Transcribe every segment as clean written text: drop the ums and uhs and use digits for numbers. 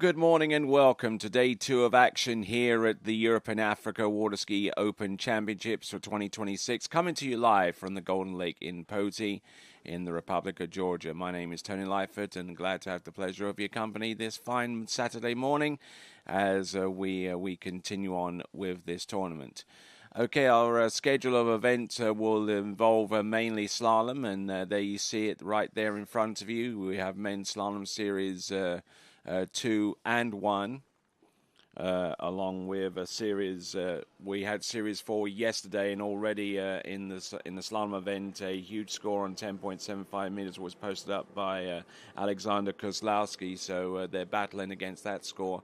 good morning and welcome to day 2 of action here at the Europe and Africa Water Ski Open Championships for 2026, coming to you live from the Golden Lake in Poti in the Republic of Georgia. My name is Tony Lightfoot and glad to have the pleasure of your company this fine Saturday morning as we continue on with this tournament. Okay, our schedule of events will involve mainly slalom, and there you see it right there in front of you. We have men's slalom series 2 and 1, along with a series. We had series 4 yesterday, and already in the slalom event, a huge score on 10.75 meters was posted up by Alexander Kozlowski. So they're battling against that score.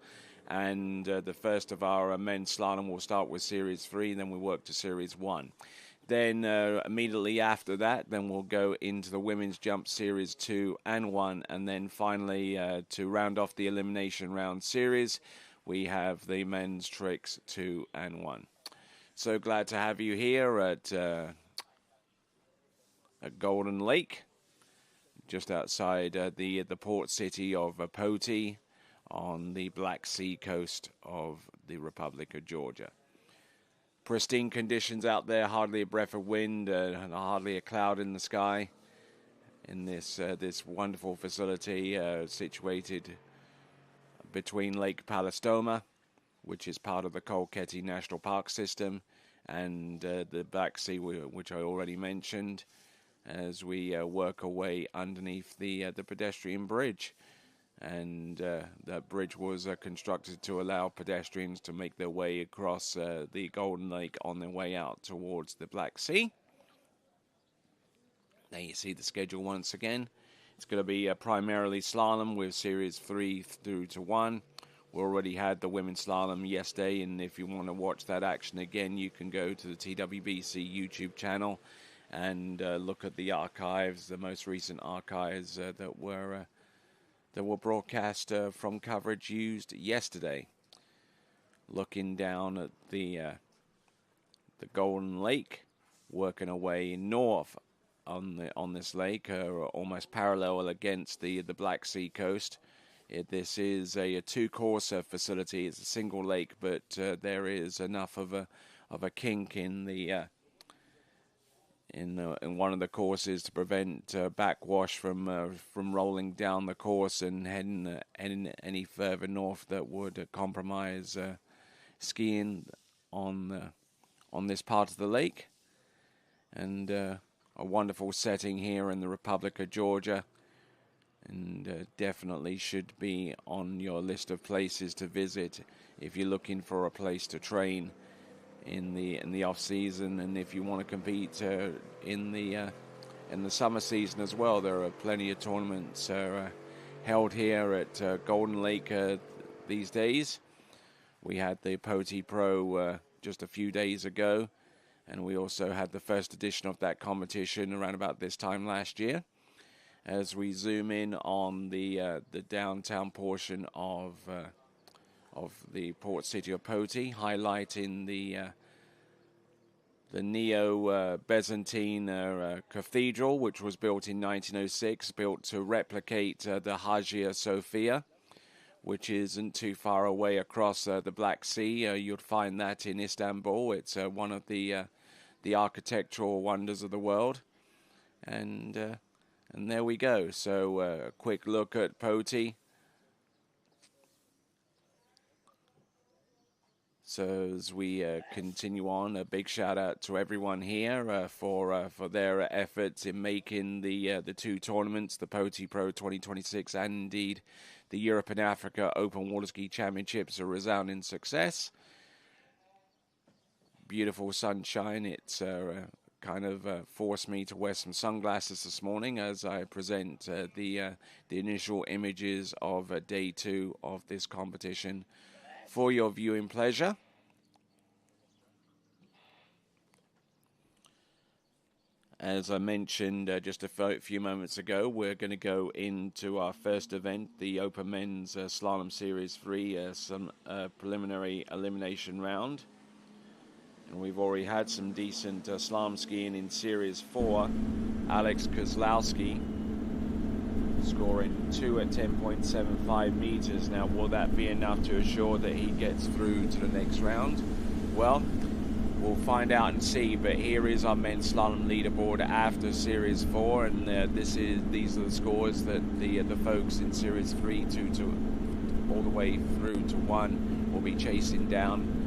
And the first of our men's slalom will start with Series 3, then we work to Series 1. Then immediately after that, then we'll go into the women's jump Series 2 and 1. And then finally, to round off the elimination round series, we have the men's tricks 2 and 1. So glad to have you here at Golden Lake, just outside the port city of Poti, on the Black Sea coast of the Republic of Georgia. Pristine conditions out there, hardly a breath of wind, and hardly a cloud in the sky in this wonderful facility situated between Lake Palestoma, which is part of the Kolketi National Park system, and the Black Sea, which I already mentioned, as we work our way underneath the pedestrian bridge. And that bridge was constructed to allow pedestrians to make their way across the Golden Lake on their way out towards the Black Sea. There you see the schedule once again. It's going to be primarily slalom with Series 3 through to 1. We already had the women's slalom yesterday, and if you want to watch that action again, you can go to the TWBC YouTube channel and look at the archives, the most recent archives that were broadcast from coverage used yesterday. Looking down at the Golden Lake, working away north on this lake, almost parallel against the Black Sea coast. This is a two-course facility. It's a single lake, but there is enough of a kink in one of the courses to prevent backwash from rolling down the course and heading any further north that would compromise skiing on this part of the lake. And a wonderful setting here in the Republic of Georgia, and definitely should be on your list of places to visit if you're looking for a place to train in the off season, and if you want to compete in the summer season as well. There are plenty of tournaments held here at Golden Lake these days. We had the Poti Pro just a few days ago, and we also had the first edition of that competition around about this time last year. As we zoom in on the downtown portion of the port city of Poti, highlighting the Neo-Byzantine cathedral, which was built in 1906, built to replicate the Hagia Sophia, which isn't too far away across the Black Sea. You'll find that in Istanbul. It's one of the architectural wonders of the world. And there we go. So a quick look at Poti. So as we continue on, a big shout out to everyone here for their efforts in making the two tournaments, the Poti Pro 2026 and indeed the Europe and Africa Open Water Ski Championships, a resounding success. Beautiful sunshine. It's kind of forced me to wear some sunglasses this morning as I present the initial images of day 2 of this competition for your viewing pleasure. As I mentioned just a few moments ago, we're going to go into our first event, the Open Men's Slalom Series 3, some preliminary elimination round. And we've already had some decent slalom skiing in Series 4. Alex Kozlowski scoring 2 at 10.75 meters. Now, will that be enough to assure that he gets through to the next round? Well, we'll find out and see. But here is our men's slalom leaderboard after Series 4, and these are the scores that the folks in Series 3 to all the way through to 1 will be chasing down.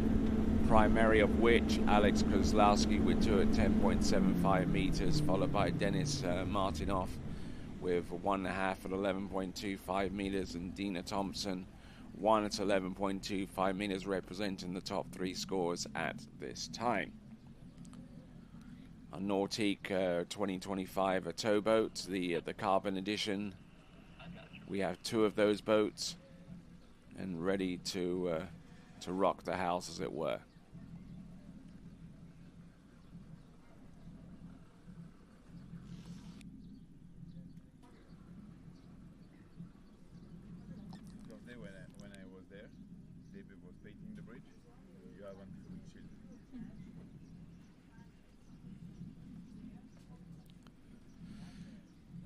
Primary of which Alex Kozlowski with 2 at 10.75 meters, followed by Dennis Martinoff with 1.5 at 11.25 meters, and Dina Thompson 1 at 11.25 meters, representing the top 3 scores at this time. A Nautique 2025 towboat, the carbon edition. We have 2 of those boats and ready to rock the house, as it were. When I was there, David was painting the bridge. You have one windshield.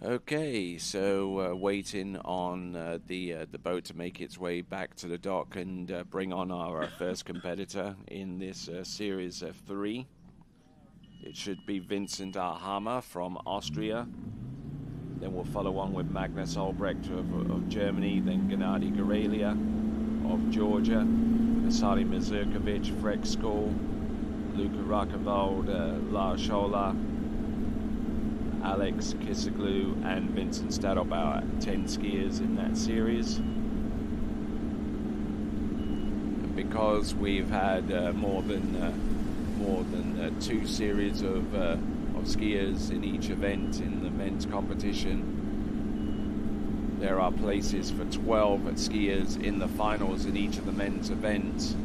Okay, so waiting on the boat to make its way back to the dock and bring on our first competitor in this Series 3. It should be Vincent Arhammer from Austria. Then we'll follow on with Magnus Albrecht of Germany, then Gennady Gorelia of Georgia, Vasily Mazurkovic, Freck School, Luka Rakavald, Lars Scholar, Alex Kissiglu, and Vincent Stadelbauer. 10 skiers in that series. And because we've had more than 2 series of skiers in each event in the men's competition, there are places for 12 skiers in the finals in each of the men's events.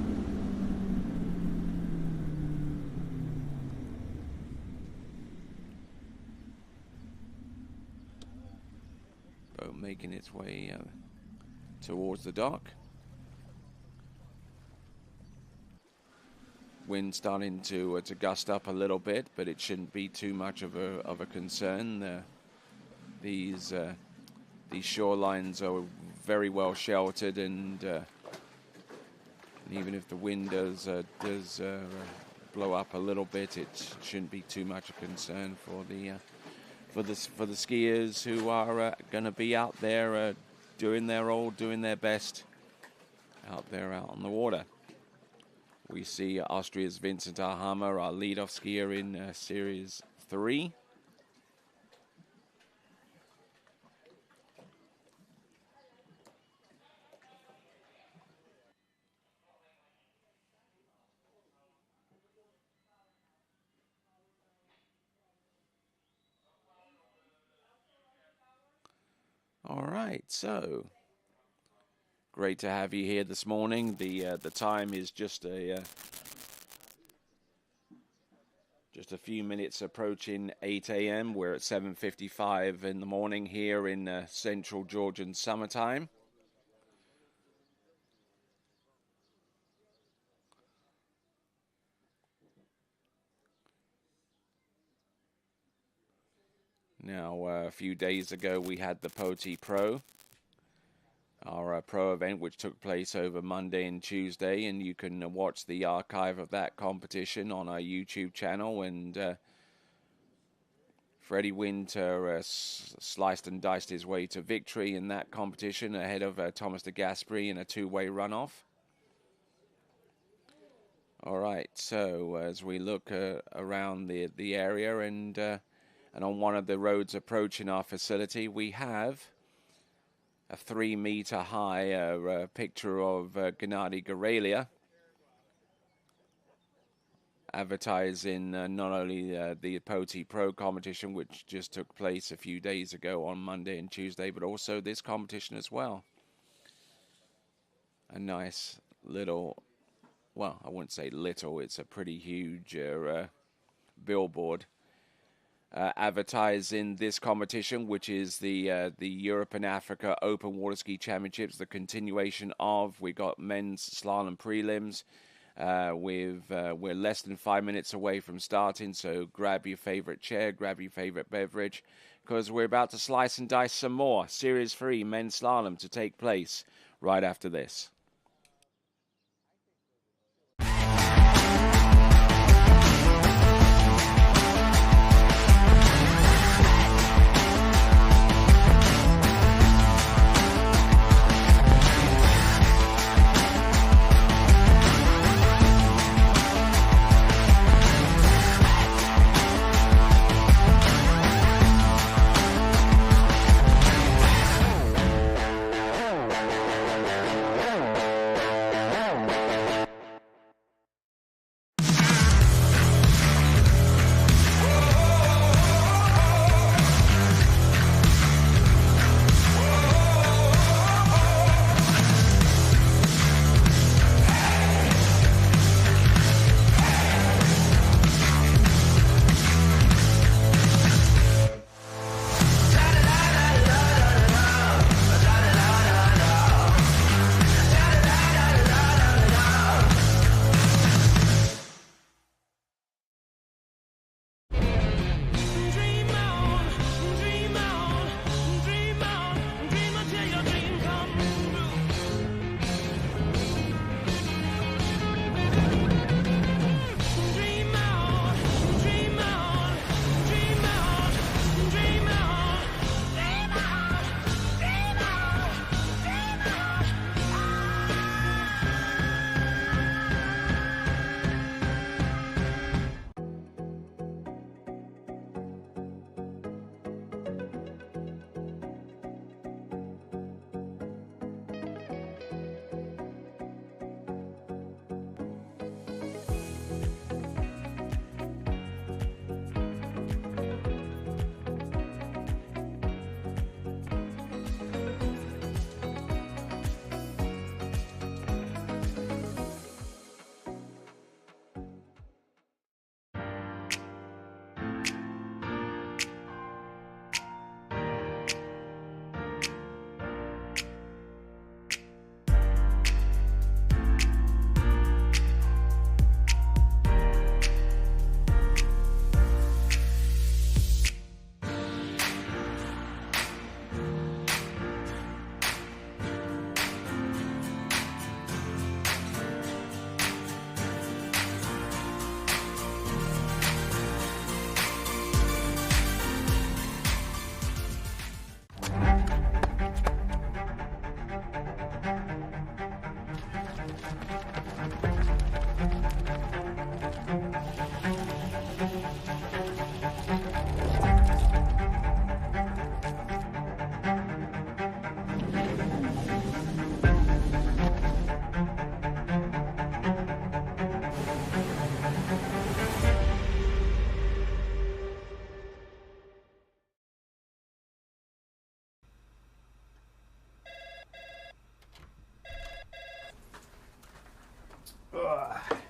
Boat making its way towards the dock. Wind starting to gust up a little bit, but it shouldn't be too much of a concern. These shorelines are very well sheltered, and even if the wind does blow up a little bit, it shouldn't be too much a concern for the skiers who are going to be out there doing their best out on the water. We see Austria's Vincent Arhammer, our lead-off skier in Series 3. All right, so great to have you here this morning. The time is just a few minutes approaching 8 a.m. We're at 7:55 in the morning here in Central Georgian summertime. Now, a few days ago, we had the Poti Pro, our pro event, which took place over Monday and Tuesday, and you can watch the archive of that competition on our YouTube channel. And Freddie Winter sliced and diced his way to victory in that competition ahead of Thomas de Gasperi in a 2-way runoff. All right, so as we look around the area and on one of the roads approaching our facility, we have a 3-meter high picture of Gennady Gorelia, advertising not only the Poti Pro competition, which just took place a few days ago on Monday and Tuesday, but also this competition as well. A nice little, well, I wouldn't say little, it's a pretty huge billboard advertising this competition, which is the Europe and Africa Open Water Ski Championships, the continuation of. We got men's slalom prelims. We're less than 5 minutes away from starting, so grab your favorite chair, grab your favorite beverage, because we're about to slice and dice some more Series 3 men's slalom to take place right after this.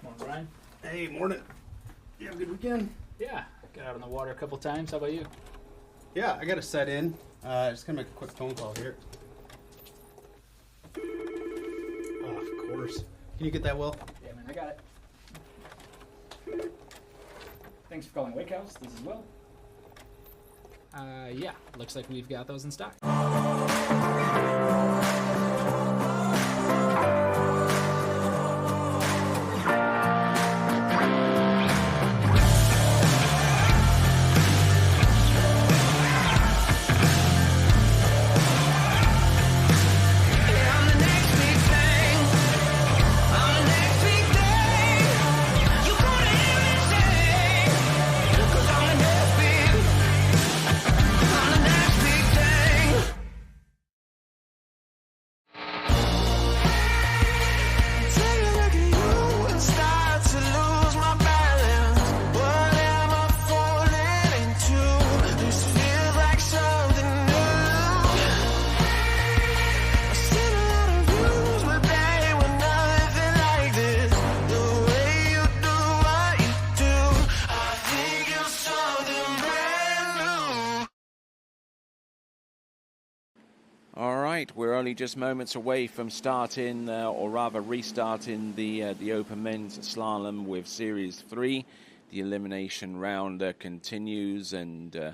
Morning, Brian. Hey, morning. You have a good weekend? Yeah, got out on the water a couple times. How about you? Yeah, I got to set in. Just gonna make a quick phone call here. Oh, of course. Can you get that, Will? Yeah, man, I got it. Thanks for calling Wake House. This is Will. Yeah, looks like we've got those in stock. We're only just moments away from starting, or rather restarting the Open Men's Slalom with Series 3. The elimination round continues, and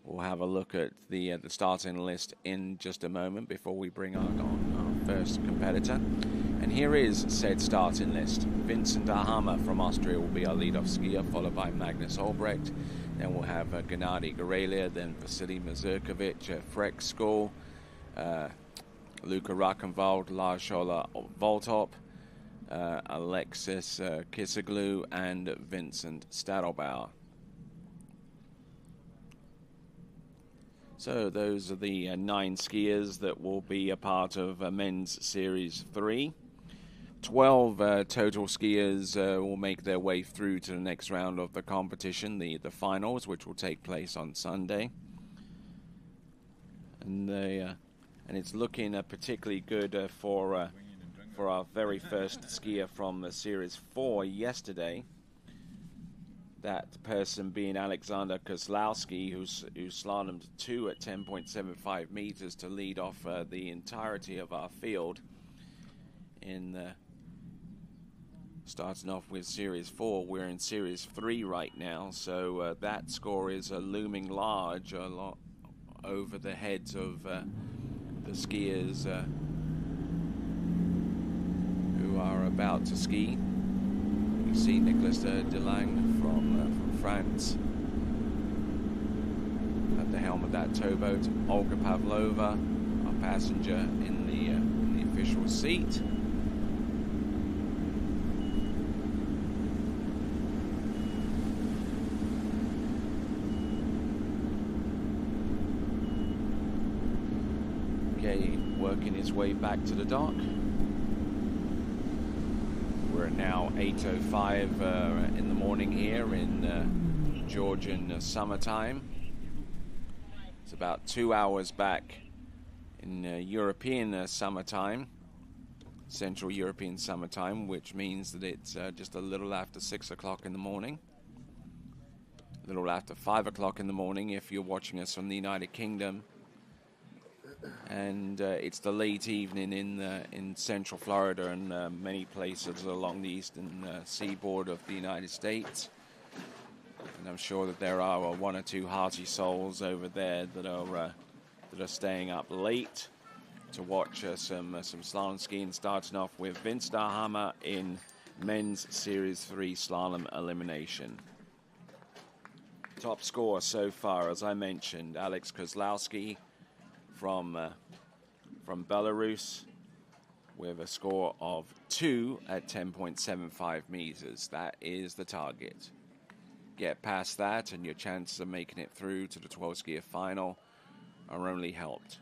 We'll have a look at the starting list in just a moment before we bring on our first competitor. And here is said starting list. Vincent Ahama from Austria will be our lead-off skier, followed by Magnus Olbrecht. Then we'll have Gennady Gorelia, then Vasily Mazurkovic, Freck Skol, Luca Rakenwald, Lars Scholler Voltop, Alexis Kissaglu, and Vincent Stadelbauer. So those are the 9 skiers that will be a part of Men's Series 3. 12 total skiers will make their way through to the next round of the competition, the finals, which will take place on Sunday. And it's looking particularly good for our very first skier from the Series 4 yesterday. That person being Alexander Kozlowski, who slalomed 2 at 10.75 meters to lead off the entirety of our field. Starting off with Series 4, we're in Series 3 right now, so that score is looming large over the heads of the skiers who are about to ski. You see Nicolas Delange from France at the helm of that towboat. Olga Pavlova, our passenger in the official seat. Okay, working his way back to the dock. We're now 8:05 in the morning here in Georgian summertime. It's about 2 hours back in European summertime, Central European summertime, which means that it's just a little after 6 o'clock in the morning. A little after 5 o'clock in the morning if you're watching us from the United Kingdom. And it's the late evening in Central Florida and many places along the eastern seaboard of the United States. And I'm sure that there are 1 or 2 hearty souls over there that are staying up late to watch some slalom skiing. Starting off with Vince Ahama in Men's Series 3 Slalom Elimination. Top score so far, as I mentioned, Alex Kozlowski from Belarus with a score of 2 at 10.75 meters. That is the target. Get past that and your chances of making it through to the 12 skier final are only helped.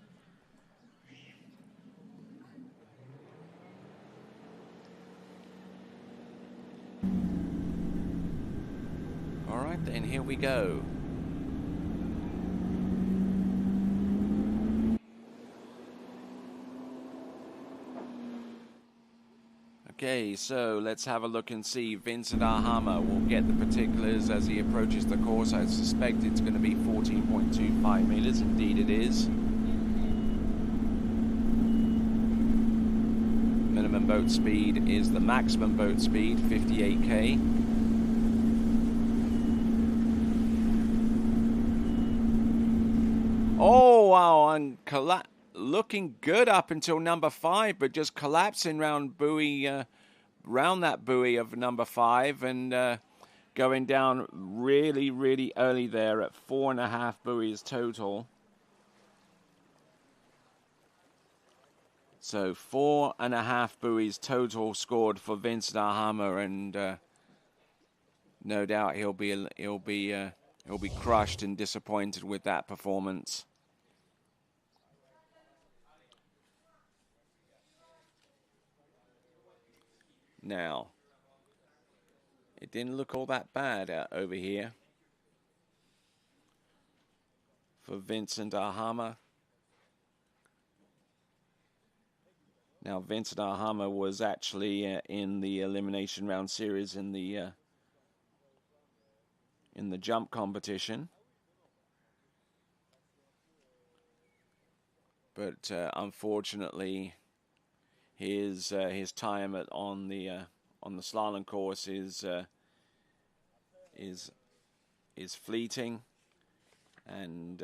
All right, then here we go. Okay, so let's have a look and see. Vincent Ahama will get the particulars as he approaches the course. I suspect it's going to be 14.25 meters. Indeed it is. Minimum boat speed is the maximum boat speed, 58k. Oh, wow, and looking good up until number 5, but just collapsing round that buoy of number 5 and going down really, really early there at 4.5 buoys total. So 4.5 buoys total scored for Vincent Ahama, and no doubt he'll be crushed and disappointed with that performance. Now, it didn't look all that bad over here for Vincent Ahama. Now, Vincent Ahama was actually in the elimination round series in the jump competition, but unfortunately, his time on the slalom course is fleeting, and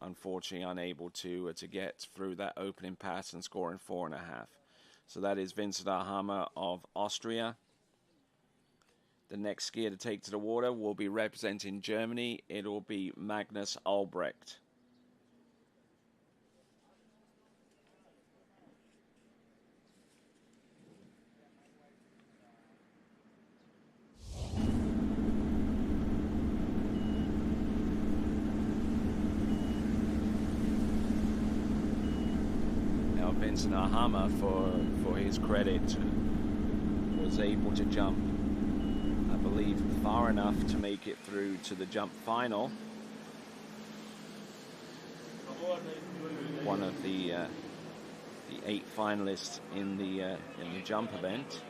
unfortunately unable to get through that opening pass and scoring 4.5. So that is Vincent Arhammer of Austria. The next skier to take to the water will be representing Germany. It will be Magnus Albrecht. Vincent Arhammer, for his credit, was able to jump, I believe, far enough to make it through to the jump final. One of the 8 finalists in the jump event,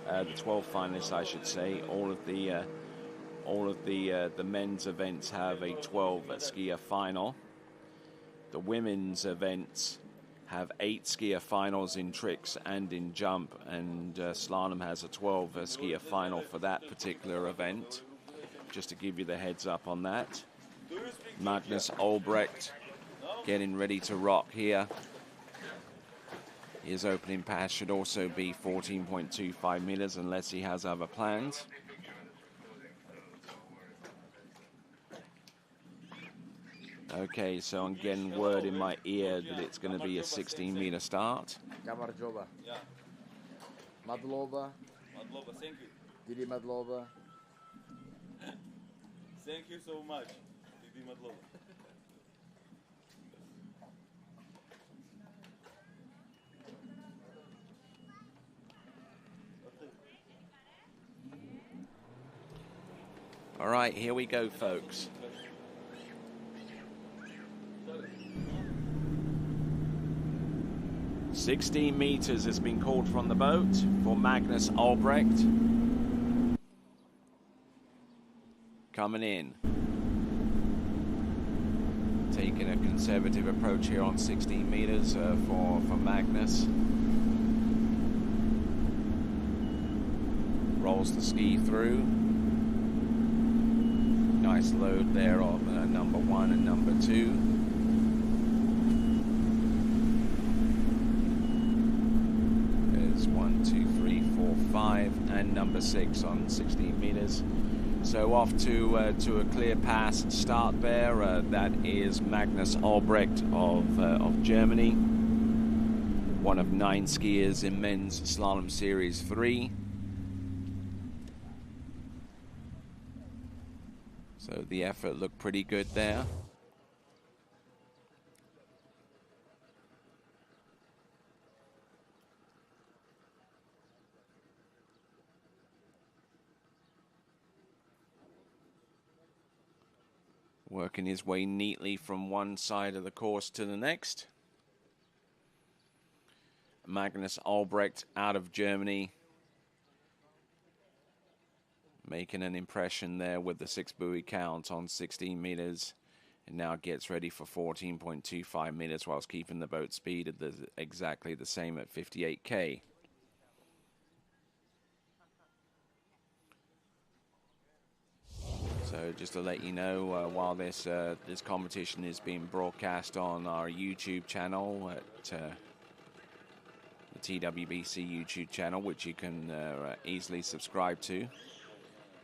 the 12 finalists, I should say. All of the men's events have a 12 skier final. The women's events have 8 skier finals in tricks and in jump, and slalom has a 12 skier final for that particular event, just to give you the heads up on that. Magnus Albrecht getting ready to rock here. His opening pass should also be 14.25 meters unless he has other plans. Okay, so I'm getting word in my ear that it's going to be a 16-meter start. Kamarjova. Yeah. Madlova. Madlova, thank you. Didi Madlova. Thank you so much, Didi Madlova. All right, here we go, folks. "16 meters has been called from the boat for Magnus Albrecht. Coming in. Taking a conservative approach here on 16 meters for Magnus. Rolls the ski through. Nice load there of number 1 and number 2. There's 1, 2, 3, 4, 5, and number 6 on 16 meters. So off to a clear pass start there. That is Magnus Albrecht of Germany, one of 9 skiers in men's slalom series 3. So the effort looked pretty good there. Working his way neatly from one side of the course to the next. Magnus Albrecht out of Germany, making an impression there with the 6 buoy count on 16 meters, and now gets ready for 14.25 meters whilst keeping the boat speed at exactly the same at 58k. So just to let you know, while this competition is being broadcast on our YouTube channel at the TWBC YouTube channel, which you can easily subscribe to.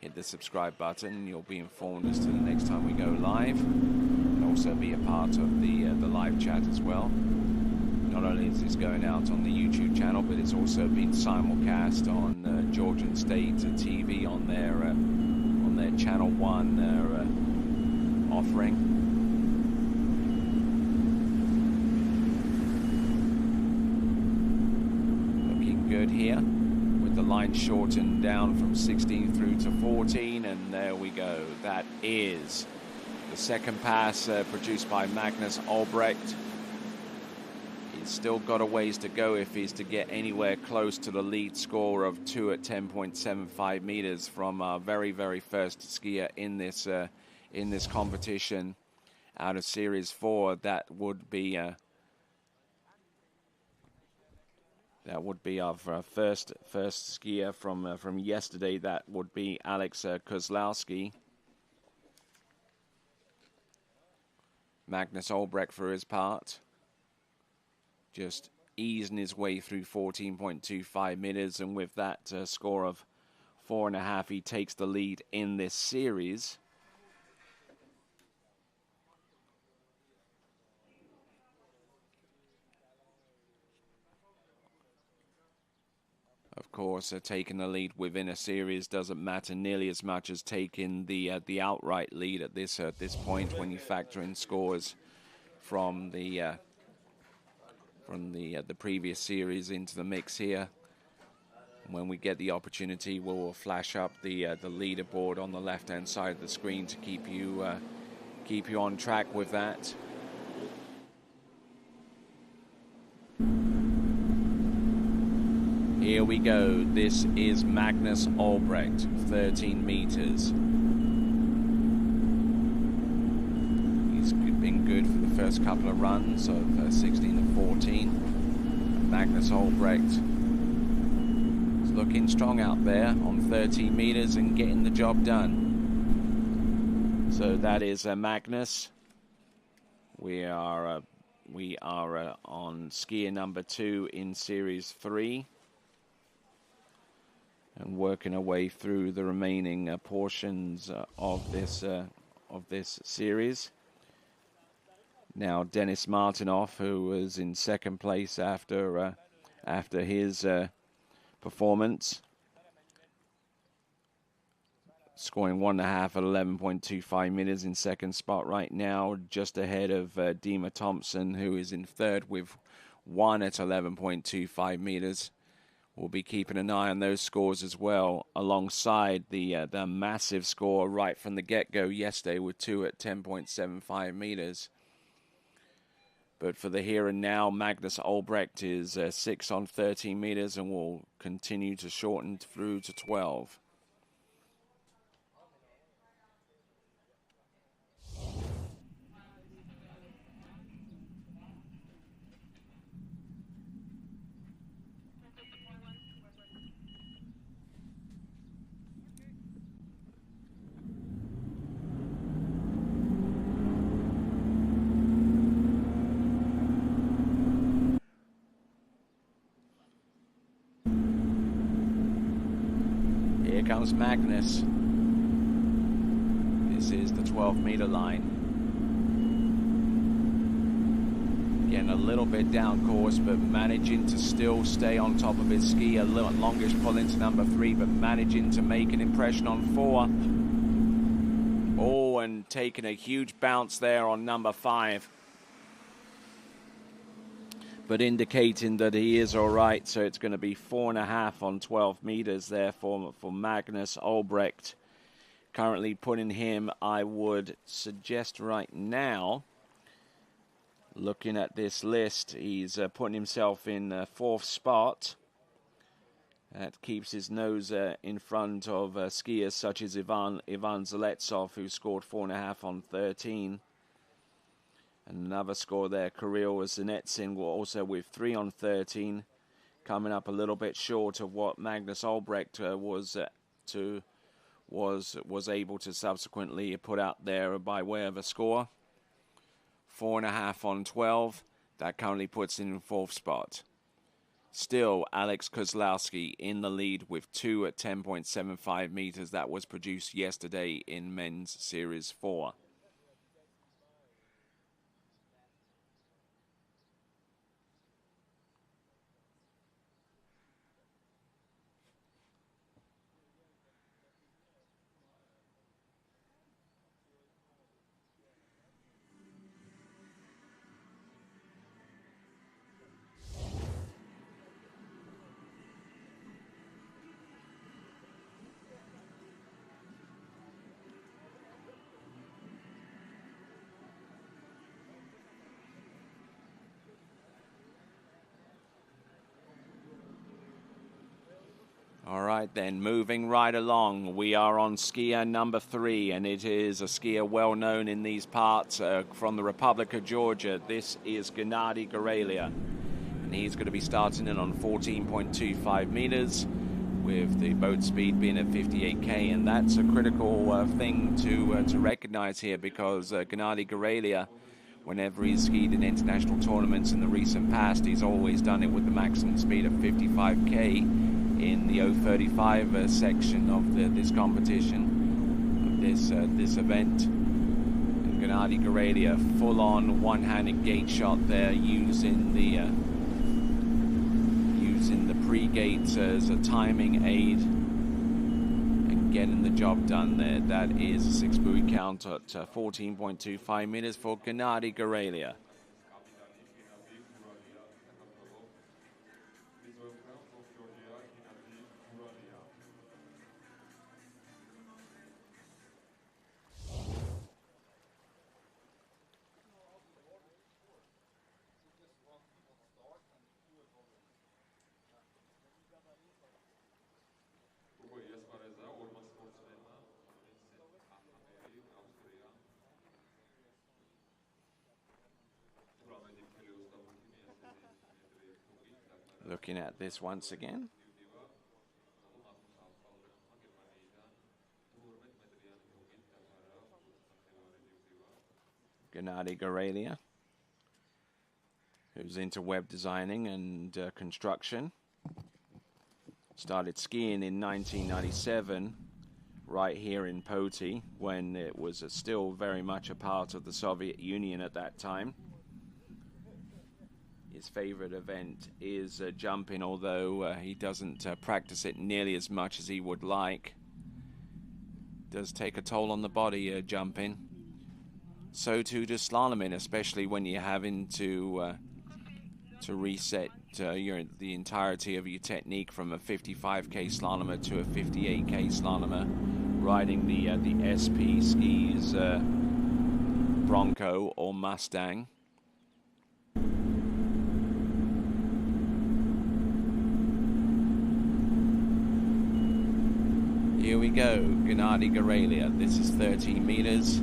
Hit the subscribe button, you'll be informed as to the next time we go live, and also be a part of the live chat as well. Not only is this going out on the YouTube channel, but it's also been simulcast on Georgian State TV on their Channel 1 offering. Looking good here, with the line shortened down from 16 through to 14, and there we go. That is the second pass produced by Magnus Albrecht. He's still got a ways to go if he's to get anywhere close to the lead score of 2 at 10.75 meters from our very, very first skier in this competition out of Series 4. That would be our first skier from yesterday. That would be Alex Kozlowski. Magnus Albrecht, for his part, just easing his way through 14.25 meters, and with that score of 4.5, he takes the lead in this series. Of course, taking the lead within a series doesn't matter nearly as much as taking the outright lead at this point when you factor in scores from the previous series into the mix here. When we get the opportunity, we'll flash up the leaderboard on the left-hand side of the screen to keep you on track with that. Here we go. This is Magnus Albrecht, 13 meters. He's been good for the first couple of runs of 16 and 14. Magnus Albrecht is looking strong out there on 13 meters and getting the job done. So that is Magnus. We are on skier number 2 in series 3. And working our way through the remaining portions of this series. Now Dennis Martinoff, who was in second place after his performance, scoring 1.5 at 11.25 meters in second spot right now, just ahead of Dima Thompson, who is in third with 1 at 11.25 meters. We'll be keeping an eye on those scores as well, alongside the massive score right from the get-go yesterday with 2 at 10.75 meters. But for the here and now, Magnus Albrecht is 6 on 13 meters and will continue to shorten through to 12. Here comes Magnus. This is the 12-meter line. Getting a little bit down course, but managing to still stay on top of his ski. A little longish pull into number 3, but managing to make an impression on 4. Oh, and taking a huge bounce there on number 5. But indicating that he is all right, so it's going to be 4.5 on 12 meters there for Magnus Albrecht. Currently putting him, I would suggest right now, looking at this list, he's putting himself in 4th spot. That keeps his nose in front of skiers such as Ivan Zaletsov, who scored 4.5 on 13. Another score there, Kirill Zanetsin, also with 3 on 13, coming up a little bit short of what Magnus Albrecht was able to subsequently put out there by way of a score. 4.5 on 12, that currently puts him in 4th spot. Still, Alex Kozlowski in the lead with 2 at 10.75 meters. That was produced yesterday in men's series 4. All right, then, moving right along, we are on skier number 3, and it is a skier well known in these parts from the Republic of Georgia. This is Gennady Gorelia, and he's going to be starting in on 14.25 meters with the boat speed being at 58k, and that's a critical thing to recognize here, because Gennady Gorelia Whenever he's skied in international tournaments in the recent past, he's always done it with the maximum speed of 55k in the 035 section of this competition, of this event. And Gennady Gorelia, full-on one-handed gate shot there, using the pre-gate as a timing aid and getting the job done there. That is a 6 buoy count at 14.25 meters for Gennady Gorelia. Looking at this once again. Gennady Gorelia, who's into web designing and construction. Started skiing in 1997 right here in Poti, when it was still very much a part of the Soviet Union at that time. His favorite event is jumping, although he doesn't practice it nearly as much as he would like. Does take a toll on the body, jumping. So too does slaloming, especially when you're having to reset the entirety of your technique from a 55k slalomer to a 58k slalomer, riding the SP skis Bronco or Mustang. Here we go, Gennady Gorelia. This is 13 meters.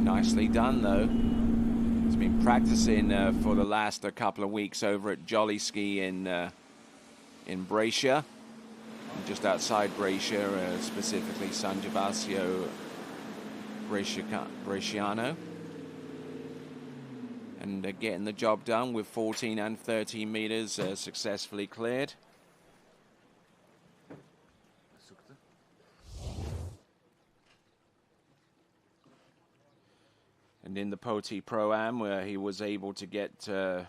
Nicely done, though. He's been practicing for the last couple of weeks over at Jolly Ski in Brescia, just outside Brescia, specifically San Gervasio Bresciano. And getting the job done with 14 and 13 meters successfully cleared. And in the Poti Pro-Am, where he was able to get 2.5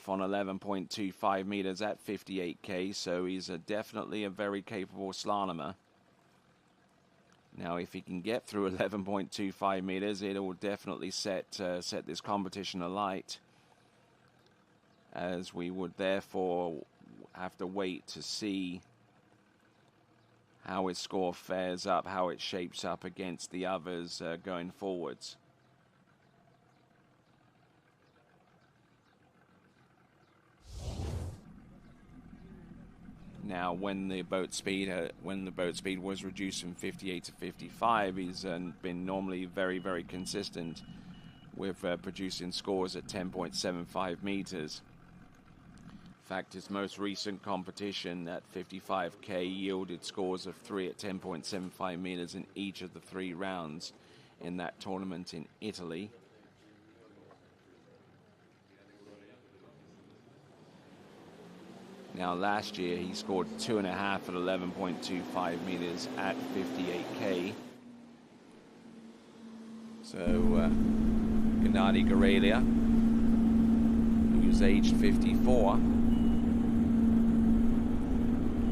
on 11.25 meters at 58k, so he's definitely a very capable slalomer. Now, if he can get through 11.25 meters, it will definitely set this competition alight, as we would therefore have to wait to see how his score fares up, how it shapes up against the others going forwards. Now, when the boat speed was reduced from 58 to 55, he's been normally very, very consistent with producing scores at 10.75 meters. In fact, his most recent competition at 55k yielded scores of 3 at 10.75 meters in each of the 3 rounds in that tournament in Italy. Now, last year he scored 2.5 at 11.25 meters at 58k. So, Gennady Gorelia, who's aged 54,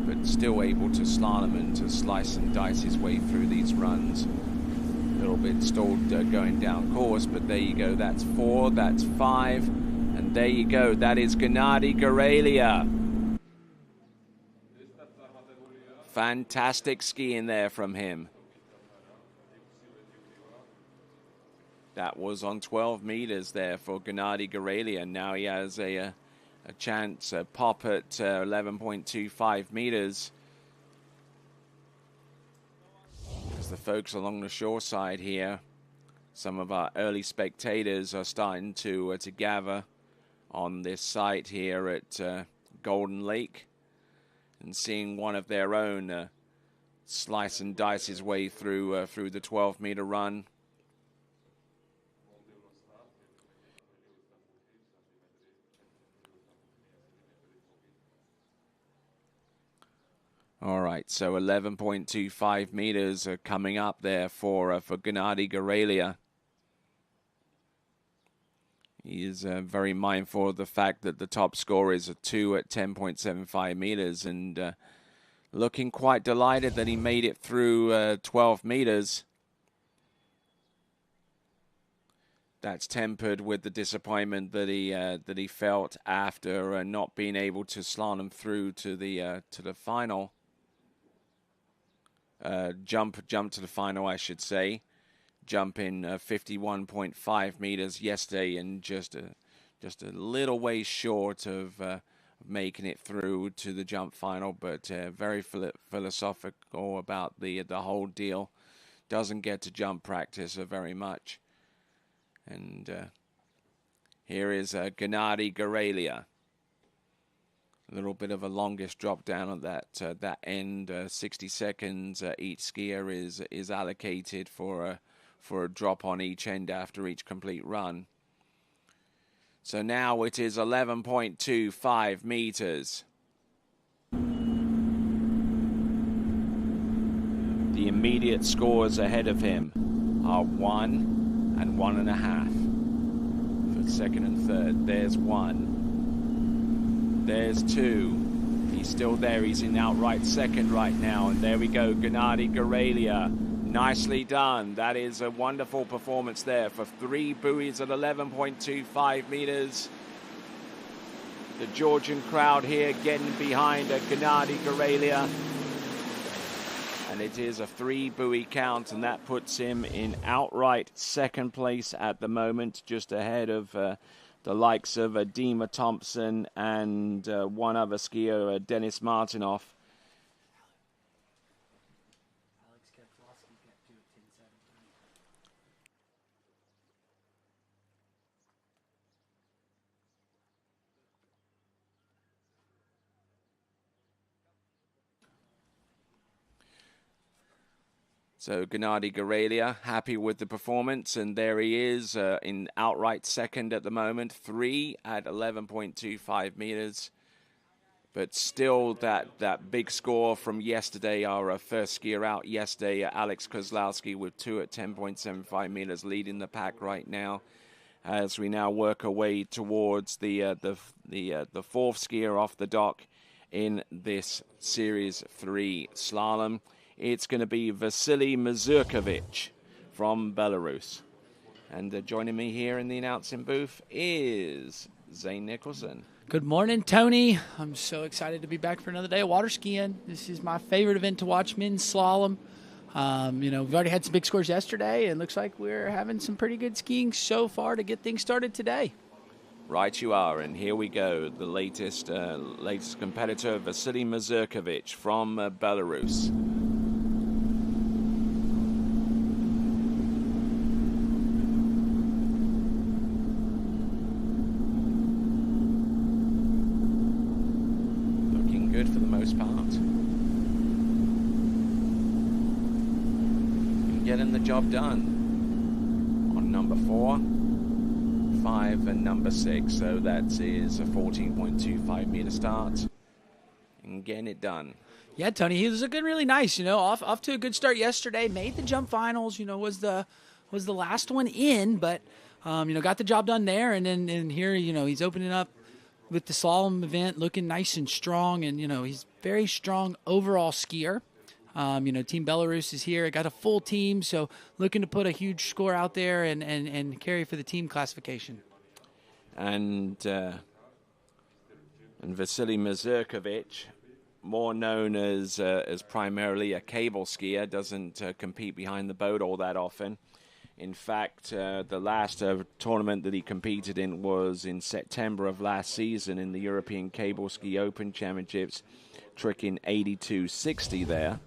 but still able to slalom and to slice and dice his way through these runs. A little bit stalled going down course, but there you go. That's 4, that's 5, and there you go. That is Gennady Gorelia. Fantastic skiing there from him. That was on 12 meters there for Gennady Gorelia. Now he has a chance, a pop at 11.25 meters. As the folks along the shore side here, some of our early spectators are starting to gather on this site here at Golden Lake, and seeing one of their own slice and dice his way through the 12-meter run. All right, so 11.25 meters are coming up there for Gennady Gorelia. He is very mindful of the fact that the top score is a 2 at 10.75 meters, and looking quite delighted that he made it through 12 meters. That's tempered with the disappointment that he felt after not being able to slalom through to the final. Jump to the final, I should say. Jump in 51.5 meters yesterday, and just a little way short of making it through to the jump final, but very philosophical about the whole deal. Doesn't get to jump practice very much. And here is Gennady Gorelia. A little bit of a longest drop down at that end. 60 seconds each skier is allocated for a drop on each end after each complete run. So now it is 11.25 meters. The immediate scores ahead of him are 1 and 1.5 for second and third. There's 1. There's 2. He's still there. He's in outright second right now. And there we go. Gennady Gorelia. Nicely done. That is a wonderful performance there for 3 buoys at 11.25 meters. The Georgian crowd here getting behind Gennady Gorelia. And it is a 3 buoy count, and that puts him in outright second place at the moment, just ahead of the likes of Dima Thompson and one other skier, Denis Martinov. So Gennady Gorelia happy with the performance, and there he is in outright second at the moment, 3 at 11.25 meters. But still that big score from yesterday, our first skier out yesterday, Alex Kozlowski, with 2 at 10.75 meters, leading the pack right now. As we now work our way towards the fourth skier off the dock in this Series 3 slalom. It's going to be Vasily Mazurkovich from Belarus. And joining me here in the announcing booth is Zane Nicholson. Good morning, Tony. I'm so excited to be back for another day of water skiing. This is my favorite event to watch, men's slalom. We've already had some big scores yesterday, and looks like we're having some pretty good skiing so far to get things started today. Right you are, and here we go. The latest competitor, Vasily Mazurkovich from Belarus. Good for the most part. Getting the job done on number 4, 5, and number 6. So that is a 14.25 meter start. And getting it done. Yeah, Tony, he was looking really nice. Off to a good start yesterday. Made the jump finals. Was the last one in, but got the job done there. And then here, he's opening up with the slalom event, looking nice and strong, and he's very strong overall skier. Team Belarus is here. Got a full team, so looking to put a huge score out there and carry for the team classification. And Vasily Mazurkovich, more known as primarily a cable skier, doesn't compete behind the boat all that often. In fact, the last tournament that he competed in was in September of last season in the European Cable Ski Open Championships, tricking 82.60 there.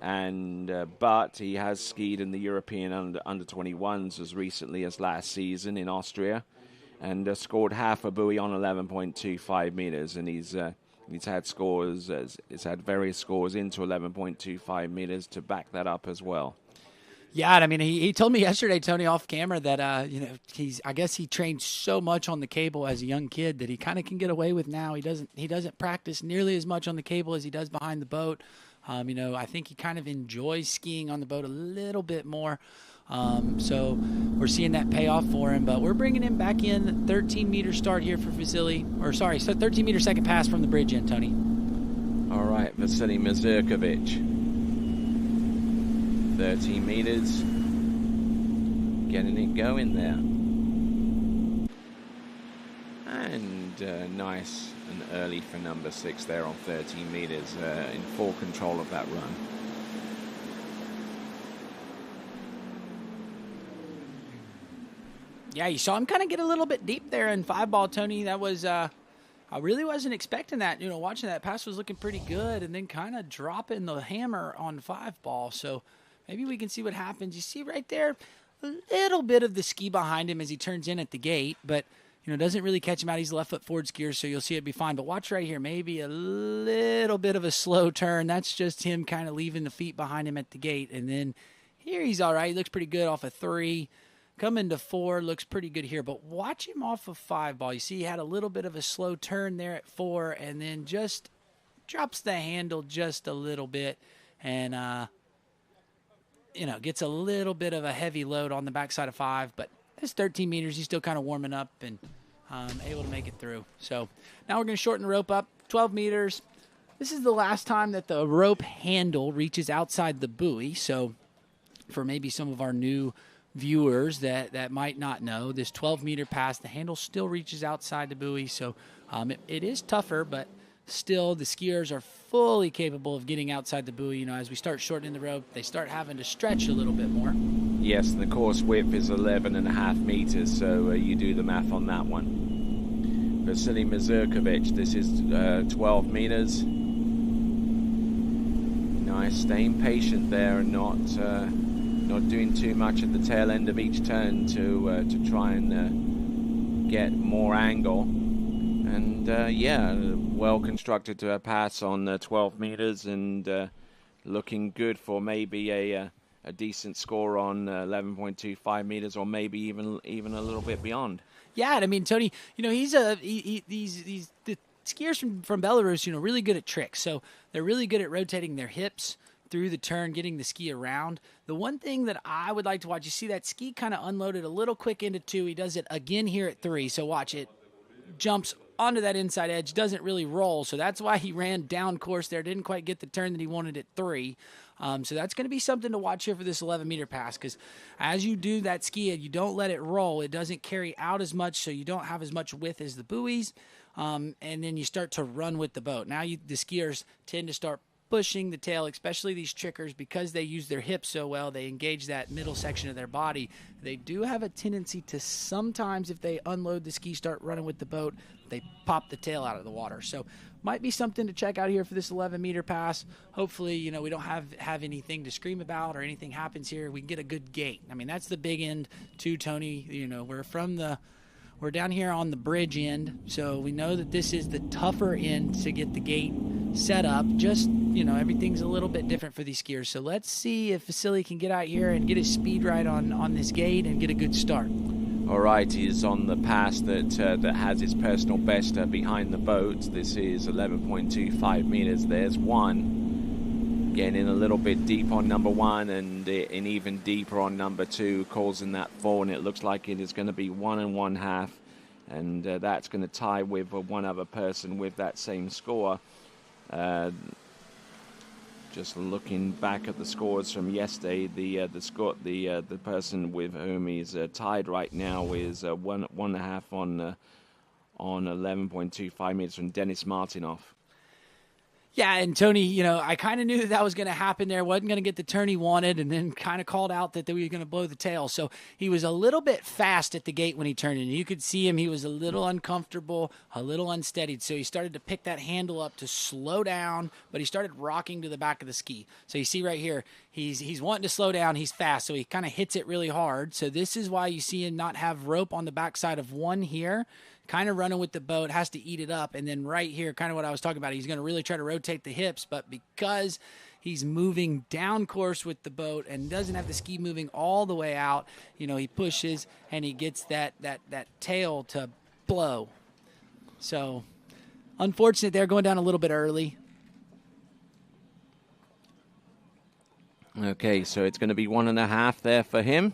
And but he has skied in the European under 21s as recently as last season in Austria, and scored half a buoy on 11.25 meters. And he's It's had scores, it's had various scores into 11.25 meters to back that up as well. Yeah, I mean, he told me yesterday, Tony, off camera, that I guess he trained so much on the cable as a young kid that he kind of can get away with now. He doesn't practice nearly as much on the cable as he does behind the boat. I think he kind of enjoys skiing on the boat a little bit more. So we're seeing that pay off for him. But we're bringing him back in. 13-meter start here for Vasily. 13-meter second pass from the bridge in, Tony. All right, Vasily Mazurkovic. 13 meters. Getting it going there. And nice and early for number 6 there on 13 meters. In full control of that run. Yeah, you saw him kind of get a little bit deep there in 5-ball, Tony. That was, I really wasn't expecting that. Watching that pass was looking pretty good, and then kind of dropping the hammer on 5-ball. So maybe we can see what happens. You see right there, a little bit of the ski behind him as he turns in at the gate, but doesn't really catch him out. He's a left foot forward skier, so you'll see it be fine. But watch right here, maybe a little bit of a slow turn. That's just him kind of leaving the feet behind him at the gate, and then here he's all right. He looks pretty good off of 3. Coming to 4, looks pretty good here, but watch him off of 5-ball. You see he had a little bit of a slow turn there at 4, and then just drops the handle just a little bit, and gets a little bit of a heavy load on the backside of 5. But it's 13 meters. He's still kind of warming up and able to make it through. So now we're going to shorten the rope up, 12 meters. This is the last time that the rope handle reaches outside the buoy. So for maybe some of our new viewers that might not know, this 12-meter pass, the handle still reaches outside the buoy. So it is tougher, but still the skiers are fully capable of getting outside the buoy. As we start shortening the rope, they start having to stretch a little bit more. Yes, the course width is 11.5 meters, so you do the math on that one. Vasily Mazurkovic, this is 12 meters. Nice, staying patient there and not doing too much at the tail end of each turn to try and get more angle. And well constructed pass on 12 meters, and looking good for maybe a decent score on 11.25 meters, or maybe even a little bit beyond. Yeah, I mean, Tony, he's the skiers from Belarus, really good at tricks. So they're really good at rotating their hips through the turn, getting the ski around. The one thing that I would like to watch, you see that ski kind of unloaded a little quick into 2. He does it again here at 3. So watch it. Jumps onto that inside edge, doesn't really roll. So that's why he ran down course there. Didn't quite get the turn that he wanted at 3. So that's going to be something to watch here for this 11-meter pass, because as you do that ski, you don't let it roll. It doesn't carry out as much, so you don't have as much width as the buoys. And then you start to run with the boat. Now the skiers tend to start pushing the tail, especially these trickers, because they use their hips so well. They engage that middle section of their body. They do have a tendency to sometimes, if they unload the ski, start running with the boat, they pop the tail out of the water. So might be something to check out here for this 11-meter pass. Hopefully, we don't have anything to scream about or anything happens here. We can get a good gate. I mean, that's the big end too, Tony. We're down here on the bridge end, so we know that this is the tougher end to get the gate set up. Just, everything's a little bit different for these skiers. So let's see if Vasily can get out here and get his speed right on this gate and get a good start. All right, he's on the pass that has his personal best behind the boat. This is 11.25 meters. There's 1. Getting in a little bit deep on number 1 and even deeper on number 2, causing that 4, and it looks like it is going to be 1 1/2, and that's going to tie with one other person with that same score. Just looking back at the scores from yesterday, the person with whom he's tied right now is 1 1/2 on 11.25 meters from Denis Martinov. Yeah, and Tony, I kind of knew that was going to happen there. Wasn't going to get the turn he wanted, and then kind of called out that they were going to blow the tail. So he was a little bit fast at the gate when he turned in. You could see him. He was a little uncomfortable, a little unsteadied. So he started to pick that handle up to slow down, but he started rocking to the back of the ski. So you see right here, he's wanting to slow down. He's fast, so he kind of hits it really hard. So this is why you see him not have rope on the backside of 1 here, kind of running with the boat, has to eat it up. And then right here, kind of what I was talking about, he's going to really try to rotate the hips, but because he's moving down course with the boat and doesn't have the ski moving all the way out, you know, he pushes and he gets that tail to blow. So unfortunate they're going down a little bit early. Okay, so it's going to be 1.5 there for him.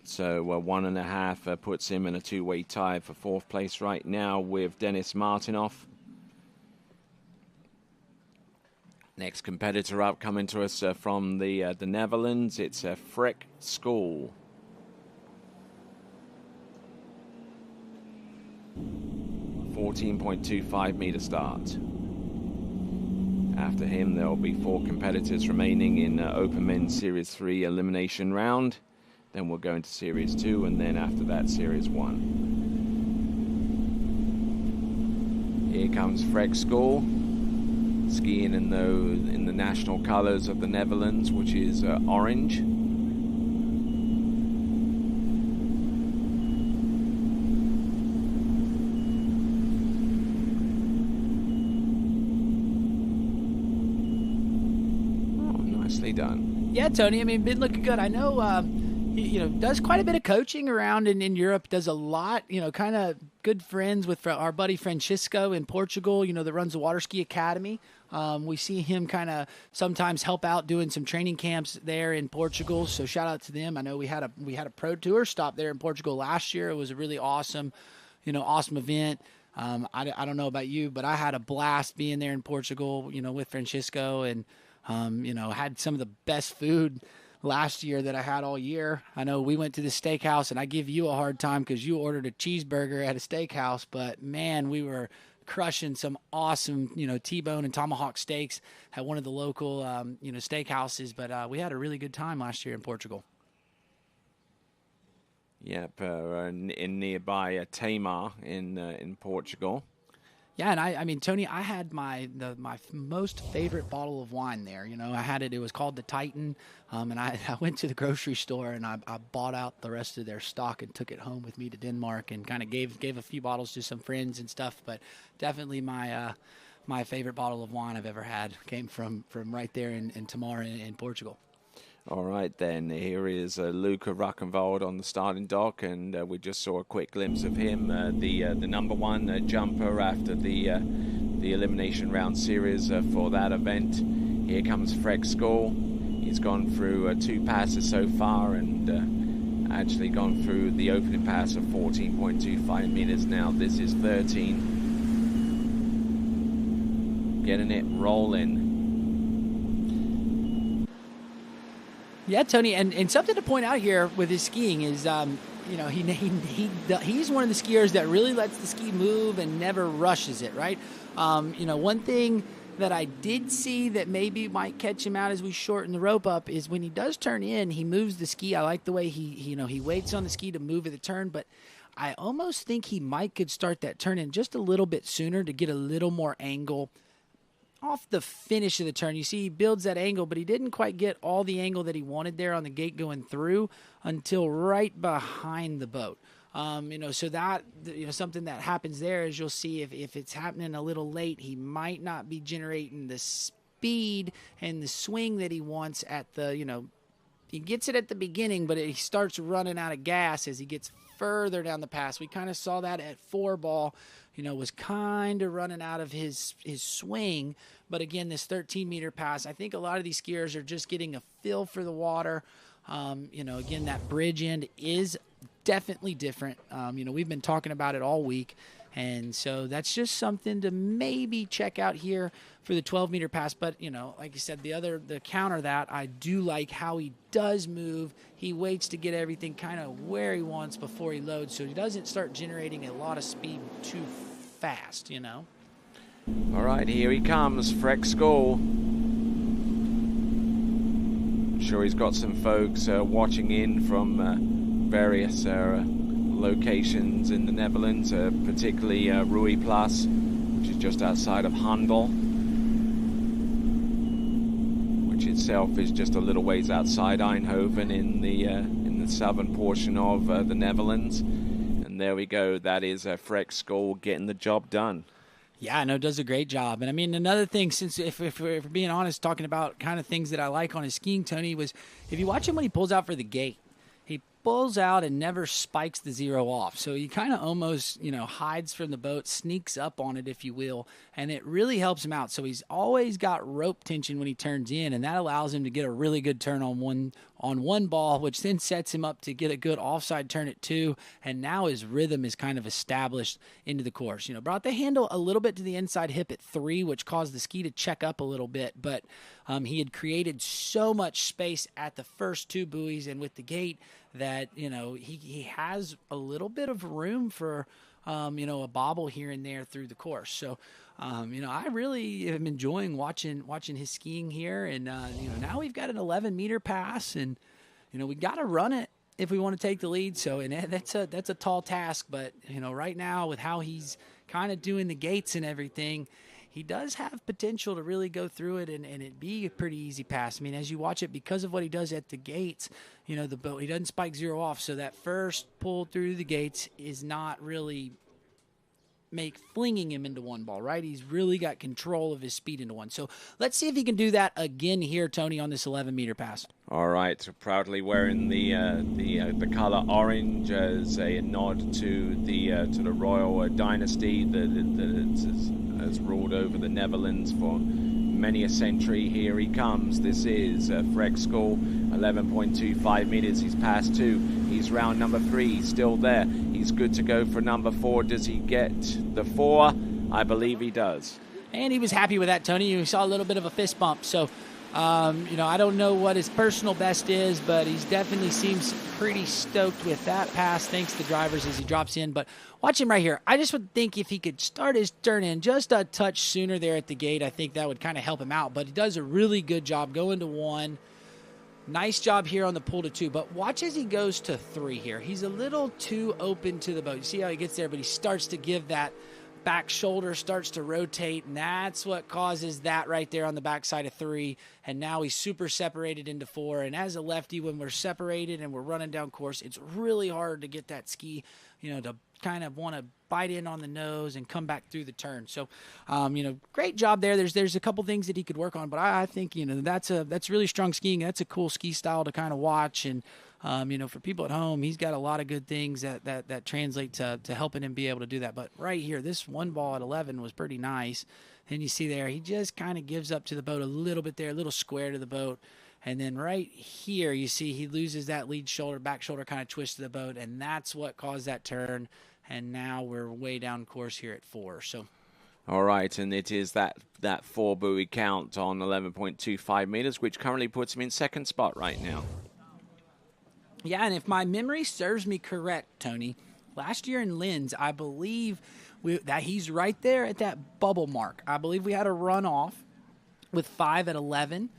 So 1.5 puts him in a two-way tie for 4th place right now with Dennis Martinoff. Next competitor up coming to us from the Netherlands, it's Freek School. 14.25 meter start. After him, there will be 4 competitors remaining in Open Men's Series 3 elimination round. Then we'll go into Series 2, and then after that, Series 1. Here comes Freek School, skiing in the national colors of the Netherlands, which is orange. Done. Yeah, Tony. I mean, been looking good. I know, he, does quite a bit of coaching around in Europe. Does a lot, kind of good friends with our buddy Francisco in Portugal. That runs the Water Ski Academy. We see him kind of sometimes help out doing some training camps there in Portugal. So shout out to them. I know we had a pro tour stop there in Portugal last year. It was a really awesome, awesome event. I don't know about you, but I had a blast being there in Portugal. With Francisco and. Had some of the best food last year that I had all year. I know we went to the steakhouse, and I give you a hard time because you ordered a cheeseburger at a steakhouse, but man, we were crushing some awesome, T-bone and tomahawk steaks at one of the local, steakhouses. But we had a really good time last year in Portugal. Yep, in nearby Tamar in Portugal. Yeah, and I mean, Tony, I had my most favorite bottle of wine there. I had it. It was called the Titan, and I went to the grocery store and I bought out the rest of their stock and took it home with me to Denmark and kind of gave a few bottles to some friends and stuff. But definitely my favorite bottle of wine I've ever had came from right there in Tamar in Portugal. All right, then. Here is Luca Ruckenwald on the starting dock, and we just saw a quick glimpse of him, the number 1 jumper after the elimination round series for that event. Here comes Freek School. He's gone through 2 passes so far and actually gone through the opening pass of 14.25 meters now. This is 13. Getting it rolling. Yeah, Tony, and something to point out here with his skiing is, he's one of the skiers that really lets the ski move and never rushes it, right? One thing that I did see that maybe might catch him out as we shorten the rope up is when he does turn in, he moves the ski. I like the way he waits on the ski to move at the turn, but I almost think he could start that turn in just a little bit sooner to get a little more angle off the finish of the turn. You see he builds that angle, but he didn't quite get all the angle that he wanted there on the gate going through until right behind the boat. So that, something that happens there is you'll see if it's happening a little late, he might not be generating the speed and the swing that he wants at the, he gets it at the beginning, but he starts running out of gas as he gets further down the pass. We kind of saw that at 4-ball, was kind of running out of his swing. But again, this 13-meter pass, I think a lot of these skiers are just getting a feel for the water. Again, that bridge end is definitely different. We've been talking about it all week. And so that's just something to maybe check out here for the 12-meter pass. But, like you said, the counter that, I do like how he does move. He waits to get everything kind of where he wants before he loads, so he doesn't start generating a lot of speed too fast, All right, here he comes, Freek School. I'm sure he's got some folks watching in from various locations in the Netherlands, particularly Rui Plus, which is just outside of Handel, which itself is just a little ways outside Eindhoven in the in southern portion of the Netherlands. And there we go. That is Freck Skoll getting the job done. Yeah, no, does a great job. And I mean, another thing, since if we're being honest, talking about kind of things that I like on his skiing, Tony, was if you watch him when he pulls out for the gate, he pulls out and never spikes the zero off. So he kind of almost, hides from the boat, sneaks up on it, if you will, and it really helps him out. So he's always got rope tension when he turns in, and that allows him to get a really good turn on one ball, which then sets him up to get a good offside turn at 2, and now his rhythm is kind of established into the course. Brought the handle a little bit to the inside hip at 3, which caused the ski to check up a little bit, but he had created so much space at the first 2 buoys and with the gate that, he has a little bit of room for, a bobble here and there through the course. So, I really am enjoying watching his skiing here. And, now we've got an 11-meter pass, and, we got to run it if we want to take the lead. So, and that's a tall task. But, right now with how he's kind of doing the gates and everything, he does have potential to really go through it and it be a pretty easy pass. I mean, as you watch it, because of what he does at the gates, the boat, he doesn't spike zero off. So that first pull through the gates is not really flinging him into one ball, right? He's really got control of his speed into one. So let's see if he can do that again here, Tony, on this 11-meter pass. All right, so proudly wearing the color orange as a nod to the royal dynasty that has ruled over the Netherlands for many a century. Here he comes. This is Freck Skoll, 11.25 meters. He's passed 2. He's round number 3. He's still there. He's good to go for number 4. Does he get the 4? I believe he does. And he was happy with that, Tony. You saw a little bit of a fist bump. So, I don't know what his personal best is, but he definitely seems pretty stoked with that pass, thanks to the drivers as he drops in. But watch him right here. I just would think if he could start his turn in just a touch sooner there at the gate, I think that would kind of help him out. But he does a really good job going to 1. Nice job here on the pull to 2. But watch as he goes to 3 here. He's a little too open to the boat. You see how he gets there, but he starts to give that back shoulder, starts to rotate, and that's what causes that right there on the backside of 3. And now he's super separated into 4. And as a lefty, when we're separated and we're running down course, it's really hard to get that ski, to kind of want to bite in on the nose and come back through the turn. So, great job there. There's a couple things that he could work on, but I think, that's really strong skiing. That's a cool ski style to kind of watch. And, for people at home, he's got a lot of good things that translate to helping him be able to do that. But right here, this one ball at 11 was pretty nice. And you see there, he just kind of gives up to the boat a little bit there, a little square to the boat. And then right here, you see he loses that lead shoulder, back shoulder kind of twist to the boat, and that's what caused that turn. And now we're way down course here at 4. So, all right, and it is that 4 buoy count on 11.25 meters, which currently puts him in second spot right now. Yeah, and if my memory serves me correct, Tony, last year in Linz, I believe that he's right there at that bubble mark. I believe we had a runoff with 5 at 11.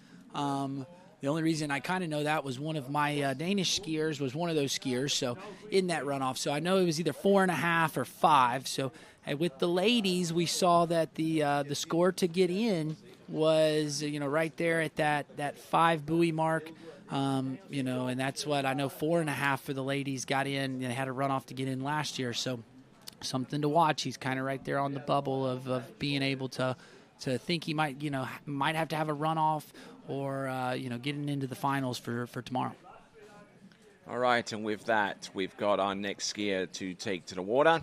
The only reason I kind of know that was one of my Danish skiers was one of those skiers, so in that runoff. So I know it was either 4.5 or 5. So with the ladies, we saw that the score to get in was right there at that 5 buoy mark. And that's what I know. 4.5 for the ladies got in. They had a runoff to get in last year, so something to watch. He's kind of right there on the bubble of being able to think he might have to have a runoff or getting into the finals for tomorrow. All right, and with that, we've got our next skier to take to the water,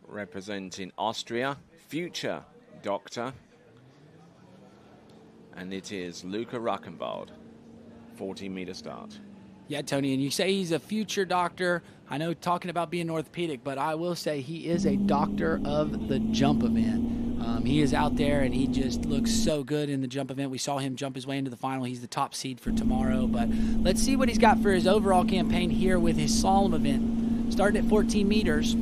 representing Austria, future doctor, and it is Luca Ruckenwald. 14-meter start. Yeah, Tony, and you say he's a future doctor. I know talking about being orthopedic, but I will say he is a doctor of the jump event. He is out there, and he just looks so good in the jump event. We saw him jump his way into the final. He's the top seed for tomorrow, but let's see what he's got for his overall campaign here with his slalom event. Starting at 14 meters.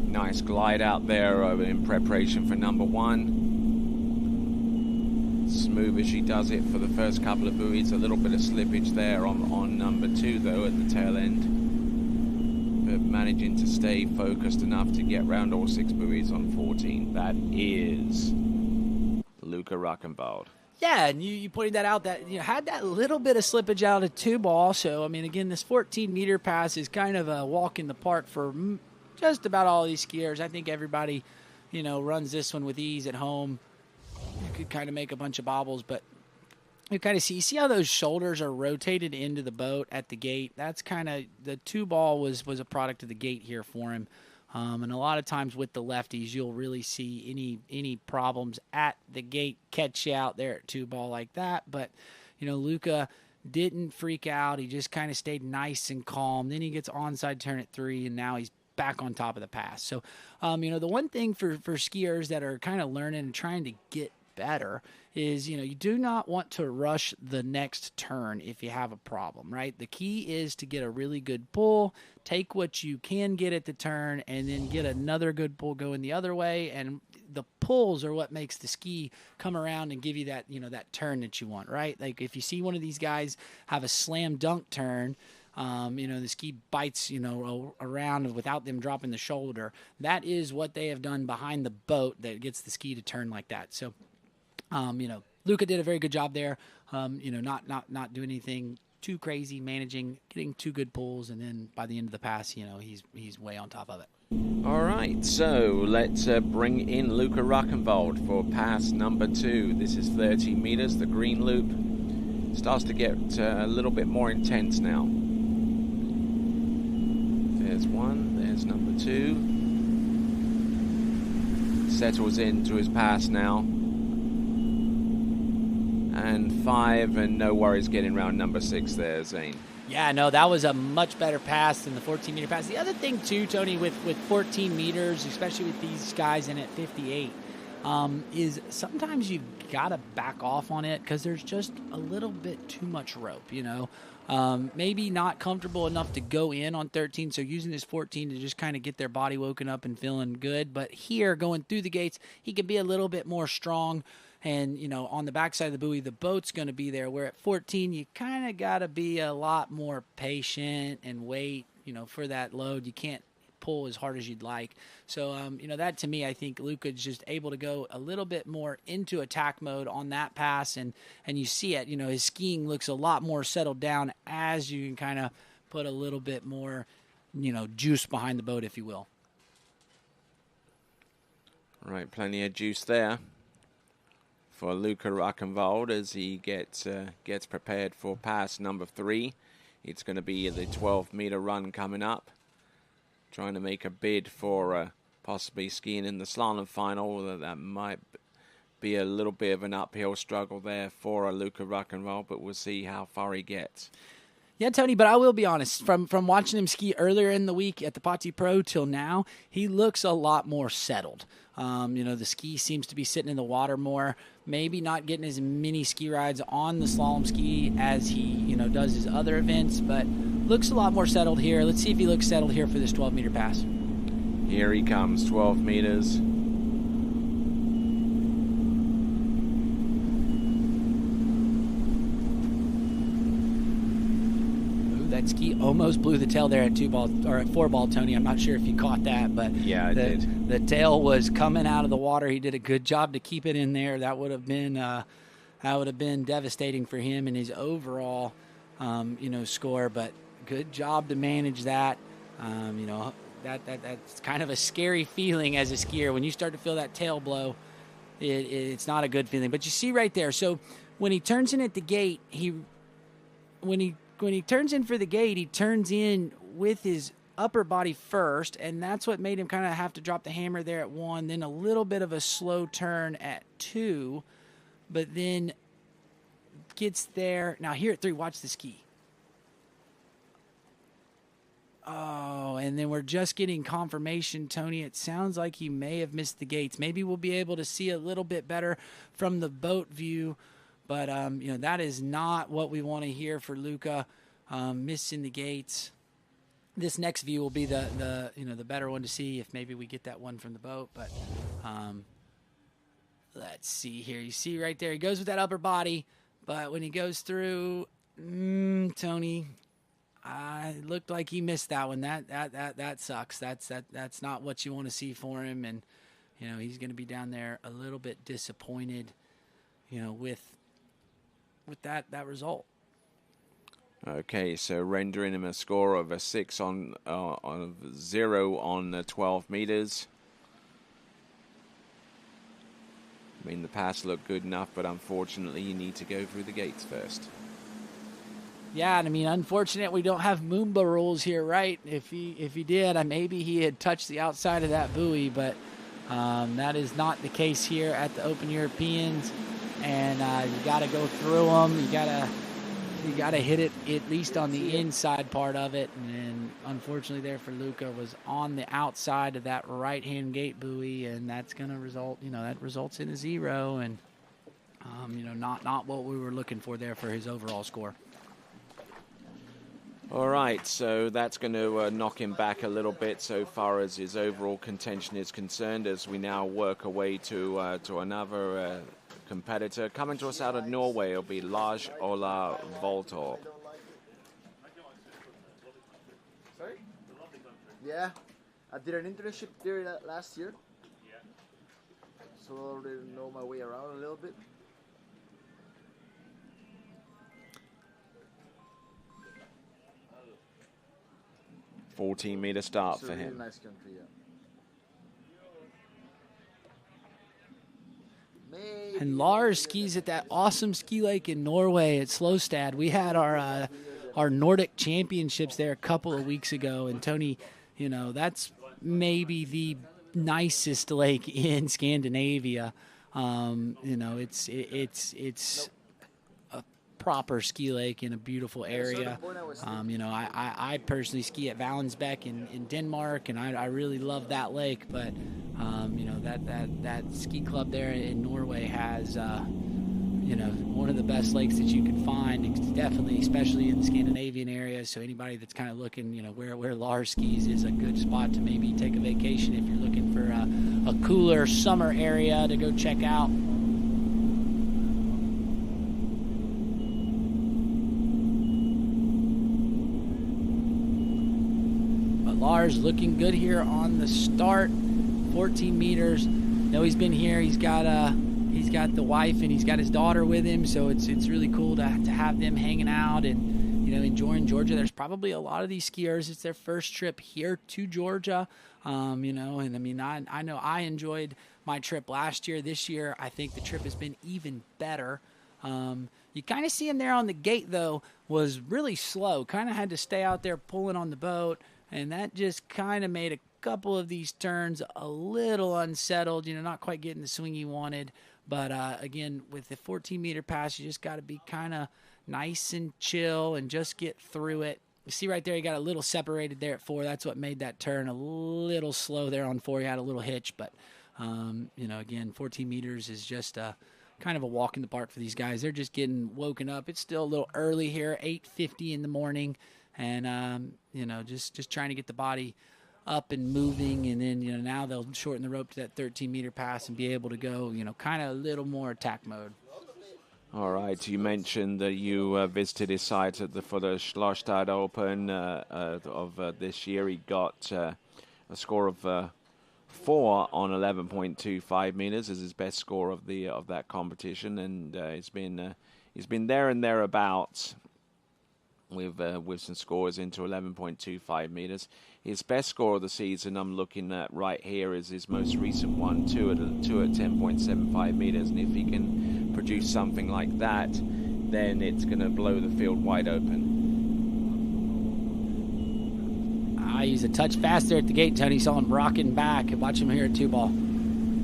Nice glide out there in preparation for number 1. Smooth as she does it for the first couple of buoys. A little bit of slippage there on number 2, though, at the tail end. But managing to stay focused enough to get round all 6 buoys on 14. That is Luca Ruckenwald. Yeah, and you pointed that out, that had that little bit of slippage out of 2-ball. So, I mean, again, this 14-meter pass is kind of a walk in the park for just about all these skiers. I think everybody, runs this one with ease at home. You could kind of make a bunch of bobbles, but you kind of see how those shoulders are rotated into the boat at the gate. That's kind of the 2-ball was a product of the gate here for him. And a lot of times with the lefties, you'll really see any problems at the gate catch you out there at 2-ball like that. But, Luca didn't freak out. He just kind of stayed nice and calm. Then he gets onside turn at 3, and now he's back on top of the pass. So, the one thing for skiers that are kind of learning and trying to get better is, you do not want to rush the next turn if you have a problem, right? The key is to get a really good pull, take what you can get at the turn, and then get another good pull going the other way. And the pulls are what makes the ski come around and give you that, that turn that you want, right? Like if you see one of these guys have a slam dunk turn, the ski bites, around without them dropping the shoulder. That is what they have done behind the boat that gets the ski to turn like that. So, Luca did a very good job there. Not doing anything too crazy, managing, getting 2 good pulls, and then by the end of the pass, he's way on top of it. All right, so let's bring in Luca Ruckenwald for pass number 2. This is 30 meters. The green loop starts to get a little bit more intense now. There's 1. There's number 2. Settles into his pass now. And 5, and no worries getting around number 6 there, Zane. Yeah, no, that was a much better pass than the 14-meter pass. The other thing, too, Tony, with 14 meters, especially with these guys in at 58, is sometimes you've got to back off on it because there's just a little bit too much rope, Maybe not comfortable enough to go in on 13, so using this 14 to just kind of get their body woken up and feeling good. But here, going through the gates, he can be a little bit more strong. And, on the backside of the buoy, the boat's going to be there. Where at 14, you kind of got to be a lot more patient and wait, for that load. You can't pull as hard as you'd like. So, that to me, I think Luca's just able to go a little bit more into attack mode on that pass. And you see it, his skiing looks a lot more settled down as you can kind of put a little bit more, juice behind the boat, if you will. Right, plenty of juice there for Luca Ruckenwald as he gets prepared for pass number 3. It's going to be the 12-meter run coming up. Trying to make a bid for possibly skiing in the slalom final. That might be a little bit of an uphill struggle there for Luca Ruckenwald, but we'll see how far he gets. Yeah, Tony, but I will be honest. From watching him ski earlier in the week at the Pati Pro till now, he looks a lot more settled. The ski seems to be sitting in the water more. Maybe not getting as many ski rides on the slalom ski as he, does his other events, but looks a lot more settled here. Let's see if he looks settled here for this 12-meter pass. Here he comes, 12 meters. That ski almost blew the tail there at 2-ball or at 4-ball, Tony. I'm not sure if you caught that, but yeah, I did. The tail was coming out of the water. He did a good job to keep it in there. That would have been devastating for him and his overall, score. But good job to manage that. That's kind of a scary feeling as a skier when you start to feel that tail blow. It's not a good feeling. But you see right there. So when he turns in at the gate, when he turns in for the gate, he turns in with his upper body first, and that's what made him kind of have to drop the hammer there at 1, then a little bit of a slow turn at 2, but then gets there. Now here at 3, watch the ski. Oh, and then we're just getting confirmation, Tony. It sounds like he may have missed the gates. Maybe we'll be able to see a little bit better from the boat view. But, that is not what we want to hear for Luca, missing the gates. This next view will be the better one to see if maybe we get that one from the boat. But let's see here. You see right there, he goes with that upper body. But when he goes through, Tony, it looked like he missed that one. That sucks. That's not what you want to see for him. And, he's going to be down there a little bit disappointed, with that result. Okay, so rendering him a score of a 6 on 0 on 12 meters. I mean, the pass looked good enough, but unfortunately, you need to go through the gates first. Yeah, and I mean, unfortunate we don't have Moomba rules here, right? If he did, maybe he had touched the outside of that buoy, but that is not the case here at the Open Europeans. And you got to go through them. You got to hit it at least on the inside part of it. And unfortunately, there for Luca was on the outside of that right-hand gate buoy, and that's going to result. That results in a 0, and not what we were looking for there for his overall score. All right, so that's going to knock him back a little bit so far as his overall contention is concerned, as we now work our way to another competitor. Coming to us out of Norway, it'll be Lars Ola Voltor. Sorry? Yeah, I did an internship there last year. So I already know my way around a little bit. 14-meter start It's a for really him. nice country, yeah. And Lars skis at that awesome ski lake in Norway at Slostad. We had our Nordic championships there a couple of weeks ago, and Tony, that's maybe the nicest lake in Scandinavia. It's a proper ski lake in a beautiful area. I personally ski at Valensbæk in Denmark, and I really love that lake. But that ski club there in Norway has one of the best lakes that you can find. It's definitely, especially in the Scandinavian area. So anybody that's kind of looking, where Lars skis is a good spot to maybe take a vacation if you're looking for a cooler summer area to go check out. Lars looking good here on the start, 14 meters. He's been here. He's got the wife and he's got his daughter with him, so it's really cool to have them hanging out and enjoying Georgia. There's probably a lot of these skiers. It's their first trip here to Georgia, and I mean I know I enjoyed my trip last year. This year I think the trip has been even better. You kind of see him there on the gate though, was really slow. Kind of had to stay out there pulling on the boat. And that just kind of made a couple of these turns a little unsettled, not quite getting the swing he wanted. But, again, with the 14-meter pass, you just got to be kind of nice and chill and just get through it. You see right there, he got a little separated there at 4. That's what made that turn a little slow there on 4. He had a little hitch. But, again, 14 meters is just kind of a walk in the park for these guys. They're just getting woken up. It's still a little early here, 8:50 in the morning. And, just trying to get the body up and moving. And then, now they'll shorten the rope to that 13-meter pass and be able to go, kind of a little more attack mode. All right. You mentioned that you visited his site for the Slostad Open of this year. He got a score of 4 on 11.25 meters as his best score of that competition. And he's been there and thereabouts with some scores into 11.25 meters. His best score of the season I'm looking at right here is his most recent one, 2 at 10.75 meters. And if he can produce something like that, then it's going to blow the field wide open. He's a touch faster at the gate, Tony. Saw him rocking back. Watch him here at 2-ball.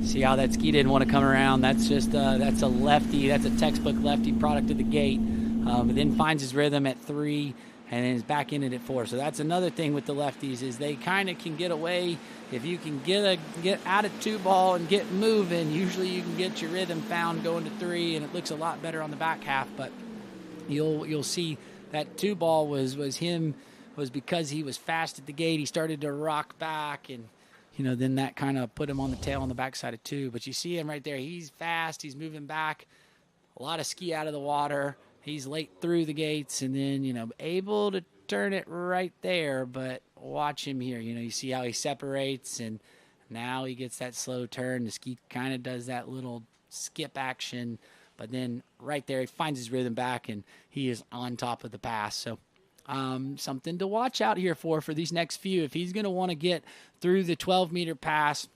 See how that ski didn't want to come around. That's just that's a lefty. That's a textbook lefty product of the gate. But then finds his rhythm at 3 and then is back in it at 4. So that's another thing with the lefties is they kind of can get away. If you can get out of 2-ball and get moving, usually you can get your rhythm found going to 3, and it looks a lot better on the back half. But you'll see that 2-ball was because he was fast at the gate. He started to rock back, and then that kind of put him on the tail on the backside of 2. But you see him right there. He's fast. He's moving back. A lot of ski out of the water. He's late through the gates, and then, able to turn it right there. But watch him here. You see how he separates, and now he gets that slow turn. The ski kind of does that little skip action But then right there, he finds his rhythm back, and he is on top of the pass. So something to watch out here for these next few. If he's going to want to get through the 12-meter pass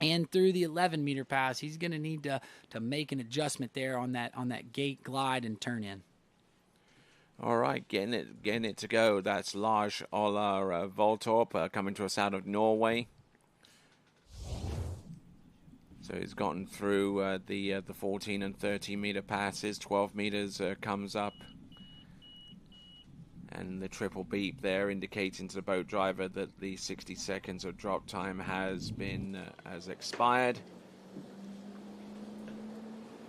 and through the 11-meter pass, he's going to need to make an adjustment there on that gate glide and turn in. All right, getting it to go. That's Lars Ola Voltorp coming to us out of Norway. So he's gotten through the 14 and 13-meter passes. 12 meters comes up. And the triple beep there indicating to the boat driver that the 60 seconds of drop time has expired.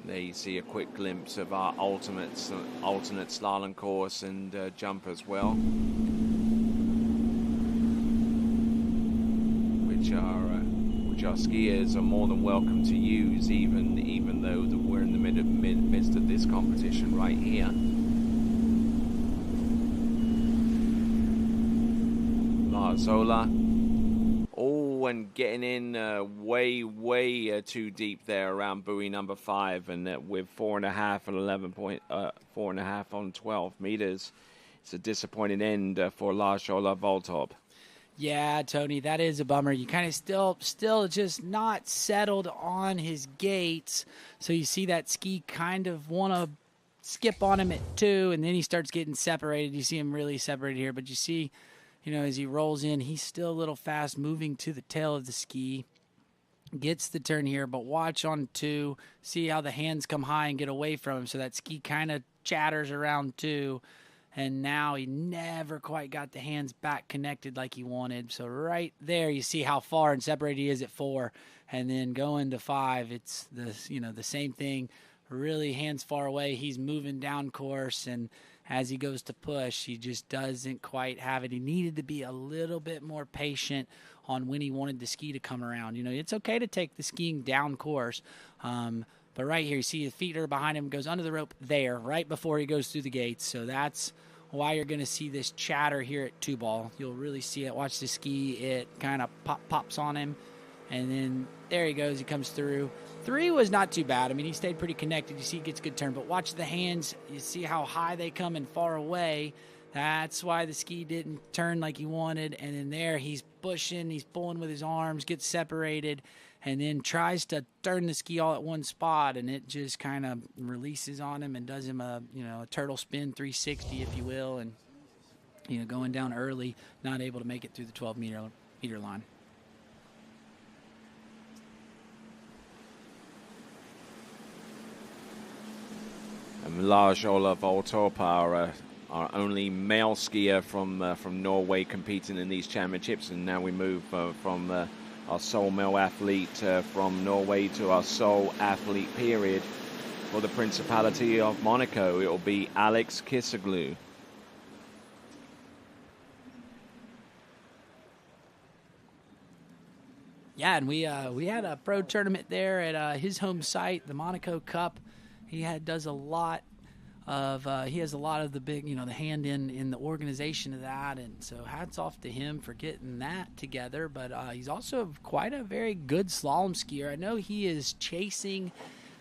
There you see a quick glimpse of our alternate slalom course and jump as well, which our skiers are more than welcome to use, even though that we're in the midst of this competition right here. Zola. Oh, and getting in way too deep there around buoy number 5, and with 4.5 and 4.5 on 12 meters. It's a disappointing end for Lars Ola Voltorp. Yeah, Tony, that is a bummer. You kind of still just not settled on his gates. So you see that ski kind of want to skip on him at 2, and then he starts getting separated. You see him really separated here, but you see, as he rolls in, he's still a little fast moving to the tail of the ski. Gets the turn here, but watch on 2. See how the hands come high and get away from him. So that ski kind of chatters around 2. And now he never quite got the hands back connected like he wanted. So right there, you see how far and separated he is at 4. And then going to 5, it's the same thing. Really hands far away. He's moving down course, and as he goes to push, he just doesn't quite have it. He needed to be a little bit more patient on when he wanted the ski to come around. It's okay to take the skiing down course, but right here, you see the feet are behind him, goes under the rope there, right before he goes through the gates. So that's why you're going to see this chatter here at 2-ball. You'll really see it. Watch the ski. It kind of pops on him, and then there he goes. He comes through. 3 was not too bad. I mean, he stayed pretty connected. You see he gets a good turn, but watch the hands. You see how high they come and far away. That's why the ski didn't turn like he wanted. And then there, he's pushing, he's pulling with his arms, gets separated, and then tries to turn the ski all at one spot, and it just kind of releases on him and does him a turtle spin 360, if you will, and going down early, not able to make it through the 12-meter line. And Lars Ola Voltorp, our only male skier from Norway competing in these championships, and now we move from our sole male athlete from Norway to our sole athlete period for the Principality of Monaco. It will be Alex Kiseglu. Yeah, and we had a pro tournament there at his home site, the Monaco Cup. He has a lot of the big, the hand in the organization of that, and so hats off to him for getting that together. But he's also quite a very good slalom skier. I know he is chasing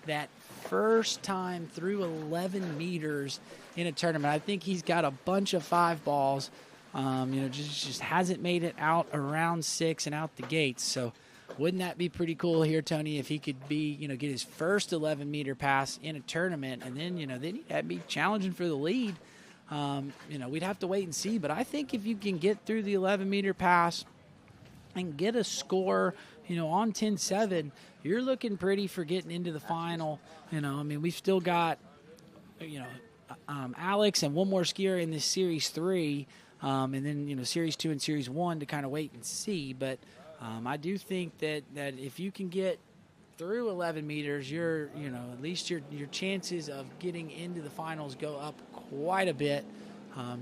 that first time through 11 meters in a tournament. I think he's got a bunch of 5 balls. Just hasn't made it out around 6 and out the gates. So wouldn't that be pretty cool here, Tony, if he could get his first 11-meter pass in a tournament, and then he'd be challenging for the lead. We'd have to wait and see, but I think if you can get through the 11-meter pass and get a score, on 10-7, you're looking pretty for getting into the final. We've still got, Alex and one more skier in this Series 3, and then, Series 2 and Series 1 to kind of wait and see, but I do think that if you can get through 11 meters, at least your chances of getting into the finals go up quite a bit.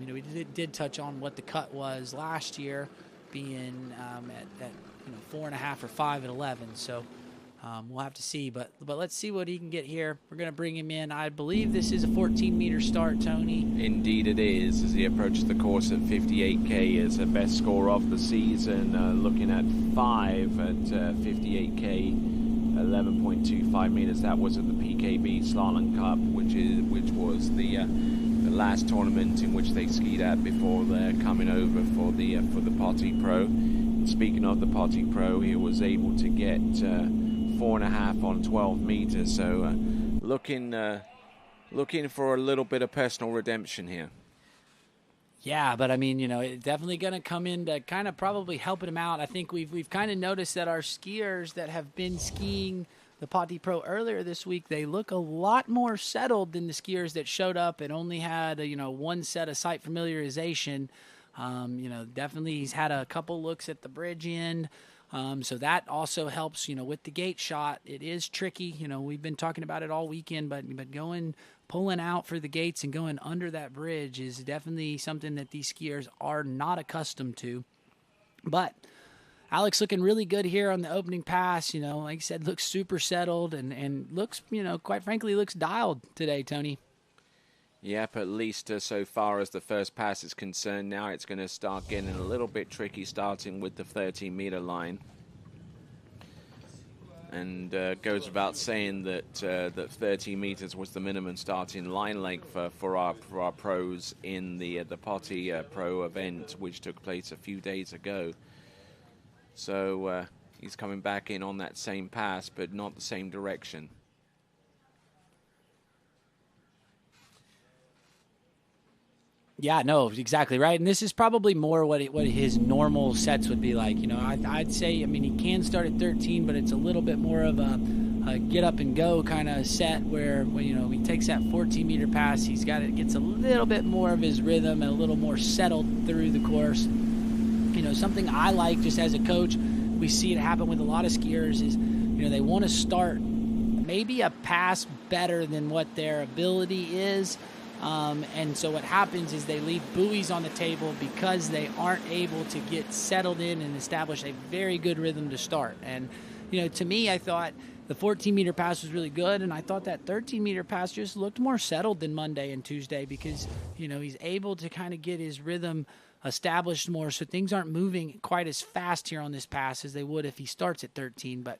We did touch on what the cut was last year, being at 4.5 or 5 at 11. So we'll have to see, but let's see what he can get here. We're going to bring him in. I believe this is a 14-meter start, Tony. Indeed it is, as he approaches the course at 58K as the best score of the season, looking at 5 at 58K 11.25 meters. That was at the PKB Slalom Cup, which was the last tournament in which they skied at before they're coming over for the Potty Pro. And speaking of the Potty Pro, he was able to get 4.5 on 12 meters. So looking for a little bit of personal redemption here. Yeah, but I mean, it's definitely going to come in to kind of probably helping him out. I think we've kind of noticed that our skiers that have been skiing the Potty Pro earlier this week, they look a lot more settled than the skiers that showed up and only had one set of sight familiarization. Definitely he's had a couple looks at the bridge end. So that also helps, with the gate shot. It is tricky. We've been talking about it all weekend, but pulling out for the gates and going under that bridge is definitely something that these skiers are not accustomed to. But Alex looking really good here on the opening pass. Like I said, looks super settled and looks, quite frankly, looks dialed today, Tony. Yep, at least so far as the first pass is concerned. Now it's going to start getting a little bit tricky, starting with the 13-meter line. And goes without saying that 30 meters was the minimum starting line length for our pros in the Potty Pro event, which took place a few days ago. So he's coming back in on that same pass, but not the same direction. Yeah, no, exactly right. And this is probably more what his normal sets would be like. I'd say, he can start at 13, but it's a little bit more of a get up and go kind of set where, he takes that 14-meter pass, gets a little bit more of his rhythm and a little more settled through the course. Something I like just as a coach, we see it happen with a lot of skiers is, they want to start maybe a pass better than what their ability is. And so what happens is they leave buoys on the table because they aren't able to get settled in and establish a very good rhythm to start. And, to me, I thought the 14-meter pass was really good, and I thought that 13-meter pass just looked more settled than Monday and Tuesday because, he's able to kind of get his rhythm established more so things aren't moving quite as fast here on this pass as they would if he starts at 13. But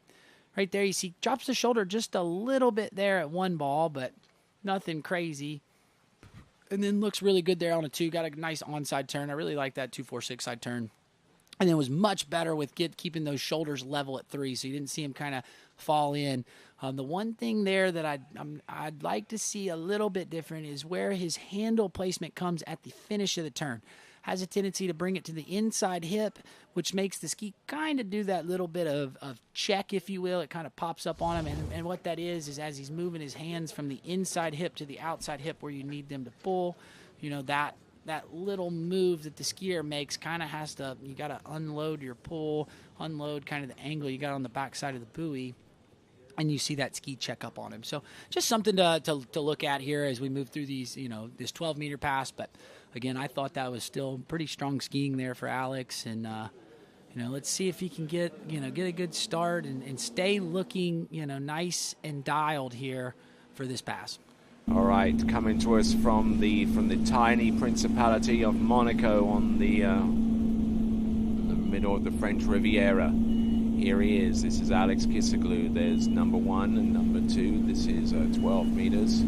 right there, you see, drops the shoulder just a little bit there at one ball, but nothing crazy. And then looks really good there on a 2. Got a nice onside turn. I really like that 2-4-6 side turn. And then was much better with keeping those shoulders level at 3, so you didn't see him kind of fall in. The one thing there that I'd like to see a little bit different is where his handle placement comes at the finish of the turn. Has a tendency to bring it to the inside hip, which makes the ski kind of do that little bit of check, if you will. It kind of pops up on him, and what that is as he's moving his hands from the inside hip to the outside hip where you need them to pull, that little move that the skier makes kind of has to, you got to unload your pull, unload kind of the angle you got on the backside of the buoy, and you see that ski check up on him. So just something to look at here as we move through these, this 12-meter pass. But again, I thought that was still pretty strong skiing there for Alex. And, let's see if he can get a good start and stay looking, nice and dialed here for this pass. All right, coming to us from the tiny Principality of Monaco on the middle of the French Riviera. Here he is. This is Alex Kissiglu. There's number 1 and number 2. This is 12 meters.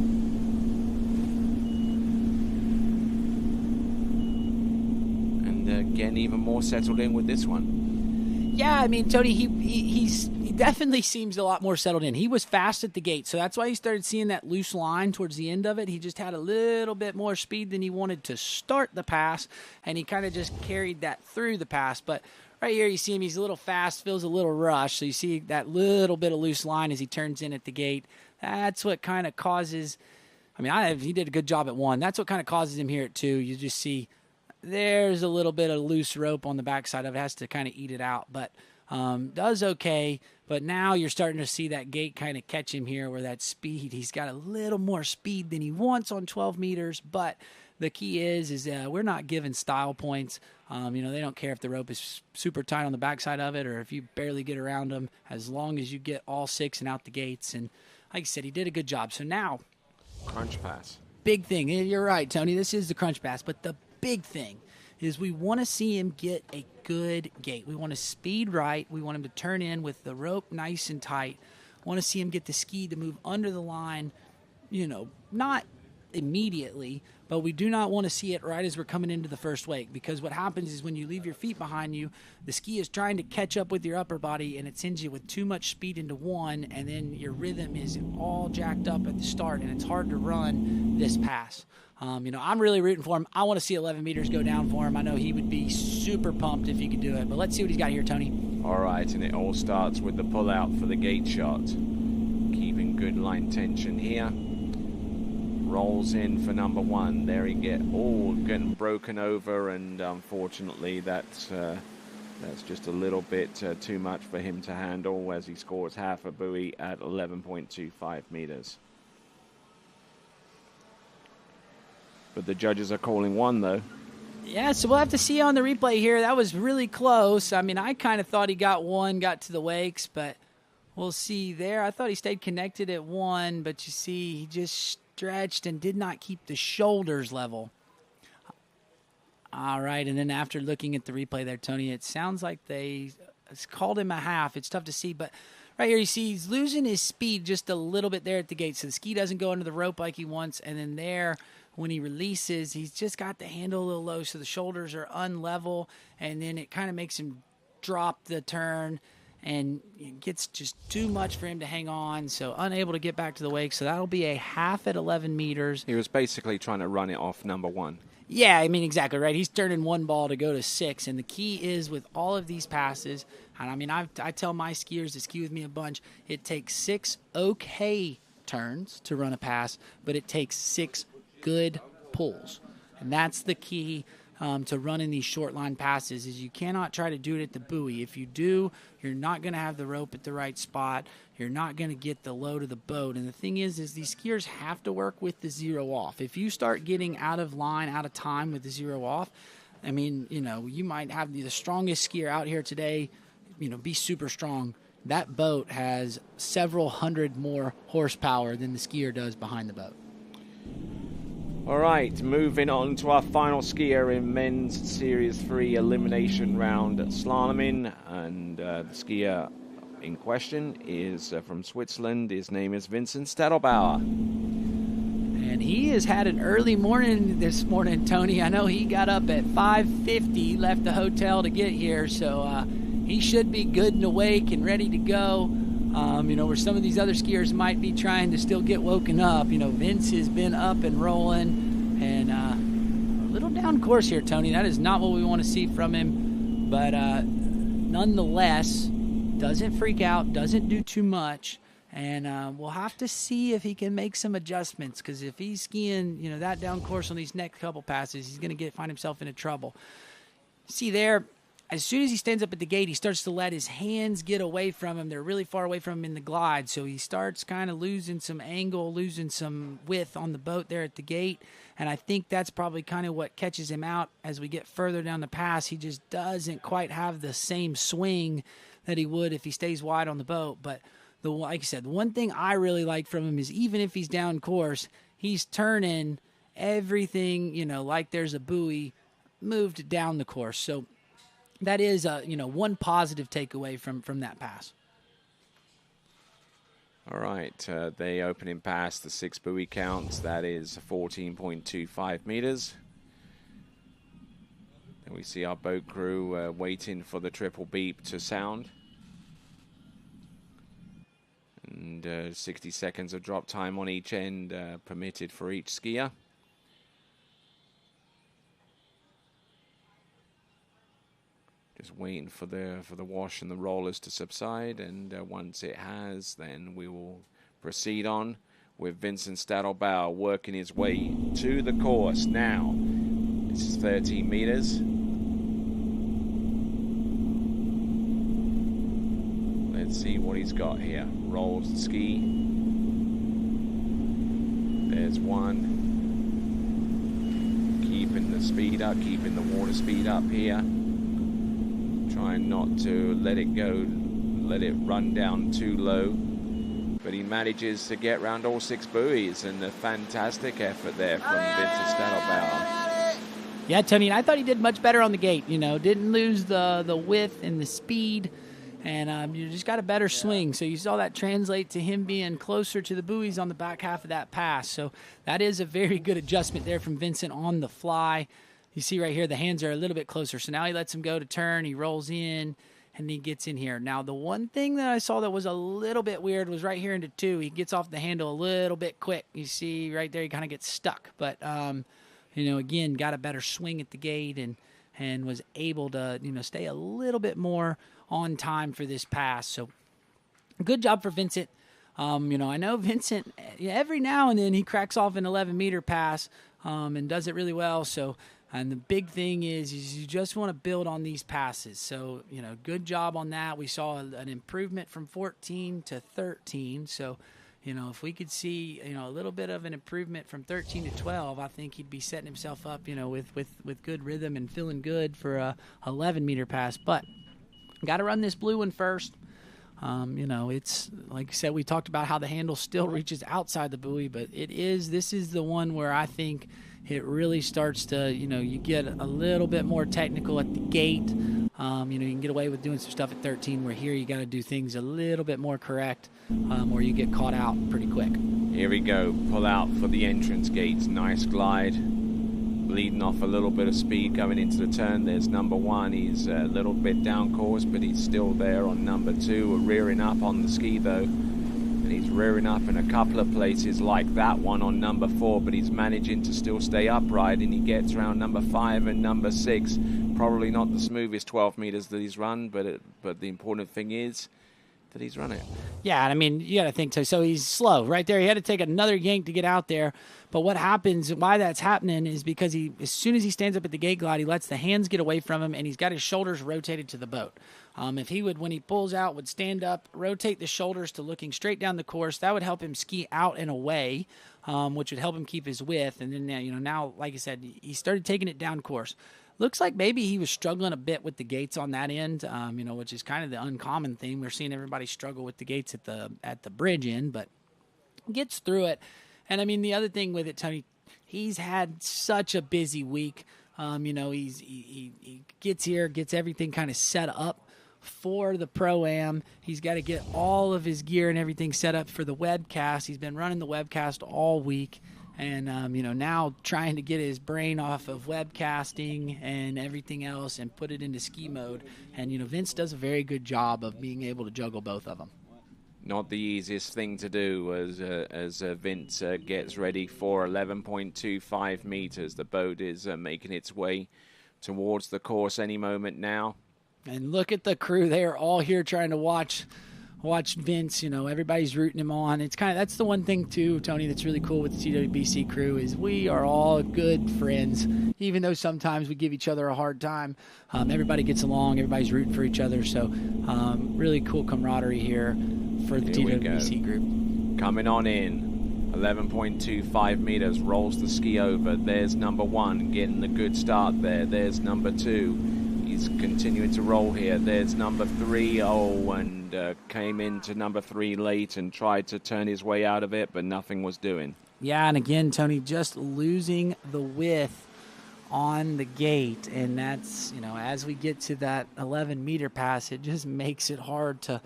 And getting even more settled in with this one. Yeah, Tony, he definitely seems a lot more settled in. He was fast at the gate, so that's why he started seeing that loose line towards the end of it. He just had a little bit more speed than he wanted to start the pass, and he kind of just carried that through the pass. But right here you see him, he's a little fast, feels a little rushed, so you see that little bit of loose line as he turns in at the gate. That's what kind of causes, he did a good job at 1. That's what kind of causes him here at 2. You just see there's a little bit of loose rope on the backside of it, has to kind of eat it out, but does okay. But now you're starting to see that gate kind of catch him here where that speed, he's got a little more speed than he wants on 12 meters, but the key is we're not giving style points. They don't care if the rope is super tight on the backside of it or if you barely get around them, as long as you get all 6 and out the gates. And like I said, he did a good job. So now, crunch pass. Big thing. You're right, Tony. This is the crunch pass, but the big thing is we want to see him get a good gate. We want to speed right. We want him to turn in with the rope nice and tight. Want to see him get the ski to move under the line, not immediately, but we do not want to see it right as we're coming into the first wake, because what happens is when you leave your feet behind you, the ski is trying to catch up with your upper body, and it sends you with too much speed into one, and then your rhythm is all jacked up at the start, and it's hard to run this pass. I'm really rooting for him. I want to see 11 meters go down for him. I know he would be super pumped if he could do it, but let's see what he's got here, Tony. All right, and it all starts with the pull-out for the gate shot. Keeping good line tension here. Rolls in for number 1. There he getting broken over, and unfortunately that's just a little bit too much for him to handle as he scores half a buoy at 11.25 meters. But the judges are calling 1 though. Yeah, so we'll have to see on the replay here. That was really close. I mean, I kind of thought he got 1, got to the wakes, but we'll see there. I thought he stayed connected at 1, but you see he just stretched and did not keep the shoulders level. All right, and then after looking at the replay there, Tony, it sounds like it's called him a half. It's tough to see, but right here you see he's losing his speed just a little bit there at the gate, so the ski doesn't go under the rope like he wants, and then there when he releases, he's just got the handle a little low, so the shoulders are unlevel, and then it kind of makes him drop the turn, and it gets just too much for him to hang on, so unable to get back to the wake. So that'll be a half at 11 meters. He was basically trying to run it off number 1. Yeah, I mean, exactly right. He's turning 1 ball to go to 6, and the key is with all of these passes, and I mean, I tell my skiers to ski with me a bunch, it takes 6 okay turns to run a pass, but it takes 6 good pulls, and that's the key to running these short line passes. Is you cannot try to do it at the buoy. If you do, you're not going to have the rope at the right spot. You're not going to get the load of the boat. And the thing is these skiers have to work with the 0 off. If you start getting out of line, out of time with the 0 off, I mean, you might have the strongest skier out here today, be super strong. That boat has several hundred more horsepower than the skier does behind the boat. All right, moving on to our final skier in men's Series 3 elimination round slaloming, and the skier in question is from Switzerland. His name is Vincent Stadelbauer. And he has had an early morning this morning, Tony. I know he got up at 5:50, left the hotel to get here, so he should be good and awake and ready to go. Where some of these other skiers might be trying to still get woken up. Vince has been up and rolling, and a little down course here, Tony. That is not what we want to see from him, but nonetheless, doesn't freak out, doesn't do too much, and we'll have to see if he can make some adjustments, because if he's skiing, that down course on these next couple passes, he's going to find himself into trouble. See there, as soon as he stands up at the gate, he starts to let his hands get away from him. They're really far away from him in the glide, so he starts kind of losing some angle, losing some width on the boat there at the gate, and I think that's probably kind of what catches him out as we get further down the pass. He just doesn't quite have the same swing that he would if he stays wide on the boat, but like I said, the one thing I really like from him is even if he's down course, he's turning everything, like there's a buoy moved down the course, so that is, one positive takeaway from that pass. All right, they opening pass the 6 buoy counts. That is 14.25 meters. And we see our boat crew waiting for the triple beep to sound. And 60 seconds of drop time on each end permitted for each skier. Just waiting for the wash and the rollers to subside, and once it has, then we will proceed on with Vincent Stadelbauer working his way to the course now. This is 13 meters. Let's see what he's got here. Rolls the ski. There's one. Keeping the speed up, keeping the water speed up here. Trying not to let it go, let it run down too low. But he manages to get around all 6 buoys, and a fantastic effort there from Vincent Stadelbauer. Yeah, Tony, I thought he did much better on the gate. Didn't lose the width and the speed. and you just got a better swing. So you saw that translate to him being closer to the buoys on the back half of that pass. So that is a very good adjustment there from Vincent on the fly. You see right here the hands are a little bit closer. So now he lets him go to turn. He rolls in, and he gets in here. Now, the one thing that I saw that was a little bit weird was right here into 2. He gets off the handle a little bit quick. You see right there he kind of gets stuck. But, again, got a better swing at the gate and was able to, stay a little bit more on time for this pass. So good job for Vincent. I know Vincent, every now and then he cracks off an 11-meter pass and does it really well. And the big thing is you just want to build on these passes. So, good job on that. We saw an improvement from 14 to 13. So, if we could see, a little bit of an improvement from 13 to 12, I think he'd be setting himself up, with good rhythm and feeling good for a 11-meter pass. But got to run this blue one first. It's like I said, we talked about how the handle still reaches outside the buoy, but this is the one where I think it really starts to, you get a little bit more technical at the gate. You can get away with doing some stuff at 13, where here you got to do things a little bit more correct, or you get caught out pretty quick. Here we go. Pull out for the entrance gates. Nice glide. Leading off a little bit of speed coming into the turn. There's number 1. He's a little bit down course, but he's still there on number 2. Rearing up on the ski, though. And he's rearing up in a couple of places like that one on number 4, but he's managing to still stay upright, and he gets around number 5 and number 6. Probably not the smoothest 12 meters that he's run, but the important thing is that he's run it. Yeah, I mean, you got to think so he's slow right there. He had to take another yank to get out there. But what happens, why that's happening, is because as soon as he stands up at the gate glide, he lets the hands get away from him, and he's got his shoulders rotated to the boat. If he would, when he pulls out, would stand up, rotate the shoulders to looking straight down the course, that would help him ski out and away, which would help him keep his width. And then, now, like I said, he started taking it down course. Looks like maybe he was struggling a bit with the gates on that end, which is kind of the uncommon thing. We're seeing everybody struggle with the gates at the bridge end, but gets through it. And, I mean, the other thing with it, Tony, he's had such a busy week. He gets here, gets everything kind of set up for the Pro-Am. He's got to get all of his gear and everything set up for the webcast. He's been running the webcast all week. And, now trying to get his brain off of webcasting and everything else and put it into ski mode. And, Vince does a very good job of being able to juggle both of them. Not the easiest thing to do as Vince gets ready for 11.25 meters. The boat is making its way towards the course any moment now. And look at the crew. They are all here trying to watch Vince. Everybody's rooting him on. That's the one thing too, Tony, that's really cool with the TWBC crew is we are all good friends, even though sometimes we give each other a hard time. Everybody gets along. Everybody's rooting for each other. So really cool camaraderie here for the TWBC group. Coming on in, 11.25 meters, rolls the ski over. There's number 1 getting the good start there. There's number 2. He's continuing to roll here. There's number 3. And came into number 3 late and tried to turn his way out of it, but nothing was doing. Yeah, and again, Tony, just losing the width on the gate. And that's, as we get to that 11-meter pass, it just makes it hard to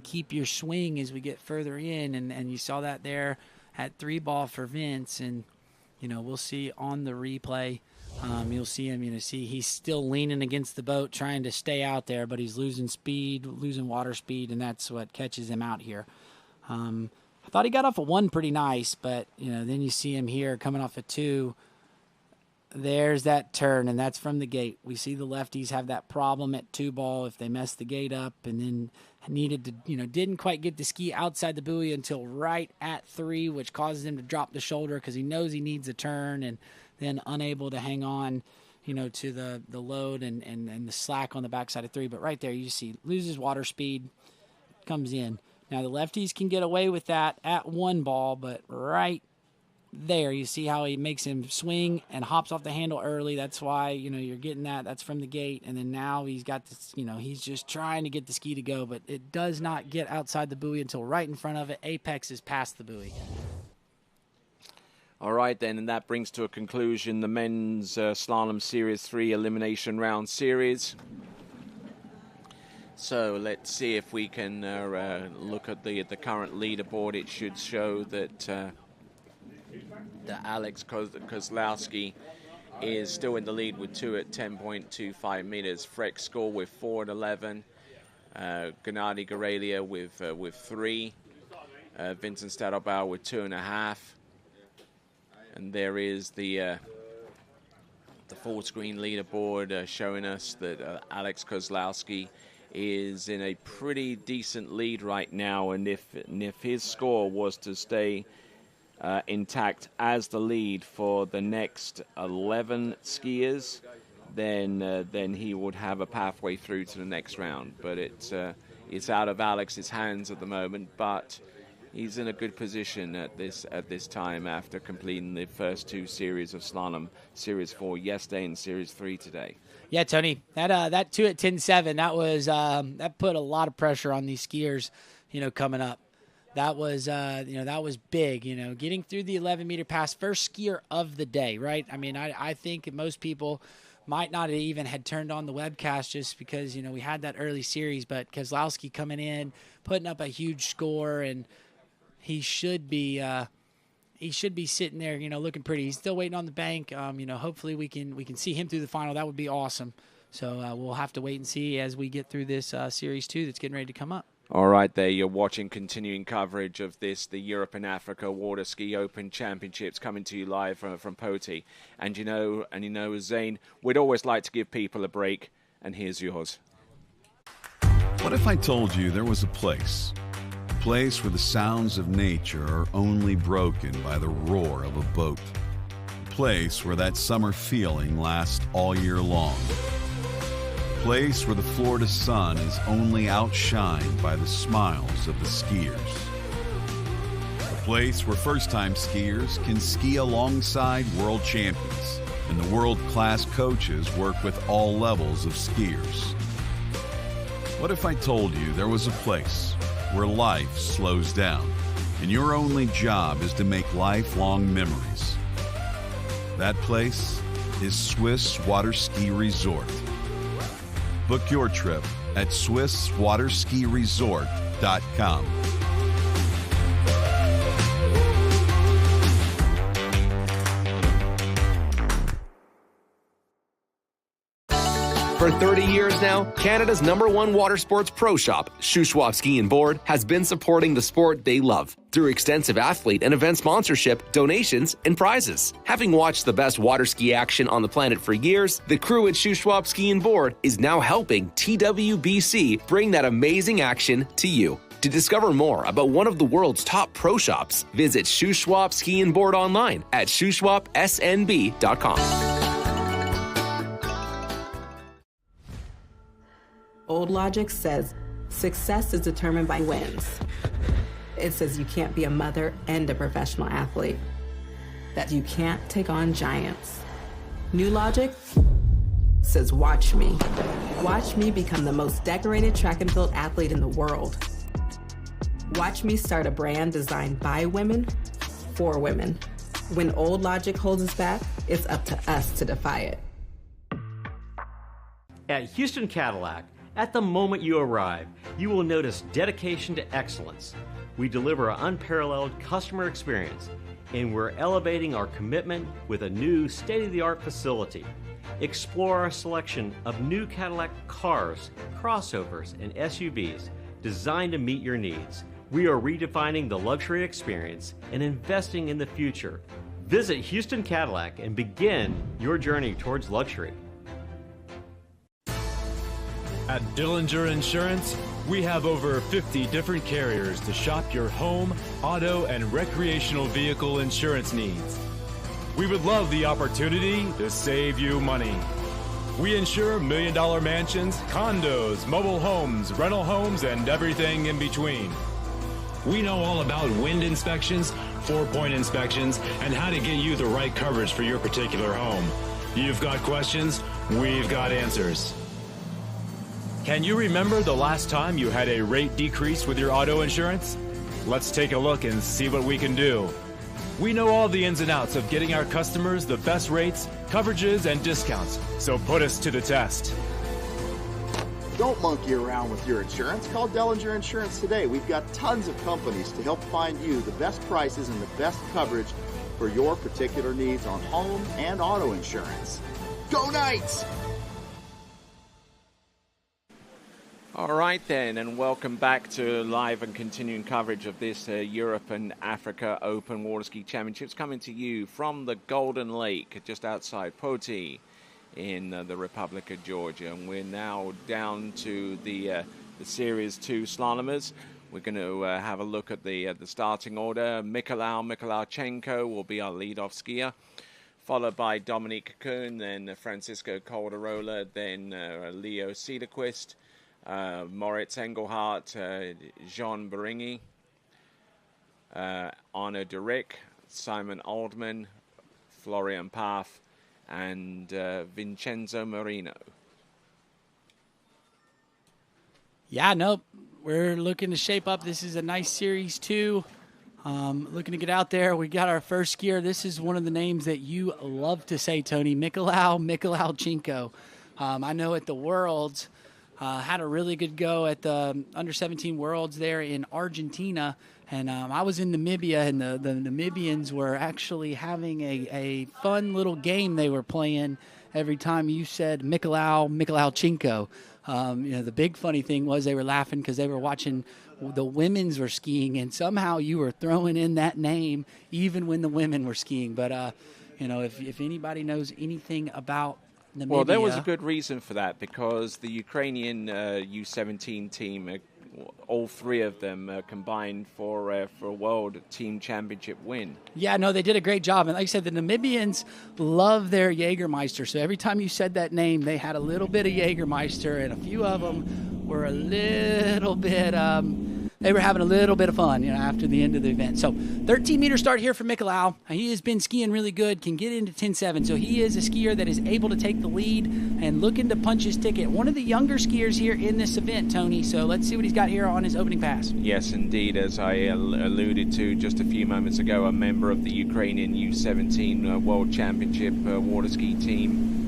keep your swing as we get further in. And you saw that there at 3-ball for Vince. And, we'll see on the replay. You'll see him, he's still leaning against the boat trying to stay out there, but he's losing speed, losing water speed, and that's what catches him out here. I thought he got off a 1 pretty nice, but, then you see him here coming off a 2. There's that turn, and that's from the gate. We see the lefties have that problem at 2-ball if they mess the gate up, and then needed to, didn't quite get the ski outside the buoy until right at 3, which causes him to drop the shoulder because he knows he needs a turn, and then unable to hang on, to the load and the slack on the backside of 3. But right there, you see, loses water speed, comes in. Now, the lefties can get away with that at 1-ball, but right there, you see how he makes him swing and hops off the handle early. That's why, you're getting that. That's from the gate. And then now he's got this, he's just trying to get the ski to go, but it does not get outside the buoy until right in front of it. Apex is past the buoy. All right, then, and that brings to a conclusion the men's Slalom Series 3 Elimination Round Series. So let's see if we can look at the current leaderboard. It should show that Alex Kozlowski is still in the lead with 2 at 10.25 meters. Freck Score with 4 at 11. Gennady Gorelia with 3. Vincent Stadelbauer with 2.5. And there is the full screen leaderboard showing us that Alex Kozlowski is in a pretty decent lead right now, and if his score was to stay intact as the lead for the next 11 skiers, then he would have a pathway through to the next round. But it's out of Alex's hands at the moment, but he's in a good position at this time after completing the first 2 series of slalom, Series 4 yesterday and Series 3 today. Yeah, Tony, that 2 at 10.7, that was that put a lot of pressure on these skiers, coming up. That was that was big, getting through the 11-meter pass, first skier of the day, right? I mean, I think most people might not have even had turned on the webcast just because we had that early series, but Kozlowski coming in, putting up a huge score, and he should be sitting there, looking pretty. He's still waiting on the bank. Hopefully we can see him through the final. That would be awesome. So we'll have to wait and see as we get through this Series 2 that's getting ready to come up. All right, there you're watching continuing coverage of the Europe and Africa Water Ski Open Championships coming to you live from Poti. And Zane, we'd always like to give people a break, and here's yours. What if I told you there was a place where the sounds of nature are only broken by the roar of a boat? A place where that summer feeling lasts all year long. A place where the Florida sun is only outshined by the smiles of the skiers. A place where first-time skiers can ski alongside world champions, and the world-class coaches work with all levels of skiers. What if I told you there was a place where life slows down and your only job is to make lifelong memories? That place is Swiss Water Ski Resort. Book your trip at SwissWaterSkiResort.com. For 30 years now, Canada's #1 water sports pro shop, Shuswap Ski and Board, has been supporting the sport they love through extensive athlete and event sponsorship, donations, and prizes. Having watched the best water ski action on the planet for years, the crew at Shuswap Ski and Board is now helping TWBC bring that amazing action to you. To discover more about one of the world's top pro shops, visit Shuswap Ski and Board online at shushwapsnb.com. Old logic says success is determined by wins. It says you can't be a mother and a professional athlete, that you can't take on giants. New logic says watch me. Watch me become the most decorated track and field athlete in the world. Watch me start a brand designed by women, for women. When old logic holds us back, it's up to us to defy it. At Houston Cadillac, at the moment you arrive, you will notice dedication to excellence. We deliver an unparalleled customer experience, and we're elevating our commitment with a new state-of-the-art facility. Explore our selection of new Cadillac cars, crossovers, and SUVs designed to meet your needs. We are redefining the luxury experience and investing in the future. Visit Houston Cadillac and begin your journey towards luxury. At Dillinger Insurance, we have over 50 different carriers to shop your home, auto, and recreational vehicle insurance needs. We would love the opportunity to save you money. We insure $1 million mansions, condos, mobile homes, rental homes, and everything in between. We know all about wind inspections, 4-point inspections, and how to get you the right coverage for your particular home. You've got questions, we've got answers. Can you remember the last time you had a rate decrease with your auto insurance? Let's take a look and see what we can do. We know all the ins and outs of getting our customers the best rates, coverages, and discounts, so put us to the test. Don't monkey around with your insurance. Call Dellinger Insurance today. We've got tons of companies to help find you the best prices and the best coverage for your particular needs on home and auto insurance. Go Knights! All right then, and welcome back to live and continuing coverage of this Europe and Africa Open Water Ski Championships, coming to you from the Golden Lake just outside Poti in the Republic of Georgia. And we're now down to the Series 2 slalomers. We're going to have a look at the starting order. Mikolauchenko will be our lead-off skier, followed by Dominique Kuhn, then Francisco Calderola, then Leo Cederquist, Moritz Engelhardt, Jean Baringi, Arnaud Derick, Simon Aldman, Florian Paff, and Vincenzo Marino. Yeah, nope. We're looking to shape up. This is a nice Series 2. Looking to get out there. We got our first skier. This is one of the names that you love to say, Tony. Mikolauchenko. I know at the Worlds, had a really good go at the Under-17 Worlds there in Argentina. And I was in Namibia, and the Namibians were actually having a fun little game they were playing every time you said Mikolauchenko. The big funny thing was they were laughing because they were watching the women's were skiing, and somehow you were throwing in that name even when the women were skiing. But, if anybody knows anything about Namibia. Well, there was a good reason for that, because the Ukrainian U17 team, all three of them combined for a World Team Championship win. Yeah, no, they did a great job. And like I said, the Namibians love their Jägermeister. So every time you said that name, they had a little bit of Jägermeister, and a few of them were a little bit they were having a little bit of fun, after the end of the event. So 13-meter start here for Mikolau. He has been skiing really good, can get into 10.7. So he is a skier that is able to take the lead and looking to punch his ticket. One of the younger skiers here in this event, Tony. So let's see what he's got here on his opening pass. Yes, indeed. As I alluded to just a few moments ago, a member of the Ukrainian U17 World Championship water ski team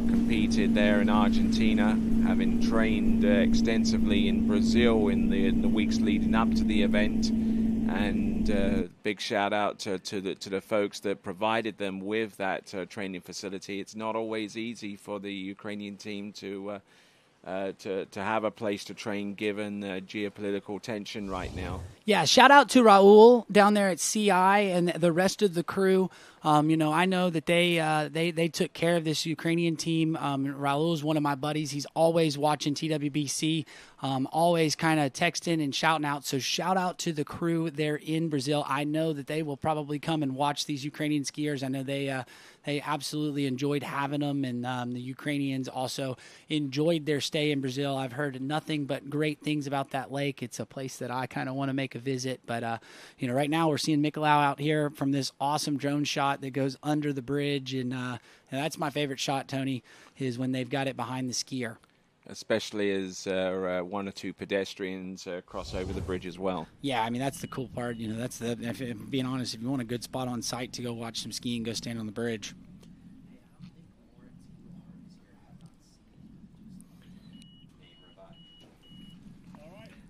competed there in Argentina, having trained extensively in Brazil in the weeks leading up to the event. And big shout out to the folks that provided them with that training facility. It's not always easy for the Ukrainian team to have a place to train given geopolitical tension right now. Yeah, shout out to Raul down there at CI and the rest of the crew. I know that they took care of this Ukrainian team. Raul is one of my buddies. He's always watching TWBC, always kind of texting and shouting out. So shout out to the crew there in Brazil. I know that they will probably come and watch these Ukrainian skiers. I know they absolutely enjoyed having them, and the Ukrainians also enjoyed their stay in Brazil. I've heard nothing but great things about that lake. It's a place that I kind of want to make a visit. But, right now we're seeing Mikolau out here from this awesome drone shot that goes under the bridge. And that's my favorite shot, Tony, is when they've got it behind the skier. Especially as one or two pedestrians cross over the bridge as well. Yeah, I mean, that's the cool part. If being honest, if you want a good spot on site to go watch some skiing, go stand on the bridge.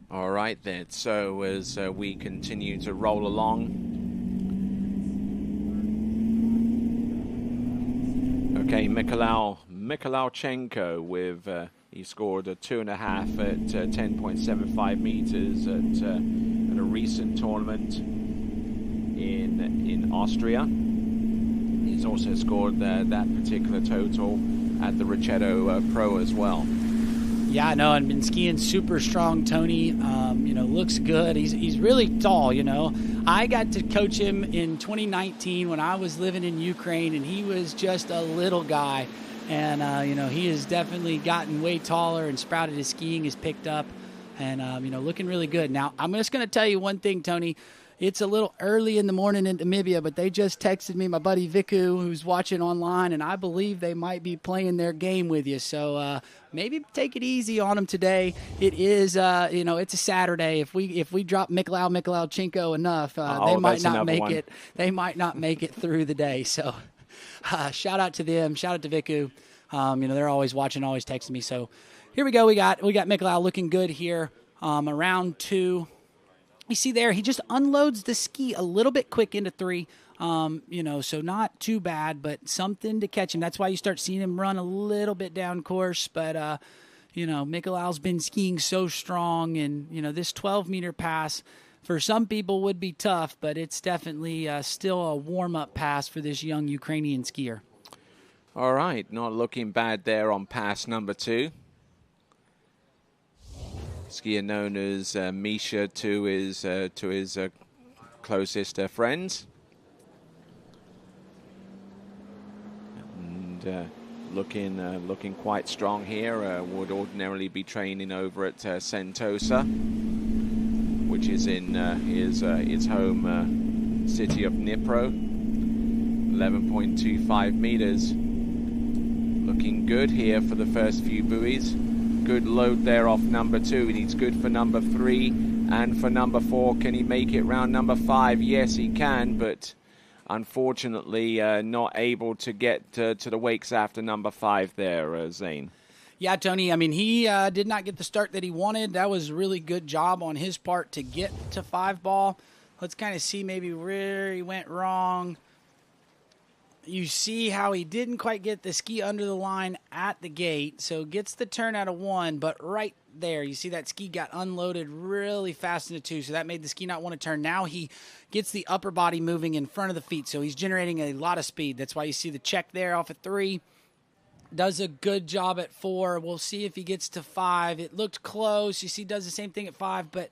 All right, then. So as we continue to roll along. Okay, Mikolauchenko with... he scored a 2.5 at 10.75 meters at a recent tournament in Austria. He's also scored that particular total at the Ricetto Pro as well. Yeah, I know, and been skiing super strong, Tony. Looks good. He's really tall, I got to coach him in 2019 when I was living in Ukraine, and he was just a little guy. And, he has definitely gotten way taller and sprouted. His skiing is picked up and, looking really good. Now, I'm just going to tell you one thing, Tony. It's a little early in the morning in Namibia, but they just texted me, my buddy Viku, who's watching online, and I believe they might be playing their game with you. So maybe take it easy on them today. It is, it's a Saturday. If we drop Mikolauchenko enough, they might not make it. They might not make it through the day. So shout out to them. Shout out to Viku. They're always watching, always texting me. So here we go. We got Mikolau looking good here around 2. You see there, he just unloads the ski a little bit quick into 3. So not too bad, but something to catch him. That's why you start seeing him run a little bit down course. But, Mikolau's been skiing so strong, and, this 12-meter pass for some people would be tough, but it's definitely still a warm-up pass for this young Ukrainian skier. All right, not looking bad there on pass number 2. Skier known as Misha to his closest friends. And looking quite strong here. Would ordinarily be training over at Sentosa, which is in his home city of Dnipro. 11.25 meters. Looking good here for the first few buoys. Good load there off number 2. He needs good for number 3 and for number 4. Can he make it round number 5? Yes, he can, but unfortunately not able to get to the wakes after number 5 there, Zane. Yeah, Tony, he did not get the start that he wanted. That was a really good job on his part to get to 5 ball. Let's kind of see maybe where he went wrong. You see how he didn't quite get the ski under the line at the gate, so gets the turn out of 1, but right there, you see that ski got unloaded really fast into 2, so that made the ski not want to turn. Now he gets the upper body moving in front of the feet, so he's generating a lot of speed. That's why you see the check there off at 3. Does a good job at 4. We'll see if he gets to 5. It looked close. You see, does the same thing at 5, but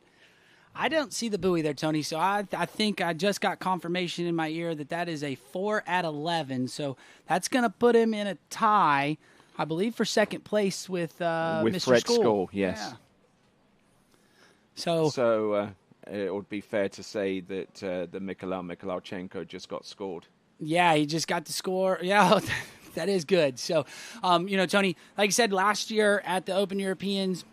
I don't see the buoy there, Tony, so I think I just got confirmation in my ear that is a 4 at 11, so that's going to put him in a tie, I believe, for second place with Mr. Fred Skoll. Skoll, yes. Yeah. So it would be fair to say that the Mikolauchenko just got scored. Yeah, he just got the score. Yeah, that is good. So, Tony, like I said, last year at the Open Europeans,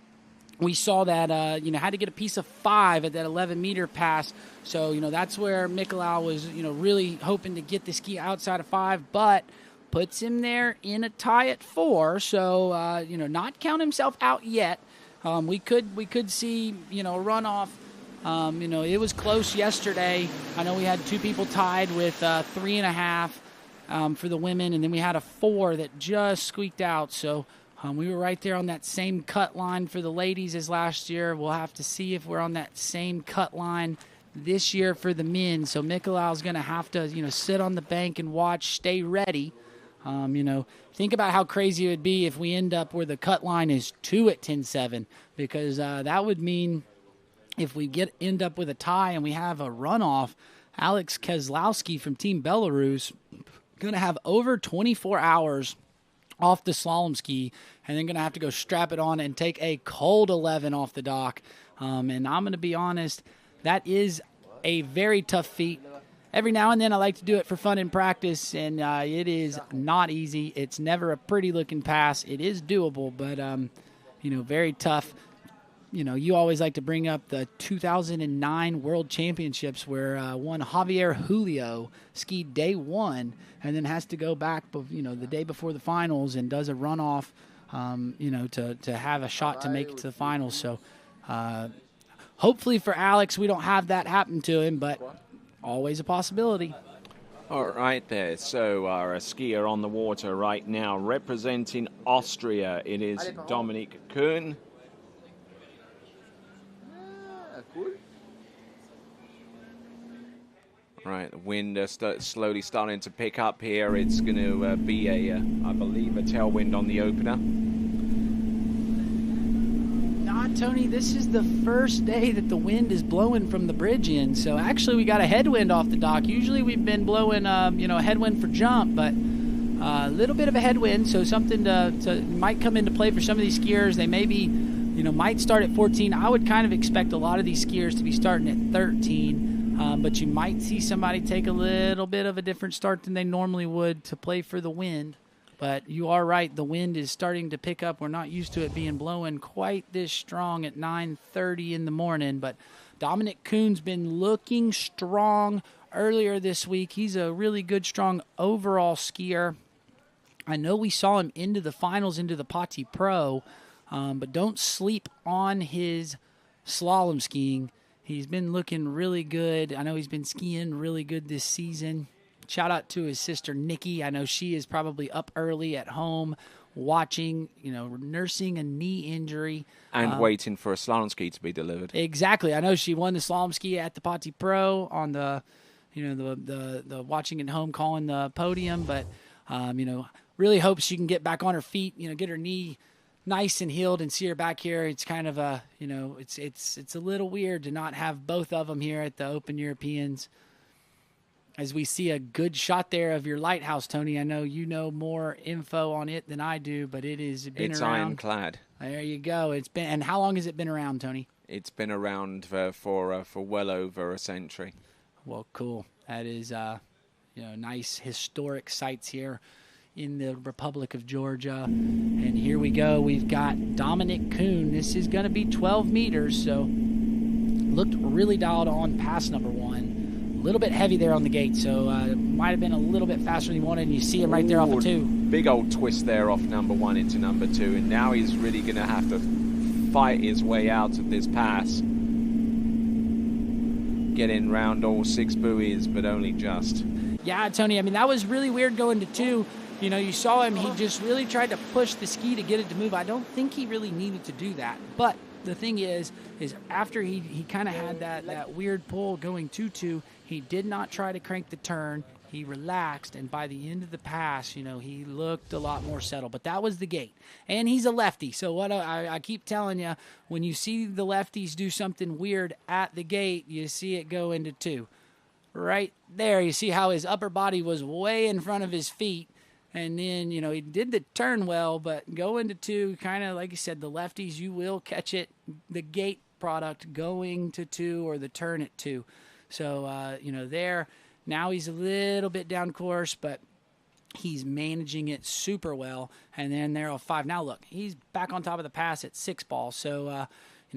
we saw that, had to get a piece of 5 at that 11-meter pass. So, that's where Mikolau was, really hoping to get the ski outside of 5, but puts him there in a tie at 4. So, not count himself out yet. We could see, a runoff. It was close yesterday. I know we had 2 people tied with 3.5 for the women, and then we had a 4 that just squeaked out. So, we were right there on that same cut line for the ladies as last year. We'll have to see if we're on that same cut line this year for the men. So Mikolau's going to have to, sit on the bank and watch, stay ready. Think about how crazy it would be if we end up where the cut line is 2 at 10.7, because that would mean if we end up with a tie and we have a runoff, Alex Keselowski from Team Belarus going to have over 24 hours off the slalom ski, and then going to have to go strap it on and take a cold 11 off the dock. And I'm going to be honest, that is a very tough feat. Every now and then I like to do it for fun in practice, and it is not easy. It's never a pretty-looking pass. It is doable, but, very tough. You always like to bring up the 2009 World Championships where one Javier Julio skied day 1 and then has to go back, the day before the finals and does a runoff, to have a shot to make it to the finals. So hopefully for Alex we don't have that happen to him, but always a possibility. All right there, so our skier on the water right now representing Austria. It is Dominik Kuhn. Right, the wind slowly starting to pick up here. It's going to be I believe, a tailwind on the opener. Nah, Tony, this is the first day that the wind is blowing from the bridge in. So actually, we got a headwind off the dock. Usually, we've been blowing, a headwind for jump, but a little bit of a headwind. So something to might come into play for some of these skiers. They maybe, might start at 14. I would kind of expect a lot of these skiers to be starting at 13. But you might see somebody take a little bit of a different start than they normally would to play for the wind. But you are right, the wind is starting to pick up. We're not used to it being blowing quite this strong at 9:30 in the morning. But Dominik Kuhn's been looking strong earlier this week. He's a really good, strong overall skier. I know we saw him into the finals, into the Pati Pro. But don't sleep on his slalom skiing. He's been looking really good. I know he's been skiing really good this season. Shout out to his sister, Nikki. I know she is probably up early at home watching, nursing a knee injury. And waiting for a slalom ski to be delivered. Exactly. I know she won the slalom ski at the Pati Pro on the, the watching at home calling the podium. But, really hope she can get back on her feet, get her knee nice and healed and see her back here. It's kind of a, it's a little weird to not have both of them here at the Open Europeans. As we see a good shot there of your lighthouse, Tony. I know you know more info on it than I do, but it's around. Ironclad. There you go. And how long has it been around, Tony? It's been around for well over a century. Well, cool. That is, nice historic sites here in the Republic of Georgia. And here we go. We've got Dominic Kuhn. This is going to be 12 meters, so looked really dialed on past number one. A little bit heavy there on the gate, so might have been a little bit faster than he wanted, and you see him right there off of 2. Big old twist there off number 1 into number 2, and now he's really going to have to fight his way out of this pass. Getting round all 6 buoys, but only just. Yeah, Tony, that was really weird going to 2. You saw him, he just really tried to push the ski to get it to move. I don't think he really needed to do that, but the thing is after he kind of had that weird pull going 2-2, he did not try to crank the turn. He relaxed, and by the end of the pass, he looked a lot more settled. But that was the gate. And he's a lefty, so what I keep telling you, when you see the lefties do something weird at the gate, you see it go into 2. Right there, you see how his upper body was way in front of his feet. And then, he did the turn well, but go into 2, kind of like you said, the lefties, you will catch it, the gate product going to 2 or the turn at 2. So, there, now he's a little bit down course, but he's managing it super well. And then there on 5. Now, look, he's back on top of the pass at 6 ball. So,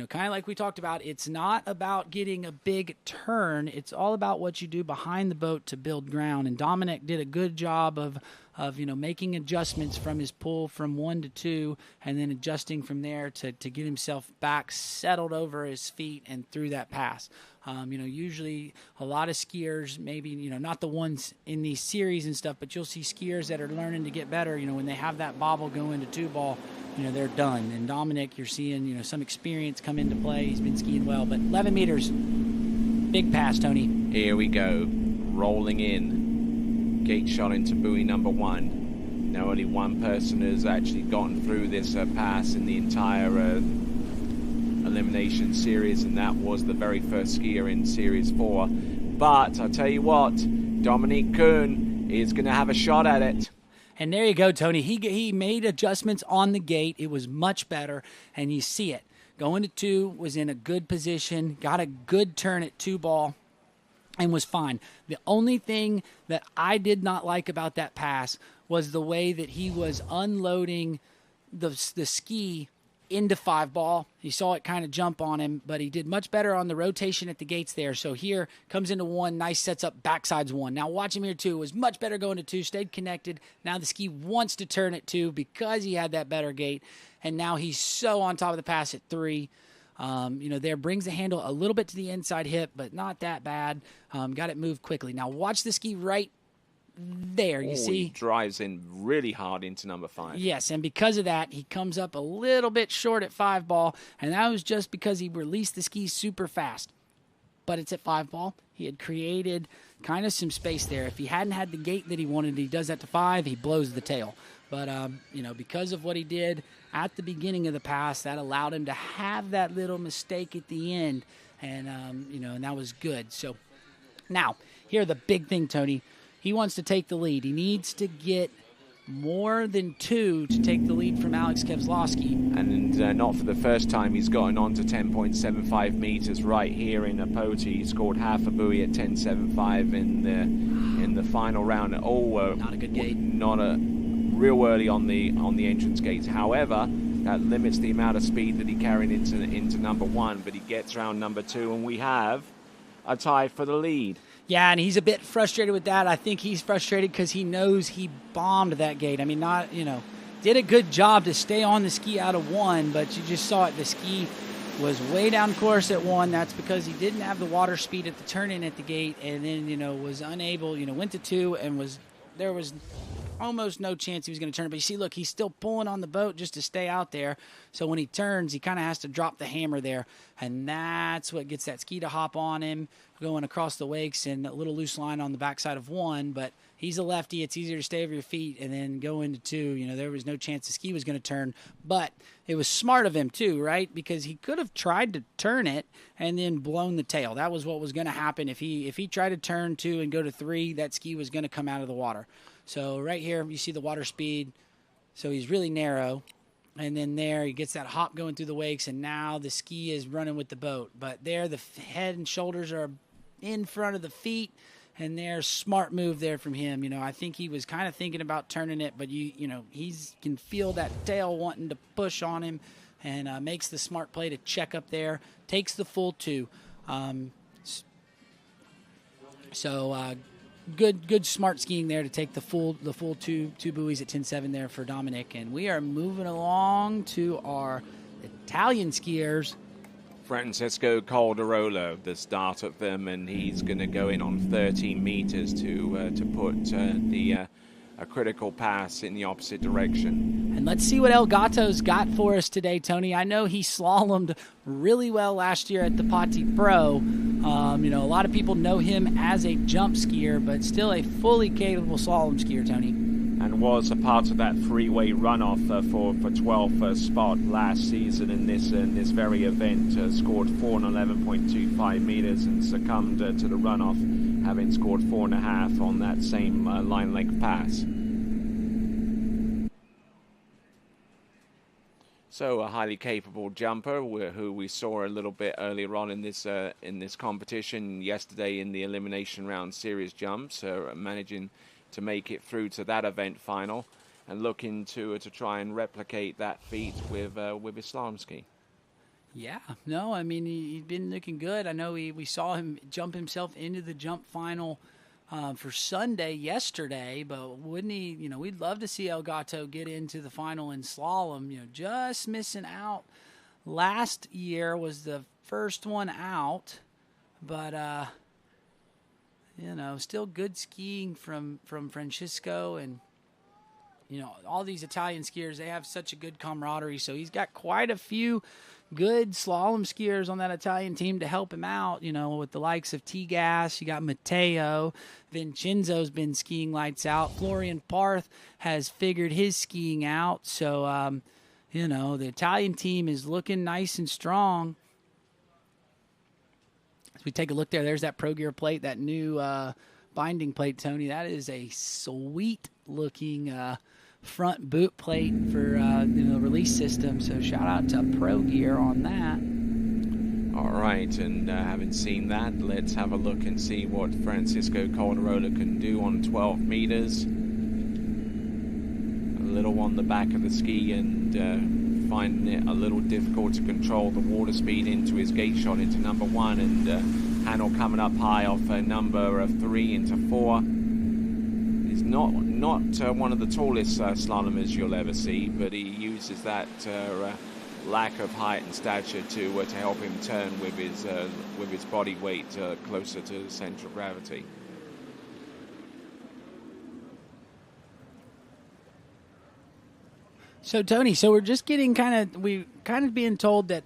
kind of like we talked about, it's not about getting a big turn. It's all about what you do behind the boat to build ground. And Dominic did a good job of making adjustments from his pull from 1 to 2, and then adjusting from there to get himself back settled over his feet and through that pass. Usually a lot of skiers, maybe, not the ones in these series and stuff, but you'll see skiers that are learning to get better, when they have that bobble go into 2 ball, they're done. And Dominic, you're seeing, some experience come into play. He's been skiing well, but 11 meters, big pass, Tony. Here we go, rolling in. Gate shot into buoy number 1. Now only one person has actually gotten through this pass in the entire Elimination series, and that was the very first skier in Series 4. But I'll tell you what, Dominic Kuhn is going to have a shot at it. And there you go, Tony. He made adjustments on the gate. It was much better, and you see it. Going to 2, was in a good position, got a good turn at 2 ball, and was fine. The only thing that I did not like about that pass was the way that he was unloading the ski into 5 ball. You saw it kind of jump on him, but he did much better on the rotation at the gates there. So here comes into 1, nice sets up, backsides 1. Now watch him here 2, was much better going to 2, stayed connected. Now the ski wants to turn at 2 because he had that better gate, and now he's so on top of the pass at 3. There brings the handle a little bit to the inside hip, but not that bad. Got it moved quickly. Now watch the ski right there, you see? He drives in really hard into number 5. Yes, and because of that, he comes up a little bit short at 5 ball, and that was just because he released the ski super fast. But it's at 5 ball. He had created kind of some space there. If he hadn't had the gate that he wanted, he does that to 5, he blows the tail. But, because of what he did at the beginning of the pass, that allowed him to have that little mistake at the end, and, and that was good. So now, here the big thing, Tony. He wants to take the lead. He needs to get more than 2 to take the lead from Alex Kevzlowski. And not for the first time, he's gotten on to 10.75 meters right here in Apote. He scored half a buoy at 10.75 in the final round. Not a good gate. Not a real early on the entrance gates. However, that limits the amount of speed that he carried into number 1. But he gets around number 2, and we have a tie for the lead. Yeah, and he's a bit frustrated with that. I think he's frustrated because he knows he bombed that gate. I mean, did a good job to stay on the ski out of 1, but you just saw it. The ski was way down course at 1. That's because he didn't have the water speed at the turn-in at the gate, and then, was unable, went to 2, and there was almost no chance he was going to turn. But you see, look, he's still pulling on the boat just to stay out there. So when he turns, he kind of has to drop the hammer there, and that's what gets that ski to hop on him, going across the wakes, and a little loose line on the backside of 1. But he's a lefty. It's easier to stay over your feet and then go into 2. There was no chance the ski was going to turn. But it was smart of him, too, right? Because he could have tried to turn it and then blown the tail. That was what was going to happen. If he tried to turn 2 and go to 3, that ski was going to come out of the water. So right here, you see the water speed. So he's really narrow. And then there, he gets that hop going through the wakes, and now the ski is running with the boat. But there, the head and shoulders are in front of the feet, and there's smart move there from him. I think he was kind of thinking about turning it, but he can feel that tail wanting to push on him, and makes the smart play to check up there, takes the full 2. Good smart skiing there to take the full two buoys at 10.7 there for Dominic. And we are moving along to our Italian skiers. Francesco Calderola, the start of them, and he's going to go in on 13 meters to put a critical pass in the opposite direction. And let's see what El Gato's got for us today, Tony. I know he slalomed really well last year at the Patti Pro. A lot of people know him as a jump skier, but still a fully capable slalom skier, Tony. And was a part of that freeway runoff for 12th spot last season in this very event. Scored 411.25 meters and succumbed to the runoff, having scored 4.5 on that same line length pass. So a highly capable jumper who we saw a little bit earlier on in this competition yesterday in the Elimination Round Series jumps, managing to make it through to that event final and looking to try and replicate that feat with his slalom ski. Yeah, no, I mean, he's been looking good. I know we saw him jump himself into the jump final for Sunday yesterday, but wouldn't he, we'd love to see El Gato get into the final in slalom, just missing out. Last year was the first one out, but, still good skiing from Francisco, and, all these Italian skiers, they have such a good camaraderie, so he's got quite a few good slalom skiers on that Italian team to help him out, with the likes of T-Gas. You got Matteo. Vincenzo's been skiing lights out. Florian Parth has figured his skiing out. So, the Italian team is looking nice and strong. As we take a look there's that Pro Gear plate, that new binding plate, Tony. That is a sweet-looking front boot plate for the release system, so shout out to Pro Gear on that. All right, and having seen that, let's have a look and see what Francisco Calderola can do on 12 meters. A little on the back of the ski and finding it a little difficult to control the water speed into his gate shot into number 1, and handle coming up high off number 3 into 4. He's not one of the tallest slalomers you'll ever see, but he uses that lack of height and stature to help him turn with his body weight closer to the center of gravity. So Tony, we're just getting kind of being told that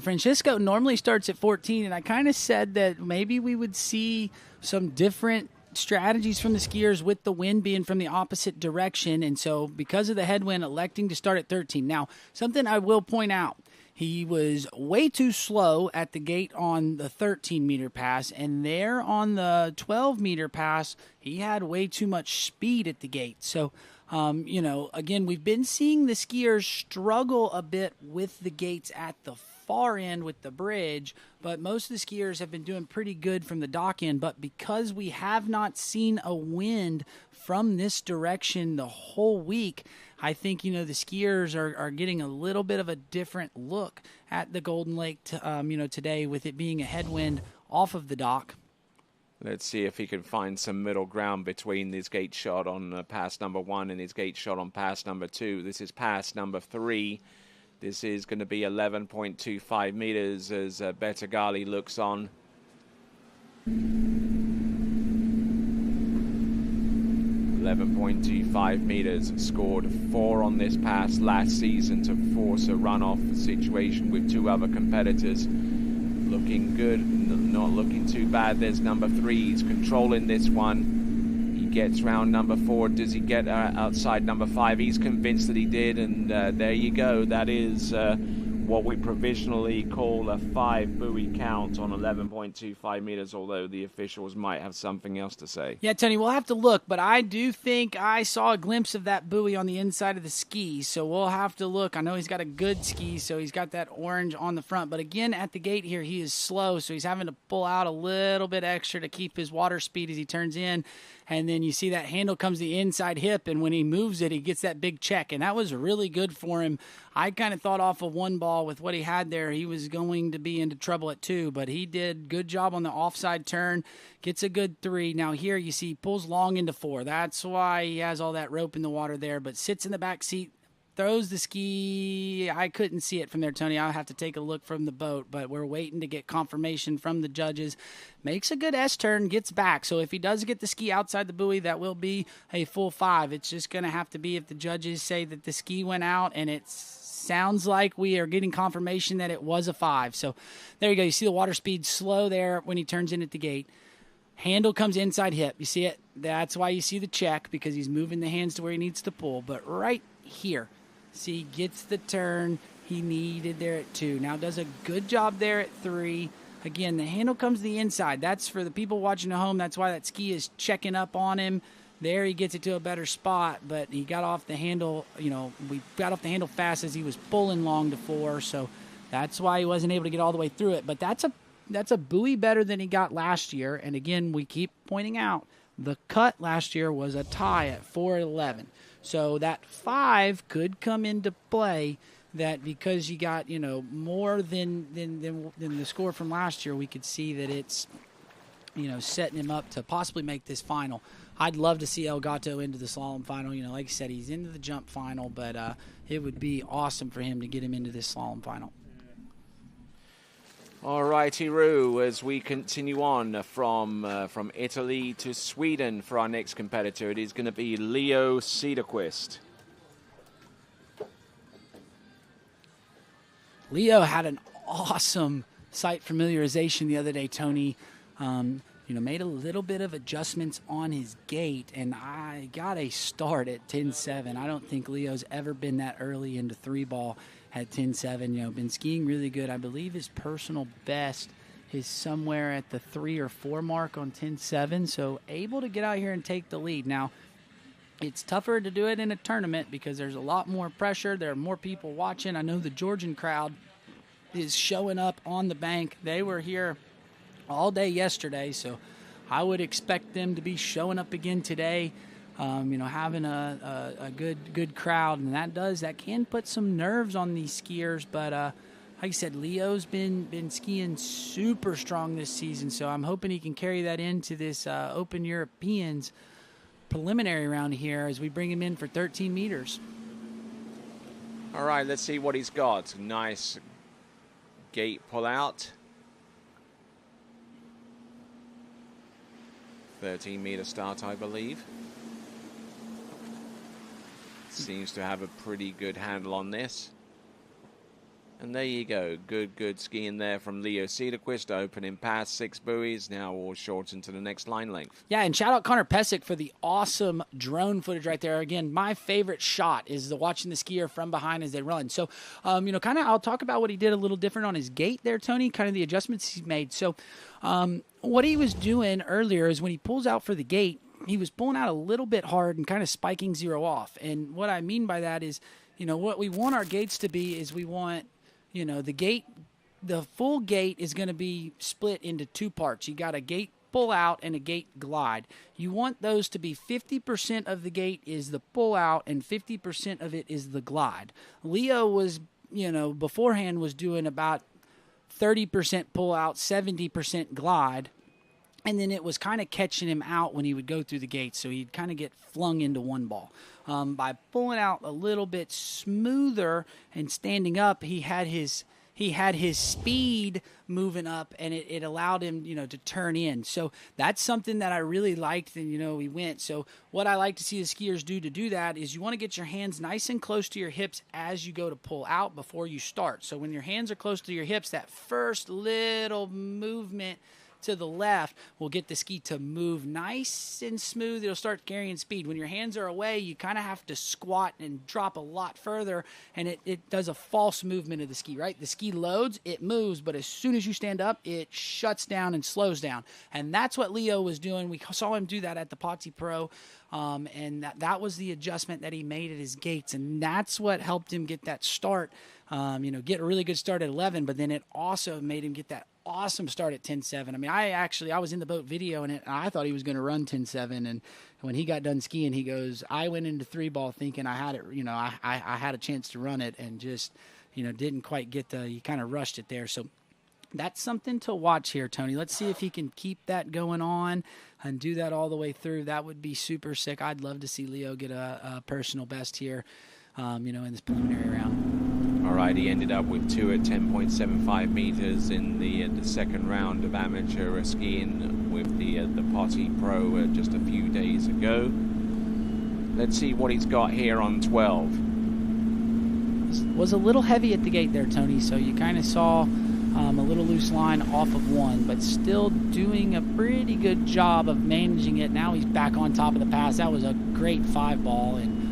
Francisco normally starts at 14, and I kind of said that maybe we would see some different strategies from the skiers with the wind being from the opposite direction, and so because of the headwind, electing to start at 13. Now, something I will point out, he was way too slow at the gate on the 13-meter pass, and there on the 12-meter pass, he had way too much speed at the gate. So, again, we've been seeing the skiers struggle a bit with the gates at the far end with the bridge, but most of the skiers have been doing pretty good from the dock end. But because we have not seen a wind from this direction the whole week, I think, the skiers are getting a little bit of a different look at the Golden Lake, today with it being a headwind off of the dock. Let's see if he can find some middle ground between his gate shot on pass number 1 and his gate shot on pass number 2. This is pass number 3. This is going to be 11.25 meters as Bettigali looks on. 11.25 meters, scored 4 on this pass last season to force a runoff situation with 2 other competitors. Looking good, not looking too bad. There's number 3, he's controlling this one. He gets round number 4. Does he get outside number 5? He's convinced that he did, and there you go. That is what we provisionally call a 5 buoy count on 11.25 meters, although the officials might have something else to say. Yeah, Tony, we'll have to look, but I do think I saw a glimpse of that buoy on the inside of the ski, so we'll have to look. I know he's got a good ski, so he's got that orange on the front, but again, at the gate here, he is slow, so he's having to pull out a little bit extra to keep his water speed as he turns in, and then you see that handle comes the inside hip, and when he moves it, he gets that big check, and that was really good for him. I kind of thought off of 1 ball with what he had there, he was going to be into trouble at 2, but he did good job on the offside turn, gets a good 3. Now here you see he pulls long into 4. That's why he has all that rope in the water there, but sits in the back seat, throws the ski. I couldn't see it from there, Tony. I'll have to take a look from the boat, but we're waiting to get confirmation from the judges. Makes a good S-turn, gets back. So if he does get the ski outside the buoy, that will be a full 5. It's just going to have to be if the judges say that the ski went out, and it sounds like we are getting confirmation that it was a 5. So there you go. You see the water speed slow there when he turns in at the gate. Handle comes inside hip. You see it? That's why you see the check, because he's moving the hands to where he needs to pull. But right here, see, gets the turn he needed there at 2. Now does a good job there at 3. Again, the handle comes to the inside. That's for the people watching at home. That's why that ski is checking up on him. There he gets it to a better spot, but he got off the handle, we got off the handle fast as he was pulling long to 4, so that's why he wasn't able to get all the way through it. But that's a buoy better than he got last year, and again, we keep pointing out, the cut last year was a tie at 4.11. So that 5 could come into play, that because you got, more than the score from last year, we could see that it's, setting him up to possibly make this final. I'd love to see El Gato into the slalom final. Like you said, he's into the jump final, but it would be awesome for him to get him into this slalom final. All right, Hiru, as we continue on from Italy to Sweden for our next competitor, it is going to be Leo Cederqvist. Leo had an awesome sight familiarization the other day, Tony. Made a little bit of adjustments on his gate, and I got a start at 10.7. I don't think Leo's ever been that early into 3-ball at 10.7. Been skiing really good. I believe his personal best is somewhere at the 3 or 4 mark on 10.7, so able to get out here and take the lead. Now, it's tougher to do it in a tournament because there's a lot more pressure. There are more people watching. I know the Georgian crowd is showing up on the bank. They were here all day yesterday, so I would expect them to be showing up again today, having a good crowd, and that can put some nerves on these skiers, but like I said, Leo's been skiing super strong this season, so I'm hoping he can carry that into this Open Europeans preliminary round here as we bring him in for 13 meters. All right, let's see what he's got. Nice gate pull out. 13-meter start, I believe. Seems to have a pretty good handle on this. And there you go. Good skiing there from Leo Cederqvist, opening past 6 buoys, now all shortened to the next line length. Yeah, and shout out Connor Pesic for the awesome drone footage right there. Again, my favorite shot is watching the skier from behind as they run. So, I'll talk about what he did a little different on his gate there, Tony, kind of the adjustments he's made. So, what he was doing earlier is when he pulls out for the gate, he was pulling out a little bit hard and kind of spiking 0 off. And what I mean by that is, what we want our gates to be is we want, the full gate is going to be split into 2 parts. You got a gate pull out and a gate glide. You want those to be 50% of the gate is the pull out and 50% of it is the glide. Leo was, beforehand was doing about 30% pull out, 70% glide. And then it was kind of catching him out when he would go through the gates, so he'd kind of get flung into one ball. By pulling out a little bit smoother and standing up, he had his speed moving up, and it allowed him, to turn in. So that's something that I really liked, and, he went. So what I like to see the skiers do that is you want to get your hands nice and close to your hips as you go to pull out before you start. So when your hands are close to your hips, that first little movement to the left will get the ski to move nice and smooth. It'll start carrying speed. When your hands are away, you kind of have to squat and drop a lot further, and it does a false movement of the ski, right? The ski loads, it moves, but as soon as you stand up, it shuts down and slows down. And that's what Leo was doing. We saw him do that at the Potsy Pro, and that was the adjustment that he made at his gates, and that's what helped him get that start, get a really good start at 11, but then it also made him get that awesome start at 10.7. I mean, I was in the boat videoing it, and I thought he was going to run 10.7, and when he got done skiing, he goes, I went into 3-ball thinking I had it, I had a chance to run it, and just, didn't quite get he kind of rushed it there. So that's something to watch here, Tony. Let's see if he can keep that going on and do that all the way through. That would be super sick. I'd love to see Leo get a personal best here, in this preliminary round. All right, he ended up with 2 at 10.75 meters in the second round of amateur skiing with the Potsy Pro just a few days ago. Let's see what he's got here on 12. Was a little heavy at the gate there, Tony, so you kind of saw a little loose line off of 1, but still doing a pretty good job of managing it. Now he's back on top of the pass. That was a great 5-ball, and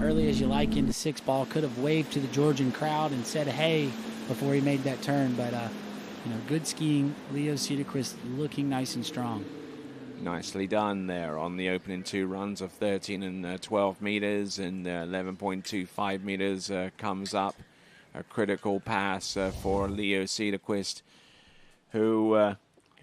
early as you like into 6-ball, could have waved to the Georgian crowd and said hey before he made that turn, but good skiing. Leo Cedarquist looking nice and strong. Nicely done there on the opening 2 runs of 13 and 12 meters, and 11.25 meters comes up. A critical pass for Leo Cedarquist, who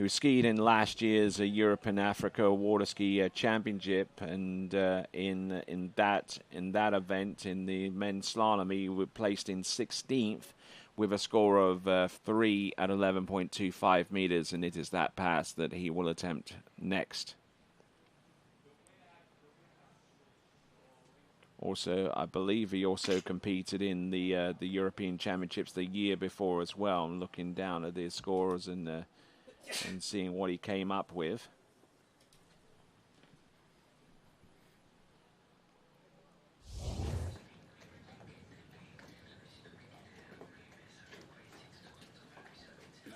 skied in last year's Europe and Africa Water Ski Championship, and in that event, in the men's slalom, he was placed in 16th with a score of 3 at 11.25 meters, and it is that pass that he will attempt next. Also, I believe he also competed in the European Championships the year before as well. I'm looking down at his scores and seeing what he came up with.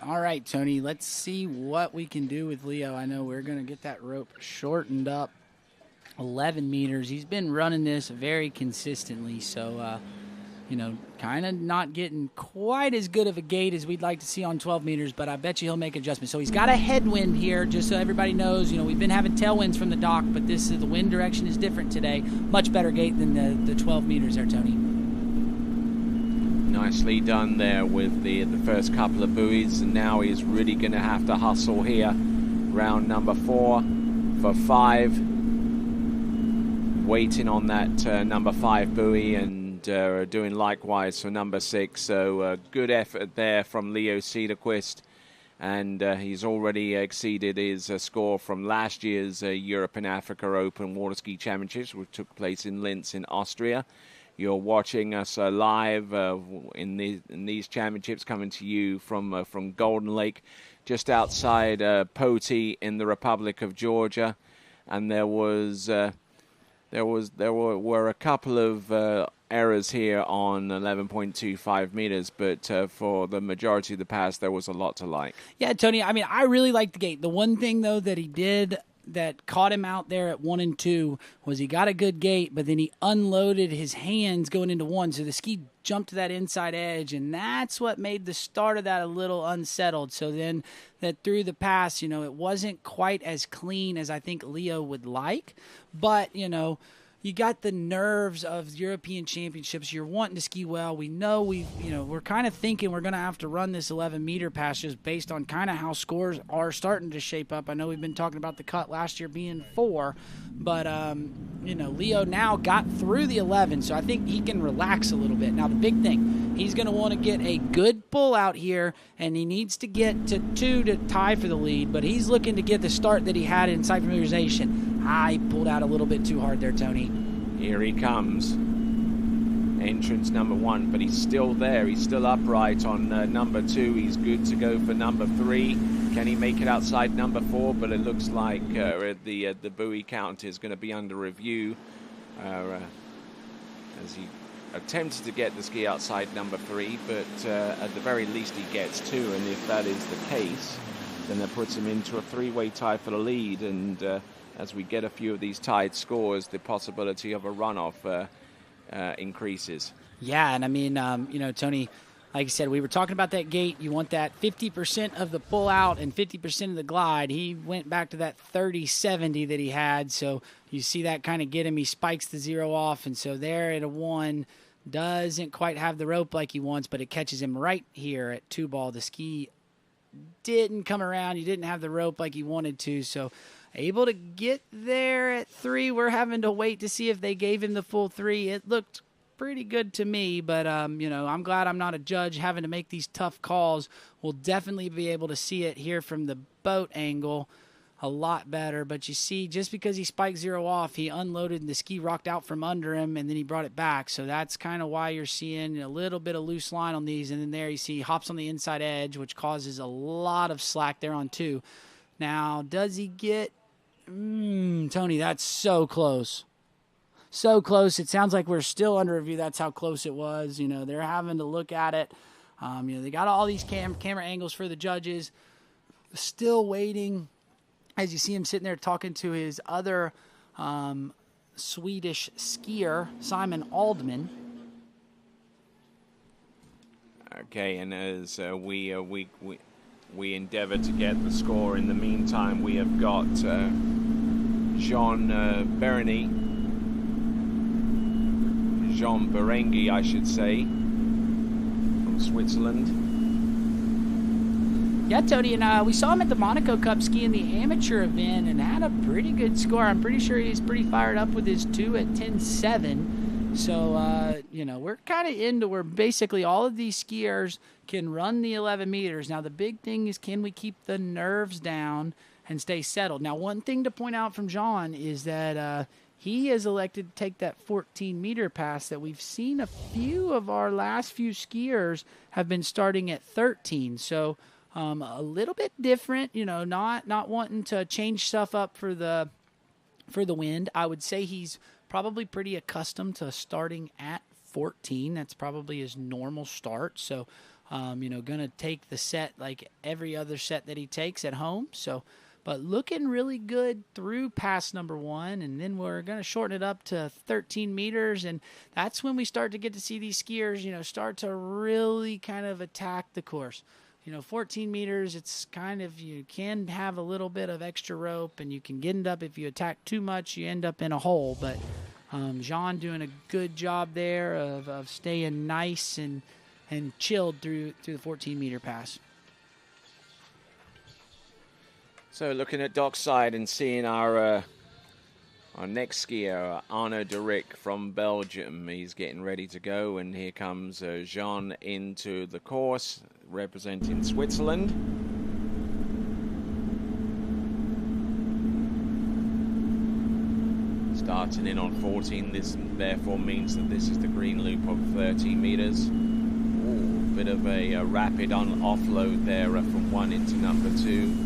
All right, Tony, let's see what we can do with Leo. I know we're going to get that rope shortened up 11 meters. He's been running this very consistently, so kind of not getting quite as good of a gait as we'd like to see on 12 meters, but I bet you he'll make adjustments. So he's got a headwind here, just so everybody knows. We've been having tailwinds from the dock, but the wind direction is different today. Much better gait than the 12 meters there, Tony. Nicely done there with the first couple of buoys, and now he's really going to have to hustle here. Round number 4 for 5. Waiting on that number 5 buoy, and doing likewise for number 6. So good effort there from Leo Cedarquist, and he's already exceeded his score from last year's Europe and Africa Open Water Ski Championships, which took place in Linz in Austria. You're watching us live in these championships, coming to you from Golden Lake, just outside Potsy in the Republic of Georgia, and there were a couple of errors here on 11.25 meters, but for the majority of the pass, there was a lot to like. Yeah, Tony, I mean, I really liked the gate. The one thing, though, that he did that caught him out there at 1 and 2 was he got a good gate, but then he unloaded his hands going into 1, so the ski jumped to that inside edge, and that's what made the start of that a little unsettled. So then that through the pass, it wasn't quite as clean as I think Leo would like, but, you got the nerves of European Championships. You're wanting to ski well. We know we're kind of thinking we're going to have to run this 11-meter pass just based on kind of how scores are starting to shape up. I know we've been talking about the cut last year being 4, but Leo now got through the 11, so I think he can relax a little bit. Now the big thing, he's going to want to get a good pull out here, and he needs to get to 2 to tie for the lead, but he's looking to get the start that he had in site familiarization. He pulled out a little bit too hard there, Tony. Here he comes. Entrance number 1, but he's still there. He's still upright on number 2. He's good to go for number 3. Can he make it outside number 4? But it looks like the buoy count is going to be under review as he attempted to get the ski outside number 3, but at the very least he gets 2, and if that is the case, then that puts him into a 3-way tie for the lead, and as we get a few of these tied scores, the possibility of a runoff increases. Yeah, and I mean, Tony, like I said, we were talking about that gate. You want that 50% of the pull out and 50% of the glide. He went back to that 30-70 that he had, so you see that kind of get him. He spikes the 0 off, and so there at a 1, doesn't quite have the rope like he wants, but it catches him right here at 2 ball. The ski didn't come around. He didn't have the rope like he wanted to, so able to get there at 3. We're having to wait to see if they gave him the full 3. It looked pretty good to me, but I'm glad I'm not a judge having to make these tough calls. We'll definitely be able to see it here from the boat angle a lot better, but you see, just because he spiked 0 off, he unloaded and the ski rocked out from under him, and then he brought it back, so that's kind of why you're seeing a little bit of loose line on these, and then there you see he hops on the inside edge, which causes a lot of slack there on 2. Now, does he get... Tony, that's so close. So close. It sounds like we're still under review. That's how close it was. They're having to look at it. They got all these camera angles for the judges. Still waiting. As you see him sitting there talking to his other Swedish skier, Simon Aldman. Okay, and as we endeavor to get the score, in the meantime, we have got Jean Berengi, I should say, from Switzerland. Yeah, Tony, and we saw him at the Monaco Cup skiing the amateur event and had a pretty good score. I'm pretty sure he's pretty fired up with his 2 at 10.7. So, we're kind of into where basically all of these skiers can run the 11 meters. Now, the big thing is, can we keep the nerves down and stay settled? Now, one thing to point out from Jean is that he has elected to take that 14-meter pass that we've seen a few of our last few skiers have been starting at 13. So, a little bit different, not wanting to change stuff up for the wind. I would say he's probably pretty accustomed to starting at 14. That's probably his normal start. So, going to take the set like every other set that he takes at home. So, but looking really good through pass number 1, and then we're going to shorten it up to 13 meters, and that's when we start to get to see these skiers, start to really kind of attack the course. 14 meters, it's kind of, you can have a little bit of extra rope, and you can get it up. If you attack too much, you end up in a hole. But Jean doing a good job there of staying nice and chilled through the 14-meter pass. So looking at dockside and seeing our next skier, Arnaud de Rick from Belgium. He's getting ready to go, and here comes Jean into the course, representing Switzerland. Starting in on 14, this therefore means that this is the green loop of 30 meters. Ooh, bit of a rapid offload there from 1 into number 2.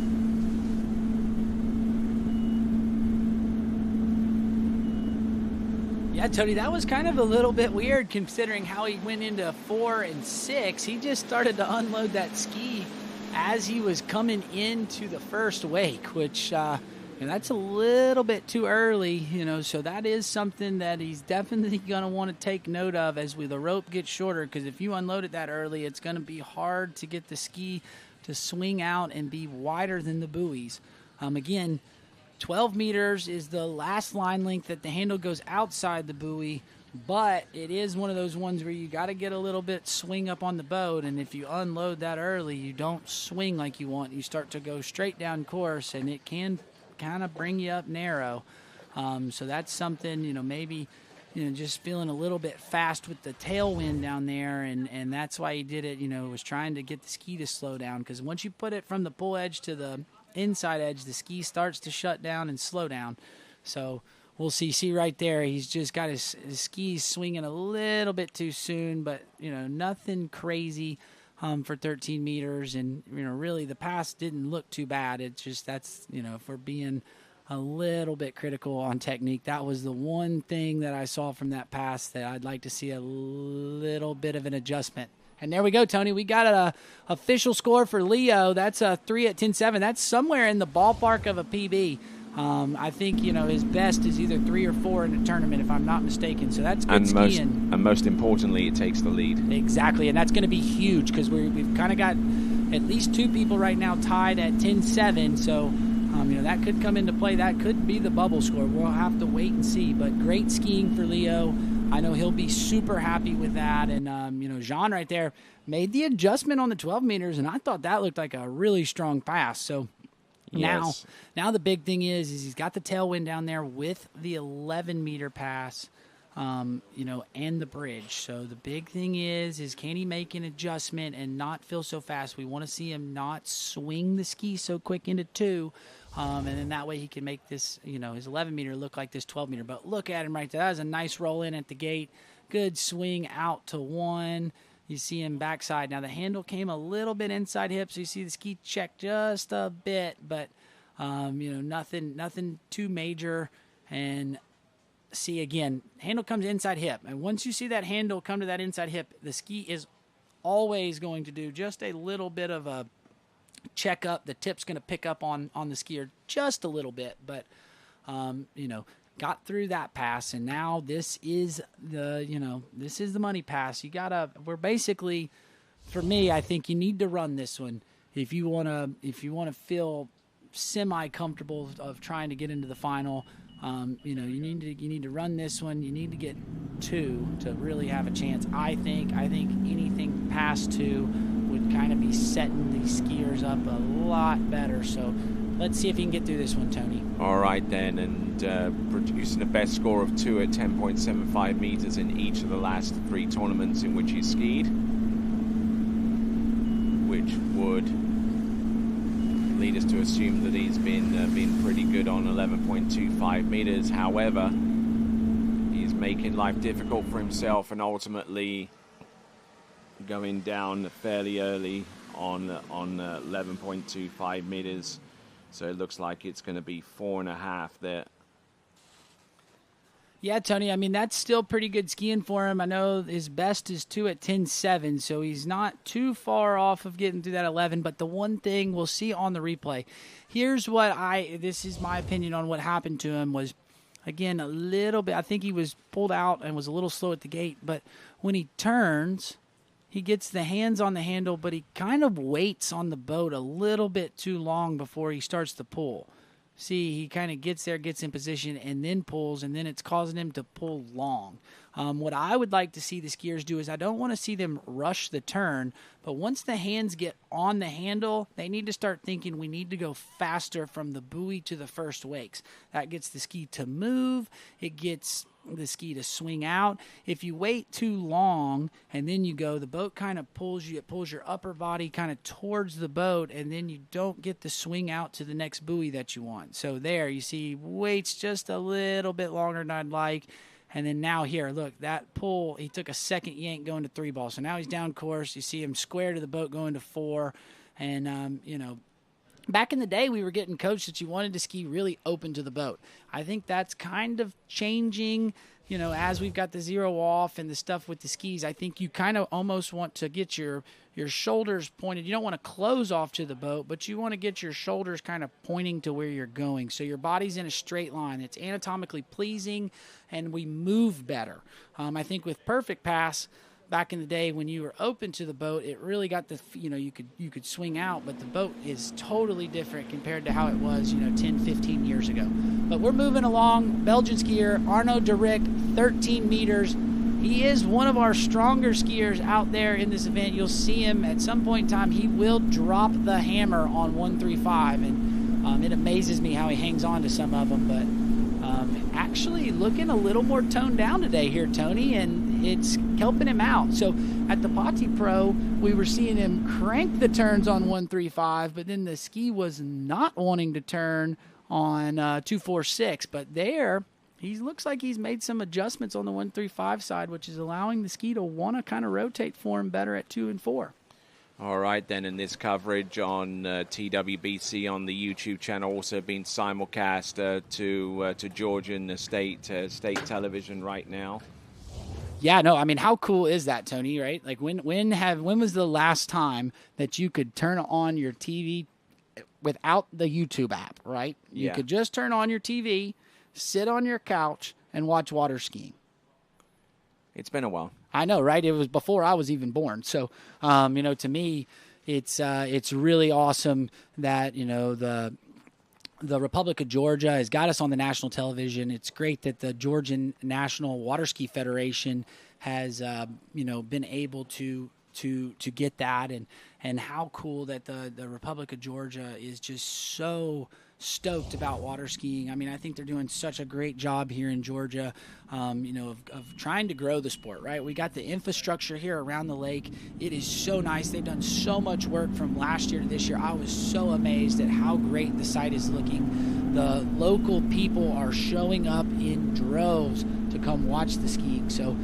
Yeah, Tony, that was kind of a little bit weird considering how he went into 4 and 6. He just started to unload that ski as he was coming into the first wake, which that's a little bit too early, so that is something that he's definitely going to want to take note of as the rope gets shorter, because if you unload it that early, it's going to be hard to get the ski to swing out and be wider than the buoys. Again, 12 meters is the last line length that the handle goes outside the buoy, but it is one of those ones where you got to get a little bit swing up on the boat, and if you unload that early, you don't swing like you want. You start to go straight down course, and it can kind of bring you up narrow. So that's something, maybe, just feeling a little bit fast with the tailwind down there, and that's why he did it, was trying to get the ski to slow down, because once you put it from the pull edge to the inside edge, the ski starts to shut down and slow down. So we'll see right there, he's just got his skis swinging a little bit too soon, but, nothing crazy for 13 meters, and, really the pass didn't look too bad. It's just that's, for being a little bit critical on technique, that was the one thing that I saw from that pass that I'd like to see a little bit of an adjustment. And there we go, Tony. We got an official score for Leo. That's a 3 at 10.7. That's somewhere in the ballpark of a PB. I think, his best is either 3 or 4 in the tournament, if I'm not mistaken. So that's good skiing. And most importantly, it takes the lead. Exactly, and that's going to be huge because we've kind of got at least 2 people right now tied at 10.7. So, that could come into play. That could be the bubble score. We'll have to wait and see. But great skiing for Leo. I know he'll be super happy with that. And, Jean right there made the adjustment on the 12 meters, and I thought that looked like a really strong pass. So yes. Now the big thing is he's got the tailwind down there with the 11-meter pass, and the bridge. So the big thing is can he make an adjustment and not feel so fast? We want to see him not swing the ski so quick into 2. And then that way he can make this, his 11-meter look like this 12-meter. But look at him right there. That was a nice roll in at the gate. Good swing out to 1. You see him backside. Now the handle came a little bit inside hip, so you see the ski check just a bit. But, nothing too major. And see, again, handle comes inside hip. And once you see that handle come to that inside hip, the ski is always going to do just a little bit of a check up. The tip's going to pick up on the skier just a little bit, but got through that pass, and now this is the money pass. We're basically, for me, I think you need to run this one if you want to feel semi comfortable of trying to get into the final. You need to run this one. You need to get 2 to really have a chance. I think anything past 2 would kind of be setting these skiers up a lot better. So let's see if he can get through this one, Tony. All right then, and producing a best score of 2 at 10.75 meters in each of the last 3 tournaments in which he skied, which would lead us to assume that he's been pretty good on 11.25 meters. However, he's making life difficult for himself and ultimately going down fairly early on 11.25 meters. So it looks like it's going to be 4.5 there. Yeah, Tony, I mean, that's still pretty good skiing for him. I know his best is 2 at 10.7, so he's not too far off of getting through that 11. But the one thing we'll see on the replay, this is my opinion on what happened to him was, again, a little bit, I think he was pulled out and was a little slow at the gate. But when he turns, he gets the hands on the handle, but he kind of waits on the boat a little bit too long before he starts to pull. See, he kind of gets there, gets in position, and then pulls, and then it's causing him to pull long. What I would like to see the skiers do is I don't want to see them rush the turn, but once the hands get on the handle, they need to start thinking we need to go faster from the buoy to the first wakes. That gets the ski to move. It gets the ski to swing out. If you wait too long and then you go, the boat kind of pulls you, it pulls your upper body kind of towards the boat, and then you don't get the swing out to the next buoy that you want. So there, you see, waits just a little bit longer than I'd like. And then now here, look, that pull, he took a second yank going to 3 ball. So now he's down course. You see him square to the boat going to 4. And, back in the day, we were getting coached that you wanted to ski really open to the boat. I think that's kind of changing, as we've got the zero off and the stuff with the skis. I think you kind of almost want to get your shoulders pointed. You don't want to close off to the boat, but you want to get your shoulders kind of pointing to where you're going. So your body's in a straight line. It's anatomically pleasing, and we move better. I think with perfect pass, back in the day when you were open to the boat, it really got the, you could swing out, but the boat is totally different compared to how it was, 10, 15 years ago. But we're moving along. Belgian skier Arno de Rick, 13 meters. He is one of our stronger skiers out there in this event. You'll see him at some point in time. He will drop the hammer on 135, and it amazes me how he hangs on to some of them, but actually looking a little more toned down today here, Tony, and it's helping him out. So at the Pati Pro, we were seeing him crank the turns on 135, but then the ski was not wanting to turn on 246. But there, he looks like he's made some adjustments on the 135 side, which is allowing the ski to want to kind of rotate for him better at 2 and 4. All right, then, in this coverage on TWBC on the YouTube channel, also being simulcast to Georgian state television right now. Yeah, no, I mean, how cool is that, Tony? Right? Like, when was the last time that you could turn on your TV without the YouTube app? Right? You could just turn on your TV, sit on your couch, and watch water skiing. It's been a while. I know, right? It was before I was even born. So, to me, it's really awesome that, the Republic of Georgia has got us on the national television. It's great that the Georgian National Water Ski Federation has, been able to get that, and how cool that the Republic of Georgia is just so stoked about water skiing. I mean, I think they're doing such a great job here in Georgia, of trying to grow the sport, right? We got the infrastructure here around the lake. It is so nice. They've done so much work from last year to this year. I was so amazed at how great the site is looking. The local people are showing up in droves to come watch the skiing. So,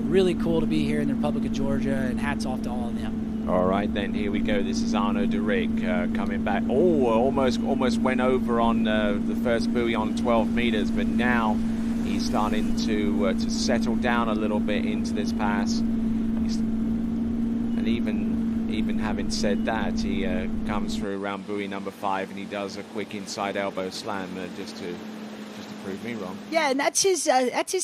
really cool to be here in the Republic of Georgia, and hats off to all of them. All right, then, here we go. This is Arno de Rick coming back. Oh, almost went over on the first buoy on 12 meters, but now he's starting to settle down a little bit into this pass. And even having said that, he comes through around buoy number 5, and he does a quick inside elbow slam just to prove me wrong. Yeah, and that's his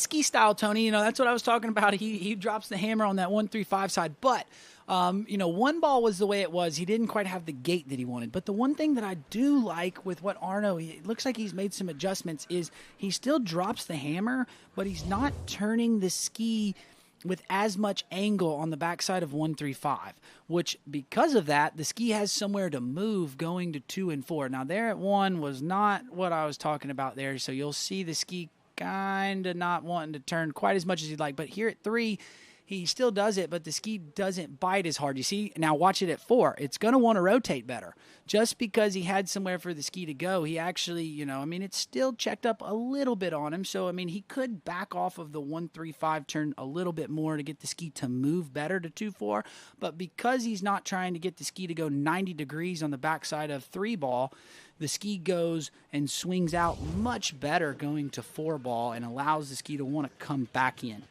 ski style, Tony. That's what I was talking about. He drops the hammer on that 135 side, but one ball was the way it was. He didn't quite have the gait that he wanted. But the one thing that I do like with what Arno, it looks like he's made some adjustments, is he still drops the hammer, but he's not turning the ski with as much angle on the backside of 135, which because of that, the ski has somewhere to move going to 2 and 4. Now there at 1 was not what I was talking about there. So you'll see the ski kind of not wanting to turn quite as much as he'd like. But here at 3, he still does it, but the ski doesn't bite as hard. You see, now watch it at 4. It's going to want to rotate better. Just because he had somewhere for the ski to go, he actually, it's still checked up a little bit on him. So, he could back off of the 135 turn a little bit more to get the ski to move better to 2-4. But because he's not trying to get the ski to go 90 degrees on the backside of 3 ball, the ski goes and swings out much better going to 4 ball and allows the ski to want to come back in.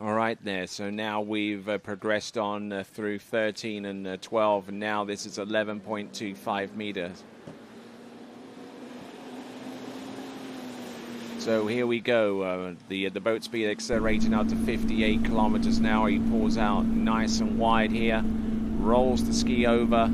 All right there, so now we've progressed on through 13 and 12, and now this is 11.25 meters. So here we go, the boat speed accelerating out to 58 kilometers an hour. He pulls out nice and wide here, rolls the ski over.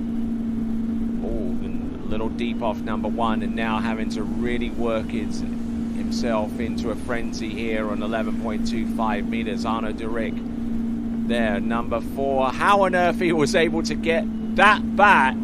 Oh, a little deep off number 1, and now having to really work himself into a frenzy here on 11.25 meters. Arno de Rick there, number 4. How on earth he was able to get that back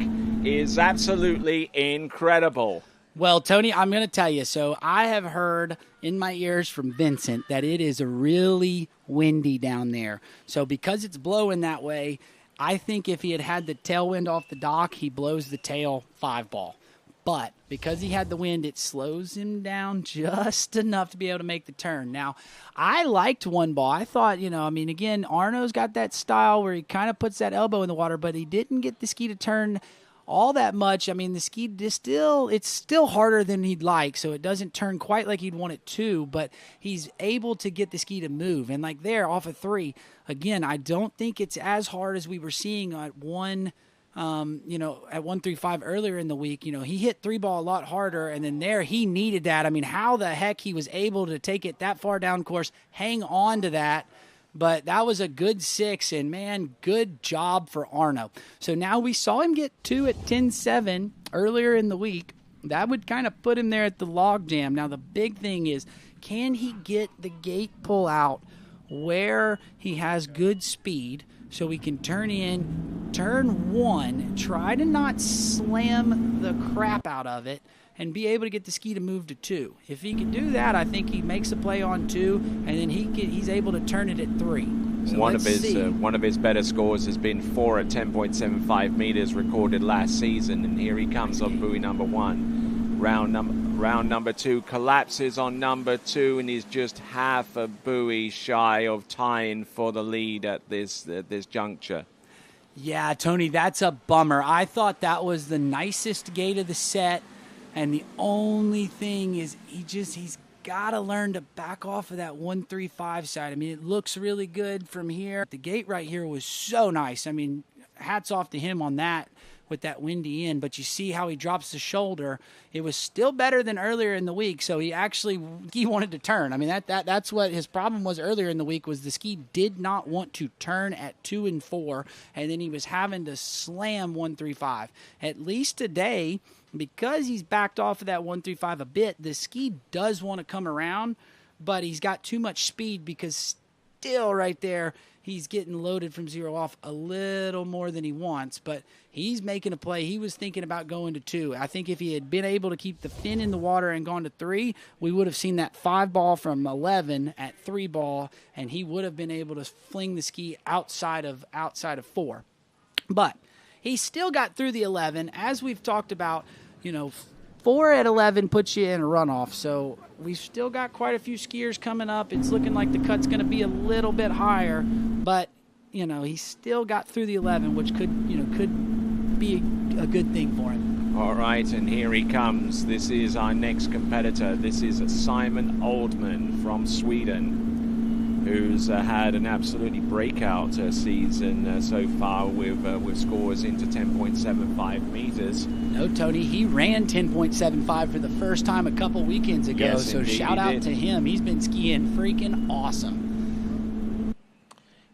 is absolutely incredible. Well, Tony, I'm going to tell you. So I have heard in my ears from Vincent that it is really windy down there. So because it's blowing that way, I think if he had the tailwind off the dock, he blows the tail 5 ball. But because he had the wind, it slows him down just enough to be able to make the turn. Now, I liked 1 ball. I thought, again, Arno's got that style where he kind of puts that elbow in the water, but he didn't get the ski to turn all that much. The ski is still harder than he'd like, so it doesn't turn quite like he'd want it to, but he's able to get the ski to move. And like there, off of 3, again, I don't think it's as hard as we were seeing at 1. At 135 earlier in the week, he hit 3 ball a lot harder, and then there he needed that. How the heck he was able to take it that far down course, hang on to that, But that was a good 6, and, man, good job for Arno. So now we saw him get 2 at 10.7 earlier in the week. That would kind of put him there at the log jam. Now the big thing is, can he get the gate pull out where he has good speed so he can turn in turn 1, try to not slam the crap out of it, and be able to get the ski to move to 2. If he can do that, I think he makes a play on 2, and then he's able to turn it at 3. So one of his better scores has been 4 at 10.75 meters recorded last season, and here he comes on buoy number 1. Round number 2 collapses on number 2, and he's just half a buoy shy of tying for the lead at this juncture. Yeah, Tony, that's a bummer. I thought that was the nicest gate of the set. And the only thing is he's got to learn to back off of that 135 side. I mean, it looks really good from here. The gate right here was so nice. I mean, hats off to him on that with that windy end. But you see how he drops the shoulder. It was still better than earlier in the week. So he wanted to turn. I mean, that's what his problem was earlier in the week, was the ski did not want to turn at 2 and 4. And then he was having to slam 135. At least today, because he's backed off of that 135 a bit, the ski does want to come around, but he's got too much speed because still right there he's getting loaded from 0 off a little more than he wants, but he's making a play. He was thinking about going to 2. I think if he had been able to keep the fin in the water and gone to 3, we would have seen that 5 ball from 11 at 3 ball, and he would have been able to fling the ski outside of 4. But he still got through the 11. As we've talked about, 4 at 11 puts you in a runoff. So we've still got quite a few skiers coming up. It's looking like the cut's going to be a little bit higher. But, he still got through the 11, which could be a good thing for him. All right, and here he comes. This is our next competitor. This is Simon Oldman from Sweden, who's had an absolutely breakout season so far with scores into 10.75 meters. No, Tony, he ran 10.75 for the first time a couple weekends ago, yes, so indeed, shout out to him. He's been skiing freaking awesome.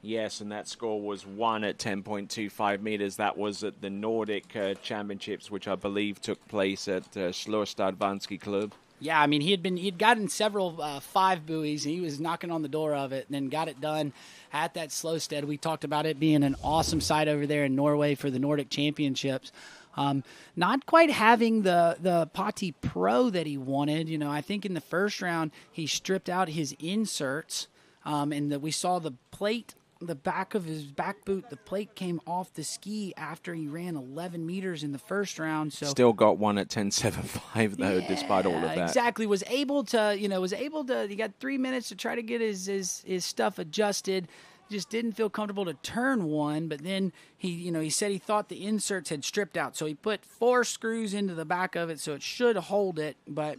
Yes, and that score was 1 at 10.25 meters. That was at the Nordic Championships, which I believe took place at Slorstad Club. Yeah, I mean, he'd gotten several 5 buoys, and he was knocking on the door of it, and then got it done at that Slowstead. We talked about it being an awesome site over there in Norway for the Nordic Championships. Not quite having the Pati Pro that he wanted. I think in the first round he stripped out his inserts, and we saw the plate. The back of his back boot, the plate came off the ski after he ran 11 meters in the first round. So still got 1 at 10.75 though, despite all of that. Exactly. Was able to. He got 3 minutes to try to get his stuff adjusted. Just didn't feel comfortable to turn 1, but then he said he thought the inserts had stripped out, so he put 4 screws into the back of it, so it should hold it. But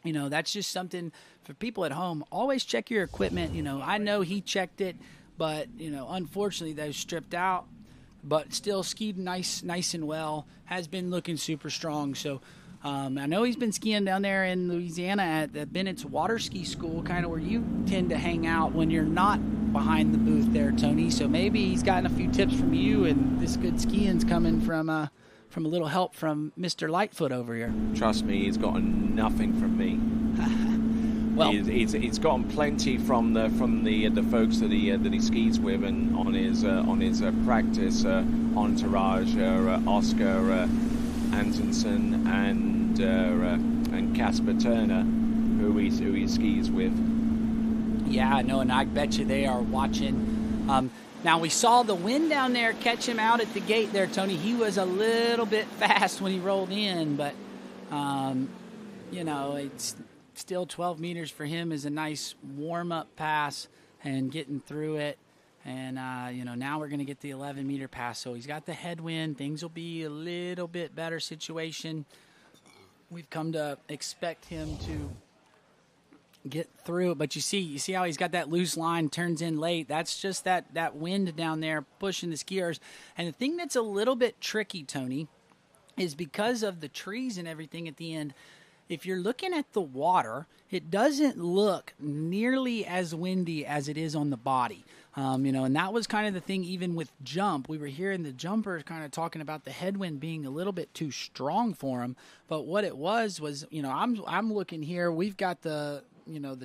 that's just something for people at home. Always check your equipment. I know he checked it. But, unfortunately, those stripped out, but still skied nice and well, has been looking super strong. So I know he's been skiing down there in Louisiana at Bennett's Water Ski School, kind of where you tend to hang out when you're not behind the booth there, Tony. So maybe he's gotten a few tips from you, and this good skiing's coming from a little help from Mr. Lightfoot over here. Trust me, he's gotten nothing from me. Well, he's gotten plenty from the folks that he skis with, and on his practice entourage, Oscar Antonsen and Casper Turner, who he skis with. Yeah, no, and I bet you they are watching. Now we saw the wind down there catch him out at the gate there, Tony. He was a little bit fast when he rolled in, but it's. Still 12 meters for him is a nice warm-up pass and getting through it. And, now we're going to get the 11-meter pass. So he's got the headwind. Things will be a little bit better situation. We've come to expect him to get through it. But you see how he's got that loose line, turns in late. That's just that wind down there pushing the skiers. And the thing that's a little bit tricky, Tony, is because of the trees and everything at the end, if you're looking at the water, it doesn't look nearly as windy as it is on the body. And that was kind of the thing even with jump. We were hearing the jumpers kind of talking about the headwind being a little bit too strong for him. But what it was, I'm looking here. We've got the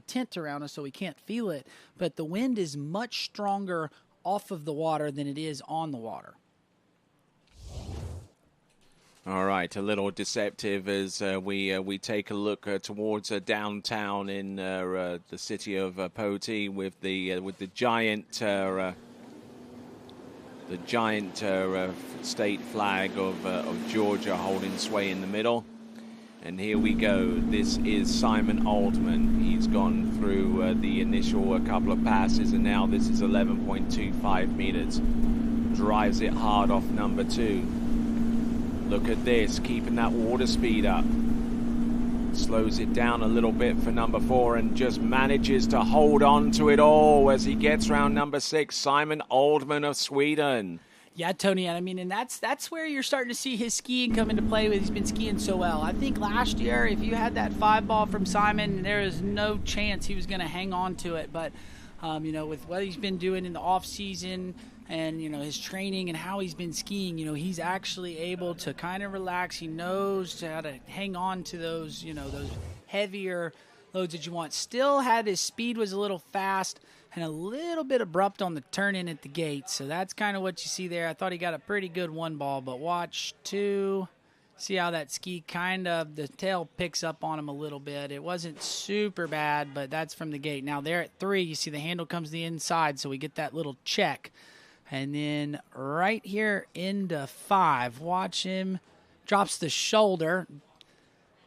tent around us so we can't feel it. But the wind is much stronger off of the water than it is on the water. All right, a little deceptive as we take a look towards downtown in the city of Poti with the giant state flag of Georgia holding sway in the middle. And here we go. This is Simon Oldman. He's gone through the initial couple of passes, and now this is 11.25 meters. Drives it hard off number 2. Look at this, keeping that water speed up. Slows it down a little bit for number 4 and just manages to hold on to it all as he gets round number 6, Simon Oldman of Sweden. Yeah, Tony, and that's where you're starting to see his skiing come into play. He's been skiing so well. I think last year, if you had that 5-ball from Simon, there is no chance he was going to hang on to it. But, with what he's been doing in the off-season and, his training and how he's been skiing, he's actually able to kind of relax. He knows how to hang on to those, those heavier loads that you want. Still had his speed was a little fast and a little bit abrupt on the turn-in at the gate. So that's kind of what you see there. I thought he got a pretty good 1-ball, but watch 2. See how that ski the tail picks up on him a little bit. It wasn't super bad, but that's from the gate. Now there at 3, you see the handle comes to the inside, so we get that little check. And then right here into 5, watch him. Drops the shoulder.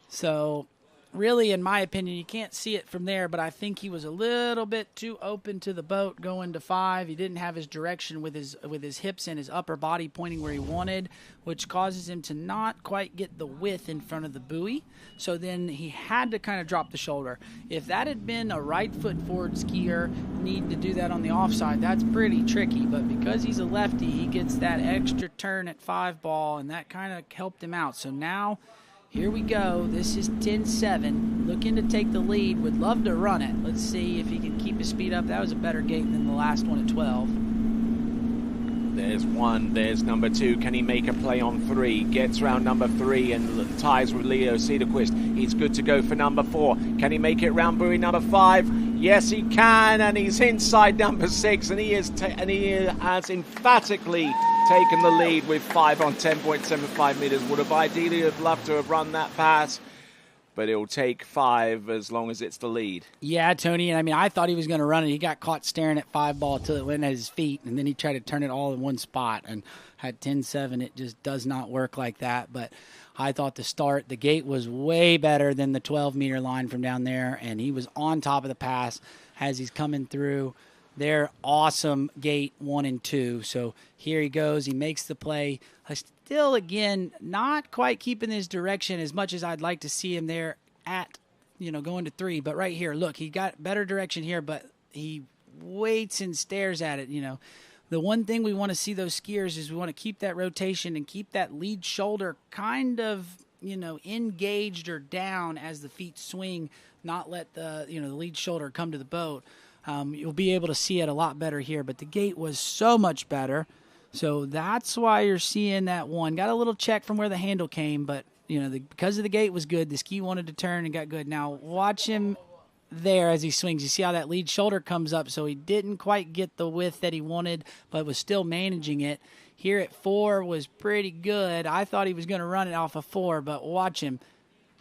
So really, in my opinion, you can't see it from there, but I think he was a little bit too open to the boat going to 5. He didn't have his direction with his hips and his upper body pointing where he wanted, which causes him to not quite get the width in front of the buoy. So then he had to kind of drop the shoulder. If that had been a right foot forward skier needing to do that on the offside, that's pretty tricky. But because he's a lefty, he gets that extra turn at 5-ball, and that kind of helped him out. So now here we go. This is 10-7. Looking to take the lead. Would love to run it. Let's see if he can keep his speed up. That was a better gate than the last one at 12. There's 1. There's number 2. Can he make a play on 3? Gets round number 3 and ties with Leo Cederquist. He's good to go for number 4. Can he make it round buoy number 5? Yes, he can, and he's inside number 6, and he has emphatically taken the lead with 5 on 10.75 meters. Would have ideally loved to have run that pass, but it'll take 5 as long as it's the lead. Yeah, Tony, and I thought he was going to run it. He got caught staring at 5-ball till it went at his feet, and then he tried to turn it all in one spot. And at 10-7, it just does not work like that. But I thought the gate was way better than the 12-meter line from down there, and he was on top of the pass as he's coming through. They're awesome gate 1 and 2. So here he goes. He makes the play. Still, again, not quite keeping his direction as much as I'd like to see him there at, going to 3. But right here, look, he got better direction here, but he waits and stares at it. The one thing we want to see those skiers is we want to keep that rotation and keep that lead shoulder kind of, engaged or down as the feet swing, not let the lead shoulder come to the boat. You'll be able to see it a lot better here, but the gate was so much better. So that's why you're seeing that 1. Got a little check from where the handle came, but, because of the gate was good, the ski wanted to turn and got good. Now watch him there as he swings. You see how that lead shoulder comes up, so he didn't quite get the width that he wanted, but was still managing it. Here at 4 was pretty good. I thought he was going to run it off of 4, but watch him.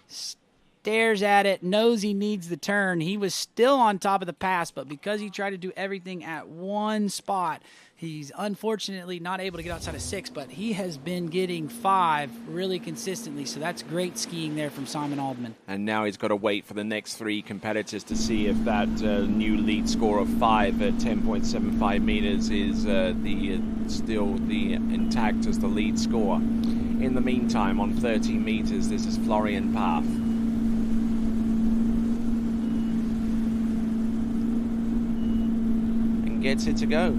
Stares at it, knows he needs the turn. He was still on top of the pass, but because he tried to do everything at one spot, he's unfortunately not able to get outside of 6, but he has been getting 5 really consistently, so that's great skiing there from Simon Oldman. And now he's got to wait for the next 3 competitors to see if that new lead score of 5 at 10.75 meters is still intact as the lead score. In the meantime, on 13 meters, this is Florian Paff. Gets it to go.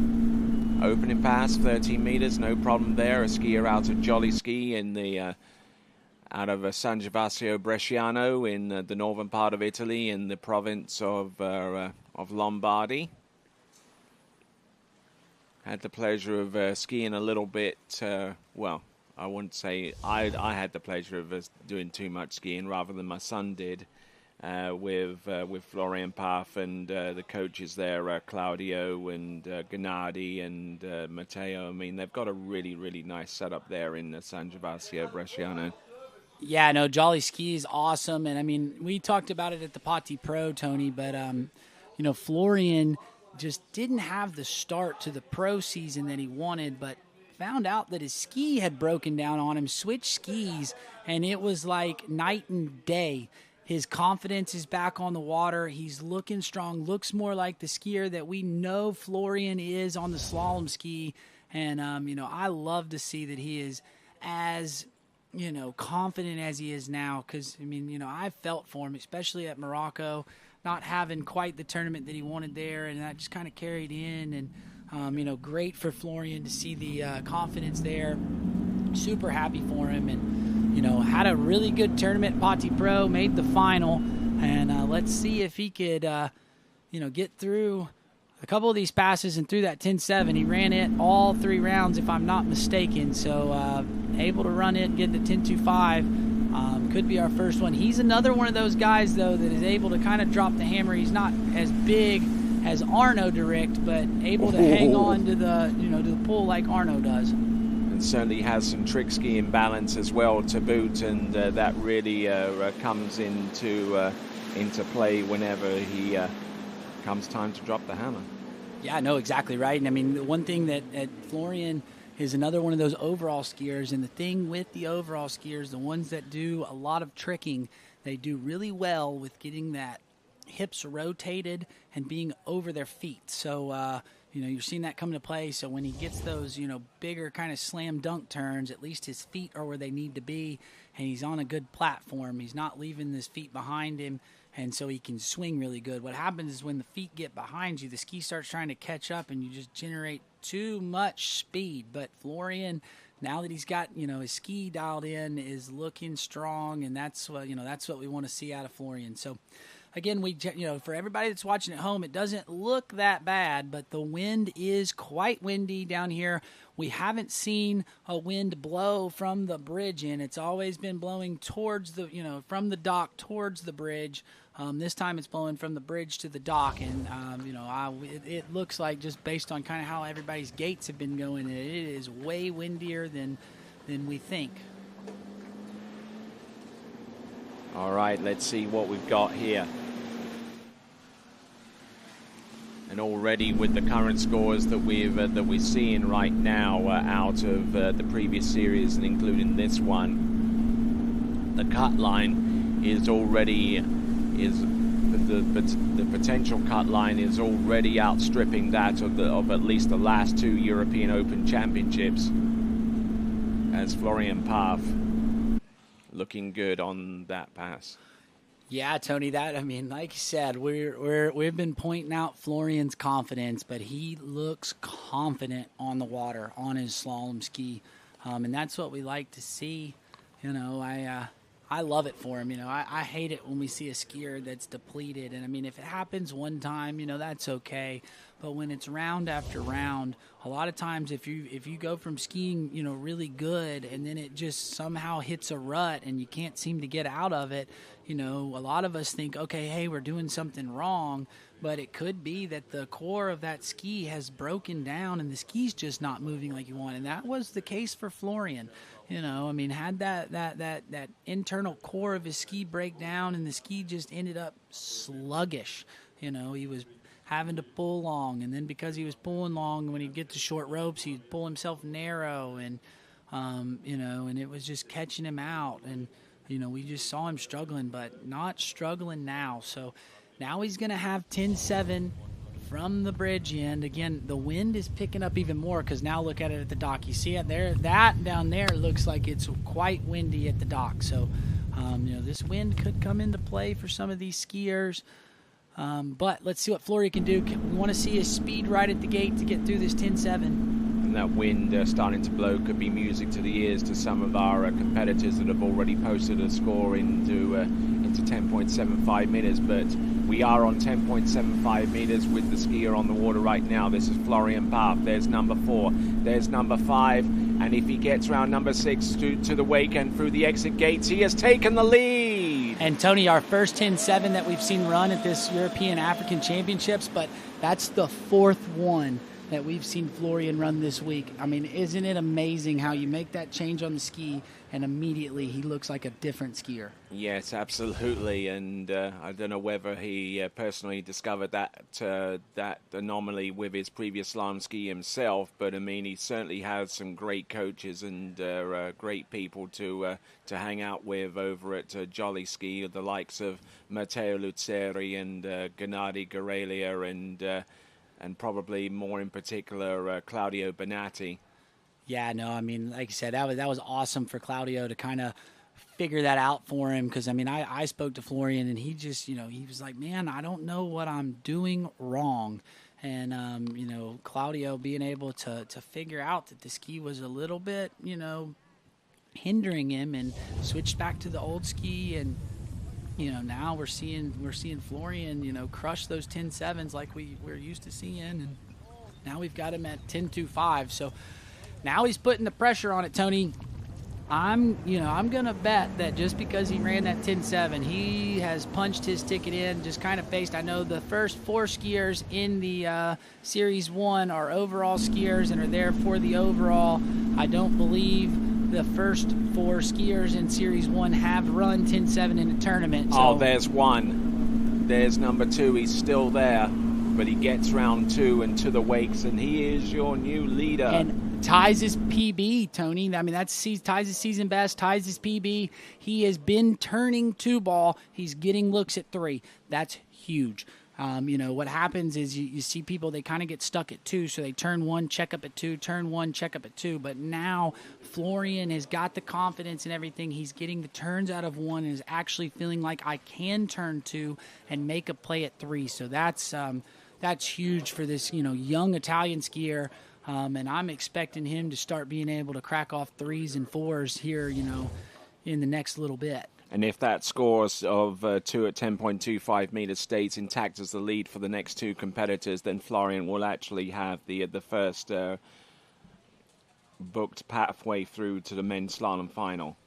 Opening pass, 13 meters, no problem there. A skier out of Jolly Ski in the out of San Gervasio Bresciano in the northern part of Italy, in the province of Lombardy. Had the pleasure of skiing a little bit. Well, I wouldn't say I had the pleasure of doing too much skiing, rather than my son did, with Florian Paff and the coaches there, Claudio and Gennady and Matteo. I mean, they've got a really, really nice setup there in San Gervasio Bresciano. Yeah, no, Jolly Ski is awesome. And, I mean, we talked about it at the Patti Pro, Tony, but, you know, Florian just didn't have the start to the pro season that he wanted, but found out that his ski had broken down on him, switched skis, and it was like night and day. His confidence is back on the water. He's looking strong, looks more like the skier that we know Florian is on the slalom ski. And, you know, I love to see that he is as, you know, confident as he is now. Because, I mean, you know, I felt for him, especially at Morocco, not having quite the tournament that he wanted there. And that just kind of carried in. And, you know, great for Florian to see the confidence there. Super happy for him. And, you know, had a really good tournament, Patti Pro, made the final. And let's see if he could, you know, get through a couple of these passes and through that 10.7. He ran it all 3 rounds, if I'm not mistaken. So able to run it, get the 10.25. Could be our first one. He's another one of those guys, though, that is able to kind of drop the hammer. He's not as big as Arno Direct, but able to hang on to the, you know, to the pull like Arno does. And certainly has some trick skiing balance as well to boot, and that really comes into play whenever he comes time to drop the hammer. Yeah, no, exactly right. And I mean, the one thing that Florian is another one of those overall skiers, and the thing with the overall skiers, the ones that do a lot of tricking, they do really well with getting that hips rotated and being over their feet. So, you know, you're seeing that come into play. So when he gets those, you know, bigger kind of slam dunk turns, at least his feet are where they need to be, and he's on a good platform. He's not leaving his feet behind him, and so he can swing really good. What happens is when the feet get behind you, the ski starts trying to catch up, and you just generate too much speed. But Florian, now that he's got, you know, his ski dialed in, is looking strong, and that's what, you know, that's what we want to see out of Florian. So again, we, you know, for everybody that's watching at home, it doesn't look that bad, but the wind is quite windy down here. We haven't seen a wind blow from the bridge in. It's always been blowing towards the, you know, from the dock towards the bridge. This time it's blowing from the bridge to the dock, and, you know, it looks like, just based on kind of how everybody's gates have been going, it is way windier than we think. All right, let's see what we've got here. And already with the current scores that we're seeing right now out of the previous series and including this one, the cut line is already the potential cut line is already outstripping that of at least the last 2 European Open Championships, as Florian Paff looking good on that pass. Yeah, Tony, that, I mean, like you said, we've been pointing out Florian's confidence, but he looks confident on the water, on his slalom ski, and that's what we like to see. You know, I love it for him. You know, I hate it when we see a skier that's depleted, and I mean, if it happens one time, you know, that's okay. But when it's round after round, a lot of times if you go from skiing, you know, really good, and then it just somehow hits a rut and you can't seem to get out of it, you know, a lot of us think, okay, hey, we're doing something wrong, but it could be that the core of that ski has broken down and the ski's just not moving like you want. And that was the case for Florian. You know, I mean, had that internal core of his ski break down, and the ski just ended up sluggish. You know, he was having to pull long, and then because he was pulling long, when he'd get to short ropes, he'd pull himself narrow, and you know, and it was just catching him out. And you know, we just saw him struggling, but not struggling now. So now he's going to have 10.7 from the bridge end. Again, the wind is picking up even more, because now look at it at the dock. You see it there? That down there looks like it's quite windy at the dock. So, you know, this wind could come into play for some of these skiers. But let's see what Florian can do. We want to see his speed right at the gate to get through this 10.7. and that wind starting to blow could be music to the ears to some of our competitors that have already posted a score into 10.75 meters. But we are on 10.75 meters with the skier on the water right now. This is Florian Paff. There's number 4. There's number 5. And if he gets round number 6 to the wake and through the exit gates, he has taken the lead. And Tony, our first 10.7 that we've seen run at this European African Championships, but that's the 4th one that we've seen Florian run this week. I mean, isn't it amazing how you make that change on the ski and immediately he looks like a different skier? Yes, absolutely. And I don't know whether he personally discovered that anomaly with his previous slalom ski himself, but I mean, he certainly has some great coaches and great people to hang out with over at Jolly Ski, the likes of Matteo Luzzeri and Gennady Gorelia and probably more in particular Claudio Bonatti. Yeah, no, I mean, like you said, that was awesome for Claudio to kind of figure that out for him, because, I mean, I spoke to Florian, and he just, he was like, man, I don't know what I'm doing wrong. And, Claudio being able to figure out that the ski was a little bit, hindering him, and switched back to the old ski, and now we're seeing Florian, crush those 10.7s like we're used to seeing, and now we've got him at 10.25. So now he's putting the pressure on it, Tony. I'm gonna bet that just because he ran that 10.7, he has punched his ticket in, just kind of faced. I know the first 4 skiers in the Series 1 are overall skiers and are there for the overall. I don't believe the first 4 skiers in Series 1 have run 10.7 in a tournament. So. Oh, there's one. There's number 2. He's still there, but he gets round 2 and to the wakes, and he is your new leader. And ties his PB, Tony. I mean, ties his season best, ties his PB. He has been turning 2 ball. He's getting looks at 3. That's huge. What happens is you see people, they kind of get stuck at 2, so they turn 1, check up at 2, turn 1, check up at 2. But now Florian has got the confidence and everything. He's getting the turns out of 1 and is actually feeling like I can turn 2 and make a play at 3. So that's huge for this, young Italian skier. And I'm expecting him to start being able to crack off 3s and 4s here, in the next little bit. And if that scores of 2 at 10.25 meters stays intact as the lead for the next 2 competitors, then Florian will actually have the first booked pathway through to the men's slalom final.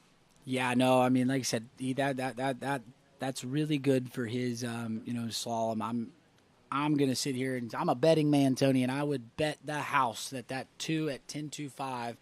Yeah, no, I mean, like I said, that's really good for his slalom. I'm going to sit here, and I'm a betting man, Tony, and I would bet the house that 2 at 10.25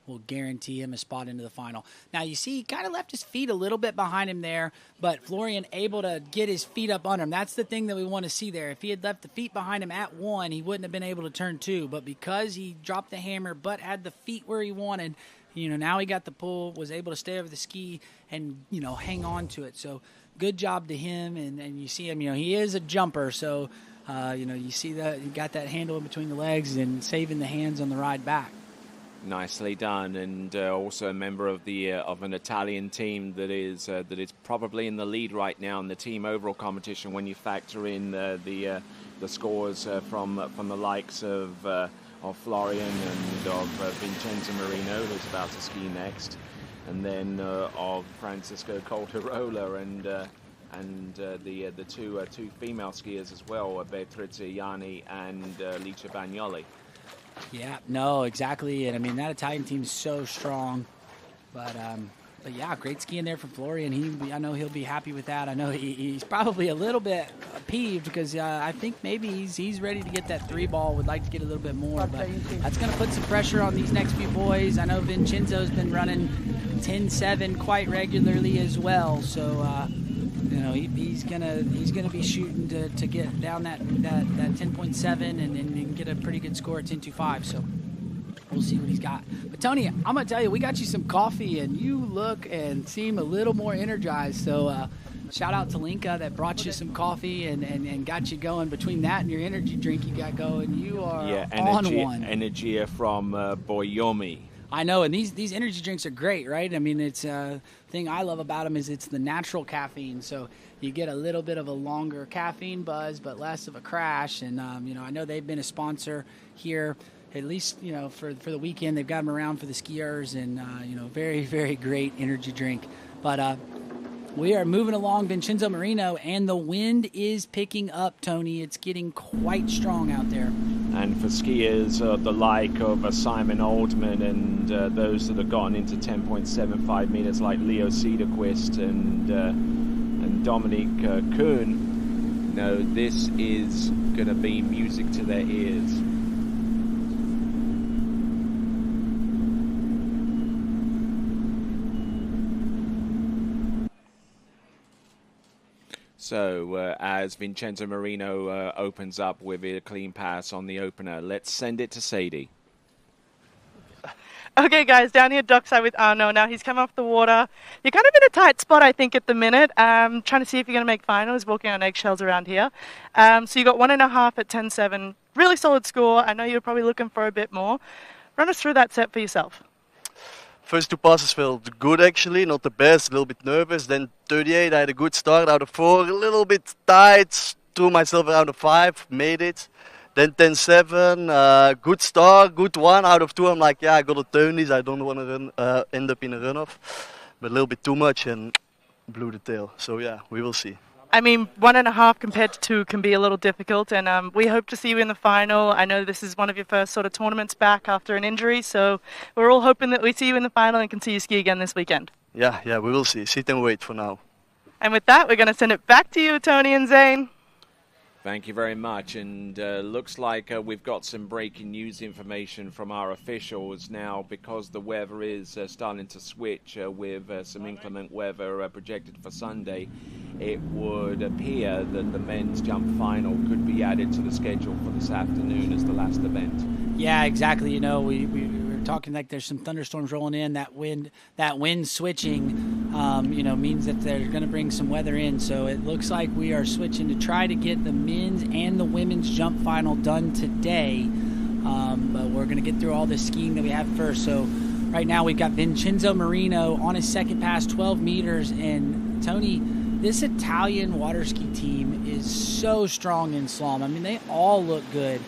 will guarantee him a spot into the final. Now, you see, he kind of left his feet a little bit behind him there, but Florian able to get his feet up under him. That's the thing that we want to see there. If he had left the feet behind him at 1, he wouldn't have been able to turn 2, but because he dropped the hammer but had the feet where he wanted, now he got the pull, was able to stay over the ski and, hang on to it. So good job to him, and you see him, he is a jumper, so, you see that he got that handle in between the legs and saving the hands on the ride back. Nicely done, and also a member of an Italian team that is probably in the lead right now in the team overall competition when you factor in the scores from the likes of Florian and of Vincenzo Marino, who's about to ski next, and then of Francisco Calderola and the two female skiers as well, Beatrice Iani and Licia Bagnoli. Yeah, no, exactly. And I mean, that Italian team's so strong. But yeah, great skiing there from Florian. I know he'll be happy with that. I know he's probably a little bit peeved because I think maybe he's ready to get that 3 ball, would like to get a little bit more. But that's going to put some pressure on these next few boys. I know Vincenzo's been running 10.7 quite regularly as well. So, he's gonna be shooting to get down that 10.7 and get a pretty good score at 10.25. So we'll see what he's got. But Tony, I'm gonna tell you, we got you some coffee, and you look and seem a little more energized. So shout out to Linka that brought you some coffee and got you going. Between that and your energy drink you got going, you are on one. Energy from Boyomi. I know, and these energy drinks are great, right? I mean, it's thing I love about them is it's the natural caffeine, so you get a little bit of a longer caffeine buzz, but less of a crash. And I know they've been a sponsor here at least, for the weekend, they've got them around for the skiers, and, very, very great energy drink. But we are moving along Vincenzo Marino, and the wind is picking up, Tony. It's getting quite strong out there. And for skiers, the like of Simon Oldman and those that have gotten into 10.75 meters, like Leo Cederquist and Dominic Kuhn, this is going to be music to their ears. So as Vincenzo Marino opens up with a clean pass on the opener, let's send it to Sadie. Okay, guys, down here dockside with Arno. Now he's come off the water. You're kind of in a tight spot, I think, at the minute. Trying to see if you're going to make finals, walking on eggshells around here. So you got 1.5 at 10.7. Really solid score. I know you're probably looking for a bit more. Run us through that set for yourself. First 2 passes felt good, actually, not the best, a little bit nervous. Then 38, I had a good start out of 4, a little bit tight, threw myself around a 5, made it. Then 10.7, good start, good 1 out of 2. I'm like, I got to turn this, I don't want to end up in a runoff. But a little bit too much and blew the tail. So yeah, we will see. I mean, 1.5 compared to 2 can be a little difficult, and we hope to see you in the final. I know this is one of your first sort of tournaments back after an injury, so we're all hoping that we see you in the final and can see you ski again this weekend. Yeah, we will see. Sit and wait for now. And with that, we're going to send it back to you, Tony and Zane. Thank you very much. And looks like we've got some breaking news information from our officials now, because the weather is starting to switch with some inclement weather projected for Sunday. It would appear that the men's jump final could be added to the schedule for this afternoon as the last event. Yeah, exactly. We were talking like there's some thunderstorms rolling in. That wind switching, means that they're going to bring some weather in. So it looks like we are switching to try to get the men's and the women's jump final done today. But we're going to get through all the skiing that we have first. So right now we've got Vincenzo Marino on his second pass, 12 meters. And Tony, this Italian water ski team is so strong in slalom. I mean, they all look good.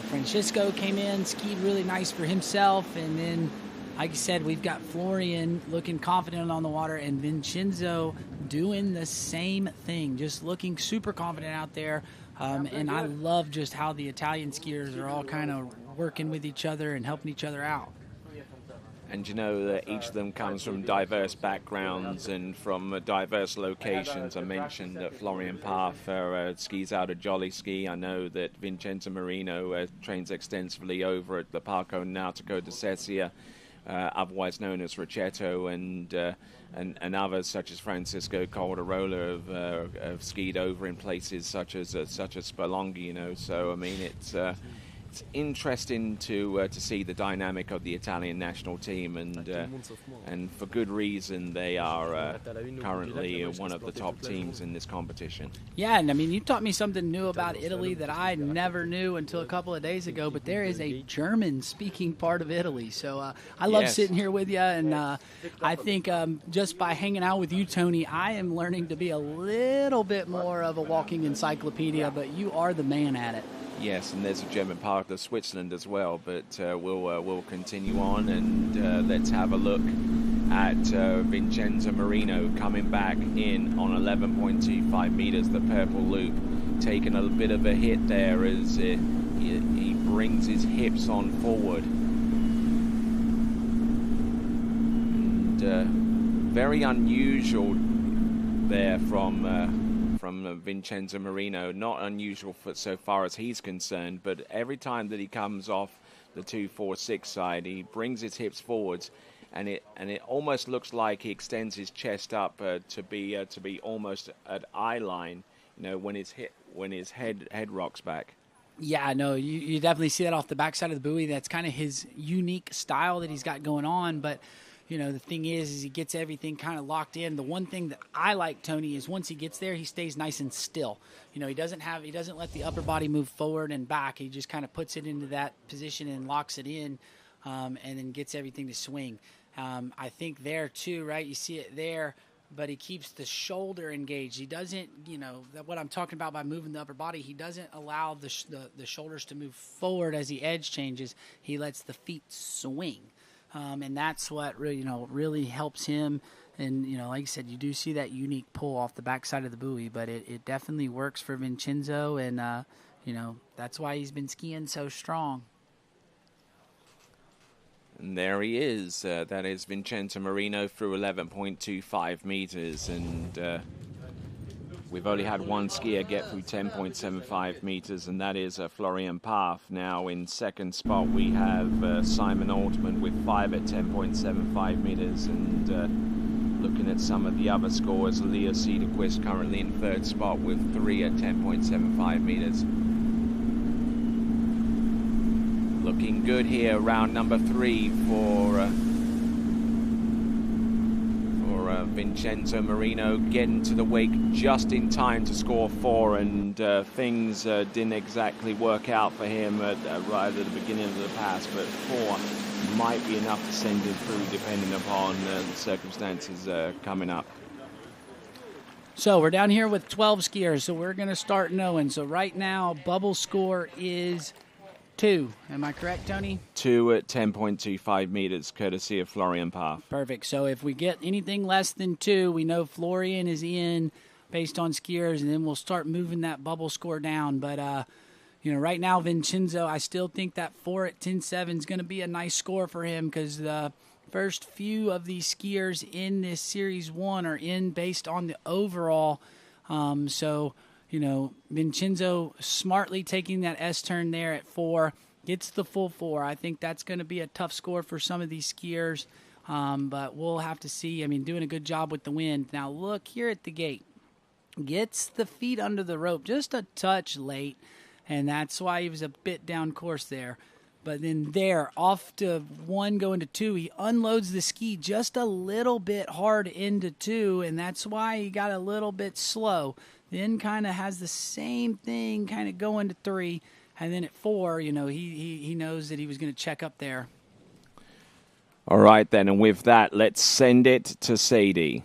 Francisco came in, skied really nice for himself, and then, like I said, we've got Florian looking confident on the water, and Vincenzo doing the same thing, just looking super confident out there. And I love just how the Italian skiers are all kind of working with each other and helping each other out. And that each of them comes from diverse backgrounds and from diverse locations. I mentioned that Florian Parfer skis out at Jolly Ski. I know that Vincenzo Marino trains extensively over at the Parco Nautico di Sesia, otherwise known as Ricetto, and others such as Francisco Calderola have skied over in places such as Spelongi. So I mean, it's interesting to see the dynamic of the Italian national team, and for good reason. They are currently one of the top teams in this competition. Yeah, and I mean, you taught me something new about Italy that I never knew until a couple of days ago, but there is a German-speaking part of Italy. So I love sitting here with you, and I think just by hanging out with you, Tony, I am learning to be a little bit more of a walking encyclopedia, but you are the man at it. Yes, and there's a German part of Switzerland as well, but we'll continue on, and let's have a look at Vincenzo Marino coming back in on 11.25 meters, the purple loop, taking a bit of a hit there as he brings his hips on forward. And very unusual there from Vincenzo Marino. Not unusual so far as he's concerned, but every time that he comes off the 2-4-6 side, he brings his hips forwards, and it almost looks like he extends his chest up to be almost at eye line, when his head rocks back. Yeah, no, you definitely see that off the backside of the buoy. That's kind of his unique style that he's got going on, but the thing is he gets everything kind of locked in. The one thing that I like, Tony, is once he gets there, he stays nice and still. He doesn't let the upper body move forward and back. He just kind of puts it into that position and locks it in, and then gets everything to swing. I think there too, right? You see it there. but he keeps the shoulder engaged. He doesn't, what I'm talking about by moving the upper body, he doesn't allow the shoulders to move forward as the edge changes. He lets the feet swing. And that's what really helps him. And, like I said, you do see that unique pull off the backside of the buoy, but it definitely works for Vincenzo, and, that's why he's been skiing so strong. And there he is. That is Vincenzo Marino through 11.25 meters. And we've only had one skier get through 10.75 meters, and that is Florian Paff. Now in second spot, we have Simon Altman with 5 at 10.75 meters. And looking at some of the other scores, Leo Cederquist currently in third spot with 3 at 10.75 meters. Looking good here, round number 3 for Vincenzo Marino, getting to the wake just in time to score 4, and things didn't exactly work out for him right at the beginning of the pass, but 4 might be enough to send him through depending upon the circumstances coming up. So we're down here with 12 skiers, so we're going to start knowing. So right now, bubble score is 2. Am I correct, Tony? 2 at 10.25 meters, courtesy of Florian Paff. Perfect. So if we get anything less than 2, we know Florian is in based on skiers, and then we'll start moving that bubble score down. But, right now, Vincenzo, I still think that 4 at 10.7 is going to be a nice score for him, because the first few of these skiers in this Series 1 are in based on the overall. Vincenzo smartly taking that S-turn there at 4, gets the full 4. I think that's going to be a tough score for some of these skiers, but we'll have to see. Doing a good job with the wind. Now look here at the gate. Gets the feet under the rope just a touch late, and that's why he was a bit down course there. But then there, off to 1 going to 2, he unloads the ski just a little bit hard into 2, and that's why he got a little bit slow. Then kind of has the same thing kind of going to 3, and then at 4, he knows that he was going to check up there. All right, then, and with that, let's send it to Sadie.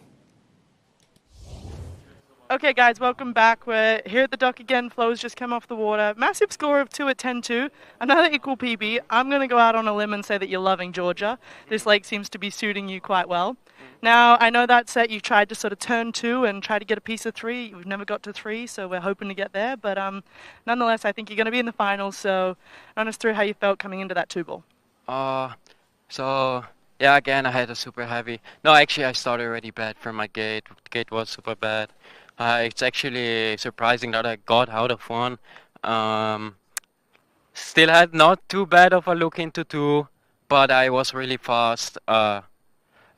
Okay, guys, welcome back. We're here at the dock again. Flo's just come off the water. Massive score of 2 at 10.2. Another equal PB. I'm going to go out on a limb and say that you're loving Georgia. This lake seems to be suiting you quite well. Now, I know that set you tried to sort of turn 2 and try to get a piece of 3. You've never got to 3, so we're hoping to get there. But nonetheless, I think you're going to be in the finals. So run us through how you felt coming into that 2-ball. Yeah, again, I had a super heavy. No, actually, I started already bad from my gate. The gate was super bad. It's actually surprising that I got out of 1. Still had not too bad of a look into 2, but I was really fast.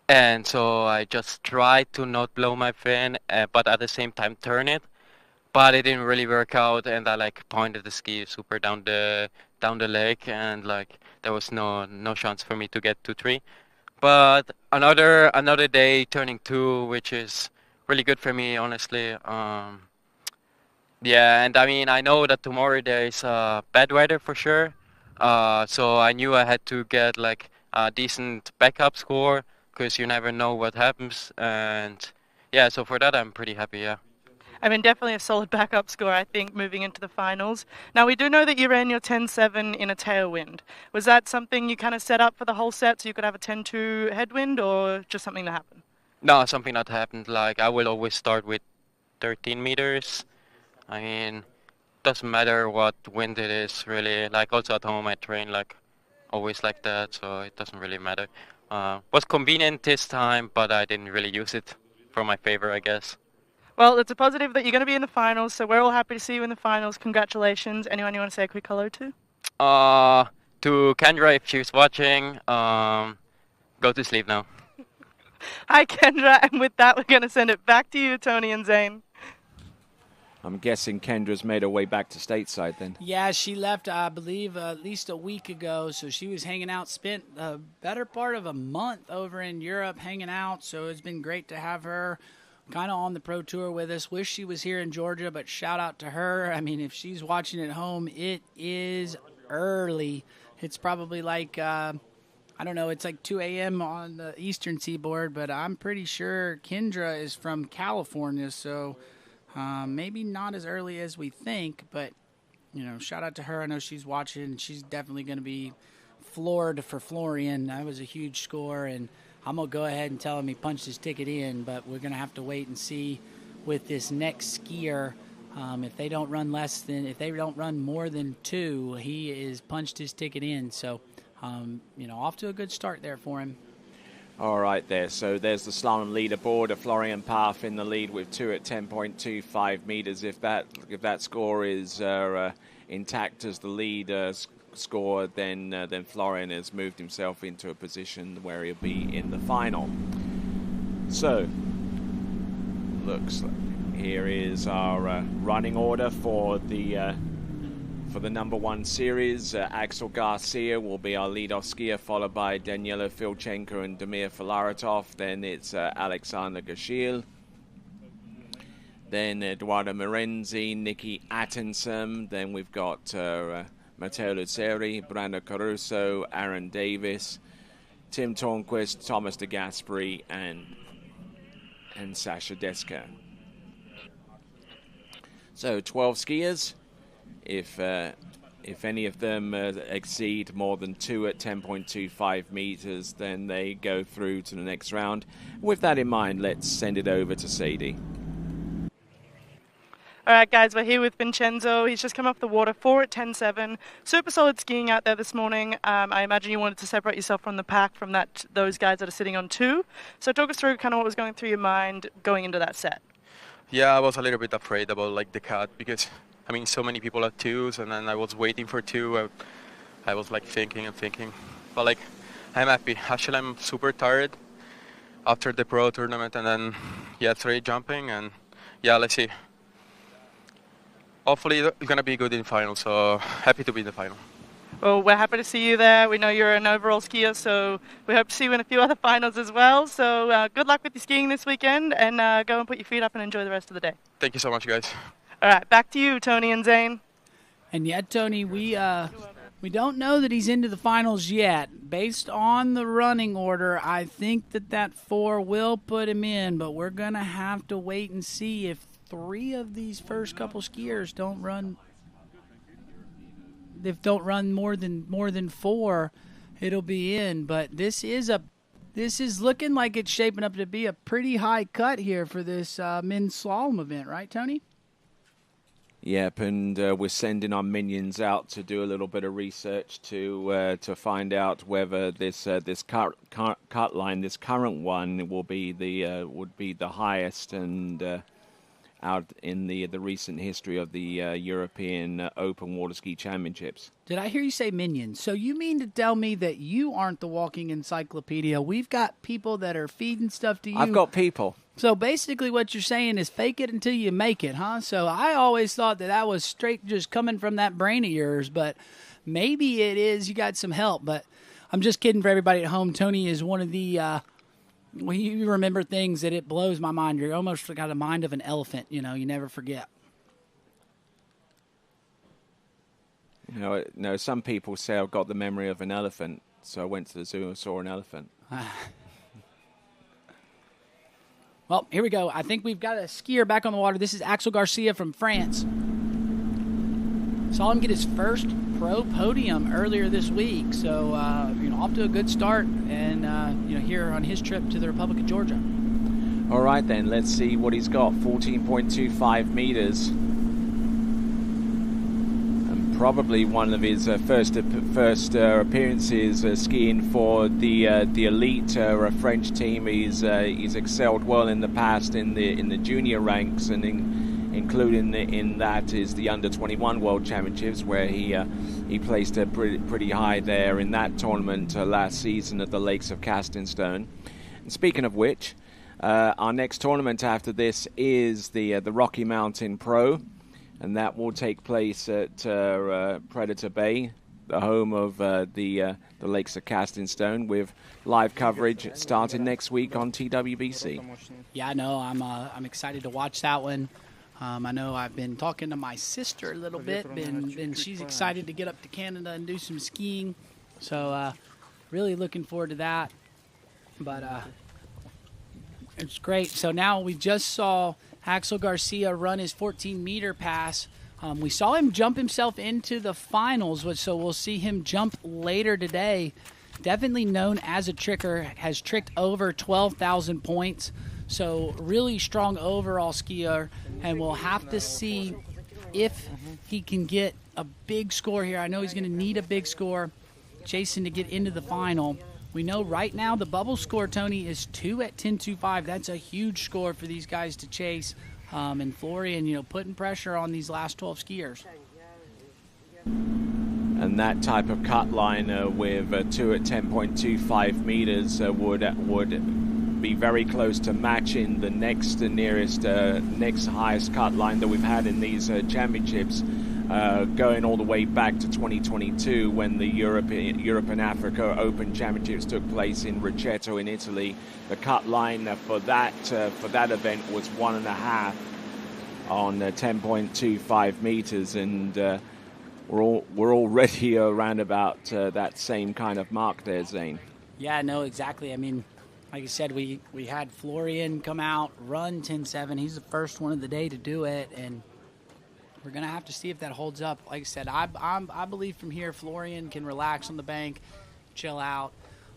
And so I just tried to not blow my fin, but at the same time turn it. But it didn't really work out, and I pointed the ski super down the lake, and there was no chance for me to get to 3. But another day turning 2, which is really good for me, honestly. And I know that tomorrow there is bad weather for sure. So I knew I had to get a decent backup score, because you never know what happens. And yeah, so for that I'm pretty happy, yeah. Definitely a solid backup score, I think, moving into the finals. Now, we do know that you ran your 10.7 in a tailwind. Was that something you kind of set up for the whole set so you could have a 10.2 headwind, or just something that happened? No, something that happened. I will always start with 13 meters. Doesn't matter what wind it is, really. Also at home I train always like that, so it doesn't really matter. Was convenient this time, but I didn't really use it for my favor, I guess. Well, it's a positive that you're going to be in the finals, so we're all happy to see you in the finals. Congratulations. Anyone you want to say a quick hello to? To Kendra, if she's watching, go to sleep now. Hi, Kendra, and with that, we're going to send it back to you, Tony and Zane. I'm guessing Kendra's made her way back to stateside then. Yeah, she left, I believe, at least a week ago. So she was hanging out, spent a better part of a month over in Europe hanging out. So it's been great to have her kind of on the pro tour with us. Wish she was here in Georgia, but shout out to her. If she's watching at home, it is early. It's probably I don't know, it's like 2 a.m. on the eastern seaboard, but I'm pretty sure Kendra is from California, so maybe not as early as we think, but, shout out to her. I know she's watching, and she's definitely going to be floored for Florian. That was a huge score, and I'm going to go ahead and tell him he punched his ticket in, but we're going to have to wait and see with this next skier. If they don't run more than 2, he is punched his ticket in, so... off to a good start there for him. All right there. So there's the slalom leaderboard. Florian Paff in the lead with 2 at 10.25 meters. If that score is intact as the lead score, then Florian has moved himself into a position where he'll be in the final. So looks like here is our running order for the number 1 series. Axel Garcia will be our lead-off skier, followed by Daniela Filchenko and Damir Filaretov. Then it's Alexander Gashil. Then Eduardo Morenzi, Nicky Atkinson. Then we've got Matteo Luzzeri, Brando Caruso, Aaron Davis, Tim Tornquist, Thomas de Gasperi, and Sasha Deska. So 12 skiers. If any of them exceed more than 2 at 10.25 meters, then they go through to the next round. With that in mind, let's send it over to Sadie. All right, guys, we're here with Vincenzo. He's just come off the water, 4 at 10.7. Super solid skiing out there this morning. I imagine you wanted to separate yourself from the pack, from those guys that are sitting on 2. So talk us through kind of what was going through your mind going into that set. Yeah, I was a little bit afraid about the cut because so many people at 2s, and then I was waiting for 2. I was thinking, but I'm happy. Actually, I'm super tired after the pro tournament, and then 3 jumping, and let's see. Hopefully it's gonna be good in the final, so happy to be in the final. Well, we're happy to see you there. We know you're an overall skier, so we hope to see you in a few other finals as well. So good luck with your skiing this weekend, and go and put your feet up and enjoy the rest of the day. Thank you so much, guys. All right, back to you, Tony and Zane. And yet, Tony, we don't know that he's into the finals yet. Based on the running order, I think that 4 will put him in, but we're going to have to wait and see if 3 of these first couple skiers don't run more than 4, it'll be in. But this is looking like it's shaping up to be a pretty high cut here for this men's slalom event, right, Tony? Yep, and we're sending our minions out to do a little bit of research to find out whether this cut line, this current one, would be the highest and out in the recent history of the European Open Water Ski Championships. Did I hear you say minions? So you mean to tell me that you aren't the walking encyclopedia? We've got people that are feeding stuff to you. I've got people. So basically what you're saying is fake it until you make it, huh? So I always thought that was straight just coming from that brain of yours, but maybe it is. You got some help, but I'm just kidding for everybody at home. Tony is one of the... when you remember things that it blows my mind. You're almost got a mind of an elephant, you never forget. No, some people say I've got the memory of an elephant, so I went to the zoo and saw an elephant. Well, here we go. I think we've got a skier back on the water. This is Axel Garcia from France. Saw him get his first pro podium earlier this week, so off to a good start, and here on his trip to the Republic of Georgia. All right, then let's see what he's got. 14.25 meters, and probably one of his first appearances skiing for the elite French team. He's excelled well in the past in the junior ranks, and including in that is the under-21 World Championships, where he placed pretty high there in that tournament last season at the Lakes of Castingstone. And speaking of which, our next tournament after this is the Rocky Mountain Pro, and that will take place at Predator Bay, the home of the Lakes of Castingstone, with live coverage starting next week on TWBC. Yeah, I know. I'm excited to watch that one. I know I've been talking to my sister a little bit, and she's excited to get up to Canada and do some skiing. So really looking forward to that. But it's great. So now we just saw Axel Garcia run his 14-meter pass. We saw him jump himself into the finals, so we'll see him jump later today. Definitely known as a tricker, has tricked over 12,000 points. So really strong overall skier, and we'll have to see if he can get a big score here. I know he's going to need a big score, Jason, to get into the final. We know right now the bubble score, Tony, is 2 at 10.25. That's a huge score for these guys to chase. And Florian, putting pressure on these last 12 skiers. And that type of cut line with 2 at 10.25 meters would be very close to matching the next highest cut line that we've had in these championships, going all the way back to 2022 when the Europe and Africa Open Championships took place in Riceto in Italy. The cut line for that event was 1.5 on 10.25 meters, and we're already around about that same kind of mark there, Zane. Yeah, no, exactly. I mean, like I said, we had Florian come out, run 10.7. He's the first one of the day to do it, and we're going to have to see if that holds up. Like I said, I believe from here Florian can relax on the bank, chill out.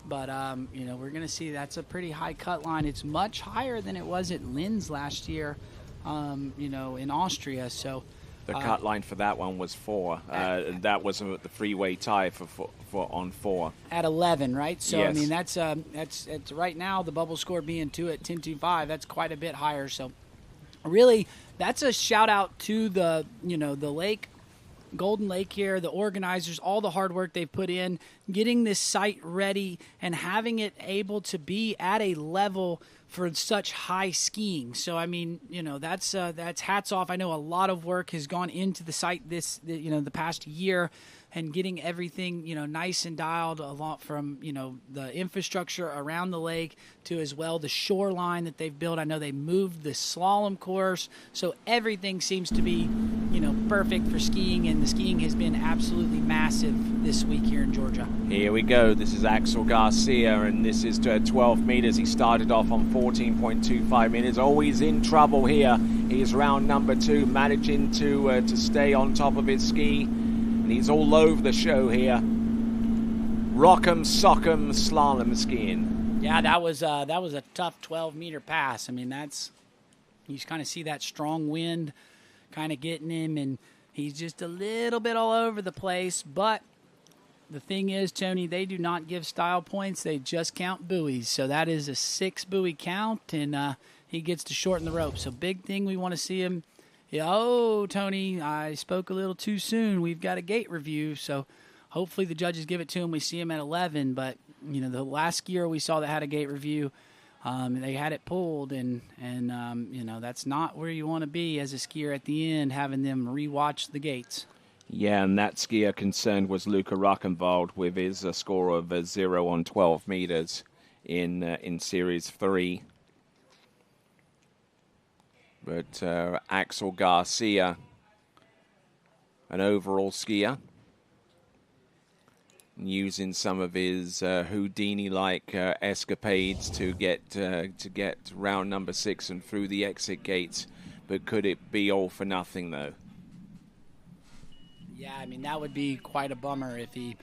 But, we're going to see that's a pretty high cut line. It's much higher than it was at Linz last year, in Austria. So the cut line for that one was 4. That was the freeway tie for on 4. At 11, right? So, yes. I mean, that's right now the bubble score being 2 at 10.25. That's quite a bit higher. So, really, that's a shout out to the lake, Golden Lake here, the organizers, all the hard work they've put in, getting this site ready and having it able to be at a level for such high skiing. So, I mean, that's hats off. I know a lot of work has gone into the site the past year, and getting everything, nice and dialed, a lot from, the infrastructure around the lake to as well the shoreline that they've built. I know they moved the slalom course, so everything seems to be, perfect for skiing, and the skiing has been absolutely massive this week here in Georgia. Here we go. This is Axel Garcia, and this is 12 meters. He started off on 14.25 meters. Always in trouble here. He's round number 2, managing to stay on top of his ski. And he's all over the show here. Rock'em sock'em slalom skiing. Yeah, that was a tough 12-meter pass. I mean, you kind of see that strong wind kind of getting him, and he's just a little bit all over the place. But the thing is, Tony, they do not give style points. They just count buoys. So that is a 6-buoy count, and he gets to shorten the rope. So big thing, we want to see him. Oh, Tony, I spoke a little too soon. We've got a gate review, so hopefully the judges give it to him. We see him at 11, but, the last skier we saw that had a gate review, they had it pulled, and that's not where you want to be as a skier at the end, having them rewatch the gates. Yeah, and that skier concerned was Luca Rockenwald with his score of 0 on 12 meters in Series 3. But Axel Garcia, an overall skier, using some of his Houdini-like escapades to get round number 6 and through the exit gates. But could it be all for nothing, though? Yeah, I mean, that would be quite a bummer if he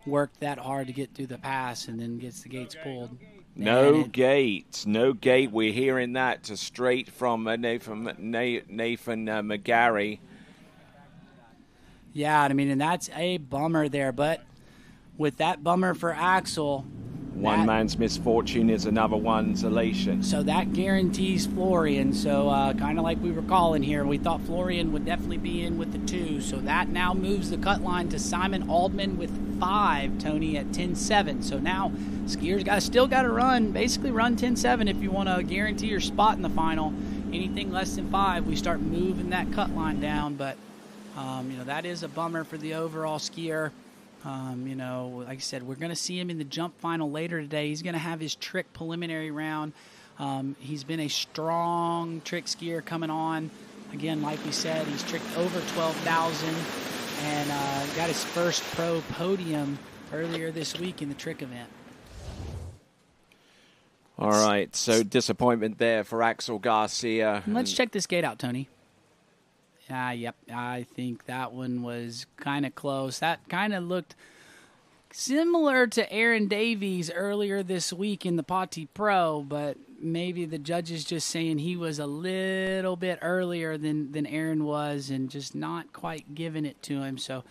worked that hard to get through the pass and then gets the gates pulled. No gate. We're hearing that straight from Nathan McGarry. Yeah, I mean, and that's a bummer there. But with that bummer for Axel, one man's misfortune is another one's elation. So that guarantees Florian. So kind of like we were calling here, we thought Florian would definitely be in with the 2. So that now moves the cut line to Simon Aldman with 5, Tony, at 10.7. So now skiers still got to run 10.7 if you want to guarantee your spot in the final. Anything less than 5, we start moving that cut line down. But, that is a bummer for the overall skier. Like I said, we're going to see him in the jump final later today. He's going to have his trick preliminary round. He's been a strong trick skier coming on. Again, like we said, he's tricked over 12,000 and got his first pro podium earlier this week in the trick event. All right, so disappointment there for Axel Garcia. Let's check this gate out, Tony. Yep, I think that one was kind of close. That kind of looked similar to Aaron Davies earlier this week in the Pati Pro, but maybe the judges just saying he was a little bit earlier than Aaron was and just not quite giving it to him. So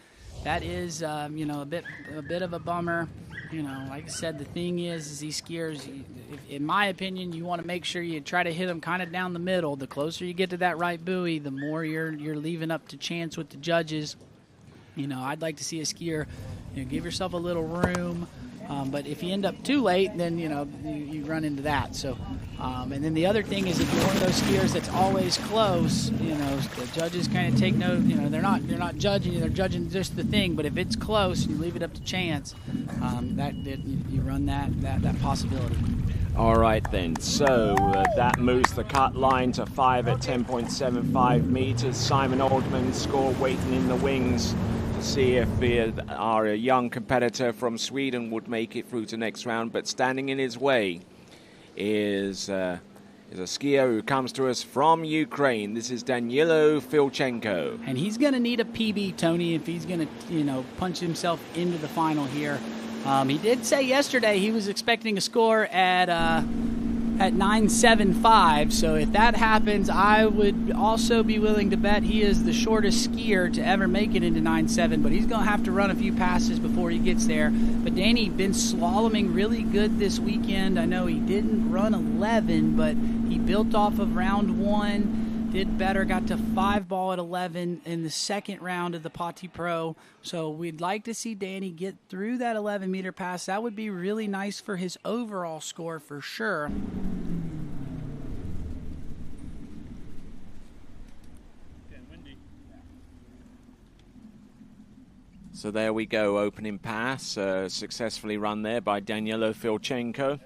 that is, a bit of a bummer. Like I said, the thing is these skiers, in my opinion, you want to make sure you try to hit them kind of down the middle. The closer you get to that right buoy, the more you're leaving up to chance with the judges. I'd like to see a skier, give yourself a little room. But if you end up too late, then, you run into that. So, and then the other thing is if you're one of those skiers that's always close, the judges kind of take note, they're not judging you, they're judging just the thing. But if it's close and you leave it up to chance, you run that possibility. All right, then. So that moves the cut line to 5 at 10.75 meters. Simon Oldman's score waiting in the wings to see if our young competitor from Sweden would make it through to next round. But standing in his way is a skier who comes to us from Ukraine. This is Danilo Filchenko. And he's going to need a PB, Tony, if he's going to, punch himself into the final here. He did say yesterday he was expecting a score at 9.75. So if that happens, I would also be willing to bet he is the shortest skier to ever make it into 9.7. But he's going to have to run a few passes before he gets there. But Danny been slaloming really good this weekend. I know he didn't run 11, but he built off of round 1. Did better, got to 5-ball at 11 in the second round of the Pati Pro. So we'd like to see Danny get through that 11-meter pass. That would be really nice for his overall score for sure. So there we go, opening pass, successfully run there by Danilo Filchenko.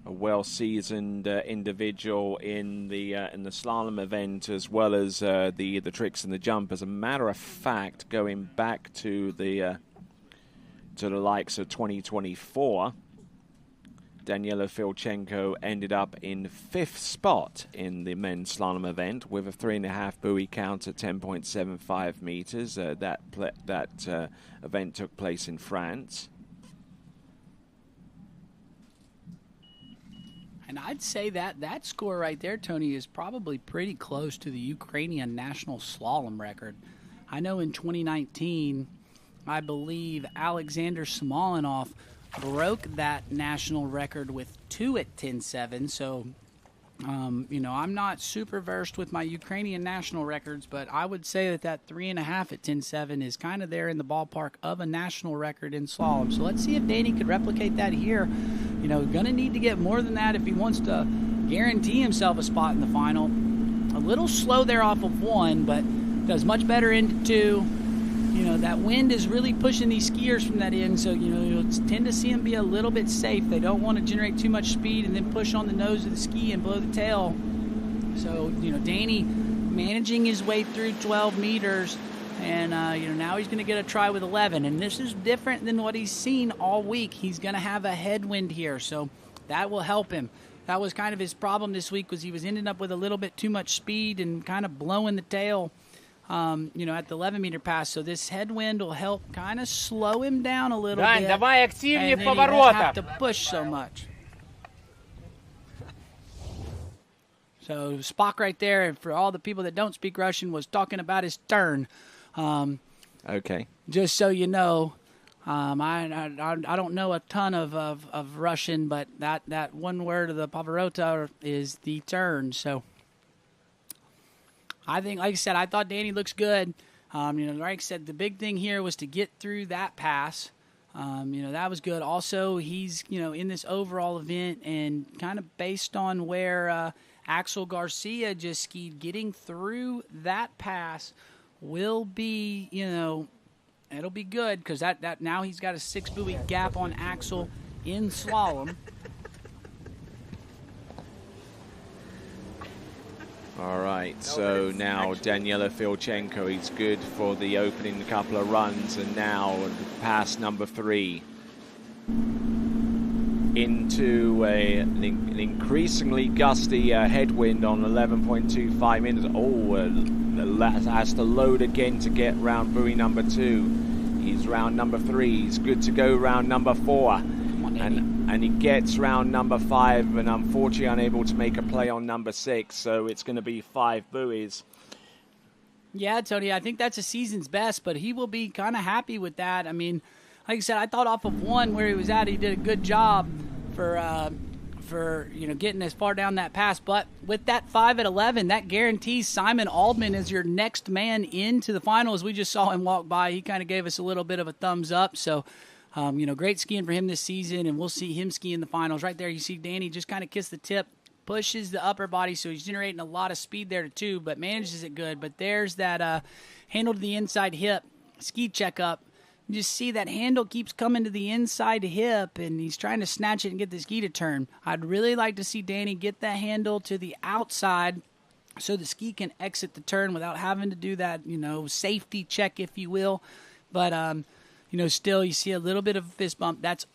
A well-seasoned individual in the slalom event, as well as the tricks and the jump. As a matter of fact, going back to the likes of 2024, Danilo Filchenko ended up in 5th spot in the men's slalom event with a 3.5 buoy count at 10.75 meters. That event took place in France. And I'd say that score right there, Tony, is probably pretty close to the Ukrainian national slalom record. I know in 2019, I believe Alexander Smolenov broke that national record with 2 at 10.7. So, I'm not super versed with my Ukrainian national records, but I would say that 3.5 at 10.7 is kind of there in the ballpark of a national record in slalom. So let's see if Danny could replicate that here. Going to need to get more than that if he wants to guarantee himself a spot in the final. A little slow there off of 1, but does much better into 2. That wind is really pushing these skiers from that end, so, you'll tend to see them be a little bit safe. They don't want to generate too much speed and then push on the nose of the ski and blow the tail. So, Danny managing his way through 12 meters, and, now he's going to get a try with 11. And this is different than what he's seen all week. He's going to have a headwind here, so that will help him. That was kind of his problem this week, was he was ending up with a little bit too much speed and kind of blowing the tail. At the 11-meter pass. So this headwind will help kind of slow him down a little bit. Давай активнее and в then he поворотах. won't have to push so much. So Spock right there, and for all the people that don't speak Russian, was talking about his turn. Okay. Just so you know, I don't know a ton of Russian, but that one word of the pavarota is the turn. So I think, like I said, I thought Danny looks good. Like I said, the big thing here was to get through that pass. That was good. Also, he's, in this overall event, and kind of based on where Axel Garcia just skied, getting through that pass will be, it'll be good, because that now he's got a 6-buoy gap on Axel in slalom. All right, so now Daniela Filchenko, he's good for the opening couple of runs, and now past number 3 into an increasingly gusty headwind on 11.25 minutes. Has to load again to get round buoy number 2. He's round number 3. He's good to go round number 4. And he gets round number 5 and unfortunately unable to make a play on number 6. So it's going to be 5 buoys. Yeah, Tony, I think that's a season's best, but he will be kind of happy with that. I mean, like I said, I thought off of 1 where he was at, he did a good job for getting as far down that pass. But with that 5 at 11, that guarantees Simon Aldman is your next man into the finals. We just saw him walk by. He kind of gave us a little bit of a thumbs up. So, great skiing for him this season, and we'll see him ski in the finals. Right there, you see Danny just kind of kiss the tip, pushes the upper body, so he's generating a lot of speed there too, but manages it good. But there's that handle to the inside hip, ski checkup. You just see that handle keeps coming to the inside hip, and he's trying to snatch it and get the ski to turn. I'd really like to see Danny get that handle to the outside so the ski can exit the turn without having to do that, safety check, if you will. But, still you see a little bit of a fist bump. That's,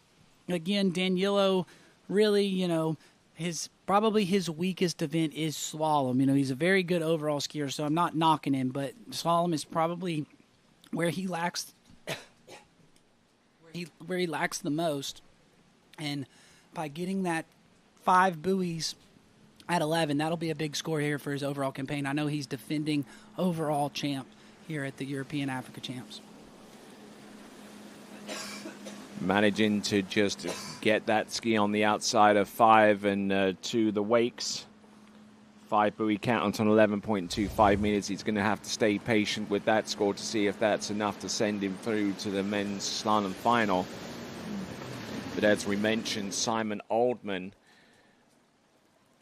again, Danilo really, probably his weakest event is slalom. He's a very good overall skier, so I'm not knocking him, but slalom is probably where he lacks where he lacks the most. And by getting that 5 buoys at 11, that'll be a big score here for his overall campaign. I know he's defending overall champ here at the European Africa Champs. Managing to just get that ski on the outside of 5 and to the wakes. 5 buoy count on 11.25 meters. He's going to have to stay patient with that score to see if that's enough to send him through to the men's slalom final. But as we mentioned, Simon Aldman,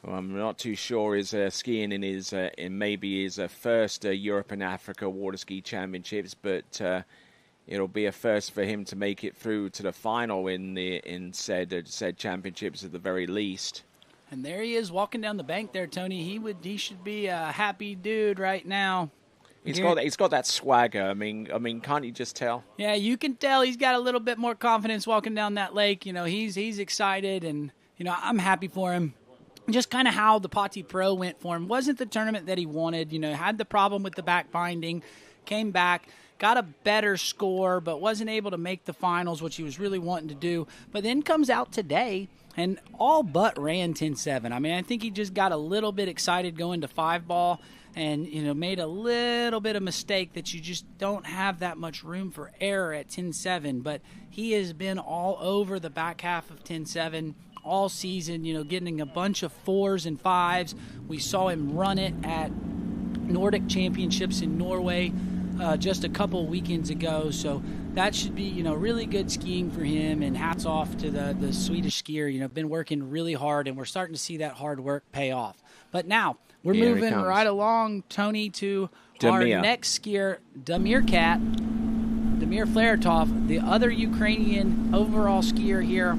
who I'm not too sure is skiing in his maybe his first Europe and Africa Water Ski Championships, but it'll be a first for him to make it through to the final in said championships at the very least. And there he is walking down the bank there, Tony. He should be a happy dude right now. He's got that swagger. I mean, can't you just tell? Yeah, you can tell he's got a little bit more confidence walking down that lake. He's excited, and I'm happy for him. Just kind of how the Pati Pro went for him. Wasn't the tournament that he wanted. Had the problem with the back binding, came back, got a better score, but wasn't able to make the finals, which he was really wanting to do. But then comes out today and all but ran 10.7. I mean, I think he just got a little bit excited going to 5-ball and, made a little bit of mistake that you just don't have that much room for error at 10.7. But he has been all over the back half of 10.7 all season, getting a bunch of 4s and 5s. We saw him run it at Nordic Championships in Norway just a couple weekends ago. So that should be, really good skiing for him, and hats off to the Swedish skier. Been working really hard, and we're starting to see that hard work pay off. But now we're moving right along, Tony, to our next skier, Damir Fleretov, the other Ukrainian overall skier here.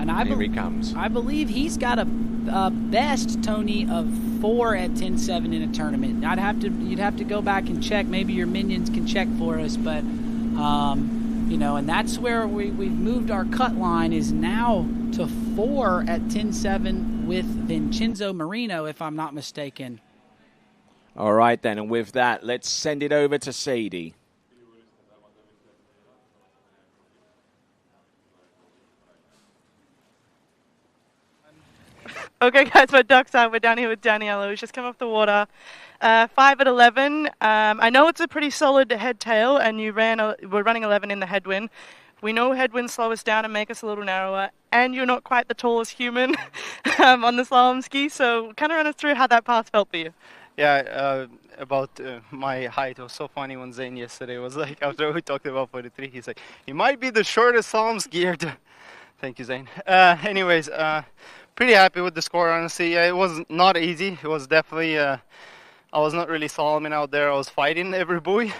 And here he comes. I believe he's got a best, Tony, of 4 at 10.7 in a tournament. You'd have to go back and check. Maybe your minions can check for us, but and that's where we've moved our cut line is now to 4 at 10.7 with Vincenzo Marino, if I'm not mistaken. All right then, and with that, let's send it over to Sadie. Okay, guys, we're ducks out. We're down here with Daniela, who's just come off the water. 5 at 11. I know it's a pretty solid head tail, and we're running 11 in the headwind. We know headwinds slow us down and make us a little narrower, and you're not quite the tallest human on the slalom ski, so kind of run us through how that pass felt for you. Yeah, about my height. It was so funny when Zane yesterday was like, after we talked about 43, he's like, he might be the shortest slalom skier. Thank you, Zane. Anyways, pretty happy with the score, honestly. It was not easy. It was definitely, I was not really slaloming out there. I was fighting every buoy.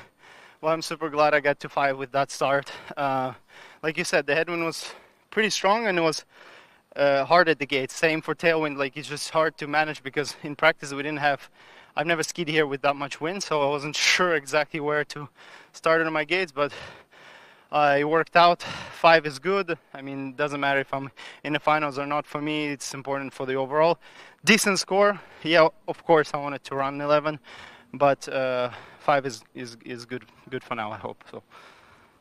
Well, I'm super glad I got to 5 with that start. Like you said, the headwind was pretty strong, and it was hard at the gate. Same for tailwind. Like, it's just hard to manage because in practice we didn't have. I've never skied here with that much wind, so I wasn't sure exactly where to start on my gates, but it worked out. 5 is good. I mean, it doesn't matter if I'm in the finals or not. For me, it's important for the overall. Decent score. Yeah, of course, I wanted to run 11, but 5 is good for now, I hope. So,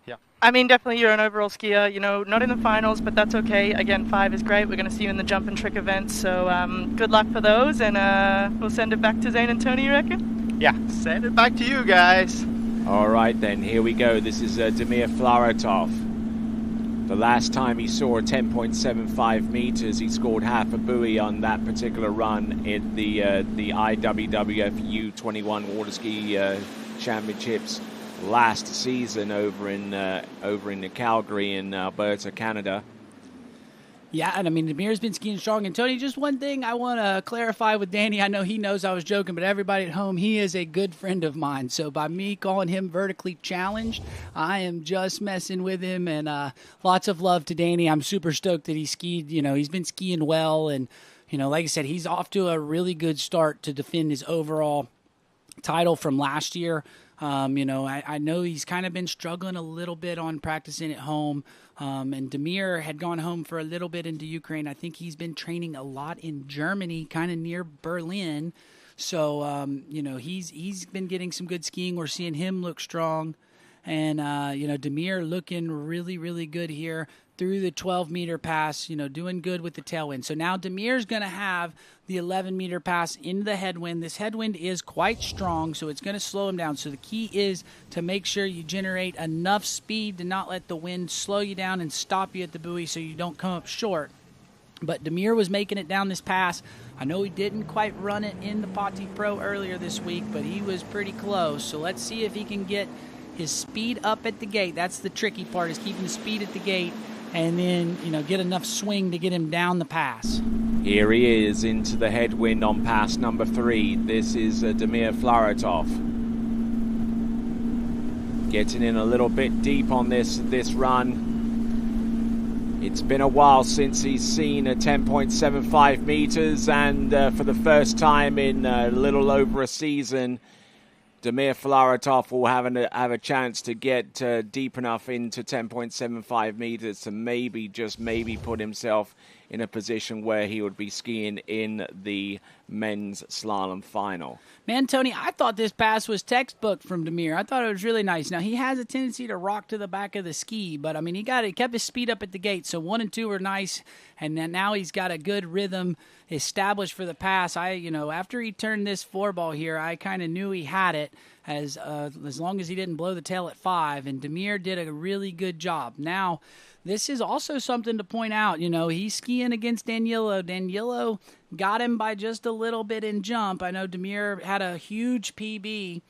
yeah. I mean, definitely you're an overall skier, you know, not in the finals, but that's okay. Again, 5 is great. We're going to see you in the jump and trick events, so good luck for those, and we'll send it back to Zane and Tony, you reckon? Yeah, send it back to you guys. All right, then, here we go. This is Damir Flaratov. The last time he saw 10.75 meters, he scored half a buoy on that particular run in the IWWF U21 Water Ski Championships last season over in Calgary in Alberta, Canada. Yeah, and I mean, Damir's been skiing strong. And Tony, just one thing I want to clarify with Danny. I know he knows I was joking, but everybody at home, he is a good friend of mine. So by me calling him vertically challenged, I am just messing with him. And lots of love to Danny. I'm super stoked that he skied. You know, he's been skiing well. And, you know, like I said, he's off to a really good start to defend his overall title from last year. You know, I know he's kind of been struggling a little bit on practicing at home. And Damir had gone home for a little bit into Ukraine. I think he's been training a lot in Germany, kind of near Berlin. So, you know, he's been getting some good skiing. We're seeing him look strong. And, you know, Damir looking really, really good here through the 12-meter pass, you know, doing good with the tailwind. So now Damir's going to have the 11-meter pass into the headwind. This headwind is quite strong, so it's going to slow him down. So the key is to make sure you generate enough speed to not let the wind slow you down and stop you at the buoy so you don't come up short. But Damir was making it down this pass. I know he didn't quite run it in the Pati Pro earlier this week, but he was pretty close. So let's see if he can get his speed up at the gate. That's the tricky part, is keeping the speed at the gate and then, you know, get enough swing to get him down the pass. Here he is into the headwind on pass number 3. This is Damir Flaratov. Getting in a little bit deep on this run. It's been a while since he's seen a 10.75 meters, and for the first time in a little over a season, Damir Flaratov will have a chance to get deep enough into 10.75 meters to maybe, just maybe, put himself in a position where he would be skiing in the men's slalom final. Man, Tony, I thought this pass was textbook from Damir. I thought it was really nice. Now, he has a tendency to rock to the back of the ski, but, I mean, he kept his speed up at the gate, so 1 and 2 were nice, and then now he's got a good rhythm established for the pass. You know, after he turned this 4-ball here, I kind of knew he had it as long as he didn't blow the tail at 5, and Damir did a really good job. Now, this is also something to point out. You know, he's skiing against Danilo. Danilo got him by just a little bit in jump. I know Damir had a huge PB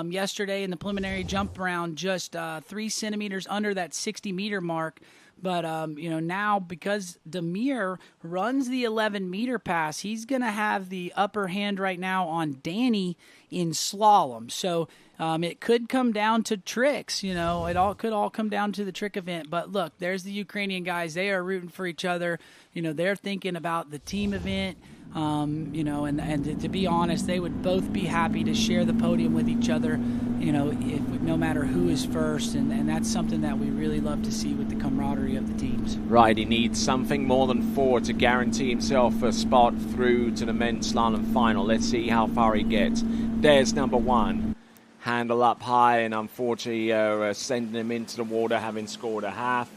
yesterday in the preliminary jump round, just 3 centimeters under that 60-meter mark. But, you know, now because Damir runs the 11-meter pass, he's going to have the upper hand right now on Danny in slalom. So it could come down to tricks. You know, it could all come down to the trick event. But, look, there's the Ukrainian guys. They are rooting for each other. You know, they're thinking about the team event. You know, and to be honest, they would both be happy to share the podium with each other, you know, no matter who is first, and that's something that we really love to see with the camaraderie of the teams. Right, he needs something more than 4 to guarantee himself a spot through to the men's slalom final. Let's see how far he gets. There's number 1. Handle up high, and unfortunately sending him into the water, having scored a half.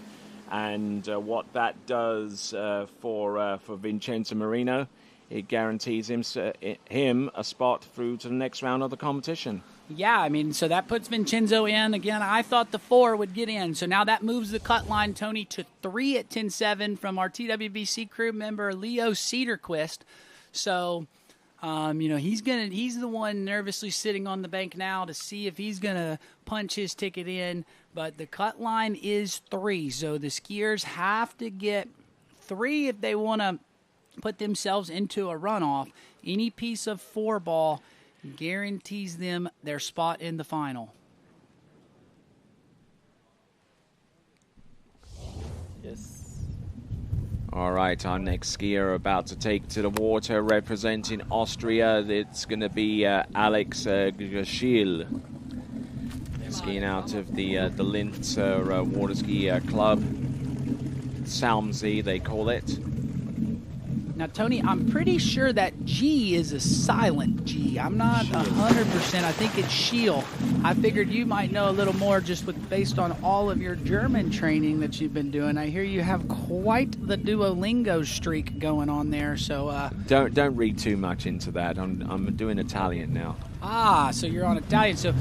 And what that does for Vincenzo Marino, it guarantees him a spot through to the next round of the competition. Yeah, I mean, so that puts Vincenzo in. Again, I thought the 4 would get in. So now that moves the cut line, Tony, to 3 at 10.7 from our TWBC crew member, Leo Cedarquist. So, you know, he's the one nervously sitting on the bank now to see if he's going to punch his ticket in. But the cut line is 3. So the skiers have to get 3 if they want to put themselves into a runoff. Any piece of 4-ball guarantees them their spot in the final. Yes. All right, our next skier about to take to the water representing Austria. It's going to be Alex Gaschiel, skiing out of the Linz water ski club. Salmsee, they call it. Now, Tony, I'm pretty sure that G is a silent G. I'm not 100%. I think it's Schiel. I figured you might know a little more just based on all of your German training that you've been doing. I hear you have quite the Duolingo streak going on there. So don't read too much into that. I'm doing Italian now. Ah, so you're on Italian. So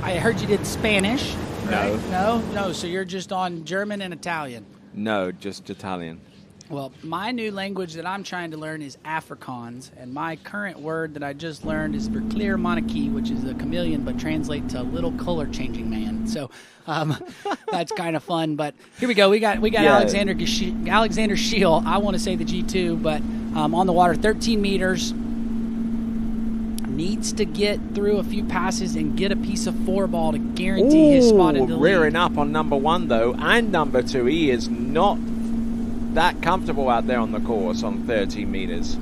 I heard you did Spanish. Right? No. So you're just on German and Italian. No, just Italian. Well, my new language that I'm trying to learn is Afrikaans, and my current word that I just learned is verkleer monarchy, which is a chameleon, but translate to little color-changing man. So that's kind of fun. But here we go. We got Alexander Schiel. I want to say the G2, but on the water, 13 meters. Needs to get through a few passes and get a piece of 4-ball to guarantee his spot in the lead. Rearing up on number 1, though, and number 2. He is not that comfortable out there on the course on 13 meters.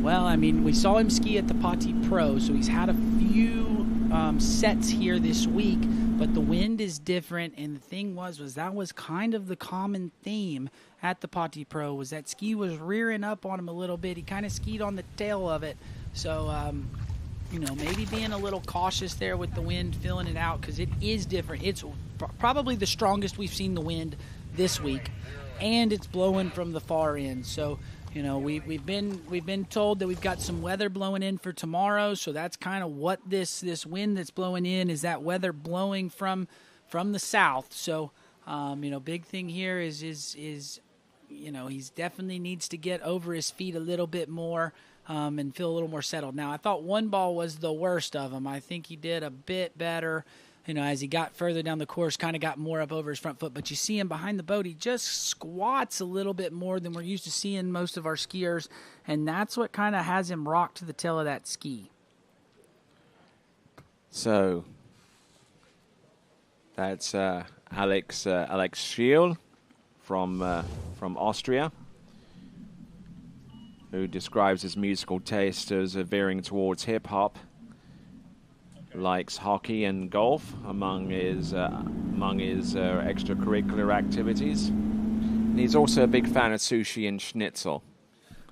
Well, I mean, we saw him ski at the Pati Pro, so he's had a few sets here this week, but the wind is different, and the thing was that was kind of the common theme at the Pati Pro, was that ski was rearing up on him a little bit. He kind of skied on the tail of it, so maybe being a little cautious there with the wind, feeling it out, because it is different. It's probably the strongest we've seen the wind this week, and it's blowing from the far end. So, we've been told that we've got some weather blowing in for tomorrow. So that's kind of what this wind that's blowing in is, that weather blowing from the south. So, big thing here is he's definitely needs to get over his feet a little bit more. And feel a little more settled. Now, I thought 1-ball was the worst of them. I think he did a bit better, as he got further down the course, kind of got more up over his front foot. But you see him behind the boat, he just squats a little bit more than we're used to seeing most of our skiers, and that's what kind of has him rock to the tail of that ski. So that's Alex Schiel from Austria, who describes his musical taste as veering towards hip-hop, likes hockey and golf among his extracurricular activities. And he's also a big fan of sushi and schnitzel,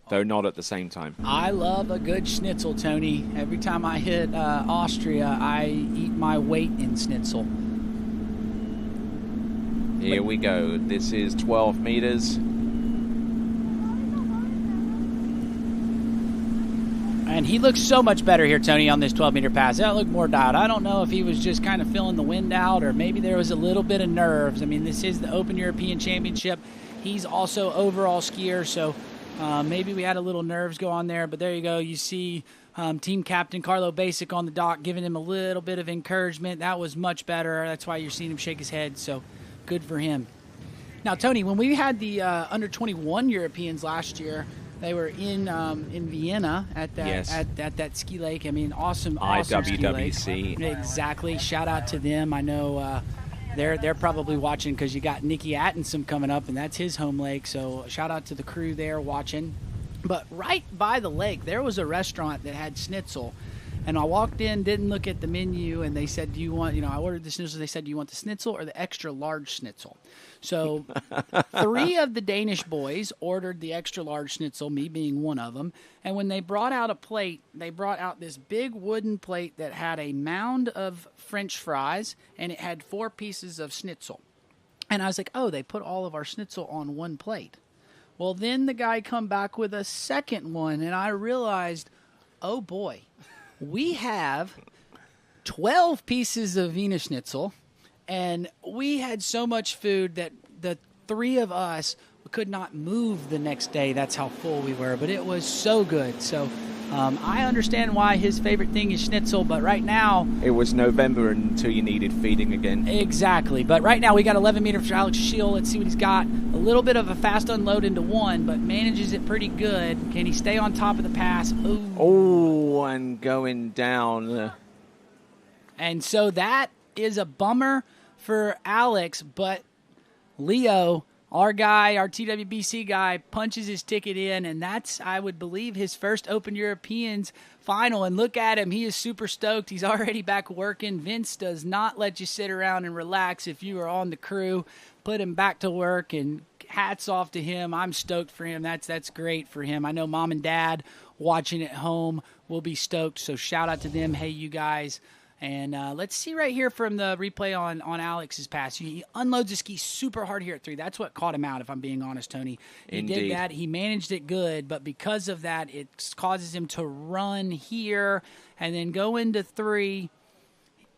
though not at the same time. I love a good schnitzel, Tony. Every time I hit Austria, I eat my weight in schnitzel. Here we go. This is 12 meters. And he looks so much better here, Tony, on this 12-meter pass. That looked more dialed. I don't know if he was just kind of feeling the wind out, or maybe there was a little bit of nerves. I mean, this is the Open European Championship. He's also overall skier, so maybe we had a little nerves go on there. But there you go. You see team captain Carlo Basic on the dock giving him a little bit of encouragement. That was much better. That's why you're seeing him shake his head, so good for him. Now, Tony, when we had the under-21 Europeans last year, they were in Vienna at that ski lake. I mean, awesome IWWF. Ski lake. Exactly. Shout out to them. I know they're probably watching, because you got Nicky Atkinson coming up, and that's his home lake. So shout out to the crew there watching. But right by the lake, there was a restaurant that had schnitzel. And I walked in, didn't look at the menu, and they said, do you want, I ordered the schnitzel. They said, do you want the schnitzel or the extra large schnitzel? So 3 of the Danish boys ordered the extra large schnitzel, me being one of them. And when they brought out a plate, they brought out this big wooden plate that had a mound of French fries, and it had 4 pieces of schnitzel. And I was like, oh, they put all of our schnitzel on one plate. Well, then the guy come back with a second one, and I realized, oh boy, we have 12 pieces of Wiener Schnitzel, and we had so much food that the 3 of us could not move the next day. That's how full we were, but it was so good. So I understand why his favorite thing is schnitzel, but right now... It was November until you needed feeding again. Exactly, but right now we got 11 meters for Alex Schiel. Let's see what he's got. A little bit of a fast unload into 1, but manages it pretty good. Can he stay on top of the pass? Ooh. Oh, and going down. And so that is a bummer for Alex, but Leo our guy, our TWBC guy, punches his ticket in, and that's, I would believe, his first Open Europeans final. And look at him. He is super stoked. He's already back working. Vince does not let you sit around and relax if you are on the crew. Put him back to work, and hats off to him. I'm stoked for him. That's great for him. I know Mom and Dad watching at home will be stoked, so shout out to them. Hey, you guys. And let's see right here from the replay on Alex's pass. He unloads the ski super hard here at 3. That's what caught him out, if I'm being honest, Tony. He did that. He managed it good, but because of that, it causes him to run here and then go into 3.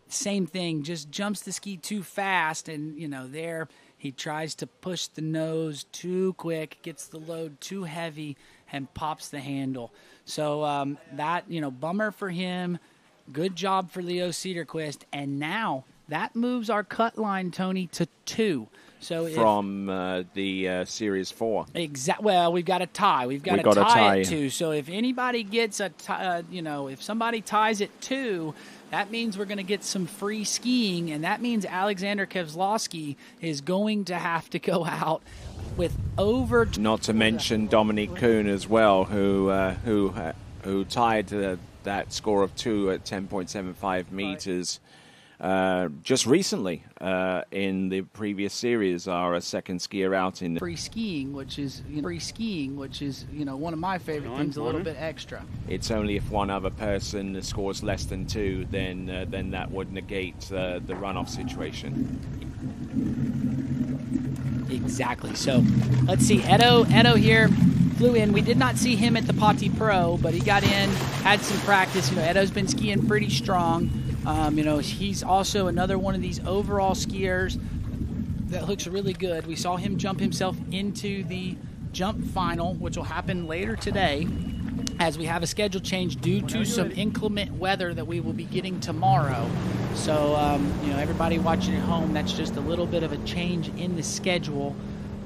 Same thing, just jumps the ski too fast, and, there he tries to push the nose too quick, gets the load too heavy, and pops the handle. So that, bummer for him. Good job for Leo Cedarquist, and now that moves our cut line, Tony, to 2. So from the Series 4. Well, we've got a tie. We've got a tie at 2. So if anybody gets a tie, if somebody ties at 2, that means we're going to get some free skiing, and that means Alexander Kezlowski is going to have to go out with over. Not to mention Dominic Kuhn as well, who tied that score of 2 at 10.75 meters just recently in the previous series. Our second skier out in free skiing, which is one of my favorite things. A little bit extra. It's only if one other person scores less than 2, then that would negate the runoff situation. Exactly. So let's see. Edo here flew in. We did not see him at the Pati Pro, but he got in, had some practice. Edo's been skiing pretty strong. He's also another one of these overall skiers that looks really good. We saw him jump himself into the jump final, which will happen later today, as we have a schedule change due to some inclement weather that we will be getting tomorrow. So, everybody watching at home, that's just a little bit of a change in the schedule.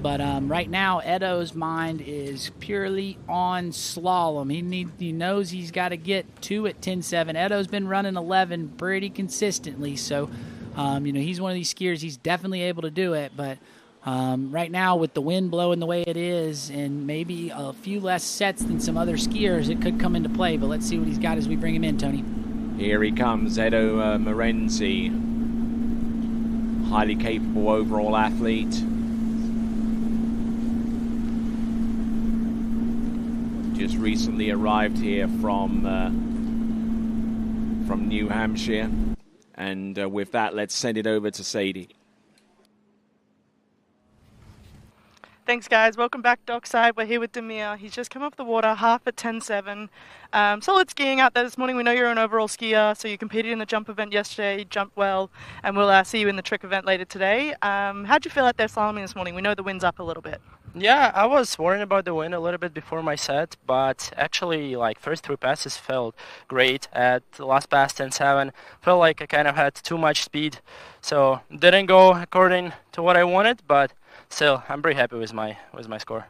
But right now, Edo's mind is purely on slalom. He knows he's got to get 2 at 10.7. Edo's been running 11 pretty consistently. So, he's one of these skiers. He's definitely able to do it. But right now, with the wind blowing the way it is and maybe a few less sets than some other skiers, it could come into play. But let's see what he's got as we bring him in, Tony. Here he comes, Edo Morenzi. Highly capable overall athlete. Just recently arrived here from New Hampshire. And with that, let's send it over to Sadie. Thanks, guys. Welcome back dockside. We're here with Demir. He's just come off the water, half at 10.7. Solid skiing out there this morning. We know you're an overall skier, so you competed in the jump event yesterday, you jumped well, and we'll see you in the trick event later today. How'd you feel out there slaloming this morning? We know the wind's up a little bit. Yeah, I was worried about the wind a little bit before my set, but actually, first 3 passes felt great. At the last pass, 10.7, felt like I kind of had too much speed, so didn't go according to what I wanted, but still, I'm pretty happy with my score.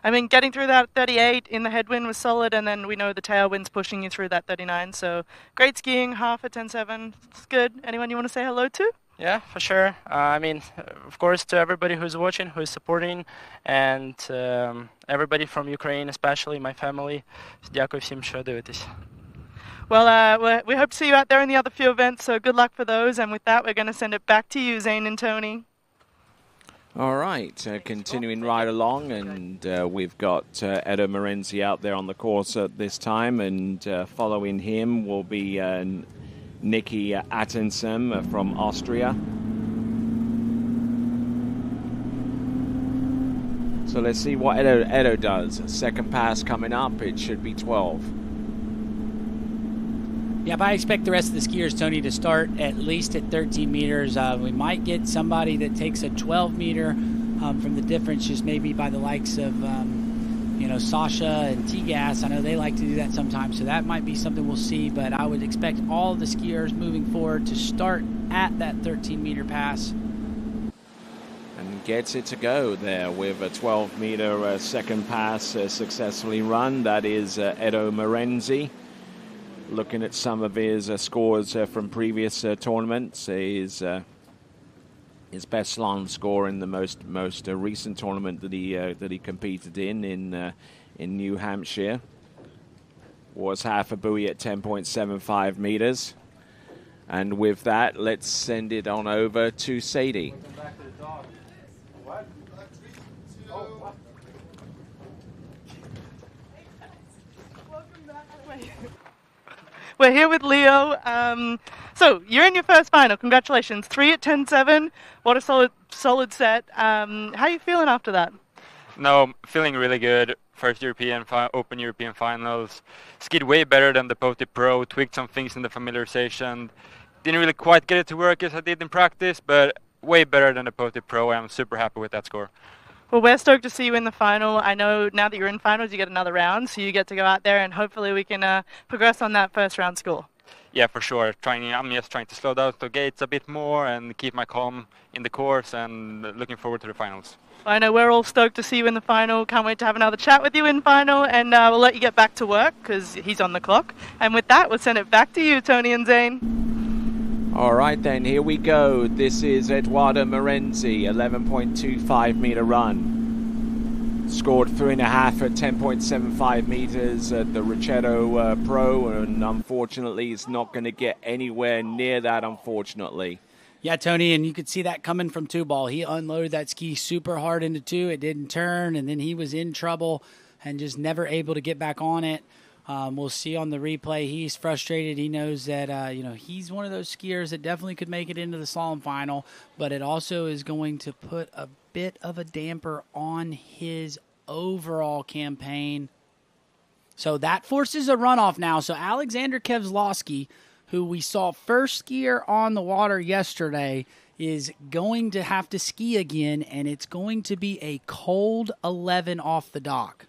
I mean, getting through that 38 in the headwind was solid, and then we know the tailwind's pushing you through that 39, so great skiing, half at 10.7. It's good. Anyone you want to say hello to? Yeah, for sure. Of course, to everybody who's watching, who's supporting, and everybody from Ukraine, especially my family. Дякую всім, що дивитесь. Well, we hope to see you out there in the other few events, so good luck for those. And with that, we're going to send it back to you, Zane and Tony. All right, continuing right along, and we've got Edo Morenzi out there on the course at this time, and following him will be Nikki Attensem from Austria. So let's see what Edo does. Second pass coming up, it should be 12. Yeah, but I expect the rest of the skiers, Tony, to start at least at 13 meters. We might get somebody that takes a 12 meter from the difference, just maybe by the likes of, Sasha and T-Gas. I know they like to do that sometimes, so that might be something we'll see. But I would expect all the skiers moving forward to start at that 13 meter pass. And gets it to go there with a 12 meter second pass successfully run. That is Edo Morenzi. Looking at some of his scores from previous tournaments, he's his best slalom score in the most recent tournament that he competed in New Hampshire. Was half a buoy at 10.75 meters. And with that, let's send it on over to Sadie. We're here with Leo. So you're in your first final. Congratulations. 3 at 10.7. What a solid set. How are you feeling after that? No, feeling really good. First Open European finals. Skied way better than the Poti Pro. Tweaked some things in the familiarization. Didn't really quite get it to work as I did in practice, but way better than the Poti Pro. I'm super happy with that score. Well, we're stoked to see you in the final. I know now that you're in finals, you get another round, so you get to go out there and hopefully we can progress on that first round score. Yeah, for sure. I'm just trying to slow down the gates a bit more and keep my calm in the course, and looking forward to the finals. I know we're all stoked to see you in the final. Can't wait to have another chat with you in final, and we'll let you get back to work because he's on the clock. And with that, we'll send it back to you, Tony and Zane. All right, then, here we go. This is Eduardo Morenzi, 11.25 meter run. Scored 3.5 at 10.75 meters at the Ricciardo Pro, and unfortunately, he's not going to get anywhere near that, unfortunately. Yeah, Tony, and you could see that coming from two ball. He unloaded that ski super hard into two. It didn't turn, and then he was in trouble and just never able to get back on it. We'll see on the replay. He's frustrated. He knows that, he's one of those skiers that definitely could make it into the slalom final, but it also is going to put a bit of a damper on his overall campaign. So that forces a runoff now. So Alexander Kevzlowski, who we saw first skier on the water yesterday, is going to have to ski again, and it's going to be a cold 11 off the dock.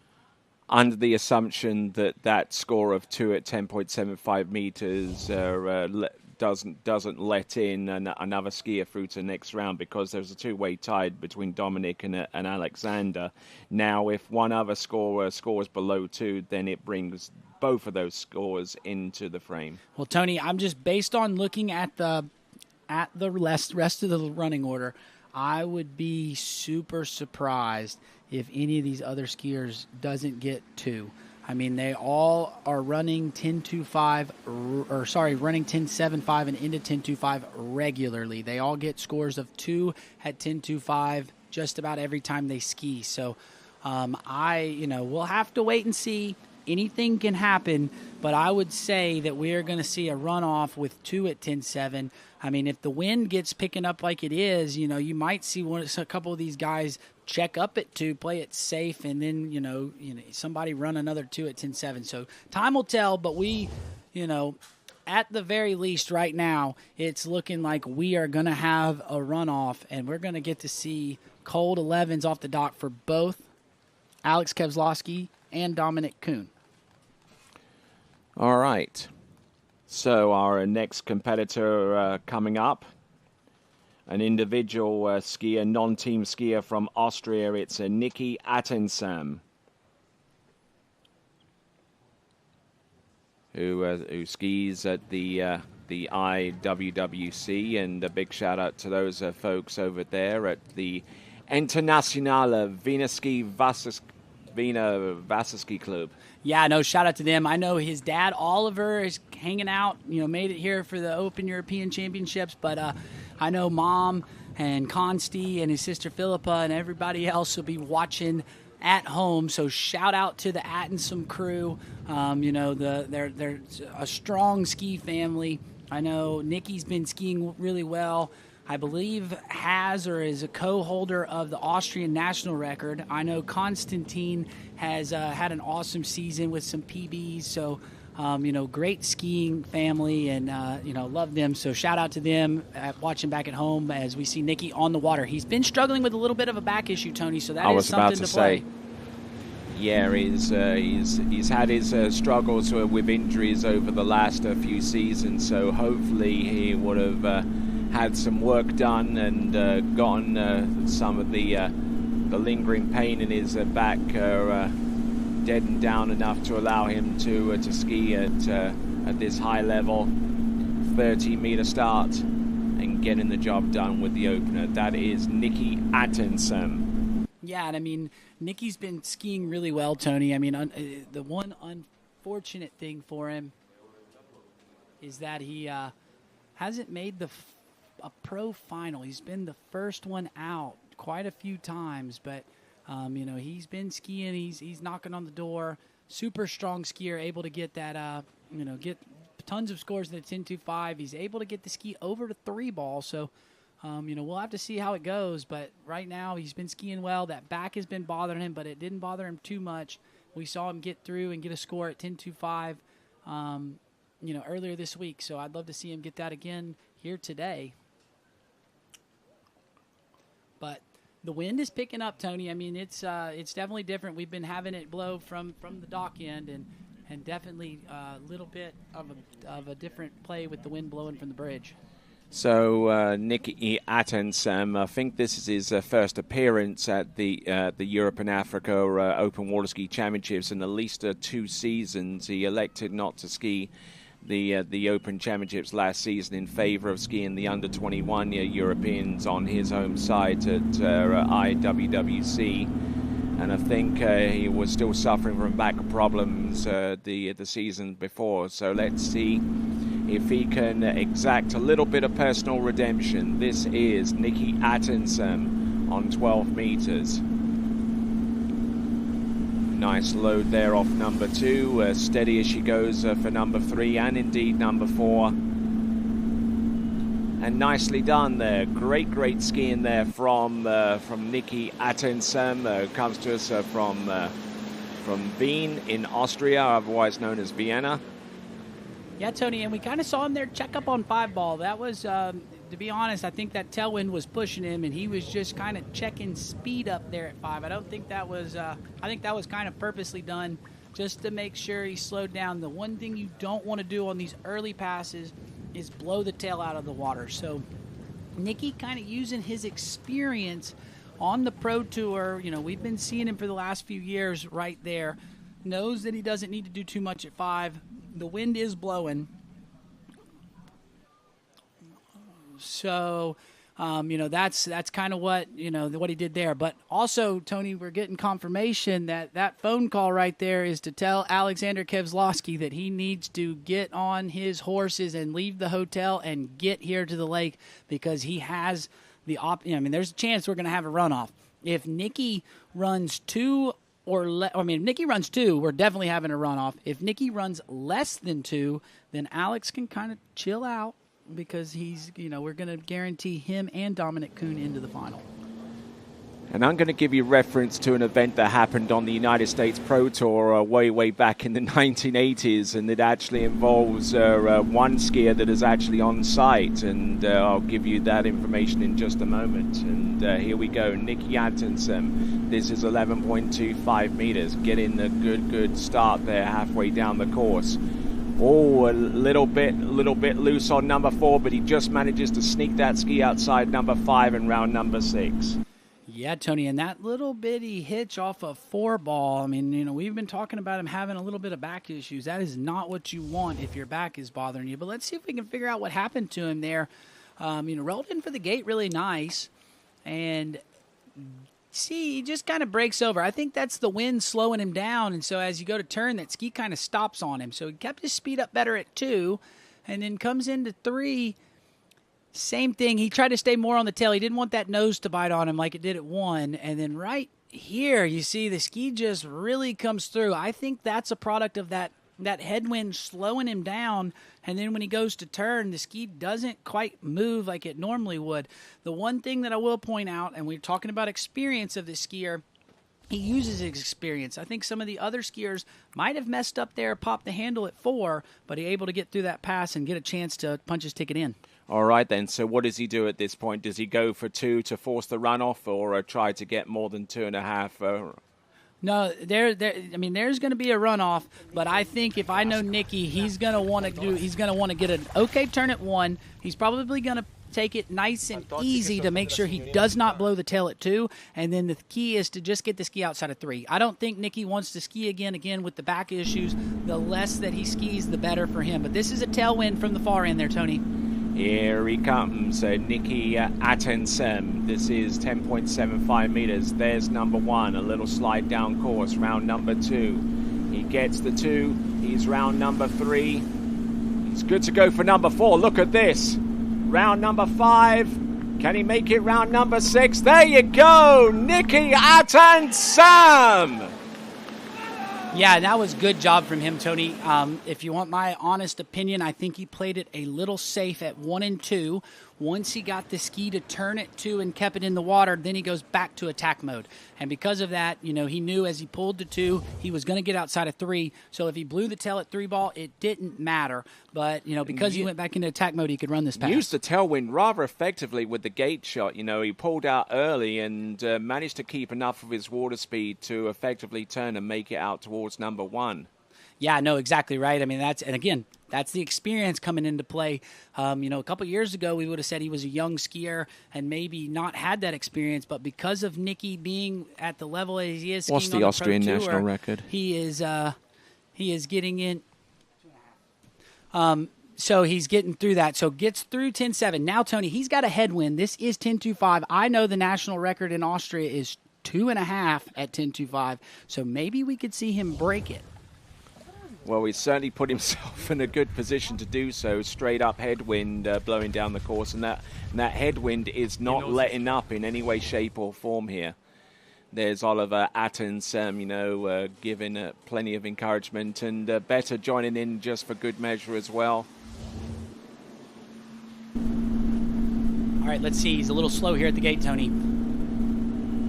Under the assumption that score of 2 at 10.75 meters doesn't let in another skier through to the next round, because there's a two-way tie between Dominic and Alexander. Now, if one other scorer scores below 2, then it brings both of those scores into the frame. Well, Tony, I'm just based on looking at the rest of the running order, I would be super surprised if any of these other skiers doesn't get 2. I mean, they all are running 10.75, running 10.75 and into 10.25 regularly. They all get scores of 2 at 10.25 just about every time they ski. So, we'll have to wait and see. Anything can happen, but I would say that we're going to see a runoff with 2 at 10.7. I mean, if the wind gets picking up like it is, you might see a couple of these guys check up at 2, play it safe, and then, somebody run another 2 at 10.7. So time will tell, but we, at the very least right now, it's looking like we are going to have a runoff, and we're going to get to see cold 11s off the dock for both Alex Kevzlowski and Dominic Kuhn. All right. So our next competitor coming up, an individual skier, non-team skier from Austria. It's Niki Attensam, who skis at the IWWC, and a big shout out to those folks over there at the Internationale Wiener Wasserski Club. Yeah, no, shout out to them. I know his dad, Oliver, is hanging out, made it here for the Open European Championships, but I know Mom and Consti and his sister Philippa and everybody else will be watching at home. So shout out to the Attensam crew. They're a strong ski family. I know Nikki's been skiing really well. I believe has or is a co-holder of the Austrian national record. I know Konstantin has had an awesome season with some PBs. So, great skiing family, and, love them. So shout out to them watching back at home as we see Nicky on the water. He's been struggling with a little bit of a back issue, Tony, so that is something to play. Yeah, he's had his struggles with injuries over the last few seasons, so hopefully he would have had some work done and gotten some of the lingering pain in his back deadened down enough to allow him to ski at this high level 30-meter start. and getting the job done with the opener. That is Nikki Attenson. Yeah, and I mean, Nicky's been skiing really well, Tony. I mean, the one unfortunate thing for him is that he hasn't made a pro final. He's been the first one out quite a few times, but he's been skiing. He's knocking on the door. Super strong skier, able to get that get tons of scores in the 10.25. He's able to get the ski over to 3-ball. So we'll have to see how it goes. But right now he's been skiing well. That back has been bothering him, but it didn't bother him too much. We saw him get through and get a score at 10.25. Earlier this week. So I'd love to see him get that again here today. But the wind is picking up, Tony. I mean, it's definitely different. We've been having it blow from the dock end, and definitely a little bit of a different play with the wind blowing from the bridge. So Nicky Attenson, I think this is his first appearance at the Europe and Africa Open Water Ski Championships in at least 2 seasons. He elected not to ski the Open Championships last season in favor of skiing the under-21 Europeans on his home site at IWWF. And I think he was still suffering from back problems the season before. So let's see if he can exact a little bit of personal redemption. This is Nicky Attenson on 12 meters. Nice load there off number 2. Steady as she goes for number 3 and indeed number 4. And nicely done there. Great skiing there from Nicky Attenson. Comes to us from Wien in Austria, otherwise known as Vienna. Yeah, Tony, and we kind of saw him there check up on 5-ball. That was, to be honest, I think that tailwind was pushing him, and he was just kind of checking speed up there at 5. I don't think that was, I think that was kind of purposely done just to make sure he slowed down. The one thing you don't want to do on these early passes is blow the tail out of the water. So Nicky kind of using his experience on the Pro Tour, we've been seeing him for the last few years right there, knows that he doesn't need to do too much at 5. The wind is blowing. So, that's kind of what he did there. But also, Tony, we're getting confirmation that phone call right there is to tell Alexander Keselowski that he needs to get on his horses and leave the hotel and get here to the lake, because he has there's a chance we're going to have a runoff. If Nicky runs 2 if Nicky runs 2, we're definitely having a runoff. If Nicky runs less than 2, then Alex can kind of chill out, because he's, we're going to guarantee him and Dominic Kuhn into the final. And I'm going to give you reference to an event that happened on the United States Pro Tour way back in the 1980s, and it actually involves one skier that is actually on site, and I'll give you that information in just a moment. And here we go, Nicky Attenson. This is 11.25 meters, getting a good start there halfway down the course. Oh, a little bit loose on number 4, but he just manages to sneak that ski outside number 5 in round number 6. Yeah, Tony, and that little bitty hitch off of 4-ball, we've been talking about him having a little bit of back issues. That is not what you want if your back is bothering you. But let's see if we can figure out what happened to him there. Rolled in for the gate really nice. And see, he just kind of breaks over. I think that's the wind slowing him down. And so as you go to turn, that ski kind of stops on him. So he kept his speed up better at 2, and then comes into 3. Same thing. He tried to stay more on the tail. He didn't want that nose to bite on him like it did at 1. And then right here, you see the ski just really comes through. I think that's a product of that headwind slowing him down. And then when he goes to turn, the ski doesn't quite move like it normally would. The one thing that I will point out, and we're talking about experience of this skier, he uses his experience. I think some of the other skiers might have messed up there, popped the handle at 4, but he's able to get through that pass and get a chance to punch his ticket in. All right, then. So what does he do at this point? Does he go for 2 to force the runoff, or try to get more than 2.5? No, there's going to be a runoff, but I think if I know Nicky, he's going to want to get an okay turn at 1. He's probably going to take it nice and easy to make sure he does not blow the tail at 2, and then the key is to just get the ski outside of 3. I don't think Nicky wants to ski again with the back issues. The less that he skis, the better for him. But this is a tailwind from the far end there, Tony. Here he comes, Nicky Attensem. This is 10.75 meters. There's number 1, a little slide down course, round number 2. He gets the 2. He's round number 3. He's good to go for number 4. Look at this. Round number 5. Can he make it round number 6? There you go, Nicky Attensem. Yeah, that was good job from him, Tony. If you want my honest opinion, I think he played it a little safe at 1 and 2. Once he got the ski to turn it 2 and kept it in the water, then he goes back to attack mode. And because of that, you know, he knew as he pulled to 2, he was going to get outside of 3. So if he blew the tail at 3 ball, it didn't matter. But, you know, because he went back into attack mode, he could run this pass. Used the tailwind rather effectively with the gate shot. You know, he pulled out early and managed to keep enough of his water speed to effectively turn and make it out towards number 1. Yeah, no, exactly right. I mean, that's the experience coming into play. You know, a couple years ago, we would have said he was a young skier and maybe not had that experience. But because of Nicky being at the level as he is, what's the Austrian national record? He is getting in. So he's getting through that. So gets through 10.7. Now, Tony, he's got a headwind. This is 10.25. I know the national record in Austria is 2.5 at 10.25. So maybe we could see him break it. Well, he's certainly put himself in a good position to do so. Straight up headwind blowing down the course, and that headwind is not letting up in any way, shape, or form here. There's Oliver Attensem, you know, giving plenty of encouragement, and Better joining in just for good measure as well. All right, let's see. He's a little slow here at the gate, Tony.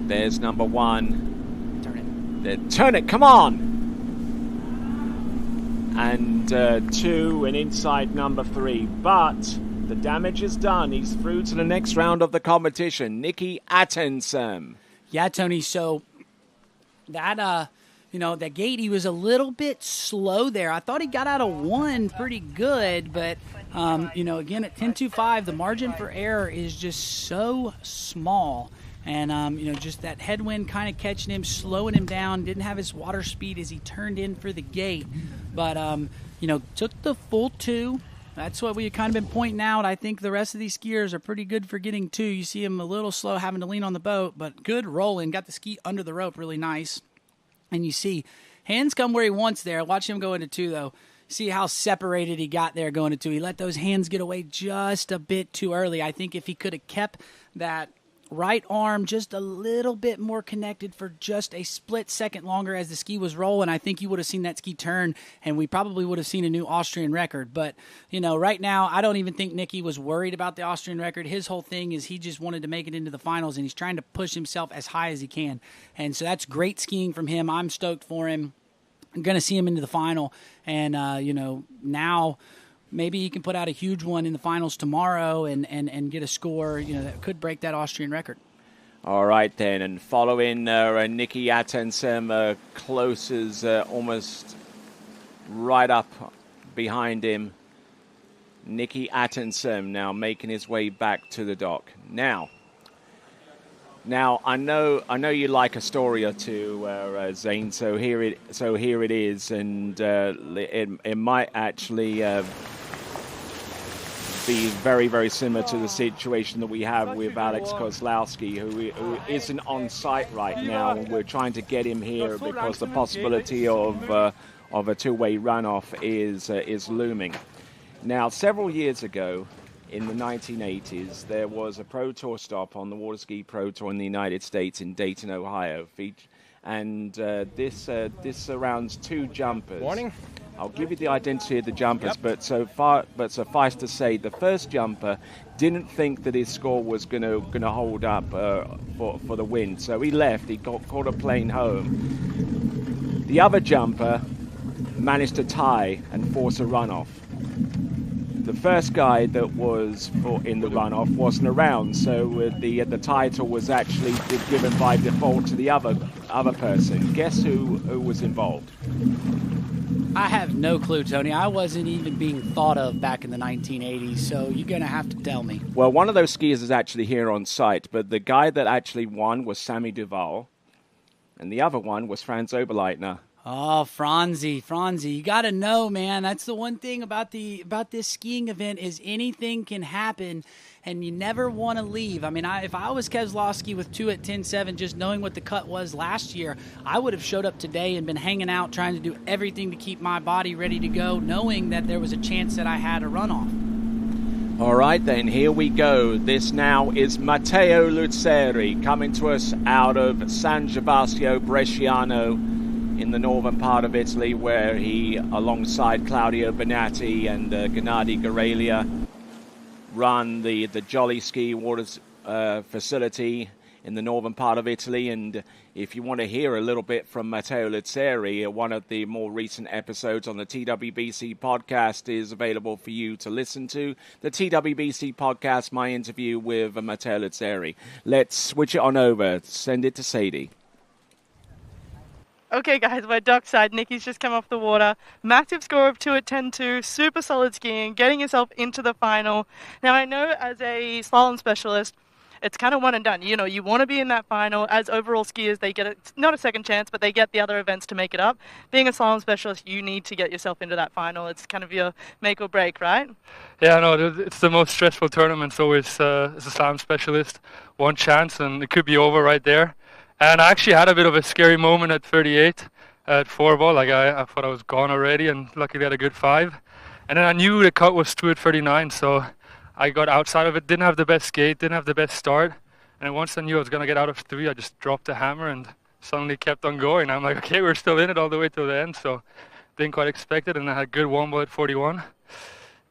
There's number 1. Turn it. Turn it, come on! And 2 and inside number 3. But the damage is done. He's through to the next round of the competition. Nicky Attensem. Yeah, Tony. So that, you know, that gate, he was a little bit slow there. I thought he got out of 1 pretty good, but, you know, again, at 10.25, the margin for error is just so small. And, you know, just that headwind kind of catching him, slowing him down, didn't have his water speed as he turned in for the gate. But, you know, took the full 2. That's what we've kind of been pointing out. I think the rest of these skiers are pretty good for getting 2. You see him a little slow having to lean on the boat, but good rolling. Got the ski under the rope really nice. And you see hands come where he wants there. Watch him go into 2, though. See how separated he got there going into 2. He let those hands get away just a bit too early. I think if he could have kept that right arm just a little bit more connected for just a split second longer as the ski was rolling, I think you would have seen that ski turn, and we probably would have seen a new Austrian record. But, you know, right now, I don't even think Nicky was worried about the Austrian record. His whole thing is he just wanted to make it into the finals, and he's trying to push himself as high as he can. And so that's great skiing from him. I'm stoked for him. I'm going to see him into the final. And, you know, now maybe he can put out a huge one in the finals tomorrow and get a score, you know, that could break that Austrian record. All right, then. And following Nicky Attensem, close as almost right up behind him. Nicky Attensem now making his way back to the dock. Now, I know you like a story or two, Zane. So here it is, and it might actually be very, very similar to the situation that we have with Alex Kozlowski, who isn't on site right now. We're trying to get him here because the possibility of a two-way runoff is looming. Now, several years ago, in the 1980s, there was a Pro Tour stop on the Water Ski Pro Tour in the United States in Dayton, Ohio, and this surrounds 2 jumpers. Warning. I'll give you the identity of the jumpers, but suffice to say, the first jumper didn't think that his score was going to hold up for the win, so he left. He caught a plane home. The other jumper managed to tie and force a runoff. The first guy that was in the runoff wasn't around, so the title was actually given by default to the other person. Guess who was involved? I have no clue, Tony. I wasn't even being thought of back in the 1980s, so you're going to have to tell me. Well, one of those skiers is actually here on site, but the guy that actually won was Sammy Duval, and the other one was Franz Oberleitner. Oh, Franzi, you got to know, man. That's the one thing about this skiing event is anything can happen, and you never want to leave. I mean, if I was Keselowski with 2 at 10.7, just knowing what the cut was last year, I would have showed up today and been hanging out, trying to do everything to keep my body ready to go, knowing that there was a chance that I had a runoff. All right, then, here we go. This now is Matteo Luzzeri coming to us out of San Gervasio Bresciano in the northern part of Italy, where he, alongside Claudio Bonatti and Gennady Garelia, run the Jolly Ski Waters facility in the northern part of Italy. And if you want to hear a little bit from Matteo Luzzeri, one of the more recent episodes on the TWBC podcast is available for you to listen to. The TWBC podcast, my interview with Matteo Luzzeri. Let's switch it on over. Send it to Sadie. Okay, guys, we're dockside. Nikki's just come off the water. Massive score of 2 at 10.2. Super solid skiing, getting yourself into the final. Now, I know as a slalom specialist, it's kind of one and done. You know, you want to be in that final. As overall skiers, they get not a second chance, but they get the other events to make it up. Being a slalom specialist, you need to get yourself into that final. It's kind of your make or break, right? Yeah, no, it's the most stressful tournament. So as a slalom specialist, one chance and it could be over right there. And I actually had a bit of a scary moment at 38 at 4-ball. Like I thought I was gone already, and luckily I had a good 5. And then I knew the cut was 2 at 39, so I got outside of it. Didn't have the best skate, didn't have the best start. And then once I knew I was going to get out of 3, I just dropped the hammer and suddenly kept on going. I'm like, okay, we're still in it all the way till the end. So didn't quite expect it. And I had good 1-ball at 41.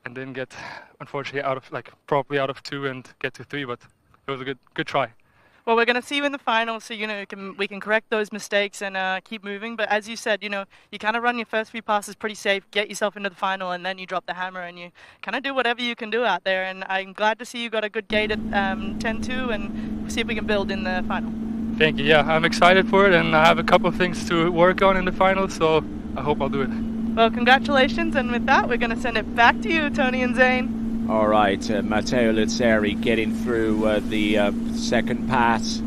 And didn't get, unfortunately, properly out of 2 and get to 3. But it was a good try. Well, we're going to see you in the final, so, you know, we can correct those mistakes and keep moving. But as you said, you know, you kind of run your first few passes pretty safe, get yourself into the final, and then you drop the hammer and you kind of do whatever you can do out there. And I'm glad to see you got a good gate at 10.2, and see if we can build in the final. Thank you. Yeah, I'm excited for it, and I have a couple of things to work on in the final, so I hope I'll do it. Well, congratulations, and with that, we're going to send it back to you, Tony and Zane. All right, Matteo Luzzeri getting through the second pass.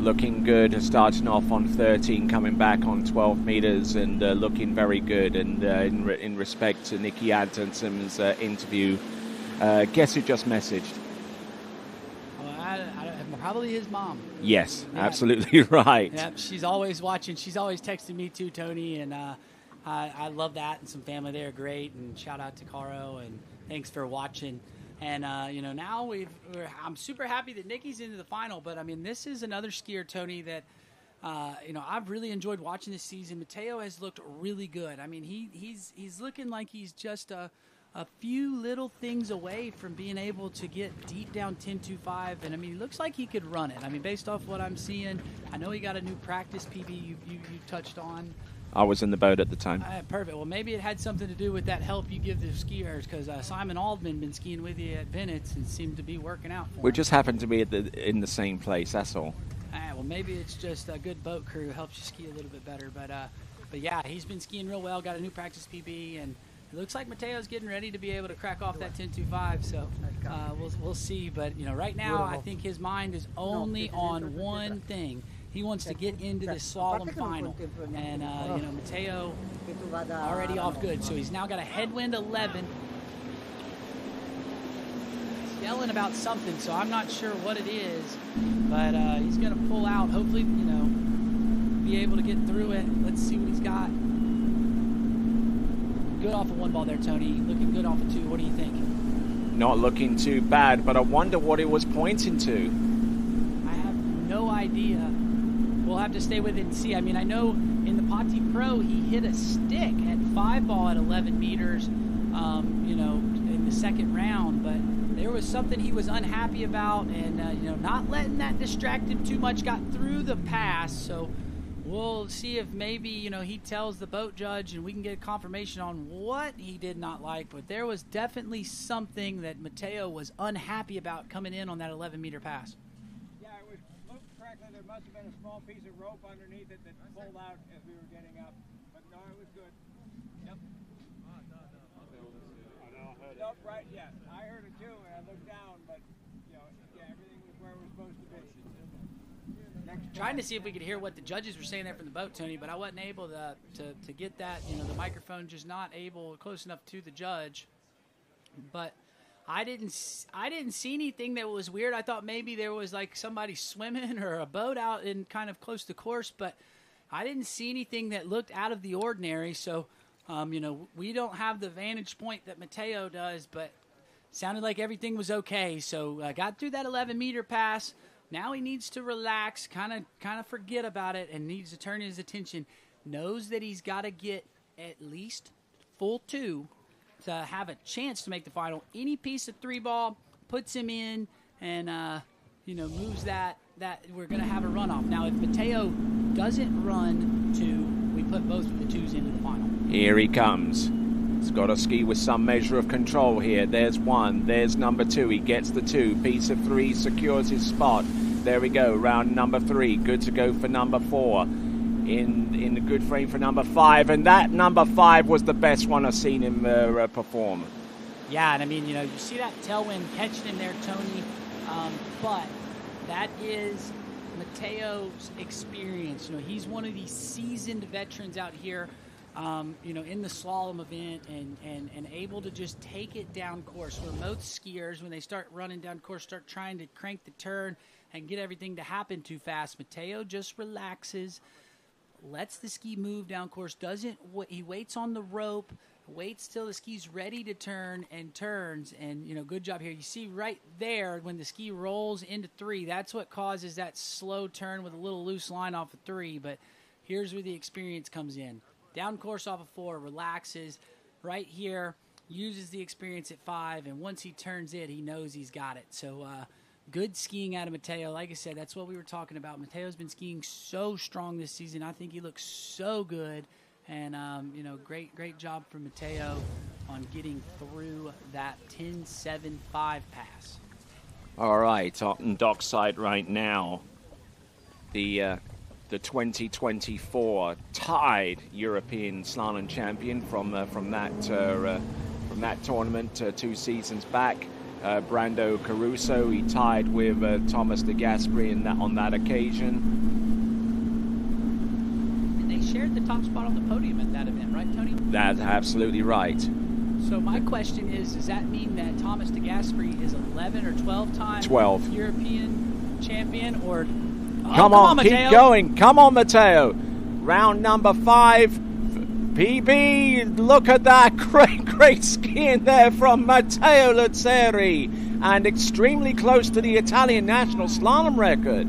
Looking good, starting off on 13, coming back on 12 meters, and looking very good. And in respect to Nikki Adamson's interview, guess who just messaged? Probably his mom. Yes, yeah. Absolutely right. Yeah, she's always watching. She's always texting me too, Tony, and I love that. And some family there, great. And shout out to Caro, and thanks for watching. And you know, now I'm super happy that Nikki's into the final. But I mean, this is another skier, Tony, that you know, I've really enjoyed watching this season. Matteo has looked really good. I mean, he's looking like he's just a few little things away from being able to get deep down 10.25, and I mean, he looks like he could run it. I mean, based off what I'm seeing, I know he got a new practice PB you touched on. I was in the boat at the time. Perfect. Well, maybe it had something to do with that help you give the skiers, because Simon Aldman been skiing with you at Bennett's and seemed to be working out for him. We just happened to be in the same place, that's all. Well, maybe it's just a good boat crew helps you ski a little bit better. But yeah, he's been skiing real well, got a new practice PB, and it looks like Matteo's getting ready to be able to crack off that 10.25, so we'll see. But you know, right now I think his mind is only on one thing. He wants to get into this slalom final, and you know, Matteo already off good, so he's now got a headwind 11. He's yelling about something, so I'm not sure what it is, but he's going to pull out. Hopefully, you know, be able to get through it. Let's see what he's got. Good off of 1-ball there, Tony. Looking good off of 2. What do you think? Not looking too bad, but I wonder what it was pointing to. I have no idea. We'll have to stay with it and see. I mean, I know in the Pati Pro, he hit a stick at 5-ball at 11 meters, you know, in the second round, but there was something he was unhappy about, and, you know, not letting that distract him too much, got through the pass, so we'll see if maybe, you know, he tells the boat judge and we can get confirmation on what he did not like, but there was definitely something that Matteo was unhappy about coming in on that 11-meter pass. There must have been a small piece of rope underneath it that pulled out as we were getting up. But no, it was good. Yep. Nope, right, yeah. I heard it too, and I looked down, but, you know, yeah, everything was where it was supposed to be. trying to see if we could hear what the judges were saying there from the boat, Tony, but I wasn't able to get that. You know, the microphone just not close enough to the judge. But I didn't see anything that was weird. I thought maybe there was like somebody swimming or a boat out in kind of close to course, but I didn't see anything that looked out of the ordinary. So, you know, we don't have the vantage point that Mateo does, but sounded like everything was okay. So I got through that 11-meter pass. Now he needs to relax, kind of forget about it, and needs to turn his attention. Knows that he's got to get at least full 2 to have a chance to make the final. Any piece of 3-ball puts him in, and you know, moves that we're going to have a runoff. Now, if Mateo doesn't run 2, we put both of the 2s into the final. Here he comes. He's got to ski with some measure of control here. There's 1. There's number 2. He gets the 2. Piece of 3 secures his spot. There we go. Round number 3. Good to go for number 4. In the good frame for number 5, and that number 5 was the best one I've seen him perform. Yeah, and I mean, you know, you see that tailwind catching him there, Tony, but that is Mateo's experience. You know, he's one of these seasoned veterans out here, you know, in the slalom event and able to just take it down course. Where most skiers, when they start running down course, start trying to crank the turn and get everything to happen too fast. Mateo just relaxes, lets the ski move down course, he waits on the rope, waits till the ski's ready to turn and turns, and, you know, good job here. You see right there when the ski rolls into 3, that's what causes that slow turn with a little loose line off of 3, but here's where the experience comes in. Down course off of 4, relaxes right here, uses the experience at 5, and once he turns it, he knows he's got it. So, good skiing out of Mateo. Like I said, that's what we were talking about. Mateo's been skiing so strong this season. I think he looks so good. And, you know, great job from Mateo on getting through that 10.75 pass. All right, on dockside right now, the 2024 tied European slalom champion from that tournament 2 seasons back. Brando Caruso, he tied with Thomas de Gasperi on that occasion. And they shared the top spot on the podium at that event, right, Tony? That's absolutely right. So my question is, does that mean that Thomas de Gasperi is 11 or 12-time 12 European champion? Or come on, keep going. Come on, Mateo. Round number 5. PB, look at that great skiing there from Matteo Lazzeri, and extremely close to the Italian national slalom record.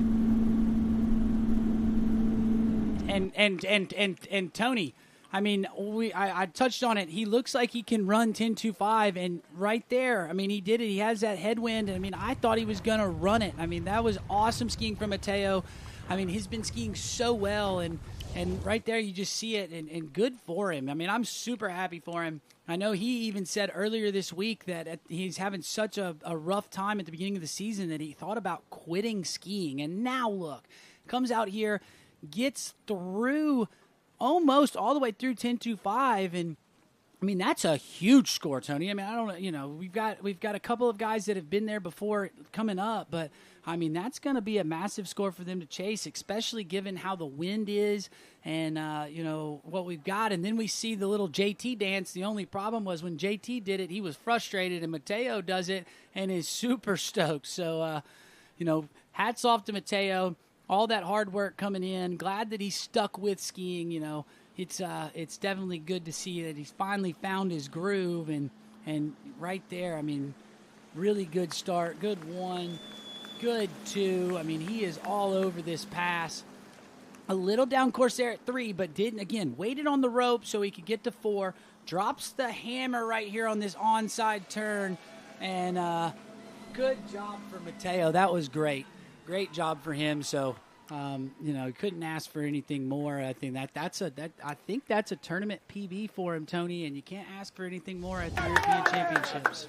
And Tony, I mean, I touched on it. He looks like he can run 10.25, and right there, I mean, he did it. He has that headwind. I mean, I thought he was going to run it. I mean, that was awesome skiing from Matteo. I mean, he's been skiing so well, and right there, you just see it, and good for him. I mean, I'm super happy for him. I know he even said earlier this week that he's having such a rough time at the beginning of the season that he thought about quitting skiing. And now look, comes out here, gets through almost all the way through 10.25, and I mean, that's a huge score, Tony. I mean, I don't, you know, we've got a couple of guys that have been there before coming up, but I mean, that's going to be a massive score for them to chase, especially given how the wind is and, you know, what we've got. And then we see the little JT dance. The only problem was when JT did it, he was frustrated, and Mateo does it and is super stoked. So, you know, hats off to Mateo. All that hard work coming in. Glad that he stuck with skiing, you know. It's definitely good to see that he's finally found his groove, and right there, I mean, really good start, good 1, good 2. I mean, he is all over this pass. A little down course there at 3, but waited on the rope so he could get to 4. Drops the hammer right here on this onside turn, and good job for Mateo. That was great. Great job for him. So, you know, couldn't ask for anything more. I think that's a tournament PB for him, Tony, and you can't ask for anything more at the European Championships.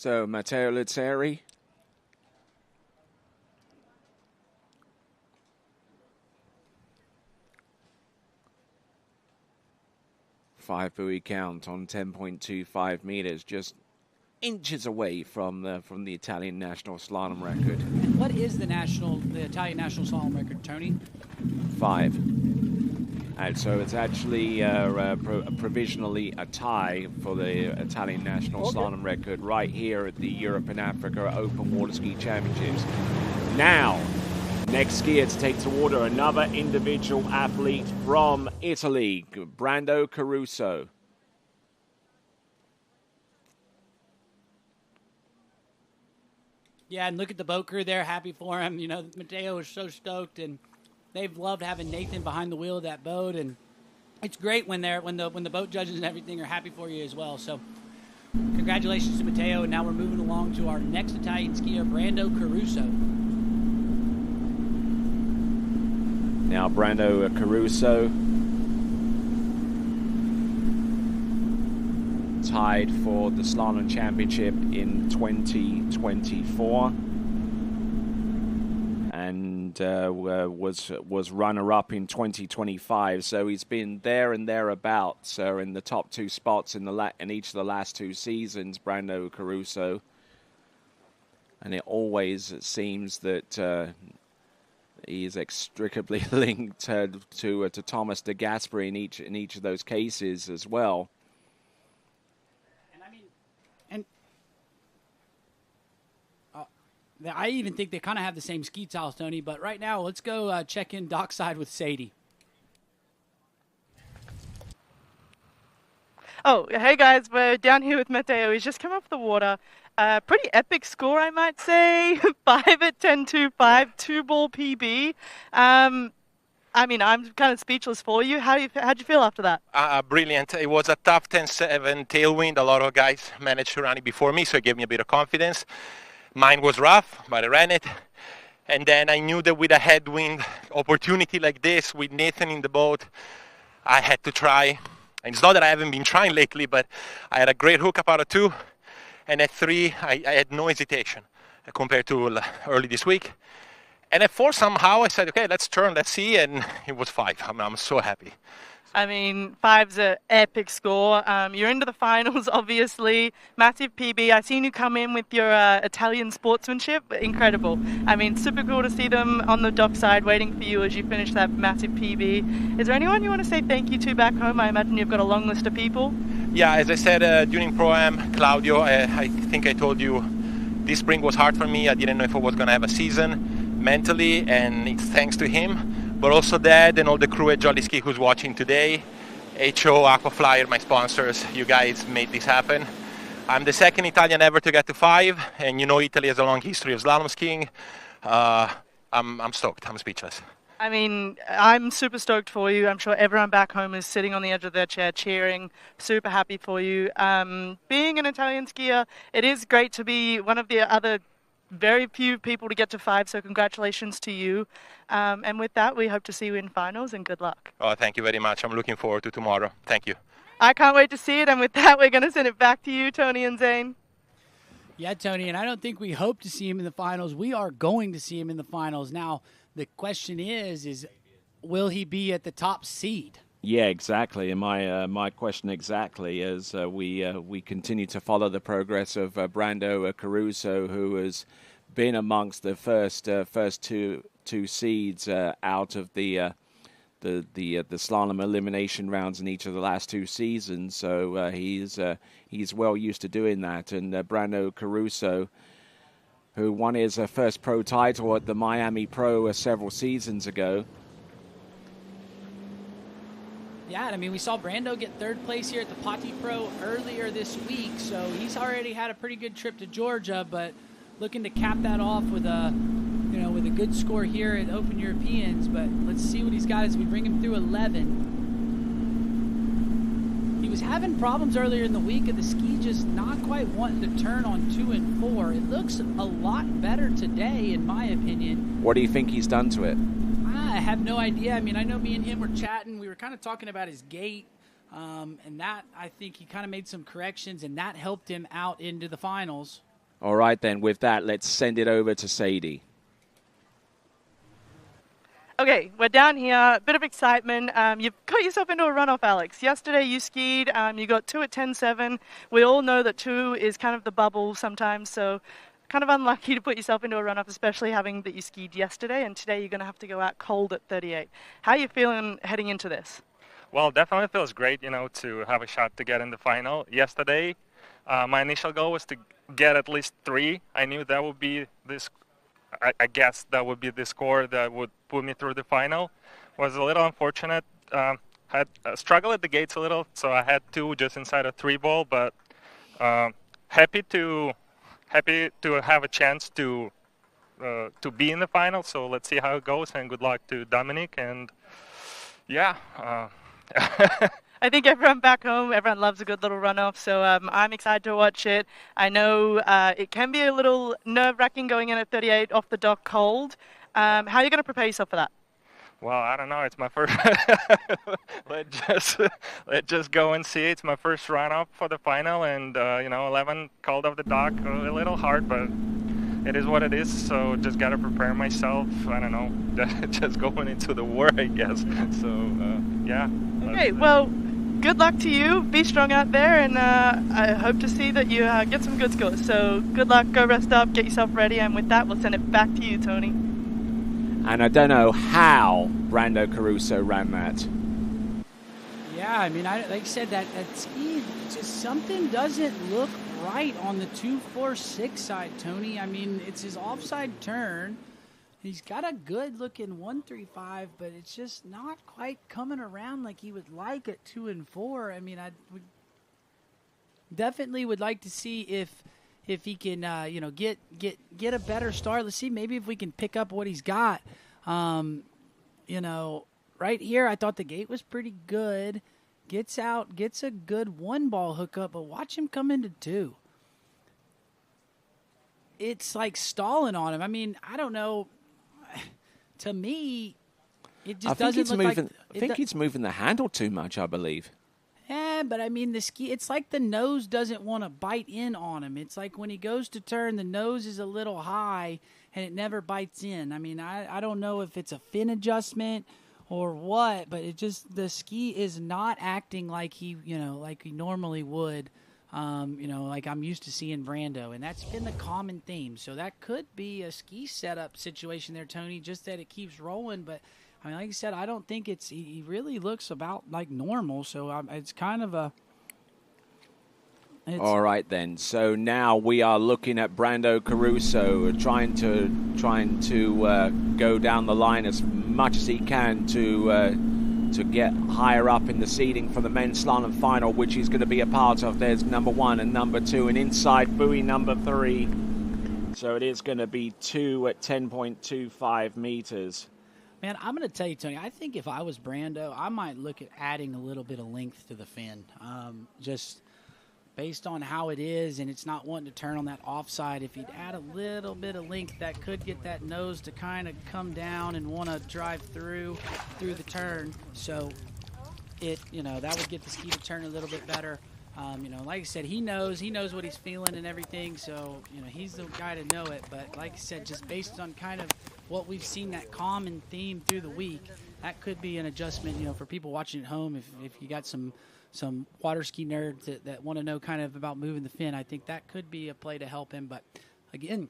So, Matteo Lizzeri. Five buoy count on 10.25 meters, just inches away from the Italian national slalom record. And what is the Italian national slalom record, Tony? 5. And so it's actually provisionally a tie for the Italian national slalom record right here at the Europe and Africa Open Water Ski Championships. Now, next skier to take to water, another individual athlete from Italy, Brando Caruso. Yeah, and look at the boat crew there, happy for him. You know, Matteo is so stoked, and they've loved having Nathan behind the wheel of that boat, and it's great when the boat judges and everything are happy for you as well. So, congratulations to Matteo, and now we're moving along to our next Italian skier, Brando Caruso. Now Brando Caruso tied for the slalom championship in 2024 and was runner-up in 2025. So he's been there and thereabouts in the top 2 spots in each of the last 2 seasons, Brando Caruso. And it always seems that he is inextricably linked to Thomas de Gasperi in each of those cases as well. I even think they kind of have the same ski styles, Tony. But right now, let's go check in dockside with Sadie. Oh, hey guys, we're down here with Matteo. He's just come off the water. Pretty epic score, I might say. 5 at 10.25, 2-ball PB. I mean, I'm kind of speechless for you. How'd you feel after that? Brilliant. It was a tough 10.7 tailwind. A lot of guys managed to run it before me, so it gave me a bit of confidence. Mine was rough, but I ran it. And then I knew that with a headwind opportunity like this, with Nathan in the boat, I had to try. And it's not that I haven't been trying lately, but I had a great hookup out of 2. And at 3, I had no hesitation compared to early this week. And at 4, somehow I said, okay, let's turn, let's see. And it was 5. I'm so happy. I mean, 5's an epic score. You're into the finals, obviously. Massive PB. I've seen you come in with your Italian sportsmanship. Incredible. I mean, super cool to see them on the dockside waiting for you as you finish that massive PB. Is there anyone you want to say thank you to back home? I imagine you've got a long list of people. Yeah, as I said during Pro-Am, Claudio, I think I told you this spring was hard for me. I didn't know if I was going to have a season mentally, and it's thanks to him. But also Dad and all the crew at Jolly Ski who's watching today. HO, Aquaflyer, my sponsors, you guys made this happen. I'm the second Italian ever to get to 5, and you know Italy has a long history of slalom skiing. I'm stoked, I'm speechless. I mean, I'm super stoked for you. I'm sure everyone back home is sitting on the edge of their chair cheering, super happy for you. Being an Italian skier, it is great to be one of the other very few people to get to 5, so congratulations to you. And with that, we hope to see you in finals, and good luck. Oh, thank you very much. I'm looking forward to tomorrow. Thank you. I can't wait to see it, and with that, we're going to send it back to you, Tony and Zane. Yeah, Tony, and I don't think we hope to see him in the finals. We are going to see him in the finals. Now, the question is will he be at the top seed? Yeah, exactly. And my question exactly is we continue to follow the progress of Brando Caruso, who has been amongst the first two seeds out of the slalom elimination rounds in each of the last 2 seasons. So he's well used to doing that. And Brando Caruso, who won his first pro title at the Miami Pro several seasons ago. Yeah, I mean, we saw Brando get 3rd place here at the Pati Pro earlier this week, so he's already had a pretty good trip to Georgia, but looking to cap that off with a good score here at Open Europeans. But let's see what he's got as we bring him through 11. He was having problems earlier in the week of the ski just not quite wanting to turn on 2 and 4. It looks a lot better today, in my opinion. What do you think he's done to it? I have no idea. I mean, I know me and him were chatting. We were kind of talking about his gait, and that, I think he kind of made some corrections, and that helped him out into the finals. All right, then. With that, let's send it over to Sadie. Okay, we're down here. A bit of excitement. You've got yourself into a runoff, Alex. Yesterday you skied. You got 2 at 10.7. We all know that 2 is kind of the bubble sometimes, so kind of unlucky to put yourself into a runoff, especially having that you skied yesterday, and today you're going to have to go out cold at 38. How are you feeling heading into this? Well, definitely feels great, to have a shot to get in the final. Yesterday, my initial goal was to get at least 3. I knew that would be this. I guess that would be the score that would put me through the final. Was a little unfortunate. Had struggled at the gates a little, so I had 2 just inside a 3 ball. But happy to have a chance to be in the final. So let's see how it goes, and good luck to Dominic. And yeah. I think everyone back home, everyone loves a good little runoff, so I'm excited to watch it. I know it can be a little nerve-wracking going in at 38 off the dock cold. How are you going to prepare yourself for that? Well, I don't know. It's my first. let's just go and see. It's my first runoff for the final, and 11 cold off the dock, a little hard, but it is what it is. So just gotta prepare myself. I don't know, just going into the war, I guess. So yeah. Okay, well, good luck to you. Be strong out there, and I hope to see that you get some good scores. So good luck, go rest up, get yourself ready, and with that, we'll send it back to you, Tony. And I don't know how Brando Caruso ran that. Yeah, I mean, like I said, that ski, just something doesn't look right on the 246 side, Tony. I mean, it's his offside turn. He's got a good-looking 135, but it's just not quite coming around like he would like at 2 and 4. I mean, I definitely would like to see if he can, get a better start. Let's see, maybe if we can pick up what he's got. Right here, I thought the gate was pretty good. Gets out, gets a good 1-ball hookup, but watch him come into 2. It's like stalling on him. I mean, I don't know. To me, it just doesn't look like... I think he's moving the handle too much, I believe. Yeah, but I mean, the ski, it's like the nose doesn't want to bite in on him. It's like when he goes to turn, the nose is a little high, and it never bites in. I mean, I don't know if it's a fin adjustment or what, but it just, the ski is not acting like he normally would. Like I'm used to seeing Brando, and that's been the common theme. So that could be a ski setup situation there, Tony, just that it keeps rolling. But, I mean, like I said, I don't think he really looks about like normal. So it's kind of a... All right, then. So now we are looking at Brando Caruso trying to go down the line as much as he can to get higher up in the seeding for the men's slalom final, which he's going to be a part of. There's number 1 and number 2, and inside buoy number 3. So it is going to be 2 at 10.25 meters. Man, I'm going to tell you, Tony, I think if I was Brando, I might look at adding a little bit of length to the fin. Just based on how it is, and it's not wanting to turn on that offside. If you'd add a little bit of length, that could get that nose to kind of come down and want to drive through the turn. So that would get the ski to turn a little bit better. Like I said, he knows what he's feeling and everything. So, he's the guy to know it. But like I said, just based on kind of what we've seen, that common theme through the week, that could be an adjustment, for people watching at home. If you got some water ski nerds that want to know kind of about moving the fin, I think that could be a play to help him. But again,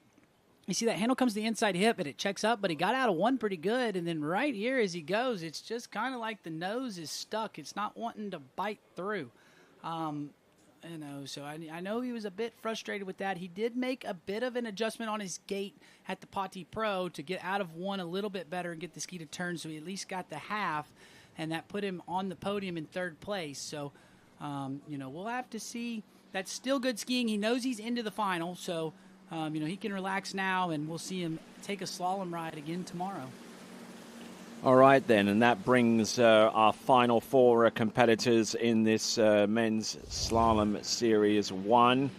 you see that handle comes to the inside hip and it checks up, but he got out of 1 pretty good. And then right here as he goes, it's just kind of like the nose is stuck. It's not wanting to bite through. So I know he was a bit frustrated with that. He did make a bit of an adjustment on his gate at the Pati Pro to get out of 1 a little bit better and get the ski to turn, so he at least got the half. And that put him on the podium in 3rd place. So, we'll have to see. That's still good skiing. He knows he's into the final. So, he can relax now, and we'll see him take a slalom ride again tomorrow. All right, then. And that brings our final 4 competitors in this men's slalom series 1.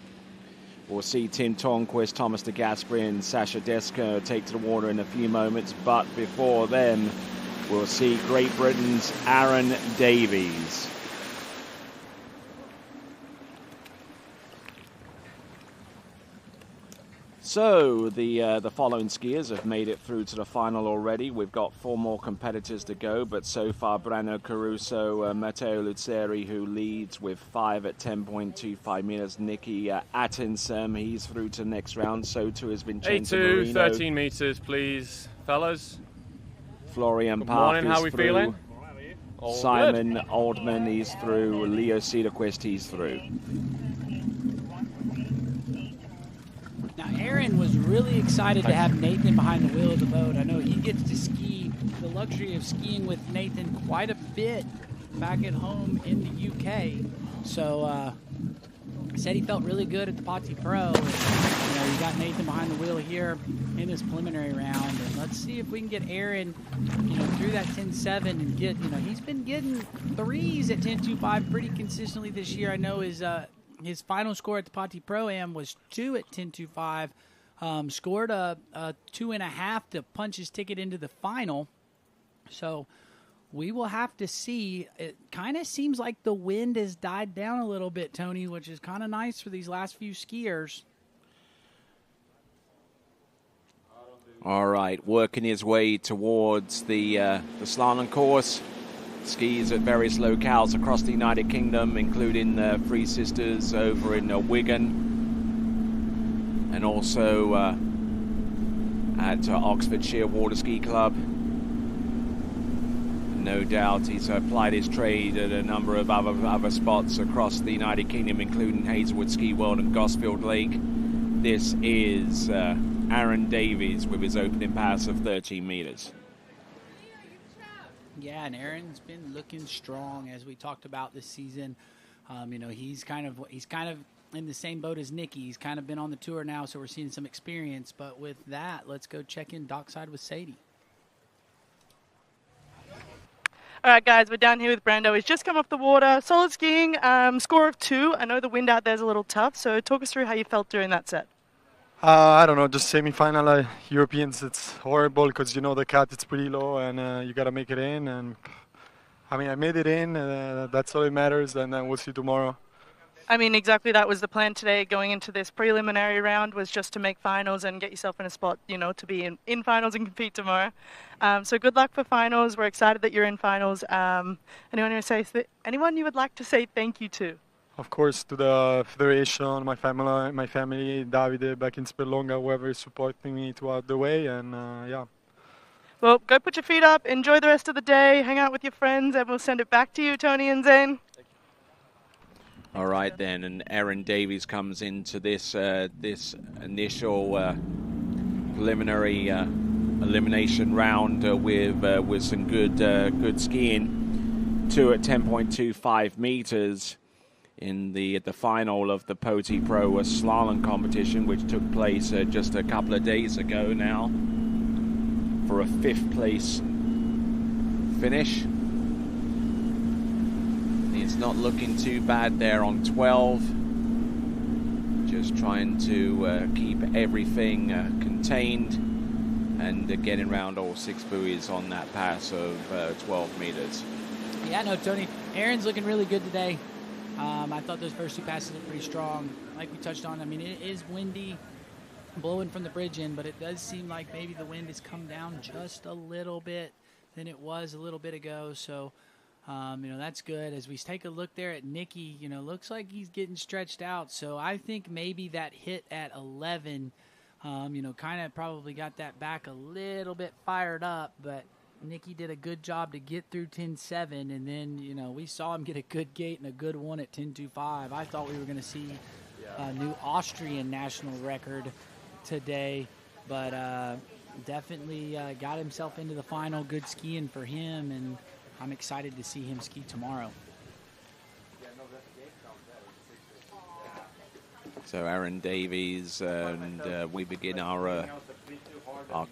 We'll see Tim Tornquist, Thomas de Gasperi, and Sasha Deska take to the water in a few moments. But before then, we'll see Great Britain's Aaron Davies. So the following skiers have made it through to the final already. We've got 4 more competitors to go, but so far Brano Caruso, Matteo Luzzeri, who leads with 5 at 10.25 meters. Nicky Attinson, he's through to the next round. So too is Vincenzo A2, Marino. 13 meters, please, fellas. Florian Good Paff morning, is how we through. feeling? Simon Oldman, he's through. Leo Cederquist, he's through. Now, Aaron was really excited to have Nathan behind the wheel of the boat. I know he gets to ski, the luxury of skiing with Nathan quite a bit back at home in the UK. So, said he felt really good at the Pati Pro. And, you got Nathan behind the wheel here in this preliminary round. And let's see if we can get Aaron, through that 10.7 and get, he's been getting 3s at 10.25 pretty consistently this year. I know his final score at the Pati Pro-Am was 2 at 10.25. Scored a 2.5 to punch his ticket into the final. So we will have to see. It kind of seems like the wind has died down a little bit, Tony, which is kind of nice for these last few skiers. All right, working his way towards the slalom course. Skis at various locales across the United Kingdom, including Three Sisters over in Wigan, and also at Oxfordshire Water Ski Club. No doubt he's applied his trade at a number of other spots across the United Kingdom, including Hazelwood Ski World and Gosfield Lake. This is Aaron Davies with his opening pass of 13 meters. Yeah, and Aaron's been looking strong as we talked about this season. He's kind of in the same boat as Nicky. He's kind of been on the tour now, so we're seeing some experience. But with that, let's go check in dockside with Sadie. All right, guys, we're down here with Brando. He's just come off the water. Solid skiing, score of 2. I know the wind out there is a little tough, so talk us through how you felt during that set. I don't know, just semi-final Europeans, it's horrible because, the cut, it's pretty low and you got to make it in. And I made it in, that's all that matters, and then we'll see tomorrow. Exactly that was the plan today going into this preliminary round, was just to make finals and get yourself in a spot, to be in finals and compete tomorrow. So good luck for finals. We're excited that you're in finals. Anyone you would like to say thank you to? Of course, to the federation, my family, Davide back in Spelonga, whoever is supporting me throughout the way, and yeah. Well, go put your feet up, enjoy the rest of the day, hang out with your friends, and we'll send it back to you, Tony and Zane. All right then, and Aaron Davies comes into this initial preliminary elimination round with some good skiing. 2 at 10.25 meters. In the final of the Poti Pro slalom competition, which took place just a couple of days ago now, for a 5th place finish. He's not looking too bad there on 12. Just trying to keep everything contained and getting around all 6 buoys on that pass of 12 meters. Yeah, no, Tony, Aaron's looking really good today. I thought those first 2 passes looked pretty strong. Like we touched on, it is windy, blowing from the bridge in, but it does seem like maybe the wind has come down just a little bit than it was a little bit ago. So, that's good. As we take a look there at Nicky, looks like he's getting stretched out. So I think maybe that hit at 11, kind of probably got that back a little bit fired up, but Nicky did a good job to get through 10.7, and then, we saw him get a good gate and a good one at 10.25. I thought we were going to see a new Austrian national record today, but definitely got himself into the final. Good skiing for him, and I'm excited to see him ski tomorrow. So Aaron Davies, and we begin our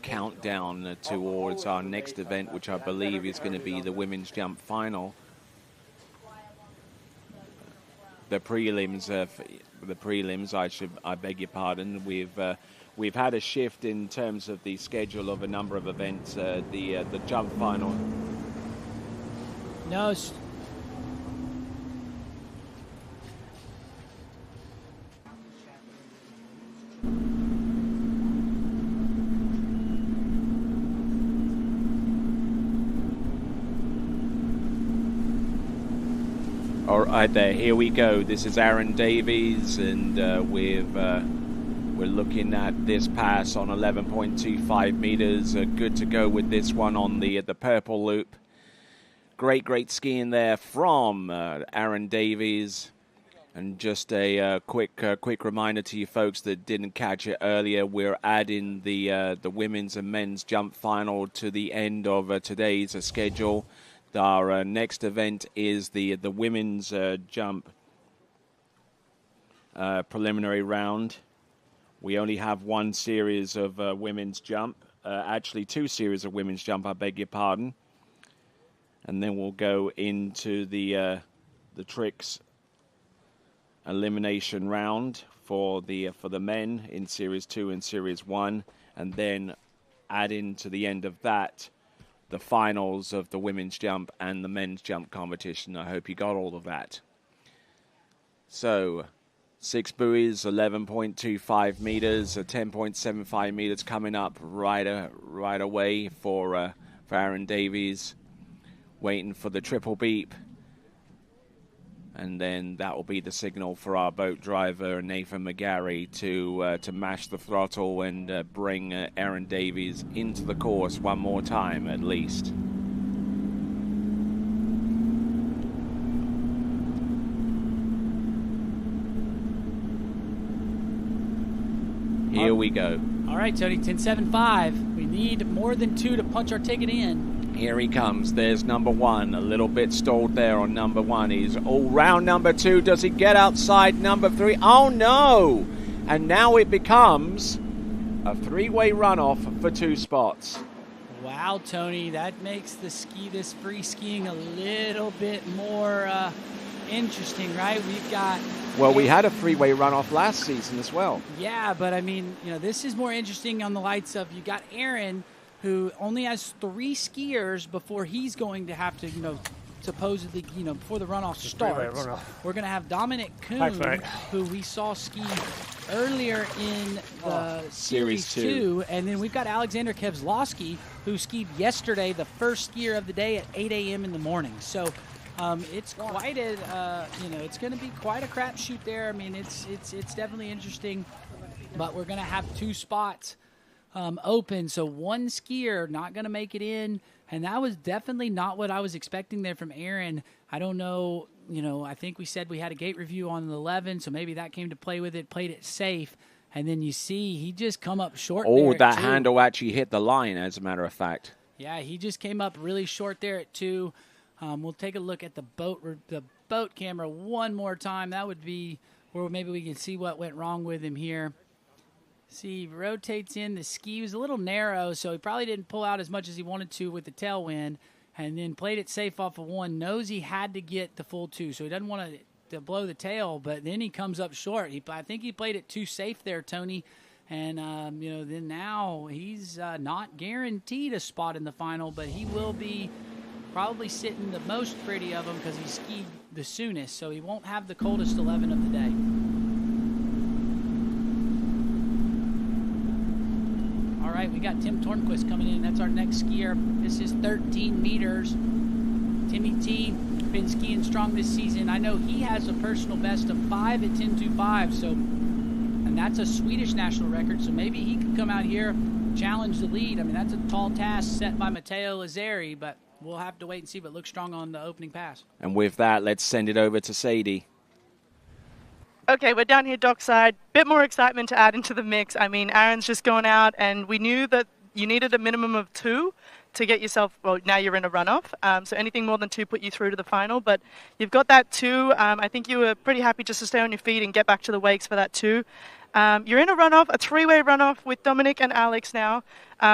countdown towards our next event, which I believe is going to be the women's jump final. The prelims, I beg your pardon. We've had a shift in terms of the schedule of a number of events. The jump final. No. All right, there. Here we go. This is Aaron Davies, and we're looking at this pass on 11.25 meters. Good to go with this one on the purple loop. Great skiing there from Aaron Davies. And just a quick reminder to you folks that didn't catch it earlier, we're adding the women's and men's jump final to the end of today's schedule. Our next event is the women's jump preliminary round. We only have one series of women's jump, actually 2 series of women's jump, I beg your pardon. And then we'll go into the tricks elimination round for the men in Series 2 and Series 1, and then add into the end of that the finals of the women's jump and the men's jump competition. I hope you got all of that. So 6 buoys, 11.25 meters, 10.75 meters coming up right away for Aaron Davies, waiting for the triple beep. And then that will be the signal for our boat driver, Nathan McGarry, to mash the throttle and bring Aaron Davies into the course one more time at least. Here we go. All right, Tony, 10.75. We need more than 2 to punch our ticket in. Here he comes. There's number 1. A little bit stalled there on number 1. He's all round number 2. Does he get outside number 3? Oh, no! And now it becomes a 3-way runoff for 2 spots. Wow, Tony, that makes this free skiing a little bit more interesting, right? We've got... Well, we had a 3-way runoff last season as well. Yeah, but I mean, this is more interesting on the lights of you got Aaron, who only has 3 skiers before he's going to have to, supposedly, before the runoff starts. We're going to have Dominic Kuhn, who we saw ski earlier in the Series 2. And then we've got Alexander Kevzlowski, who skied yesterday, the first skier of the day at 8 a.m. in the morning. So it's quite it's going to be quite a crapshoot there. I mean, it's definitely interesting, but we're going to have 2 spots open, so 1 skier not going to make it in, and that was definitely not what I was expecting there from Aaron. I don't know, I think we said we had a gate review on the 11, so maybe that came to play with it, played it safe, and then you see he just come up short there. Oh, that handle actually hit the line, as a matter of fact. Yeah, he just came up really short there at 2. We'll take a look at the boat camera one more time. That would be where maybe we can see what went wrong with him here. See, he rotates in. The ski was a little narrow, so he probably didn't pull out as much as he wanted to with the tailwind, and then played it safe off of 1. Knows he had to get the full 2, so he doesn't want to blow the tail, but then he comes up short. I think he played it too safe there, Tony, and then now he's not guaranteed a spot in the final, but he will be probably sitting the most pretty of them because he skied the soonest, so he won't have the coldest 11 of the day. All right, we got Tim Tornquist coming in. That's our next skier. This is 13 meters. Timmy T been skiing strong this season. I know he has a personal best of 5 at 10.25, and that's a Swedish national record, so maybe he could come out here, challenge the lead. I mean, that's a tall task set by Matteo Lazzari, but we'll have to wait and see, but looks strong on the opening pass. And with that, let's send it over to Sadie. Okay, we're down here dockside. Bit more excitement to add into the mix. I mean, Aaron's just going out, and we knew that you needed a minimum of 2 to get yourself, well, now you're in a runoff. So anything more than 2 put you through to the final. But you've got that 2. I think you were pretty happy just to stay on your feet and get back to the wakes for that 2. You're in a runoff, a 3-way runoff with Dominic and Alex now.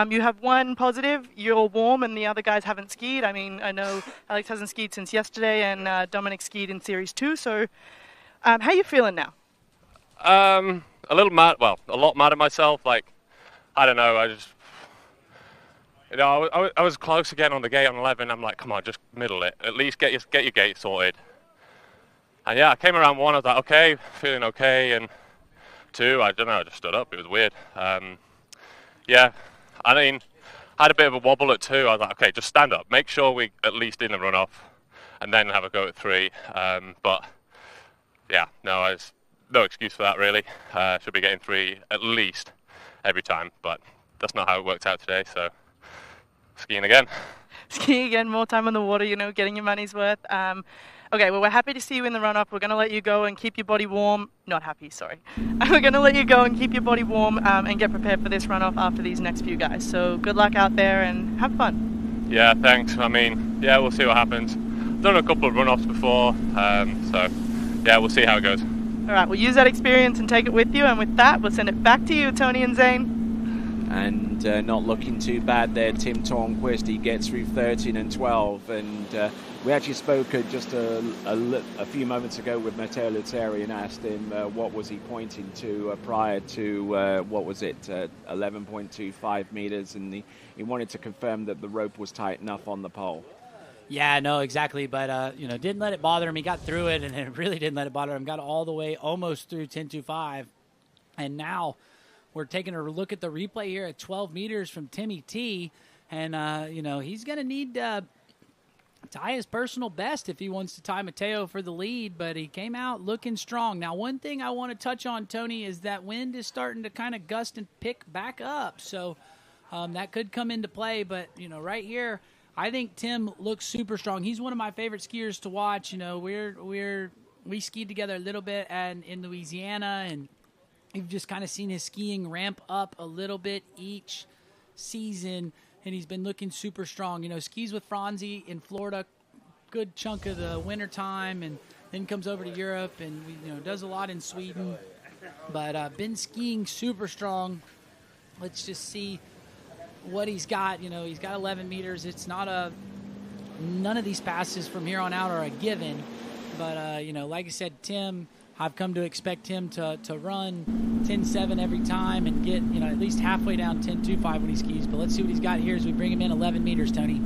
You have 1 positive. You're warm, and the other guys haven't skied. I mean, I know Alex hasn't skied since yesterday, and Dominic skied in Series 2. So how are you feeling now? A little mad. Well, a lot mad at myself. Like, I don't know. I just, I was close again on the gate on 11. I'm like, come on, just middle it. At least get your gate sorted. And yeah, I came around 1. I was like, okay, feeling okay. And 2, I don't know, I just stood up. It was weird. Yeah, I mean, I had a bit of a wobble at 2. I was like, okay, just stand up. Make sure we at least in the runoff. and then have a go at 3. But yeah, no excuse for that really. Should be getting 3 at least every time, but that's not how it worked out today. So skiing again. Skiing again, more time on the water, getting your money's worth. Okay, well, we're happy to see you in the run-up. We're going to let you go and keep your body warm. Not happy, sorry. We're going to let you go and keep your body warm and get prepared for this run-off after these next few guys. So good luck out there and have fun. Yeah, thanks. I mean, yeah, we'll see what happens. Done a couple of run-offs before, so yeah, we'll see how it goes. All right, we'll use that experience and take it with you. And with that, we'll send it back to you, Tony and Zane. And not looking too bad there, Tim Tornquist. He gets through 13 and 12. And we actually spoke just a few moments ago with Matteo Luteri and asked him what was he pointing to prior to, 11.25 meters. And he wanted to confirm that the rope was tight enough on the pole. Yeah, no, exactly. But, didn't let it bother him. He got through it, and it really didn't let it bother him. Got all the way almost through 10.25. And now we're taking a look at the replay here at 12 meters from Timmy T. And, he's going to need to tie his personal best if he wants to tie Matteo for the lead. But he came out looking strong. Now, one thing I want to touch on, Tony, is that wind is starting to kind of gust and pick back up. So that could come into play. But, right here, I think Tim looks super strong. He's one of my favorite skiers to watch. We skied together a little bit in Louisiana, and you've just kind of seen his skiing ramp up a little bit each season, and he's been looking super strong. Skis with Franzi in Florida, good chunk of the wintertime, and then comes over to Europe and does a lot in Sweden. But been skiing super strong. Let's just see what he's got. He's got 11 meters. It's not none of these passes from here on out are a given. But, like I said, Tim, I've come to expect him to run 10.7 every time and get, at least halfway down 10.25 when he skis. But let's see what he's got here as we bring him in 11 meters, Tony.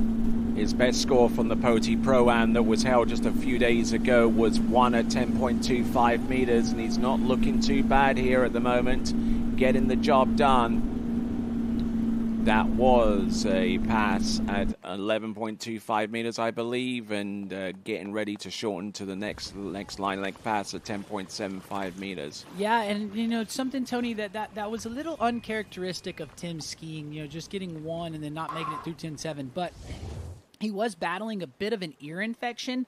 His best score from the Poti Pro-Am that was held just a few days ago was 1 at 10.25 meters, and he's not looking too bad here at the moment, getting the job done. That was a pass at 11.25 meters, I believe, and getting ready to shorten to the next line length pass at 10.75 meters. Yeah, and it's something, Tony, that was a little uncharacteristic of Tim's skiing. Just getting 1 and then not making it through 10.7, but he was battling a bit of an ear infection.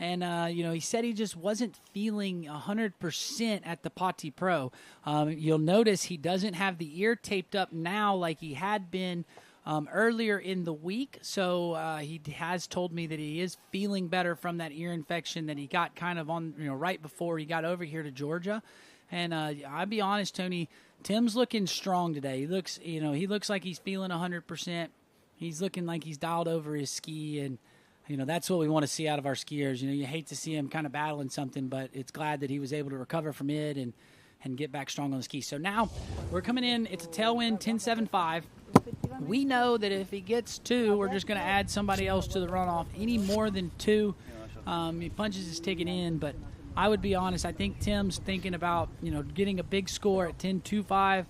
And, he said he just wasn't feeling 100% at the Poti Pro. You'll notice he doesn't have the ear taped up now like he had been earlier in the week. So he has told me that he is feeling better from that ear infection that he got kind of on, right before he got over here to Georgia. And I'll be honest, Tony, Tim's looking strong today. He looks like he's feeling 100%. He's looking like he's dialed over his ski, and that's what we want to see out of our skiers. You hate to see him kind of battling something, but it's glad that he was able to recover from it and get back strong on the ski. So now we're coming in. It's a tailwind, 10.75. We know that if he gets 2, we're just going to add somebody else to the runoff. Any more than 2, he punches his ticket in. But I would be honest, I think Tim's thinking about, getting a big score at 10.25.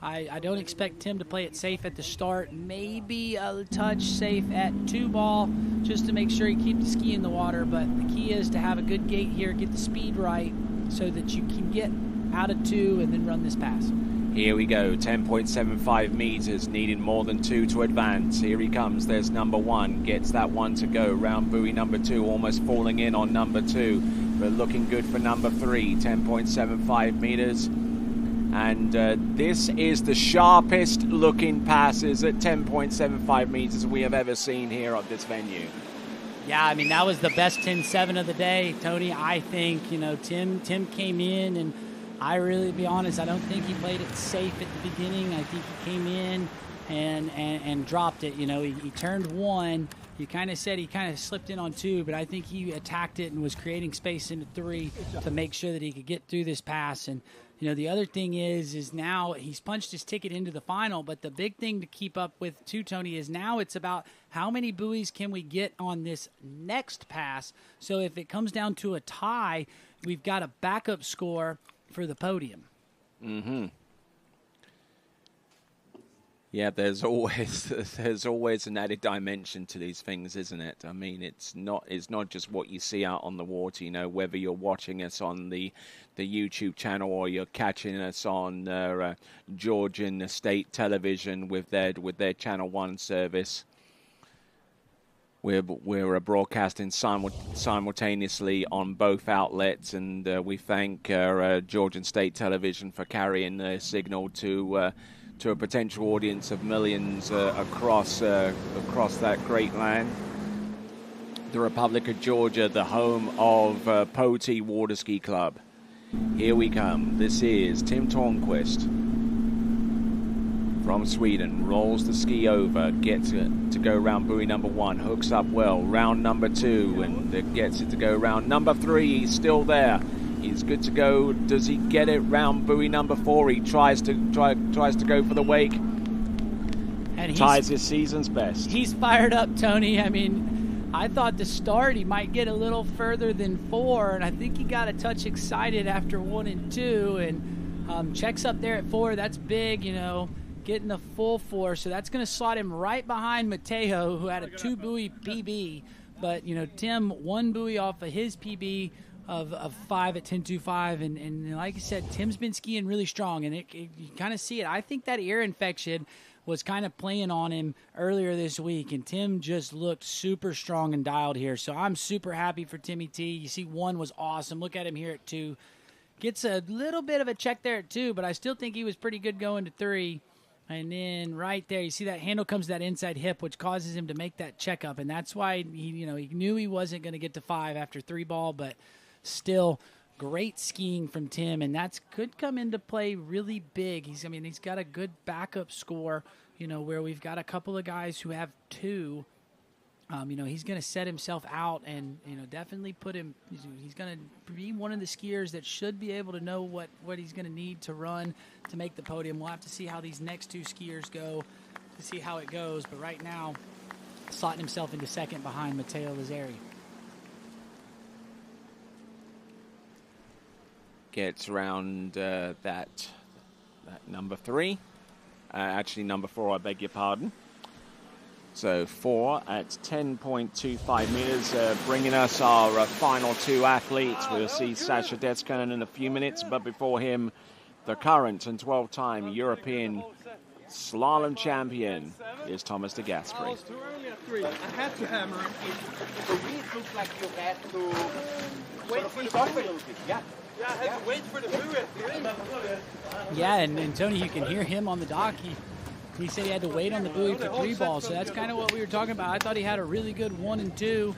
I don't expect Tim to play it safe at the start. Maybe a touch safe at 2 ball just to make sure he keeps the ski in the water. But the key is to have a good gate here, get the speed right so that you can get out of 2 and then run this pass. Here we go, 10.75 meters, needing more than 2 to advance. Here he comes, there's number 1, gets that 1 to go. Round buoy number 2, almost falling in on number 2, but looking good for number 3, 10.75 meters. And this is the sharpest looking passes at 10.75 meters we have ever seen here at this venue. Yeah, I mean, that was the best 10.7 of the day, Tony. I think, Tim came in, and I really, to be honest, I don't think he played it safe at the beginning. I think he came in and dropped it. He turned 1. You kind of said he kind of slipped in on 2, but I think he attacked it and was creating space into 3 to make sure that he could get through this pass. And the other thing is now he's punched his ticket into the final, but the big thing to keep up with too, Tony, is now it's about how many buoys can we get on this next pass. So if it comes down to a tie, we've got a backup score for the podium. Mm-hmm. Yeah, there's always an added dimension to these things, isn't it? I mean, it's not just what you see out on the water. You know, whether you're watching us on the YouTube channel or you're catching us on Georgian state television with their Channel 1 service. We're broadcasting simultaneously on both outlets, and we thank Georgian State Television for carrying the signal to a potential audience of millions across that great land. The Republic of Georgia, the home of Poti Water Ski Club. Here we come. This is Tim Tornquist from Sweden. Rolls the ski over, gets it to go round buoy number 1, hooks up well, round number 2, and gets it to go round number 3. He's still there. He's good to go. Does he get it round buoy number 4? He tries to go for the wake. And ties his season's best. He's fired up, Tony. I mean, I thought to start he might get a little further than 4, and I think he got a touch excited after 1 and 2, and checks up there at 4. That's big, you know, getting the full 4. So that's going to slot him right behind Mateo, who had a 2-buoy PB. But, you know, Tim 1 buoy off of his PB of 5 at 10.25, and like I said, Tim's been skiing really strong, and you kind of see it. I think that ear infection was kind of playing on him earlier this week, and Tim just looked super strong and dialed here. So I'm super happy for Timmy T. You see 1 was awesome. Look at him here at 2. Gets a little bit of a check there at 2, but I still think he was pretty good going to 3. And then right there, you see that handle comes to that inside hip, which causes him to make that checkup, and that's why he knew he wasn't going to get to 5 after 3 ball, but still great skiing from Tim, and that could come into play really big. He's got a good backup score, you know, where we've got a couple of guys who have 2. You know, he's going to set himself out and, you know, definitely put him, he's going to be one of the skiers that should be able to know what he's going to need to run to make the podium. We'll have to see how these next 2 skiers go to see how it goes, but right now, slotting himself into 2nd behind Matteo Lazzari. Gets round that number 3. Actually, number 4, I beg your pardon. So 4 at 10.25 meters, bringing us our final 2 athletes. We'll see Sasha Detskanen in a few minutes, but before him, the current and 12-time European slalom champion is Thomas de Gasperi. I was too early at 3. I had to hammer it. For me, it looks like you had to wait for the off a little bit. Yeah. Yeah, I had to wait for the buoy at 3. Yeah, and Tony, you can hear him on the dock. He said he had to wait on the buoy for 3 balls, so that's kind of what we were talking about. I thought he had a really good 1 and 2,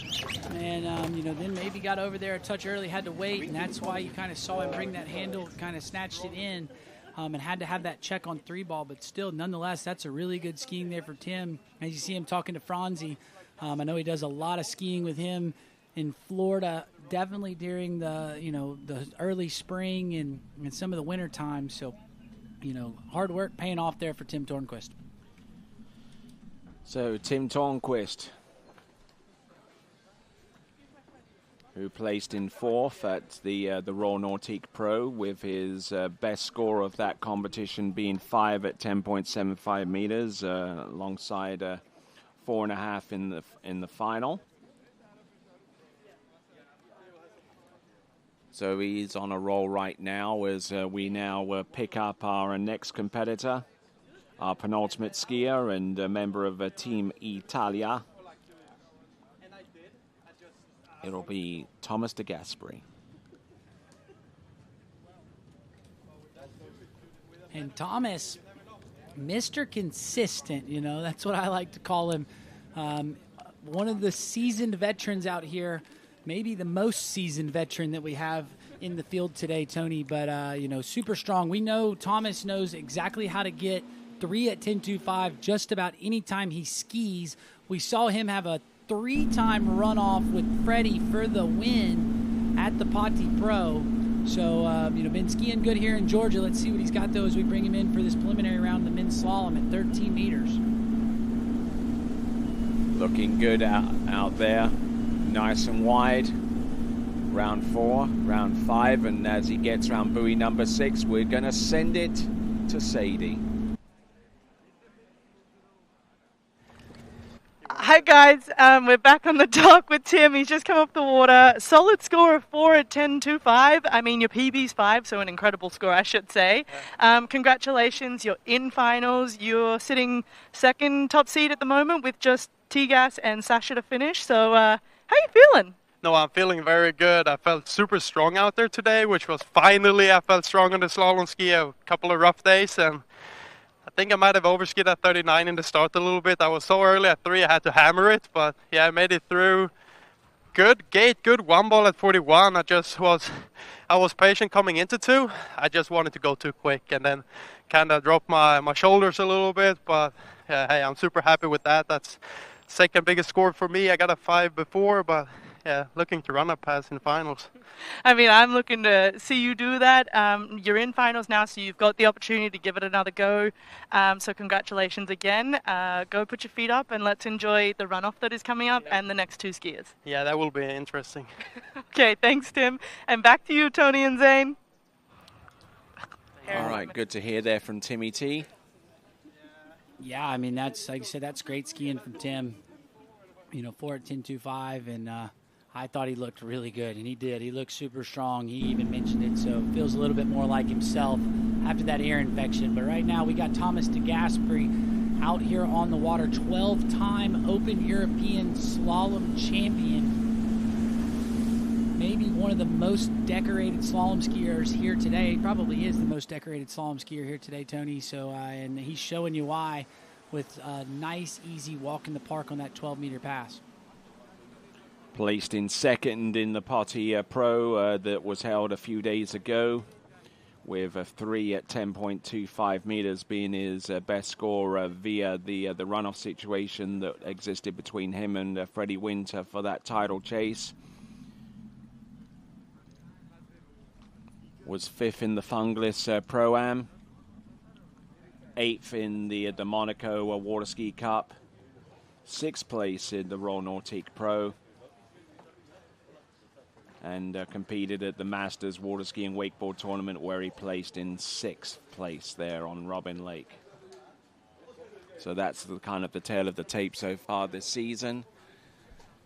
and you know, then maybe got over there a touch early, had to wait, and that's why you kind of saw him bring that handle, kind of snatched it in, and had to have that check on 3 ball. But still, nonetheless, that's a really good skiing there for Tim. As you see him talking to Franzi, I know he does a lot of skiing with him in Florida, definitely during the the early spring and some of the winter time. So, you know, hard work paying off there for Tim Tornquist. So Tim Tornquist, who placed in 4th at the Royal Nautique Pro, with his best score of that competition being 5 at 10.75 meters, alongside 4.5 in the final. So he's on a roll right now as we now pick up our next competitor, our penultimate skier and a member of Team Italia. It'll be Thomas de Gasperi. And Thomas, Mr. Consistent, you know, that's what I like to call him. One of the seasoned veterans out here, maybe the most seasoned veteran that we have in the field today, Tony, but, you know, super strong. We know Thomas knows exactly how to get 3 at 10.25 just about any time he skis. We saw him have a 3-time runoff with Freddie for the win at the Poti Pro. So, you know, been skiing good here in Georgia. Let's see what he's got, though, as we bring him in for this preliminary round of the men's slalom at 13 meters. Looking good out there. Nice and wide. Round 4, round 5, and as he gets round buoy number 6, we're going to send it to Sadie. Hi guys, we're back on the dock with Tim. He's just come off the water. Solid score of 4 at 10.25. I mean, your PB's 5, so an incredible score, I should say. Congratulations, you're in finals. You're sitting second top seed at the moment with just T-Gas and Sasha to finish. So, how you feeling? No, I'm feeling very good. I felt super strong out there today, which was finally I felt strong on the slalom ski. A couple of rough days, and I think I might have overskied at 39 in the start a little bit. I was so early at 3, I had to hammer it, but yeah, I made it through. Good gate, good one ball at 41. I was patient coming into 2. I just wanted to go too quick and then kind of drop my shoulders a little bit, but yeah, hey, I'm super happy with that. That's second biggest score for me. I got a 5 before, but yeah, looking to run up pass in finals. I mean, I'm looking to see you do that. You're in finals now, so you've got the opportunity to give it another go. So congratulations again. Go put your feet up and let's enjoy the runoff that is coming up and the next 2 skiers. Yeah, that will be interesting. Okay, thanks, Tim. And back to you, Tony and Zane. All right, good to hear there from Timmy T. Yeah, I mean, that's, like I said, that's great skiing from Tim. 4 at 10.25, and I thought he looked really good, and he did. He looked super strong. He even mentioned it, so it feels a little bit more like himself after that ear infection. But right now we got Thomas de Gasperi out here on the water, 12-time Open European Slalom champion. Maybe one of the most decorated slalom skiers here today. He probably is the most decorated slalom skier here today, Tony. So, and he's showing you why with a nice, easy walk in the park on that 12-meter pass. Placed in second in the Potty Pro that was held a few days ago, with a 3 at 10.25 meters being his best score via the runoff situation that existed between him and Freddie Winter for that title chase. Was 5th in the Funglis Pro-Am, 8th in the Monaco Water Ski Cup, 6th place in the Royal Nautique Pro, and competed at the Masters Water Ski and Wakeboard Tournament where he placed in 6th place there on Robin Lake. So that's the kind of the tale of the tape so far this season.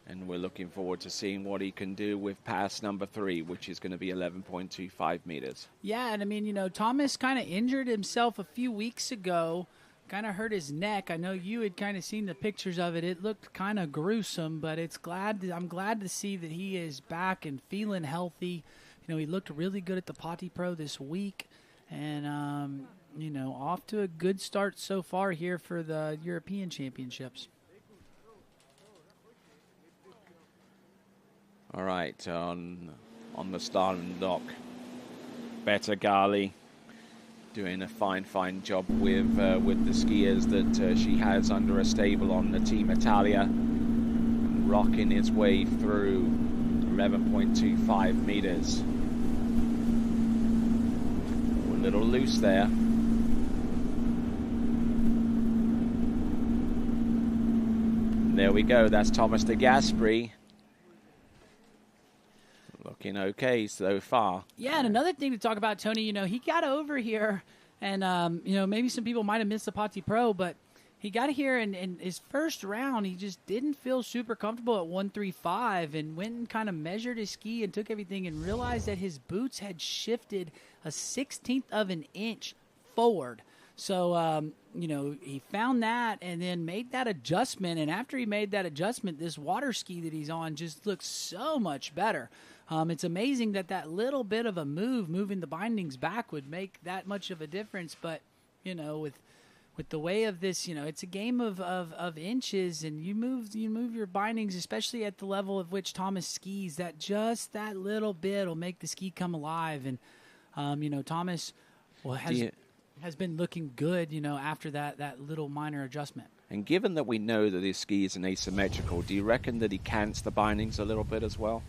And we're looking forward to seeing what he can do with pass number 3, which is going to be 11.25 meters. Yeah, and I mean, Thomas kind of injured himself a few weeks ago, kind of hurt his neck. I know you had kind of seen the pictures of it. It looked kind of gruesome, but I'm glad to see that he is back and feeling healthy. He looked really good at the Potty Pro this week, and off to a good start so far here for the European Championships. All right, on the starting dock, Betta Gali doing a fine job with the skiers that she has under her stable on the Team Italia, rocking his way through 11.25 meters. A little loose there. There we go. That's Thomas de Gasperi. Looking okay so far. Yeah, and another thing to talk about, Tony, he got over here, and, maybe some people might have missed the Potty Pro, but he got here, and in his first round, he just didn't feel super comfortable at 135, and went and kind of measured his ski and took everything and realized that his boots had shifted a 1/16 of an inch forward. So, he found that and then made that adjustment, and after he made that adjustment, this water ski that he's on just looks so much better. It's amazing that little bit of a moving the bindings back would make that much of a difference. But, with the way of this, it's a game of inches, and you move your bindings, especially at the level of which Thomas skis, that little bit will make the ski come alive. And, Thomas has been looking good, after that little minor adjustment. And given that we know that his ski is an asymmetrical, do you reckon that he cants the bindings a little bit as well?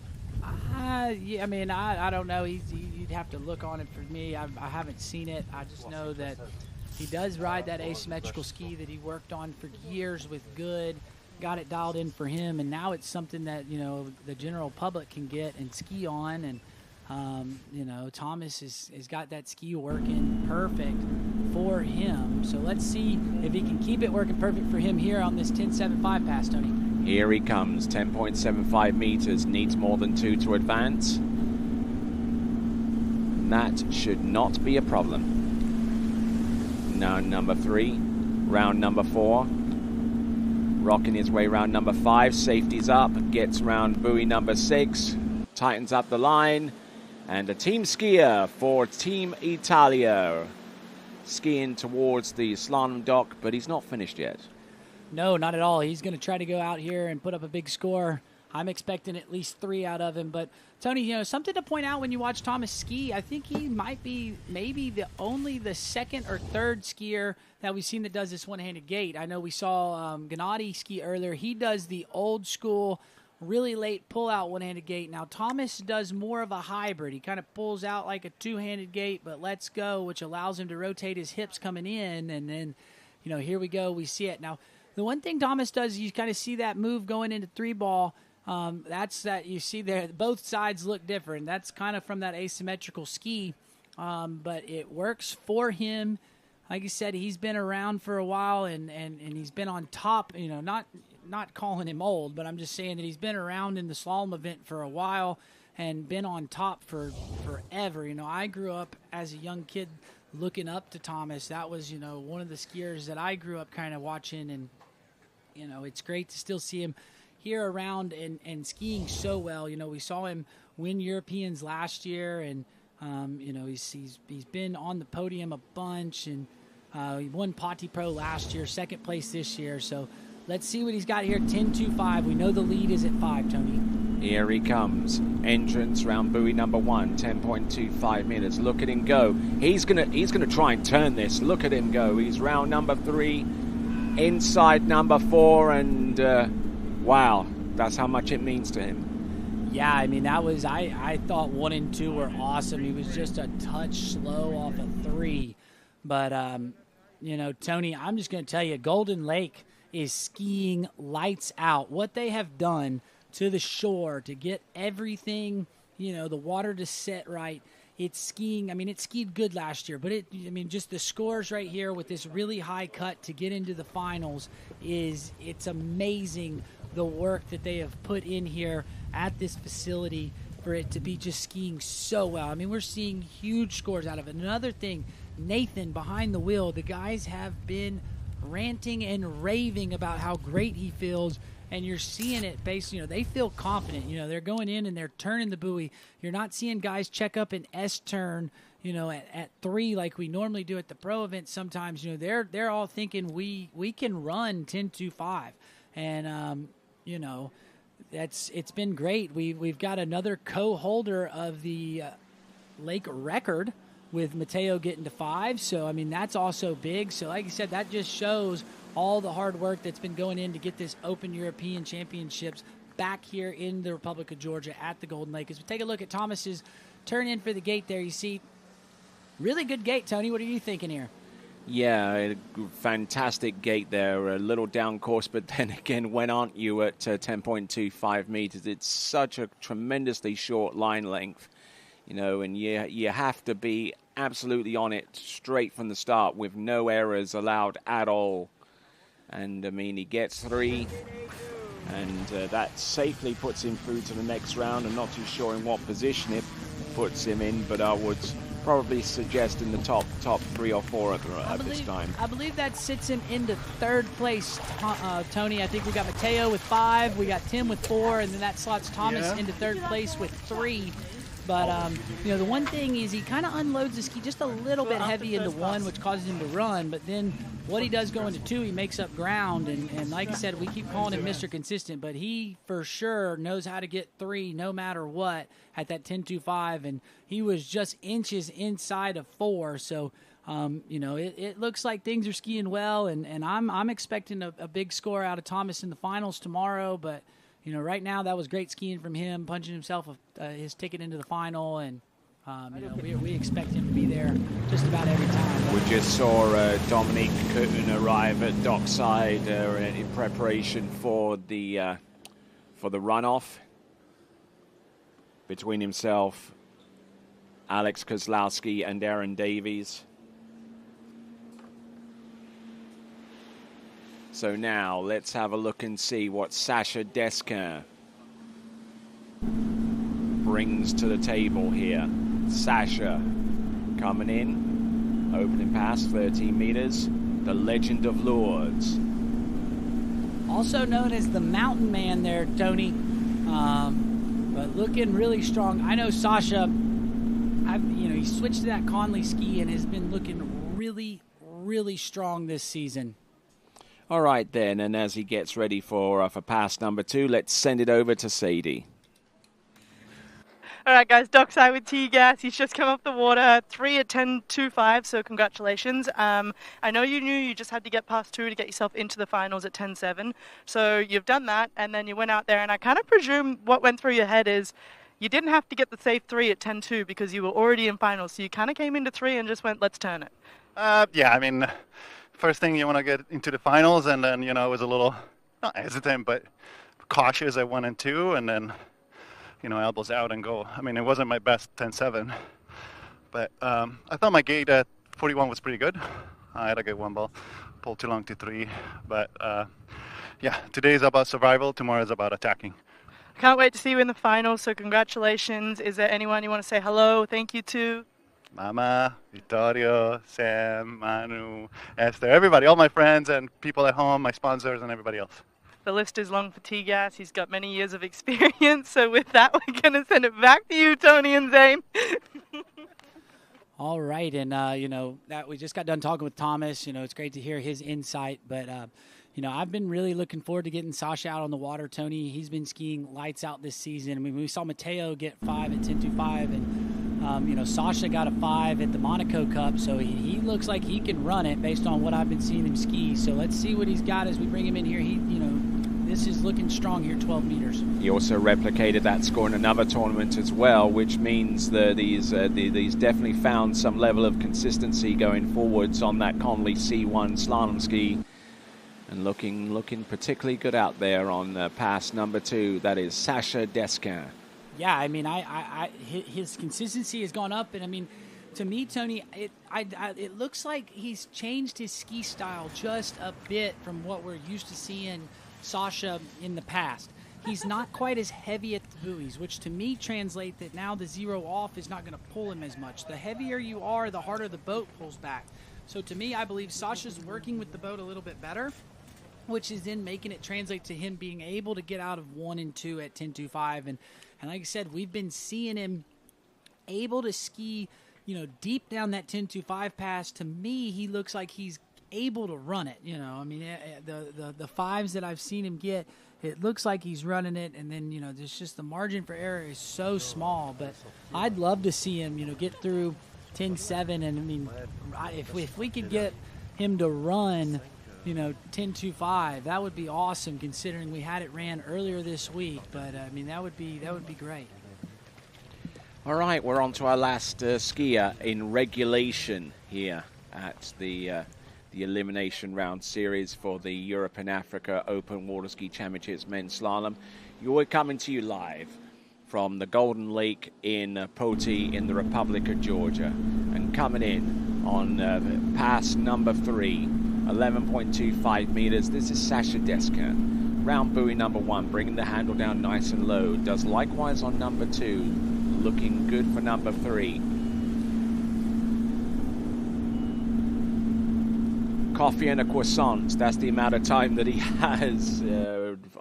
Yeah, I mean, I don't know. You'd have to look on it for me. I haven't seen it. I just know that he does ride that asymmetrical ski that he worked on for years with good, got it dialed in for him, and now it's something that, the general public can get and ski on. And, You know, Thomas has got that ski working perfect for him. So let's see if he can keep it working perfect for him here on this 10.75 pass, Tony. Here he comes, 10.75 meters, needs more than 2 to advance. That should not be a problem. Now number 3, round number 4. Rocking his way round number 5, safety's up, gets round buoy number 6, tightens up the line, and a team skier for Team Italia. Skiing towards the slalom dock, but he's not finished yet. No, not at all. He's going to try to go out here and put up a big score. I'm expecting at least 3 out of him. But, Tony, you know, something to point out when you watch Thomas ski, I think he might be maybe the second or third skier that we've seen that does this one-handed gait. I know we saw Gennady ski earlier. He does the old school, really late pull-out one-handed gait. Now, Thomas does more of a hybrid. He kind of pulls out like a two-handed gait, but lets go, which allows him to rotate his hips coming in. And then, you know, here we go. We see it. Now, the one thing Thomas does, you kind of see that move going into 3-ball. That's that you see there. Both sides look different. That's kind of from that asymmetrical ski, but it works for him. Like you said, he's been around for a while, and he's been on top. You know, not calling him old, but I'm just saying that he's been around in the slalom event for a while and been on top for forever. You know, I grew up as a young kid looking up to Thomas. That was, you know, one of the skiers that I grew up kind of watching, and you know, it's great to still see him here around and skiing so well. You know, we saw him win Europeans last year, and you know, he's been on the podium a bunch, and he won Pati Pro last year, second place this year. So let's see what he's got here. 10.25. We know the lead is at 5, Tony. Here he comes. Entrance round buoy number 1, 10.25 meters. Look at him go. He's gonna try and turn this. Look at him go. He's round number 3, inside number 4, and wow, that's how much it means to him. Yeah, I mean, that was, I thought 1 and 2 were awesome. He was just a touch slow off of 3. But, you know, Tony, I'm just going to tell you, Golden Lake is skiing lights out. What they have done to the shore to get everything, you know, the water to set right. It's skiing. I mean, it skied good last year, but just the scores right here with this really high cut to get into the finals it's amazing the work that they have put in here at this facility for it to be just skiing so well. I mean, we're seeing huge scores out of it. Another thing, Nathan behind the wheel, the guys have been ranting and raving about how great he feels, and you're seeing it based, you know, they feel confident. You know, they're going in and they're turning the buoy. You're not seeing guys check up an S-turn, you know, at 3 like we normally do at the pro event sometimes. You know, they're all thinking we can run 10.25. And, you know, it's been great. We've got another co-holder of the lake record with Matteo getting to 5. So, I mean, that's also big. So, like you said, that just shows all the hard work that's been going in to get this Open European Championships back here in the Republic of Georgia at the Golden Lake. As we take a look at Thomas's turn in for the gate there, you see really good gate, Tony. What are you thinking here? Yeah, a fantastic gate there, a little down course, but then again, when aren't you at 10.25 meters? It's such a tremendously short line length, you know, and you have to be absolutely on it straight from the start with no errors allowed at all. And, I mean, he gets 3, and that safely puts him through to the next round. I'm not too sure in what position it puts him in, but I would probably suggest in the top 3 or 4 at this time. I believe that sits him into 3rd place, Tony. I think we got Matteo with 5, we got Tim with 4, and then that slots Thomas into 3rd place with 3. But, you know, the one thing is he kind of unloads the ski just a little bit heavy into 1, which causes him to run. But then what he does go into 2, he makes up ground. And like I said, we keep calling him Mr. Consistent, but he for sure knows how to get 3 no matter what at that 10.25. And he was just inches inside of 4. So, you know, it looks like things are skiing well. And I'm expecting a big score out of Thomas in the finals tomorrow. But, you know, right now that was great skiing from him, punching himself his ticket into the final, and you know, we expect him to be there just about every time. We just saw Dominique Coutin arrive at dockside in preparation for the runoff between himself Alex Kozlowski and Aaron Davies. So now let's have a look and see what Sasha Deskin brings to the table here. Sasha coming in, opening pass 13 meters, the Legend of Lourdes. Also known as the Mountain Man there, Tony, but looking really strong. I know Sasha, he switched to that Conley ski and has been looking really, really strong this season. All right then, and as he gets ready for pass number 2, let's send it over to Sadie. All right, guys, dockside with T-Gas. He's just come off the water, 3 at 10.25, so congratulations. I know you knew you just had to get past 2 to get yourself into the finals at 10.7, so you've done that, and then you went out there, and I kind of presume what went through your head is you didn't have to get the safe 3 at 10.2 because you were already in finals, so you kind of came into 3 and just went, let's turn it. Yeah, I mean, first thing you want to get into the finals, and then, I was a little, not hesitant, but cautious at 1 and 2, and then elbows out and go. I mean, it wasn't my best 10.7, but I thought my gate at 41 was pretty good. I had a good 1 ball, pulled too long to 3, but yeah, today is about survival, tomorrow is about attacking. Can't wait to see you in the finals, so congratulations. Is there anyone you want to say hello, thank you to? Mama, Vittorio, Sam, Manu, Esther, everybody, all my friends and people at home, my sponsors and everybody else. The list is long for T-Gas. He's got many years of experience. So with that, we're going to send it back to you, Tony and Zane. All right. And, that we just got done talking with Thomas. It's great to hear his insight. But, I've been really looking forward to getting Sasha out on the water. Tony, he's been skiing lights out this season. I mean, we saw Mateo get 5 at 10.25. And, Sasha got a 5 at the Monaco Cup. So he looks like he can run it based on what I've been seeing him ski. So let's see what he's got as we bring him in here. This is looking strong here, 12 meters. He also replicated that score in another tournament as well, which means that he's definitely found some level of consistency going forwards on that Conley C1 slalom ski, and looking particularly good out there on pass number 2. That is Sasha Deskin. Yeah, I mean, his consistency has gone up, and I mean, to me, Tony, it looks like he's changed his ski style just a bit from what we're used to seeing Sasha in the past. He's not quite as heavy at the buoys, which to me translate that now the 0 off is not going to pull him as much. The heavier you are, the harder the boat pulls back. So to me, I believe Sasha's working with the boat a little bit better, which is then making it translate to him being able to get out of 1 and 2 at 10.25. And like I said, we've been seeing him able to ski, deep down that 10.25 pass. To me, he looks like he's able to run it. I mean, the 5s that I've seen him get, it looks like he's running it, and then there's just the margin for error is so small. But I'd love to see him get through 10.7, and I mean, if we could get him to run 10.25, that would be awesome, considering we had it ran earlier this week. But I mean, that would be great. All right, we're on to our last skier in regulation here at the Elimination Round Series for the Europe and Africa Open Water Ski Championships Men's Slalom. We're coming to you live from the Golden Lake in Poti in the Republic of Georgia. And coming in on pass number 3, 11.25 meters, this is Sasha Deskin. Round buoy number 1, bringing the handle down nice and low. Does likewise on number 2, looking good for number 3. Coffee and a croissant. That's the amount of time that he has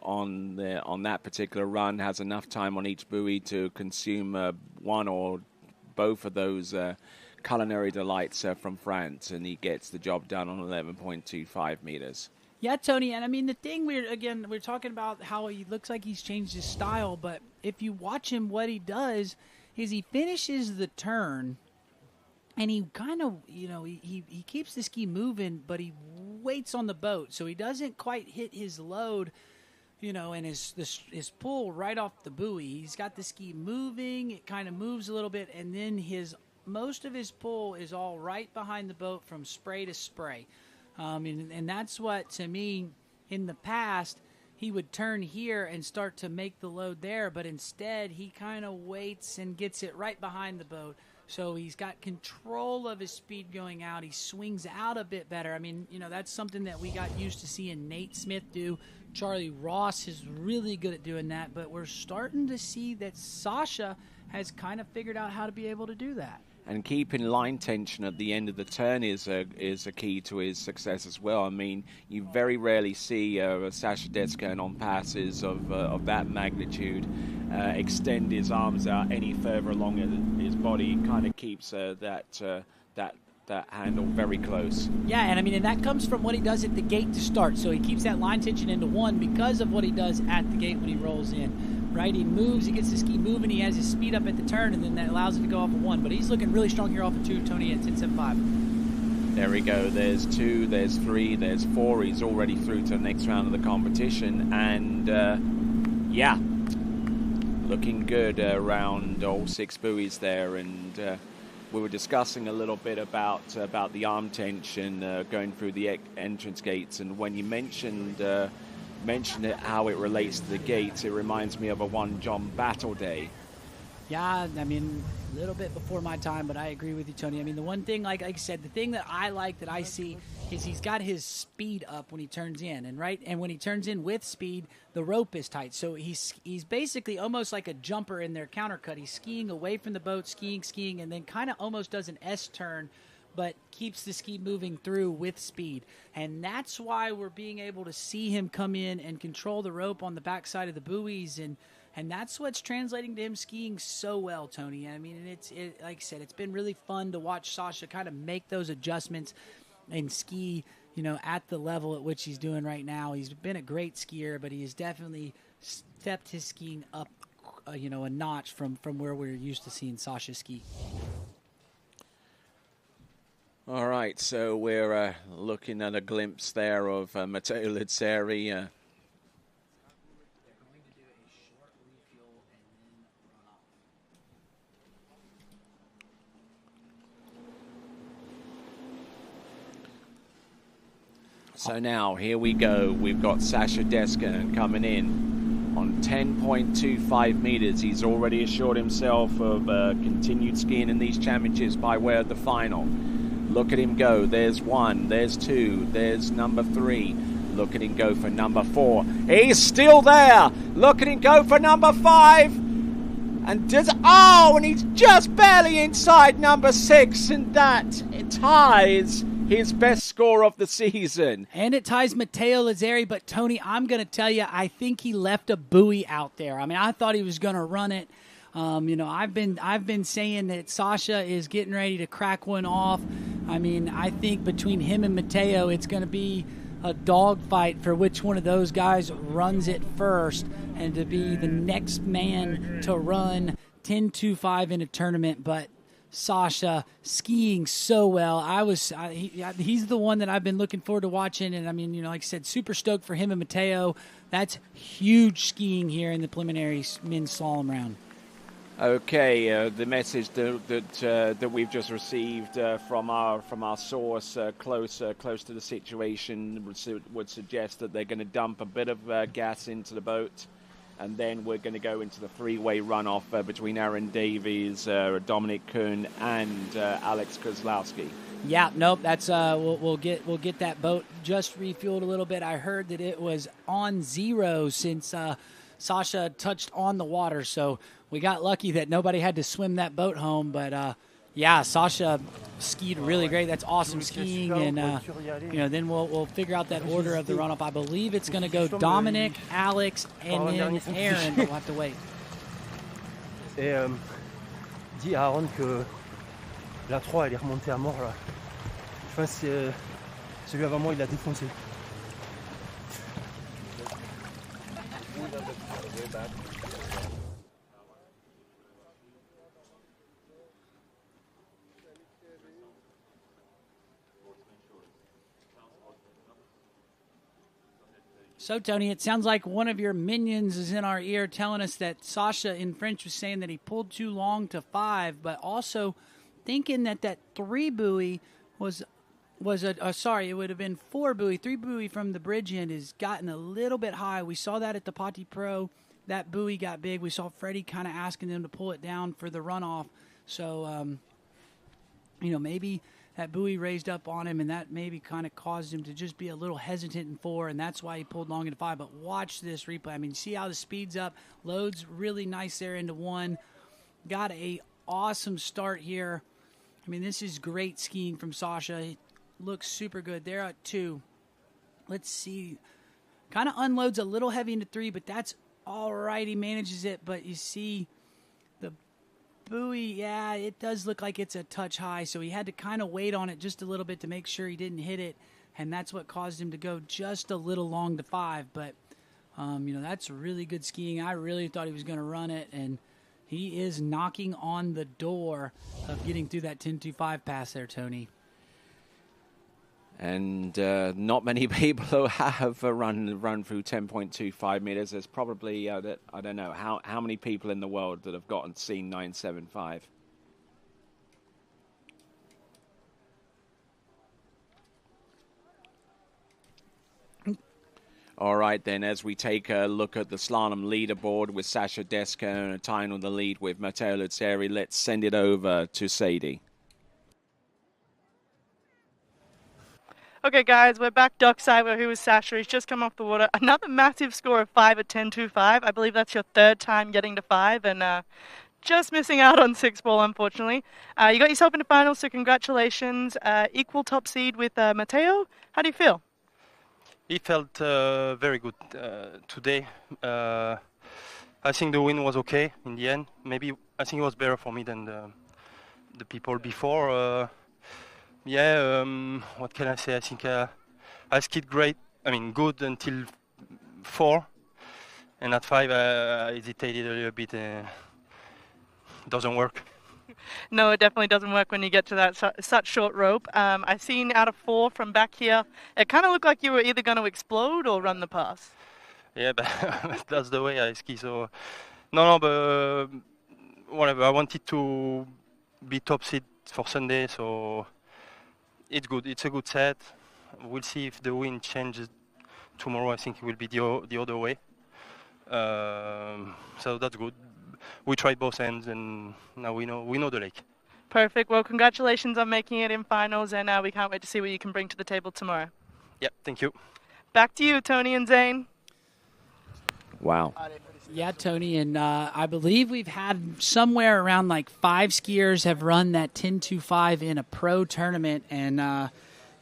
on that particular run. Has enough time on each buoy to consume one or both of those culinary delights from France, and he gets the job done on 11.25 meters. Yeah, Tony, and I mean, the thing we're talking about how he looks like he's changed his style, but if you watch him, what he does is he finishes the turn, and he kind of, he keeps the ski moving, but he waits on the boat, so he doesn't quite hit his load, and his pull right off the buoy. He's got the ski moving, it kind of moves a little bit, and then most of his pull is all right behind the boat from spray to spray. And that's what, to me, in the past, he would turn here and start to make the load there, but instead he kind of waits and gets it right behind the boat. So he's got control of his speed going out. He swings out a bit better. I mean, that's something that we got used to seeing Nate Smith do. Charlie Ross is really good at doing that, but we're starting to see that Sasha has kind of figured out how to be able to do that. And keeping line tension at the end of the turn is a key to his success as well. I mean, you very rarely see Sasha Deskin on passes of that magnitude extend his arms out any further along his body. He kind of keeps that handle very close. Yeah, and that comes from what he does at the gate to start. So he keeps that line tension into 1 because of what he does at the gate when he rolls in. Right, he moves, he gets the ski moving, he has his speed up at the turn, and then that allows it to go off of 1. But he's looking really strong here off of 2, Tony, at 10.75. There we go. There's 2, there's 3, there's 4. He's already through to the next round of the competition. And, yeah, looking good around all 6 buoys there. And we were discussing a little bit about the arm tension going through the entrance gates. And when you mentioned it, how it relates to the gates, it reminds me of a one John Battle Day. Yeah, a little bit before my time, but I agree with you, Tony. The one thing, like I said, the thing that I like that I see is he's got his speed up when he turns in, and when he turns in with speed, the rope is tight. So he's basically almost like a jumper in their counter cut. He's skiing away from the boat, skiing, and then kind of almost does an S turn, but keeps the ski moving through with speed. And that's why we're being able to see him come in and control the rope on the backside of the buoys, and that's what's translating to him skiing so well, Tony. It's like I said, it's been really fun to watch Sasha kind of make those adjustments and ski, at the level at which he's doing right now. He's been a great skier, but he has definitely stepped his skiing up, a notch from where we're used to seeing Sasha ski. All right, so we're looking at a glimpse there of Matteo Lizzeri. So now, here we go. We've got Sasha Deskin coming in on 10.25 meters. He's already assured himself of continued skiing in these championships by way of the final. Look at him go. There's 1, there's 2, there's number 3. Look at him go for number 4. He's still there. Look at him go for number 5. And he's just barely inside number 6, and that ties his best score of the season. And it ties Matteo Lizzeri, but Tony, I'm going to tell you, I think he left a buoy out there. I thought he was going to run it. I've been saying that Sasha is getting ready to crack one off. I think between him and Matteo, it's going to be a dogfight for which one of those guys runs it first, and to be the next man to run 10.25 in a tournament. But Sasha skiing so well. He's the one that I've been looking forward to watching, and like I said, super stoked for him and Matteo. That's huge skiing here in the preliminary men's slalom round. Okay, the message that we've just received from our source close to the situation would suggest that they're going to dump a bit of gas into the boat, and then we're going to go into the three-way runoff between Aaron Davies, Dominic Kuhn, and Alex Kozlowski. Yeah, nope. That's we'll get that boat just refueled a little bit. I heard that it was on 0 since Sasha touched on the water, so we got lucky that nobody had to swim that boat home. But yeah, Sasha skied really great. That's awesome skiing, and then we'll figure out that order of the runoff. I believe it's going to go Dominic, Alex, and then Aaron. But we'll have to wait. Et dis à Aaron que la 3 elle est remontée à mort là. Je pense que celui avant moi il a défoncé. So, Tony, it sounds like one of your minions is in our ear telling us that Sasha in French was saying that he pulled too long to 5, but also thinking that 3 buoy was it would have been 4 buoy. 3 buoy from the bridge end has gotten a little bit high. We saw that at the Pati Pro. That buoy got big. We saw Freddie kind of asking them to pull it down for the runoff. So, maybe that buoy raised up on him, and that maybe kind of caused him to just be a little hesitant in 4, and that's why he pulled long into 5. But watch this replay. I mean, see how the speed's up. Loads really nice there into 1. Got a awesome start here. I mean, this is great skiing from Sasha. He looks super good. They're at 2. Let's see. Kind of unloads a little heavy into 3, but that's all right. He manages it, but you see the buoy, yeah, it does look like it's a touch high, so he had to kind of wait on it just a little bit to make sure he didn't hit it, and that's what caused him to go just a little long to 5. But, that's really good skiing. I really thought he was going to run it, and he is knocking on the door of getting through that 10.25 pass there, Tony. And not many people have run through 10.25 meters. There's probably, I don't know, how many people in the world that have seen 9.75. All right, then, as we take a look at the slalom leaderboard with Sasha Deska and a time on the lead with Matteo Luzzeri, let's send it over to Sadie. Okay, guys, we're back dockside. We're here with Sasha. He's just come off the water. Another massive score of 5 at 10.25. I believe that's your 3rd time getting to 5, and just missing out on 6 ball, unfortunately. You got yourself into finals, so congratulations. Equal top seed with Matteo. How do you feel? It felt very good today. I think the win was okay in the end. Maybe I think it was better for me than the people before. What can I say? I think I skied great. I mean, good until 4, and at 5 I hesitated a little bit. Doesn't work. No, it definitely doesn't work when you get to that such short rope. I've seen out of 4 from back here, it kind of looked like you were either going to explode or run the pass. Yeah, but that's the way I ski. So no, but whatever. I wanted to be top seed for Sunday, so it's good. It's a good set. We'll see if the wind changes tomorrow. I think it will be the other way. So that's good. We tried both ends, and now we know the lake. Perfect. Well, congratulations on making it in finals, and we can't wait to see what you can bring to the table tomorrow. Yeah, thank you. Back to you, Tony and Zane. Wow. Yeah, Tony, and I believe we've had somewhere around like 5 skiers have run that 10.25 in a pro tournament, and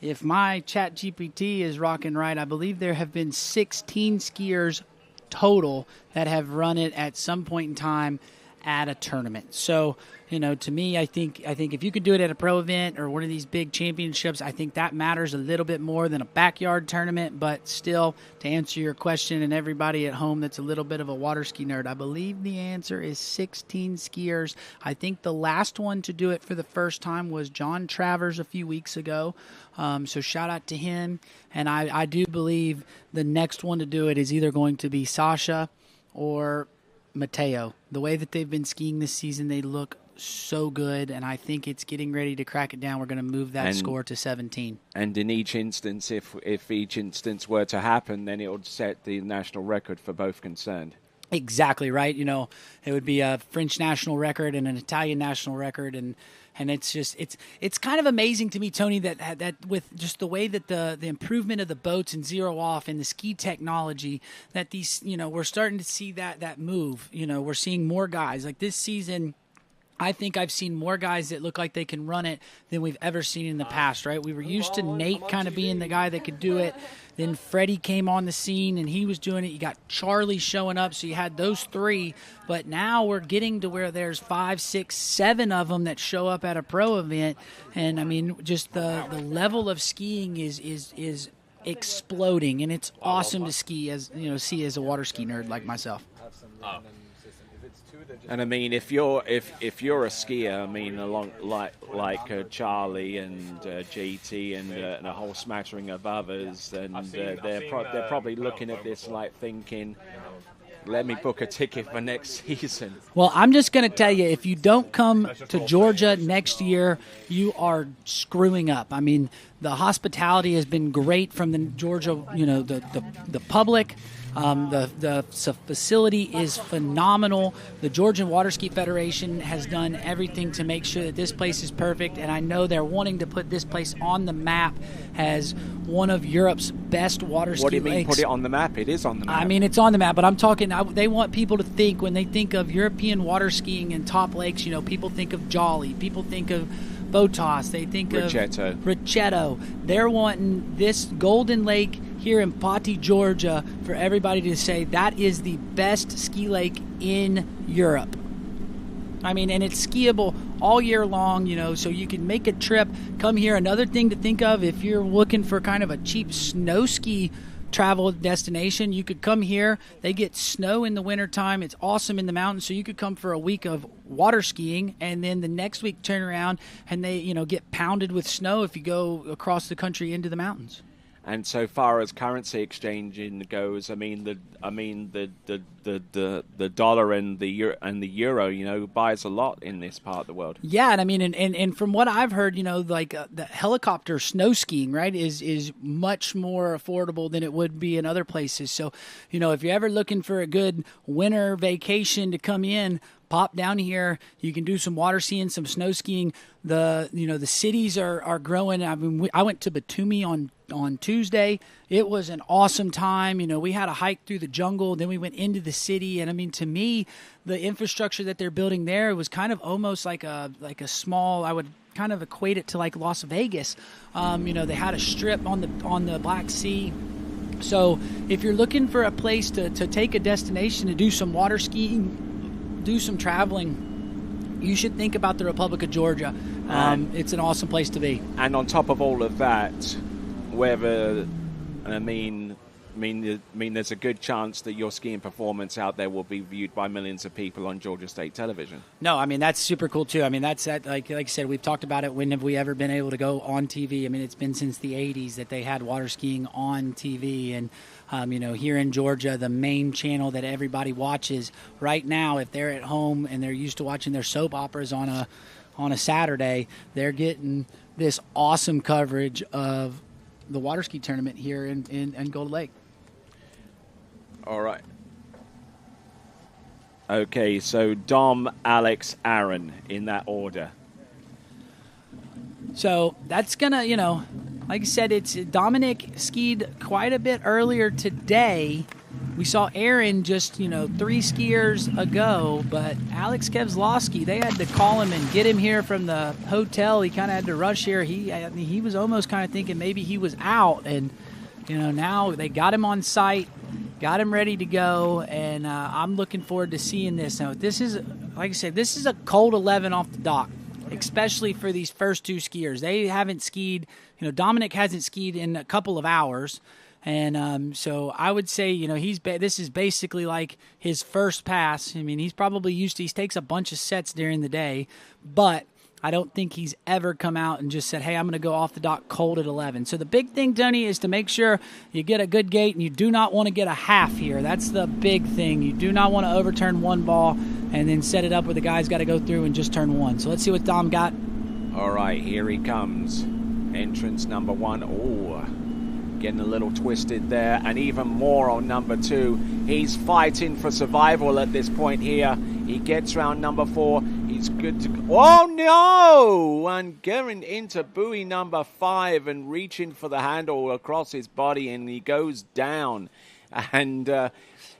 if my chat GPT is rocking right, I believe there have been 16 skiers total that have run it at some point in time at a tournament. So, to me, I think if you could do it at a pro event or one of these big championships, I think that matters a little bit more than a backyard tournament. But still, to answer your question, and everybody at home that's a little bit of a water ski nerd, I believe the answer is 16 skiers. I think the last one to do it for the first time was John Travers a few weeks ago. So shout out to him. And I do believe the next one to do it is either going to be Sasha or Matteo. The way that they've been skiing this season, they look so good, and I think it's getting ready to crack it down. We're going to move that score to 17. And in each instance, if each instance were to happen, then it would set the national record for both concerned. Exactly right. It would be a French national record and an Italian national record, and it's just it's kind of amazing to me, Tony, that with just the way that the improvement of the boats and zero off and the ski technology, that these we're starting to see that move. We're seeing more guys like this season. I think I've seen more guys that look like they can run it than we've ever seen in the past, right? We were used to Nate kind of being the guy that could do it. Then Freddie came on the scene, and he was doing it. You got Charlie showing up, so you had those 3. But now we're getting to where there's 5, 6, 7 of them that show up at a pro event. And, I mean, just the level of skiing is exploding, and it's awesome to see as a water ski nerd like myself. And I mean, if you're a skier, I mean, along like Charlie and JT and a whole smattering of others, and they're probably looking at this like thinking, let me book a ticket for next season. Well, I'm just going to tell you, if you don't come to Georgia next year, you are screwing up. I mean, the hospitality has been great from the Georgia, the public. The facility is phenomenal. The Georgian Water Ski Federation has done everything to make sure that this place is perfect, and I know they're wanting to put this place on the map as one of Europe's best water ski lakes. What do you mean put it on the map? It is on the map. I mean, it's on the map, but I'm talking, they want people to think, when they think of European water skiing and top lakes, people think of Jolly, people think of Botas, they think Ricetto. of Ricetto. They're wanting this Golden Lake here in Poti, Georgia, for everybody to say that is the best ski lake in Europe. I mean, and it's skiable all year long, so you can make a trip, come here. Another thing to think of, if you're looking for kind of a cheap snow ski travel destination, you could come here. They get snow in the wintertime. It's awesome in the mountains, so you could come for a week of water skiing, and then the next week turn around and they get pounded with snow if you go across the country into the mountains. And so far as currency exchanging goes, the dollar and the euro, buys a lot in this part of the world. Yeah, and I mean, and from what I've heard, the helicopter snow skiing, right, is much more affordable than it would be in other places. So, if you're ever looking for a good winter vacation to come in, pop down here. You can do some water skiing, some snow skiing. The cities are growing. I mean, I went to Batumi on Tuesday. It was an awesome time. We had a hike through the jungle, then we went into the city, and I mean, to me, the infrastructure that they're building there was kind of almost like a small, I would kind of equate it to like Las Vegas. They had a strip on the Black Sea. So if you're looking for a place to take a destination to do some water skiing, do some traveling, you should think about the Republic of Georgia. It's an awesome place to be. And on top of all of that, there's a good chance that your skiing performance out there will be viewed by millions of people on Georgia State television. No, I mean, that's super cool too. I mean, that's like I said, we've talked about it. When have we ever been able to go on TV? I mean, it's been since the 80s that they had water skiing on TV, and here in Georgia, the main channel that everybody watches right now, if they're at home and they're used to watching their soap operas on a Saturday, they're getting this awesome coverage of the water ski tournament here in Golden Lake. All right. Okay, so Dom, Alex, Aaron in that order. So that's gonna, like I said, Dominic skied quite a bit earlier today. We saw Aaron just, 3 skiers ago, but Alex Kevzlowski, they had to call him and get him here from the hotel. He kind of had to rush here. He was almost kind of thinking maybe he was out, and now they got him on site, got him ready to go, and I'm looking forward to seeing this. Now, this is, like I said, this is a cold 11 off the dock, especially for these first 2 skiers. They haven't skied, Dominic hasn't skied in a couple of hours. And so I would say, this is basically like his first pass. I mean, he's probably used to, he takes a bunch of sets during the day, but I don't think he's ever come out and just said, hey, I'm going to go off the dock cold at 11. So the big thing, Tony, is to make sure you get a good gate, and you do not want to get a half here. That's the big thing. You do not want to overturn one ball and then set it up where the guy's got to go through and just turn one. So let's see what Dom got. All right, here he comes. Entrance number 1. Oh, getting a little twisted there, and even more on number 2. He's fighting for survival at this point here. He gets round number 4. He's good to go. Oh no! And getting into buoy number 5 and reaching for the handle across his body, and he goes down. And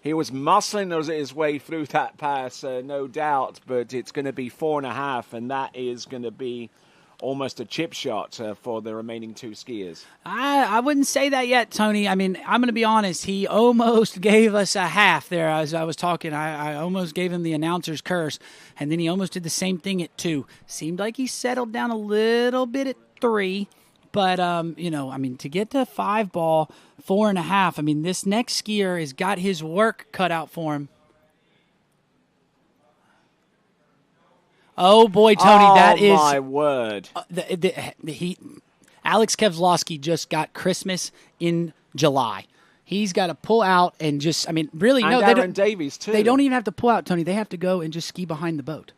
he was muscling his way through that pass, no doubt, but it's going to be 4.5, and that is going to be almost a chip shot for the remaining 2 skiers. I wouldn't say that yet, Tony. I mean, I'm going to be honest. He almost gave us a half there as I was talking. I almost gave him the announcer's curse, and then he almost did the same thing at 2. Seemed like he settled down a little bit at 3, but, to get to 5 ball, 4.5, I mean, this next skier has got his work cut out for him. Oh, boy, Tony, that is... Oh, my word. Alex Kevzlowski just got Christmas in July. He's got to pull out and just, really, and no. Aaron Davies, too. They don't even have to pull out, Tony. They have to go and just ski behind the boat.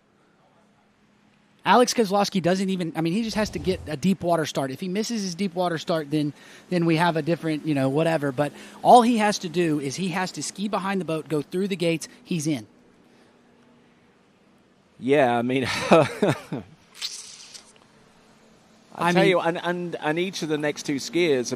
Alex Kozlowski doesn't even, I mean, he just has to get a deep water start. If he misses his deep water start, then we have a different, whatever. But all he has to do is he has to ski behind the boat, go through the gates, he's in. Yeah, I mean, I tell you, and each of the next two skiers,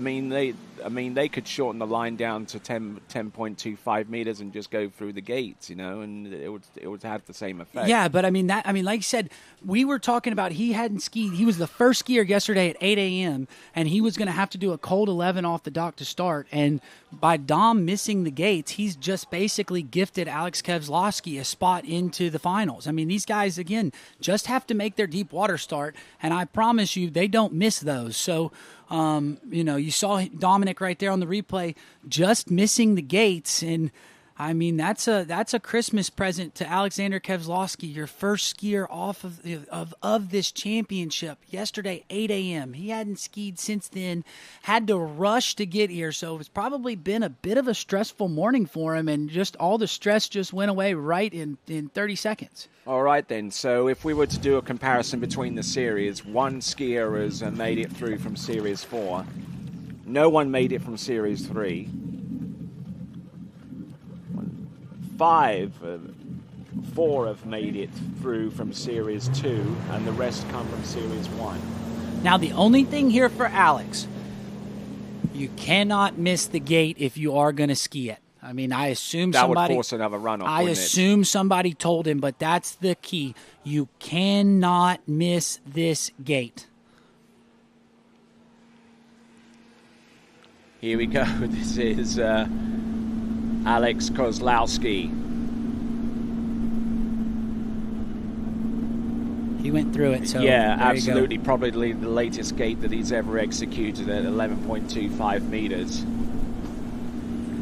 they could shorten the line down to 10.25 meters and just go through the gates, and it would have the same effect. Yeah, but like you said, we were talking about he hadn't skied. He was the first skier yesterday at 8 a.m. and he was going to have to do a cold 11 off the dock to start. And by Dom missing the gates, he's just basically gifted Alex Kozlowski a spot into the finals. I mean, these guys again just have to make their deep water start, and I promise you, they don't miss those. So, you saw Dominic right there on the replay, just missing the gates, and I mean that's a Christmas present to Alexander Kozlowski, your first skier off of this championship. Yesterday, 8 a.m. He hadn't skied since then, had to rush to get here, so it's probably been a bit of a stressful morning for him, and just all the stress just went away right in 30 seconds. All right, then. So if we were to do a comparison between the series, one skier has made it through from Series 4. No one made it from Series 3. 4 have made it through from Series 2, and the rest come from Series 1. Now, the only thing here for Alex, you cannot miss the gate if you are going to ski it. I mean, I assume that somebody... would force another runoff, I assume somebody told him, but that's the key. You cannot miss this gate. Here we go. This is Alex Kozlowski. He went through it, so yeah, absolutely. Probably the latest gate that he's ever executed at 11.25 meters.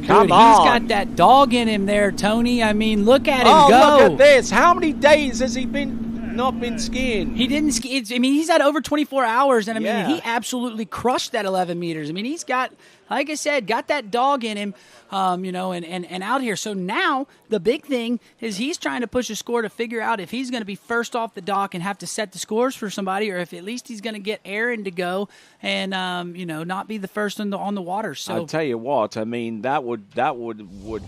Come on. He's got that dog in him there, Tony. I mean, look at him go. Oh, look at this. How many days has he not been skiing? He didn't ski. I mean, he's had over 24 hours, and I mean, he absolutely crushed that 11 meters. I mean, he's got, like I said, got that dog in him, and out here. So now the big thing is he's trying to push a score to figure out if he's going to be first off the dock and have to set the scores for somebody, or if at least he's going to get Aaron to go and not be the first on the water. So I'll tell you what, I mean that would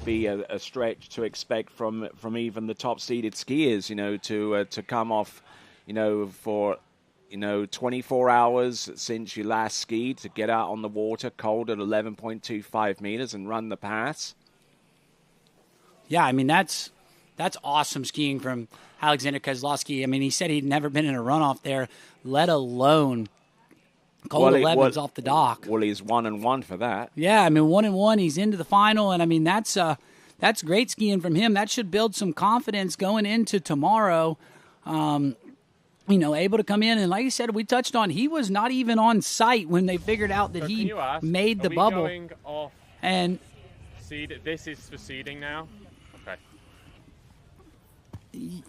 be a stretch to expect from even the top seeded skiers, to come off, for 24 hours since you last skied, to get out on the water cold at 11.25 meters and run the pass. Yeah, I mean, that's awesome skiing from Alexander Kozlowski. I mean, he said he'd never been in a runoff there, let alone cold 11s off the dock. Well, he's 1-1 for that. Yeah, I mean, 1-1, he's into the final, and I mean, that's great skiing from him. That should build some confidence going into tomorrow. Able to come in, and like you said, we touched on, he was not even on site when they figured out that he made the bubble. Going off and seed, this is for seeding now. Okay.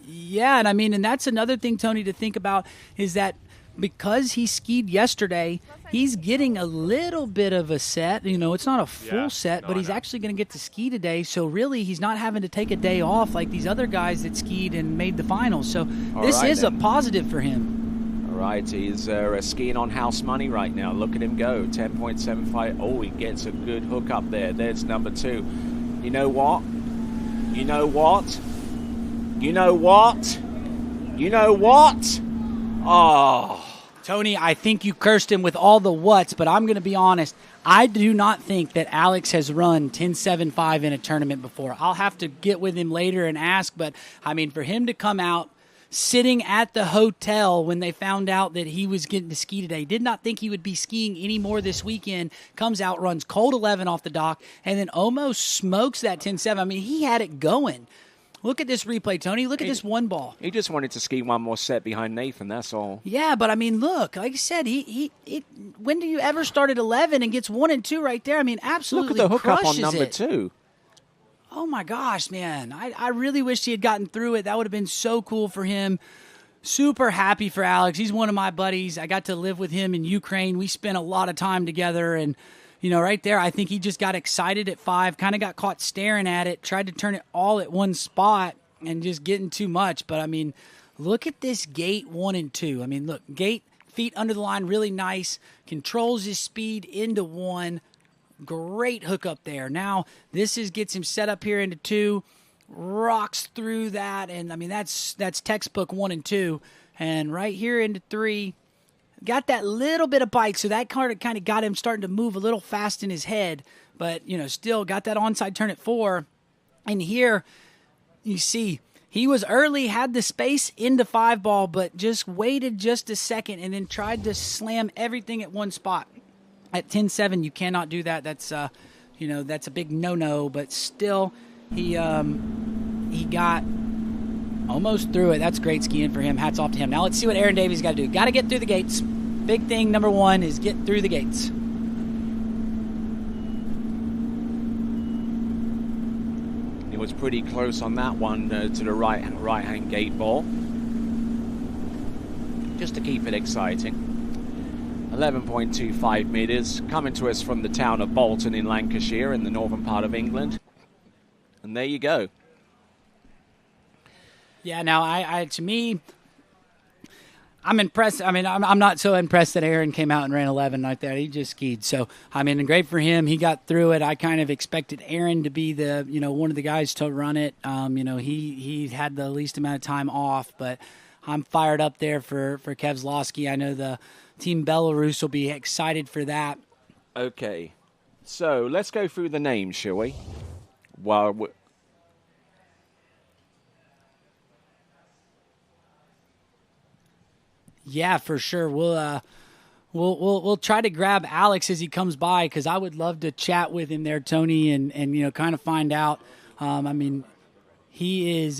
Yeah, and I mean, and that's another thing, Tony, to think about is that because he skied yesterday, he's getting a little bit of a set. It's not a full set, but he's actually going to get to ski today. So really, he's not having to take a day off like these other guys that skied and made the finals. So this is a positive for him. All right, he's skiing on house money right now. Look at him go, 10.75. Oh, he gets a good hook up there. There's number 2. You know what? You know what? You know what? You know what? Oh. Tony, I think you cursed him with all the whats, but I'm going to be honest. I do not think that Alex has run 10.75 in a tournament before. I'll have to get with him later and ask, but, I mean, for him to come out sitting at the hotel when they found out that he was getting to ski today, did not think he would be skiing any more this weekend, comes out, runs cold 11 off the dock, and then almost smokes that 10.7. I mean, he had it going. Look at this replay, Tony. Look at this one ball. He just wanted to ski one more set behind Nathan, that's all. Yeah, but I mean, look, like I said, he when do you ever start at 11 and gets 1 and 2 right there? I mean, absolutely look at the hookup crushes on number it. 2. Oh, my gosh, man. I really wish he had gotten through it. That would have been so cool for him. Super happy for Alex. He's one of my buddies. I got to live with him in Ukraine. We spent a lot of time together, and right there, I think he just got excited at 5, kind of got caught staring at it, tried to turn it all at one spot and just getting too much. But, I mean, look at this gate 1 and 2. I mean, look, gate, feet under the line, really nice. Controls his speed into 1. Great hook up there. Now, this gets him set up here into 2. Rocks through that, and I mean, that's textbook 1 and 2. And right here into 3. Got that little bit of bite, so that kind of got him starting to move a little fast in his head. But, still got that onside turn at 4. And here, you see, he was early, had the space into 5 ball, but just waited just a second and then tried to slam everything at one spot. At 10-7, you cannot do that. That's, that's a big no-no. But still, he got almost through it. That's great skiing for him. Hats off to him. Now let's see what Aaron Davies got to do. Got to get through the gates. Big thing, number 1, is get through the gates. It was pretty close on that one to the right-hand gate ball. Just to keep it exciting. 11.25 meters, coming to us from the town of Bolton in Lancashire in the northern part of England. And there you go. Yeah, now, to me, I'm impressed. I mean, I'm not so impressed that Aaron came out and ran 11 like that. He just skied. So, I mean, great for him. He got through it. I kind of expected Aaron to be the, one of the guys to run it. He had the least amount of time off, but I'm fired up there for Keselowski. I know the Team Belarus will be excited for that. Okay, so let's go through the names, shall we? Yeah, for sure. We'll try to grab Alex as he comes by, because I would love to chat with him there, Tony, and kind of find out. I mean, he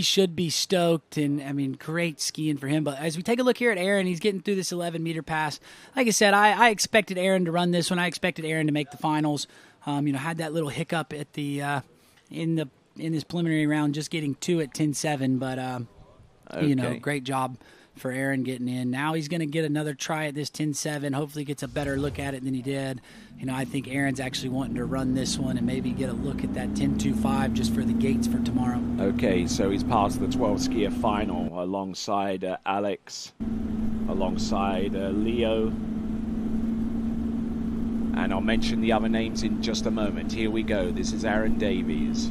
should be stoked, and I mean, great skiing for him. But as we take a look here at Aaron, he's getting through this 11-meter pass. Like I said, I expected Aaron to run this one. I expected Aaron to make the finals. Had that little hiccup at the in this preliminary round, just getting 2 at 10-7. But great job for Aaron getting in. Now he's going to get another try at this 10-7. Hopefully gets a better look at it than he did. I think Aaron's actually wanting to run this one and maybe get a look at that 10-2-5 just for the gates for tomorrow. Okay, so he's past the 12 skier final alongside Alex, alongside Leo. And I'll mention the other names in just a moment. Here we go. This is Aaron Davies.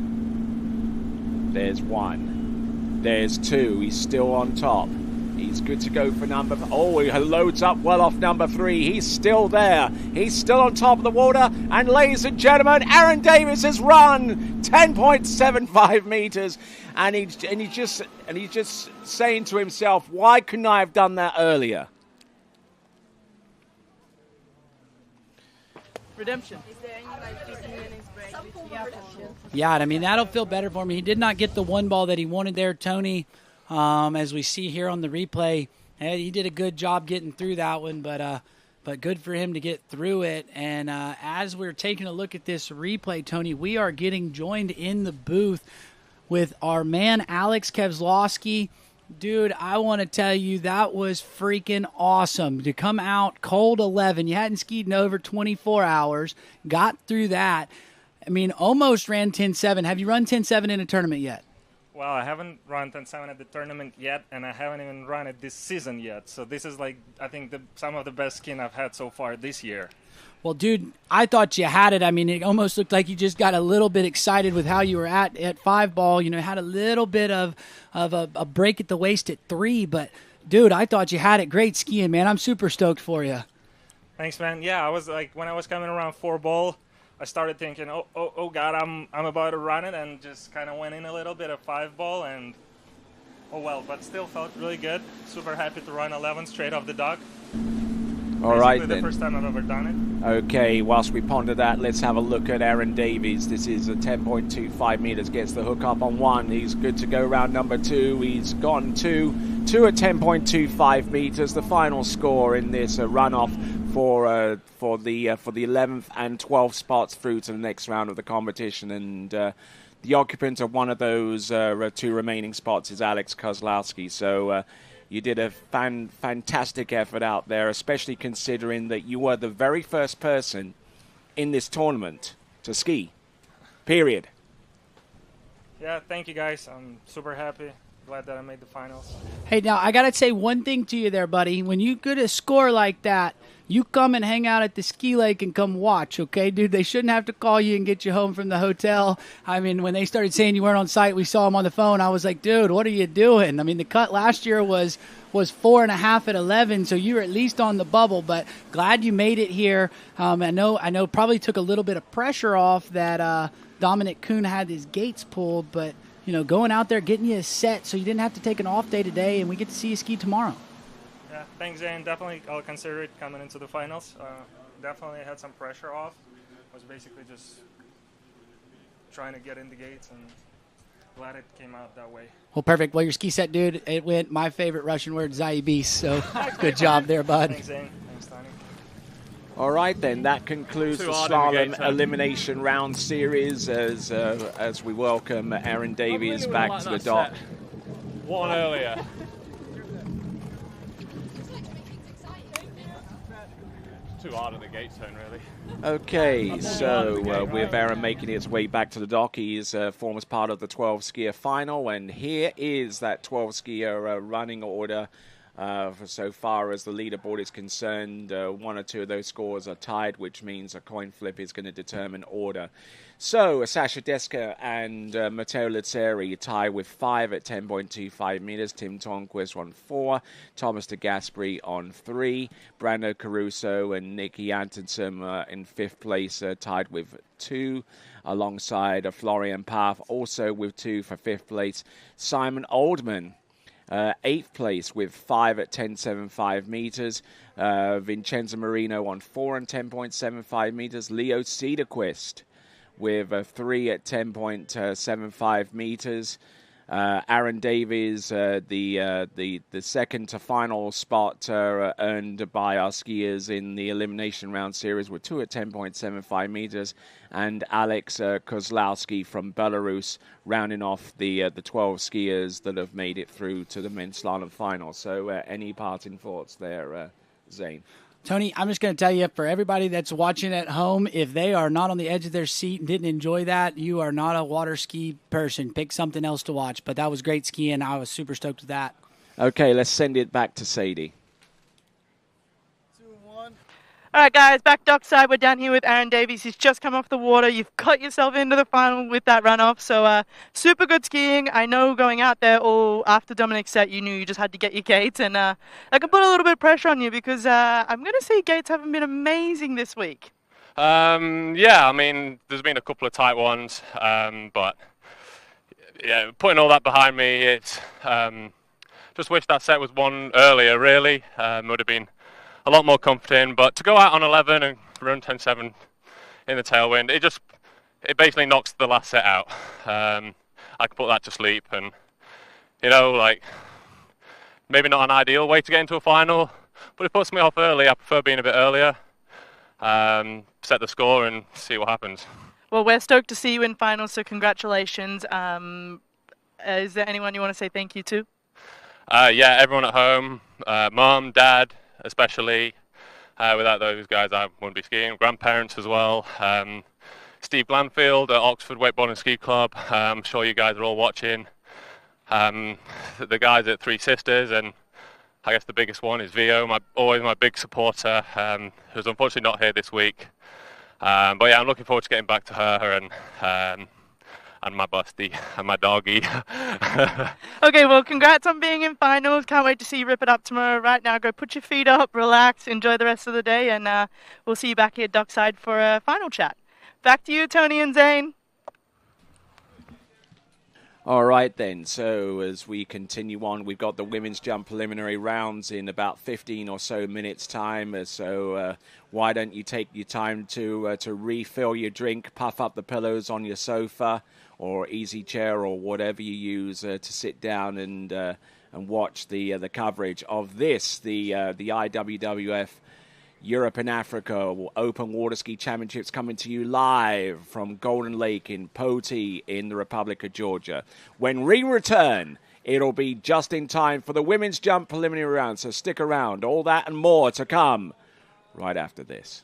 There's 1. There's 2. He's still on top. He's good to go for number... Oh, he loads up well off number 3. He's still there. He's still on top of the water. And ladies and gentlemen, Aaron Davies has run 10.75 meters. And he's just saying to himself, why couldn't I have done that earlier? Redemption. Is there any 15 minutes break? Yeah, I mean, that'll feel better for me. He did not get the 1 ball that he wanted there, Tony. As we see here on the replay, he did a good job getting through that one, but good for him to get through it. And as we're taking a look at this replay, Tony, we are getting joined in the booth with our man Alex Keselowski. Dude, I want to tell you, that was freaking awesome to come out cold 11. You hadn't skied in over 24 hours, got through that. I mean, almost ran 10-7. Have you run 10-7 in a tournament yet? Well, I haven't run 10-7 at the tournament yet, and I haven't even run it this season yet. So this is, like, I think some of the best skiing I've had so far this year. Well, dude, I thought you had it. I mean, it almost looked like you just got a little bit excited with how you were at 5 ball. Had a little bit of a break at the waist at 3. But, dude, I thought you had it. Great skiing, man. I'm super stoked for you. Thanks, man. Yeah, I was like, when I was coming around 4 ball, I started thinking, oh God, I'm about to run it, and just kind of went in a little bit of 5 ball, and oh well, but still felt really good. Super happy to run 11 straight off the dock. All right, Basically then. The first time I've ever done it. Okay, whilst we ponder that, let's have a look at Aaron Davies. This is a 10.25 meters, gets the hook up on 1. He's good to go round number 2. He's gone 2 at 10.25 meters. The final score in this runoff for the 11th and 12th spots through to the next round of the competition, and the occupant of one of those 2 remaining spots is Alex Keselowski. So you did a fantastic effort out there, especially considering that you were the very first person in this tournament to ski. Period. Yeah, thank you guys. I'm super happy. glad that I made the finals. Hey, now I gotta say one thing to you there, buddy. When you get a score like that, you come and hang out at the ski lake and come watch, okay, dude? They shouldn't have to call you and get you home from the hotel. I mean, when they started saying you weren't on site, we saw them on the phone. I was like, dude, what are you doing? I mean, the cut last year was 4.5 at 11, so you were at least on the bubble. But glad you made it here. I know, probably took a little bit of pressure off that Dominic Kuhn had his gates pulled, but going out there, getting you a set so you didn't have to take an off day today, and we get to see you ski tomorrow. Yeah, thanks, Zane. Definitely, I'll consider it coming into the finals. Definitely had some pressure off. Was basically just trying to get in the gates, and glad it came out that way. Well, perfect. Well, your ski set, dude, it went my favorite Russian word, Zaibis, so good job there, bud. Thanks, Zane. Thanks, Tony. All right, then. That concludes the Slalom Elimination Round Series as we welcome Aaron Davies back to the dock. One earlier. Too hard at the gate turn, really. Okay, so with Aaron making his way back to the dock, he's forms part of the 12-skier final, and here is that 12-skier running order. For so far as the leaderboard is concerned, one or two of those scores are tied, which means a coin flip is going to determine order. So Sasha Deska and Matteo Lizzeri tie with 5 at 10.25 meters. Tim Tonquist on 4. Thomas de Gasperi on 3. Brando Caruso and Nicky Antonsen in 5th place, tied with 2. Alongside Florian Paff, also with 2 for 5th place. Simon Oldman, 8th place with 5 at 10.75 meters. Vincenzo Marino on 4 and 10.75 meters. Leo Cederquist with 3 at 10.75 meters. Aaron Davies, the second to final spot earned by our skiers in the Elimination Round Series with 2 at 10.75 meters. And Alex Kozlowski from Belarus rounding off the 12 skiers that have made it through to the men's slalom final. So any parting thoughts there, Zane? Tony, I'm just going to tell you, for everybody that's watching at home, if they are not on the edge of their seat and didn't enjoy that, you are not a water ski person. Pick something else to watch. But that was great skiing. I was super stoked with that. Okay, let's send it back to Sadie. All right, guys, back dockside. We're down here with Aaron Davies. He's just come off the water. You've got yourself into the final with that runoff. So super good skiing. I know going out there all after Dominic's set, you knew you just had to get your gates. And I can put a little bit of pressure on you because I'm going to say gates haven't been amazing this week. Yeah, I mean, there's been a couple of tight ones. But, yeah, putting all that behind me, it's just wish that set was won earlier, really. Would have been a lot more comforting, but to go out on 11 and run 10.7 in the tailwind, it basically knocks the last set out. I can put that to sleep, and maybe not an ideal way to get into a final, but it puts me off early. I prefer being a bit earlier, set the score and see what happens. Well, we're stoked to see you in finals, so congratulations. Is there anyone you want to say thank you to? Yeah, everyone at home, Mom, Dad, especially. Without those guys, I wouldn't be skiing. Grandparents as well. Steve Blandfield at Oxford Wakeboarding Ski Club. I'm sure you guys are all watching. The guys at Three Sisters, and I guess the biggest one is Vio, always my big supporter, who's unfortunately not here this week. But yeah, I'm looking forward to getting back to her and my busty and my doggy. Okay, well, congrats on being in finals. Can't wait to see you rip it up tomorrow. Right now, go put your feet up, relax, enjoy the rest of the day, and we'll see you back here at dockside for a final chat. Back to you, Tony and Zane. All right, then. So as we continue on, we've got the women's jump preliminary rounds in about 15 or so minutes' time. So why don't you take your time to refill your drink, puff up the pillows on your sofa or easy chair or whatever you use to sit down and watch the coverage of this, the IWWF Europe and Africa Open Water Ski Championships, coming to you live from Golden Lake in Poti in the Republic of Georgia. When we return, it'll be just in time for the women's jump preliminary round, so stick around. All that and more to come right after this.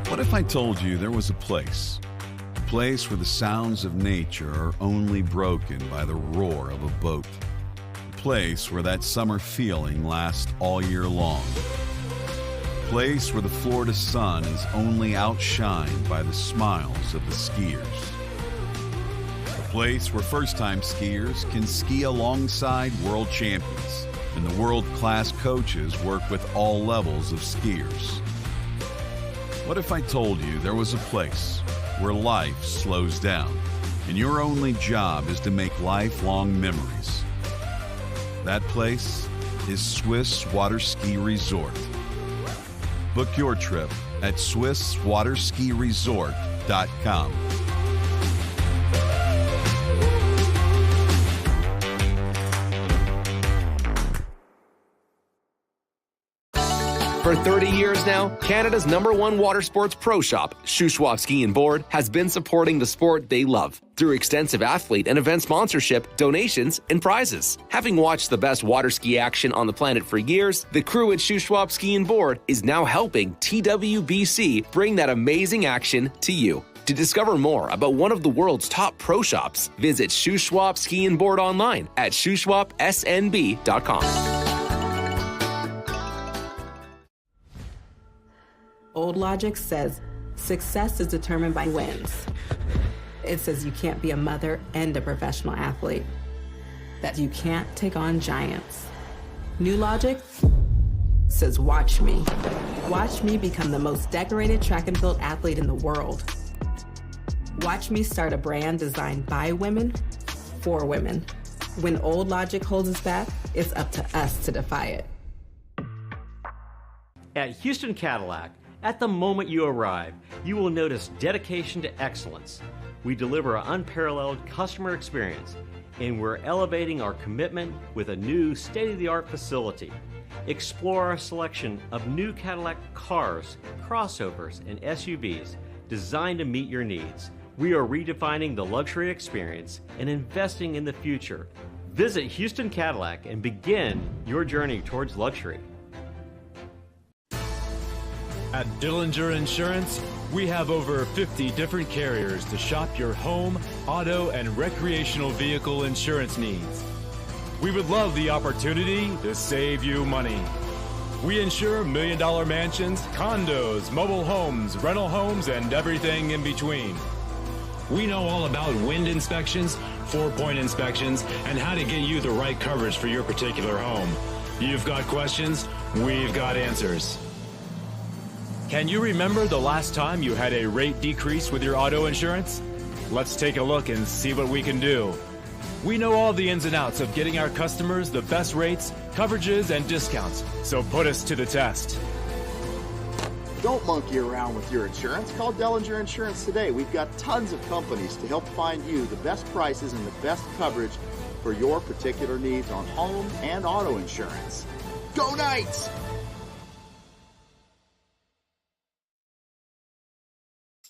What if I told you there was a place place where the sounds of nature are only broken by the roar of a boat. A place where that summer feeling lasts all year long. A place where the Florida sun is only outshined by the smiles of the skiers. A place where first-time skiers can ski alongside world champions, and the world-class coaches work with all levels of skiers. What if I told you there was a place where life slows down, and your only job is to make lifelong memories? That place is Swiss Water Ski Resort. Book your trip at SwissWaterSkiResort.com. For 30 years now, Canada's #1 water sports pro shop, Shuswap Ski and Board, has been supporting the sport they love through extensive athlete and event sponsorship, donations, and prizes. Having watched the best water ski action on the planet for years, the crew at Shuswap Ski and Board is now helping TWBC bring that amazing action to you. To discover more about one of the world's top pro shops, visit Shuswap Ski and Board online at shushwapsnb.com. Old logic says success is determined by wins. It says you can't be a mother and a professional athlete, that you can't take on giants. New logic says watch me. Watch me become the most decorated track and field athlete in the world. Watch me start a brand designed by women, for women. When old logic holds us back, it's up to us to defy it. At Houston Cadillac, at the moment you arrive, you will notice dedication to excellence. We deliver an unparalleled customer experience, and we're elevating our commitment with a new state-of-the-art facility. Explore our selection of new Cadillac cars, crossovers, and SUVs designed to meet your needs. We are redefining the luxury experience and investing in the future. Visit Houston Cadillac and begin your journey towards luxury. At Dillinger Insurance, we have over 50 different carriers to shop your home, auto, and recreational vehicle insurance needs. We would love the opportunity to save you money. We insure million-dollar mansions, condos, mobile homes, rental homes, and everything in between. We know all about wind inspections, 4-point inspections, and how to get you the right coverage for your particular home. You've got questions, we've got answers. Can you remember the last time you had a rate decrease with your auto insurance? Let's take a look and see what we can do. We know all the ins and outs of getting our customers the best rates, coverages, and discounts, so put us to the test. Don't monkey around with your insurance. Call Dillinger Insurance today. We've got tons of companies to help find you the best prices and the best coverage for your particular needs on home and auto insurance. Go Knights!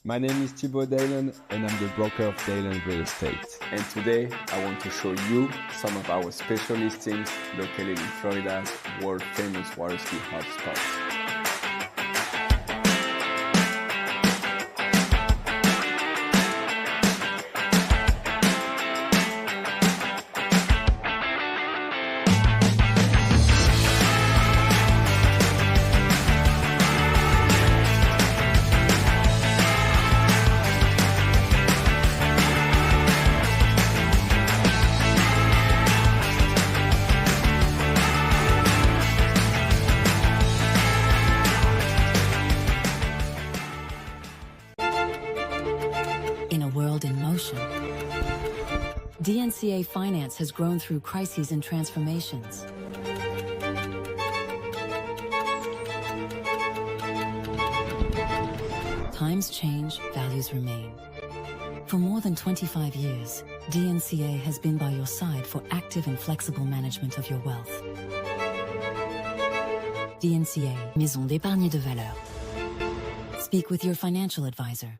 My name is Thibaut Dalen and I'm the broker of Dalen Real Estate. And today I want to show you some of our special listings located in Florida's world famous water ski hotspots. DNCA Finance has grown through crises and transformations. Times change, values remain. For more than 25 years, DNCA has been by your side for active and flexible management of your wealth. DNCA, Maison d'épargne de valeur. Speak with your financial advisor.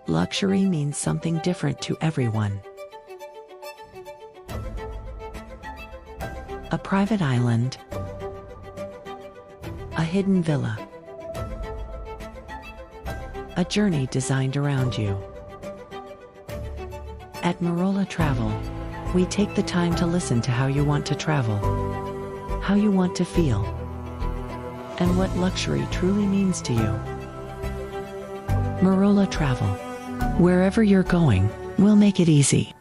Luxury means something different to everyone. A private island, a hidden villa, a journey designed around you. At Marola Travel, we take the time to listen to how you want to travel, how you want to feel, and what luxury truly means to you. Marola Travel. Wherever you're going, we'll make it easy.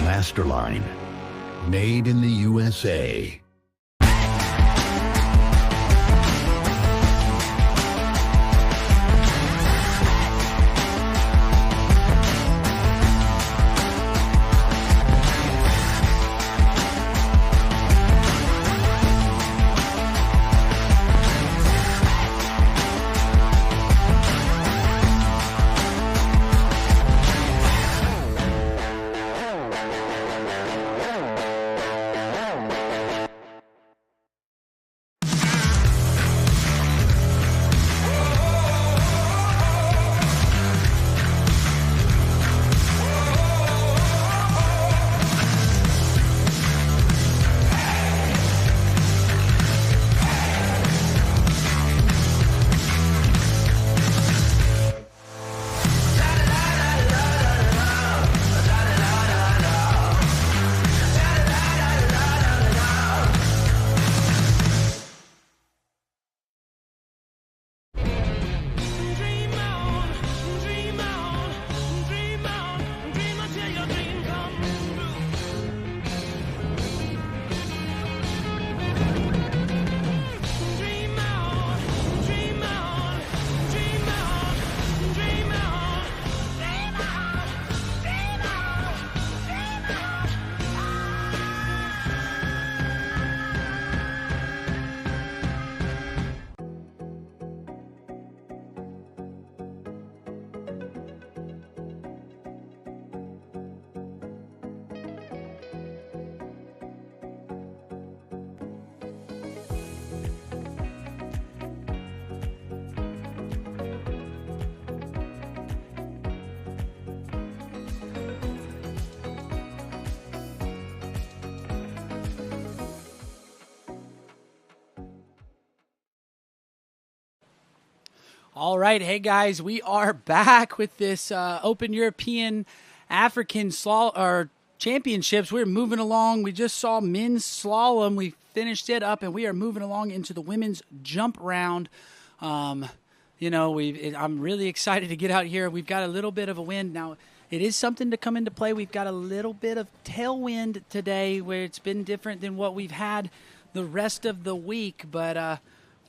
Masterline, made in the USA. All right, hey guys, we are back with this Open European African Championships. We're moving along. We just saw men's slalom. We finished it up, and we are moving along into the women's jump round. I'm really excited to get out here. We've got a little bit of a wind now. It is something to come into play. We've got a little bit of tailwind today, where it's been different than what we've had the rest of the week, but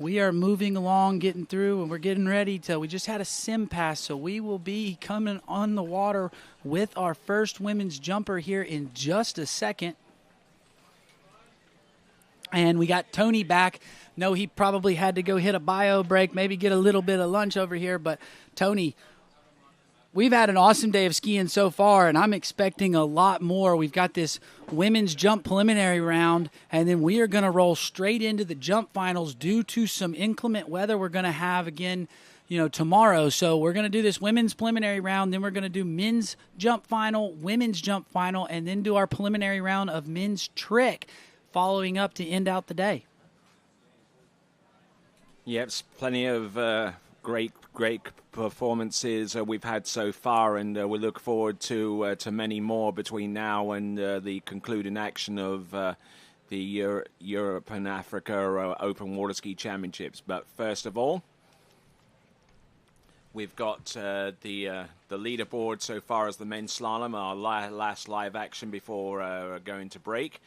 we are moving along, getting through, and we're getting ready to. We just had a sim pass, so we will be coming on the water with our first women's jumper here in just a second. And we got Tony back. No, he probably had to go hit a bio break, maybe get a little bit of lunch over here. But, Tony, we've had an awesome day of skiing so far, and I'm expecting a lot more. We've got this women's jump preliminary round, and then we are going to roll straight into the jump finals due to some inclement weather we're going to have again, tomorrow. So we're going to do this women's preliminary round, then we're going to do men's jump final, women's jump final, and then do our preliminary round of men's trick, following up to end out the day. Yes, plenty of great performances we've had so far, and we look forward to many more between now and the concluding action of the Europe and Africa Open Water Ski Championships. But first of all, we've got the leaderboard so far as the men's slalom, our last live action before going to break.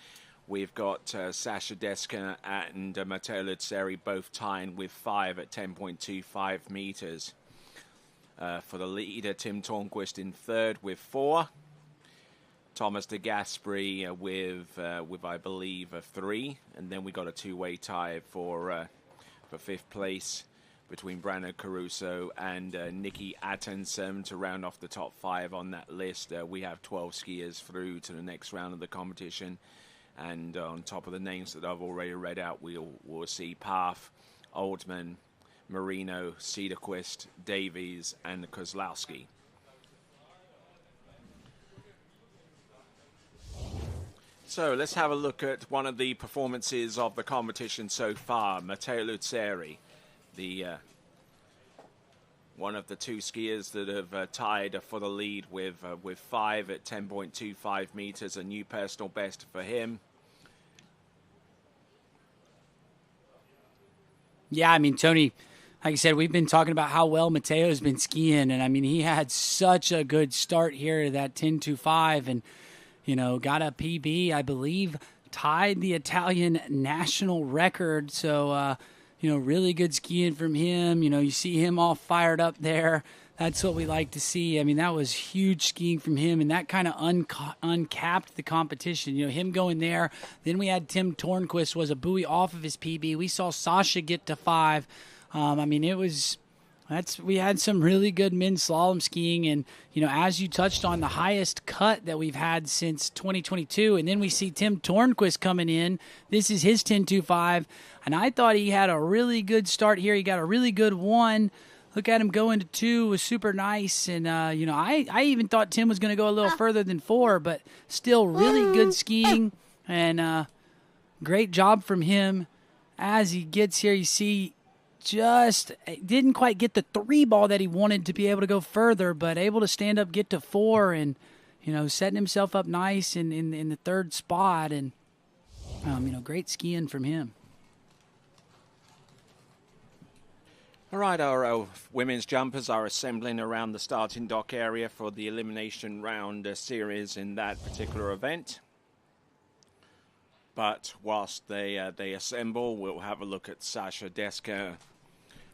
We've got Sasha Deska and Matteo Luzzeri both tying with 5 at 10.25 meters. For the leader, Tim Tornquist in third with 4. Thomas de Gasperi with I believe a 3, and then we got a two-way tie for fifth place between Brandon Caruso and Nikki Attenson to round off the top 5 on that list. We have 12 skiers through to the next round of the competition, and on top of the names that I've already read out, we'll see Path, Oldman, Marino, Cedarquist, Davies, and Kozlowski. So let's have a look at one of the performances of the competition so far. Matteo Luzzeri, the one of the 2 skiers that have tied for the lead with 5 at 10.25 meters, a new personal best for him. Yeah, I mean, Tony, like I said, we've been talking about how well Matteo's been skiing, and I mean, he had such a good start here to that 10.25, and got a PB, I believe, tied the Italian national record. So, really good skiing from him. You see him all fired up there. That's what we like to see. I mean, that was huge skiing from him, and that kind of uncapped the competition. Him going there. Then we had Tim Tornquist was a buoy off of his PB. We saw Sasha get to 5. I mean, we had some really good men's slalom skiing, and as you touched on, the highest cut that we've had since 2022. And then we see Tim Tornquist coming in. This is his 10.25, and I thought he had a really good start here. He got a really good 1. Look at him go into 2, was super nice, and I even thought Tim was going to go a little further than 4, but still really good skiing, and great job from him. As he gets here, you see, just didn't quite get the 3 ball that he wanted to be able to go further, but able to stand up, get to 4, and setting himself up nice in the 3rd spot, and great skiing from him. All right, our women's jumpers are assembling around the starting dock area for the elimination round series in that particular event. But whilst they assemble, we'll have a look at Sasha Deska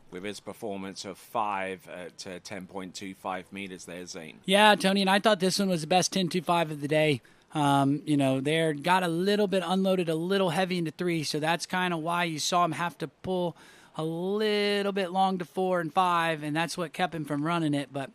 with his performance of 5 at 10.25 meters there, Zane. Yeah, Tony, and I thought this one was the best 10.25 of the day. They got a little bit unloaded, a little heavy into 3, so that's kind of why you saw him have to pull a little bit long to 4 and 5, and that's what kept him from running it. But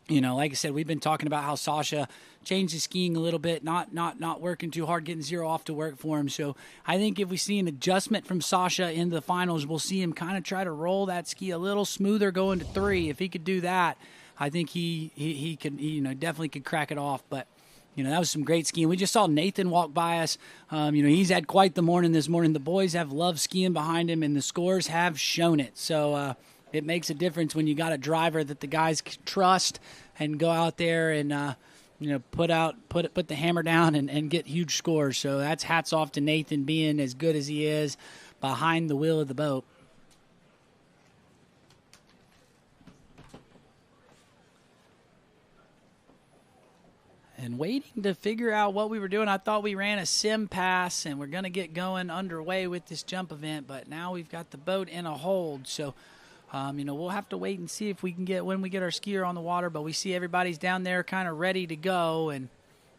like I said, we've been talking about how Sasha changed his skiing a little bit, not working too hard, getting 0 off to work for him. So I think if we see an adjustment from Sasha into the finals, we'll see him kind of try to roll that ski a little smoother going to 3. If he could do that, I think he could, definitely could crack it off. But that was some great skiing. We just saw Nathan walk by us. He's had quite the morning this morning. The boys have loved skiing behind him, and the scores have shown it. So it makes a difference when you got a driver that the guys trust and go out there and put the hammer down and get huge scores. So that's hats off to Nathan being as good as he is behind the wheel of the boat. And waiting to figure out what we were doing. I thought we ran a sim pass and we're going to get going underway with this jump event, but now we've got the boat in a hold. So, we'll have to wait and see if we can when we get our skier on the water, but we see everybody's down there kind of ready to go. And,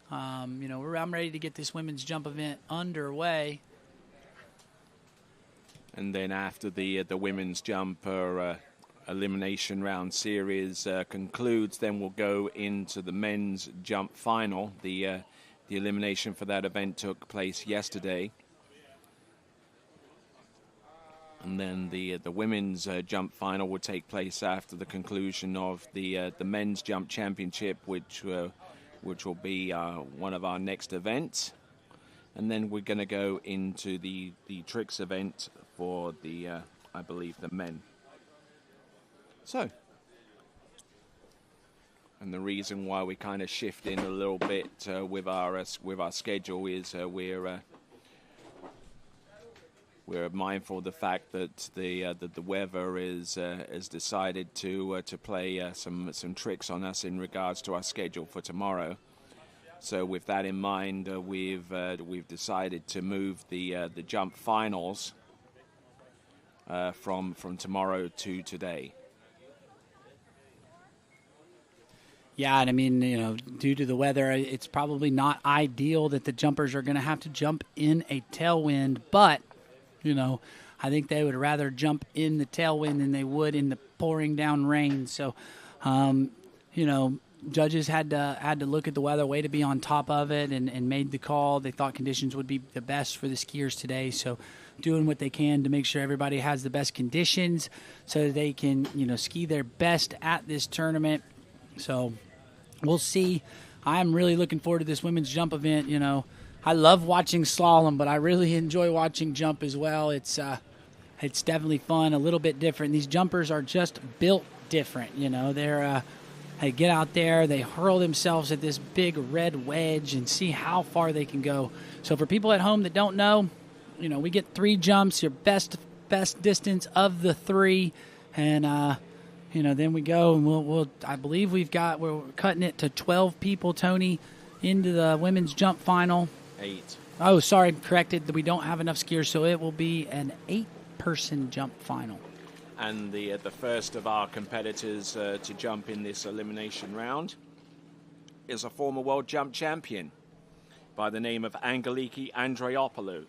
I'm ready to get this women's jump event underway. And then after the women's jumper elimination round series concludes, then we'll go into the men's jump final. The elimination for that event took place yesterday, and then the women's jump final will take place after the conclusion of the men's jump championship, which will be one of our next events. And then we're going to go into the tricks event for I believe the men. So, and the reason why we kind of shift in a little bit with our schedule is we're we're mindful of the fact that the weather has decided to play some tricks on us in regards to our schedule for tomorrow. So with that in mind, we've decided to move the jump finals from tomorrow to today. Yeah, and I mean, you know, due to the weather, it's probably not ideal that the jumpers are going to have to jump in a tailwind, but, you know, I think they would rather jump in the tailwind than they would in the pouring down rain. So, you know, judges had to look at the weather, way to be on top of it, and made the call. They thought conditions would be the best for the skiers today, so doing what they can to make sure everybody has the best conditions so that they can, you know, ski their best at this tournament. So we'll see. I'm really looking forward to this women's jump event. You know, I love watching slalom, but I really enjoy watching jump as well. It's definitely fun, a little bit different. These jumpers are just built different. You know, they get out there, they hurl themselves at this big red wedge and see how far they can go. So for people at home that don't know, you know, we get 3 jumps, your best distance of the 3, and you know, then we go and we'll I believe we're cutting it to 12 people, Tony, into the women's jump final. 8. Oh, sorry, corrected that we don't have enough skiers, so it will be an 8-person jump final. And the first of our competitors to jump in this elimination round is a former world jump champion by the name of Angeliki Andreopoulou.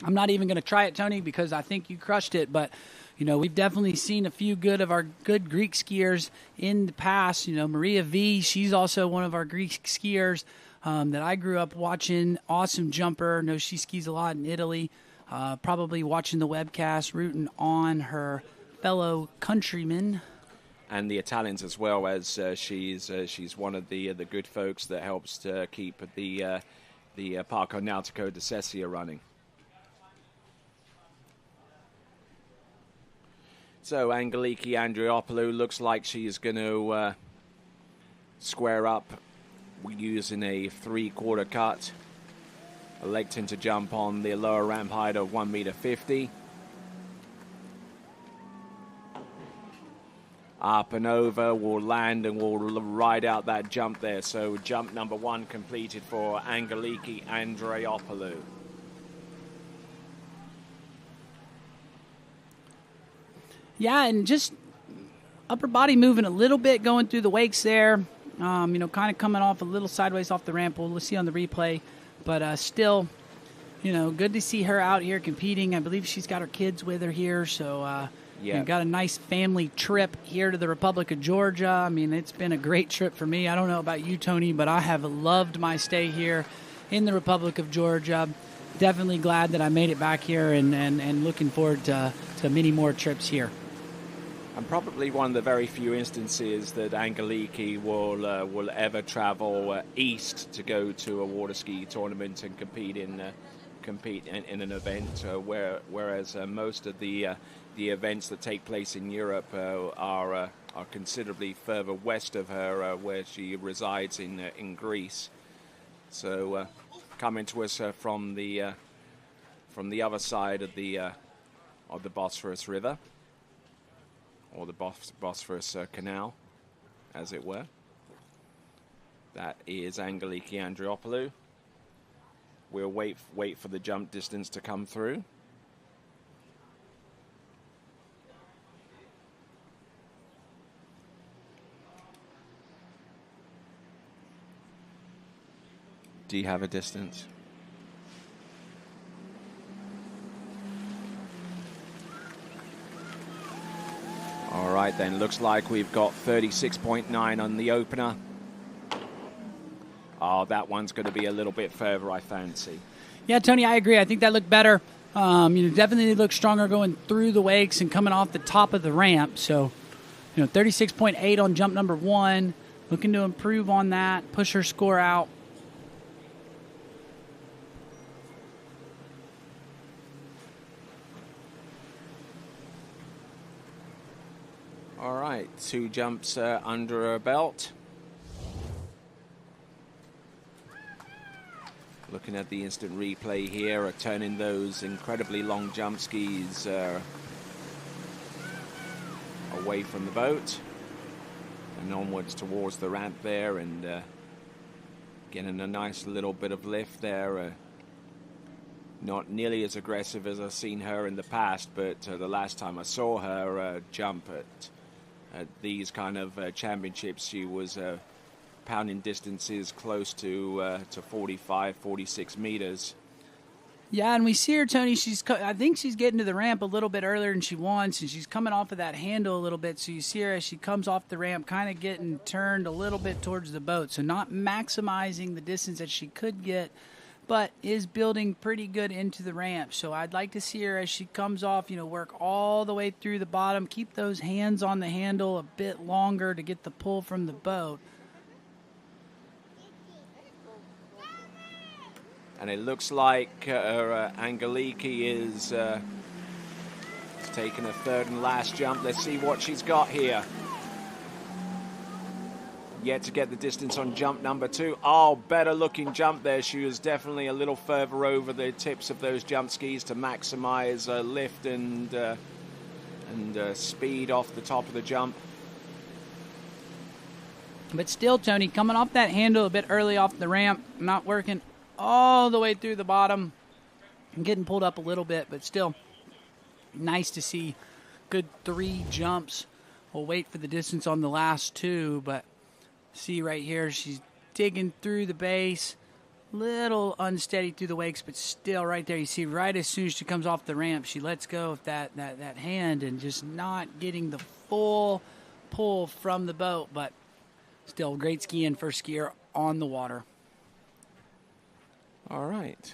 I'm not even going to try it, Tony, because I think you crushed it. But, you know, we've definitely seen a few of our good Greek skiers in the past. You know, Maria V, she's also one of our Greek skiers that I grew up watching. Awesome jumper. Know she skis a lot in Italy. Probably watching the webcast, rooting on her fellow countrymen. And the Italians as well, as she's one of the good folks that helps to keep the Parco Nautico di Sessia running. So Angeliki Andreopoulou looks like she's going to square up using a 3/4 cut, electing to jump on the lower ramp height of 1.50 meters. Up and over, will land and will ride out that jump there. So jump number 1 completed for Angeliki Andreopoulou. Yeah, and just upper body moving a little bit, going through the wakes there. You know, kind of coming off a little sideways off the ramp. We'll see on the replay. But still, you know, good to see her out here competing. I believe she's got her kids with her here. So, yeah, got a nice family trip here to the Republic of Georgia. I mean, it's been a great trip for me. I don't know about you, Tony, but I have loved my stay here in the Republic of Georgia. Definitely glad that I made it back here and looking forward to many more trips here. And probably one of the very few instances that Angeliki will ever travel east to go to a water ski tournament and compete in an event, whereas most of the events that take place in Europe are considerably further west of her, where she resides in Greece. So coming to us from the other side of the Bosphorus River, or the Bosphorus Canal, as it were. That is Angeliki Andreopoulou. We'll wait for the jump distance to come through. Do you have a distance? All right, then. Looks like we've got 36.9 on the opener. Oh, that one's going to be a little bit further, I fancy. Yeah, Tony, I agree. I think that looked better. You definitely look stronger going through the wakes and coming off the top of the ramp. So, 36.8 on jump number 1. Looking to improve on that, push her score out. All right, 2 jumps under her belt. Looking at the instant replay here, turning those incredibly long jump skis away from the boat and onwards towards the ramp there, and getting a nice little bit of lift there. Not nearly as aggressive as I've seen her in the past, but the last time I saw her jump at these kind of championships, she was pounding distances close to 45, 46 meters. Yeah, and we see her, Tony. I think she's getting to the ramp a little bit earlier than she wants, and she's coming off of that handle a little bit. So you see her as she comes off the ramp, kind of getting turned a little bit towards the boat. So not maximizing the distance that she could get, but is building pretty good into the ramp. So I'd like to see her as she comes off, work all the way through the bottom, keep those hands on the handle a bit longer to get the pull from the boat. And it looks like Angeliki is taking a third and last jump. Let's see what she's got here. Yet to get the distance on jump number 2. Oh, better looking jump there. She was definitely a little further over the tips of those jump skis to maximize lift and speed off the top of the jump. But still, Tony, coming off that handle a bit early off the ramp, not working all the way through the bottom and getting pulled up a little bit, but still nice to see good 3 jumps. We'll wait for the distance on the last 2, but see right here, she's digging through the base, little unsteady through the wakes, but still right there. You see right as soon as she comes off the ramp, she lets go of that hand and just not getting the full pull from the boat, but still great skiing for skier on the water. All right.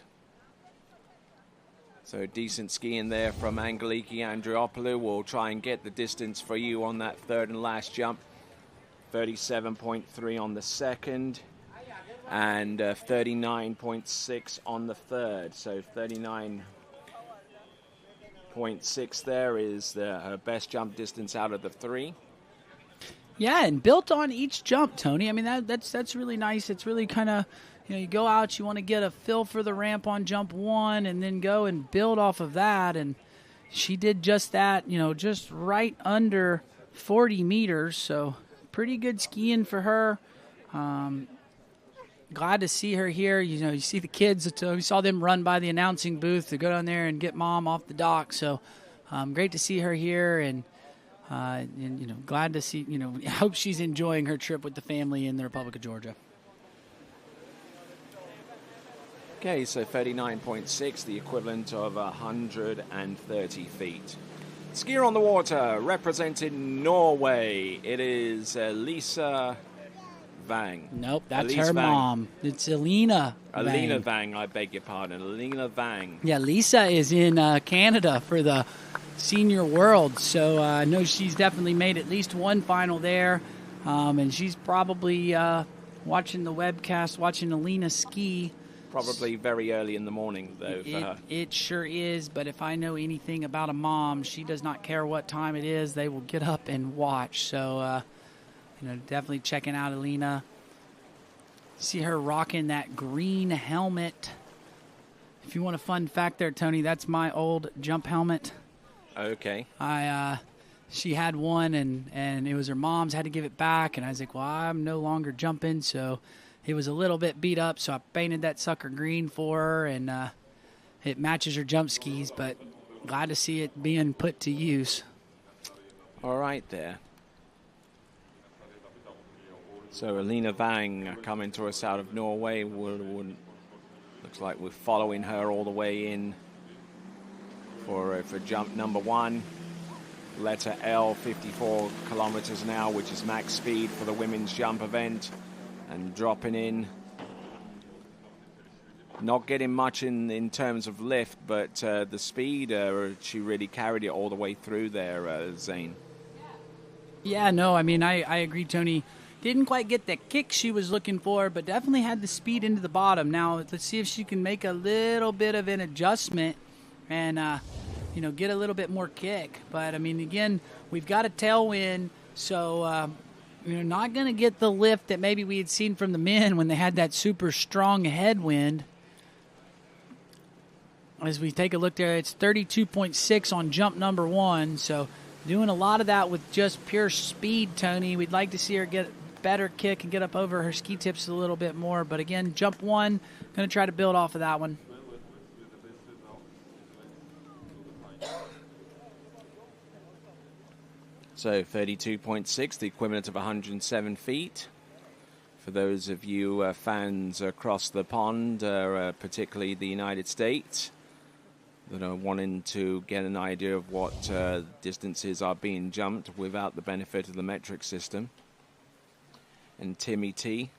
So decent skiing there from Angeliki Andriopoulou. We'll try and get the distance for you on that third and last jump. 37.3 on the second and 39.6 on the third. So 39.6 there is her best jump distance out of the 3. Yeah, and built on each jump, Tony. I mean, that's really nice. It's really kind of, you go out, you want to get a feel for the ramp on jump 1 and then go and build off of that. And she did just that, just right under 40 meters. So pretty good skiing for her. Glad to see her here. You see the kids. We saw them run by the announcing booth to go down there and get Mom off the dock. So great to see her here, and glad to see. I hope she's enjoying her trip with the family in the Republic of Georgia. Okay, so 39.6, the equivalent of 130 feet. Skier on the water, representing Norway. It is Lisa Wang. Nope, that's Elise her Wang. mom. It's Alina Alina Wang. Wang, I beg your pardon. Alina Wang. Yeah, Lisa is in Canada for the Senior World, so I know she's definitely made at least one final there, and she's probably watching the webcast, watching Alina ski. Probably very early in the morning, though, for her. It sure is, but if I know anything about a mom, she does not care what time it is. They will get up and watch. So, definitely checking out Alina. See her rocking that green helmet. If you want a fun fact there, Tony, that's my old jump helmet. Okay. She had one, and it was her mom's, had to give it back, and I was like, well, I'm no longer jumping, so it was a little bit beat up, so I painted that sucker green for her, and it matches her jump skis, but glad to see it being put to use. All right there. So Alina Wang coming to us out of Norway. Looks like we're following her all the way in for jump number 1. Letter L, 54 kilometers an hour, which is max speed for the women's jump event. And dropping in. Not getting much in terms of lift, but the speed, she really carried it all the way through there, Zane. Yeah, no, I mean, I agree, Tony. Didn't quite get the kick she was looking for, but definitely had the speed into the bottom. Now, let's see if she can make a little bit of an adjustment and, get a little bit more kick. But, I mean, again, we've got a tailwind, so not going to get the lift that maybe we had seen from the men when they had that super strong headwind. as we take a look there, it's 32.6 on jump number 1. So doing a lot of that with just pure speed, Tony. We'd like to see her get a better kick and get up over her ski tips a little bit more. But again, jump 1, going to try to build off of that one. So 32.6, the equivalent of 107 feet. For those of you fans across the pond, particularly the United States, that are wanting to get an idea of what distances are being jumped without the benefit of the metric system. And Timmy T,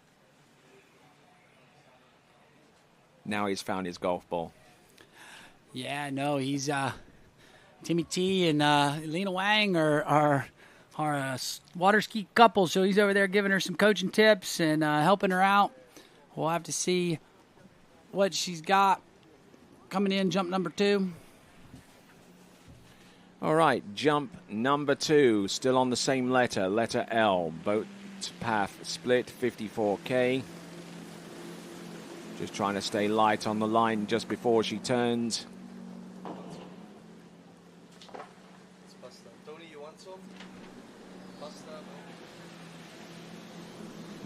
now he's found his golf ball. Yeah, no, he's Timmy T and Elena Wang are a water ski couple, so he's over there giving her some coaching tips and helping her out. We'll have to see what she's got coming in, jump number 2. All right, jump number 2, still on the same letter, letter L. Boat path split, 54K. Just trying to stay light on the line just before she turns.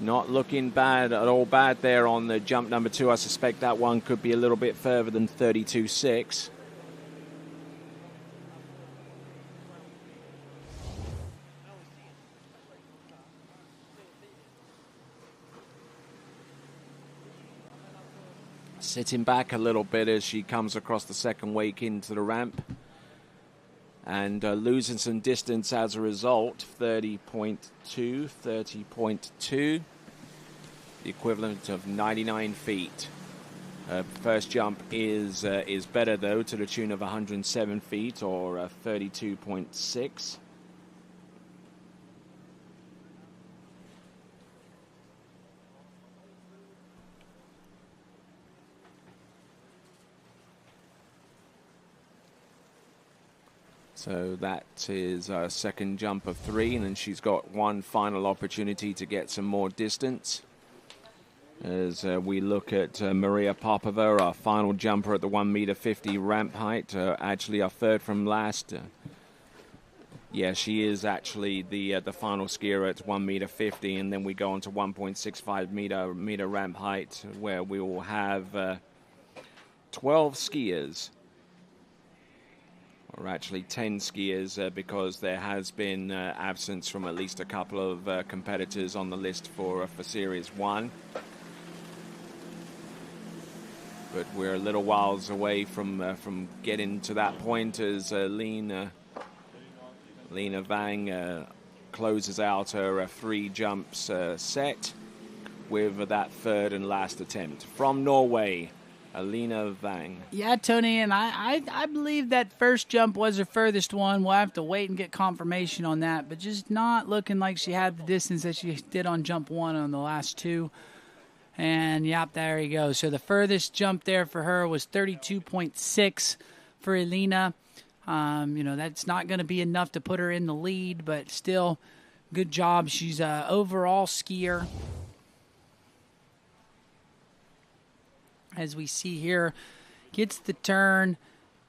Not looking bad at all bad there on the jump number 2. I suspect that one could be a little bit further than 32.6. Sitting back a little bit as she comes across the second wake into the ramp. And losing some distance as a result, 30.2, the equivalent of 99 feet. First jump is better, though, to the tune of 107 feet, or 32.6. So that is a second jump of 3, and then she's got one final opportunity to get some more distance. As we look at Maria Popova, our final jumper at the 1.50 m ramp height, actually our third from last. Yeah, she is actually the final skier at 1.50 m, and then we go on to 1.65 meter ramp height, where we will have 12 skiers. Or actually 10 skiers, because there has been absence from at least a couple of competitors on the list for Series 1. But we're a little whiles away from getting to that point as Lena Wang closes out her 3 jumps set with that third and last attempt. From Norway, Elena Wang. Yeah, Tony, and I believe that first jump was her furthest one. We'll have to wait and get confirmation on that, but just not looking like she had the distance that she did on jump 1 on the last 2. And, yep, there you go. So the furthest jump there for her was 32.6 for Elena. That's not going to be enough to put her in the lead, but still, good job. She's an overall skier. As we see here, gets the turn,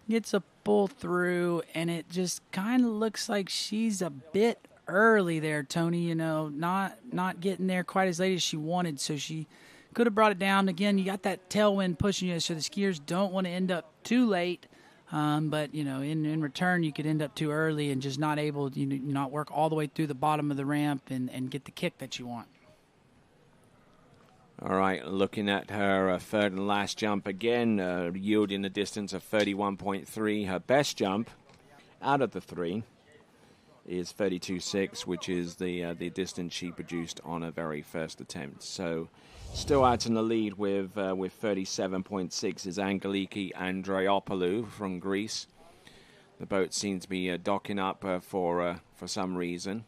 gets a pull through, and it just kind of looks like she's a bit early there, Tony. Not getting there quite as late as she wanted, so she could have brought it down. Again, you got that tailwind pushing you, so the skiers don't want to end up too late. But in return, you could end up too early and just not able to not work all the way through the bottom of the ramp and get the kick that you want. All right, looking at her third and last jump again, yielding a distance of 31.3. Her best jump out of the 3 is 32.6, which is the distance she produced on her very first attempt. So still out in the lead with 37.6 is Angeliki Andreopoulou from Greece. The boat seems to be docking up for some reason.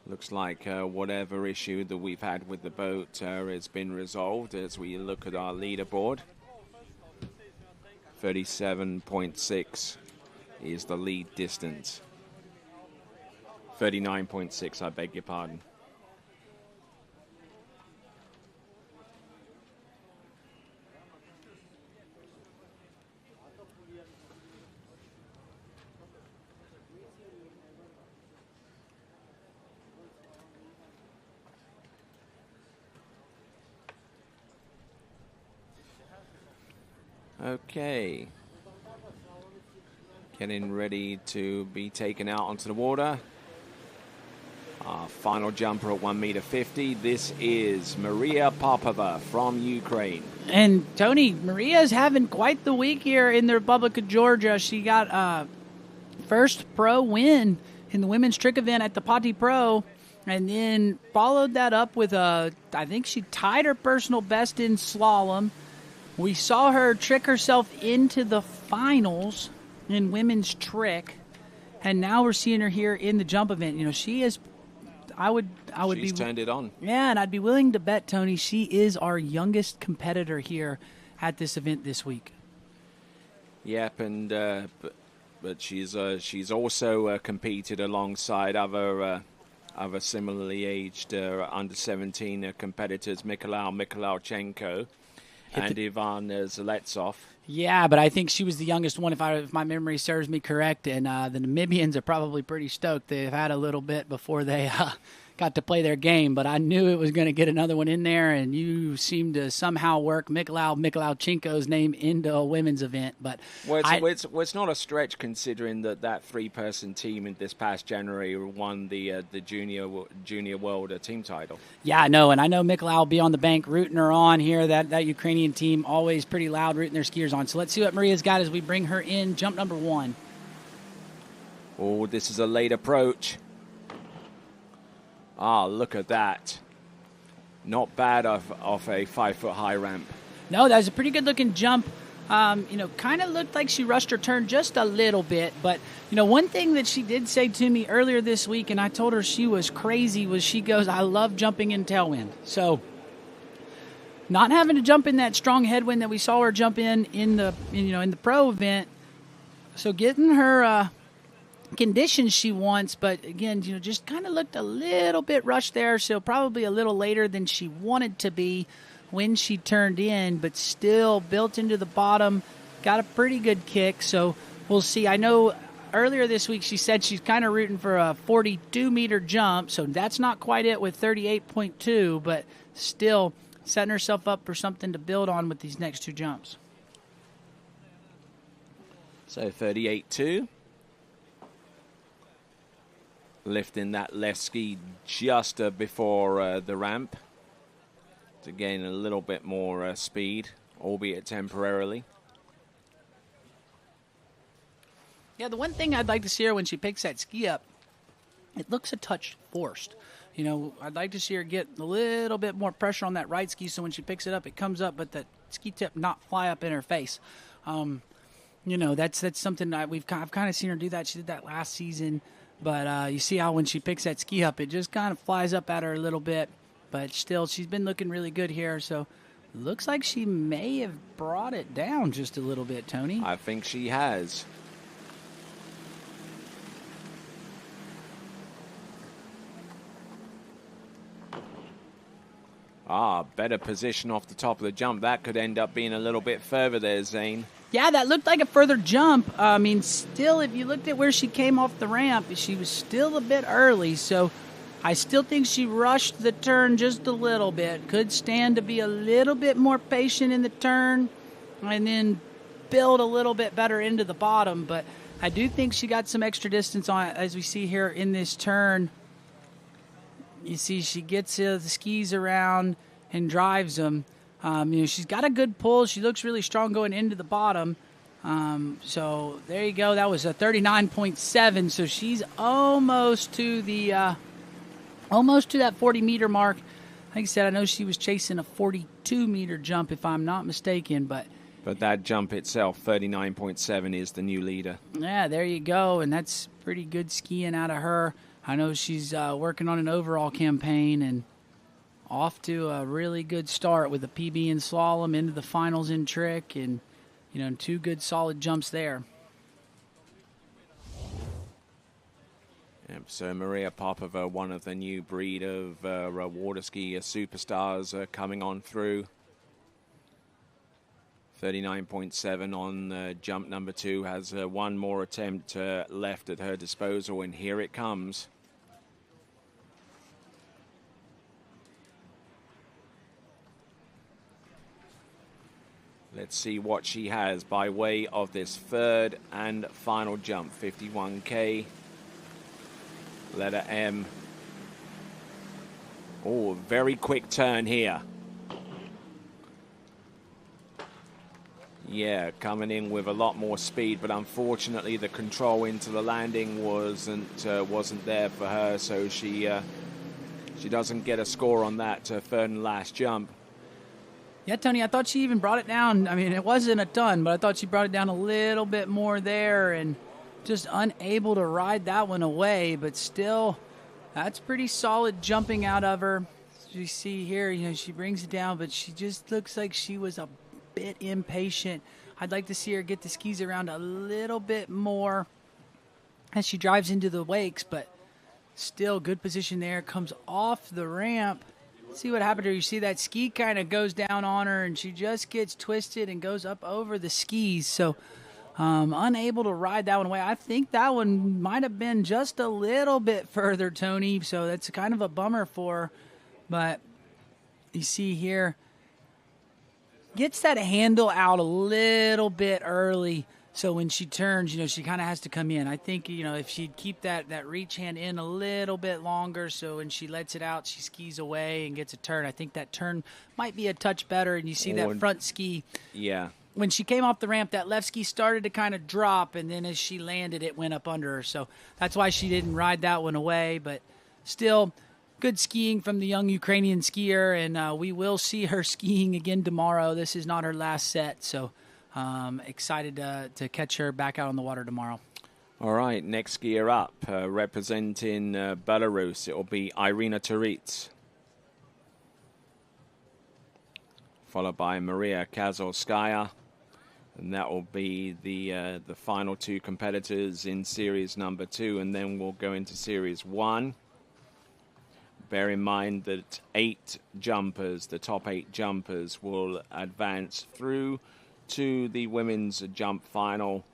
Looks like whatever issue that we've had with the boat has been resolved as we look at our leaderboard. 37.6 is the lead distance. 39.6, I beg your pardon. Okay. Getting ready to be taken out onto the water. Our final jumper at 1.50 meters. This is Maria Popova from Ukraine. And Tony, Maria's having quite the week here in the Republic of Georgia. She got first pro win in the women's trick event at the Pati Pro, and then followed that up with I think she tied her personal best in slalom. We saw her trick herself into the finals in women's trick, and now we're seeing her here in the jump event. You know, she is. She's turned it on. Yeah, and I'd be willing to bet, Tony, she is our youngest competitor here at this event this week. Yep, and but she's also competed alongside other similarly aged under 17 competitors, Mikhailchenko and Ivan Zeletsov. Yeah, but I think she was the youngest one, if my memory serves me correct. And the Namibians are probably pretty stoked. They've had a little bit before they got to play their game. But I knew it was going to get another one in there, and you seem to somehow work Mikhailchenko's name into a women's event. But it's not a stretch considering that three-person team in this past January won the junior world team title. Yeah, I know, and I know Mikhail will be on the bank rooting her on here. That Ukrainian team always pretty loud rooting their skiers on. So let's see what Maria's got as we bring her in. Jump number 1. Oh, this is a late approach. Ah, look at that. Not bad off a 5-foot high ramp. No, that was a pretty good looking jump. Kind of looked like she rushed her turn just a little bit. But, one thing that she did say to me earlier this week, and I told her she was crazy, was she goes, I love jumping in tailwind. So not having to jump in that strong headwind that we saw her jump in the pro event. So getting her conditions she wants, but again, just kind of looked a little bit rushed there. So probably a little later than she wanted to be when she turned in, but still built into the bottom, got a pretty good kick. So we'll see. I know earlier this week she said she's kind of rooting for a 42-meter jump, so that's not quite it with 38.2, but still setting herself up for something to build on with these next 2 jumps. So 38.2. Lifting that left ski just before the ramp to gain a little bit more speed, albeit temporarily. Yeah, the one thing I'd like to see her when she picks that ski up, it looks a touch forced. I'd like to see her get a little bit more pressure on that right ski so when she picks it up, it comes up, but that ski tip not fly up in her face. That's something that I've kind of seen her do that. She did that last season, but you see how when she picks that ski up, it just kind of flies up at her a little bit. But still, she's been looking really good here, so looks like she may have brought it down just a little bit, Tony. I think she has. Better position off the top of the jump. That could end up being a little bit further there, Zane. Yeah, that looked like a further jump. Still, if you looked at where she came off the ramp, she was still a bit early. So I still think she rushed the turn just a little bit. Could stand to be a little bit more patient in the turn and then build a little bit better into the bottom. But I do think she got some extra distance on it, as we see here in this turn. You see she gets the skis around and drives them. She's got a good pull. She looks really strong going into the bottom. So there you go. That was a 39.7. So she's almost to that 40-meter mark. Like I said, I know she was chasing a 42-meter jump, if I'm not mistaken. But that jump itself, 39.7, is the new leader. Yeah, there you go. And that's pretty good skiing out of her. I know she's working on an overall campaign and off to a really good start with a PB in slalom into the finals in trick. And, 2 good solid jumps there. So Maria Popova, one of the new breed of water ski superstars coming on through. 39.7 on jump number 2, has one more attempt left at her disposal, and here it comes. Let's see what she has by way of this third and final jump. 51K. Letter M. Oh, very quick turn here. Yeah, coming in with a lot more speed, but unfortunately the control into the landing wasn't there for her, so she doesn't get a score on that third and last jump. Yeah, Tony, I thought she even brought it down. I mean, it wasn't a ton, but I thought she brought it down a little bit more there, and just unable to ride that one away. But still, that's pretty solid jumping out of her. As you see here, she brings it down, but she just looks like she was a bit impatient. I'd like to see her get the skis around a little bit more as she drives into the wakes, but still good position there. Comes off the ramp. See what happened to her. You see that ski kind of goes down on her, and she just gets twisted and goes up over the skis. So unable to ride that one away. I think that one might have been just a little bit further, Tony. So that's kind of a bummer for her. But you see here, gets that handle out a little bit early. So when she turns, she kind of has to come in. I think, if she'd keep that reach hand in a little bit longer, so when she lets it out, she skis away and gets a turn. I think that turn might be a touch better, and you see that front ski. Yeah. When she came off the ramp, that left ski started to kind of drop, and then as she landed, it went up under her. So that's why she didn't ride that one away. But still, good skiing from the young Ukrainian skier, and we will see her skiing again tomorrow. This is not her last set, so excited to catch her back out on the water tomorrow. All right, next skier up, representing Belarus, it will be Irina Turits, followed by Maria Kazalskaya, and that will be the final 2 competitors in series number 2, and then we'll go into series 1. Bear in mind that 8 jumpers, the top 8 jumpers, will advance through to the women's jump final,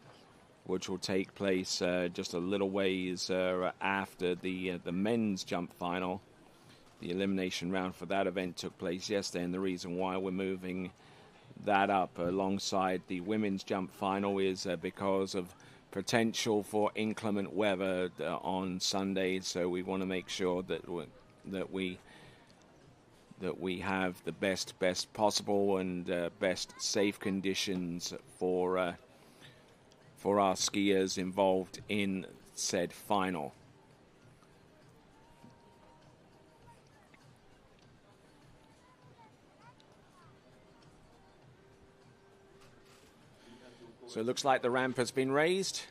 which will take place just a little ways after the men's jump final. The elimination round for that event took place yesterday, and the reason why we're moving that up alongside the women's jump final is because of potential for inclement weather on Sunday. So we want to make sure that we have the best possible and best safe conditions for our skiers involved in said final. So it looks like the ramp has been raised.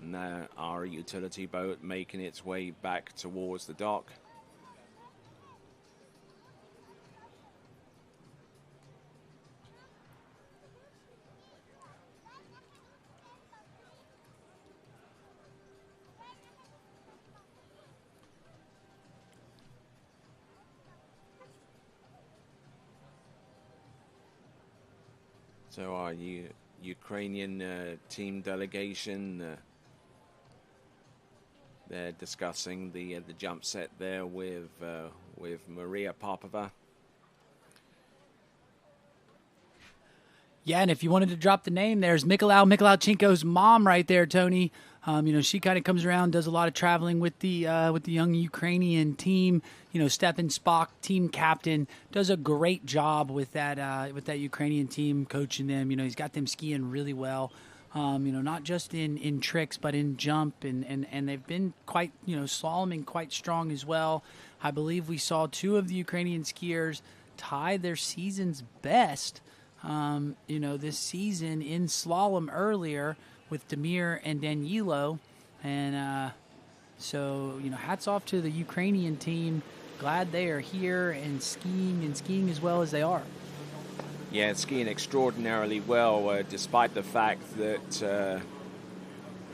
Now our utility boat making its way back towards the dock. So our Ukrainian team delegation, they're discussing the jump set there with Maria Popova. Yeah, and if you wanted to drop the name, there's Mikhailichenko's mom right there, Tony. She kind of comes around, does a lot of traveling with the young Ukrainian team. Stefan Spock, team captain, does a great job with that Ukrainian team, coaching them. He's got them skiing really well. Not just in tricks, but in jump, and they've been quite, slaloming quite strong as well. I believe we saw 2 of the Ukrainian skiers tie their season's best, this season in slalom earlier with Damir and Danilo. And so, hats off to the Ukrainian team. Glad they are here and skiing as well as they are. Yeah, skiing extraordinarily well, despite the fact that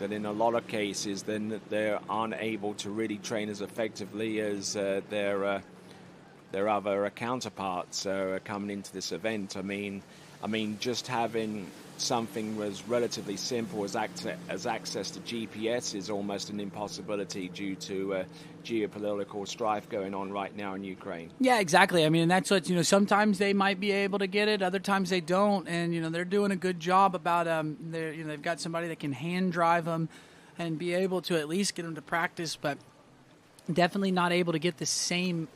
that in a lot of cases, then they aren't able to really train as effectively as their other counterparts coming into this event. I mean, just having something as relatively simple as access to GPS is almost an impossibility due to geopolitical strife going on right now in Ukraine. Yeah, exactly. I mean, and that's what, sometimes they might be able to get it, other times they don't, and they're doing a good job about they've got somebody that can hand drive them and be able to at least get them to practice, but definitely not able to get the same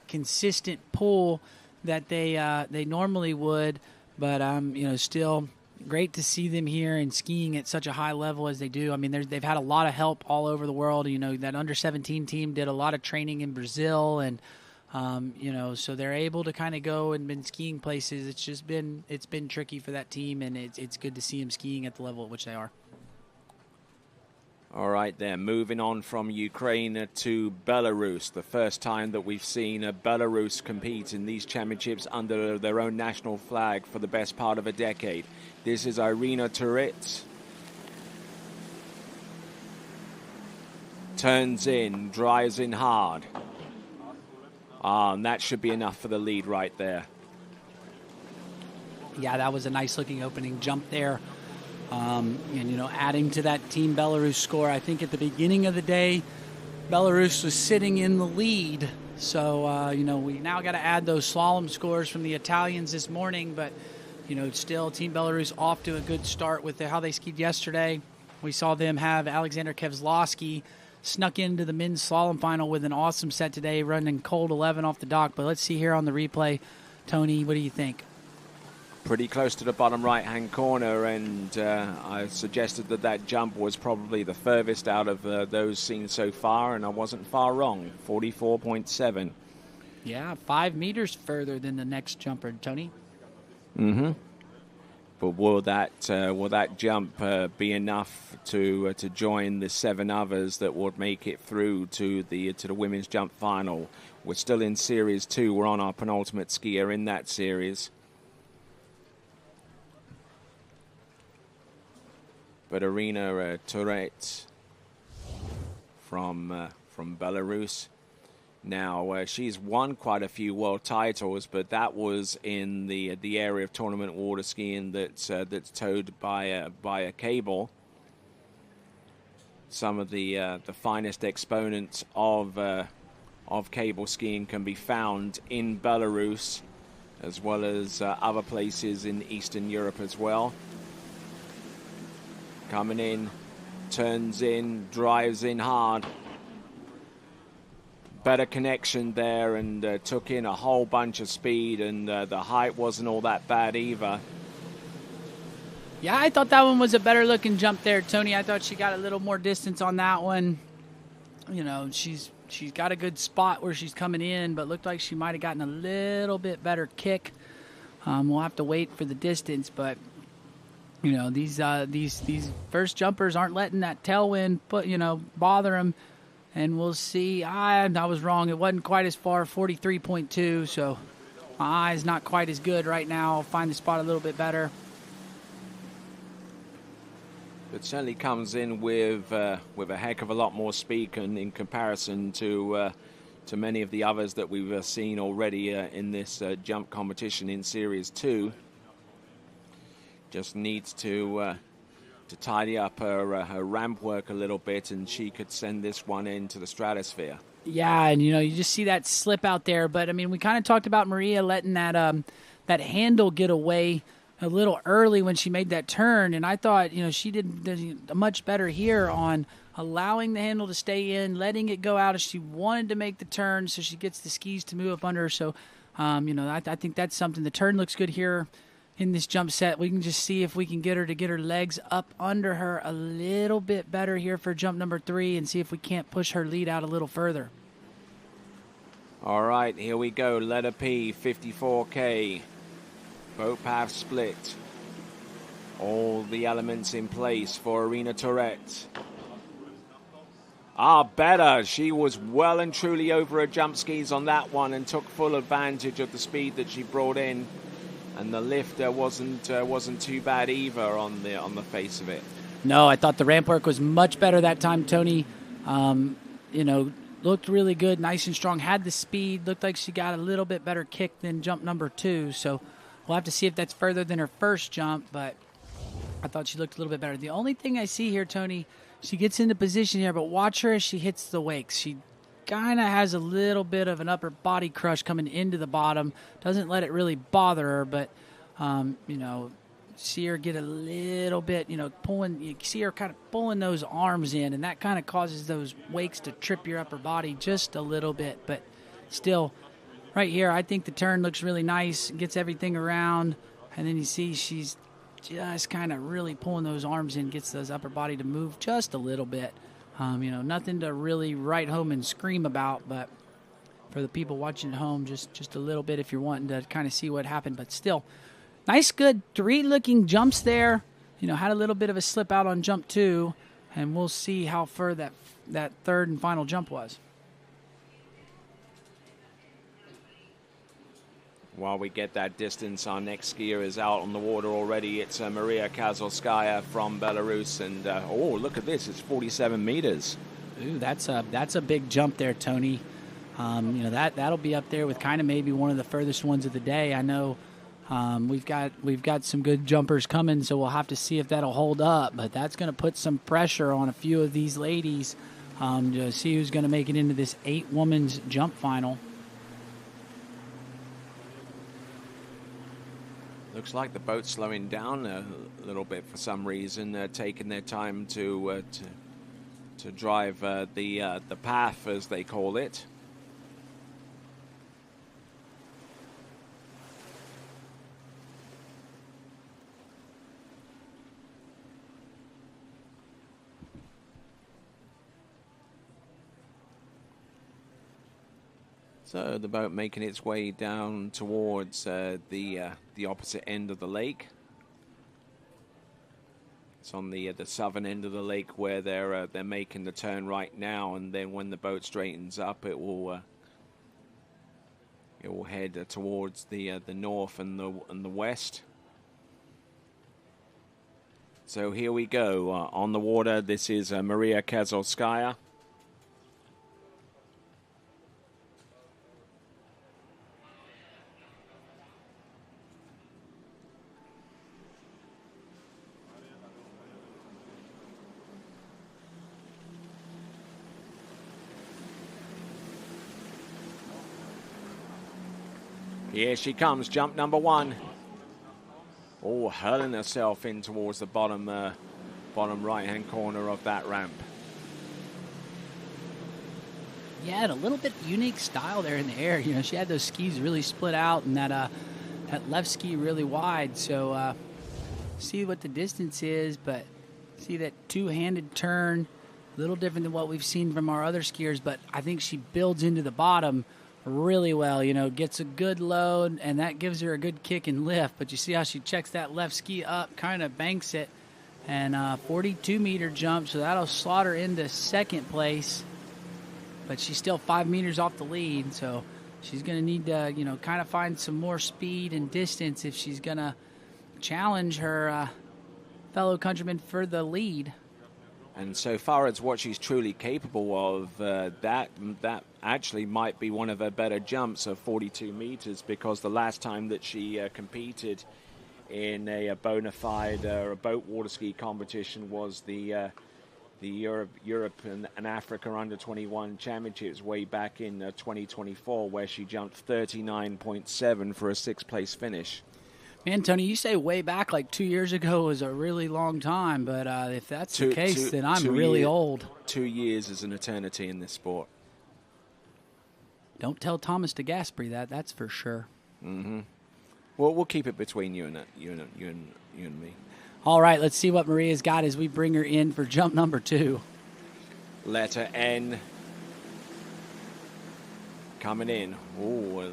consistent pull that they normally would. But still great to see them here and skiing at such a high level as they do. I mean, they've had a lot of help all over the world. That under-17 team did a lot of training in Brazil, and so they're able to kind of go and been skiing places. It's been tricky for that team, and it's good to see them skiing at the level at which they are. All right, then, moving on from Ukraine to Belarus. The first time that we've seen Belarus compete in these championships under their own national flag for the best part of a decade. This is Irina Turet. Turns in, drives in hard. And that should be enough for the lead right there. Yeah, that was a nice-looking opening jump there. Adding to that Team Belarus score, I think at the beginning of the day, Belarus was sitting in the lead. So, we now got to add those slalom scores from the Italians this morning. But, still Team Belarus off to a good start with how they skied yesterday. We saw them have Alexander Kevzlowski snuck into the men's slalom final with an awesome set today, running cold 11 off the dock. But let's see here on the replay. Tony, what do you think? Pretty close to the bottom right-hand corner, and I suggested that jump was probably the furthest out of those seen so far, and I wasn't far wrong, 44.7. Yeah, 5 meters further than the next jumper, Tony. Mm-hmm. But will that jump be enough to join the 7 others that would make it through to the women's jump final? We're still in Series 2. We're on our penultimate skier in that series. But Irina Turet from Belarus. Now she's won quite a few world titles, but that was in the area of tournament water skiing that's towed by a cable. Some of the finest exponents of cable skiing can be found in Belarus, as well as other places in Eastern Europe as well. Coming in, turns in, drives in hard. Better connection there, and took in a whole bunch of speed, and the height wasn't all that bad either. Yeah, I thought that one was a better looking jump there, Tony. I thought she got a little more distance on that one. She's got a good spot where she's coming in, but looked like she might have gotten a little bit better kick. We'll have to wait for the distance, but these first jumpers aren't letting that tailwind bother them, and we'll see. I was wrong. It wasn't quite as far, 43.2, so my eye's not quite as good right now. I'll find the spot a little bit better. It certainly comes in with a heck of a lot more speed in comparison to many of the others that we've seen already in this jump competition in Series 2. Just needs to tidy up her ramp work a little bit, and she could send this one into the stratosphere. Yeah, and you just see that slip out there. But I mean, we kind of talked about Maria letting that handle get away a little early when she made that turn, and I thought she did much better here on allowing the handle to stay in, letting it go out as she wanted to make the turn, so she gets the skis to move up under her. So, I think that's something. The turn looks good here in this jump set. We can just see if we can get her legs up under her a little bit better here for jump number 3, and see if we can't push her lead out a little further. All right, here we go. Letter P, 54K. Boat path split. All the elements in place for Irina Turet. Better. She was well and truly over her jump skis on that one and took full advantage of the speed that she brought in. And the lift wasn't too bad either on the face of it. No, I thought the ramp work was much better that time, Tony. Looked really good, nice and strong, had the speed, looked like she got a little bit better kick than jump number 2. So we'll have to see if that's further than her first jump, but I thought she looked a little bit better. The only thing I see here, Tony, she gets into position here, but watch her as she hits the wakes. She kind of has a little bit of an upper body crush coming into the bottom. Doesn't let it really bother her, but, see her get a little bit, pulling. You see her kind of pulling those arms in, and that kind of causes those wakes to trip your upper body just a little bit. But still, right here, I think the turn looks really nice, gets everything around, and then you see she's just kind of really pulling those arms in, gets those upper body to move just a little bit. Nothing to really write home and scream about, but for the people watching at home, just a little bit if you're wanting to kind of see what happened. But still, nice, good 3 looking jumps there. Had a little bit of a slip out on jump 2, and we'll see how far that third and final jump was. While we get that distance, our next skier is out on the water already. It's Maria Kazalskaya from Belarus, and look at this! It's 47 meters. Ooh, that's a big jump there, Tony. That'll be up there with kind of maybe one of the furthest ones of the day. I know we've got some good jumpers coming, so we'll have to see if that'll hold up. But that's going to put some pressure on a few of these ladies to see who's going to make it into this 8-women's jump final. Looks like the boat's slowing down a little bit for some reason, taking their time to drive the path, as they call it. So the boat making its way down towards the opposite end of the lake. It's on the southern end of the lake where they're making the turn right now, and then when the boat straightens up, it will head towards the north and the west. So here we go on the water. This is Maria Kazalskaya. Here she comes, jump number 1. Oh, hurling herself in towards the bottom right-hand corner of that ramp. Yeah, and a little bit unique style there in the air. She had those skis really split out, and that left ski really wide. So see what the distance is, but see that two-handed turn, a little different than what we've seen from our other skiers, but I think she builds into the bottom really well, gets a good load, and that gives her a good kick and lift. But you see how she checks that left ski up, kind of banks it, and 42-meter jump, so that'll slot her into second place. But she's still 5 meters off the lead, so she's going to need to, kind of find some more speed and distance if she's going to challenge her fellow countrymen for the lead. And so far as what she's truly capable of, that actually might be one of her better jumps of 42 meters, because the last time that she competed in a bona fide or a boat water ski competition was the Europe and Africa Under 21 Championships way back in 2024, where she jumped 39.7 for a 6th place finish. Man, Tony, you say way back like 2 years ago was a really long time, but if that's the case, then I'm really old. 2 years is an eternity in this sport. Don't tell Thomas de Gasperi that's for sure. Mm-hmm. Well, we'll keep it between you and me. All right, let's see what Maria's got as we bring her in for jump number 2. Letter N coming in. Oh,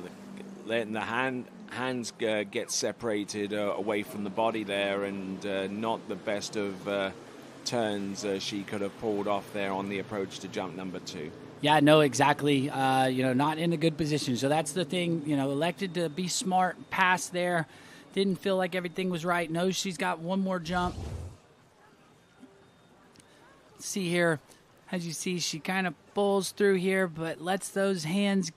letting the hands get separated away from the body there, and not the best of turns she could have pulled off there on the approach to jump number 2. Yeah, no, exactly. Not in a good position. So that's the thing, elected to be smart, pass there. Didn't feel like everything was right. Knows she's got one more jump. See here, as you see, she kind of pulls through here, but lets those hands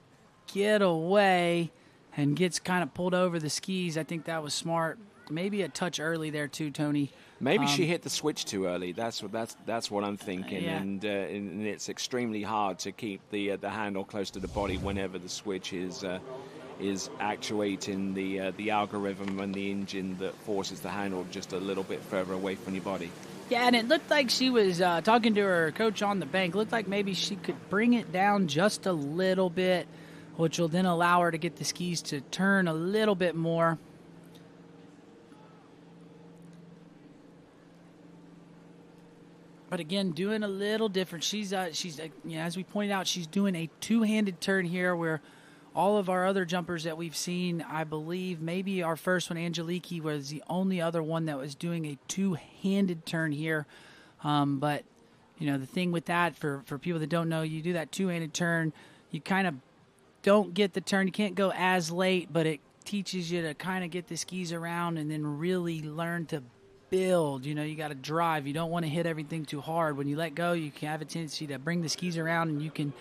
get away and gets kind of pulled over the skis. I think that was smart. Maybe a touch early there too, Tony. Maybe she hit the switch too early. That's what I'm thinking. Yeah. And it's extremely hard to keep the handle close to the body whenever the switch is actuating the algorithm and the engine that forces the handle just a little bit further away from your body. Yeah, and it looked like she was talking to her coach on the bank. Looked like maybe she could bring it down just a little bit, which will then allow her to get the skis to turn a little bit more. But again, doing a little different. She's as we pointed out, she's doing a two-handed turn here, where all of our other jumpers that we've seen, I believe, maybe our first one, Angeliki, was the only other one that was doing a two-handed turn here. But the thing with that, for people that don't know, you do that two-handed turn, you kind of don't get the turn. You can't go as late, but it teaches you to kind of get the skis around and then really learn to build. You got to drive. You don't want to hit everything too hard. When you let go, you can have a tendency to bring the skis around, and you can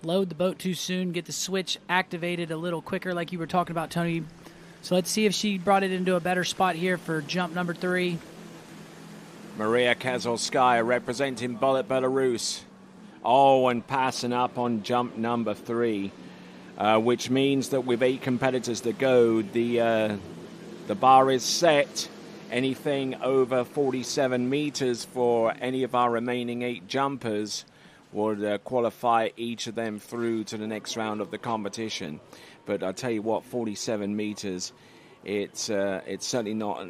load the boat too soon, get the switch activated a little quicker like you were talking about, Tony. So let's see if she brought it into a better spot here for jump number 3. Maria Kazolskaya representing Belarus. Oh, and passing up on jump number 3, which means that with 8 competitors to go, the bar is set. Anything over 47 meters for any of our remaining 8 jumpers would qualify each of them through to the next round of the competition. But I'll tell you what, 47 meters, it's certainly not,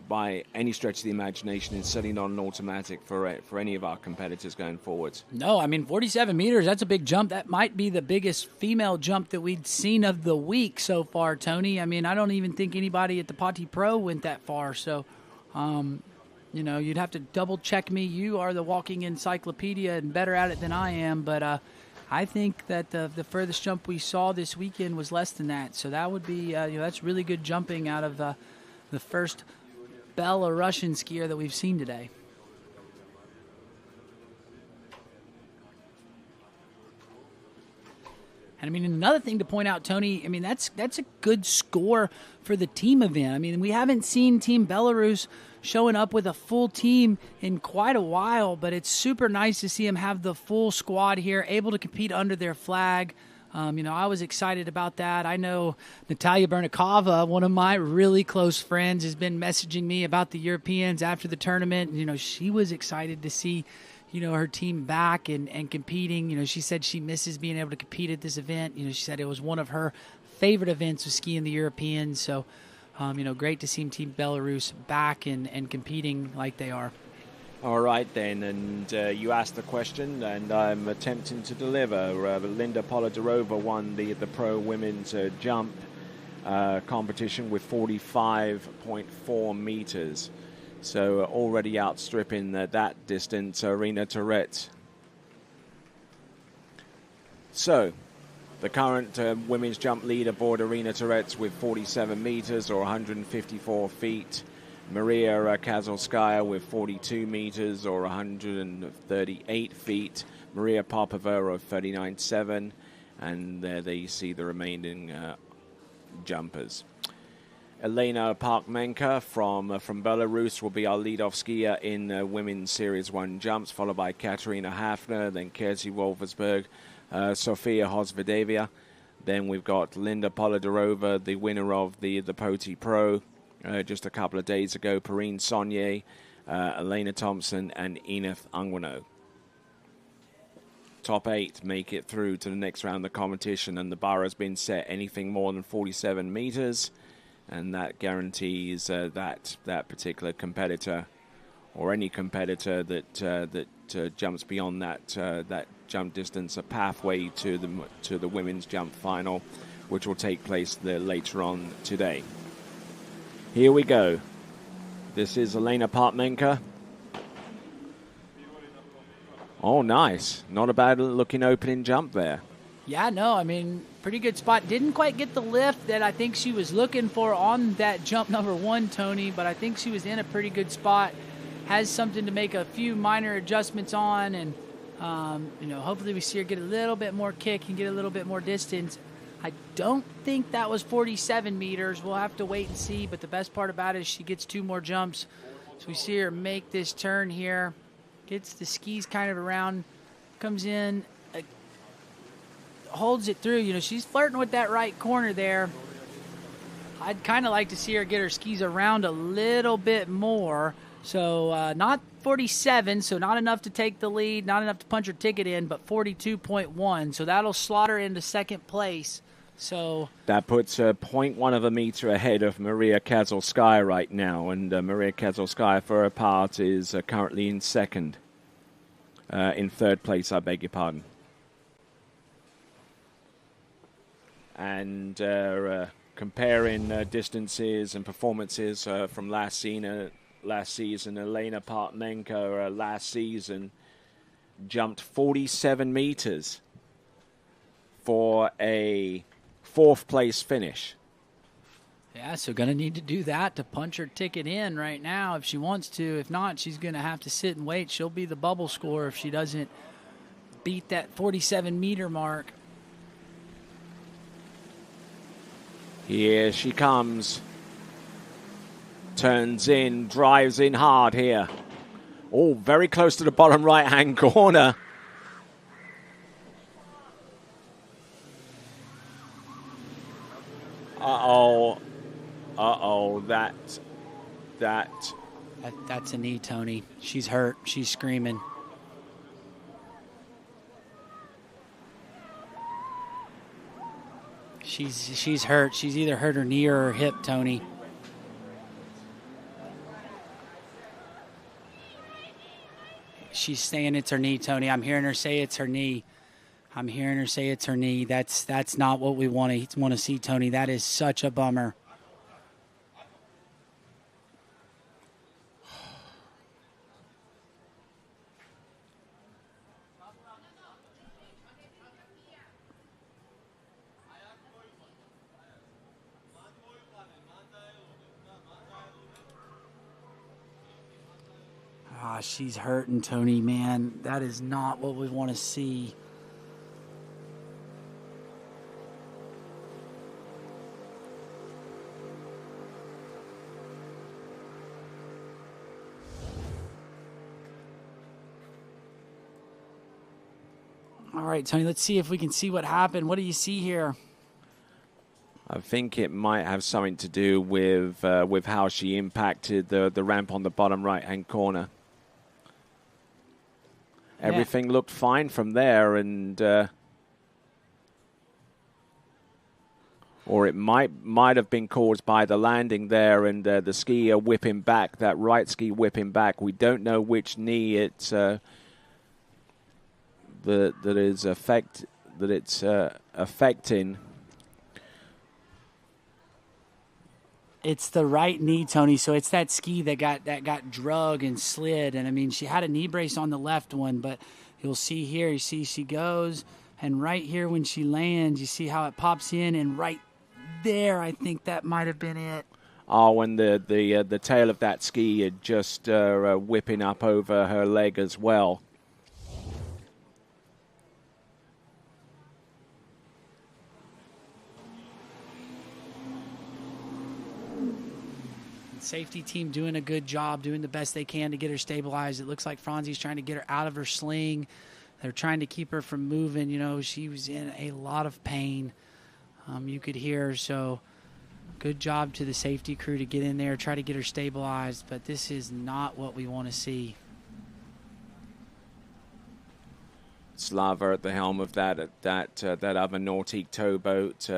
by any stretch of the imagination, it's certainly not an automatic for any of our competitors going forwards. No, 47 meters, that's a big jump. That might be the biggest female jump that we'd seen of the week so far, Tony. I don't even think anybody at the Pati Pro went that far. So, you'd have to double check me. You are the walking encyclopedia and better at it than I am. But I think that the furthest jump we saw this weekend was less than that. So that would be, that's really good jumping out of the first Belarusian skier that we've seen today. And another thing to point out, Tony, that's a good score for the team event. We haven't seen Team Belarus showing up with a full team in quite a while, but it's super nice to see them have the full squad here, able to compete under their flag. I was excited about that. I know Natalia Bernikova, one of my really close friends, has been messaging me about the Europeans after the tournament. She was excited to see, her team back and competing. She said she misses being able to compete at this event. She said it was one of her favorite events, was skiing the Europeans. So, great to see Team Belarus back and competing like they are. All right, then, and you asked the question, and I'm attempting to deliver. Linda Polidarova won the pro women's jump competition with 45.4 meters. So already outstripping that distance, Irina Tourette. So the current women's jump leaderboard, Irina Tourette's with 47 meters or 154 feet. Maria Kazolskaya with 42 meters or 138 feet. Maria Popova of 39.7. And there you see the remaining jumpers. Elena Parkmenka from Belarus will be our lead-off skier in women's Series 1 jumps, followed by Katarina Hafner, then Kerzi Wolfersberg, Sofia Hosvedevia. Then we've got Linda Polidarova, the winner of the Poti Pro just a couple of days ago, Perrine Saunier, Elena Thompson, and Enith Angwano. Top 8 make it through to the next round of the competition, and the bar has been set anything more than 47 meters, and that guarantees that particular competitor or any competitor that jumps beyond that jump distance a pathway to the women's jump final, which will take place later on today. Here we go. This is Elena Parkmenka. Oh, nice. Not a bad looking opening jump there. Yeah, no, pretty good spot. Didn't quite get the lift that I think she was looking for on that jump number 1, Tony, but I think she was in a pretty good spot. Has something to make a few minor adjustments on, and hopefully we see her get a little bit more kick and get a little bit more distance. I don't think that was 47 meters. We'll have to wait and see, but the best part about it is she gets 2 more jumps. So we see her make this turn here, gets the skis kind of around, comes in, holds it through. She's flirting with that right corner there. I'd kind of like to see her get her skis around a little bit more. So not 47, so not enough to take the lead, not enough to punch her ticket in, but 42.1. So that'll slot her into second place. So that puts her 0.1 of a meter ahead of Maria Kazalskaya right now, and Maria Kazalskaya, for her part, is currently in second. In third place, I beg your pardon. And comparing distances and performances from last season, Elena Partmenko last season jumped 47 meters for a 4th place finish. Yeah, so going to need to do that to punch her ticket in right now if she wants to. If not, she's going to have to sit and wait. She'll be the bubble scorer if she doesn't beat that 47-meter mark. Here she comes. Turns in, drives in hard here. Oh, very close to the bottom right-hand corner. That's a knee, Tony. She's hurt. She's screaming. She's hurt. She's either hurt her knee or her hip, Tony. She's saying it's her knee, Tony. I'm hearing her say it's her knee. That's not what we want to see, Tony. That is such a bummer. She's hurting, Tony, man. That is not what we want to see. All right, Tony, let's see if we can see what happened. What do you see here? I think it might have something to do with how she impacted the ramp on the bottom right-hand corner. Everything looked fine from there, and or it might have been caused by the landing there and the skier whipping back, that right ski whipping back. We don't know which knee it's that it's affecting. It's the right knee, Tony. So it's that ski that got drug and slid. And I mean, she had a knee brace on the left one, but you'll see here, you see she goes, and right here when she lands, you see how it pops in, and right there, I think that might have been it. Oh, and the tail of that ski had just whipping up over her leg as well. Safety team doing a good job, doing the best they can to get her stabilized. It looks like Franzi's trying to get her out of her sling. They're trying to keep her from moving. You know, she was in a lot of pain. You could hear her. So good job to the safety crew to get in there, try to get her stabilized. But this is not what we want to see. Slava at the helm of that other Nautique towboat,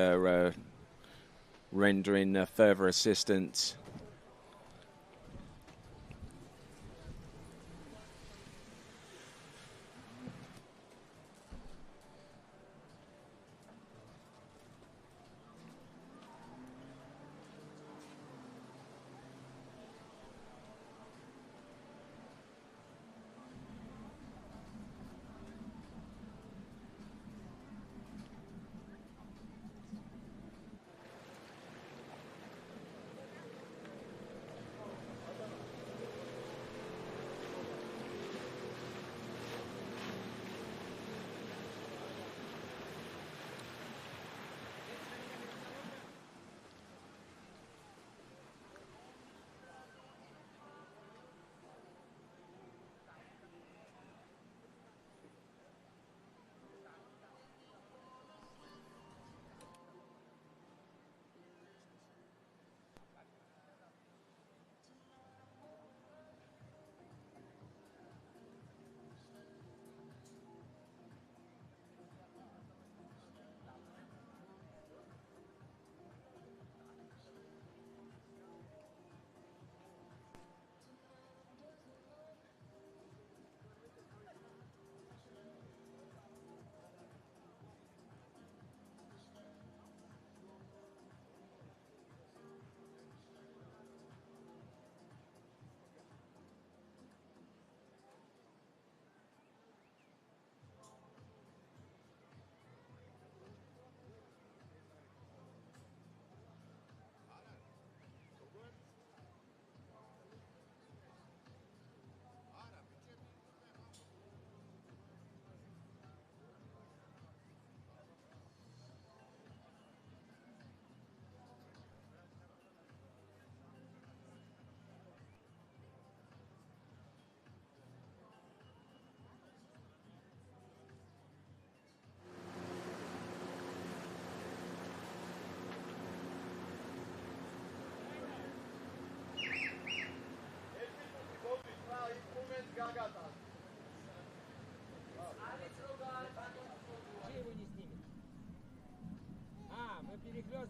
rendering further assistance.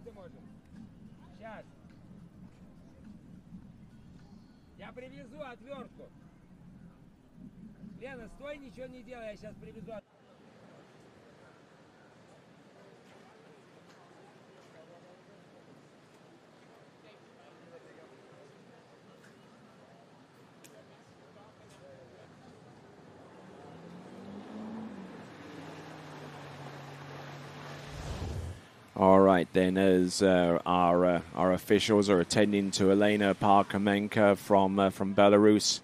ты можешь? Сейчас. Я привезу отвертку. Лена, стой, ничего не делай, я сейчас привезу. All right, then, as our officials are attending to Elena Parkhomenko from Belarus,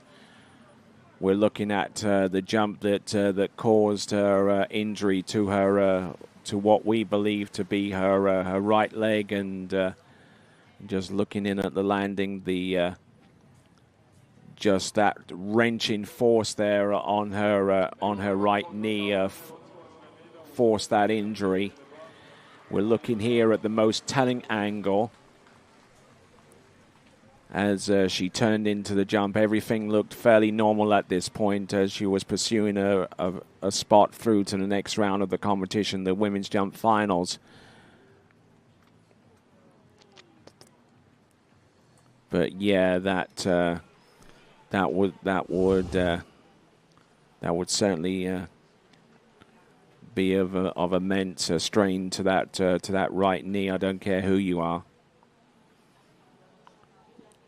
we're looking at the jump that caused her injury to her to what we believe to be her right leg, and just looking in at the landing, the just that wrenching force there on her right knee forced that injury. We're looking here at the most telling angle as she turned into the jump. Everything looked fairly normal at this point as she was pursuing a spot through to the next round of the competition, the women's jump finals. But yeah, that would certainly be of immense strain to that right knee. I don't care who you are.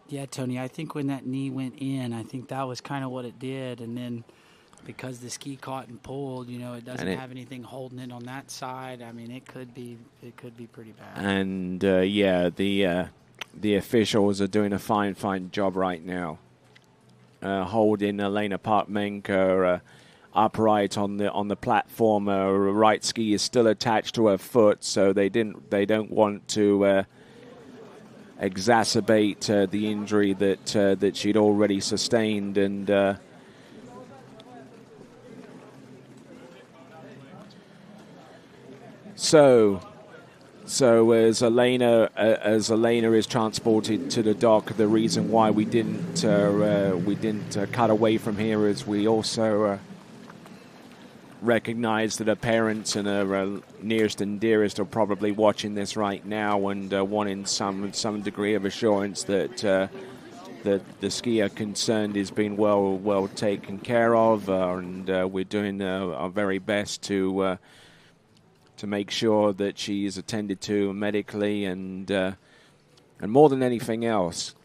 Yeah, Tony, I think when that knee went in, I think that was kind of what it did. And then because the ski caught and pulled, it doesn't have anything holding it on that side. I mean, it could be pretty bad. And yeah, the officials are doing a fine job right now, holding Elena Parkhomenko upright on the platform. Her right ski is still attached to her foot, so they don't want to exacerbate the injury that she'd already sustained, and so as Elena is transported to the dock, the reason why we didn't cut away from here is we also recognize that her parents and her nearest and dearest are probably watching this right now and wanting some degree of assurance that the skier concerned is being well taken care of, and we're doing our very best to make sure that she is attended to medically, and more than anything else,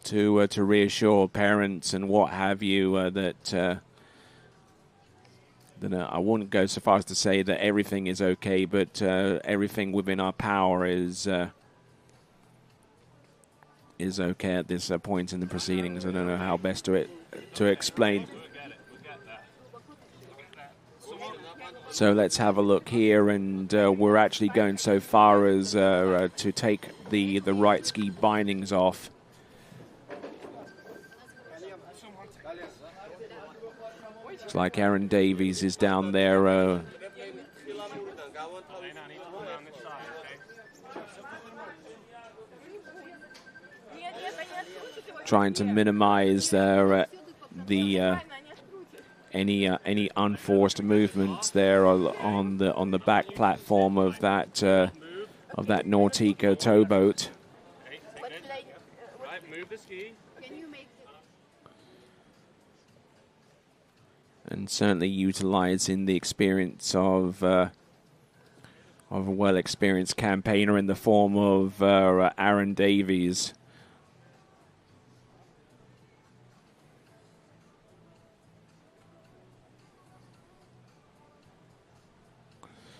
to reassure parents and what have you that I wouldn't go so far as to say that everything is okay, but everything within our power is okay at this point in the proceedings. I don't know how best to explain. So let's have a look here, and we're actually going so far as to take the right ski bindings off. Looks like Aaron Davies is down there trying to minimize any unforced movements there on the back platform of that Nautica towboat. And certainly utilizing the experience of a well-experienced campaigner in the form of Aaron Davies.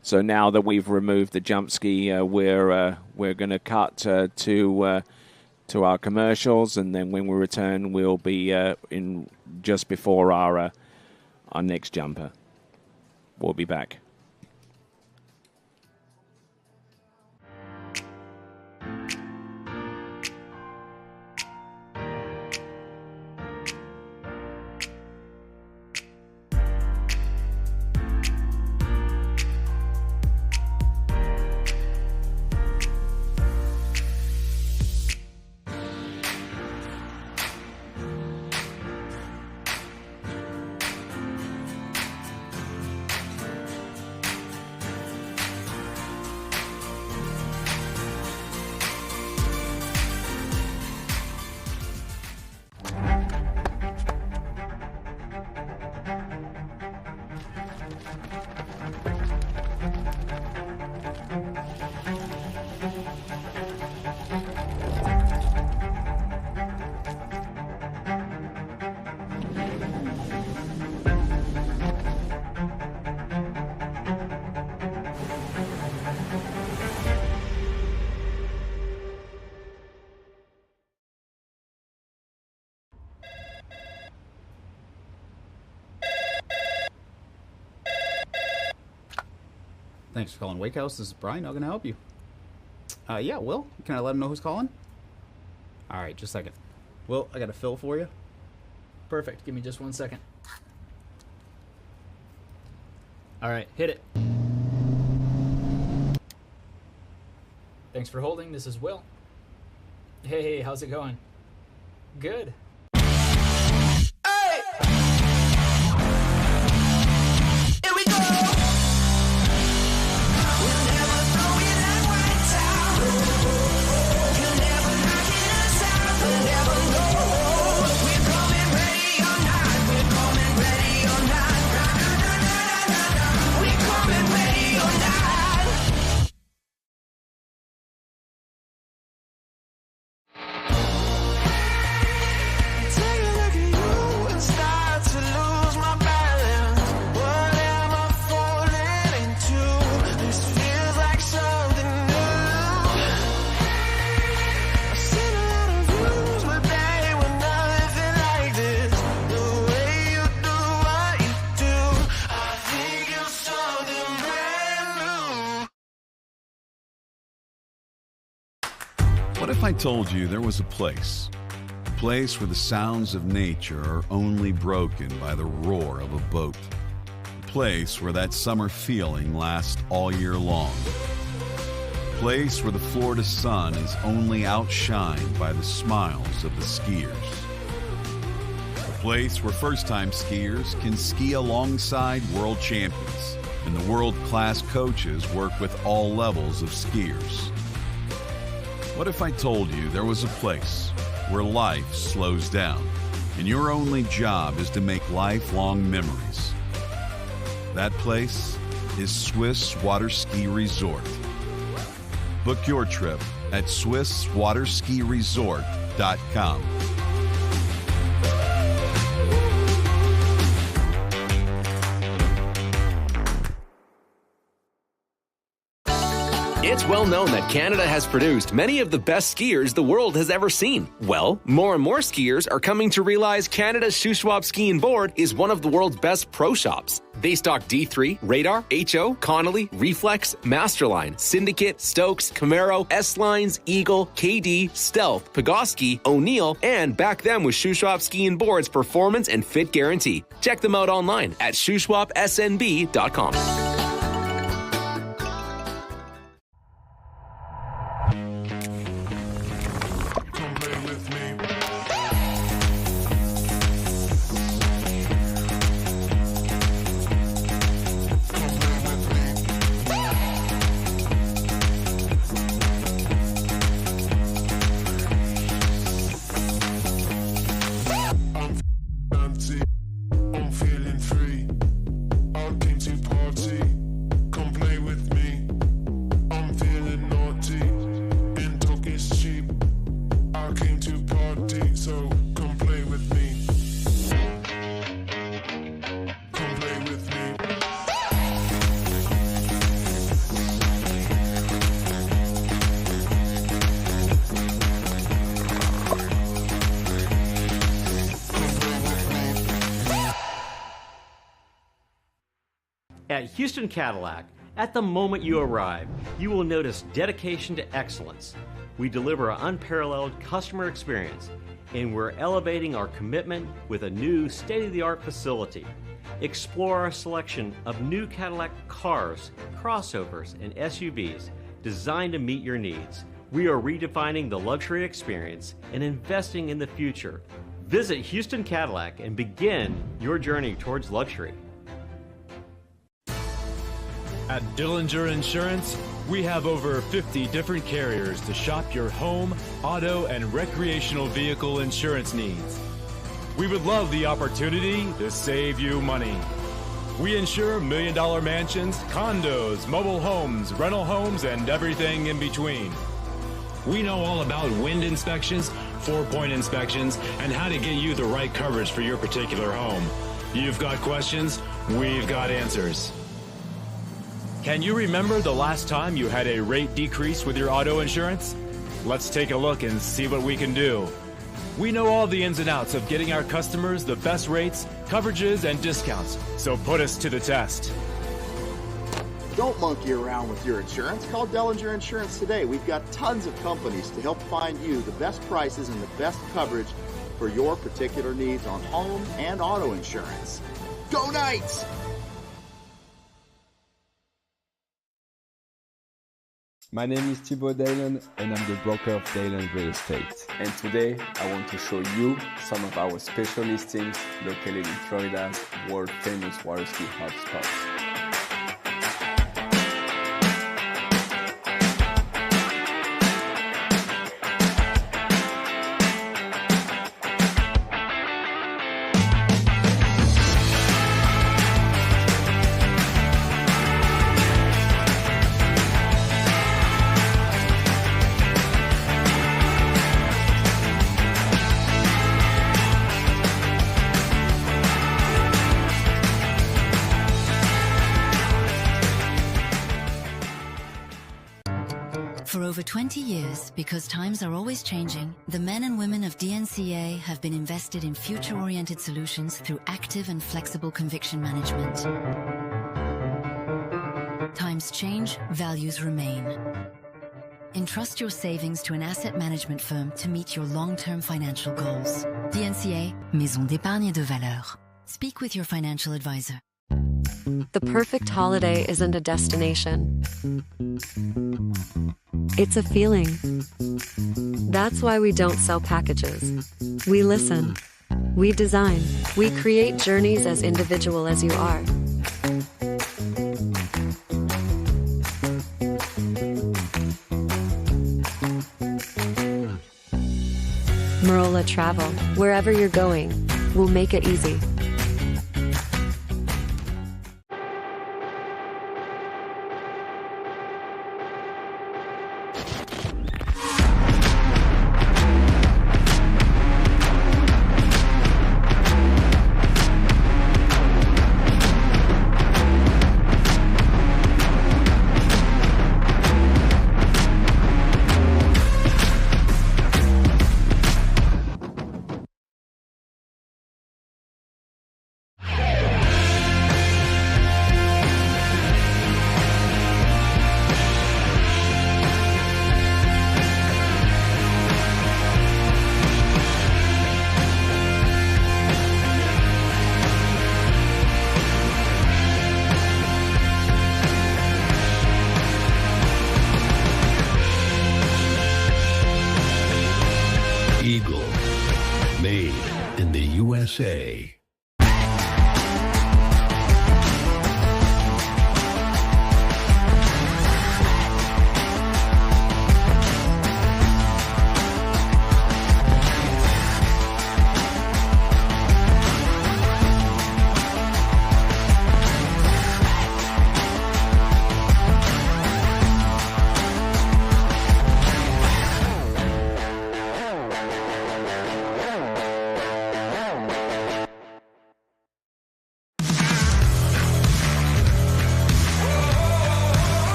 So now that we've removed the jump ski, we're going to cut to our commercials, and then when we return, we'll be in just before our next jumper. We'll be back. Thanks for calling Wake House. This is Brian. How can I help you? Yeah, Will. Can I let him know who's calling? All right, just a second. Will, I got a fill for you. Perfect. Give me just 1 second. All right, hit it. Thanks for holding. This is Will. Hey, how's it going? Good. What if I told you there was a place where the sounds of nature are only broken by the roar of a boat, a place where that summer feeling lasts all year long, a place where the Florida sun is only outshined by the smiles of the skiers, a place where first-time skiers can ski alongside world champions and the world-class coaches work with all levels of skiers. What if I told you there was a place where life slows down and your only job is to make lifelong memories? That place is Swiss Water Ski Resort. Book your trip at SwissWaterSkiResort.com. It's well known that Canada has produced many of the best skiers the world has ever seen. Well, more and more skiers are coming to realize Canada's Shuswap Ski and Board is one of the world's best pro shops. They stock D3, Radar, HO, Connolly, Reflex, Masterline, Syndicate, Stokes, Camaro, S-Lines, Eagle, KD, Stealth, Pegosky, O'Neill, and back them with Shuswap Ski and Board's performance and fit guarantee. Check them out online at shuswapsnb.com. At Houston Cadillac, at the moment you arrive, you will notice dedication to excellence. We deliver an unparalleled customer experience, and we're elevating our commitment with a new state-of-the-art facility. Explore our selection of new Cadillac cars, crossovers, and SUVs designed to meet your needs. We are redefining the luxury experience and investing in the future. Visit Houston Cadillac and begin your journey towards luxury. At Dillinger Insurance, we have over 50 different carriers to shop your home, auto, and recreational vehicle insurance needs. We would love the opportunity to save you money. We insure $1 million mansions, condos, mobile homes, rental homes, and everything in between. We know all about wind inspections, 4-point inspections, and how to get you the right coverage for your particular home. You've got questions, we've got answers. Can you remember the last time you had a rate decrease with your auto insurance? Let's take a look and see what we can do. We know all the ins and outs of getting our customers the best rates, coverages, and discounts, so put us to the test. Don't monkey around with your insurance. Call Dellinger Insurance today. We've got tons of companies to help find you the best prices and the best coverage for your particular needs on home and auto insurance. Go Knights! My name is Thibaut Dalen and I'm the broker of Dalen Real Estate. And today I want to show you some of our special listings located in Florida's world famous water ski hotspots. For over 20 years, because times are always changing, the men and women of DNCA have been invested in future-oriented solutions through active and flexible conviction management. Times change, values remain. Entrust your savings to an asset management firm to meet your long-term financial goals. DNCA, Maison d'épargne de valeur. Speak with your financial advisor. The perfect holiday isn't a destination. It's a feeling. That's why we don't sell packages. We listen. We design. We create journeys as individual as you are. Marola Travel. Wherever you're going, we'll make it easy. Eagle, made in the USA.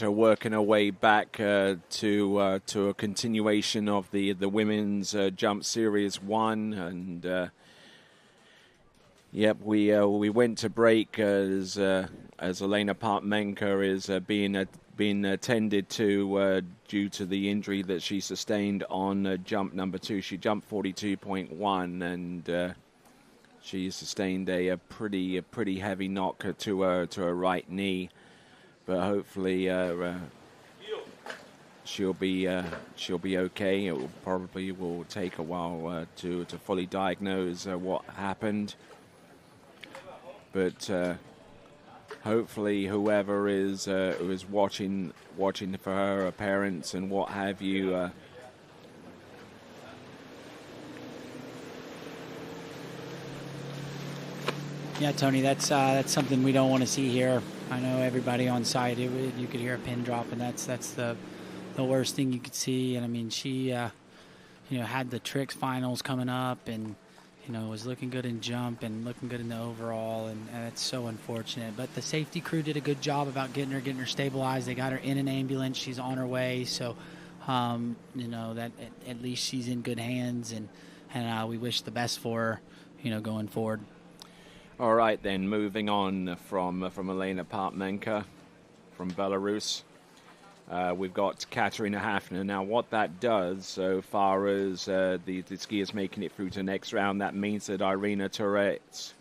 working her way back to a continuation of the women's jump series 1, and yep, we went to break as Elena Partmenka is being attended to due to the injury that she sustained on jump number 2. She jumped 42.1, and she sustained a pretty heavy knock to her right knee. But hopefully she'll be okay. It probably will take a while to fully diagnose what happened. But hopefully whoever is watching for her parents and what have you. Yeah, Tony, that's something we don't want to see here. I know everybody on site, you could hear a pin drop, and that's the worst thing you could see. And I mean, she had the tricks finals coming up, and was looking good in jump and looking good in the overall, and it's so unfortunate. But the safety crew did a good job about getting her stabilized. They got her in an ambulance. She's on her way, so that at least she's in good hands, and we wish the best for her, going forward. All right, then, moving on from Elena Partmenka from Belarus. We've got Katerina Hafner. Now, what that does, so far as the skiers making it through to the next round, that means that Irina Turets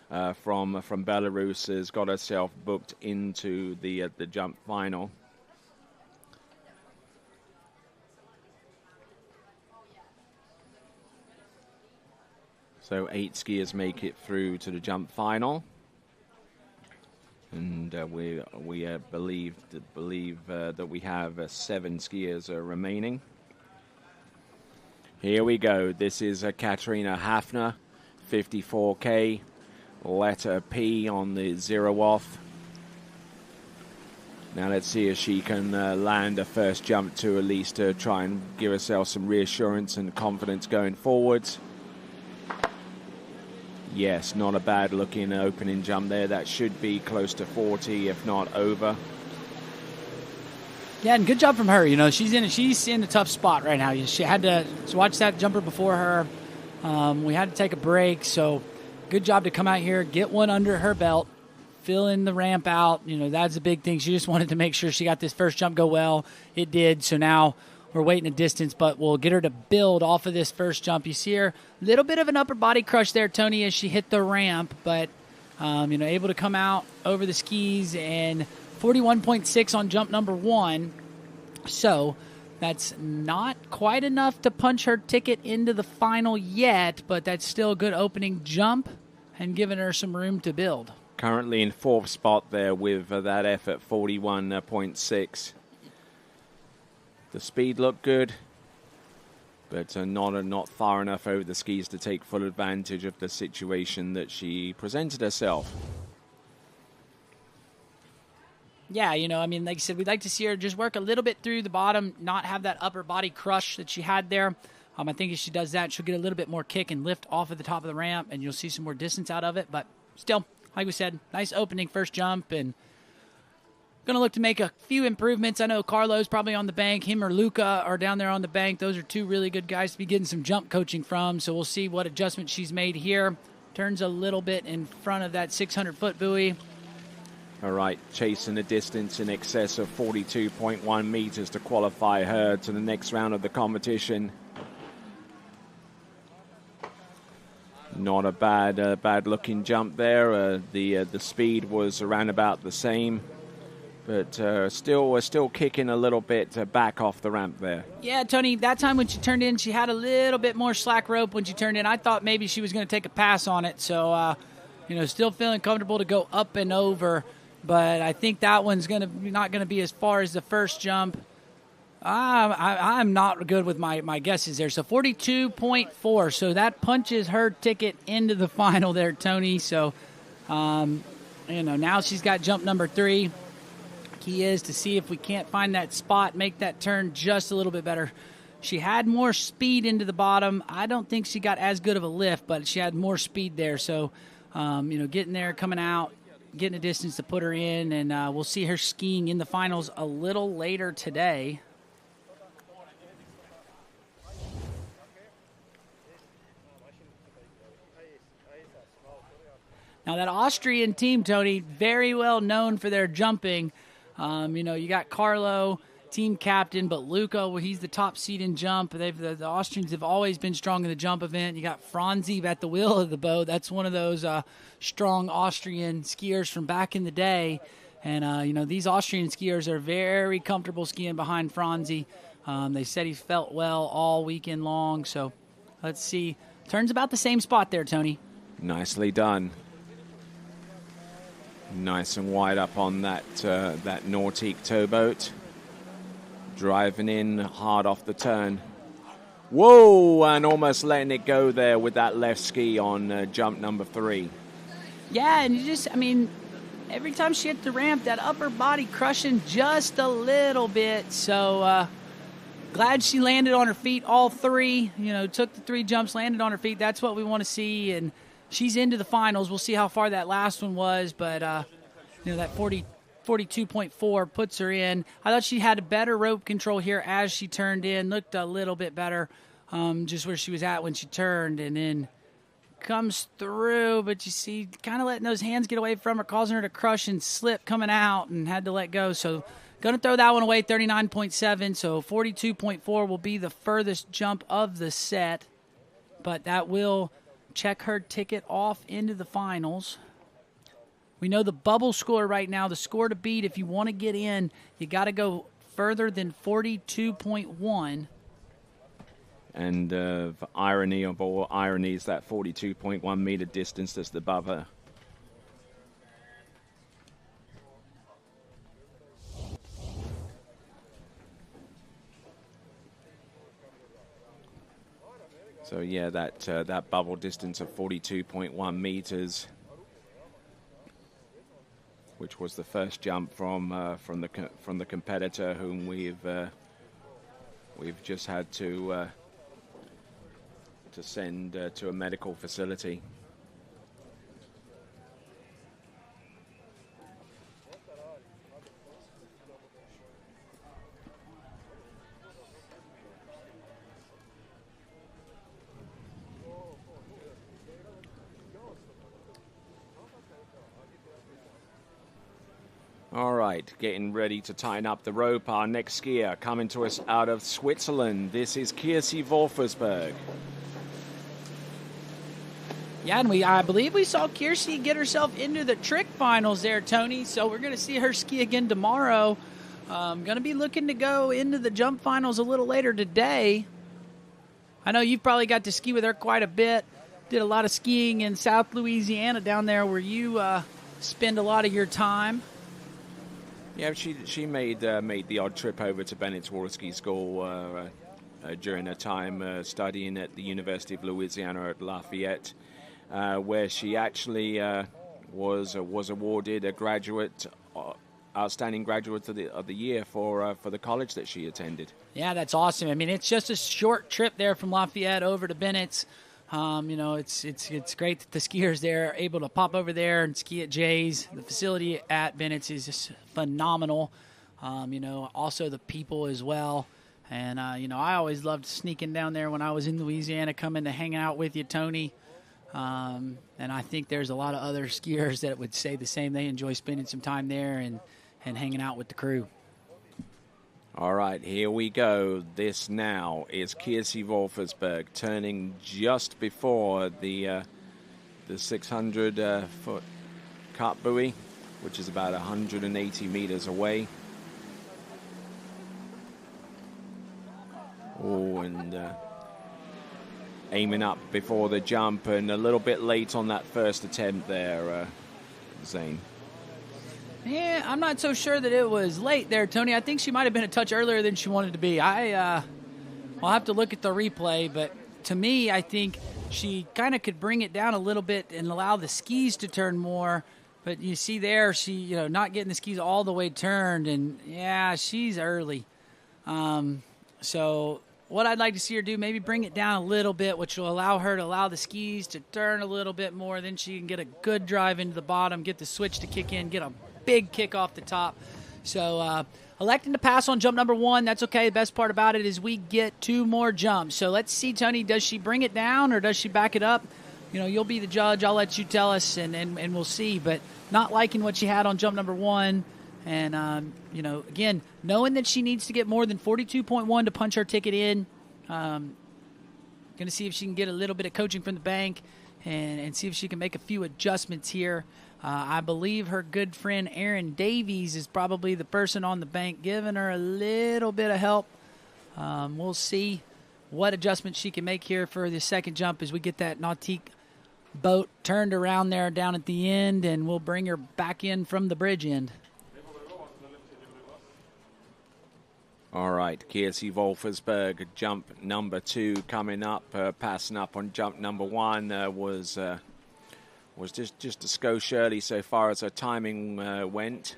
from Belarus has got herself booked into the jump final. So 8 skiers make it through to the jump final, and we believe that we have 7 skiers remaining. Here we go. This is Katerina Hafner, 54K, letter P on the 0 off. Now let's see if she can land a first jump to at least try and give herself some reassurance and confidence going forwards. Yes, not a bad looking opening jump there. That should be close to 40, if not over. Yeah, and good job from her. She's in a tough spot right now. She had to watch that jumper before her. We had to take a break, so good job to come out here, get one under her belt, fill in the ramp out. That's a big thing. She just wanted to make sure she got this first jump go well. It did, so now we're waiting a distance, but we'll get her to build off of this first jump. You see her, a little bit of an upper body crush there, Tony, as she hit the ramp, but able to come out over the skis, and 41.6 on jump number 1. So that's not quite enough to punch her ticket into the final yet, but that's still a good opening jump and giving her some room to build. Currently in 4th spot there with that effort, 41.6. The speed looked good, but not far enough over the skis to take full advantage of the situation that she presented herself. Yeah, like I said, we'd like to see her just work a little bit through the bottom, not have that upper body crush that she had there. I think if she does that, she'll get a little bit more kick and lift off of the top of the ramp, and you'll see some more distance out of it. But still, like we said, nice opening first jump, and going to look to make a few improvements. I know Carlo's probably on the bank. Him or Luca are down there on the bank. Those are 2 really good guys to be getting some jump coaching from. So we'll see what adjustment she's made here. Turns a little bit in front of that 600-foot buoy. All right, chasing a distance in excess of 42.1 meters to qualify her to the next round of the competition. Not a bad looking jump there. The speed was around about the same. But still kicking a little bit back off the ramp there. Yeah, Tony, that time when she turned in, she had a little bit more slack rope when she turned in. I thought maybe she was going to take a pass on it. So, still feeling comfortable to go up and over. But I think that one's not going to be as far as the first jump. I'm not good with my guesses there. So 42.4. So that punches her ticket into the final there, Tony. So, now she's got jump number 3. Key is to see if we can't find that spot, make that turn just a little bit better. She had more speed into the bottom. I don't think she got as good of a lift, but she had more speed there. So, getting there, coming out, getting a distance to put her in, and we'll see her skiing in the finals a little later today. Now, that Austrian team, Tony, very well known for their jumping. You got Carlo, team captain, but Luca, well, he's the top seed in jump. The Austrians have always been strong in the jump event. You got Franzi at the wheel of the boat. That's one of those strong Austrian skiers from back in the day. And, these Austrian skiers are very comfortable skiing behind Franzi. They said he felt well all weekend long. So let's see. Turns about the same spot there, Tony. Nicely done. Nice and wide up on that Nautique towboat. Driving in hard off the turn. Whoa, and almost letting it go there with that left ski on jump number 3. Yeah, and every time she hit the ramp, that upper body crushing just a little bit. So glad she landed on her feet, all 3. Took the 3 jumps, landed on her feet. That's what we want to see, and she's into the finals. We'll see how far that last one was, but that 42.4 puts her in. I thought she had a better rope control here as she turned in. Looked a little bit better, just where she was at when she turned, and then comes through. But you see, kind of letting those hands get away from her, causing her to crush and slip coming out, and had to let go. So going to throw that one away, 39.7. So 42.4 will be the furthest jump of the set, but that will check her ticket off into the finals. We know the bubble score right now, the score to beat. If you want to get in, you got to go further than 42.1. And irony of all ironies, that 42.1 meter distance that's above her. So yeah, that bubble distance of 42.1 meters, which was the first jump from the competitor whom we've just had to send to a medical facility. All right, getting ready to tighten up the rope. Our next skier coming to us out of Switzerland. This is Kirsi Wolfersberg. Yeah, and I believe we saw Kirsi get herself into the trick finals there, Tony. So we're going to see her ski again tomorrow. Going to be looking to go into the jump finals a little later today. I know you've probably got to ski with her quite a bit. Did a lot of skiing in South Louisiana down there where you spend a lot of your time. Yeah, she made the odd trip over to Bennett's Water Ski School during her time studying at the University of Louisiana at Lafayette, where she actually was awarded a outstanding graduate of the year for the college that she attended. Yeah, that's awesome. I mean, it's just a short trip there from Lafayette over to Bennett's. It's great that the skiers there are able to pop over there and ski at Jay's. The facility at Bennett's is just phenomenal. Also the people as well. And, I always loved sneaking down there when I was in Louisiana, coming to hang out with you, Tony. And I think there's a lot of other skiers that would say the same. They enjoy spending some time there and hanging out with the crew. All right, here we go. This now is Kirsi Wolfersberg turning just before the 600-foot cut buoy, which is about 180 meters away. Oh, and aiming up before the jump, and a little bit late on that first attempt there, Zane. Yeah, I'm not so sure that it was late there, Tony. I think she might have been a touch earlier than she wanted to be. I'll have to look at the replay, but to me, I think she kind of could bring it down a little bit and allow the skis to turn more. But you see there, she, not getting the skis all the way turned, and yeah, she's early. So what I'd like to see her do, maybe bring it down a little bit, which will allow her to allow the skis to turn a little bit more. Then she can get a good drive into the bottom, get the switch to kick in, get a big kick off the top. So electing to pass on jump number 1, that's okay. The best part about it is we get 2 more jumps. So let's see, Tony, does she bring it down or does she back it up? You'll be the judge. I'll let you tell us, and we'll see. But not liking what she had on jump number 1. And, again, knowing that she needs to get more than 42.1 to punch her ticket in. Going to see if she can get a little bit of coaching from the bank and see if she can make a few adjustments here. I believe her good friend Aaron Davies is probably the person on the bank giving her a little bit of help. We'll see what adjustments she can make here for the second jump as we get that Nautique boat turned around there down at the end, and we'll bring her back in from the bridge end. All right, Kiersey Wolfersberg, jump number 2 coming up, passing up on jump number 1 was just a skosh early so far as her timing went.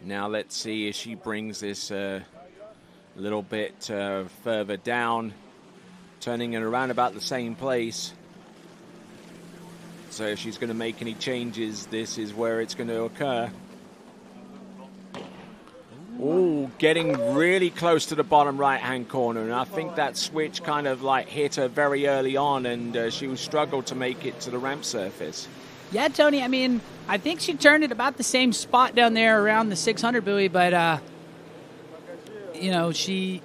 Now let's see if she brings this a little bit further down, turning it around about the same place. So if she's going to make any changes, this is where it's going to occur. Oh, getting really close to the bottom right-hand corner, and I think that switch kind of hit her very early on, and she struggled to make it to the ramp surface. Yeah, Tony, I think she turned it about the same spot down there around the 600 buoy, but, she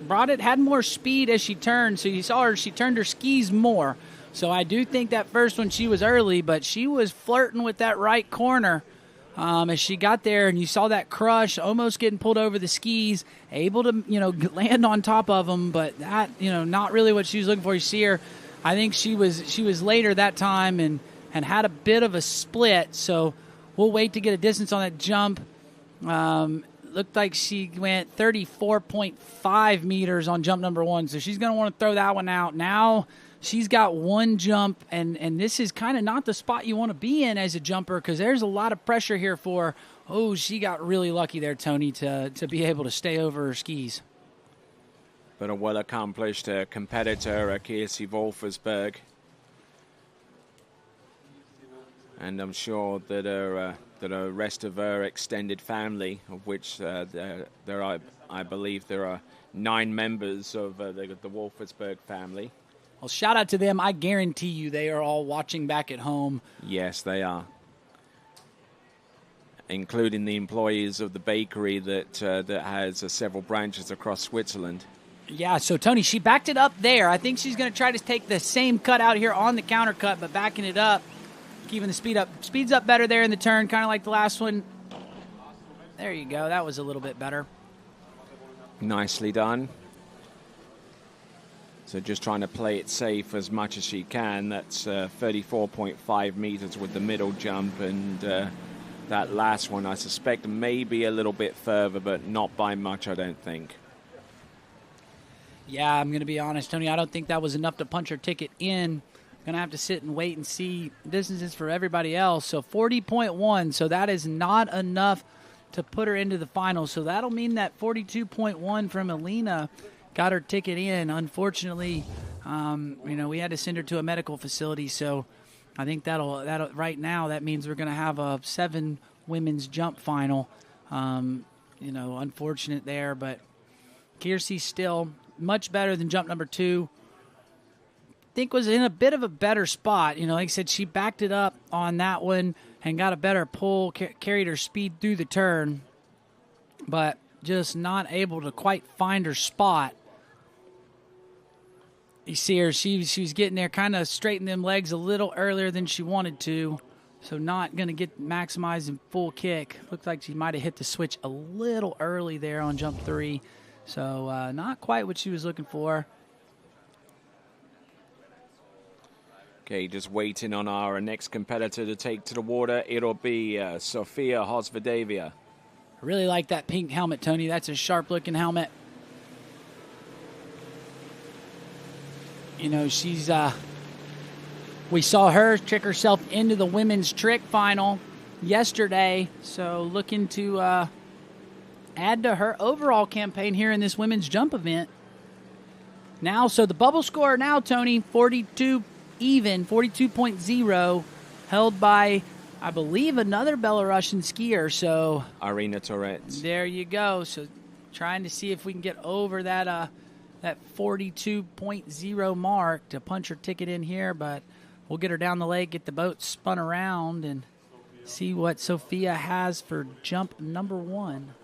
had more speed as she turned, so you saw her, she turned her skis more. So I do think that first one she was early, but she was flirting with that right corner as she got there, and you saw that crush, almost getting pulled over the skis, able to, land on top of them, but that, not really what she was looking for. You see her, I think she was later that time and had a bit of a split, so we'll wait to get a distance on that jump. Looked like she went 34.5 meters on jump number 1, so she's going to want to throw that one out. Now she's got 1 jump, and this is kind of not the spot you want to be in as a jumper because there's a lot of pressure here for her. Oh, she got really lucky there, Tony, to be able to stay over her skis. But a well-accomplished competitor, Kiersey Wolfersberg. And I'm sure that the rest of her extended family, of which I believe there are 9 members of the Wolfersberg family. Well, shout out to them. I guarantee you they are all watching back at home. Yes, they are. Including the employees of the bakery that has several branches across Switzerland. Yeah, so Tony, she backed it up there. I think she's going to try to take the same cut out here on the counter cut, but backing it up, keeping the speed up. Speed's up better there in the turn, kind of like the last one. There you go. That was a little bit better. Nicely done. So just trying to play it safe as much as she can. That's 34.5 meters with the middle jump, and that last one I suspect maybe a little bit further, but not by much, I don't think. Yeah, I'm going to be honest, Tony. I don't think that was enough to punch her ticket in. Going to have to sit and wait and see distances for everybody else. So 40.1, so that is not enough to put her into the final. So that'll mean that 42.1 from Alina got her ticket in. Unfortunately, we had to send her to a medical facility. So I think that'll right now that means we're going to have a 7 women's jump final. Unfortunate there, but Kiersey still much better than jump number 2. I think was in a bit of a better spot. Like I said, she backed it up on that one and got a better pull, carried her speed through the turn, but just not able to quite find her spot. You see her, she was getting there, kind of straighten them legs a little earlier than she wanted to, so not going to get maximized in full kick. Looked like she might have hit the switch a little early there on jump 3, so not quite what she was looking for. Okay, just waiting on our next competitor to take to the water. It'll be Sofia Hosvedavia. I really like that pink helmet, Tony. That's a sharp-looking helmet. She's we saw her trick herself into the women's trick final yesterday, so looking to add to her overall campaign here in this women's jump event. Now, so the bubble score now, Tony, 42 even, 42.0, held by, I believe, another Belarusian skier. So Irina Torets. There you go. So trying to see if we can get over that 42.0 mark to punch her ticket in here, but we'll get her down the lake, get the boat spun around, and see what Sophia has for jump number 1.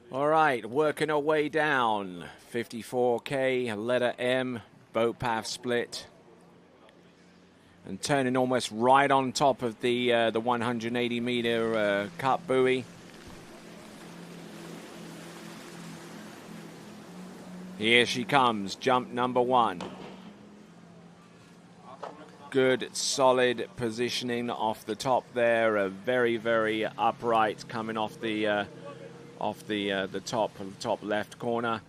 All right, working our way down. 54K, letter M, boat path split. And turning almost right on top of the 180-meter cut buoy. Here she comes, jump number 1. Good, solid positioning off the top there. Very, very upright coming off the top left corner,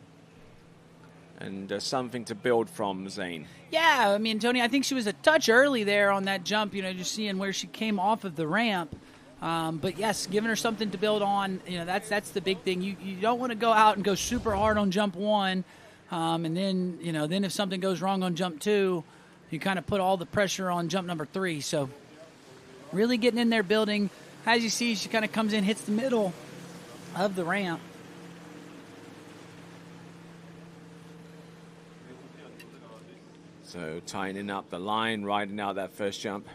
and something to build from, Zane. Yeah, I mean, Tony, I think she was a touch early there on that jump, just seeing where she came off of the ramp. But yes, giving her something to build on, that's the big thing. You don't want to go out and go super hard on jump 1, and then if something goes wrong on jump 2, you kind of put all the pressure on jump number 3. So really getting in there, building. As you see, she kind of comes in, hits the middle of the ramp. So tightening up the line, riding out that first jump.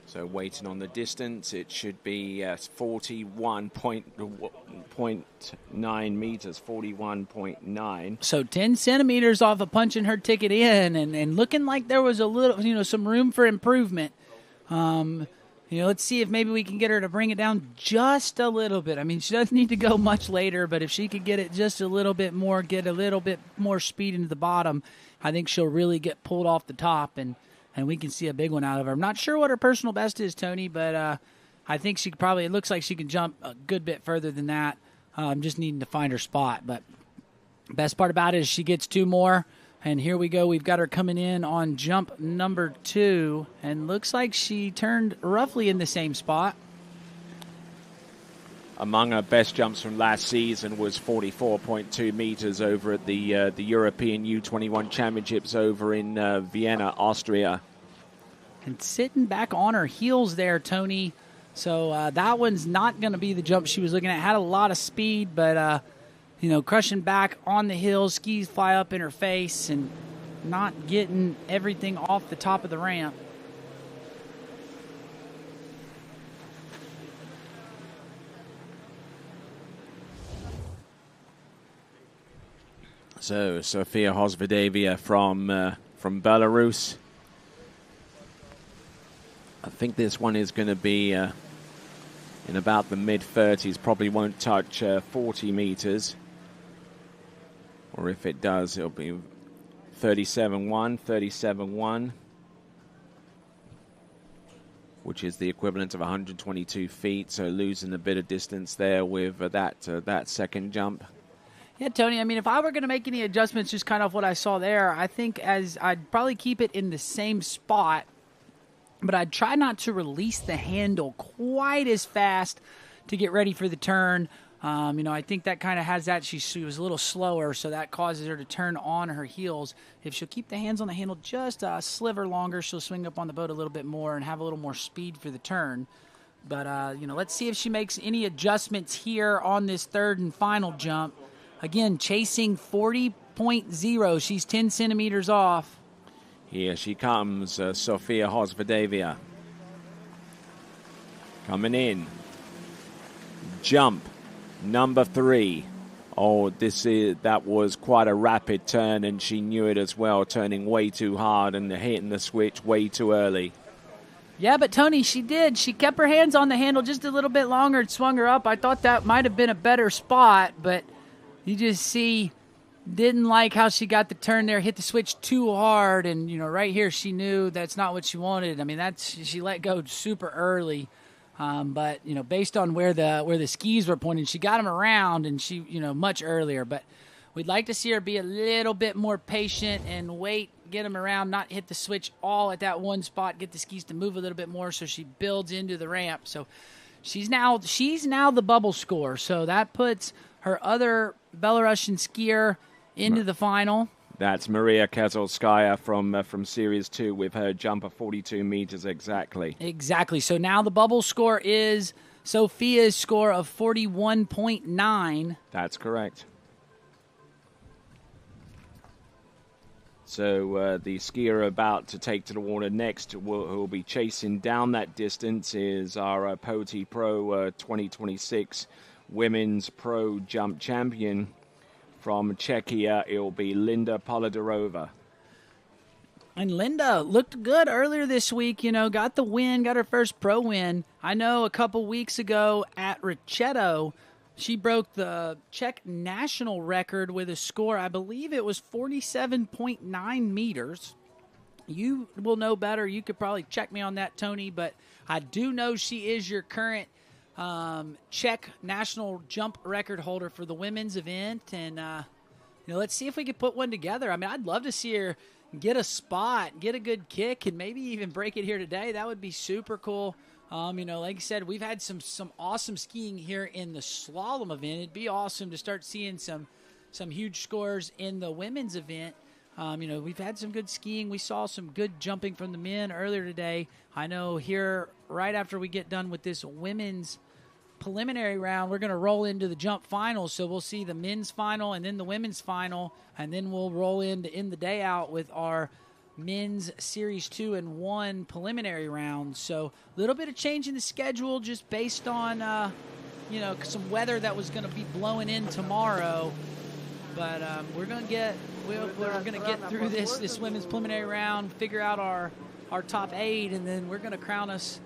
So waiting on the distance, it should be 41.9 meters, 41.9. So 10 centimeters off of punching her ticket in, and looking like there was a little, some room for improvement. Let's see if maybe we can get her to bring it down just a little bit. I mean, she doesn't need to go much later, but if she could get it just a little bit more, get a little bit more speed into the bottom, I think she'll really get pulled off the top, and we can see a big one out of her. I'm not sure what her personal best is, Tony, but I think she it looks like she can jump a good bit further than that. Just needing to find her spot. But best part about it is she gets 2 more. And here we go. We've got her coming in on jump number 2. And looks like she turned roughly in the same spot. Among her best jumps from last season was 44.2 meters over at the European U21 Championships over in Vienna, Austria. And sitting back on her heels there, Tony. So that one's not going to be the jump she was looking at. Had a lot of speed, but... crushing back on the hill, skis fly up in her face, and not getting everything off the top of the ramp. So, Sofia Hosvedevia from Belarus. I think this one is going to be in about the mid-30s. Probably won't touch 40 meters. Or if it does, it'll be 37.1, 37.1, which is the equivalent of 122 feet. So losing a bit of distance there with that second jump. Yeah, Tony, I mean, if I were going to make any adjustments, just kind of what I saw there, I think I'd probably keep it in the same spot, but I'd try not to release the handle quite as fast to get ready for the turn. I think that kind of has that. She was a little slower, so that causes her to turn on her heels. If she'll keep the hands on the handle just a sliver longer, she'll swing up on the boat a little bit more and have a little more speed for the turn. But, let's see if she makes any adjustments here on this third and final jump. Again, chasing 40.0. She's 10 centimeters off. Here she comes, Sofia Hosvedevia. Coming in. Jump. Number 3. Oh, that was quite a rapid turn, and she knew it as well, turning way too hard and hitting the switch way too early. Yeah, but Tony, she did. She kept her hands on the handle just a little bit longer and swung her up. I thought that might have been a better spot, but you just see Didn't like how she got the turn there, hit the switch too hard, and right here she knew that's not what she wanted. I mean, she let go super early, but based on where the skis were pointing, she got them around, and she much earlier. But we'd like to see her be a little bit more patient and wait, get them around, not hit the switch all at that one spot, get the skis to move a little bit more so she builds into the ramp. So she's now the bubble scorer. So that puts her other Belarusian skier into the final. That's Maria Kezolskaya from Series 2 with her jump of 42 meters exactly. Exactly. So now the bubble score is Sophia's score of 41.9. That's correct. So the skier about to take to the water next, who will be chasing down that distance, is our POTI Pro 2026 Women's Pro Jump Champion. From Czechia, it will be Linda Polidarova. And Linda looked good earlier this week, got the win, got her first pro win. I know a couple weeks ago at Richeto, she broke the Czech national record with a score, I believe it was 47.9 meters. You will know better. You could probably check me on that, Tony, but I do know she is your current Czech national jump record holder for the women's event, and let's see if we can put one together. I mean, I'd love to see her get a spot, get a good kick, and maybe even break it here today. That would be super cool. Like I said, we've had some awesome skiing here in the slalom event. It'd be awesome to start seeing some huge scores in the women's event. We've had some good skiing. We saw some good jumping from the men earlier today. I know here, right after we get done with this women's preliminary round, we're going to roll into the jump finals. So we'll see the men's final and then the women's final, and then we'll roll into end the day out with our men's Series 2 and 1 preliminary round. So a little bit of change in the schedule just based on, some weather that was going to be blowing in tomorrow. But we're going to get through this women's preliminary round, figure out our top 8, and then we're going to crown us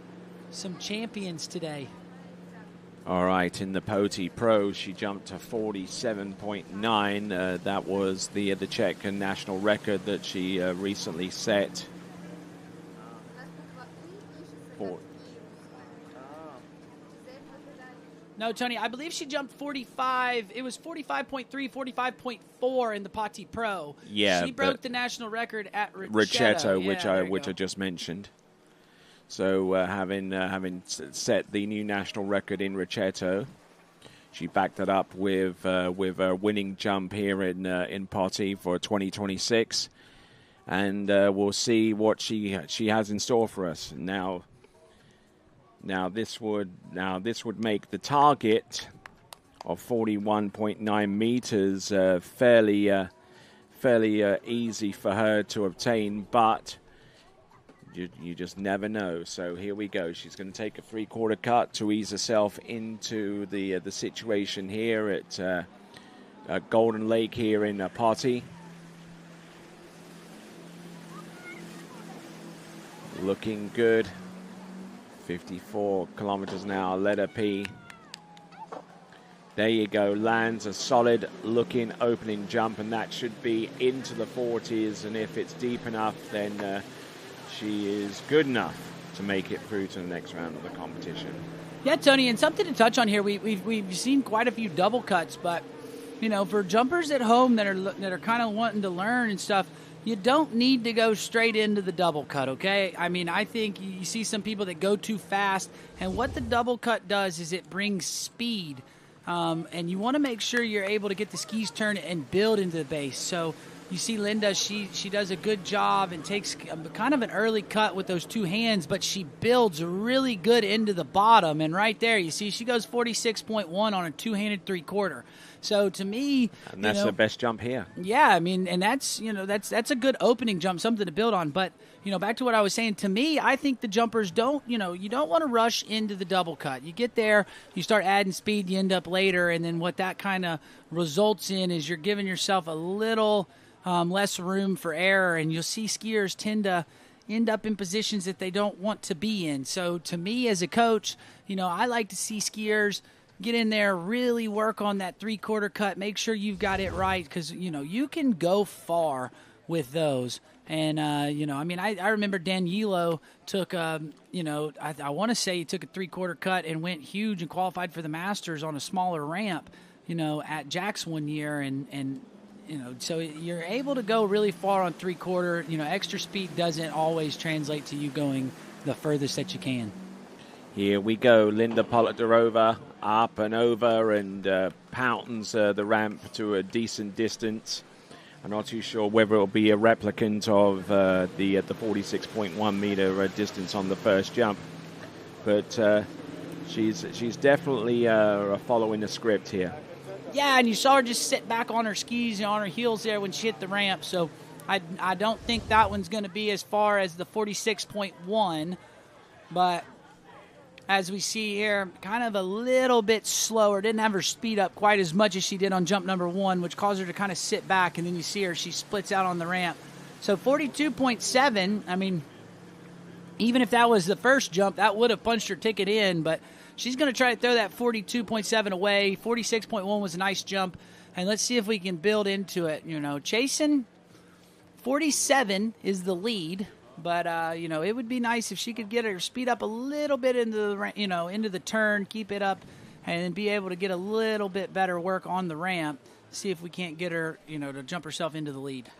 some champions today. All right, in the POTI Pro, she jumped to 47.9. That was the Czech national record that she recently set. No, Tony, I believe she jumped 45. It was 45.3, 45.4 in the POTI Pro. Yeah, she broke the national record at Richeto, yeah, which I just mentioned. So having set the new national record in Richeto, she backed it up with a winning jump here in POTI for 2026, and we'll see what she has in store for us. Now this would make the target of 41.9 meters fairly easy for her to obtain, but you just never know. So here we go. She's going to take a 3/4 cut to ease herself into the situation here at Golden Lake here in POTI. Looking good. 54 kilometers an hour, letter P. There you go, lands a solid looking opening jump, and that should be into the 40s, and if it's deep enough, then she is good enough to make it through to the next round of the competition. Yeah, Tony, and something to touch on here, we've seen quite a few double cuts, but for jumpers at home that are kind of wanting to learn and stuff, you don't need to go straight into the double cut, okay? I mean, I think you see some people that go too fast, and what the double cut does is it brings speed, and you want to make sure you're able to get the skis turned and build into the base. So you see Linda, she does a good job and takes kind of an early cut with those two hands, but she builds really good into the bottom, and right there you see she goes 46.1 on a two-handed 3/4. So to me, and that's the best jump here. Yeah, I mean, and that's a good opening jump, something to build on. But back to what I was saying. To me, I think the jumpers don't you don't want to rush into the double cut. You get there, you start adding speed, you end up later, and then what that kind of results in is you're giving yourself a little less room for error, and you'll see skiers tend to end up in positions that they don't want to be in. So to me, as a coach, I like to see skiers get in there, really work on that three-quarter cut, make sure you've got it right, because, you can go far with those. And, I remember Danilo took, I want to say he took a three-quarter cut and went huge and qualified for the Masters on a smaller ramp, at Jack's one year. And so you're able to go really far on three-quarter. Extra speed doesn't always translate to you going the furthest that you can. Here we go. Linda Politderova up and over and pounds the ramp to a decent distance. I'm not too sure whether it'll be a replicant of the 46.1 meter distance on the first jump, but she's definitely following the script here. Yeah, and you saw her just sit back on her skis and on her heels there when she hit the ramp. So I don't think that one's going to be as far as the 46.1, but as we see here, kind of a little bit slower. Didn't have her speed up quite as much as she did on jump number 1, which caused her to kind of sit back, and then you see her, she splits out on the ramp. So 42.7, even if that was the first jump, that would have punched her ticket in, but she's going to try to throw that 42.7 away. 46.1 was a nice jump, and let's see if we can build into it. Chasing 47 is the lead. But, it would be nice if she could get her speed up a little bit into the turn, keep it up, and be able to get a little bit better work on the ramp. See if we can't get her, to jump herself into the lead.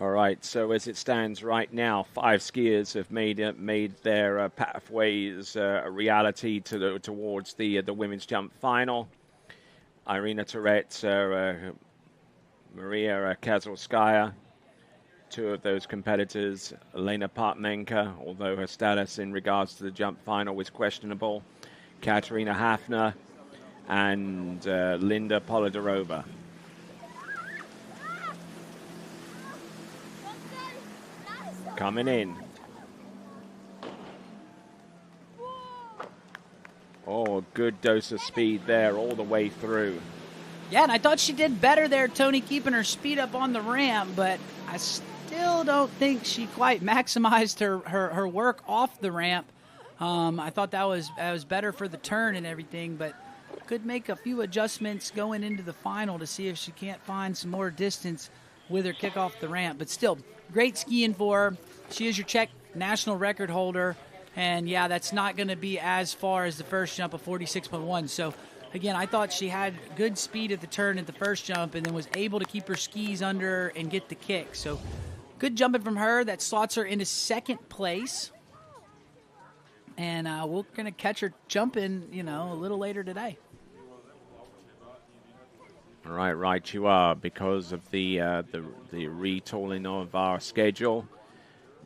All right, so as it stands right now, 5 skiers have made their pathways a reality towards the women's jump final. Irina Toretz, Maria Kazalskaya. 2 of those competitors, Elena Partmenka, although her status in regards to the jump final was questionable, Katerina Hafner, and Linda Politderova. Coming in. Oh, a good dose of speed there all the way through. Yeah, and I thought she did better there, Tony, keeping her speed up on the ramp, but I still don't think she quite maximized her work off the ramp. I thought that was better for the turn and everything, but could make a few adjustments going into the final to see if she can't find some more distance with her kick off the ramp. But still, great skiing for her. She is your Czech national record holder, and yeah, that's not going to be as far as the first jump of 46.1. So again, I thought she had good speed at the turn at the first jump and then was able to keep her skis under and get the kick. So good jumping from her. That slots her into second place. And we're going to catch her jumping, a little later today. All right, you are, because of the retooling of our schedule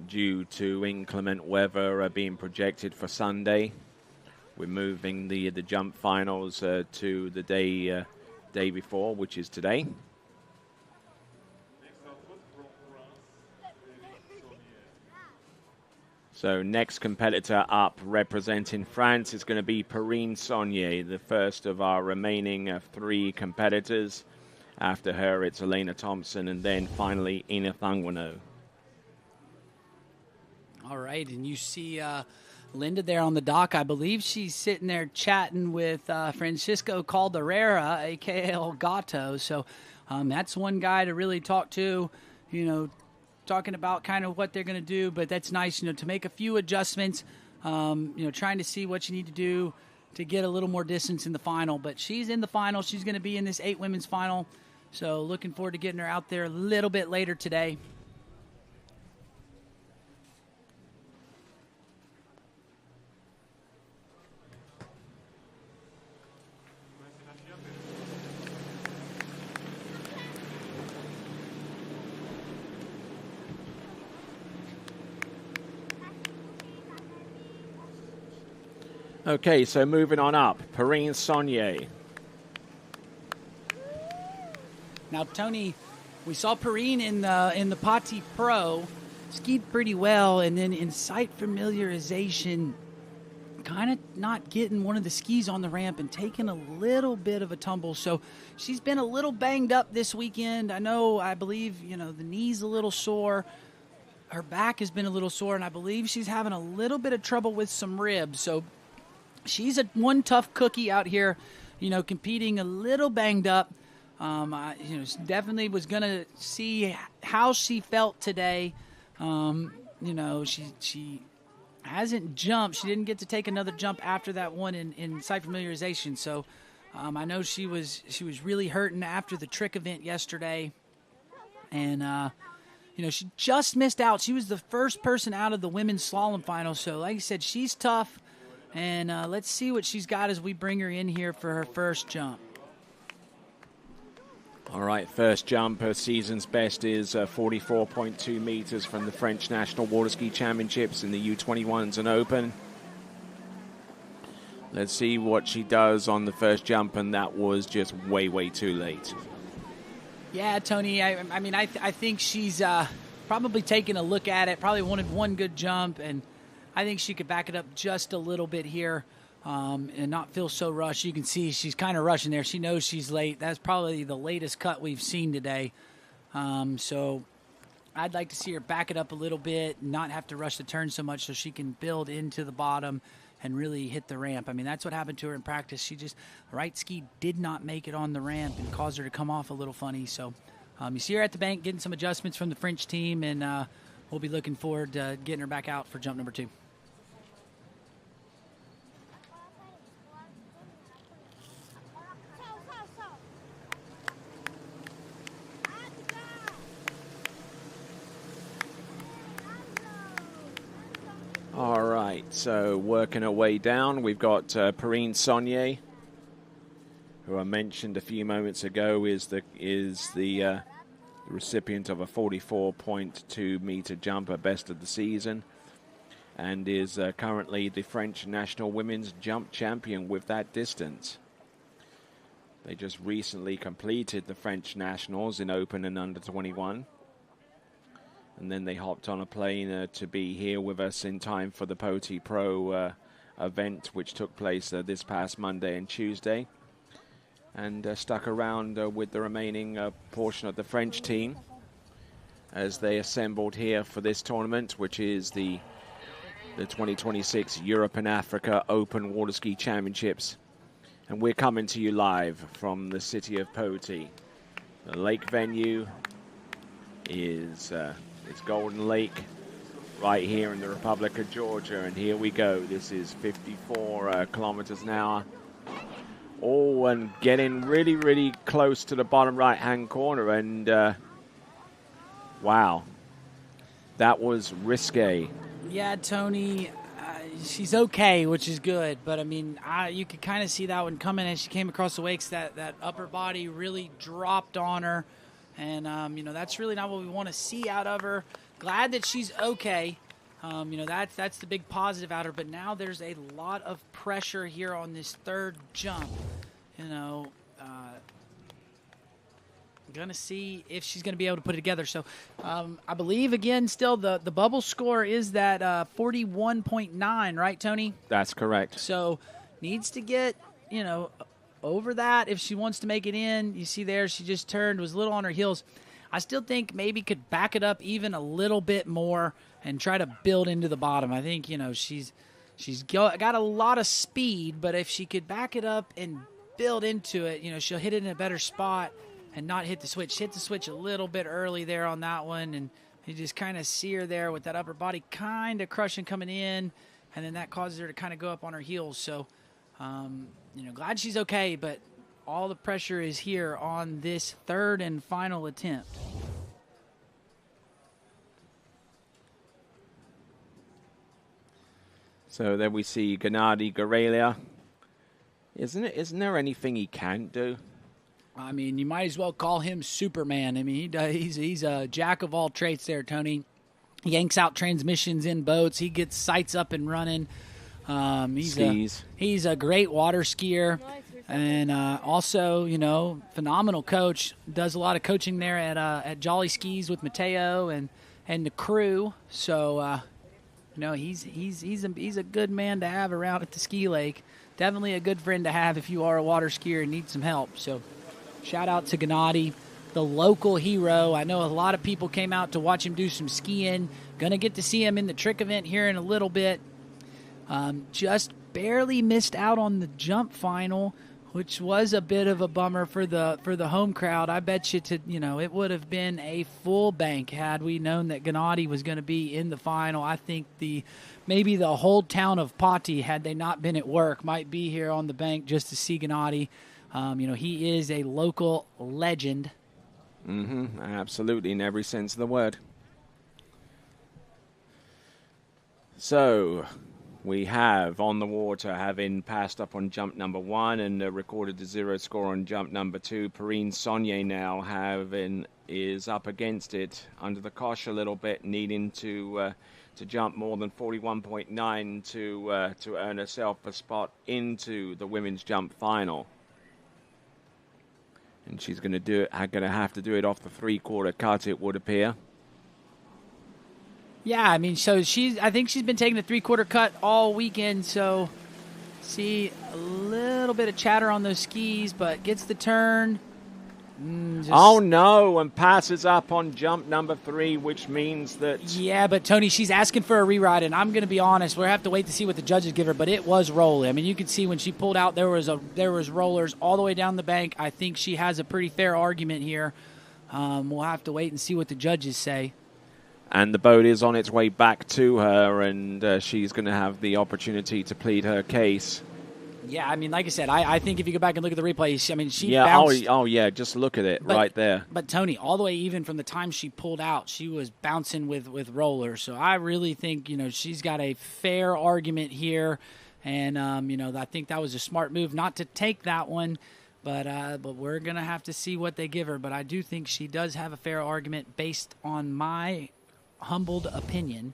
due to inclement weather being projected for Sunday. We're moving the jump finals to the day before, which is today. So next competitor up representing France is going to be Perrine Saunier, the first of our remaining 3 competitors. After her, it's Elena Thompson, and then finally Ina Thangwano. All right, and you see Linda there on the dock. I believe she's sitting there chatting with Francisco Calderera, a.k.a. El Gato. So that's one guy to really talk to, talking about kind of what they're going to do. But that's nice, to make a few adjustments, trying to see what you need to do to get a little more distance in the final. But she's in the final. She's going to be in this 8 women's final. So looking forward to getting her out there a little bit later today. Okay, so moving on up, Perrine Saunier. Now, Tony, we saw Perrine in the Pati Pro, skied pretty well, and then in sight familiarization, kind of not getting one of the skis on the ramp and taking a little bit of a tumble. So she's been a little banged up this weekend. I believe, the knee's a little sore. Her back has been a little sore, and I believe she's having a little bit of trouble with some ribs. So she's one tough cookie out here, competing a little banged up. Definitely was going to see how she felt today. She hasn't jumped. She didn't get to take another jump after that one in sight familiarization. So I know she was really hurting after the trick event yesterday. And, she just missed out. She was the first person out of the women's slalom final. So like I said, she's tough. And let's see what she's got as we bring her in here for her first jump. All right, first jump, her season's best is 44.2 meters from the French National Water Ski Championships in the U21s and Open. Let's see what she does on the first jump, and that was just way, way too late. Yeah, Tony, I think she's probably taken a look at it, probably wanted one good jump, and I think she could back it up just a little bit here. And not feel so rushed. You can see she's kind of rushing there. She knows she's late. That's probably the latest cut we've seen today. So I'd like to see her back it up a little bit, not have to rush the turn so much so she can build into the bottom and really hit the ramp. That's what happened to her in practice. The right ski did not make it on the ramp and caused her to come off a little funny. So you see her at the bank getting some adjustments from the French team, and we'll be looking forward to getting her back out for jump number 2. All right, so working our way down, we've got Perrine Saunier, who I mentioned a few moments ago is the recipient of a 44.2 meter jumper, best of the season, and is currently the French national women's jump champion with that distance. They just recently completed the French nationals in Open and under 21. And then they hopped on a plane to be here with us in time for the Poti Pro event, which took place this past Monday and Tuesday. And stuck around with the remaining portion of the French team as they assembled here for this tournament, which is the 2026 Europe and Africa Open Water Ski Championships. And we're coming to you live from the city of Poti. The lake venue is... it's Golden Lake right here in the Republic of Georgia, and here we go. This is 54 kilometers an hour. Oh, and getting really, really close to the bottom right-hand corner, and wow, that was risque. Yeah, Tony, she's okay, which is good, but you could kind of see that one coming as she came across the wakes. That upper body really dropped on her. And, that's really not what we want to see out of her. Glad that she's okay. That's the big positive out of her. But now there's a lot of pressure here on this third jump. Going to see if she's going to be able to put it together. So I believe, again, still the bubble score is that 41.9, right, Tony? That's correct. So needs to get, over that if she wants to make it in. You see there, she just turned, was a little on her heels. I still think maybe could back it up even a little bit more and try to build into the bottom. I think, she's got a lot of speed, but if she could back it up and build into it, she'll hit it in a better spot and not hit the switch. Hit the switch a little bit early there on that one, and you just kind of see her there with that upper body kind of crushing coming in, and then that causes her to kind of go up on her heels. So, glad she's okay, but all the pressure is here on this third and final attempt. So then we see Gennady Gorelia. Isn't there anything he can't do? You might as well call him Superman. He's a jack of all trades there, Tony. He yanks out transmissions in boats. He gets sights up and running. He's a great water skier, and also, phenomenal coach. Does a lot of coaching there at Jolly Skis with Mateo and the crew. So, he's a good man to have around at the ski lake. Definitely a good friend to have if you are a water skier and need some help. So, shout out to Gennady, the local hero. I know a lot of people came out to watch him do some skiing. Gonna get to see him in the trick event here in a little bit. Just barely missed out on the jump final, which was a bit of a bummer for the home crowd. I bet you it would have been a full bank had we known that Gennady was going to be in the final. I think maybe the whole town of Poti, had they not been at work, might be here on the bank just to see Gennady. He is a local legend. Absolutely, in every sense of the word. So, we have on the water, having passed up on jump number 1 and recorded the 0 score on jump number 2, Perrine Saunier now is up against it under the cosh a little bit, needing to jump more than 41.9 to earn herself a spot into the women's jump final. And she's going to have to do it off the 3/4 cut, it would appear. Yeah, I mean, so I think she's been taking the 3/4 cut all weekend, so see a little bit of chatter on those skis, but gets the turn. Oh no, and passes up on jump number 3, which means that... Yeah, but Tony, she's asking for a reride, and I'm going to be honest, we'll have to wait to see what the judges give her, but it was rolling. I mean, you can see when she pulled out, there was rollers all the way down the bank. I think she has a pretty fair argument here. We'll have to wait and see what the judges say. And the boat is on its way back to her, and she's going to have the opportunity to plead her case. Yeah, I mean, like I said, I think if you go back and look at the replay, she yeah, bounced. Oh, yeah, just look at it right there. But, Tony, all the way even from the time she pulled out, she was bouncing with rollers. So I really think, she's got a fair argument here. And, I think that was a smart move not to take that one. But we're going to have to see what they give her. But I do think she does have a fair argument based on my humbled opinion.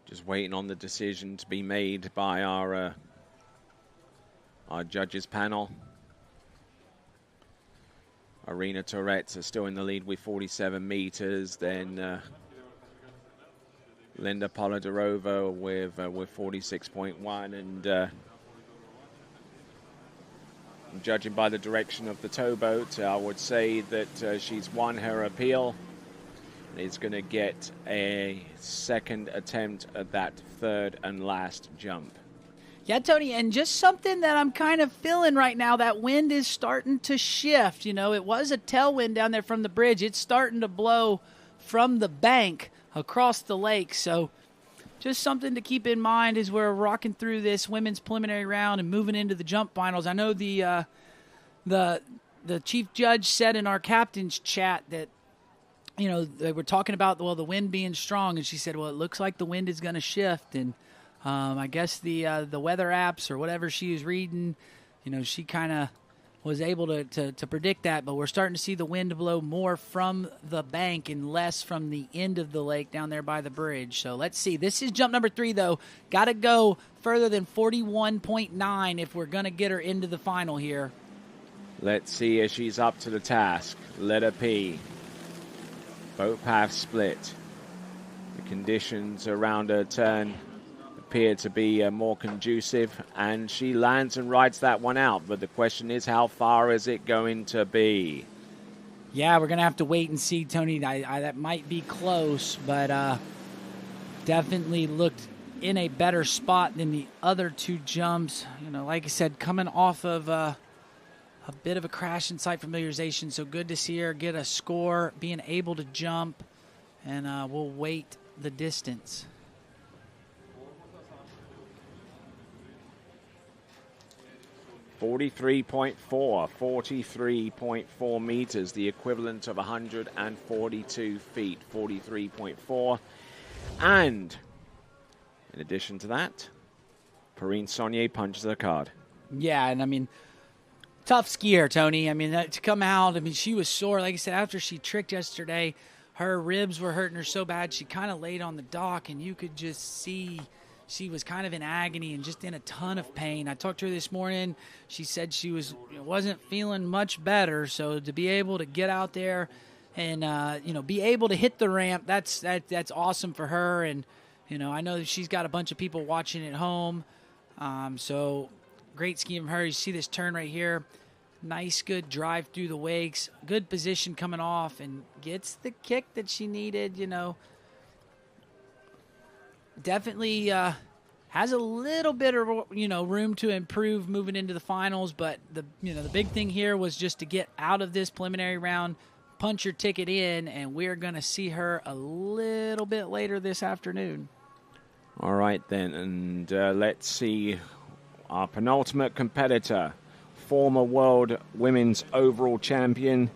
Just waiting on the decision to be made by our judges panel. Irina Touretz is still in the lead with 47 meters. Then Linda Polidorova with 46.1, and judging by the direction of the towboat, I would say that she's won her appeal. Is going to get a second attempt at that third and last jump. Yeah, Tony, and just something that I'm kind of feeling right now, that wind is starting to shift. It was a tailwind down there from the bridge. It's starting to blow from the bank across the lake. So just something to keep in mind as we're rocking through this women's preliminary round and moving into the jump finals. I know the chief judge said in our captain's chat that, they were talking about, the wind being strong, and she said, well, it looks like the wind is going to shift. And I guess the weather apps or whatever she was reading, she kind of was able to predict that. But we're starting to see the wind blow more from the bank and less from the end of the lake down there by the bridge. So let's see. This is jump number 3, though. Got to go further than 41.9 if we're going to get her into the final here. Let's see if she's up to the task. Let her pee. Boat path split. The conditions around her turn appear to be more conducive, and she lands and rides that one out. But the question is, how far is it going to be? Yeah, we're going to have to wait and see, Tony. That might be close, but definitely looked in a better spot than the other 2 jumps. Like I said, coming off of a bit of a crash and site familiarization, so good to see her get a score, being able to jump, and we'll wait the distance. .43.4 meters, the equivalent of 142 feet, 43.4. And in addition to that, Perrine Saunier punches her card. Yeah, and I mean, tough skier, Tony. I mean, to come out, she was sore. Like I said, after she tricked yesterday, her ribs were hurting her so bad, she kind of laid on the dock, and you could just see she was kind of in agony and just in a ton of pain. I talked to her this morning. She said she wasn't feeling much better, so to be able to get out there and be able to hit the ramp. That's awesome for her. And I know that she's got a bunch of people watching at home. So great ski from her. You see this turn right here. Nice, good drive through the wakes. Good position coming off, and gets the kick that she needed. Definitely has a little bit of room to improve moving into the finals. But the big thing here was just to get out of this preliminary round, punch your ticket in, and we're going to see her a little bit later this afternoon. All right, then, and let's see our penultimate competitor, former world women's overall champion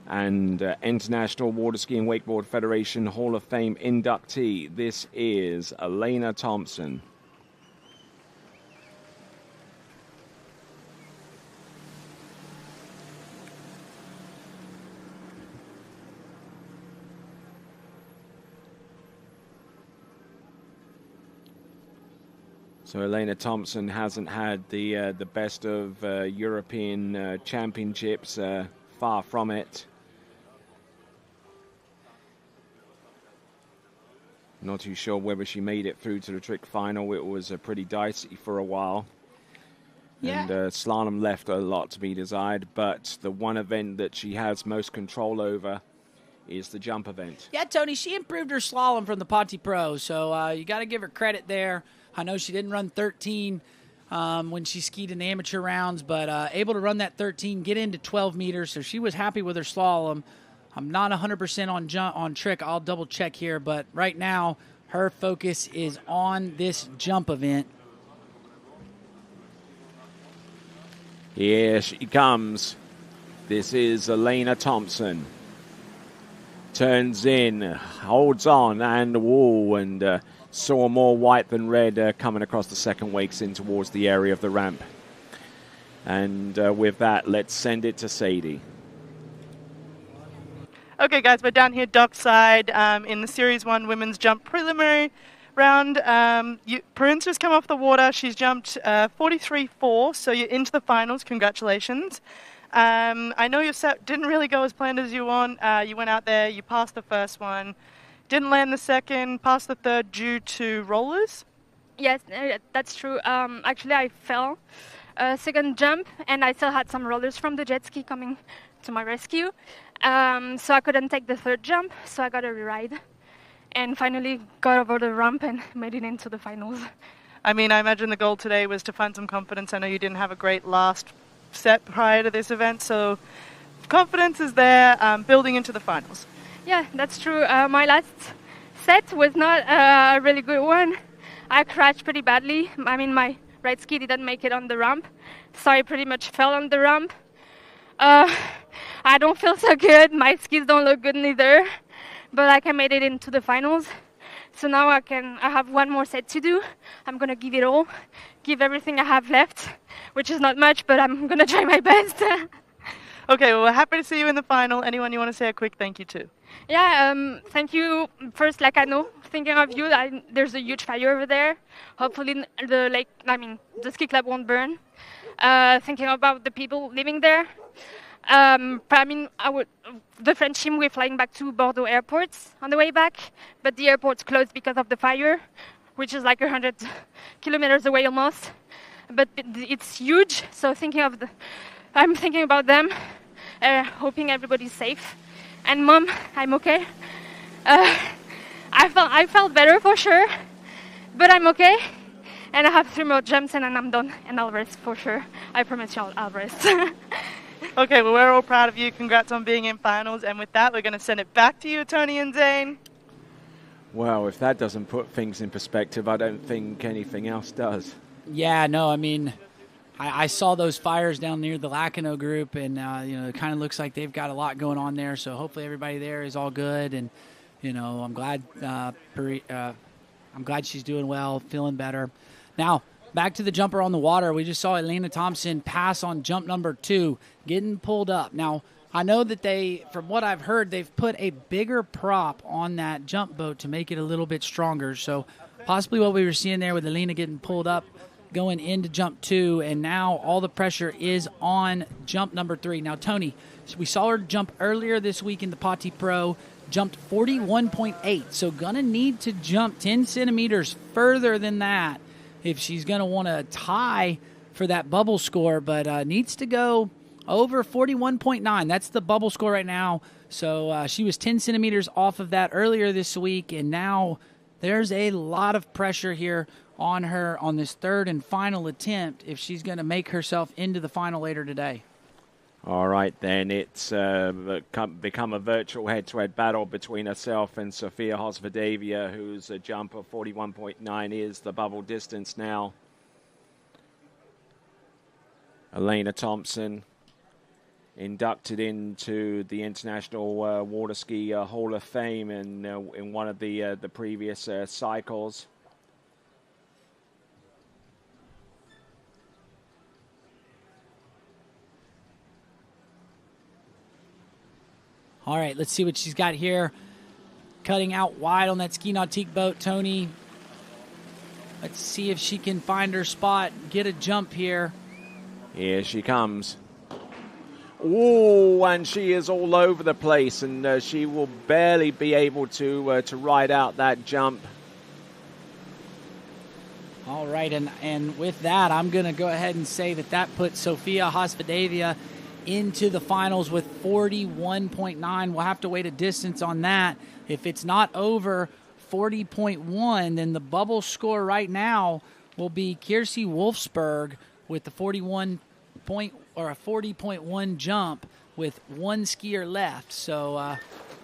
and International Water Ski and Wakeboard Federation Hall of Fame inductee. This is Elena Thompson. So Elena Thompson hasn't had the best of European championships, far from it. Not too sure whether she made it through to the trick final. It was pretty dicey for a while. Yeah. And slalom left a lot to be desired, but the one event that she has most control over is the jump event. Yeah, Tony, she improved her slalom from the Ponte Pro, so you got to give her credit there. I know she didn't run 13 when she skied in the amateur rounds, but able to run that 13, get into 12 meters, so she was happy with her slalom. I'm not 100% on trick. I'll double check here, but right now her focus is on this jump event. Here she comes. This is Elena Thompson. Turns in, holds on, and saw more white than red coming across the second wakes in towards the area of the ramp. And with that, let's send it to Sadie. Okay, guys, we're down here dockside in the Series 1 women's jump preliminary round. Prince just come off the water. She's jumped 43.4, so you're into the finals. Congratulations. I know your set didn't really go as planned as you want. You went out there, you passed the first one, didn't land the second, passed the third due to rollers. Yes, that's true. Actually, I fell second jump, and I still had some rollers from the jet ski coming to my rescue. So I couldn't take the third jump, so I got a reride. And finally got over the ramp and made it into the finals. I mean, I imagine the goal today was to find some confidence. I know you didn't have a great last set prior to this event, so confidence is there building into the finals. Yeah, that's true. My last set was not a really good one. I crashed pretty badly. I mean, my right ski didn't make it on the ramp, so I pretty much fell on the ramp. I don't feel so good. My skis don't look good neither, but I made it into the finals. So now I have one more set to do. I'm gonna give it all, give everything I have left, which is not much, but I'm gonna try my best. Okay, well, we're happy to see you in the final. Anyone you want to say a quick thank you to? Yeah, thank you. First, thinking of you, there's a huge fire over there. Hopefully the ski club won't burn. Thinking about the people living there. The French team, we're flying back to Bordeaux airport on the way back, but the airport's closed because of the fire, which is like 100 kilometers away almost. But it's huge, so I'm thinking about them, hoping everybody's safe. And Mom, I'm okay. I felt better for sure, but I'm okay. And I have 3 more jumps and then I'm done, and I'll rest for sure. I promise you I'll rest. Okay, well, we're all proud of you. Congrats on being in finals. And with that, we're going to send it back to you, Tony and Zane. Well, if that doesn't put things in perspective, I don't think anything else does. Yeah, no, I mean, I saw those fires down near the Lacanau group, and, it kind of looks like they've got a lot going on there. So hopefully everybody there is all good. And, I'm glad she's doing well, feeling better. Now, back to the jumper on the water. We just saw Elena Thompson pass on jump number 2, getting pulled up. Now, I know that from what I've heard, they've put a bigger prop on that jump boat to make it a little bit stronger. So possibly what we were seeing there with Elena getting pulled up, going into jump 2, and now all the pressure is on jump number 3. Now, Tony, we saw her jump earlier this week in the Pati Pro, jumped 41.8, so going to need to jump 10 centimeters further than that if she's going to want to tie for that bubble score, but needs to go over 41.9. That's the bubble score right now. So she was 10 centimeters off of that earlier this week, and now there's a lot of pressure here on her on this third and final attempt if she's going to make herself into the final later today. All right, then it's become a virtual head-to-head battle between herself and Sofia Hosvedavia, whose jump of 41.9 is the bubble distance now. Elena Thompson, inducted into the International Water Ski Hall of Fame in one of the previous cycles. All right, let's see what she's got here. Cutting out wide on that ski nautique boat, Tony. Let's see if she can find her spot, get a jump here. Here she comes. Oh, and she is all over the place, and she will barely be able to ride out that jump. All right, and with that, I'm going to go ahead and say that puts Sofia Hosvedavia into the finals with 41.9. We'll have to wait a distance on that. If it's not over 40.1, then the bubble score right now will be Kiersey Wolfsberg with the 40.1 jump with one skier left. So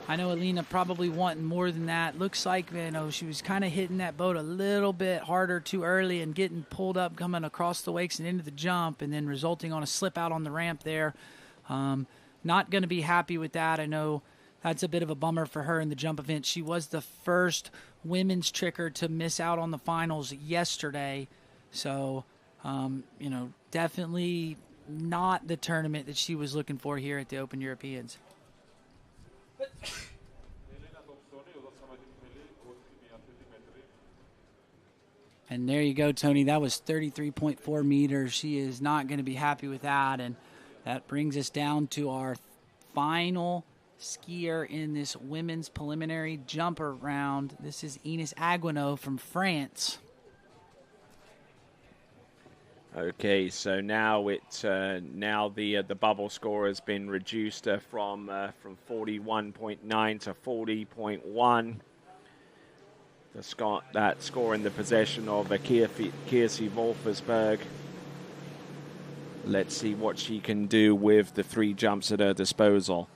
I know Alina probably wanting more than that. Looks like she was kind of hitting that boat a little bit harder too early and getting pulled up coming across the wakes and into the jump, and then resulting on a slip out on the ramp there. Not going to be happy with that. I know that's a bit of a bummer for her in the jump event. She was the first women's tricker to miss out on the finals yesterday. So, definitely not the tournament that she was looking for here at the Open Europeans. And there you go, Tony. That was 33.4 meters. She is not going to be happy with that. And that brings us down to our final skier in this women's preliminary jumper round. This is Ines Aguinot from France. Okay, so now the bubble score has been reduced from 41.9 to 40.1. That score in the possession of Kiersey Wolfersberg. Let's see what she can do with the 3 jumps at her disposal.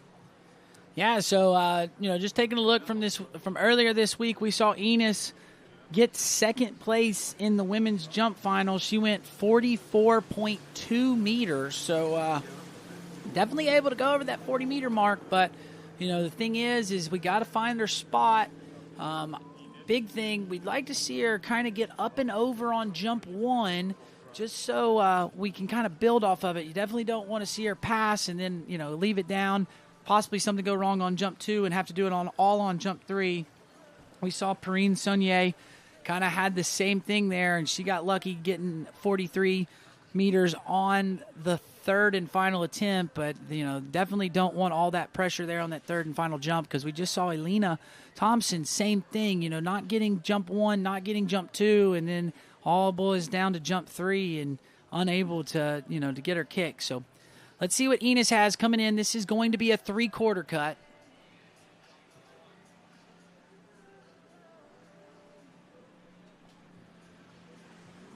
Yeah, so just taking a look from earlier this week, we saw Ines get second place in the women's jump final. She went 44.2 meters, so definitely able to go over that 40-meter mark. But the thing is we got to find her spot. Big thing, we'd like to see her kind of get up and over on jump 1, just so we can kind of build off of it. You definitely don't want to see her pass and then leave it down. Possibly something go wrong on jump 2 and have to do it all on jump 3. We saw Perrine Saunier kind of had the same thing there, and she got lucky getting 43 meters on the third and final attempt, but definitely don't want all that pressure there on that third and final jump, because we just saw Elena Thompson, same thing, not getting jump 1, not getting jump 2, and then all boils down to jump 3 and unable to to get her kick. So let's see what Ines has coming in. This is going to be a 3/4 cut.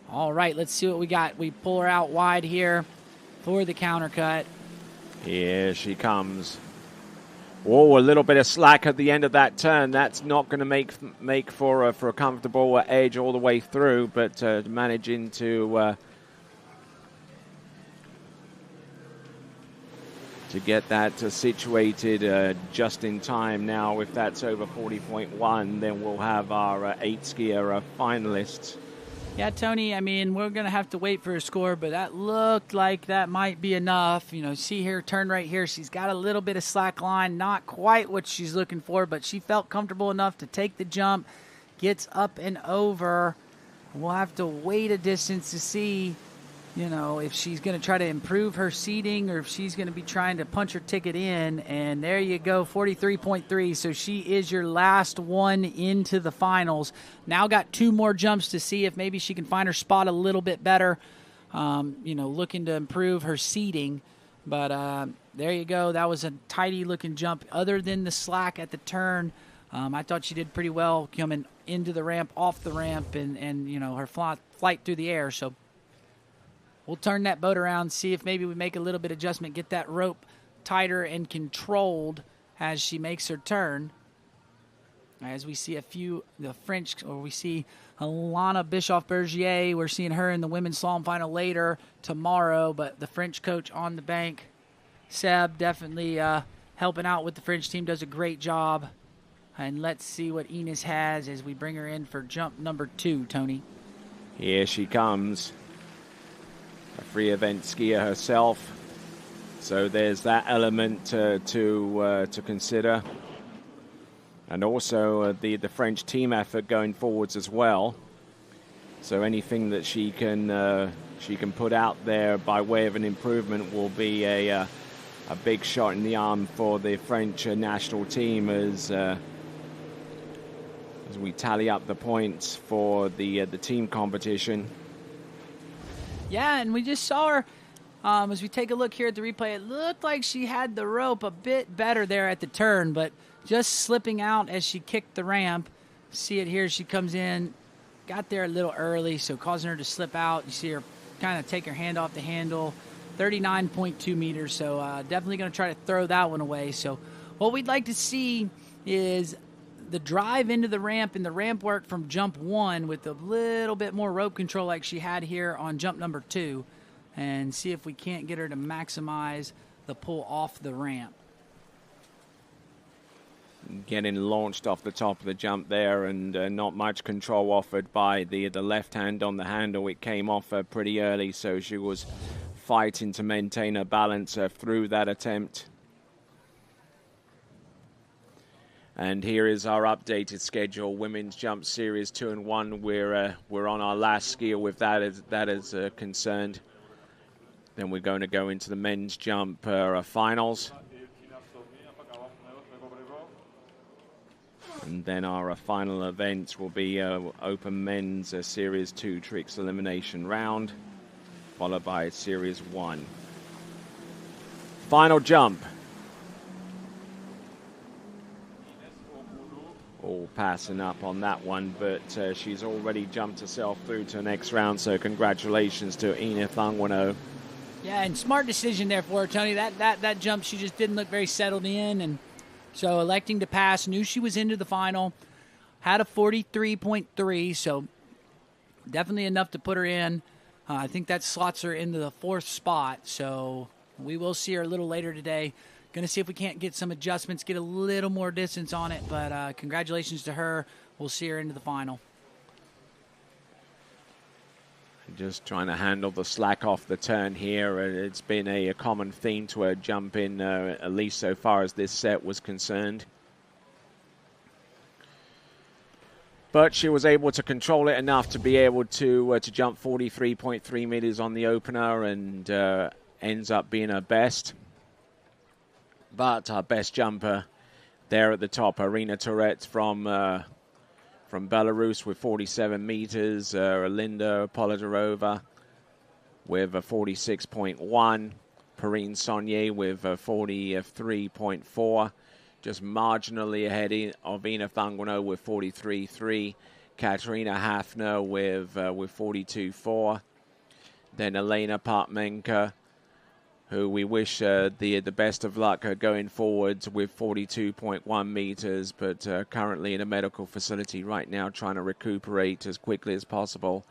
All right, let's see what we got. We pull her out wide here for the counter cut. Here she comes. Oh, a little bit of slack at the end of that turn. That's not going to make for a comfortable edge all the way through, but managing to get that situated just in time. Now, if that's over 40.1, then we'll have our 8 skier finalists. Yeah, Tony, we're going to have to wait for a score, but that looked like that might be enough. See here, turn right here. She's got a little bit of slack line, not quite what she's looking for, but she felt comfortable enough to take the jump, gets up and over. We'll have to wait a distance to see, if she's going to try to improve her seating or if she's going to be trying to punch her ticket in. And there you go, 43.3. So she is your last one into the finals. Now got 2 more jumps to see if maybe she can find her spot a little bit better, looking to improve her seating. But there you go. That was a tidy-looking jump. Other than the slack at the turn, I thought she did pretty well coming into the ramp, off the ramp, and her flight through the air. So we'll turn that boat around, see if maybe we make a little bit of adjustment, get that rope tighter and controlled as she makes her turn. As we see we see Alana Bischoff-Bergier. We're seeing her in the women's slalom final later tomorrow, but the French coach on the bank, Seb, definitely helping out with the French team, does a great job. And let's see what Ines has as we bring her in for jump number 2, Tony. Here she comes. A free event skier herself. So there's that element to consider. And also the French team effort going forwards as well. So anything that she can put out there by way of an improvement will be a big shot in the arm for the French national team as we tally up the points for the team competition. Yeah, and we just saw her as we take a look here at the replay. It looked like she had the rope a bit better there at the turn, but just slipping out as she kicked the ramp. See it here. She comes in, got there a little early, so causing her to slip out. You see her kind of take her hand off the handle. 39.2 meters, so definitely going to try to throw that one away. So what we'd like to see is the drive into the ramp and the ramp work from jump 1 with a little bit more rope control like she had here on jump number 2, and see if we can't get her to maximize the pull off the ramp. Getting launched off the top of the jump there, and not much control offered by the left hand on the handle. It came off pretty early, so she was fighting to maintain her balance through that attempt. And here is our updated schedule. Women's Jump Series 2 and 1. We're on our last skier with that is concerned. Then we're going to go into the men's jump finals. And then our final events will be Open Men's Series 2 Tricks Elimination Round, followed by Series 1. Final jump. All passing up on that one, but she's already jumped herself through to the next round, so congratulations to Ina Thangwano. Yeah, and smart decision there for her, Tony. That jump, she just didn't look very settled in, and so electing to pass, knew she was into the final, had a 43.3, so definitely enough to put her in. I think that slots her into the 4th spot, so we will see her a little later today. Going to see if we can't get some adjustments, get a little more distance on it, but congratulations to her. We'll see her into the final. Just trying to handle the slack off the turn here. It's been a common theme to her jump in, at least so far as this set was concerned. But she was able to control it enough to be able to jump 43.3 meters on the opener, and ends up being her best. But our best jumper there at the top, Irina Tourette from Belarus with 47 meters. Linda Polidorova with a 46.1. Perrine Saunier with a 43.4. Just marginally ahead of Ina Thangwano with 43.3. Katerina Hafner with 42.4. Then Elena Partmenka, who we wish the best of luck going forwards, with 42.1 meters, but currently in a medical facility right now trying to recuperate as quickly as possible.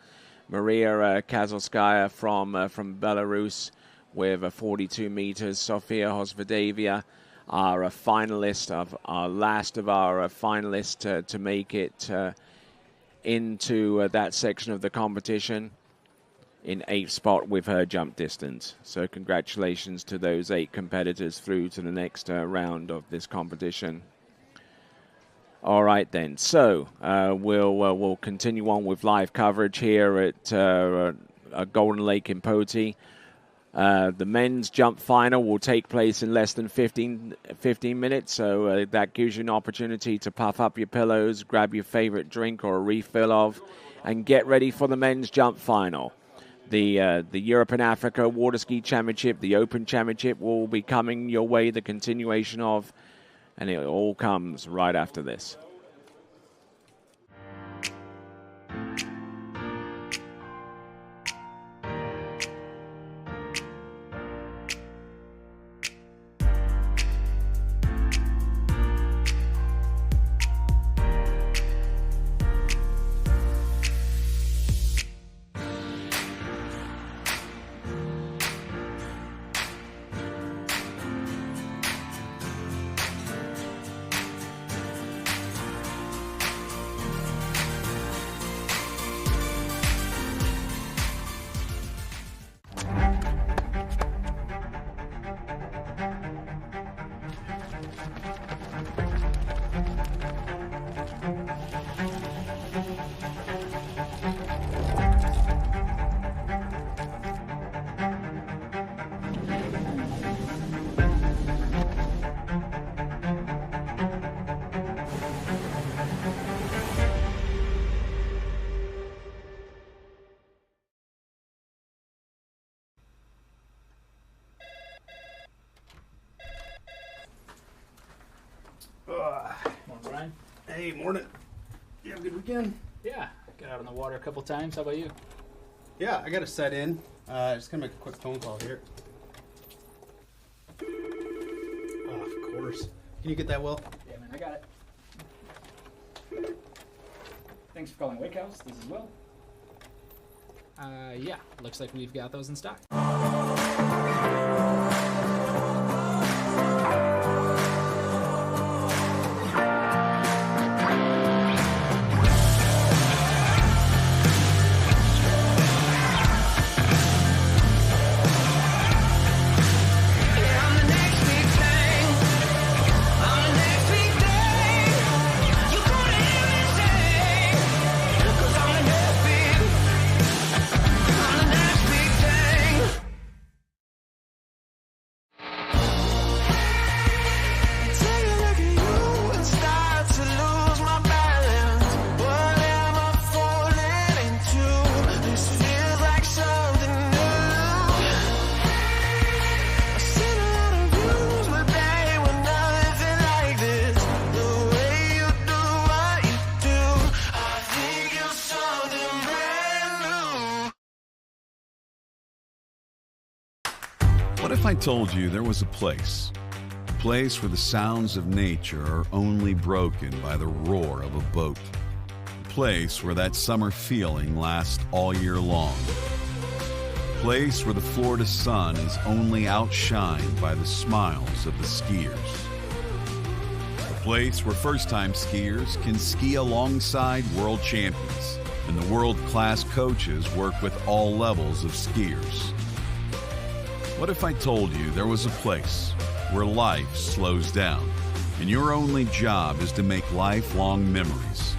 Maria Kazalskaya from Belarus with 42 meters. Sofia Hosvedavia, our finalist, our last of our finalists to make it into that section of the competition, in 8th spot with her jump distance. So congratulations to those 8 competitors through to the next round of this competition. All right then. So we'll continue on with live coverage here at Golden Lake in Poti. The men's jump final will take place in less than 15 minutes, so that gives you an opportunity to puff up your pillows, grab your favorite drink or a refill of, and get ready for the men's jump final. The Europe and Africa Water Ski Championship, the Open Championship, will be coming your way, the continuation of, and it all comes right after this. Morning, Brian. Hey, morning. You have a good weekend? Yeah, got out on the water a couple times. How about you? Yeah, I got to set in. Just gonna make a quick phone call here. Oh, of course. Can you get that, Will? Yeah, man, I got it. Thanks for calling Wake House. This is Will. Yeah, looks like we've got those in stock. What if I told you there was a place where the sounds of nature are only broken by the roar of a boat, a place where that summer feeling lasts all year long, a place where the Florida sun is only outshined by the smiles of the skiers, a place where first-time skiers can ski alongside world champions and the world-class coaches work with all levels of skiers. What if I told you there was a place where life slows down and your only job is to make lifelong memories?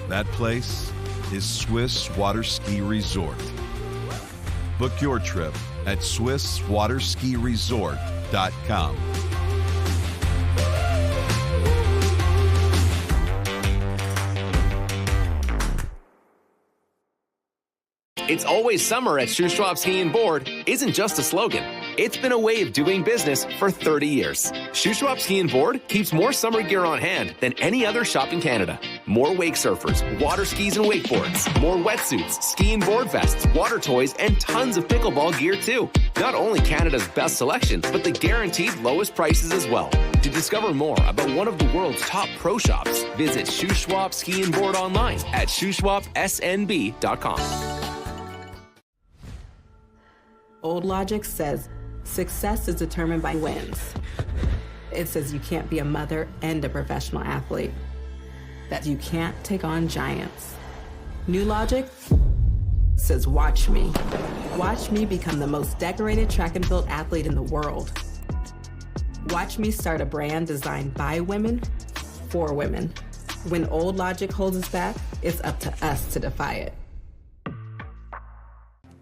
That place is Swiss Water Ski Resort. Book your trip at SwissWaterSkiResort.com. It's always summer at Shuswap Ski and Board isn't just a slogan. It's been a way of doing business for 30 years. Shuswap Ski and Board keeps more summer gear on hand than any other shop in Canada. More wake surfers, water skis and wakeboards, more wetsuits, ski and board vests, water toys, and tons of pickleball gear too. Not only Canada's best selection, but the guaranteed lowest prices as well. To discover more about one of the world's top pro shops, visit Shuswap Ski and Board online at shuswapsnb.com. Old logic says success is determined by wins. It says you can't be a mother and a professional athlete, that you can't take on giants. New logic says watch me. Watch me become the most decorated track and field athlete in the world. Watch me start a brand designed by women, for women. When old logic holds us back, it's up to us to defy it.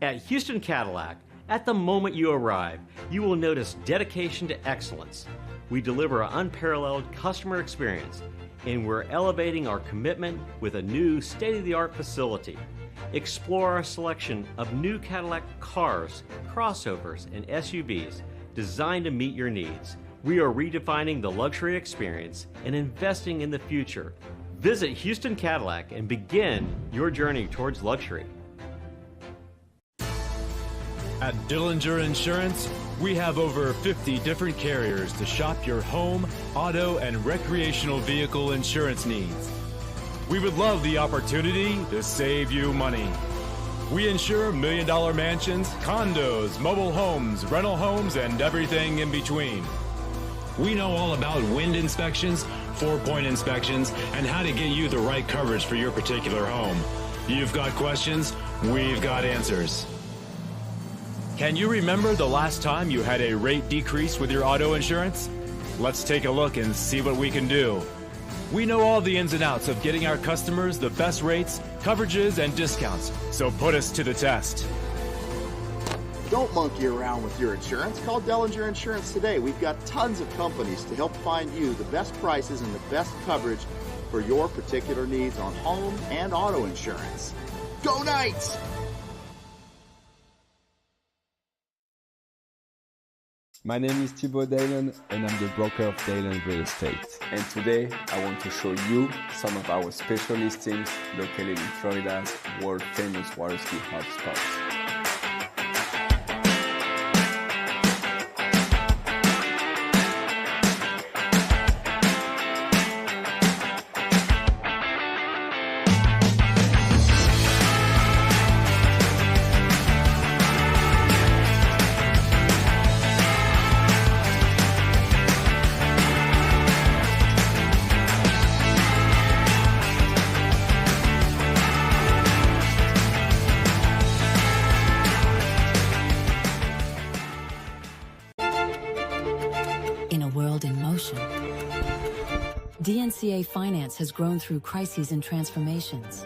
At Houston Cadillac, at the moment you arrive, you will notice dedication to excellence. We deliver an unparalleled customer experience, and we're elevating our commitment with a new state-of-the-art facility. Explore our selection of new Cadillac cars, crossovers, and SUVs designed to meet your needs. We are redefining the luxury experience and investing in the future. Visit Houston Cadillac and begin your journey towards luxury. At Dillinger Insurance, we have over 50 different carriers to shop your home, auto, and recreational vehicle insurance needs. We would love the opportunity to save you money. We insure million-dollar mansions, condos, mobile homes, rental homes, and everything in between. We know all about wind inspections, 4-point inspections, and how to get you the right coverage for your particular home. You've got questions, we've got answers. Can you remember the last time you had a rate decrease with your auto insurance? Let's take a look and see what we can do. We know all the ins and outs of getting our customers the best rates, coverages, and discounts, so put us to the test. Don't monkey around with your insurance. Call Dellinger Insurance today. We've got tons of companies to help find you the best prices and the best coverage for your particular needs on home and auto insurance. Go Knights! My name is Thibaut Dalen and I'm the broker of Dalen Real Estate. And today I want to show you some of our special listings located in Florida's world famous water ski hotspots. DNCA Finance has grown through crises and transformations.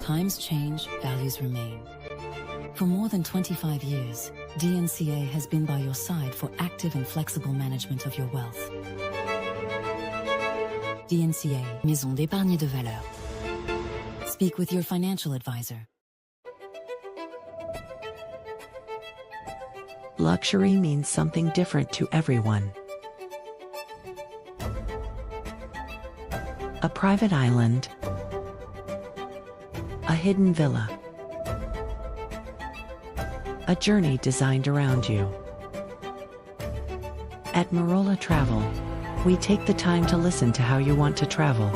Times change, values remain. For more than 25 years, DNCA has been by your side for active and flexible management of your wealth. DNCA, Maison d'épargne de valeur. Speak with your financial advisor. Luxury means something different to everyone. A private island, a hidden villa, a journey designed around you. At Marola Travel, we take the time to listen to how you want to travel,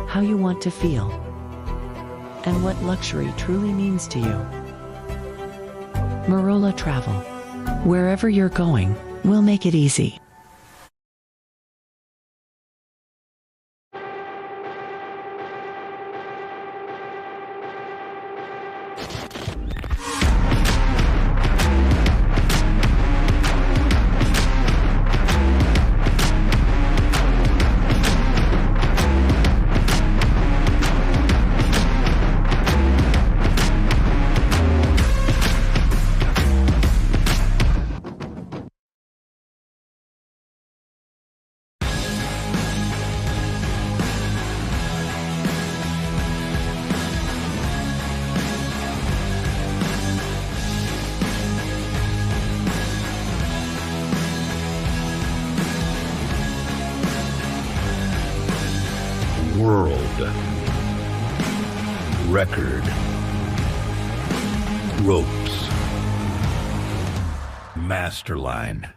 how you want to feel, and what luxury truly means to you. Marola Travel. Wherever you're going, we'll make it easy. World record ropes masterline.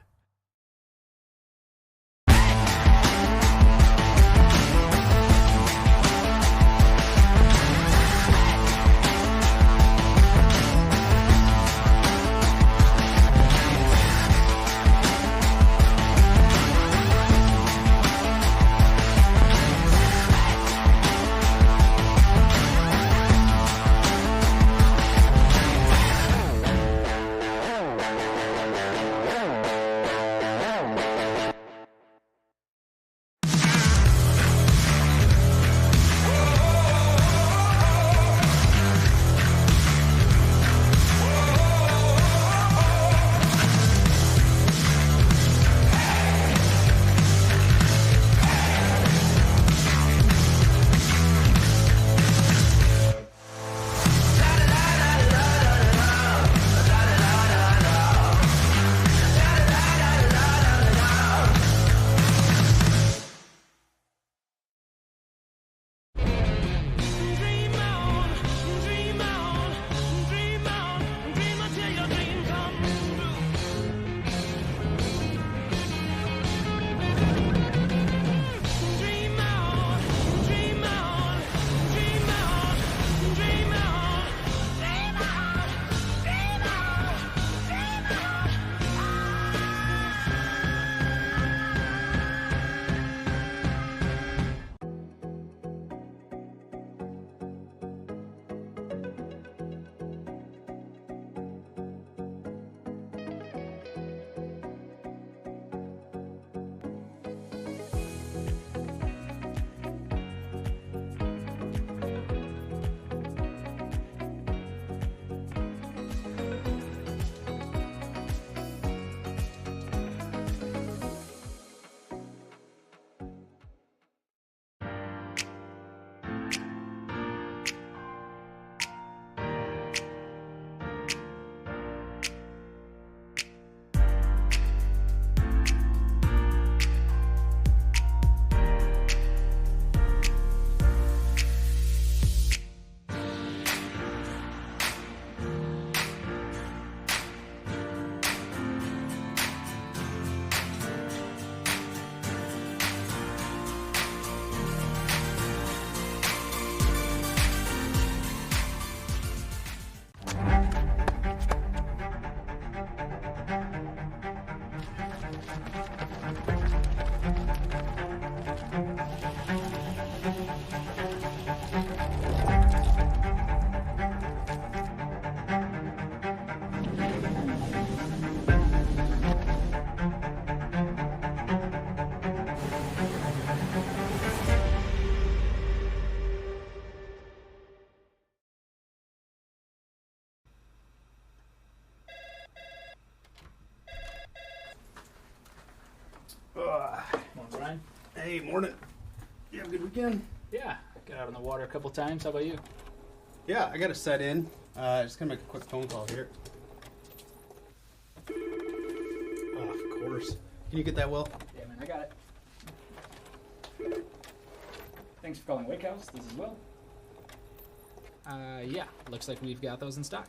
Hey, morning. You have a good weekend? Yeah, got out on the water a couple times. How about you? Yeah, I got to set in. Just gonna make a quick phone call here. Oh, of course. Can you get that, Will? Yeah, man, I got it. Thanks for calling Wake House. This is Will. Yeah, looks like we've got those in stock.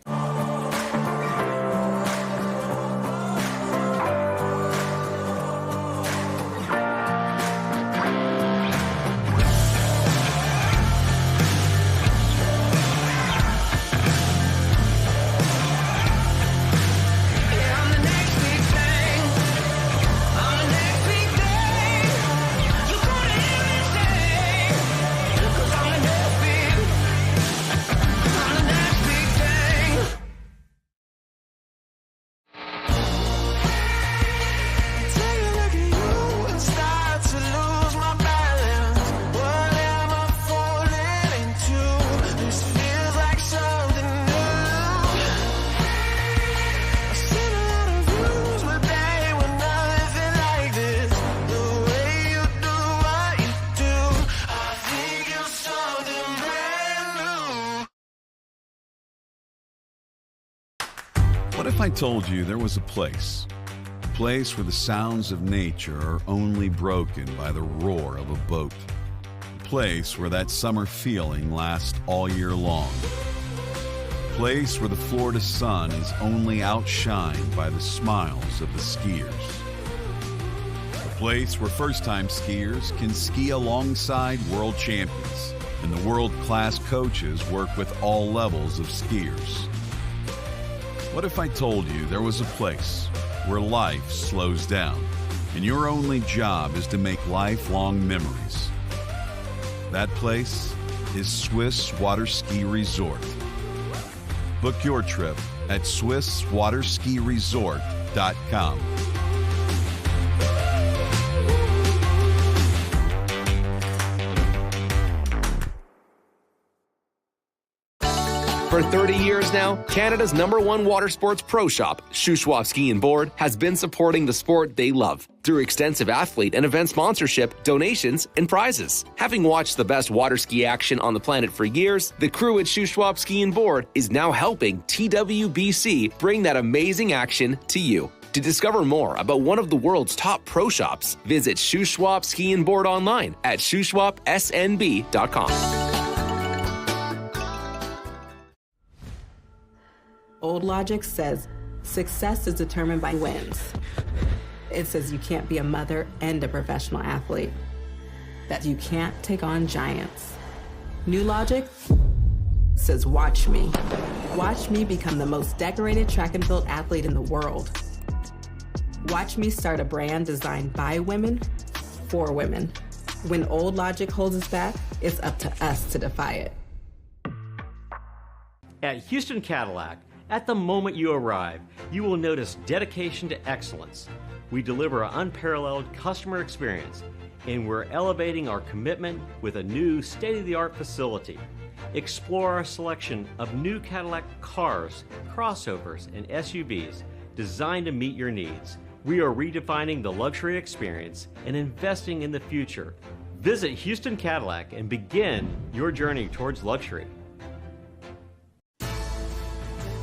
What if I told you there was a place where the sounds of nature are only broken by the roar of a boat? A place where that summer feeling lasts all year long. A place where the Florida sun is only outshined by the smiles of the skiers. A place where first-time skiers can ski alongside world champions, and the world-class coaches work with all levels of skiers. What if I told you there was a place where life slows down and your only job is to make lifelong memories? That place is Swiss Water Ski Resort. Book your trip at SwissWaterSkiResort.com. For 30 years now, Canada's #1 water sports pro shop, Shuswap Ski and Board, has been supporting the sport they love through extensive athlete and event sponsorship, donations, and prizes. Having watched the best water ski action on the planet for years, the crew at Shuswap Ski and Board is now helping TWBC bring that amazing action to you. To discover more about one of the world's top pro shops, visit Shuswap Ski and Board online at shuswapsnb.com. Old logic says success is determined by wins. It says you can't be a mother and a professional athlete, that you can't take on giants. New logic says watch me. Watch me become the most decorated track and field athlete in the world. Watch me start a brand designed by women, for women. When old logic holds us back, it's up to us to defy it. At Houston Cadillac, at the moment you arrive, you will notice dedication to excellence. We deliver an unparalleled customer experience, and we're elevating our commitment with a new state-of-the-art facility. Explore our selection of new Cadillac cars, crossovers, and SUVs designed to meet your needs. We are redefining the luxury experience and investing in the future. Visit Houston Cadillac and begin your journey towards luxury.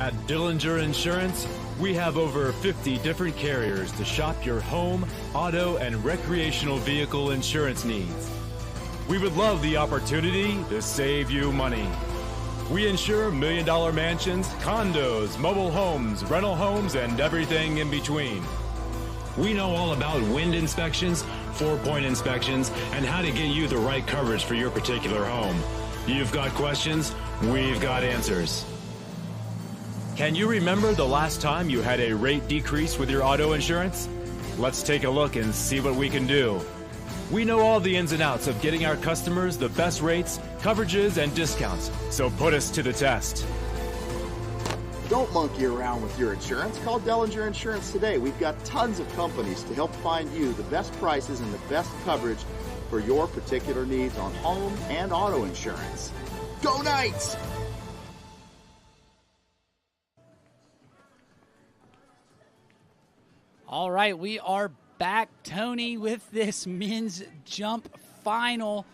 At Dillinger Insurance, we have over 50 different carriers to shop your home, auto, and recreational vehicle insurance needs. We would love the opportunity to save you money. We insure $1 million mansions, condos, mobile homes, rental homes, and everything in between. We know all about wind inspections, 4-point inspections, and how to get you the right coverage for your particular home. You've got questions, we've got answers. Can you remember the last time you had a rate decrease with your auto insurance? Let's take a look and see what we can do. We know all the ins and outs of getting our customers the best rates, coverages, and discounts, so put us to the test. Don't monkey around with your insurance. Call Dellinger Insurance today. We've got tons of companies to help find you the best prices and the best coverage for your particular needs on home and auto insurance. Go Knights! All right, we are back, Tony, with this men's jump final.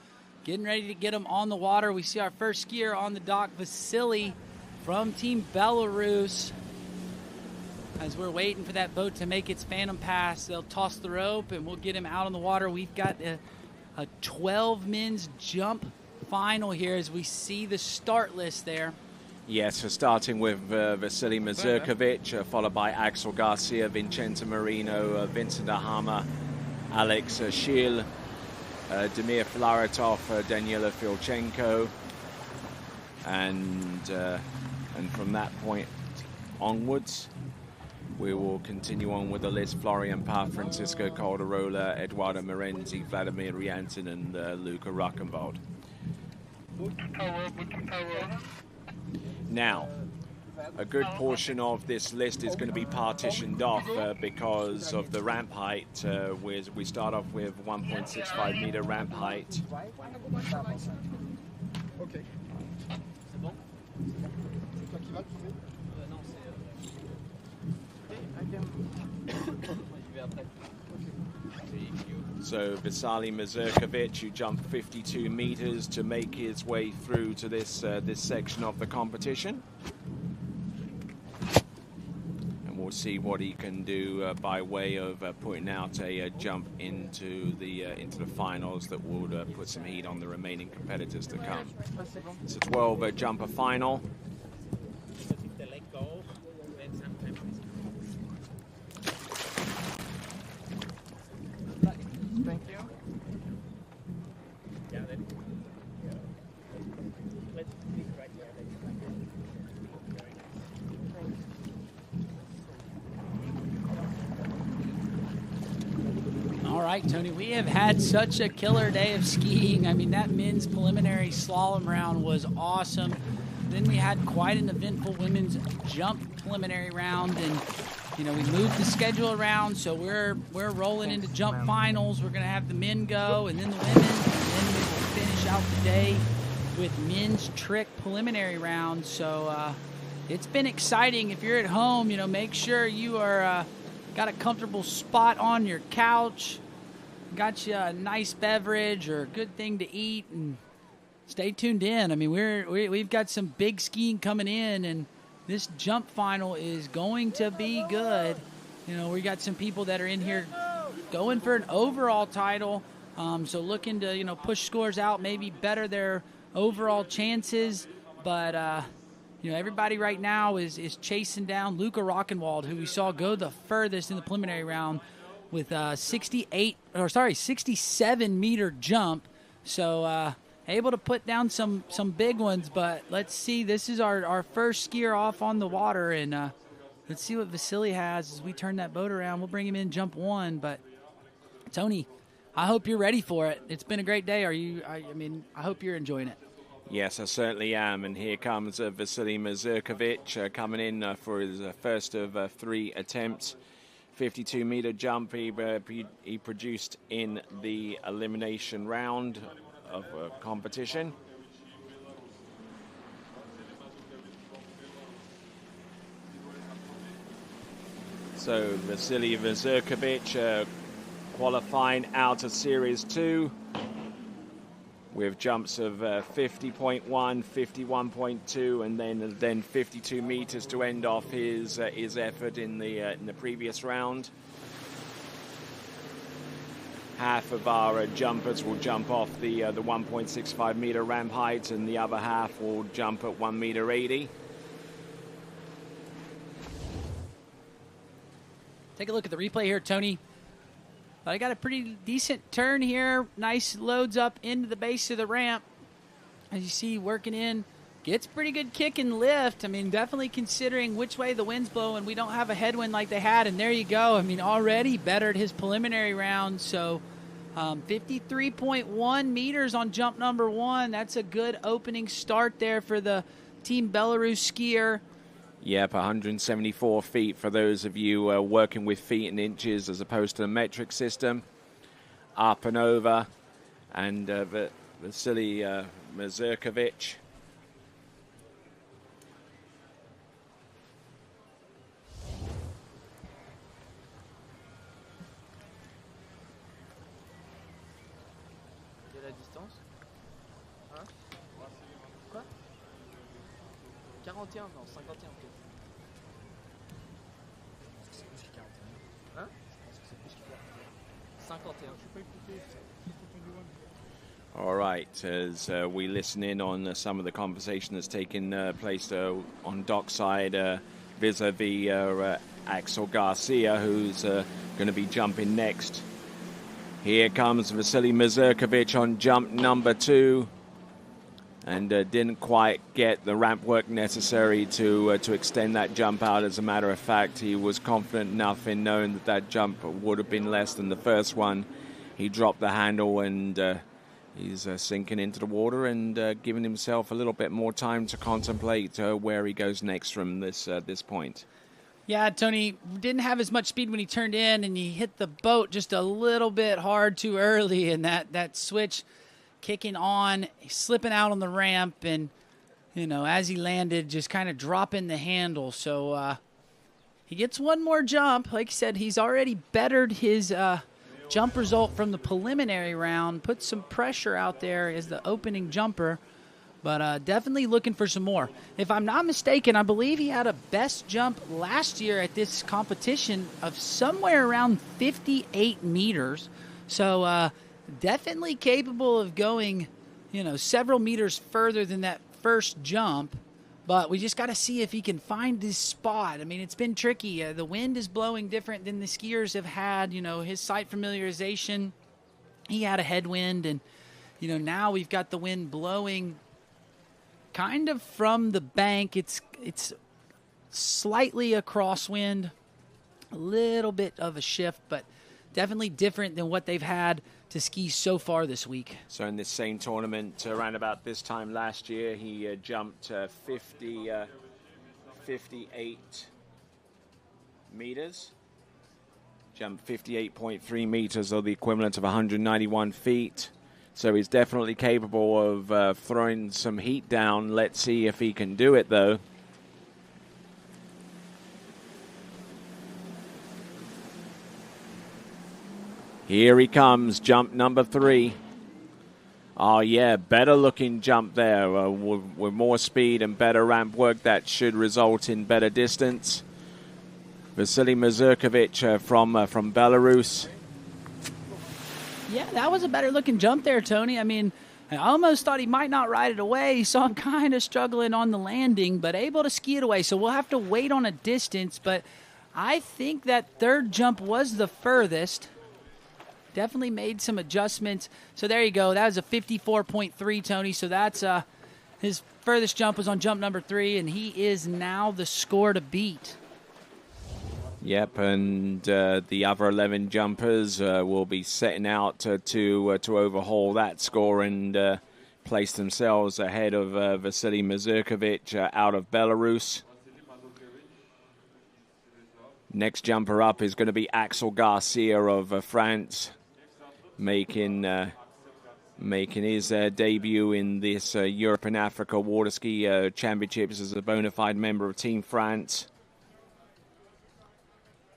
Getting ready to get them on the water. We see our first skier on the dock, Vasily from Team Belarus. As we're waiting for that boat to make its phantom pass, they'll toss the rope and we'll get him out on the water. We've got a 12 men's jump final here as we see the start list there. Yes, so starting with Vasily Mazurkovic, followed by Axel Garcia, Vincenzo Marino, Vincent Ahama, Alex Schil, Demir Filaretov, Daniela Filchenko, and from that point onwards, we will continue on with the list. Florian Pah, Francisco Calderola, Eduardo Morenzi, Vladimir Ryantin, and Luca Rockenwald. Now, a good portion of this list is going to be partitioned off because of the ramp height. We start off with 1.65 meter ramp height. Okay. So Vasily Mazurkovic, who jumped 52 meters to make his way through to this section of the competition, and we'll see what he can do by way of putting out a jump into the finals that will put some heat on the remaining competitors to come. It's a 12 jumper final. Thank you. All right, Tony, we have had such a killer day of skiing. I mean, that men's preliminary slalom round was awesome. Then we had quite an eventful women's jump preliminary round, and you know, we moved the schedule around, so we're rolling into jump finals. We're going to have the men go, and then the women, and then we will finish out the day with men's trick preliminary round. So it's been exciting. If you're at home, you know, make sure you are got a comfortable spot on your couch, got you a nice beverage or a good thing to eat, and stay tuned in. I mean, we've got some big skiing coming in, and this jump final is going to be good. You know, we got some people that are in here going for an overall title, so looking to, you know, push scores out, maybe better their overall chances. But, you know, everybody right now is chasing down Luca Rockenwald, who we saw go the furthest in the preliminary round with 67 meter jump. So, able to put down some big ones, but let's see. This is our first skier off on the water, and let's see what Vasily has as we turn that boat around. We'll bring him in jump one, but Tony, I hope you're ready for it. It's been a great day. I hope you're enjoying it. Yes, I certainly am, and here comes Vasily Mazurkovic coming in for his first of 3 attempts. 52-meter jump he produced in the elimination round of competition. So Vasily Mazurkovic qualifying out of Series 2 with jumps of 50.1, 51.2, and then 52 meters to end off his effort in the previous round. Half of our jumpers will jump off the 1.65 meter ramp height, and the other half will jump at 1.80 meters. Take a look at the replay here, Tony. I got a pretty decent turn here. Nice loads up into the base of the ramp. As you see, working in. Gets pretty good kick and lift. I mean, definitely considering which way the wind's blowing. We don't have a headwind like they had, and there you go. I mean, already bettered his preliminary round. So 53.1 meters on jump number 1. That's a good opening start there for the Team Belarus skier. Yep, 174 feet for those of you working with feet and inches as opposed to the metric system. Up and over. And Vasily Mazurkovic. All right, as we listen in on some of the conversation that's taken place on dockside vis-a-vis Axel Garcia, who's going to be jumping next. Here comes Vasily Mazurkovic on jump number 2, and didn't quite get the ramp work necessary to extend that jump out. As a matter of fact, he was confident enough in knowing that that jump would have been less than the first one. He dropped the handle, and he's sinking into the water and giving himself a little bit more time to contemplate where he goes next from this point. Yeah, Tony didn't have as much speed when he turned in, and he hit the boat just a little bit hard too early, and that switch kicking on, slipping out on the ramp, and, as he landed, just kind of dropping the handle. So he gets one more jump. Like I said, he's already bettered his jump result from the preliminary round, put some pressure out there as the opening jumper, but definitely looking for some more. If I'm not mistaken, I believe he had a best jump last year at this competition of somewhere around 58 meters. So definitely capable of going, several meters further than that first jump. But we just got to see if he can find this spot. I mean, it's been tricky. The wind is blowing different than the skiers have had. His sight familiarization, he had a headwind. And, now we've got the wind blowing kind of from the bank. It's slightly a crosswind, a little bit of a shift, but definitely different than what they've had to ski so far this week. So in this same tournament, around about this time last year, he jumped 58 meters. Jumped 58.3 meters, or the equivalent of 191 feet. So he's definitely capable of throwing some heat down. Let's see if he can do it, though. Here he comes, jump number 3. Oh, yeah, better looking jump there. With more speed and better ramp work, that should result in better distance. Vasily Mazurkovic from Belarus. Yeah, that was a better looking jump there, Tony. I mean, I almost thought he might not ride it away. You saw him kind of struggling on the landing, but able to ski it away. So we'll have to wait on a distance, but I think that third jump was the furthest. Definitely made some adjustments. So there you go. That was a 54.3, Tony. So that's his furthest jump was on jump number 3, and he is now the score to beat. Yep, and the other 11 jumpers will be setting out to overhaul that score and place themselves ahead of Vasily Mazurkovic out of Belarus. Next jumper up is going to be Axel Garcia of France, making his debut in this Europe and Africa Water Ski Championships as a bona fide member of Team France.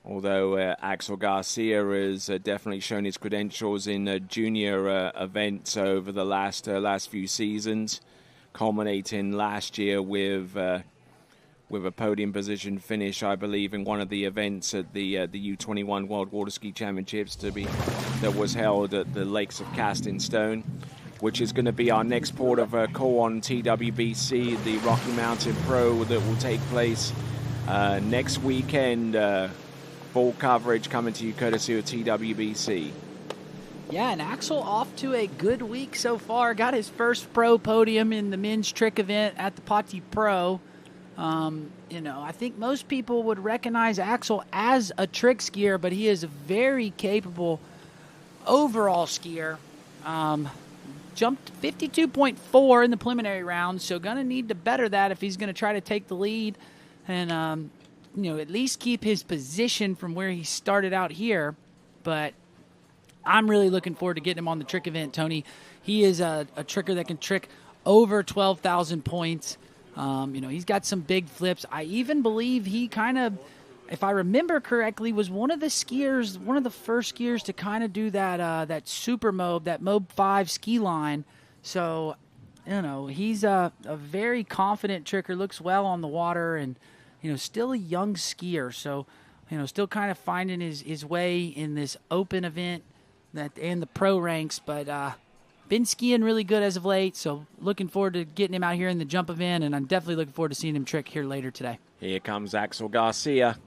Although Axel Garcia has definitely shown his credentials in junior events over the last few seasons, culminating last year with a podium position finish, I believe, in one of the events at the U21 World Water Ski Championships that was held at the Lakes of Casting Stone, which is going to be our next port of call on TWBC, the Rocky Mountain Pro, that will take place next weekend. Full coverage coming to you courtesy of TWBC. Yeah, and Axel off to a good week so far. Got his first pro podium in the men's trick event at the Pati Pro. I think most people would recognize Axel as a trick skier, but he is a very capable overall skier. Jumped 52.4 in the preliminary round, so going to need to better that if he's going to try to take the lead and at least keep his position from where he started out here. But I'm really looking forward to getting him on the trick event, Tony. He is a tricker that can trick over 12,000 points. He's got some big flips. I even believe he kind of, if I remember correctly, was one of the first skiers to kind of do that super mob, that Mob 5 ski line. So he's a very confident tricker, looks well on the water, and, still a young skier. So, still kind of finding his way in this open event and the pro ranks, but been skiing really good as of late. So looking forward to getting him out here in the jump event, and I'm definitely looking forward to seeing him trick here later today. Here comes Axel Garcia.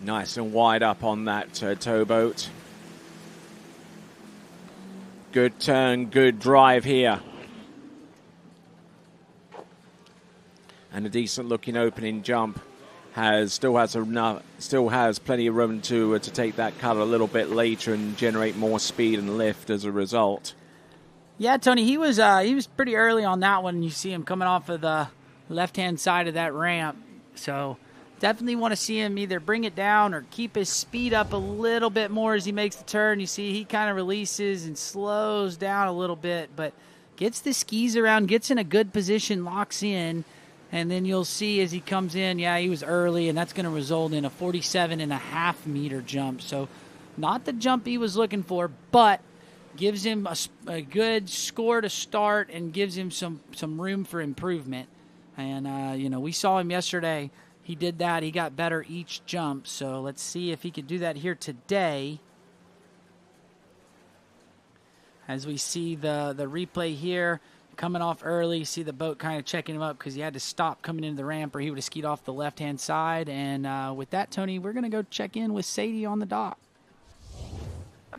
Nice and wide up on that towboat. Good turn, good drive here. And a decent looking opening jump. Still has plenty of room to take that cut a little bit later and generate more speed and lift as a result. Yeah, Tony, he was pretty early on that one. You see him coming off of the left-hand side of that ramp. So definitely want to see him either bring it down or keep his speed up a little bit more as he makes the turn. You see he kind of releases and slows down a little bit, but gets the skis around, gets in a good position, locks in, and then you'll see as he comes in, he was early, and that's going to result in a 47.5-meter jump. So not the jump he was looking for, but gives him a good score to start and gives him some room for improvement. And, we saw him yesterday. He did that. He got better each jump. So let's see if he could do that here today. As we see the replay here, coming off early, see the boat kind of checking him up because he had to stop coming into the ramp or he would have skied off the left-hand side. And with that, Tony, we're going to go check in with Sadie on the dock.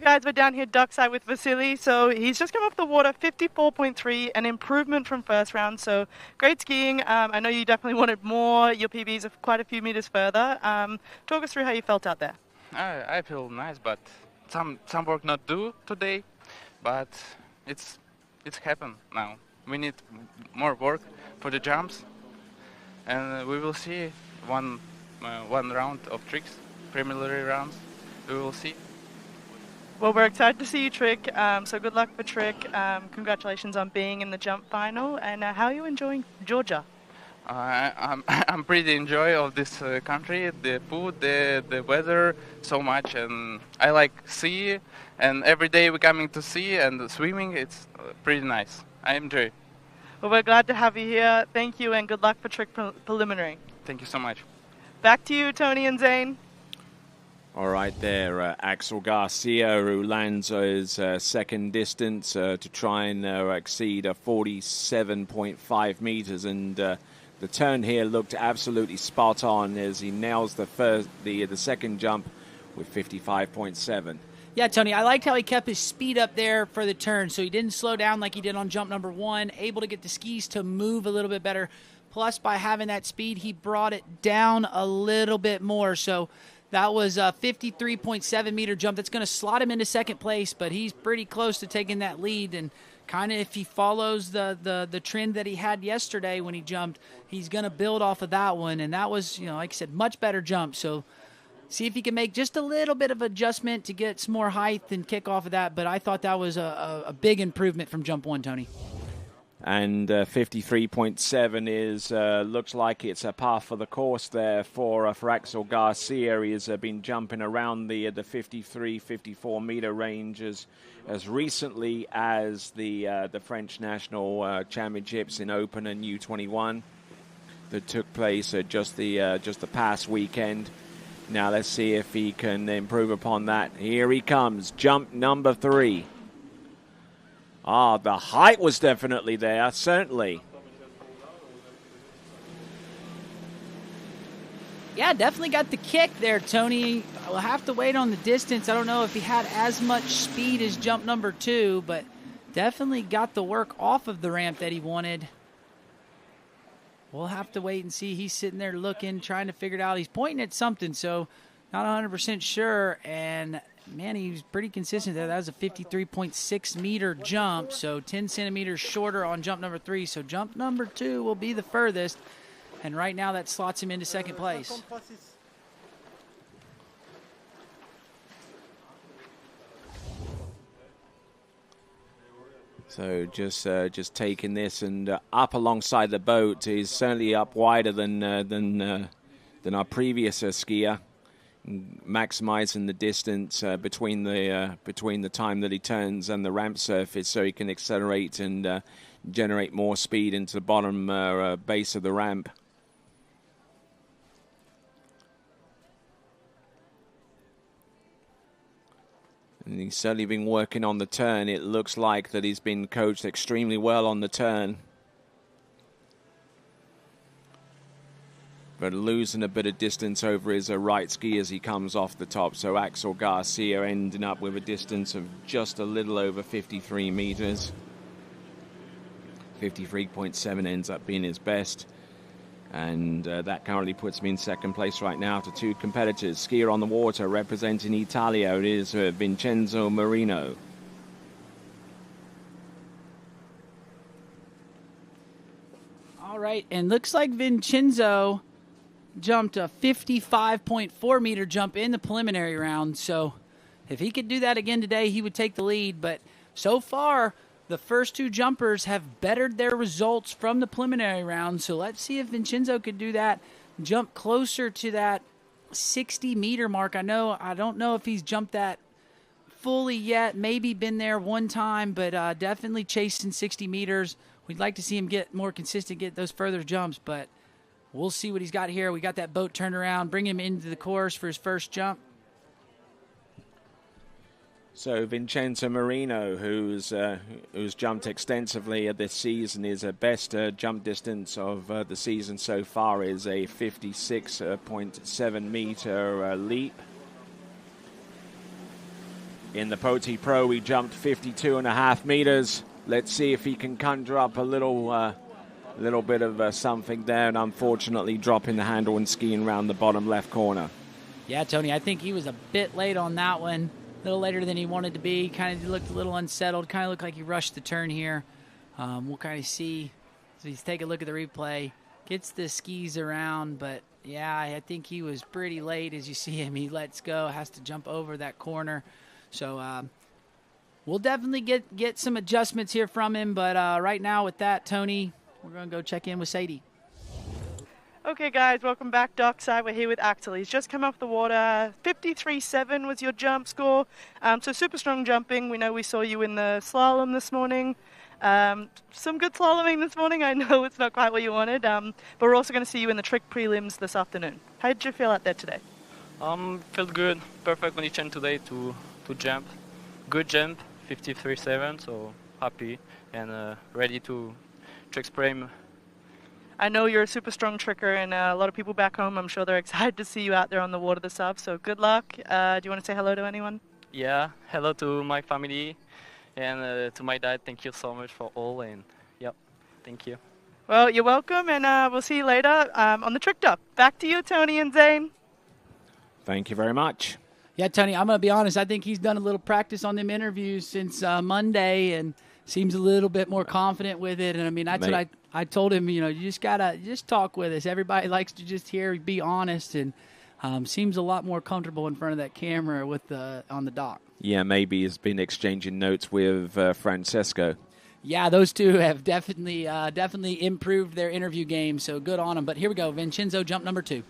Guys, we're down here dockside with Vasily. So he's just come off the water, 54.3, an improvement from first round. So great skiing. I know you definitely wanted more. Your PBs are quite a few meters further. Talk us through how you felt out there. I feel nice, but some work not do today. But it's happened now. We need more work for the jumps, and we will see one round of tricks, preliminary rounds. We will see. Well, we're excited to see you trick, so good luck for trick. Congratulations on being in the jump final, and how are you enjoying Georgia? I'm pretty enjoy of this country, the food, the weather so much, and I like sea, and every day we're coming to sea and swimming. It's pretty nice. I enjoy. Well, we're glad to have you here. Thank you, and good luck for trick preliminary. Thank you so much. Back to you, Tony and Zane. All right there, Axel Garcia, who lands his second distance to try and exceed 47.5 meters, and the turn here looked absolutely spot on as he nails the second jump with 55.7. Yeah, Tony, I liked how he kept his speed up there for the turn, so he didn't slow down like he did on jump number one, able to get the skis to move a little bit better. Plus, by having that speed, he brought it down a little bit more, so that was a 53.7-meter jump. That's going to slot him into second place, but he's pretty close to taking that lead. And kind of if he follows the trend that he had yesterday when he jumped, he's going to build off of that one. And that was, like I said, much better jump. So see if he can make just a little bit of adjustment to get some more height and kick off of that. But I thought that was a big improvement from jump one, Tony. And 53.7 is looks like it's a par for the course there for Axel Garcia. He has been jumping around the 53, 54 meter range as recently as the French National Championships in Open and U21 that took place just the past weekend. Now let's see if he can improve upon that. Here he comes, jump number 3. The height was definitely there, certainly. Yeah, definitely got the kick there, Tony. We'll have to wait on the distance. I don't know if he had as much speed as jump number 2, but definitely got the work off of the ramp that he wanted. We'll have to wait and see. He's sitting there looking, trying to figure it out. He's pointing at something, so not 100% sure, and man, he was pretty consistent there. That was a 53.6-meter jump, so 10 centimeters shorter on jump number 3. So jump number 2 will be the furthest, and right now that slots him into second place. So just taking this and up alongside the boat. He's certainly up wider than our previous skier. maximizing the distance between the time that he turns and the ramp surface, so he can accelerate and generate more speed into the bottom base of the ramp. And he's certainly been working on the turn. It looks like that he's been coached extremely well on the turn. But losing a bit of distance over his right ski as he comes off the top. So Axel Garcia ending up with a distance of just a little over 53 meters. 53.7 ends up being his best. And that currently puts me in second place right now to two competitors. Skier on the water representing Italia, it is Vincenzo Marino. All right, and looks like Vincenzo jumped a 55.4 meter jump in the preliminary round. So if he could do that again today, he would take the lead. But so far, the first two jumpers have bettered their results from the preliminary round. So let's see if Vincenzo could do that, jump closer to that 60 meter mark. I don't know if he's jumped that fully yet, maybe been there one time, but definitely chasing 60 meters. We'd like to see him get more consistent, get those further jumps, but we'll see what he's got here. We got that boat turned around, bring him into the course for his first jump. So Vincenzo Marino, who's jumped extensively this season, is a best jump distance of the season so far is a 56.7 meter leap. In the Poti Pro, he jumped 52.5 meters. Let's see if he can conjure up a little bit of something there, and unfortunately dropping the handle and skiing around the bottom left corner. Yeah, Tony, I think he was a bit late on that one. A little later than he wanted to be. Kind of looked a little unsettled. Kind of looked like he rushed the turn here. We'll kind of see. So he's take a look at the replay. Gets the skis around, but yeah, I think he was pretty late. As you see him, he lets go, has to jump over that corner. So we'll definitely get some adjustments here from him. But right now with that, Tony, we're going to go check in with Sadie. Okay, guys, welcome back dockside. We're here with Axel. He's just come off the water. 53.7 was your jump score. So super strong jumping. We know we saw you in the slalom this morning. Some good slaloming this morning. I know it's not quite what you wanted, but we're also going to see you in the trick prelims this afternoon. How did you feel out there today? Felt good. Perfect condition today to jump. Good jump, 53.7, so happy and ready to trick prime. I know you're a super strong tricker, and a lot of people back home, I'm sure they're excited to see you out there on the water this up. So good luck. Do you want to say hello to anyone? Yeah, hello to my family and to my dad. Thank you so much for all, and yep, thank you. Well, you're welcome, and we'll see you later on the trick up. Back to you, Tony and Zane. Thank you very much. Yeah, Tony, I'm going to be honest. I think he's done a little practice on them interviews since Monday and seems a little bit more confident with it. And, I mean, that's what I told him, you just got to just talk with us. Everybody likes to just be honest, and seems a lot more comfortable in front of that camera with on the dock. Yeah, maybe he's been exchanging notes with Francesco. Yeah, those two have definitely improved their interview game, so good on them. But here we go, Vincenzo, jump number 2.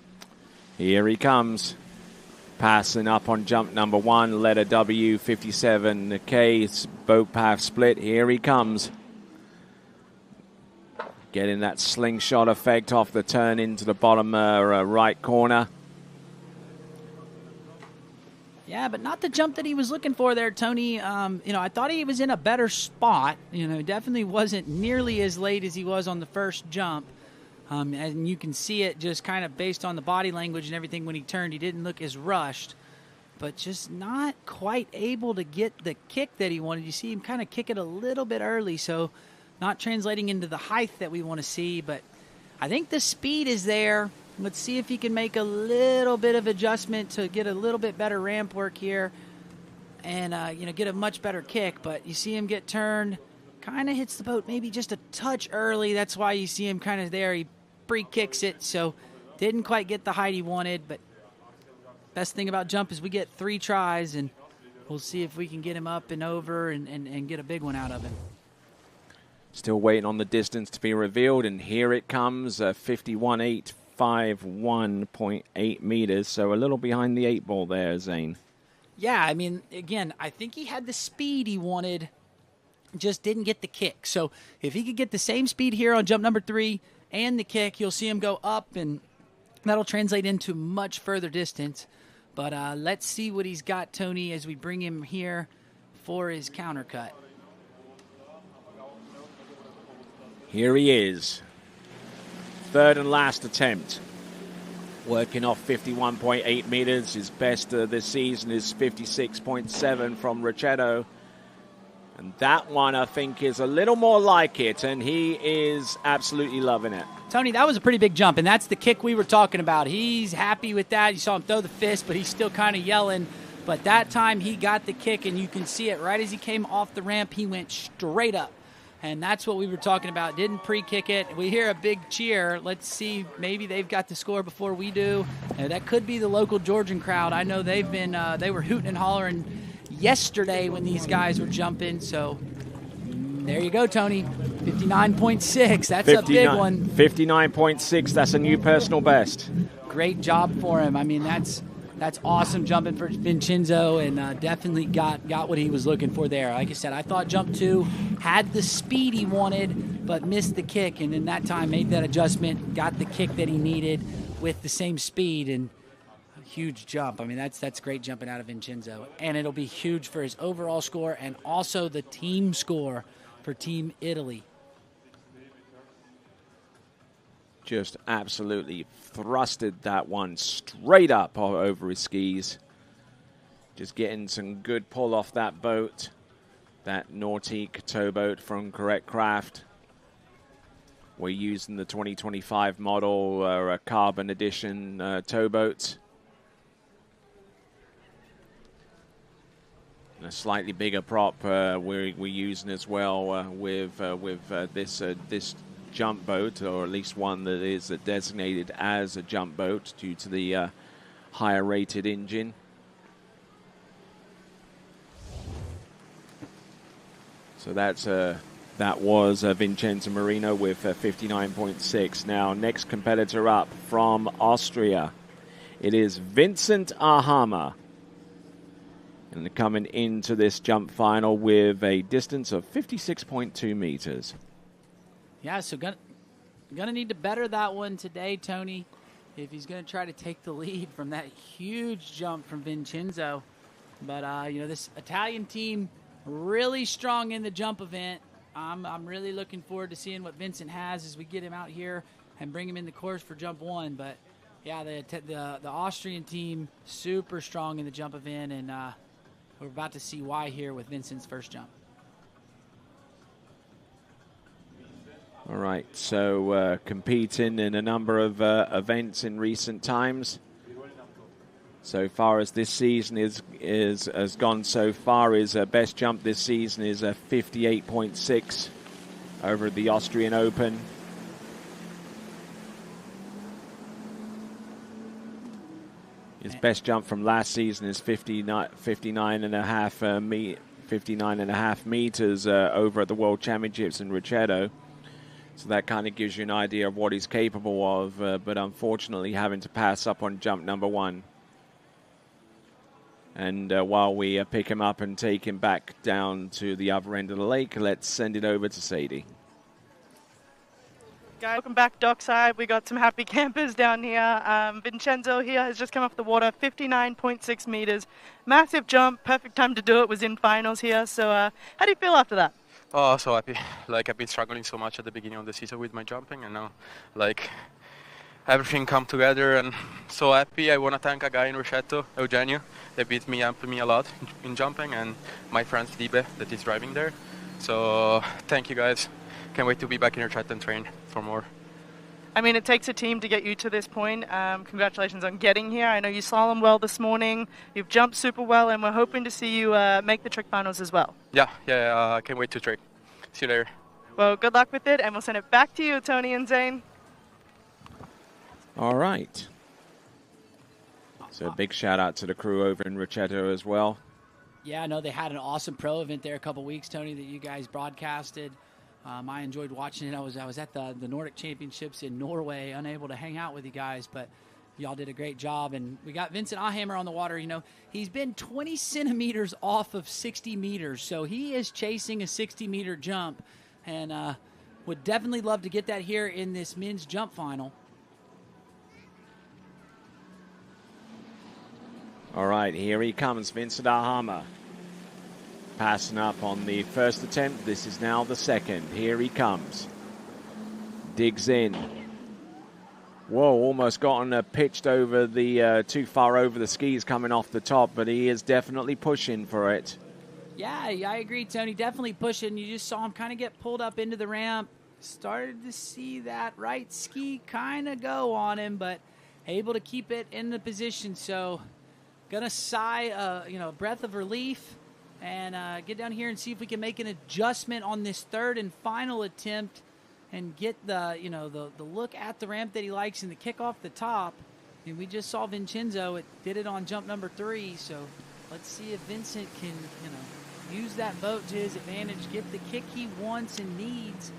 Here he comes. Passing up on jump number 1, letter W, 57K, boat path split. Here he comes. Getting that slingshot effect off the turn into the bottom right corner. Yeah, but not the jump that he was looking for there, Tony. I thought he was in a better spot. Definitely wasn't nearly as late as he was on the first jump. And you can see it just kind of based on the body language and everything when he turned. He didn't look as rushed, but just not quite able to get the kick that he wanted. You see him kind of kick it a little bit early, so not translating into the height that we want to see. But I think the speed is there. Let's see if he can make a little bit of adjustment to get a little bit better ramp work here and, get a much better kick. But you see him get turned, kind of hits the boat maybe just a touch early. That's why you see him kind of there. He pre-kicks it, so didn't quite get the height he wanted. But best thing about jump is we get 3 tries, and we'll see if we can get him up and over and get a big one out of him. Still waiting on the distance to be revealed, and here it comes, 51.8, 51.8 meters, so a little behind the 8 ball there, Zane. Yeah, I mean, again, I think he had the speed he wanted, just didn't get the kick. So if he could get the same speed here on jump number 3 and the kick, you'll see him go up, and that'll translate into much further distance. But let's see what he's got, Tony, as we bring him here for his counter cut. Here he is. Third and last attempt. Working off 51.8 meters. His best this season is 56.7 from Ricciardo. And that one, I think, is a little more like it, and he is absolutely loving it. Tony, that was a pretty big jump, and that's the kick we were talking about. He's happy with that. You saw him throw the fist, but he's still kind of yelling. But that time he got the kick, and you can see it right as he came off the ramp, he went straight up. And that's what we were talking about. Didn't pre-kick it. We hear a big cheer. Let's see. Maybe they've got the score before we do. That could be the local Georgian crowd. I know they've been they were hooting and hollering yesterday when these guys were jumping. So there you go, Tony. 59.6. That's a big one. 59.6. That's a new personal best. Great job for him. I mean, that's awesome jumping for Vincenzo, and definitely got what he was looking for there. Like I said, I thought jump 2 had the speed he wanted, but missed the kick, and in that time made that adjustment, got the kick that he needed with the same speed, and a huge jump. I mean, that's great jumping out of Vincenzo, and it'll be huge for his overall score and also the team score for Team Italy. Just absolutely thrusted that one straight up over his skis. Just getting some good pull off that boat, that Nautique towboat from Correct Craft. We're using the 2025 model, a carbon edition towboat. A slightly bigger prop we're using as well with this jump boat, or at least one that is designated as a jump boat due to the higher rated engine. So that was Vincenzo Marino with 59.6. Now, next competitor up from Austria, it is Vincent Ahama. And they're coming into this jump final with a distance of 56.2 meters. Yeah, so gonna need to better that one today, Tony, if he's gonna try to take the lead from that huge jump from Vincenzo. But you know, this Italian team really strong in the jump event. I'm really looking forward to seeing what Vincent has as we get him out here and bring him in the course for jump 1. But yeah, the Austrian team super strong in the jump event, and we're about to see why here with Vincent's first jump. All right, so competing in a number of events in recent times. So far as this season has gone so far, his best jump this season is a 58.6 over the Austrian Open. His best jump from last season is 59.5 meters over at the World Championships in Ricciardo. So that kind of gives you an idea of what he's capable of, but unfortunately having to pass up on jump number 1. And while we pick him up and take him back down to the other end of the lake, let's send it over to Sadie. Guys, welcome back dockside. We got some happy campers down here. Vincenzo here has just come off the water, 59.6 meters. Massive jump, perfect time to do it, was in finals here. So how do you feel after that? Oh, so happy. Like, I've been struggling so much at the beginning of the season with my jumping, and now, like, everything come together, and so happy. I want to thank a guy in Rosetto, Eugenio. They beat me up me a lot in jumping, and my friend Libe that is driving there. So thank you guys. Can't wait to be back in Rosetto and train for more. I mean, it takes a team to get you to this point. Congratulations on getting here. I know you slalom well this morning. You've jumped super well, and we're hoping to see you make the trick finals as well. Yeah, can't wait to trick. See you later. Well, good luck with it, and we'll send it back to you, Tony and Zane. All right. So a big shout out to the crew over in Rosetto as well. Yeah, I know they had an awesome pro event there a couple weeks, Tony, that you guys broadcasted. I enjoyed watching it. I was at the Nordic Championships in Norway, unable to hang out with you guys, but y'all did a great job. And we got Vincent Ahammer on the water. You know, he's been 20 centimeters off of 60 meters, so he is chasing a 60-meter jump, and would definitely love to get that here in this men's jump final. All right, here he comes, Vincent Ahammer. Passing up on the first attempt. This is now the second. Here he comes. Digs in. Whoa, almost gotten pitched over the, too far over the skis coming off the top, but he is definitely pushing for it. Yeah, I agree, Tony. Definitely pushing. You just saw him kind of get pulled up into the ramp. Started to see that right ski kind of go on him, but able to keep it in the position. So, gonna sigh, a breath of relief. And get down here and see if we can make an adjustment on this third and final attempt and get the look at the ramp that he likes and the kick off the top. And we just saw Vincenzo. It did it on jump number 3. So let's see if Vincent can, use that boat to his advantage, get the kick he wants and needs,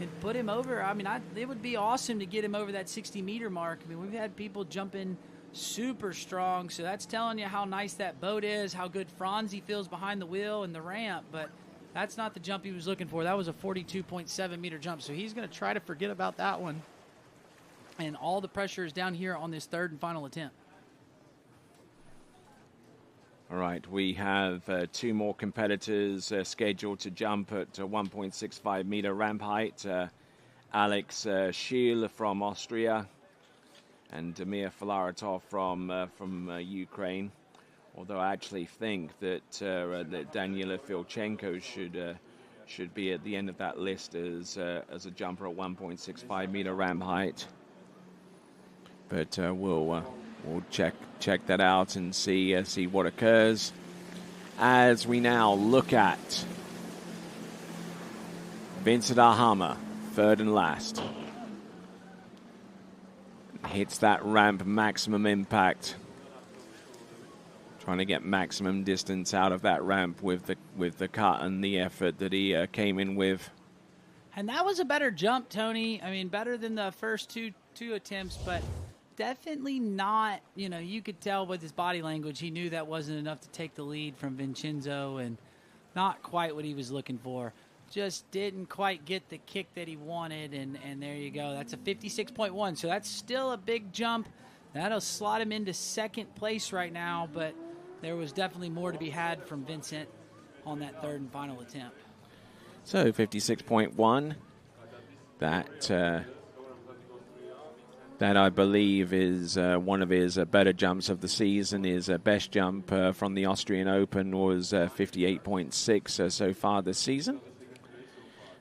and put him over. I mean, it would be awesome to get him over that 60-meter mark. I mean, we've had people jumping super strong, so that's telling you how nice that boat is, how good Franzi feels behind the wheel and the ramp, but that's not the jump he was looking for. That was a 42.7 meter jump, so he's going to try to forget about that one, and all the pressure is down here on this third and final attempt. All right, we have 2 more competitors scheduled to jump at 1.65 meter ramp height. Alex Schiel from Austria and Damir Filaretov from Ukraine. Although I actually think that Daniela Filchenko should be at the end of that list as a jumper at 1.65 meter ramp height. But we'll check that out and see what occurs as we now look at Vincent Ahammer, third and last. Hits that ramp, maximum impact. Trying to get maximum distance out of that ramp with the cut and the effort that he came in with. And that was a better jump, Tony. I mean, better than the first two attempts, but definitely not, you could tell with his body language, he knew that wasn't enough to take the lead from Vincenzo, and not quite what he was looking for. Just didn't quite get the kick that he wanted, and there you go. That's a 56.1, so that's still a big jump. That'll slot him into second place right now, but there was definitely more to be had from Vincent on that third and final attempt. So 56.1, that I believe is one of his better jumps of the season. His best jump from the Austrian Open was 58.6 so far this season.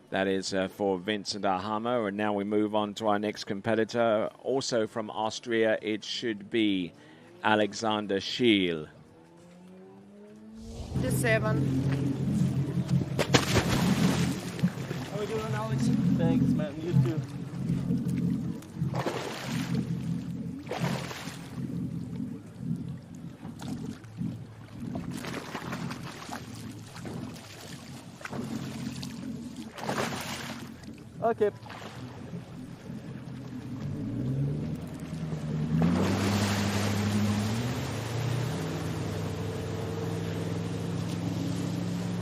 That is for Vincent Ahammer. And now we move on to our next competitor. Also from Austria, it should be Alexander Schiel. Just 7. How are we doing, Alex? Thanks, man. You too. Okay.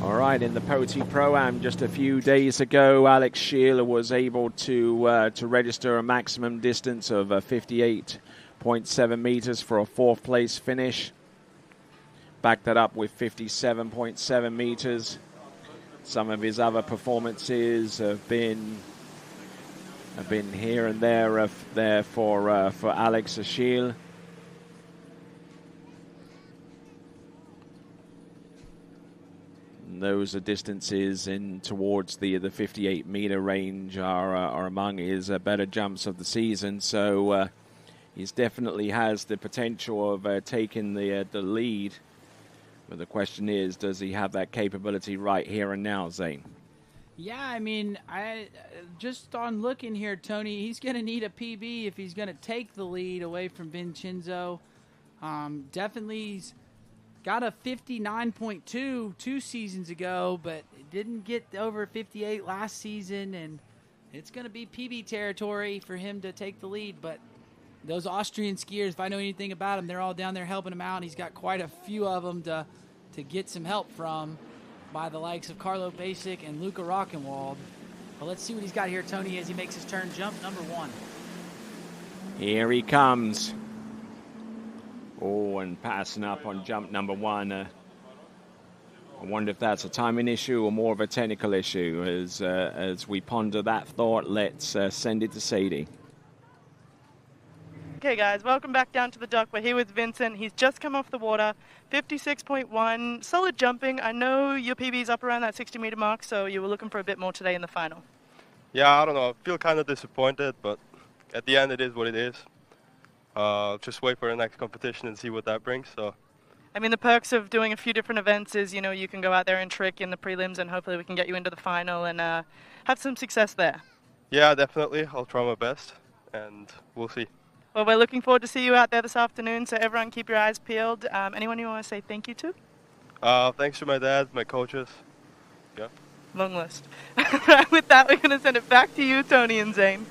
All right, in the Poti Pro-Am just a few days ago, Alex Schiel was able to register a maximum distance of 58.7 meters for a fourth place finish. Back that up with 57.7 meters. Some of his other performances have been here and there for Alex Schiel. Those are distances in towards the 58 meter range are among his better jumps of the season. So he definitely has the potential of taking the lead. But the question is, does he have that capability right here and now, Zane? Yeah, I mean, I just on looking here, Tony, he's going to need a PB if he's going to take the lead away from Vincenzo. Definitely he's got a 59.2 2 seasons ago, but didn't get over 58 last season, and it's going to be PB territory for him to take the lead. But those Austrian skiers, if I know anything about them, they're all down there helping him out. He's got quite a few of them to get some help from by the likes of Carlo Basic and Luca Rockenwald. But let's see what he's got here, Tony, as he makes his turn, jump number 1. Here he comes. Oh, and passing up on jump number 1. I wonder if that's a timing issue or more of a technical issue. As we ponder that thought, let's send it to Sadie. Okay, guys, welcome back down to the dock. We're here with Vincent. He's just come off the water, 56.1, solid jumping. I know your PB is up around that 60-meter mark, so you were looking for a bit more today in the final. Yeah, I don't know. I feel kind of disappointed, but at the end, it is what it is. Just wait for the next competition and see what that brings. So, I mean, the perks of doing a few different events is, you know, you can go out there and trick in the prelims, and hopefully we can get you into the final and have some success there. yeah, definitely. I'll try my best, and we'll see. Well, we're looking forward to see you out there this afternoon, so everyone keep your eyes peeled. Anyone you want to say thank you to? Thanks to my dad, my coaches. Yeah. Long list. With that, we're going to send it back to you, Tony and Zane.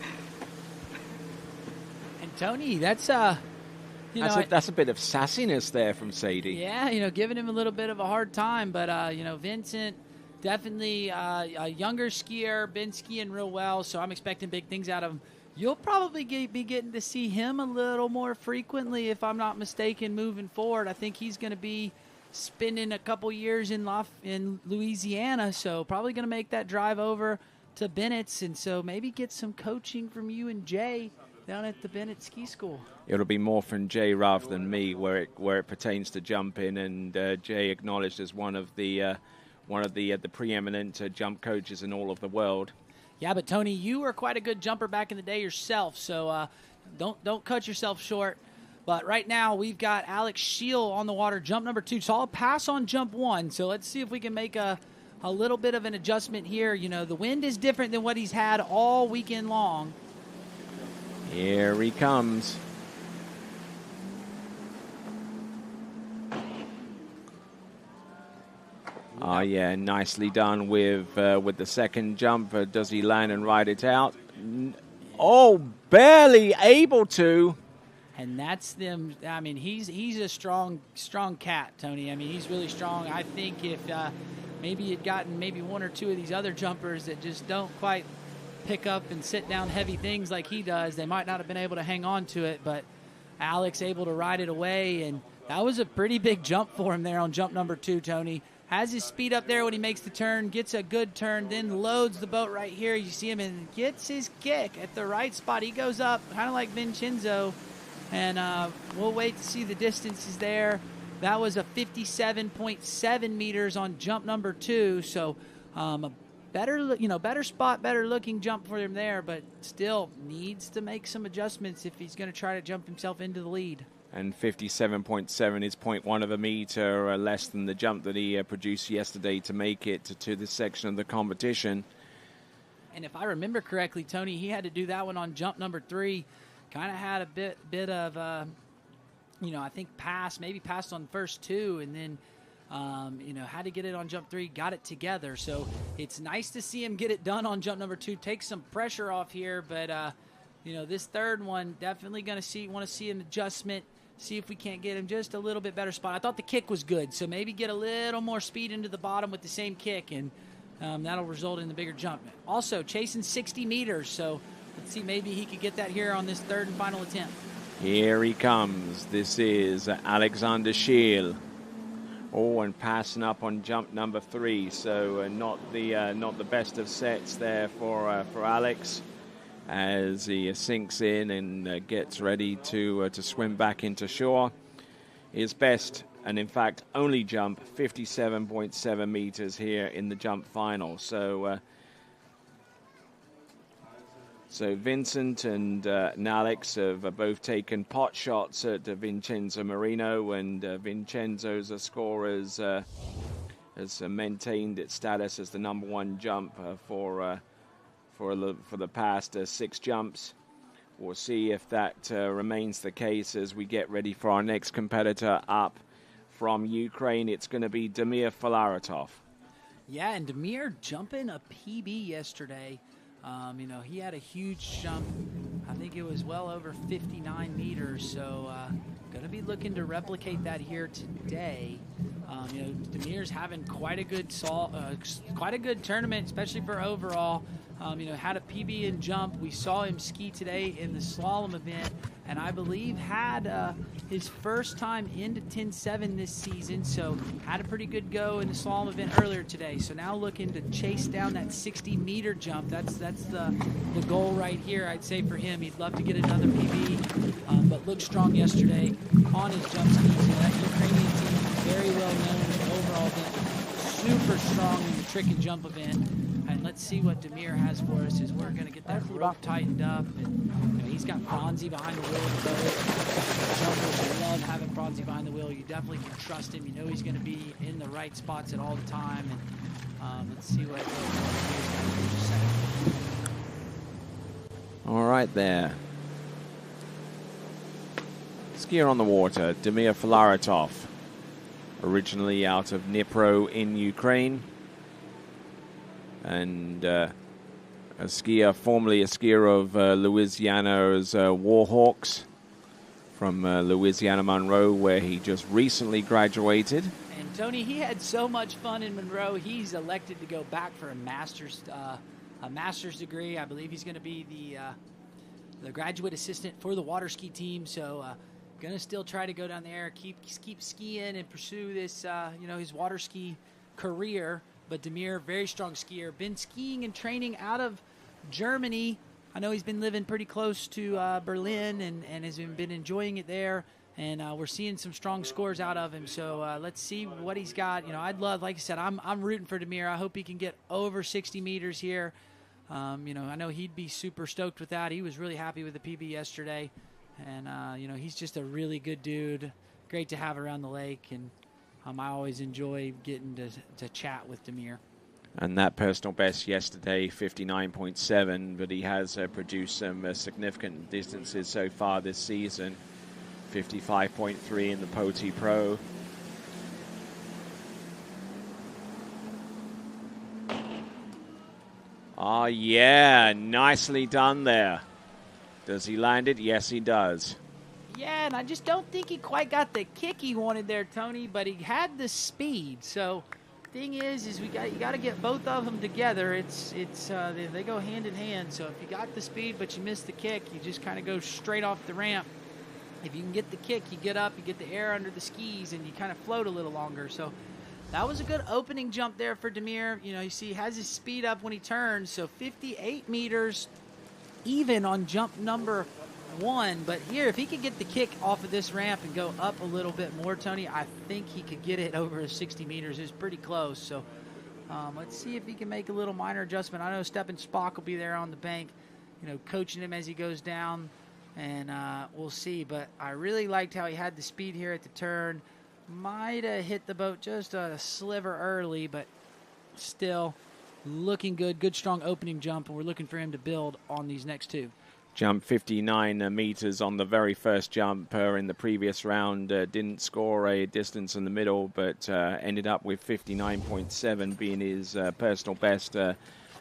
And Tony, that's that's a bit of sassiness there from Sadie. Yeah, giving him a little bit of a hard time, but Vincent, definitely a younger skier, been skiing real well, so I'm expecting big things out of him. You'll probably be getting to see him a little more frequently, if I'm not mistaken, moving forward. I think he's going to be spending a couple years in Louisiana, so probably going to make that drive over to Bennett's, and so maybe get some coaching from you and Jay down at the Bennett Ski School. It'll be more from Jay rather than me where it pertains to jumping, and Jay acknowledged as one of the preeminent jump coaches in all of the world. Yeah, but Tony, you were quite a good jumper back in the day yourself, so don't cut yourself short. But right now we've got Alex Scheel on the water, jump number 2. So I'll pass on jump 1. So let's see if we can make a little bit of an adjustment here. The wind is different than what he's had all weekend long. Here he comes. Oh, yeah, nicely done with the second jump. Does he land and ride it out? Oh, barely able to. And that's them. I mean, he's a strong cat, Tony. I mean, he's really strong. I think if maybe you'd gotten maybe 1 or 2 of these other jumpers that just don't quite pick up and sit down heavy things like he does, they might not have been able to hang on to it. But Alex able to ride it away, and that was a pretty big jump for him there on jump number 2, Tony. Has his speed up there when he makes the turn, gets a good turn, then loads the boat right here. You see him and gets his kick at the right spot. He goes up kind of like Vincenzo, and we'll wait to see the distances there. That was a 57.7 meters on jump number 2, so a better spot, better looking jump for him there, but still needs to make some adjustments if he's going to try to jump himself into the lead. And 57.7 is 0.1 of a meter less than the jump that he produced yesterday to make it to this section of the competition. And if I remember correctly, Tony, he had to do that one on jump number 3. Kind of had a bit of, I think maybe passed on the first 2, and then, had to get it on jump 3, got it together. So it's nice to see him get it done on jump number 2, take some pressure off here. But, this third one, definitely going to want to see an adjustment. See if we can't get him just a little bit better spot. I thought the kick was good, so maybe get a little more speed into the bottom with the same kick, and that'll result in the bigger jump. Also, chasing 60 meters, so let's see, maybe he could get that here on this third and final attempt. Here he comes. This is Alexander Scheel. Oh, and passing up on jump number 3, so not the best of sets there for Alex, as he sinks in and gets ready to swim back into shore. His best, and in fact only jump, 57.7 meters here in the jump final. So Vincent and Alex have both taken pot shots at Vincenzo Marino, and Vincenzo's score has maintained its status as the number 1 jump for the past 6 jumps. We'll see if that remains the case as we get ready for our next competitor up from Ukraine. It's going to be Damir Filaretov. Yeah, and Demir jumping a PB yesterday. He had a huge jump. I think it was well over 59 meters. So going to be looking to replicate that here today. Demir's having quite a good tournament, especially for overall. Had a PB in jump. We saw him ski today in the slalom event, and I believe had his first time into 10.7 this season, so had a pretty good go in the slalom event earlier today. So now looking to chase down that 60-meter jump. That's the goal right here, I'd say, for him. He'd love to get another PB, but looked strong yesterday on his jump skis. That Ukrainian team is very well known in the overall event, super strong in the trick and jump event. And let's see what Demir has for us as we're going to get that rope tightened up. And he's got Bronzy behind the wheel of the boat. Jumpers love having Bronzy behind the wheel. You definitely can trust him. You know he's going to be in the right spots at all the time. And let's see what Demir's got to do. All right there. Skier on the water, Demir Filaretov, originally out of Dnipro in Ukraine. And a skier, formerly a skier of Louisiana's Warhawks from Louisiana Monroe, where he just recently graduated. And Tony, he had so much fun in Monroe. He's elected to go back for a master's degree. I believe he's going to be the graduate assistant for the water ski team. So going to still try to go down there, keep skiing and pursue this, his water ski career. But Demir, very strong skier, been skiing and training out of Germany. I know he's been living pretty close to Berlin and has been enjoying it there. And we're seeing some strong scores out of him. So let's see what he's got. I'd love, like I said, I'm rooting for Demir. I hope he can get over 60 meters here. I know he'd be super stoked with that. He was really happy with the PB yesterday. And, he's just a really good dude. Great to have around the lake. And I always enjoy getting to chat with Demir. And that personal best yesterday, 59.7, but he has produced some significant distances so far this season. 55.3 in the Poti Pro. Oh, yeah, nicely done there. Does he land it? Yes, he does. Yeah, and I just don't think he quite got the kick he wanted there, Tony, but he had the speed. So thing is you got to get both of them together. They go hand in hand. So if you got the speed but you miss the kick, you just kind of go straight off the ramp. If you can get the kick, you get up, you get the air under the skis, and you kind of float a little longer. So that was a good opening jump there for Demir. You see, he has his speed up when he turns. So 58 meters even on jump number 1, but here, if he could get the kick off of this ramp and go up a little bit more, Tony, I think he could get it over 60 meters. It's pretty close. So let's see if he can make a little minor adjustment. I know Stepan Spock will be there on the bank, coaching him as he goes down, and we'll see. But I really liked how he had the speed here at the turn. Might have hit the boat just a sliver early, but still looking good. Good, strong opening jump, and we're looking for him to build on these next two. Jumped 59 meters on the very first jump in the previous round. Didn't score a distance in the middle, but ended up with 59.7 being his personal best,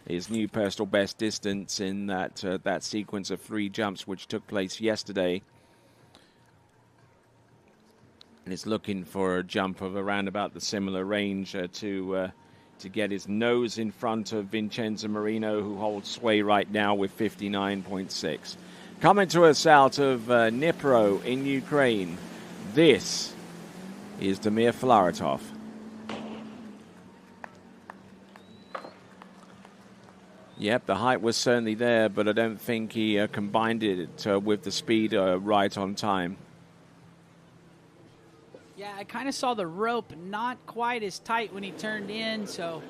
his new personal best distance in that sequence of 3 jumps which took place yesterday. And he's looking for a jump of around about the similar range to get his nose in front of Vincenzo Marino, who holds sway right now with 59.6. Coming to us out of Dnipro in Ukraine, this is Demir Filaretov. Yep, the height was certainly there, but I don't think he combined it with the speed right on time. Yeah, I kind of saw the rope not quite as tight when he turned in, so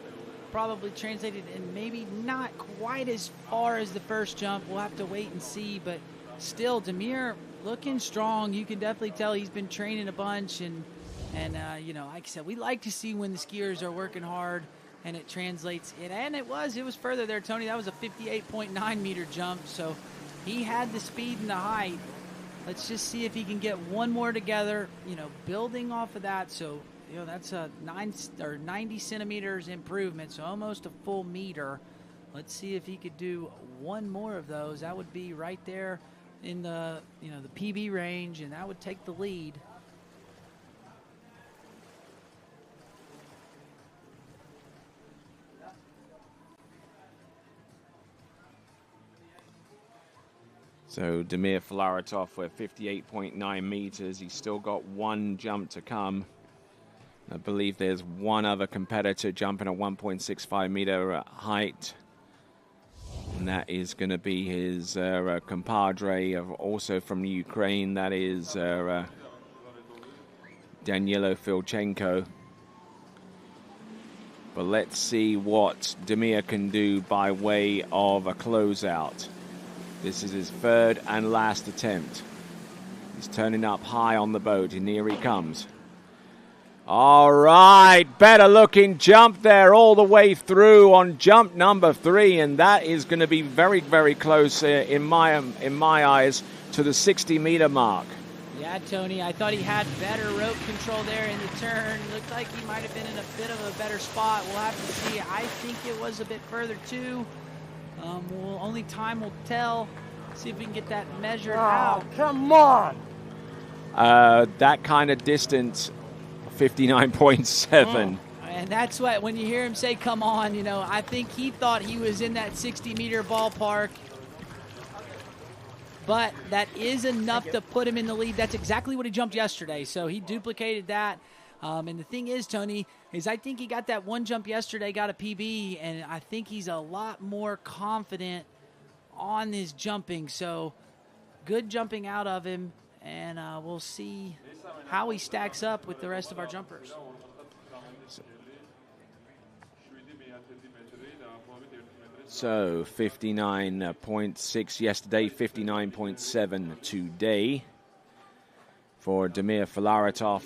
probably translated and maybe not quite as far as the first jump. We'll have to wait and see, but still, Demir looking strong. You can definitely tell he's been training a bunch, and like I said, we like to see when the skiers are working hard and it translates. And it was further there, Tony. That was a 58.9 meter jump, so he had the speed and the height. Let's just see if he can get one more together, building off of that. So that's a 90 centimeters improvement, so almost a full meter. Let's see if he could do one more of those. That would be right there in the the PB range, and that would take the lead. So Damir Filaretov with 58.9 meters. He's still got one jump to come. I believe there's one other competitor jumping at 1.65 meter height. And that is going to be his compadre, also from Ukraine. That is Danilo Filchenko. But let's see what Damir can do by way of a closeout. This is his third and last attempt. He's turning up high on the boat, and here he comes. All right, better looking jump there all the way through on jump number 3, and that is going to be very, very close in my eyes to the 60-meter mark. Yeah, Tony, I thought he had better rope control there in the turn. Looked like he might have been in a bit of a better spot. We'll have to see. I think it was a bit further too. Only time will tell. See if we can get that measured out. Come on! That kind of distance, 59.7. And that's what, when you hear him say, come on, I think he thought he was in that 60-meter ballpark. But that is enough to put him in the lead. That's exactly what he jumped yesterday. So he duplicated that. And the thing is, Tony, is I think he got that one jump yesterday, got a PB, and I think he's a lot more confident on his jumping. So good jumping out of him, and we'll see how he stacks up with the rest of our jumpers. So 59.6 yesterday, 59.7 today for Damir Filaretov.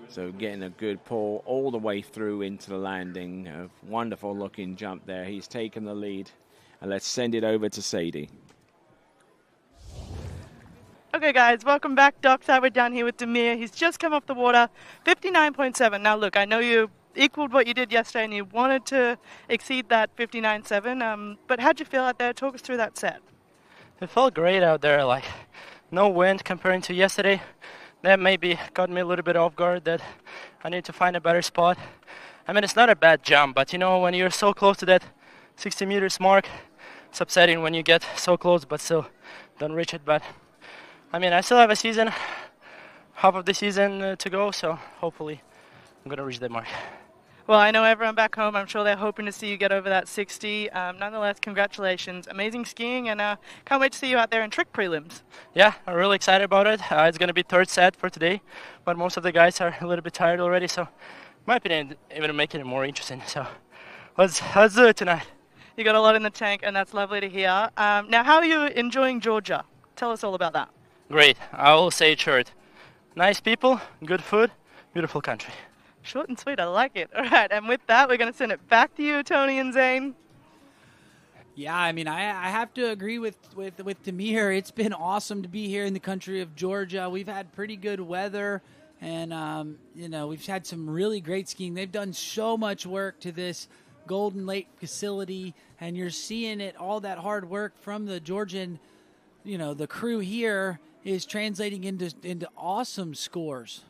So getting a good pull all the way through into the landing. A wonderful looking jump there. He's taken the lead. And let's send it over to Sadie. Okay, guys, welcome back. Dockside, we're down here with Damir. He's just come off the water, 59.7. Now, look, I know you equaled what you did yesterday and you wanted to exceed that 59.7. But how'd you feel out there? Talk us through that set. It felt great out there. Like, no wind comparing to yesterday. That maybe got me a little bit off guard, that I need to find a better spot. I mean, it's not a bad jump, but when you're so close to that 60 meters mark, it's upsetting when you get so close but still don't reach it. But I mean, I still have a season, half of the season to go, so hopefully I'm going to reach that mark. Well, I know everyone back home, I'm sure they're hoping to see you get over that 60. Nonetheless, congratulations. Amazing skiing, and can't wait to see you out there in trick prelims. Yeah, I'm really excited about it. It's going to be third set for today, but most of the guys are a little bit tired already, so in my opinion, even making it more interesting. So let's do it tonight. You got a lot in the tank, and that's lovely to hear. Now, how are you enjoying Georgia? Tell us all about that. Great. I will say it short. Nice people, good food, beautiful country. Short and sweet, I like it. All right, and with that, we're going to send it back to you, Tony and Zane. Yeah, I mean, I have to agree with Damir. It's been awesome to be here in the country of Georgia. We've had pretty good weather, and, we've had some really great skiing. They've done so much work to this Golden Lake facility, and you're seeing it, all that hard work from the Georgian, the crew here is translating into awesome scores.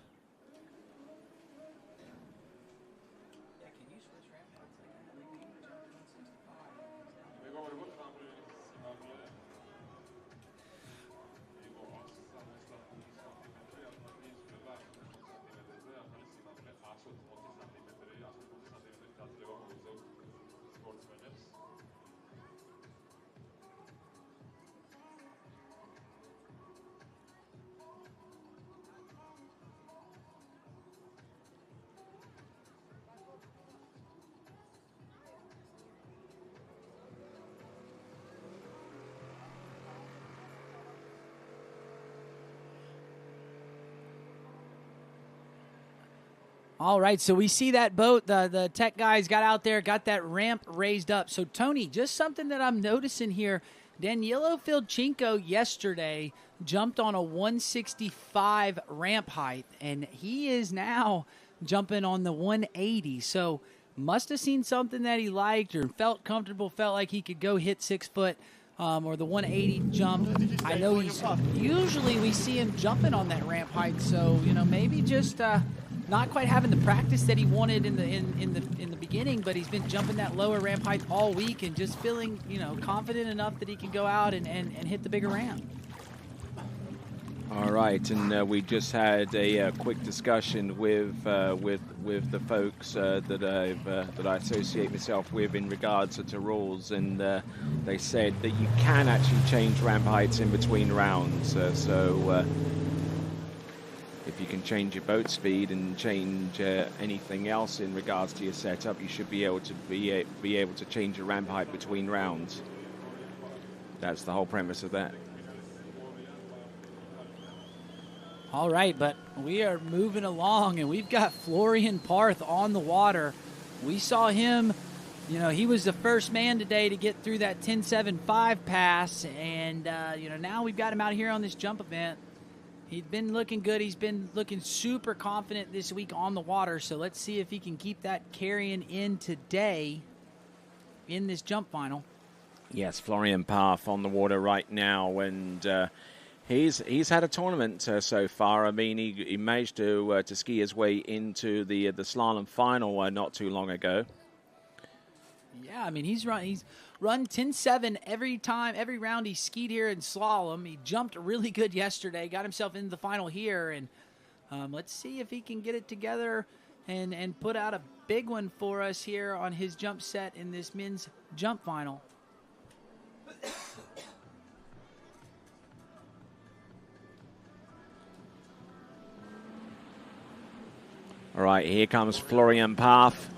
All right, so we see that boat. The tech guys got out there, got that ramp raised up. So, Tony, just something that I'm noticing here, Danilo Filchenko yesterday jumped on a 165 ramp height, and he is now jumping on the 180. So must have seen something that he liked or felt comfortable, felt like he could go hit 6 foot or the 180 jump. I know usually we see him jumping on that ramp height, so maybe just not quite having the practice that he wanted in the beginning, but he's been jumping that lower ramp height all week and just feeling confident enough that he can go out and hit the bigger ramp. All right, and we just had a quick discussion with the folks that I associate myself with in regards to rules, and they said that you can actually change ramp heights in between rounds. So if you can change your boat speed and change anything else in regards to your setup, you should be able to change your ramp height between rounds. That's the whole premise of that. All right, but we are moving along, and we've got Florian Parth on the water. We saw him, he was the first man today to get through that 10.75 pass, and, now we've got him out here on this jump event. He's been looking good. He's been looking super confident this week on the water, so let's see if he can keep that carrying in today in this jump final. Yes, Florian Parth on the water right now, and he's had a tournament so far. I mean, he managed to ski his way into the slalom final not too long ago. Yeah, I mean, he's run 10.7 every round he skied here in slalom. He jumped really good yesterday, got himself into the final here, and let's see if he can get it together and put out a big one for us here on his jump set in this men's jump final. All right, here comes Florian Parth.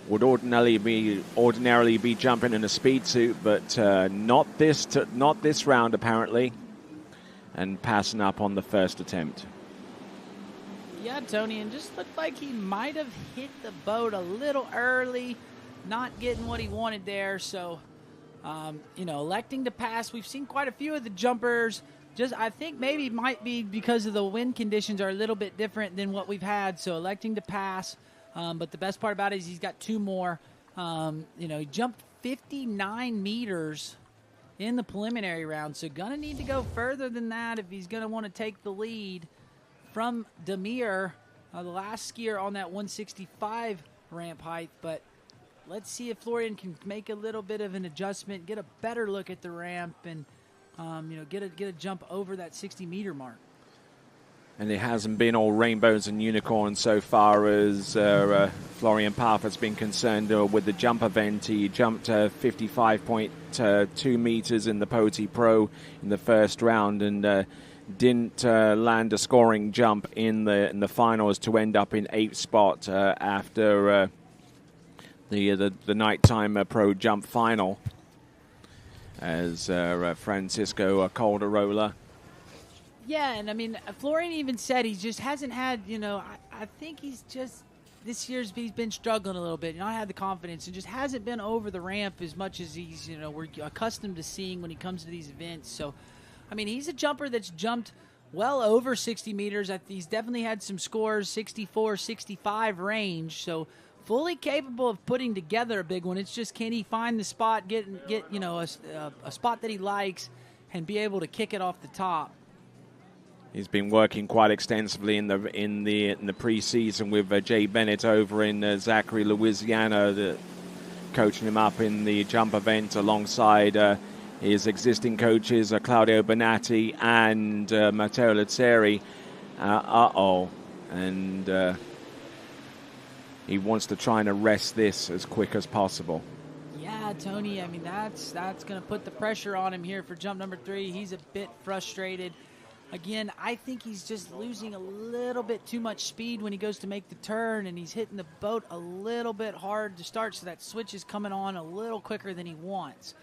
Would ordinarily be jumping in a speed suit, but not this round apparently, and passing up on the first attempt. Yeah, Tony, and just looked like he might have hit the boat a little early, not getting what he wanted there. So, electing to pass. We've seen quite a few of the jumpers. I think maybe it might be because of the wind conditions are a little bit different than what we've had. So electing to pass. But the best part about it is he's got 2 more. He jumped 59 meters in the preliminary round. So going to need to go further than that if he's going to want to take the lead from Demir, the last skier on that 165 ramp height. But let's see if Florian can make a little bit of an adjustment, get a better look at the ramp, and get a jump over that 60-meter mark. And it hasn't been all rainbows and unicorns so far as Florian Parth has been concerned with the jump event. He jumped 55.2 meters in the Poti Pro in the first round and didn't land a scoring jump in the finals to end up in 8th spot after the nighttime pro jump final as Francisco Calderola. Yeah, and I mean, Florian even said he just hasn't had, I think he's just, this year's he's been struggling a little bit, not had the confidence, and just hasn't been over the ramp as much as he's, we're accustomed to seeing when he comes to these events. So, I mean, he's a jumper that's jumped well over 60 meters. He's definitely had some scores, 64, 65 range, so fully capable of putting together a big one. It's just, can he find the spot, get a spot that he likes, and be able to kick it off the top. He's been working quite extensively in the preseason with Jay Bennett over in Zachary, Louisiana, coaching him up in the jump event alongside his existing coaches Claudio Bonatti and Matteo Lazzeri. And he wants to try and arrest this as quick as possible. Yeah, Tony, I mean, that's going to put the pressure on him here for jump number 3. He's a bit frustrated. Again, I think he's just losing a little bit too much speed when he goes to make the turn, and he's hitting the boat a little bit hard to start, so that switch is coming on a little quicker than he wants.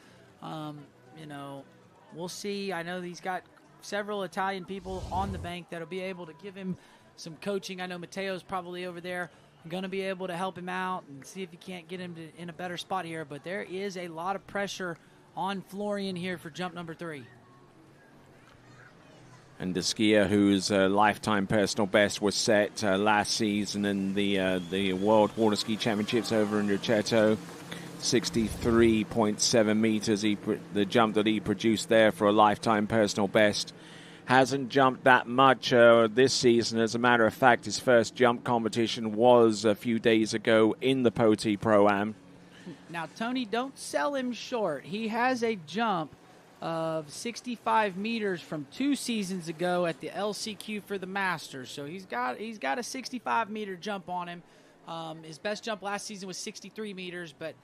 We'll see. I know he's got several Italian people on the bank that'll be able to give him some coaching. I know Matteo's probably over there going to be able to help him out and see if he can't get him in a better spot here, but there is a lot of pressure on Florian here for jump number 3. And the skier whose lifetime personal best was set last season in the World Water Ski Championships over in Rocchetto, 63.7 meters. The jump that he produced there for a lifetime personal best. Hasn't jumped that much this season. As a matter of fact, his first jump competition was a few days ago in the Poti Pro-Am. Now, Tony, don't sell him short. He has a jump of 65 meters from 2 seasons ago at the LCQ for the Masters. So he's got a 65-meter jump on him. His best jump last season was 63 meters, but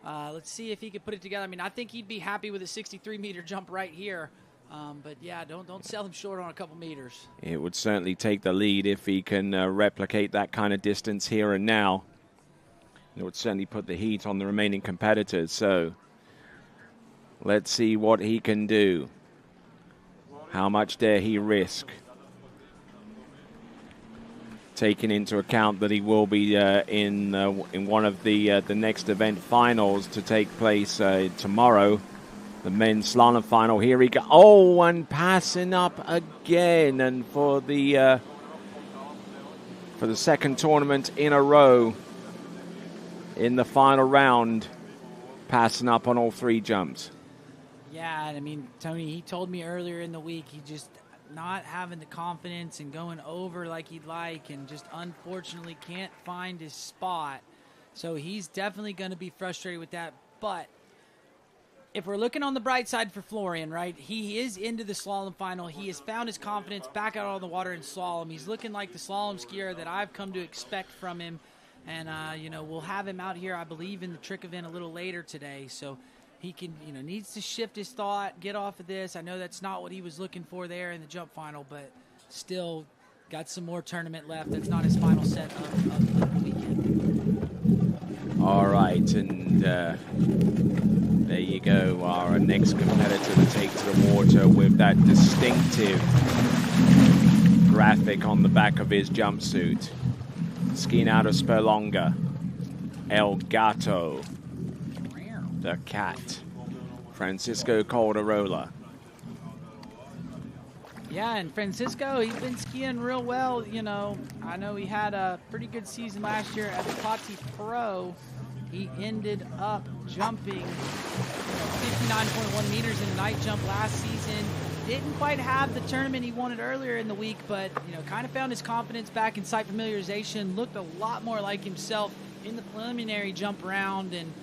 let's see if he could put it together. I mean, I think he'd be happy with a 63-meter jump right here. But yeah, don't sell him short on a couple meters. It would certainly take the lead if he can replicate that kind of distance here and now. It would certainly put the heat on the remaining competitors. So let's see what he can do. How much dare he risk? Taking into account that he will be in one of the next event finals to take place tomorrow, the men's slalom final. Here he goes. Oh, and passing up again, and for the second tournament in a row in the final round, passing up on all 3 jumps. Yeah, and I mean, Tony, he told me earlier in the week he just not having the confidence and going over like he'd like, and just unfortunately can't find his spot. So he's definitely going to be frustrated with that. But if we're looking on the bright side for Florian, right, he is into the slalom final. He has found his confidence back out on the water in slalom. He's looking like the slalom skier that I've come to expect from him. And, we'll have him out here, I believe, in the trick event a little later today. So he can, needs to shift his thought, get off of this. I know that's not what he was looking for there in the jump final, but still got some more tournament left. That's not his final set of the weekend. All right, and there you go, our next competitor to take to the water with that distinctive graphic on the back of his jumpsuit. Skiing out of Sperlonga, El Gato, the cat, Francisco Calderola. Yeah, and Francisco, he's been skiing real well. I know he had a pretty good season last year at the Poti Pro. He ended up jumping 59.1 meters in a night jump last season. Didn't quite have the tournament he wanted earlier in the week, but kind of found his confidence back in sight familiarization. Looked a lot more like himself in the preliminary jump round, and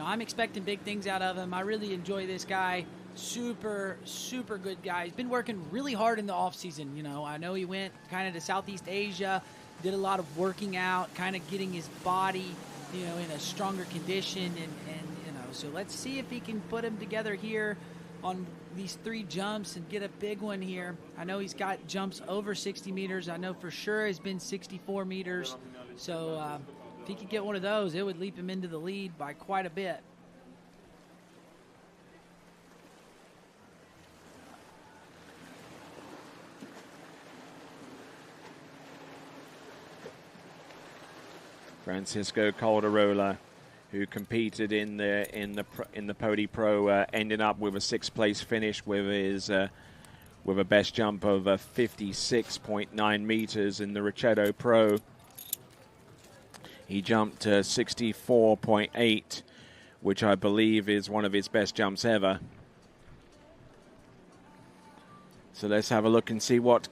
I'm expecting big things out of him. I really enjoy this guy. Super, super good guy. He's been working really hard in the off season. I know he went kind of to Southeast Asia, did a lot of working out, kind of getting his body in a stronger condition, and so let's see if he can put him together here on these 3 jumps and get a big one here. I know he's got jumps over 60 meters. I know for sure has been 64 meters. So if he could get one of those, it would leap him into the lead by quite a bit. Francisco Calderola, who competed in the Poti Pro, ending up with a 6th place finish with his with a best jump of 56.9 meters in the Rocchetto Pro. He jumped 64.8, which I believe is one of his best jumps ever. So let's have a look and see what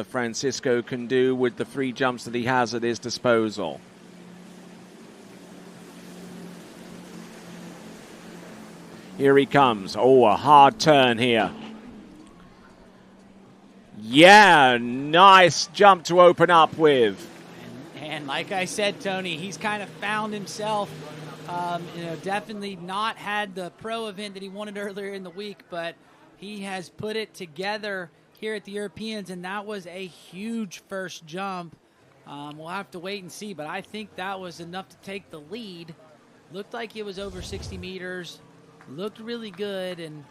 Francisco can do with the 3 jumps that he has at his disposal. Here he comes. Oh, a hard turn here. Yeah, nice jump to open up with. And like I said, Tony, he's kind of found himself. Definitely not had the pro event that he wanted earlier in the week, but he has put it together here at the Europeans, and that was a huge first jump. We'll have to wait and see, but I think that was enough to take the lead. Looked like it was over 60 meters. Looked really good, and,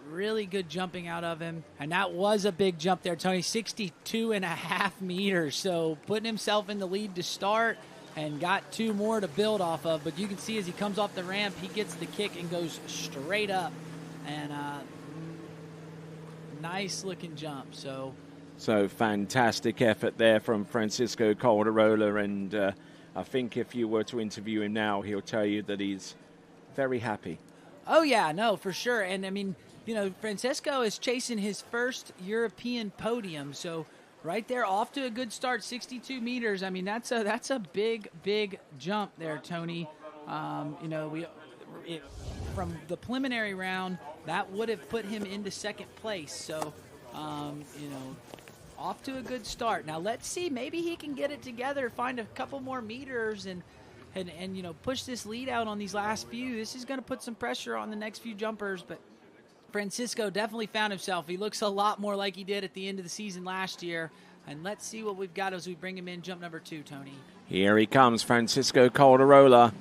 really good jumping out of him. And that was a big jump there, Tony, 62.5 meters. So putting himself in the lead to start, and got 2 more to build off of. But you can see as he comes off the ramp, he gets the kick and goes straight up. And nice looking jump. So fantastic effort there from Francisco Calderola, and I think if you were to interview him now, he'll tell you that he's very happy. Oh, yeah, no, for sure. And, I mean, Francisco is chasing his first European podium. So right there, off to a good start, 62 meters. I mean, that's a big, big jump there, Tony. From the preliminary round, that would have put him into second place. So, off to a good start. Now let's see, maybe he can get it together, find a couple more meters, and push this lead out on these last few. This is going to put some pressure on the next few jumpers, but Francisco definitely found himself. He looks a lot more like he did at the end of the season last year. And let's see what we've got as we bring him in jump number 2, Tony. Here he comes, Francisco Calderola.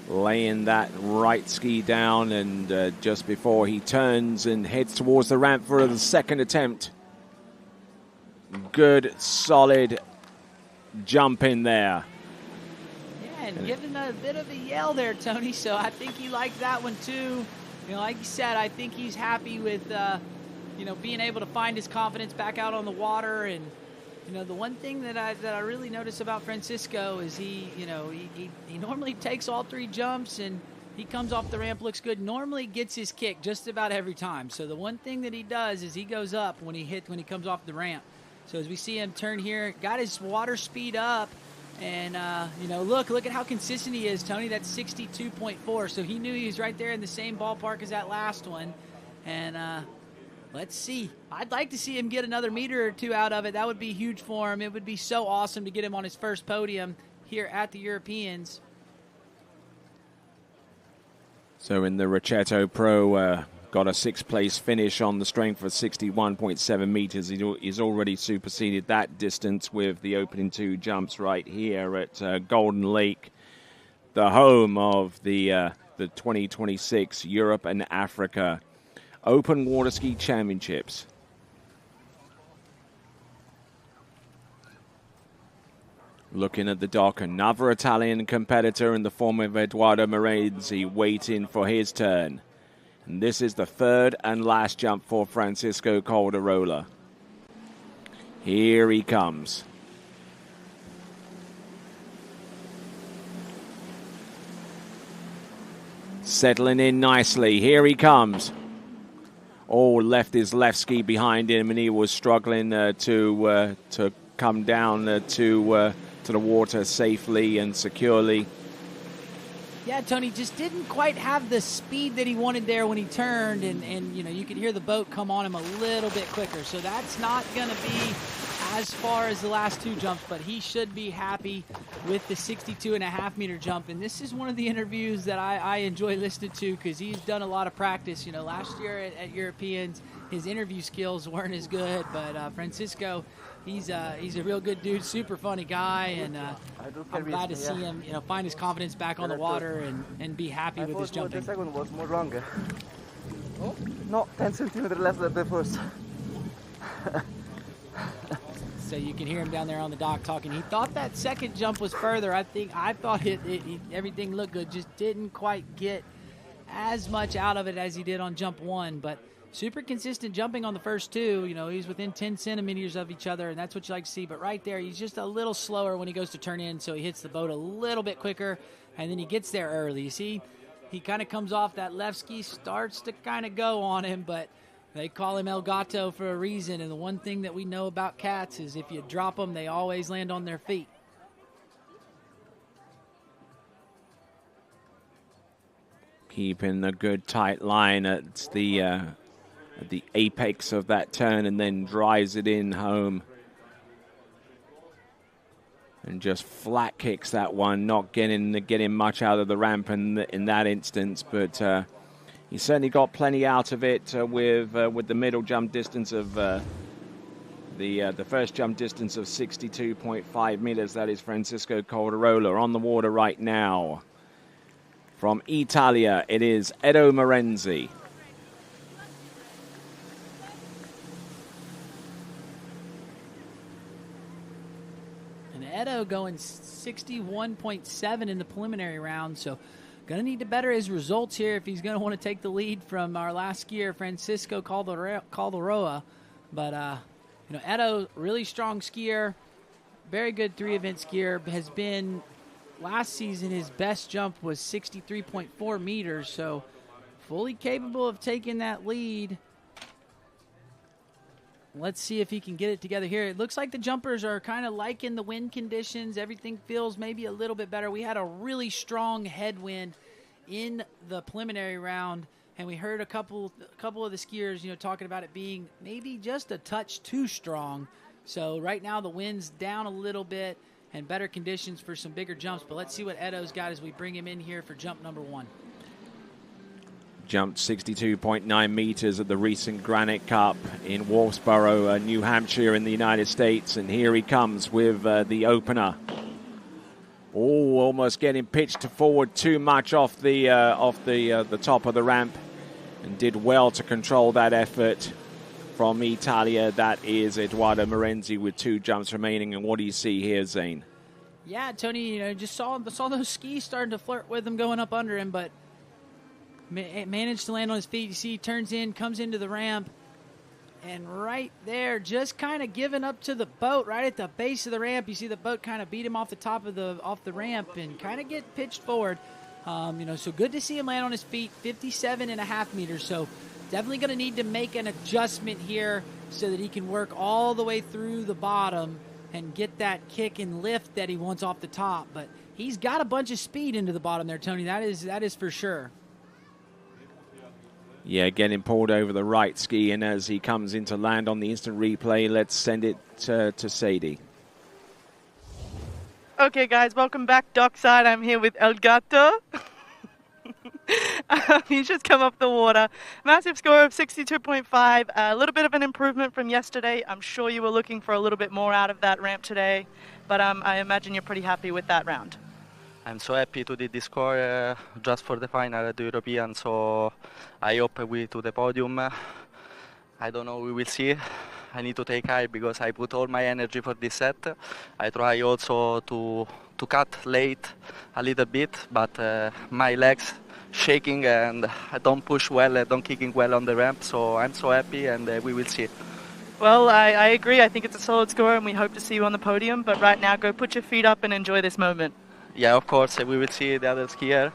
Laying that right ski down, and just before he turns and heads towards the ramp for the second attempt. Good, solid jump in there. Yeah, and giving a bit of a yell there, Tony, so I think he liked that one too. Like you said, I think he's happy with, being able to find his confidence back out on the water. And the one thing that I really notice about Francisco is he normally takes all 3 jumps, and he comes off the ramp, looks good, normally gets his kick just about every time. So the one thing that he does is he goes up when he comes off the ramp. So as we see him turn here, got his water speed up, and look at how consistent he is, Tony. That's 62.4. So he knew he was right there in the same ballpark as that last one, and let's see. I'd like to see him get another meter or 2 out of it. That would be huge for him. It would be so awesome to get him on his first podium here at the Europeans. So in the Ricciotto Pro, got a 6th place finish on the strength of 61.7 meters. He's already superseded that distance with the opening 2 jumps right here at Golden Lake, the home of the 2026 Europe and Africa Open Water Ski Championships. Looking at the dock, another Italian competitor in the form of Edoardo Morenzi waiting for his turn. And this is the 3rd and last jump for Francisco Calderola. Here he comes. Settling in nicely. Here he comes. Oh, left his left ski behind him, and he was struggling to come down to the water safely and securely. Yeah, Tony just didn't quite have the speed that he wanted there when he turned, and you could hear the boat come on him a little bit quicker. So that's not going to be as far as the last 2 jumps, but he should be happy with the 62.5 meter jump. And this is one of the interviews that I enjoy listening to, because he's done a lot of practice. Last year at Europeans, his interview skills weren't as good, but Francisco, he's a real good dude, super funny guy, and I'm glad to see him find his confidence back on the water and be happy with his jumping. The second was more longer. Oh, no, 10 centimeters less than the first. So you can hear him down there on the dock talking. He thought that second jump was further. I thought everything looked good, just didn't quite get as much out of it as he did on jump 1, but super consistent jumping on the first 2. He's within 10 centimeters of each other, and that's what you like to see. But right there, he's just a little slower when he goes to turn in, so he hits the boat a little bit quicker, and then he gets there early. You see, he kind of comes off that left ski, starts to kind of go on him, but they call him El Gato for a reason, and the one thing that we know about cats is if you drop them, they always land on their feet. Keeping a good tight line at the apex of that turn, and then drives it in home. And just flat kicks that one, not getting much out of the ramp in that instance, but he certainly got plenty out of it with the middle jump distance of the first jump distance of 62.5 meters. That is Francisco Calderola on the water right now. From Italia, it is Edo Morenzi. And Edo going 61.7 in the preliminary round, so going to need to better his results here if he's going to want to take the lead from our last skier, Francisco Calderoa. But, Edo, really strong skier, very good 3-event skier, has been, last season, his best jump was 63.4 meters, so fully capable of taking that lead. Let's see if he can get it together here. It looks like the jumpers are kind of liking the wind conditions. Everything feels maybe a little bit better. We had a really strong headwind in the preliminary round, and we heard a couple of the skiers, talking about it being maybe just a touch too strong. So right now the wind's down a little bit and better conditions for some bigger jumps. But let's see what Edo's got as we bring him in here for jump number 1. Jumped 62.9 meters at the recent Granite Cup in Wolfsboro, New Hampshire in the United States. And here he comes with the opener. Oh, almost getting pitched forward too much off the top of the ramp, and did well to control that effort from Italia. That is Edoardo Morenzi with 2 jumps remaining. And what do you see here, Zane? Yeah, Tony, just saw those skis starting to flirt with him going up under him, but managed to land on his feet. You see, he turns in, comes into the ramp, and right there, just kind of giving up to the boat right at the base of the ramp. You see the boat kind of beat him off the top of the ramp and kind of get pitched forward. So good to see him land on his feet, 57.5 meters. So definitely going to need to make an adjustment here so that he can work all the way through the bottom and get that kick and lift that he wants off the top. But he's got a bunch of speed into the bottom there, Tony. That is for sure. Yeah, getting pulled over the right ski, and as he comes in to land on the instant replay, let's send it to Sadie. Okay, guys, welcome back dockside. I'm here with El Gato. He's just come off the water. Massive score of 62.5. A little bit of an improvement from yesterday. I'm sure you were looking for a little bit more out of that ramp today, but I imagine you're pretty happy with that round. I'm so happy to do this score just for the final at the European, so I hope we to the podium. I don't know, we will see. I need to take high because I put all my energy for this set. I try also to cut late a little bit, but my legs shaking and I don't push well, I don't kicking well on the ramp, so I'm so happy and we will see. Well, I agree. I think it's a solid score and we hope to see you on the podium, but right now go put your feet up and enjoy this moment. Yeah, of course, we will see the other skier.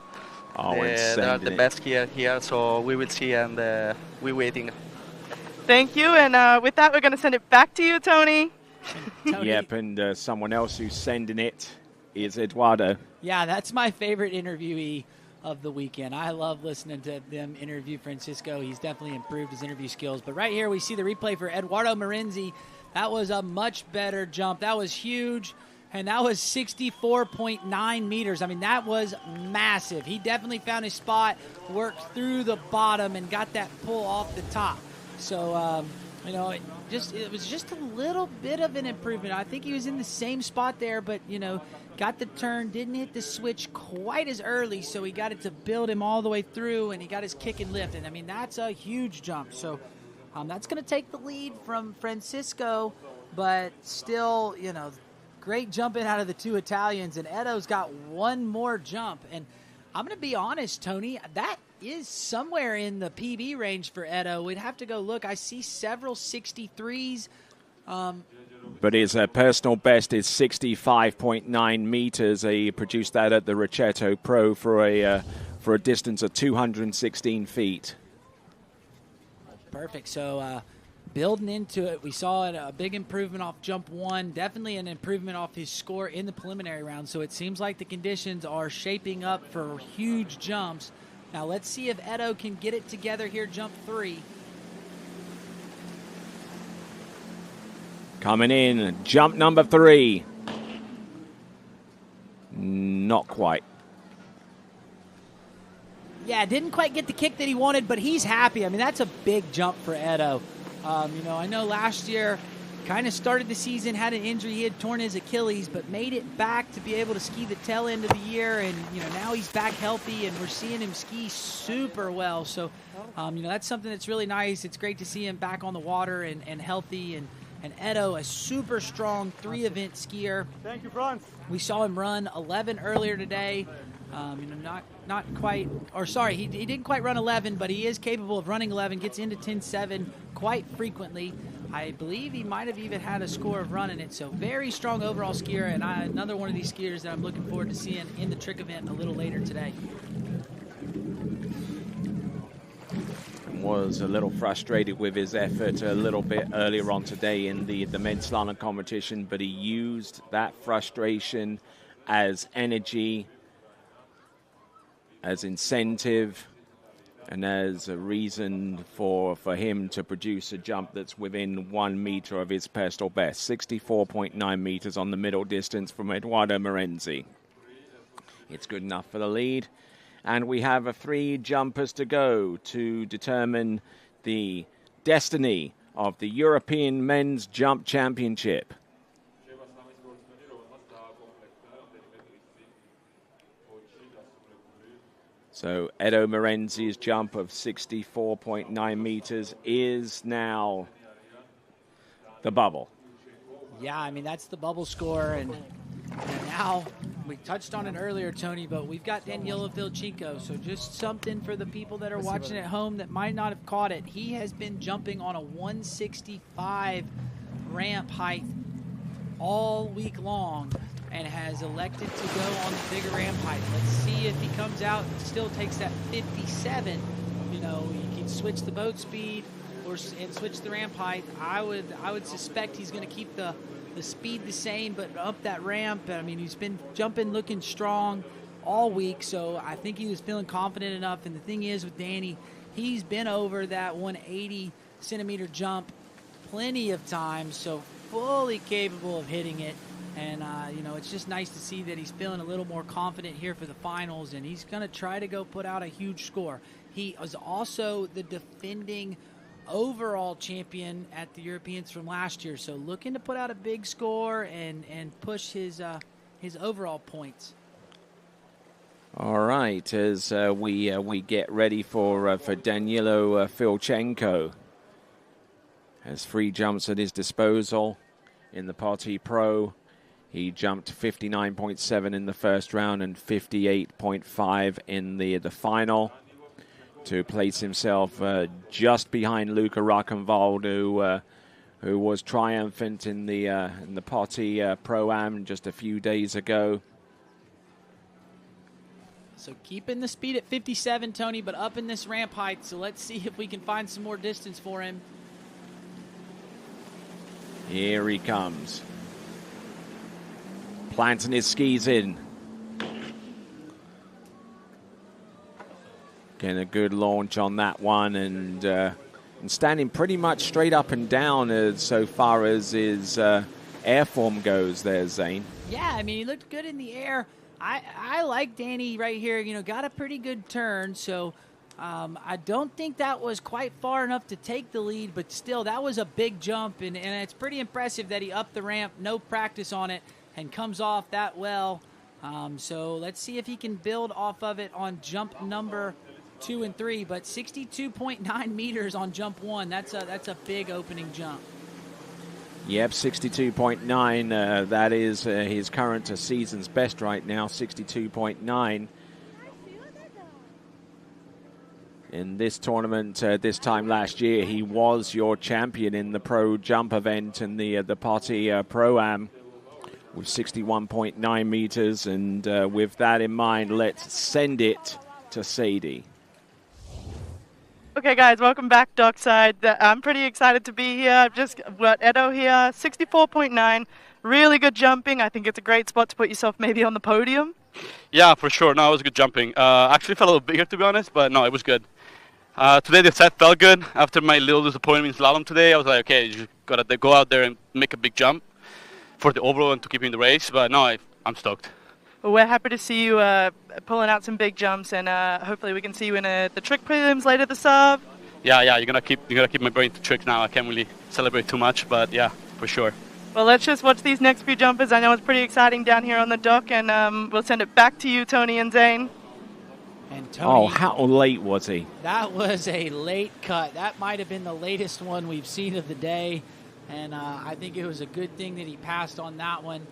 They are the best skier here, so we will see and we're waiting. Thank you, and with that, we're going to send it back to you, Tony. Yep, and someone else who's sending it is Eduardo. Yeah, that's my favorite interviewee of the weekend. I love listening to them interview Francisco. He's definitely improved his interview skills. But right here, we see the replay for Eduardo Morenzi. That was a much better jump. That was huge. And that was 64.9 meters. I mean, that was massive. He definitely found his spot, worked through the bottom, and got that pull off the top. So, it was just a little bit of an improvement. I think he was in the same spot there, but, got the turn, didn't hit the switch quite as early, so he got it to build him all the way through, and he got his kick and lift. And, I mean, that's a huge jump. So that's going to take the lead from Francisco, but still, great jumping out of the 2 Italians, and Edo's got one more jump. And I'm going to be honest, Tony, that is somewhere in the PB range for Edo. We'd have to go look. I see several 63s. But his personal best is 65.9 meters. He produced that at the Ricetto Pro for a distance of 216 feet. Perfect. So, building into it, we saw a big improvement off jump 1, definitely an improvement off his score in the preliminary round. So it seems like the conditions are shaping up for huge jumps. Now let's see if Edo can get it together here, jump 3. Coming in, jump number 3. Not quite. Yeah, didn't quite get the kick that he wanted, but he's happy. I mean, that's a big jump for Edo. I know last year kind of started the season, had an injury. He had torn his Achilles, but made it back to be able to ski the tail end of the year. And, now he's back healthy, and we're seeing him ski super well. So, that's something that's really nice. It's great to see him back on the water and healthy and And Edo, a super strong 3-event skier. Thank you, Franz. We saw him run 11 earlier today. Not quite, or sorry, he didn't quite run 11, but he is capable of running 11, gets into 10.7 quite frequently. I believe he might have even had a score of running it, so very strong overall skier, and another one of these skiers that I'm looking forward to seeing in the trick event a little later today. Was a little frustrated with his effort a little bit earlier on today in the men's slalom competition, but he used that frustration as energy, as incentive, and as a reason for him to produce a jump that's within 1 meter of his personal best. 64.9 meters on the middle distance from Eduardo Morenzi. It's good enough for the lead. And we have 3 jumpers to go to determine the destiny of the European Men's Jump Championship. So Edo Morenzi's jump of 64.9 meters is now the bubble. Yeah, I mean, that's the bubble score. And now, we touched on it earlier, Tony, but we've got Danilo Vilchenko. So just something for the people that are watching at home that might not have caught it. He has been jumping on a 165 ramp height all week long and has elected to go on the bigger ramp height. Let's see if he comes out and still takes that 57. You know, you can switch the boat speed and switch the ramp height. I would suspect he's going to keep the speed the same, but up that ramp. I mean, he's been jumping, looking strong all week, so I think he was feeling confident enough. And the thing is with Danny, he's been over that 180 centimeter jump plenty of times, so fully capable of hitting it. And, you know, it's just nice to see that he's feeling a little more confident here for the finals, and he's going to try to go put out a huge score. He was also the defending overall champion at the Europeans from last year, so looking to put out a big score and push his overall points. All right, as we get ready for Danilo Vilchenko, has 3 jumps at his disposal in the Party Pro. He jumped 59.7 in the first round and 58.5 in the final to place himself just behind Luca Rockenwald, who was triumphant in the Party Pro-Am just a few days ago. So keeping the speed at 57, Tony, but up in this ramp height. So let's see if we can find some more distance for him. Here he comes. Planting his skis in. Getting a good launch on that one, and standing pretty much straight up and down so far as his air form goes there, Zane. Yeah, I mean, he looked good in the air. I like Danny right here. You know, got a pretty good turn, so I don't think that was quite far enough to take the lead, but still, that was a big jump, and it's pretty impressive that he upped the ramp, no practice on it, and comes off that well. So let's see if he can build off of it on jump number 2 and 3, but 62.9 meters on jump 1. That's a big opening jump. Yep, 62.9. That is his current season's best right now, 62.9. In this tournament, this time last year, he was your champion in the pro jump event and the Party Pro-Am with 61.9 meters. And with that in mind, let's send it to Sadie. Okay, guys, welcome back, Dockside. I'm pretty excited to be here. I've just got Edo here, 64.9. Really good jumping. I think it's a great spot to put yourself maybe on the podium. Yeah, for sure. No, it was good jumping. Actually felt a little bigger, to be honest, but no, it was good. Today the set felt good. After my little disappointment in slalom today, I was like, okay, you just got to go out there and make a big jump for the overall and to keep in the race. But no, I'm stoked. Well, we're happy to see you pulling out some big jumps, and hopefully we can see you in the trick prelims later this sub. Yeah, you're gonna keep my brain to trick now. I can't really celebrate too much, but yeah, for sure. Well, let's just watch these next few jumpers. I know it's pretty exciting down here on the dock, and we'll send it back to you, Tony and Zane. And Tony, how late was he? That was a late cut. That might have been the latest one we've seen of the day. and I think it was a good thing that he passed on that one.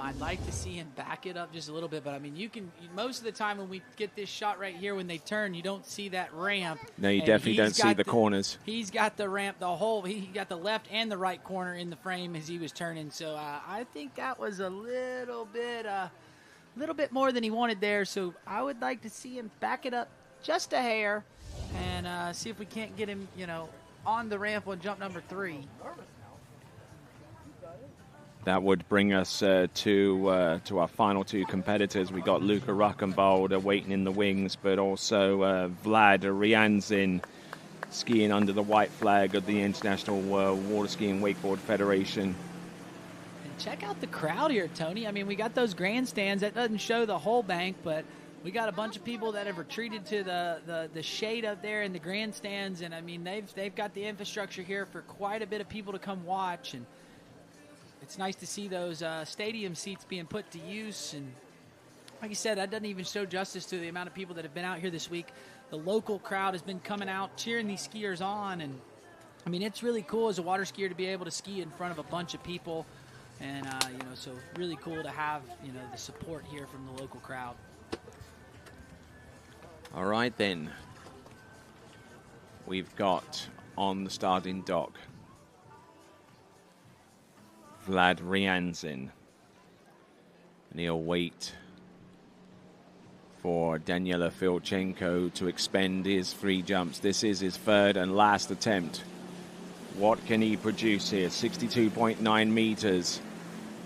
I'd like to see him back it up just a little bit, but I mean, most of the time when we get this shot right here, when they turn, you don't see that ramp. No, you definitely don't see the corners. He's got the ramp, he got the left and the right corner in the frame as he was turning. So I think that was a little bit more than he wanted there. So I would like to see him back it up just a hair and see if we can't get him, on the ramp on jump number 3. That would bring us to our final 2 competitors. We got Luka Ruckenbold waiting in the wings, but also Vlad Rianzin skiing under the white flag of the International Water Skiing Wakeboard Federation. And check out the crowd here, Tony. I mean, we got those grandstands. That doesn't show the whole bank, but we got a bunch of people that have retreated to the shade up there in the grandstands, and I mean, they've got the infrastructure here for quite a bit of people to come watch, and it's nice to see those stadium seats being put to use. And like you said, that doesn't even show justice to the amount of people that have been out here this week. The local crowd has been coming out, cheering these skiers on. And, I mean, it's really cool as a water skier to be able to ski in front of a bunch of people. And, so really cool to have, the support here from the local crowd. All right, then. We've got on the starting dock Vlad Rianzin, and he'll wait for Daniela Filchenko to expend his 3 jumps. This is his 3rd and last attempt. What can he produce here? 62.9 meters.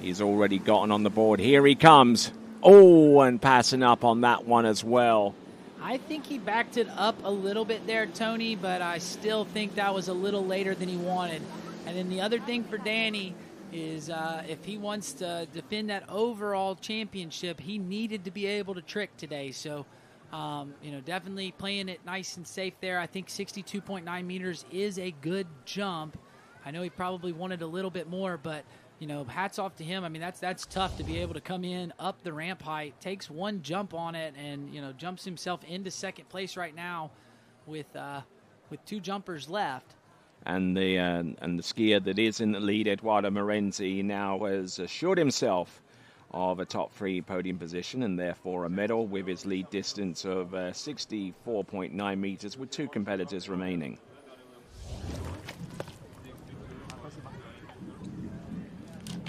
He's already gotten on the board. Here he comes. Oh, and passing up on that one as well. I think he backed it up a little bit there, Tony, but I still think that was a little later than he wanted. And then the other thing for Danny is if he wants to defend that overall championship, he needed to be able to trick today. So, definitely playing it nice and safe there. I think 62.9 meters is a good jump. I know he probably wanted a little bit more, but, hats off to him. I mean, that's tough to be able to come in up the ramp height, takes 1 jump on it, and, jumps himself into 2nd place right now with 2 jumpers left. And the skier that is in the lead, Eduardo Morenzi, now has assured himself of a top 3 podium position and therefore a medal with his lead distance of 64.9 meters with 2 competitors remaining.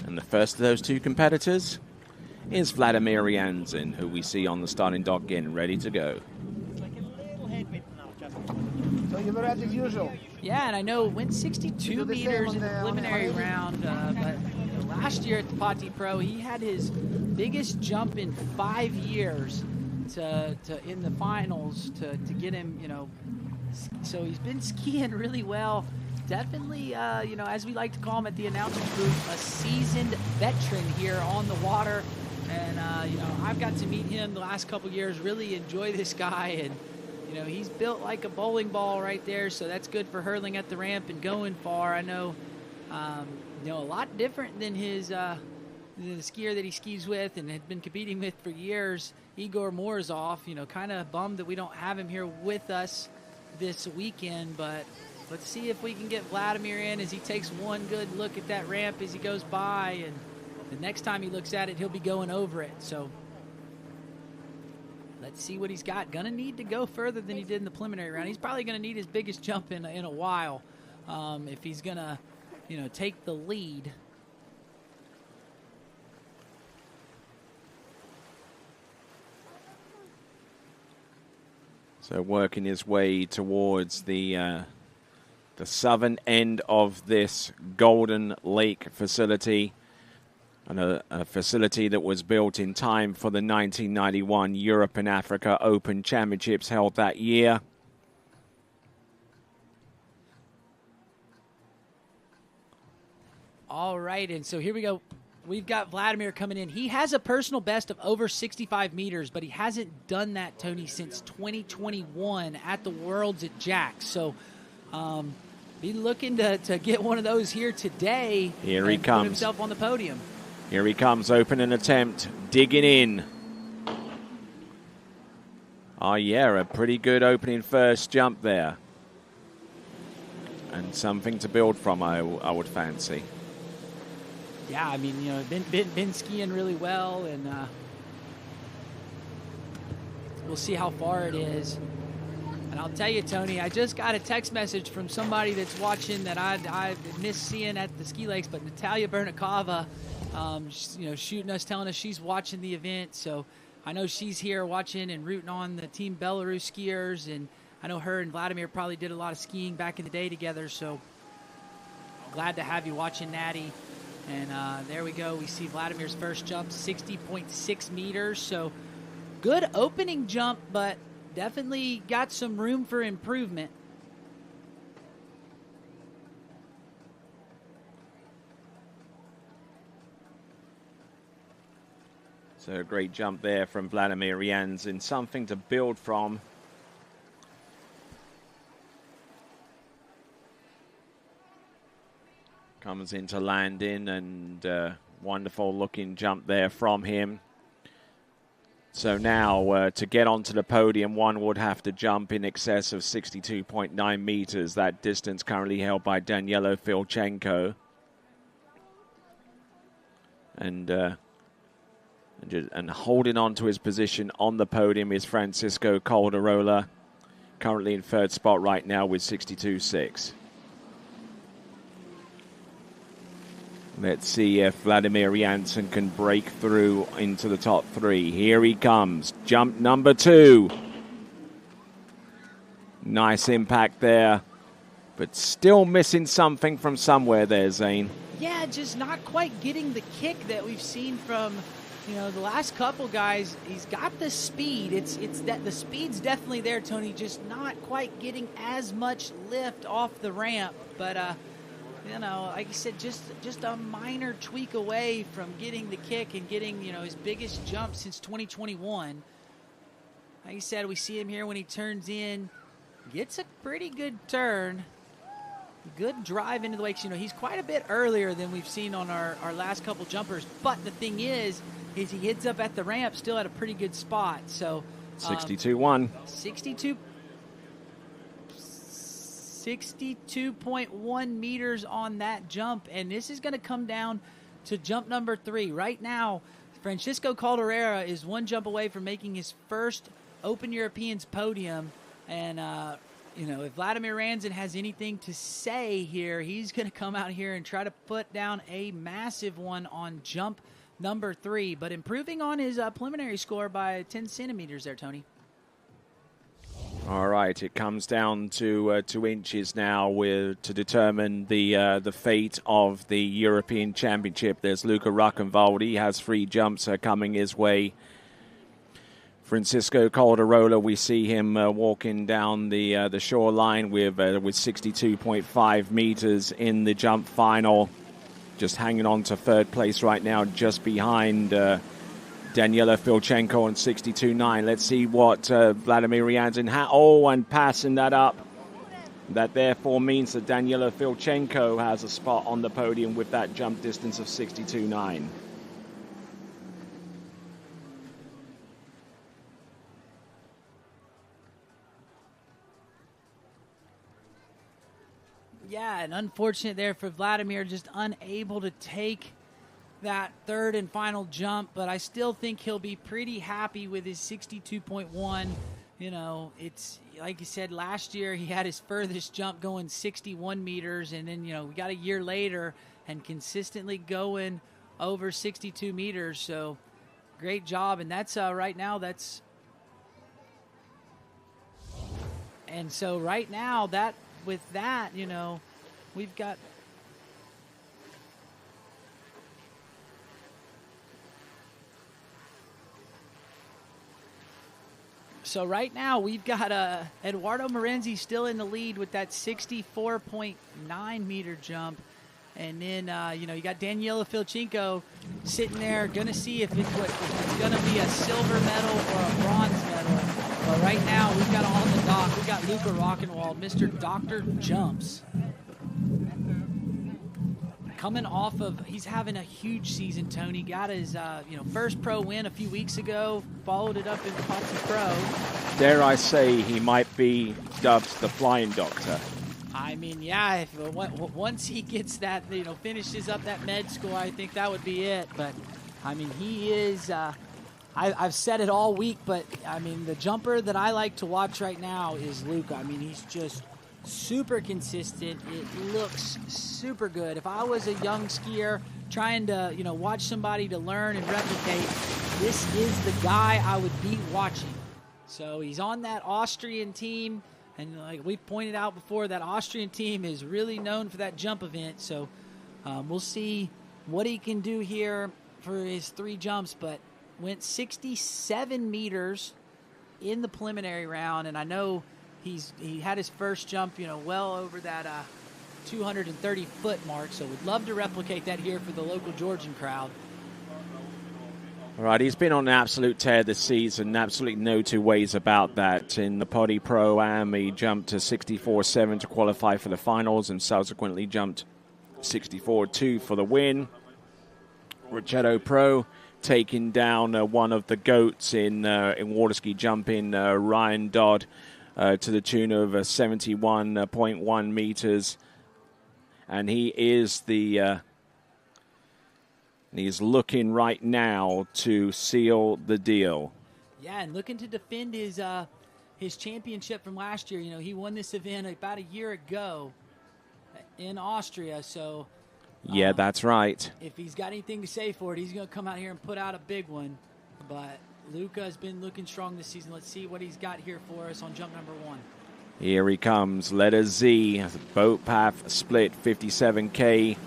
And the first of those 2 competitors is Vladimir Rianzin, who we see on the starting dock getting ready to go. So you're as usual. Yeah, and I know it went 62 meters in the preliminary round, but last year at the Pati Pro, he had his biggest jump in 5 years to in the finals to get him, so he's been skiing really well. Definitely, as we like to call him at the announcers booth, a seasoned veteran here on the water. And, I've got to meet him the last couple years, really enjoy this guy, and he's built like a bowling ball right there, so that's good for hurling at the ramp and going far. I know, a lot different than his the skier that he skis with and had been competing with for years, Igor Morzov. Kind of bummed that we don't have him here with us this weekend, but let's see if we can get Vladimir in as he takes 1 good look at that ramp as he goes by, and the next time he looks at it, he'll be going over it. So let's see what he's got. Gonna need to go further than he did in the preliminary round. He's probably gonna need his biggest jump in a while if he's gonna, take the lead. So working his way towards the southern end of this Golden Lake facility. And a facility that was built in time for the 1991 Europe and Africa Open Championships held that year. All right, and so here we go. We've got Vladimir coming in. He has a personal best of over 65 meters, but he hasn't done that, Tony, since 2021 at the Worlds at Jax. So be looking to get one of those here today. Here he comes. Put himself on the podium. Here he comes, opening attempt, digging in. Oh, yeah, a pretty good opening first jump there. And something to build from, I would fancy. Yeah, I mean, been skiing really well, and we'll see how far it is. And I'll tell you, Tony, I just got a text message from somebody that's watching that I missed seeing at the ski lakes, but Natalia Bernikova, shooting us, telling us she's watching the event. So I know she's here watching and rooting on the Team Belarus skiers, and I know her and Vladimir probably did a lot of skiing back in the day together. So glad to have you watching, Natty. And there we go. We see Vladimir's first jump, 60.6 meters. So good opening jump, but definitely got some room for improvement. So a great jump there from Vladimir Jansen, something to build from. Comes into landing, and wonderful looking jump there from him. So now to get onto the podium, one would have to jump in excess of 62.9 meters. That distance currently held by Danielo Filchenko. And holding on to his position on the podium is Francisco Calderola, currently in third spot right now with 62.6. Let's see if Vladimir Jansen can break through into the top three. Here he comes. Jump number 2. Nice impact there, but still missing something from somewhere there, Zane. Yeah, just not quite getting the kick that we've seen from, the last couple guys. He's got the speed. It's that the speed's definitely there, Tony, just not quite getting as much lift off the ramp. But like you said, just a minor tweak away from getting the kick and getting, his biggest jump since 2021. Like you said, we see him here when he turns in, gets a pretty good turn, good drive into the wakes. He's quite a bit earlier than we've seen on our last couple jumpers. But the thing is he hits up at the ramp still at a pretty good spot. So 62.1. 62.1 meters on that jump, and this is going to come down to jump number 3. Right now, Francisco Calderera is one jump away from making his first Open Europeans podium, and if Vladimir Jansen has anything to say here, he's going to come out here and try to put down a massive one on jump number 3, but improving on his preliminary score by 10 centimeters there, Tony. All right, it comes down to 2 inches now to determine the fate of the European Championship. There's Luca Rockenwald. He has 3 jumps coming his way. Francisco Calderola, we see him walking down the shoreline with 62.5 meters in the jump final. Just hanging on to third place right now, just behind Daniela Filchenko on 62.9. Let's see what Vladimir Jansen and passing that up. That therefore means that Daniela Filchenko has a spot on the podium with that jump distance of 62.9. Yeah, and unfortunate there for Vladimir, just unable to take that third and final jump, but I still think he'll be pretty happy with his 62.1. It's like you said, last year he had his furthest jump going 61 meters, and then we got a year later and consistently going over 62 meters. So great job, and that's right now that's, and so right now that with that we've got. So right now we've got Eduardo Morenzi still in the lead with that 64.9 meter jump. And then, you got Daniela Filchenko sitting there, going to see if it's going to be a silver medal or a bronze medal. But right now we've got on the dock, we've got Luca Rockenwald, Mr. Dr. Jumps. Coming off of, he's having a huge season, Tony. Got his, first pro win a few weeks ago, followed it up in Potsy Pro. Dare I say he might be dubbed the Flying Doctor. I mean, yeah, if once he gets that, finishes up that med school, I think that would be it. But, I mean, he is, I've said it all week, but, I mean, the jumper that I like to watch right now is Luca. I mean, he's just super consistent. It looks super good. If I was a young skier trying to, watch somebody to learn and replicate, this is the guy I would be watching. So he's on that Austrian team. And like we pointed out before, that Austrian team is really known for that jump event. So we'll see what he can do here for his 3 jumps. But went 67 meters in the preliminary round. And I know he had his first jump, well over that 230-foot mark. So we'd love to replicate that here for the local Georgian crowd. All right, he's been on an absolute tear this season. Absolutely no two ways about that. In the Podi Pro-Am, he jumped to 64.7 to qualify for the finals and subsequently jumped 64.2 for the win. Ricciardo Pro taking down one of the GOATs in water ski jumping, Ryan Dodd, to the tune of 71.1 meters. And he is he's looking right now to seal the deal. Yeah, and looking to defend his championship from last year. He won this event about a year ago in Austria. So yeah, that's right. If he's got anything to say for it, he's going to come out here and put out a big one. But Luca has been looking strong this season. Let's see what he's got here for us on jump number 1. Here he comes, letter Z, boat path split, 57K.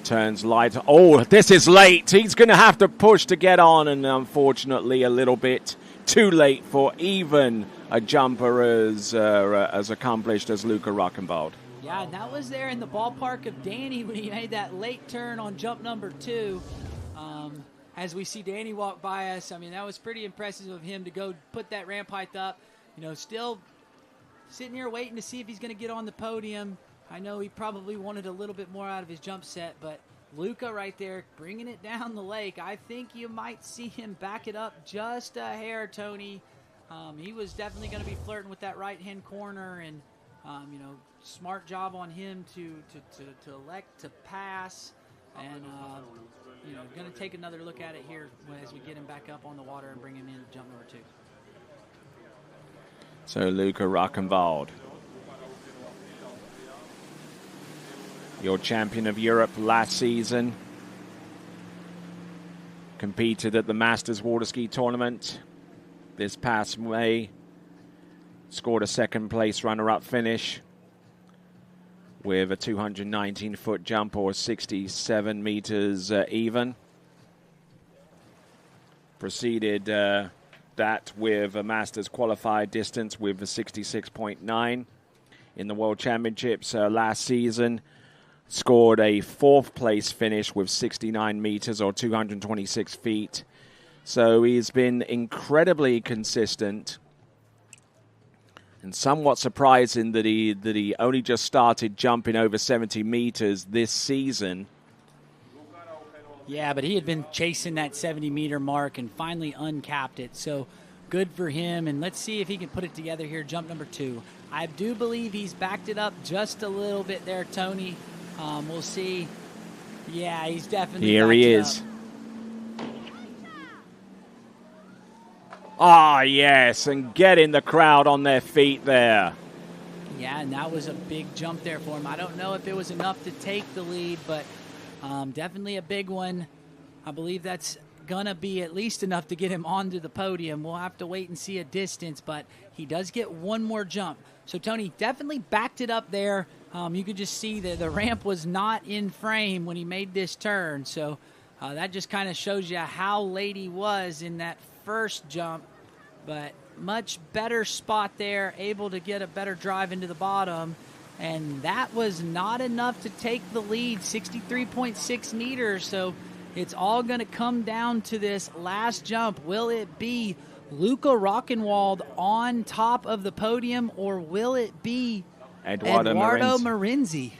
Turns light. Oh, this is late. He's going to have to push to get on, and unfortunately a little bit too late for even a jumper as accomplished as Luca Rockenbald. Yeah, and that was there in the ballpark of Danny when he made that late turn on jump number 2. As we see Danny walk by us, I mean, that was pretty impressive of him to go put that ramp height up. Still sitting here waiting to see if he's going to get on the podium. I know he probably wanted a little bit more out of his jump set, but Luca right there bringing it down the lake. I think you might see him back it up just a hair, Tony. He was definitely going to be flirting with that right-hand corner, and, smart job on him to elect to pass. And, going to take another look at it here as we get him back up on the water and bring him in to jump number 2. So Luca Rockenwald, your champion of Europe last season, competed at the Masters Water Ski Tournament this past May, scored a second-place runner-up finish with a 219-foot jump, or 67 meters even. Proceeded that with a Masters qualified distance with a 66.9 in the World Championships last season. Scored a 4th place finish with 69 meters or 226 feet. So he's been incredibly consistent, and somewhat surprising that he only just started jumping over 70 meters this season. Yeah, but he had been chasing that 70-meter mark and finally uncapped it. So good for him, and let's see if he can put it together here, jump number 2. I do believe he's backed it up just a little bit there, Tony. We'll see. Yeah, he's definitely here he is. Ah, yes, and getting the crowd on their feet there. Yeah, and that was a big jump there for him. I don't know if it was enough to take the lead, but definitely a big one. I believe that's going to be at least enough to get him onto the podium. We'll have to wait and see a distance, but he does get one more jump. So, Tony definitely backed it up there. You could just see that the ramp was not in frame when he made this turn. So that just kind of shows you how late he was in that first jump. But much better spot there, able to get a better drive into the bottom. And that was not enough to take the lead, 63.6 meters. So it's all going to come down to this last jump. Will it be Luca Rockenwald on top of the podium, or will it be Eduardo Marinzi?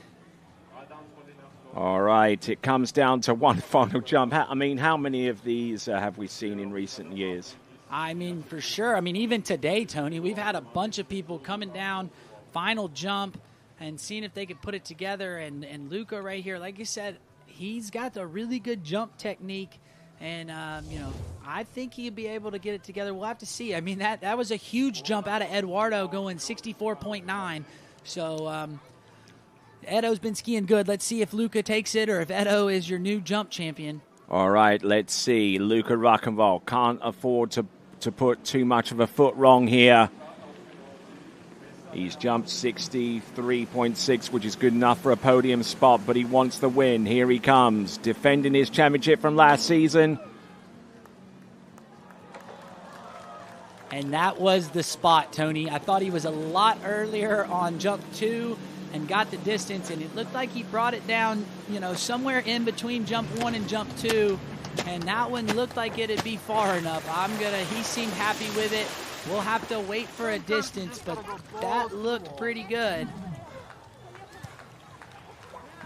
All right, it comes down to one final jump. I mean, how many of these have we seen in recent years? I mean, for sure. I mean, even today, Tony, we've had a bunch of people coming down final jump and seeing if they could put it together. And Luca right here, like you said, he's got a really good jump technique. And, I think he'll be able to get it together. We'll have to see. I mean, that was a huge jump out of Eduardo going 64.9. So Edo's been skiing good. Let's see if Luca takes it or if Edo is your new jump champion. All right, let's see. Luca Rockenwald can't afford to put too much of a foot wrong here. He's jumped 63.6, which is good enough for a podium spot, but he wants the win. Here he comes, defending his championship from last season. And that was the spot, Tony. I thought he was a lot earlier on jump 2 and got the distance, and it looked like he brought it down, somewhere in between jump 1 and jump 2, and that one looked like it'd be far enough. He seemed happy with it. We'll have to wait for a distance, but that looked pretty good.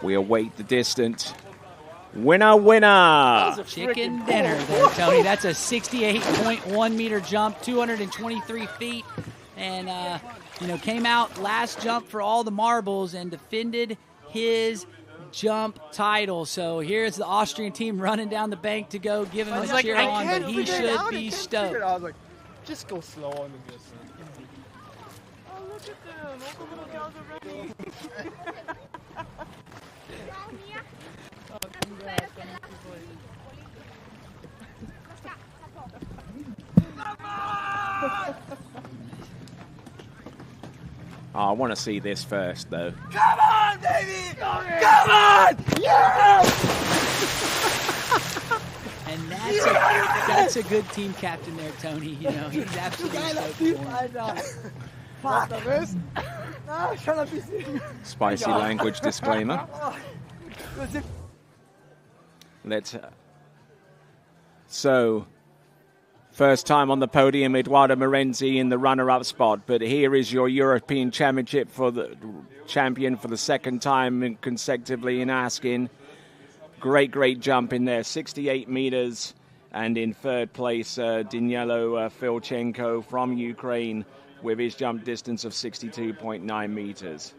We await the distance. Winner! Chicken dinner there, Tony. That's a 68.1 meter jump, 223 feet, and came out last jump for all the marbles and defended his jump title. So here's the Austrian team running down the bank to go give him a cheer on, but he should be stoked. I was like, just go slow on the distance. Oh, look at them. All the little girls are ready. I want to see this first, though. Come on, baby! Come on! Yeah! And that's a good team captain there, Tony. He's absolutely stoked for him. Spicy language disclaimer. So, first time on the podium, Eduardo Morenzi in the runner-up spot. But here is your European Championship for the champion for the second time consecutively in Askin. Great jump in there, 68 meters. And in third place, Danielo Filchenko from Ukraine with his jump distance of 62.9 meters.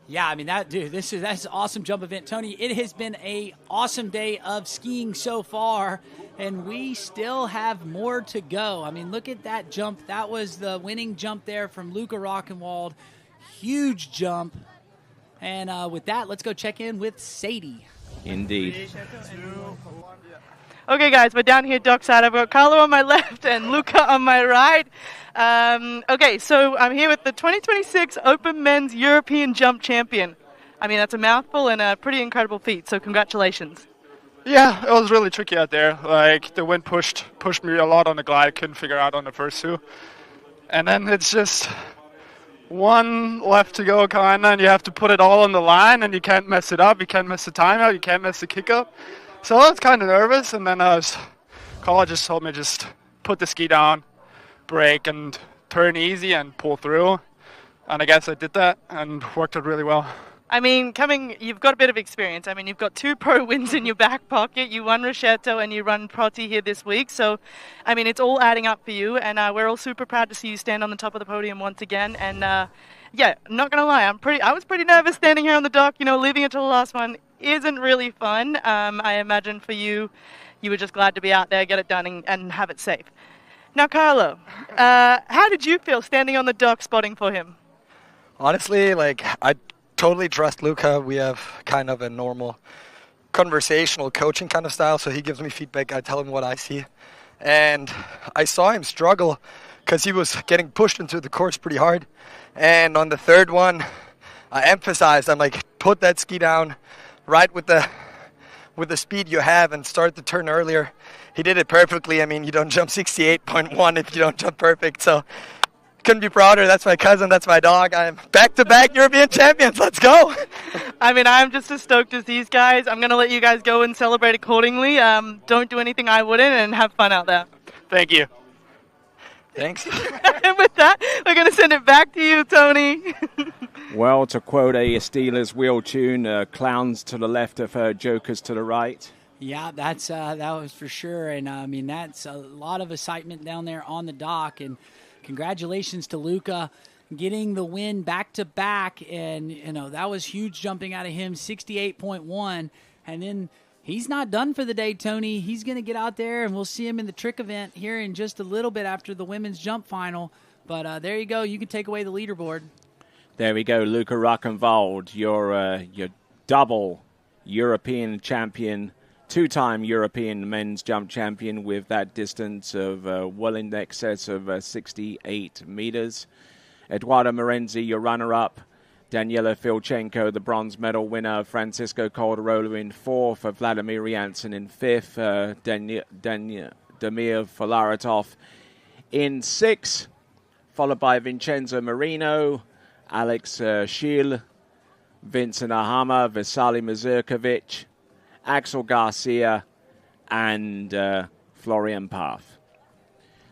Yeah, I mean, that's an awesome jump event. Tony, it has been an awesome day of skiing so far, and we still have more to go. I mean, look at that jump. That was the winning jump there from Luca Rockenwald. Huge jump. And with that, let's go check in with Sadie. Indeed. Okay, guys, we're down here dockside. I've got Carlo on my left and Luca on my right. Okay, so I'm here with the 2026 Open Men's European Jump Champion. I mean, that's a mouthful and a pretty incredible feat, so congratulations. Yeah, it was really tricky out there. Like, the wind pushed me a lot on the glide. I couldn't figure out on the first two. And then it's just one left to go, kind of, and you have to put it all on the line, and you can't mess it up. You can't mess the timeout. You can't mess the kick up. So I was kind of nervous, and then Carl just told me just put the ski down, brake, and turn easy and pull through. And I guess I did that and worked out really well. I mean, you've got a bit of experience. I mean, you've got 2 pro wins in your back pocket. You won Ricciotto and you run Proti here this week. So, I mean, it's all adding up for you. And we're all super proud to see you stand on the top of the podium once again. And, yeah, not going to lie, I was pretty nervous standing here on the dock. Leaving it till the last one isn't really fun. I imagine for you, you were just glad to be out there, get it done, and have it safe. Now, Carlo, how did you feel standing on the dock spotting for him? Honestly, I totally trust Luca. We have kind of a normal conversational coaching kind of style, so he gives me feedback. I tell him what I see. And I saw him struggle because he was getting pushed into the course pretty hard. And on the third one, I emphasized, I'm like, put that ski down right with the speed you have and start the turn earlier. He did it perfectly. I mean, you don't jump 68.1 if you don't jump perfect. So couldn't be prouder. That's my cousin. That's my dog. I'm back-to-back European champions. Let's go. I mean, I'm just as stoked as these guys. I'm going to let you guys go and celebrate accordingly. Don't do anything I wouldn't, and have fun out there. Thank you. Thanks. And with that, we're going to send it back to you, Tony. Well, to quote a Steelers wheel tune, clowns to the left of her, jokers to the right. Yeah, that was for sure. And, I mean, that's a lot of excitement down there on the dock. And, congratulations to Luca getting the win back-to-back. And, that was huge jumping out of him, 68.1. And then he's not done for the day, Tony. He's going to get out there, and we'll see him in the trick event here in just a little bit after the women's jump final. But there you go. You can take away the leaderboard. There we go, Luca Ruckenwald, your double European champion, two-time European men's jump champion with that distance of well in excess of 68 meters. Eduardo Morenzi, your runner-up. Daniela Filchenko, the bronze medal winner. Francisco Calderola in fourth. Vladimir Janssen in fifth. Damir Folaratov in sixth. Followed by Vincenzo Marino, Alex Schill, Vincent Ahama, Vasily Mazurkovic, Axel Garcia, and Florian Path.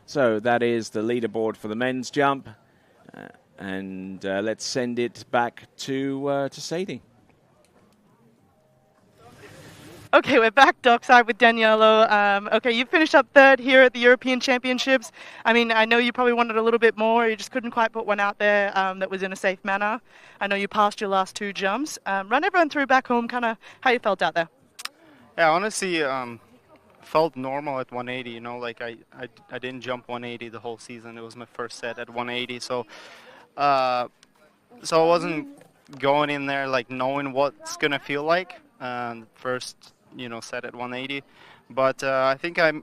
So that is the leaderboard for the men's jump. And let's send it back to Sadie. Okay, we're back dockside with Daniela. Okay, you finished up third here at the European Championships. I mean, I know you probably wanted a little bit more. You just couldn't quite put one out there that was in a safe manner. I know you passed your last two jumps. Run everyone through back home, kind of how you felt out there. Yeah, honestly, felt normal at 180. Like I didn't jump 180 the whole season. It was my first set at 180, so I wasn't going in there like knowing what's gonna feel like. First, set at 180, but I think I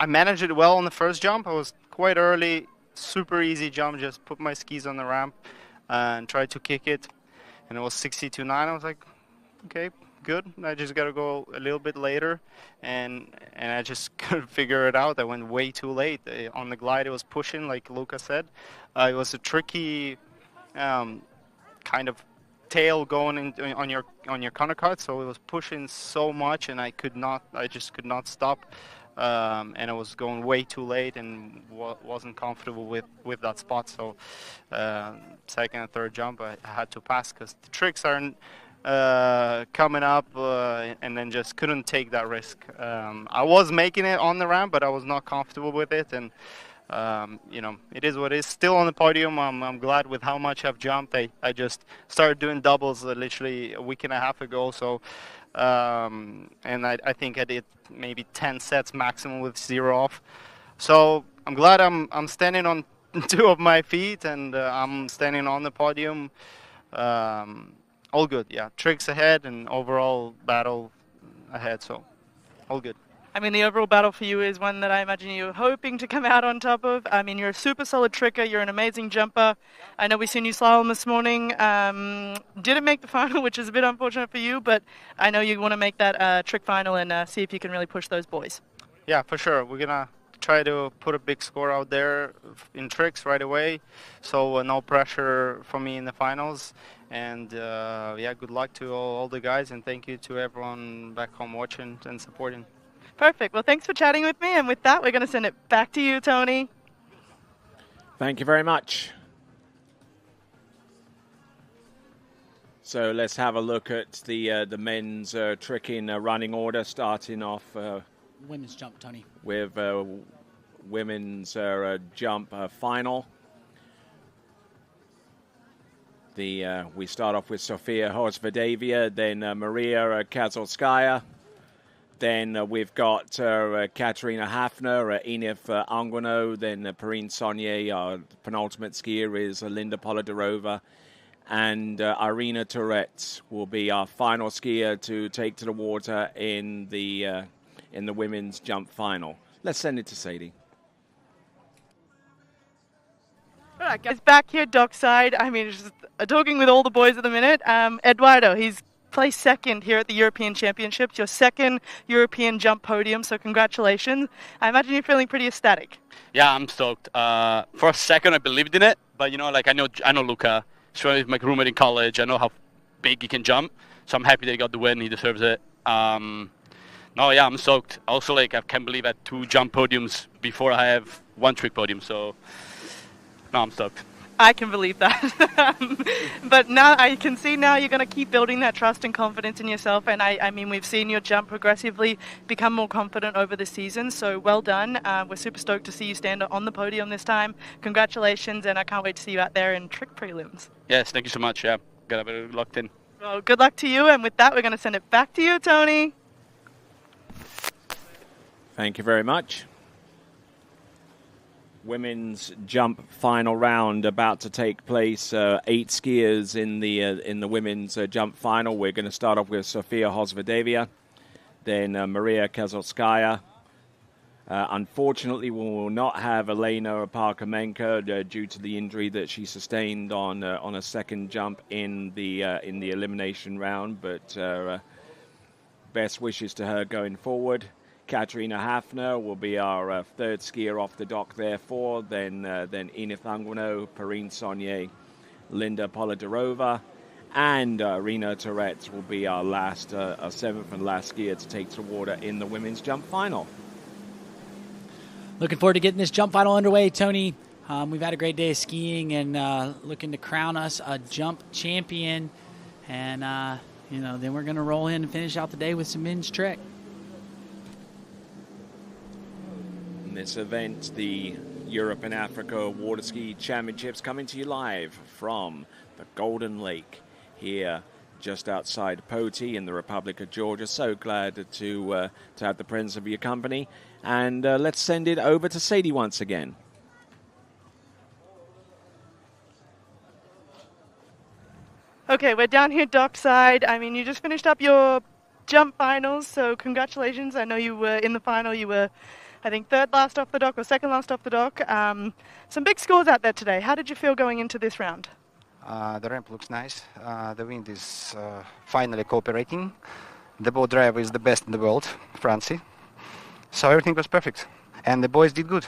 managed it well on the first jump. I was quite early, super easy jump. Just put my skis on the ramp and tried to kick it, and it was 62.9. I was like, okay, good. I just got to go a little bit later, and I just couldn't figure it out. I went way too late. On the glide, it was pushing, like Luca said. It was a tricky kind of tail going on your countercut, so it was pushing so much, and I just could not stop, and I was going way too late and wasn't comfortable with that spot. So second and third jump I had to pass because the tricks aren't coming up, and then just couldn't take that risk. I was making it on the ramp, but I was not comfortable with it, and it is what it is. Still on the podium. I'm glad with how much I've jumped. I just started doing doubles literally a week and a half ago. So, and I think I did maybe 10 sets maximum with 0 off. So I'm glad I'm standing on 2 of my feet, and I'm standing on the podium. All good, yeah. Tricks ahead and overall battle ahead. So all good. I mean, the overall battle for you is one that I imagine you're hoping to come out on top of. I mean, you're a super solid tricker. You're an amazing jumper. I know we've seen you slalom this morning. Didn't make the final, which is a bit unfortunate for you, but I know you want to make that trick final and see if you can really push those boys. Yeah, for sure. We're going to try to put a big score out there in tricks right away, so no pressure for me in the finals. And yeah, good luck to all the guys, and thank you to everyone back home watching and supporting. Perfect. Well, thanks for chatting with me. And with that, we're going to send it back to you, Tony. Thank you very much. So let's have a look at the men's tricking running order, starting off women's jump, Tony. With women's jump final. We start off with Sofia Horsvedavia, then Maria Kazalskaya. Then we've got Katerina Hafner, Enif Anguino, then Perrine Saunier. Our penultimate skier is Linda Polidarova. And Irina Touretz will be our final skier to take to the water in the women's jump final. Let's send it to Sadie. All right, guys, back here dockside. I mean, just talking with all the boys at the minute. Eduardo, he's placed second here at the European Championships, your second European jump podium, so congratulations. I imagine you're feeling pretty ecstatic. Yeah, I'm stoked. For a second, I believed in it, but I know Luca. He's my roommate in college. I know how big he can jump, so I'm happy that he got the win. He deserves it. I'm stoked. Also, I can't believe I had 2 jump podiums before I have 1 trick podium, so no, I'm stoked. I can believe that. But now I can see now you're going to keep building that trust and confidence in yourself. And I mean, we've seen your jump progressively become more confident over the season. So well done. We're super stoked to see you stand on the podium this time. Congratulations. And I can't wait to see you out there in trick prelims. Yes, thank you so much. Yeah, got a bit locked in. Well, good luck to you. And with that, we're going to send it back to you, Tony. Thank you very much. Women's jump final round about to take place. 8 skiers in the women's jump final. We're going to start off with Sofia Hosvedevia, then Maria Kazovskaya. Unfortunately, we will not have Elena Parkamenko due to the injury that she sustained on a second jump in the elimination round. But best wishes to her going forward. Katerina Hafner will be our third skier off the dock, therefore. Then Enith Anguino, Perrine Saunier, Linda Polidorova, and Rena Tourette will be our seventh and last skier to take to the water in the women's jump final. Looking forward to getting this jump final underway, Tony. We've had a great day of skiing and looking to crown us a jump champion. And, then we're going to roll in and finish out the day with some men's trick. This event, the Europe and Africa Water Ski Championships, coming to you live from the Golden Lake here just outside Poti in the Republic of Georgia. So glad to have the presence of your company. And let's send it over to Sadie once again. Okay, we're down here dockside. I mean, you just finished up your jump finals, so congratulations. I know you were in the final. You were, I think, third last off the dock or second last off the dock. Some big scores out there today. How did you feel going into this round? The ramp looks nice. The wind is finally cooperating. The boat driver is the best in the world, Francie. So everything was perfect. And the boys did good.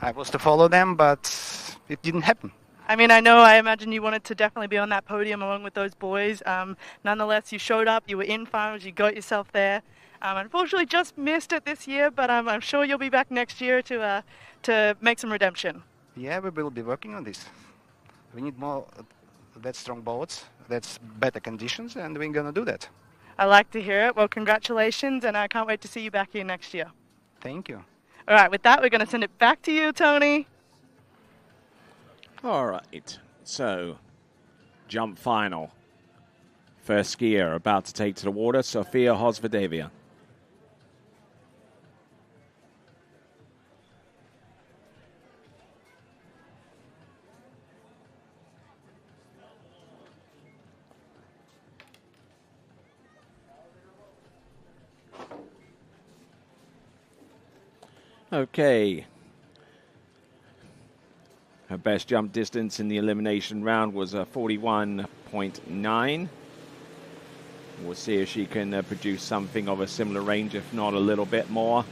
I was to follow them, but it didn't happen. I mean, I imagine you wanted to definitely be on that podium along with those boys. Nonetheless, you showed up, you were in finals, you got yourself there. Unfortunately, just missed it this year, but I'm sure you'll be back next year to make some redemption. Yeah, we will be working on this. We need more that strong boats, that's better conditions, and we're going to do that. I like to hear it. Well, congratulations, and I can't wait to see you back here next year. Thank you. All right, with that, we're going to send it back to you, Tony. All right, so jump final. First skier about to take to the water, Sofia Hosvedevia. Okay. Her best jump distance in the elimination round was 41.9. We'll see if she can produce something of a similar range, if not a little bit more.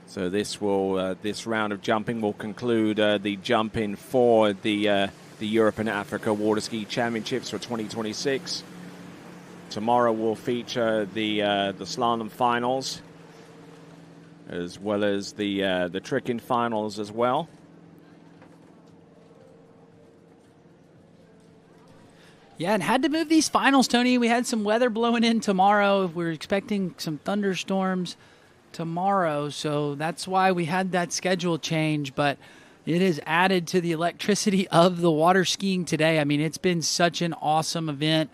So this round of jumping will conclude the jump-in for the Europe and Africa Water Ski Championships for 2026. Tomorrow will feature the slalom finals, as well as the tricking finals as well. Yeah, and had to move these finals, Tony. We had some weather blowing in tomorrow. We're expecting some thunderstorms tomorrow, so that's why we had that schedule change. But it has added to the electricity of the water skiing today. I mean, it's been such an awesome event.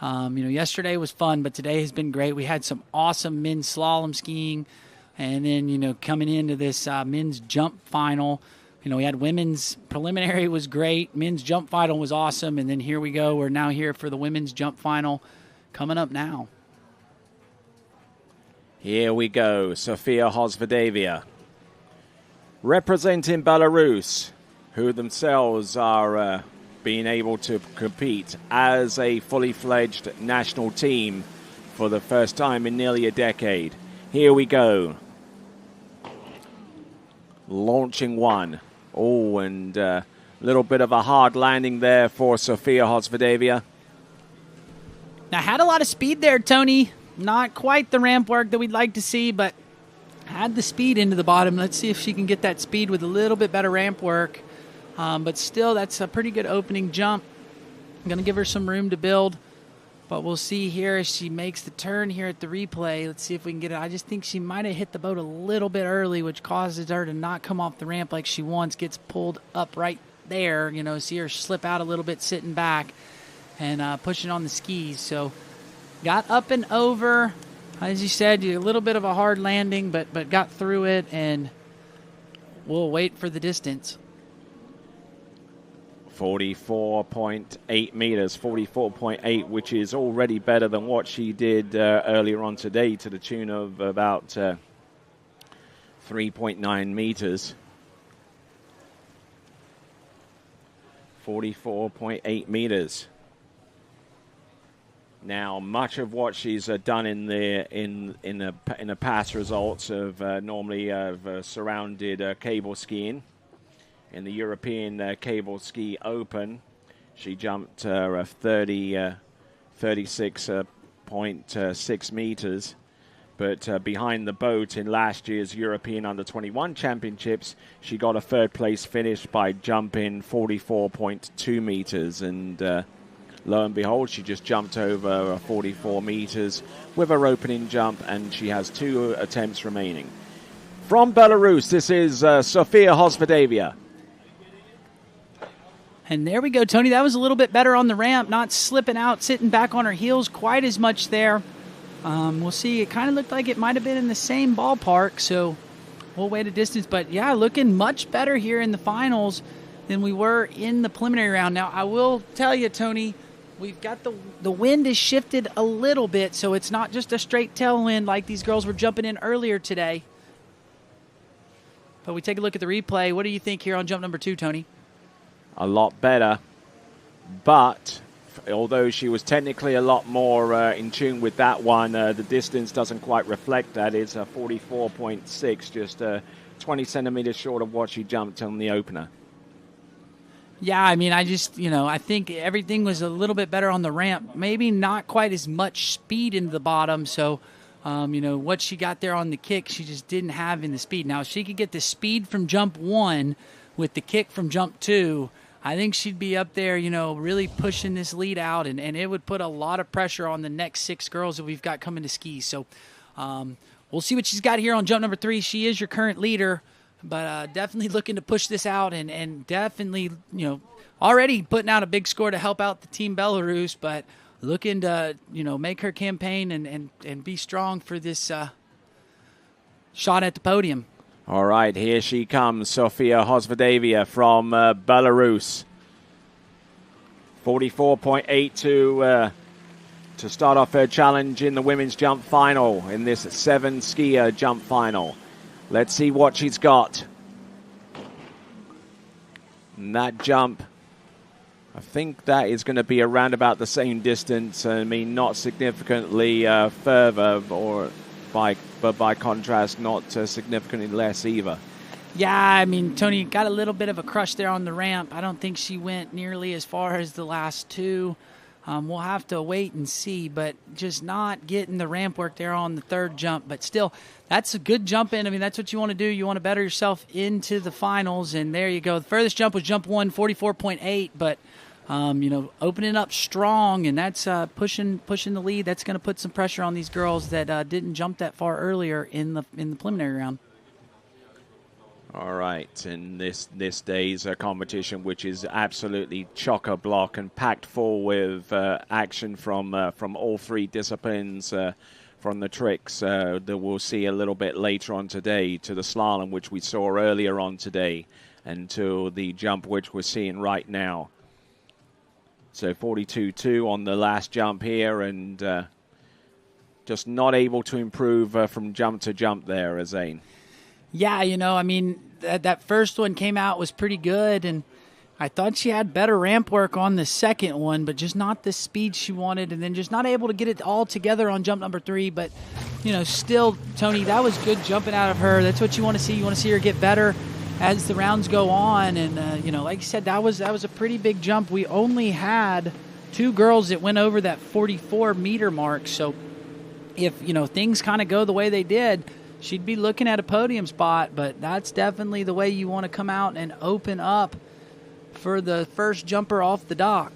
Yesterday was fun, but today has been great. We had some awesome men's slalom skiing. And then, coming into this men's jump final, we had women's preliminary was great. Men's jump final was awesome. And then here we go. We're now here for the women's jump final coming up now. Here we go. Sofia Hosvedevia, representing Belarus, who themselves are being able to compete as a fully fledged national team for the first time in nearly a decade. Here we go. Launching one. Oh, and a little bit of a hard landing there for Sofia Hosvedevia. Now, had a lot of speed there, Tony. not quite the ramp work that we'd like to see, but had the speed into the bottom. Let's see if she can get that speed with a little bit better ramp work. But still, that's a pretty good opening jump. I'm going to give her some room to build. But we'll see here as she makes the turn here at the replay. Let's see if we can get it. I just think she might have hit the boat a little bit early, which causes her to not come off the ramp like she wants. Gets pulled up right there. See her slip out a little bit sitting back and pushing on the skis. So got up and over. As you said, a little bit of a hard landing, but got through it, and we'll wait for the distance. 44.8 meters, 44.8, which is already better than what she did earlier on today, to the tune of about 3.9 meters. 44.8 meters. Now, much of what she's done in the past results have normally surrounded cable skiing. In the European Cable Ski Open, she jumped 36.6 meters. But behind the boat in last year's European Under-21 Championships, she got a third-place finish by jumping 44.2 meters. And lo and behold, she just jumped over 44 meters with her opening jump, and she has 2 attempts remaining. From Belarus, this is Sofia Hosvedavia. And there we go, Tony. That was a little bit better on the ramp, not slipping out, sitting back on her heels quite as much there. We'll see. It kind of looked like it might have been in the same ballpark, so we'll wait a distance. But, yeah, looking much better here in the finals than we were in the preliminary round. Now, I will tell you, Tony, we've got the wind has shifted a little bit, so it's not just a straight tailwind like these girls were jumping in earlier today. But we take a look at the replay. What do you think here on jump number 2, Tony? A lot better, but although she was technically a lot more in tune with that one, the distance doesn't quite reflect that. It's a 44.6, just 20 centimeters short of what she jumped on the opener. Yeah, I mean, I think everything was a little bit better on the ramp. Maybe not quite as much speed into the bottom, so what she got there on the kick, she just didn't have in the speed. Now, if she could get the speed from jump 1 with the kick from jump 2, I think she'd be up there, really pushing this lead out, and it would put a lot of pressure on the next 6 girls that we've got coming to ski. So we'll see what she's got here on jump number 3. She is your current leader, but definitely looking to push this out and definitely, already putting out a big score to help out the Team Belarus, but looking to, make her campaign and be strong for this shot at the podium. All right, here she comes, Sofia Hosvedavia from Belarus. 44.82 to start off her challenge in the women's jump final, in this 7-skier jump final. Let's see what she's got. And that jump, I think that is going to be around about the same distance. I mean, not significantly further, but by contrast, not significantly less either. Yeah, I mean, Tony got a little bit of a crush there on the ramp. I don't think she went nearly as far as the last 2. We'll have to wait and see, but just not getting the ramp work there on the 3rd jump. But still, that's a good jump in. I mean, that's what you want to do. You want to better yourself into the finals, and there you go. The furthest jump was jump 1, 44.8, but opening up strong, and that's pushing the lead. That's going to put some pressure on these girls that didn't jump that far earlier in the preliminary round. All right, in this day's competition, which is absolutely chock-a-block and packed full with action from all 3 disciplines, from the tricks that we'll see a little bit later on today, to the slalom, which we saw earlier on today, and to the jump, which we're seeing right now. So 42.2 on the last jump here, and just not able to improve from jump to jump there, Zane. Yeah, I mean, that first one came out was pretty good, and I thought she had better ramp work on the second one, but just not the speed she wanted, and then just not able to get it all together on jump number 3. But, still, Tony, that was good jumping out of her. That's what you want to see. You want to see her get better as the rounds go on, and like you said, that was a pretty big jump. We only had 2 girls that went over that 44-meter mark, so if, things kind of go the way they did, she'd be looking at a podium spot, but that's definitely the way you want to come out and open up for the first jumper off the dock.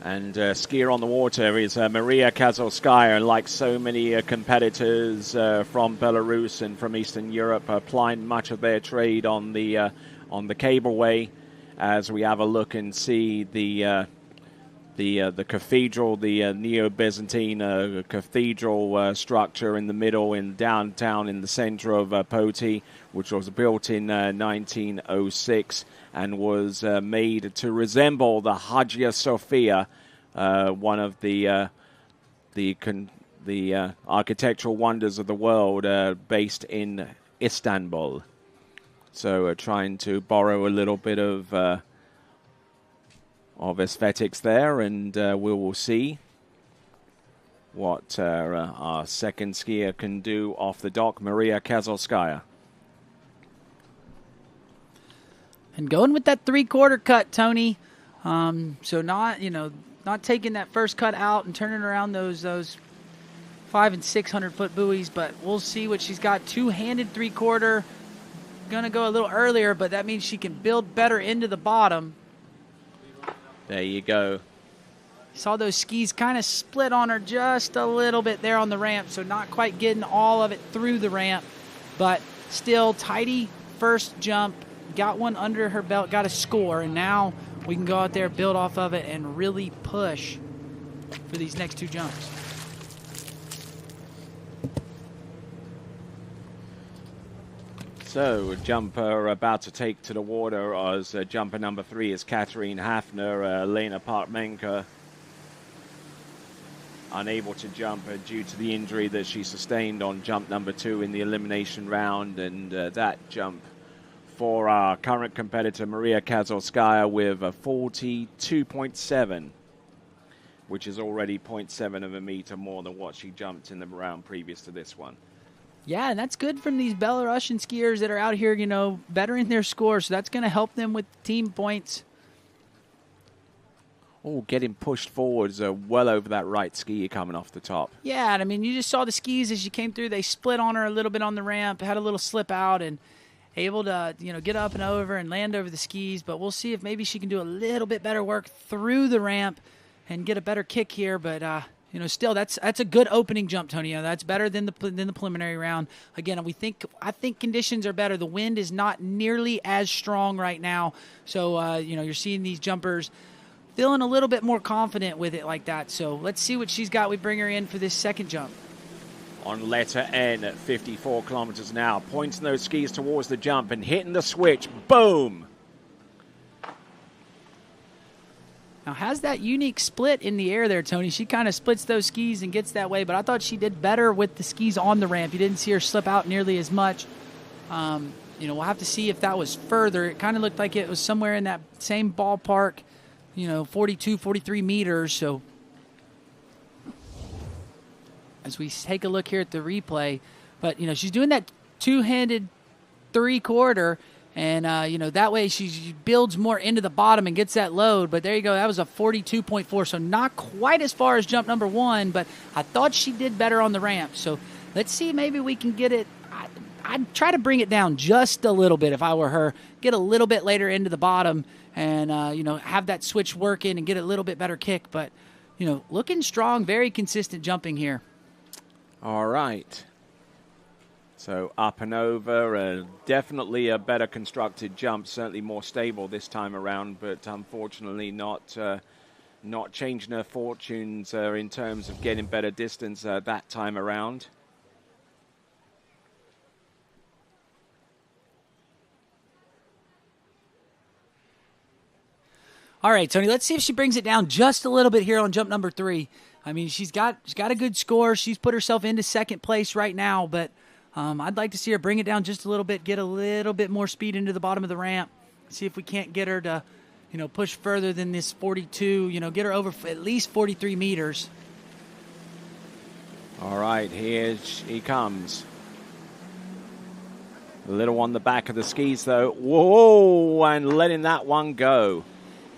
And skier on the water is Maria Kazalskaya, like so many competitors from Belarus and from Eastern Europe, applying much of their trade on the cableway. As we have a look and see the cathedral, the Neo-Byzantine cathedral structure in the middle, in downtown, in the center of Poti, which was built in 1906 and was made to resemble the Hagia Sophia, one of the architectural wonders of the world, based in Istanbul. So trying to borrow a little bit of aesthetics there, and we will see what our second skier can do off the dock, Maria Kazalskaya. And going with that 3/4 cut, Tony. So not taking that first cut out and turning around those 500 and 600 foot buoys, but we'll see what she's got. Two-handed 3/4. Going to go a little earlier, but that means she can build better into the bottom. There you go. Saw those skis kind of split on her just a little bit there on the ramp, so not quite getting all of it through the ramp, but still tidy first jump. Got one under her belt, got a score, and now we can go out there, build off of it, and really push for these next two jumps. So, jumper about to take to the water as jumper number 3 is Katarina Hafner. Lena Parkmenka unable to jump due to the injury that she sustained on jump number 2 in the elimination round, and that jump for our current competitor Maria Kazalskaya with a 42.7, which is already 0.7 of a meter more than what she jumped in the round previous to this one. Yeah, and that's good from these Belarusian skiers that are out here, bettering their score, so that's going to help them with team points. Oh, getting pushed forwards well over that right ski coming off the top. Yeah, and I mean, you just saw the skis as you came through. They split on her a little bit on the ramp, had a little slip out, and able to, get up and over and land over the skis. But we'll see if maybe she can do a little bit better work through the ramp and get a better kick here. But, still, that's a good opening jump, Tony. That's better than the preliminary round. Again, I think conditions are better. The wind is not nearly as strong right now. So, you're seeing these jumpers feeling a little bit more confident with it like that. So let's see what she's got. We bring her in for this second jump. On letter N at 54 kilometers an hour, pointing those skis towards the jump and hitting the switch. Boom! Now, has that unique split in the air there, Tony. She kind of splits those skis and gets that way, but I thought she did better with the skis on the ramp. You didn't see her slip out nearly as much. We'll have to see if that was further. It kind of looked like it was somewhere in that same ballpark, 42, 43 meters. So as we take a look here at the replay, but, she's doing that two-handed 3/4, and, that way she builds more into the bottom and gets that load. But there you go. That was a 42.4, so not quite as far as jump number 1, but I thought she did better on the ramp. So let's see, maybe we can get it. I'd try to bring it down just a little bit if I were her, get a little bit later into the bottom and, have that switch working and get a little bit better kick. But, looking strong, very consistent jumping here. All right. So up and over, definitely a better constructed jump, certainly more stable this time around, but unfortunately not changing her fortunes in terms of getting better distance that time around. All right, Tony, let's see if she brings it down just a little bit here on jump number 3. I mean, she's got a good score. She's put herself into second place right now, but I'd like to see her bring it down just a little bit, get a little bit more speed into the bottom of the ramp, see if we can't get her to, push further than this 42, get her over at least 43 meters. All right, here he comes. A little on the back of the skis, though. Whoa, and letting that one go.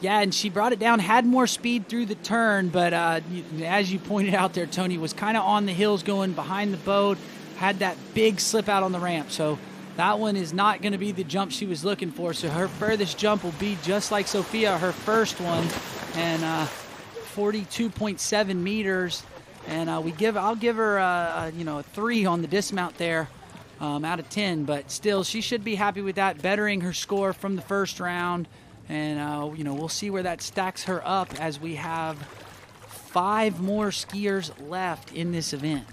Yeah, and she brought it down, had more speed through the turn, but as you pointed out there, Tony, was kind of on the hills going behind the boat, had that big slip out on the ramp. So that one is not going to be the jump she was looking for. So her furthest jump will be just like Sophia, her first one, and 42.7 meters. And I'll give her a 3 on the dismount there out of 10. But still, she should be happy with that, bettering her score from the first round. And, we'll see where that stacks her up as we have 5 more skiers left in this event.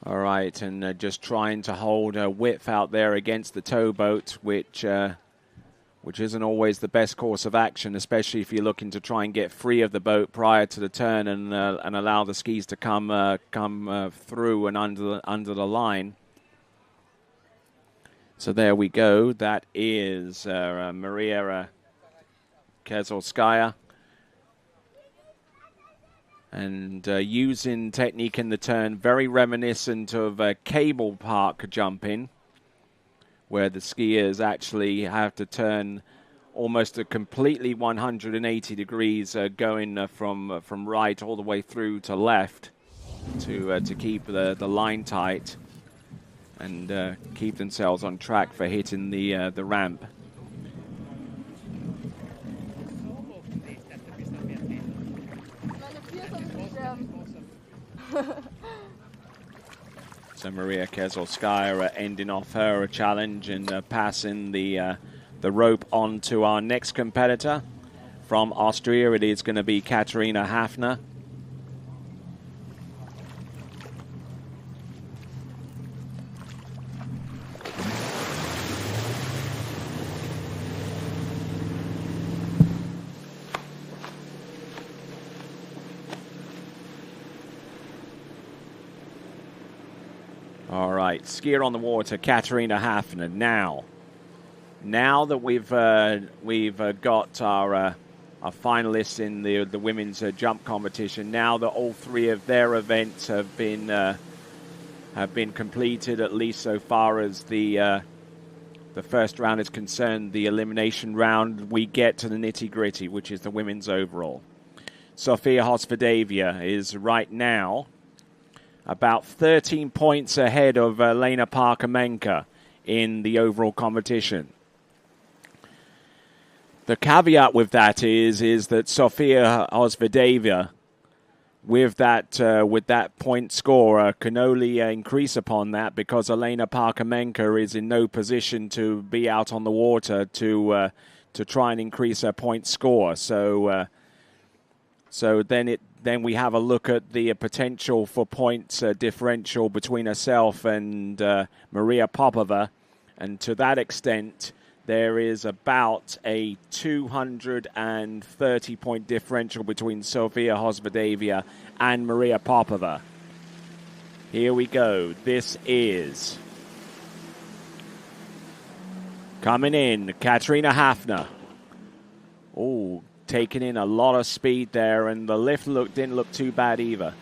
All right, and just trying to hold a width out there against the towboat, which isn't always the best course of action, especially if you're looking to try and get free of the boat prior to the turn and allow the skis to come through and under the line. So there we go. That is Maria Keselskaya. And using technique in the turn, very reminiscent of cable park jumping, where the skiers actually have to turn almost a completely 180 degrees, going from right all the way through to left to keep the line tight and keep themselves on track for hitting the ramp. So Maria Keselskaya ending off her challenge and passing the rope on to our next competitor from Austria. It is going to be Katharina Hafner. All right, skier on the water, Katharina Hafner. Now that we've got our finalists in the women's jump competition, now that all 3 of their events have been completed, at least so far as the first round is concerned, the elimination round, we get to the nitty-gritty, which is the women's overall. Sofia Hosvedavia is right now about 13 points ahead of Lena Parkamenka in the overall competition. The caveat with that is that Sofia Hosvedavia, with that point score, can only increase upon that because Elena Parkamenka is in no position to be out on the water to try and increase her point score. So then we have a look at the potential for points differential between herself and Maria Popova. And to that extent, there is about a 230-point differential between Sofia Hosvedavia and Maria Popova. Here we go. This is coming in, Katharina Hafner. Oh, taking in a lot of speed there, and the lift didn't look too bad either.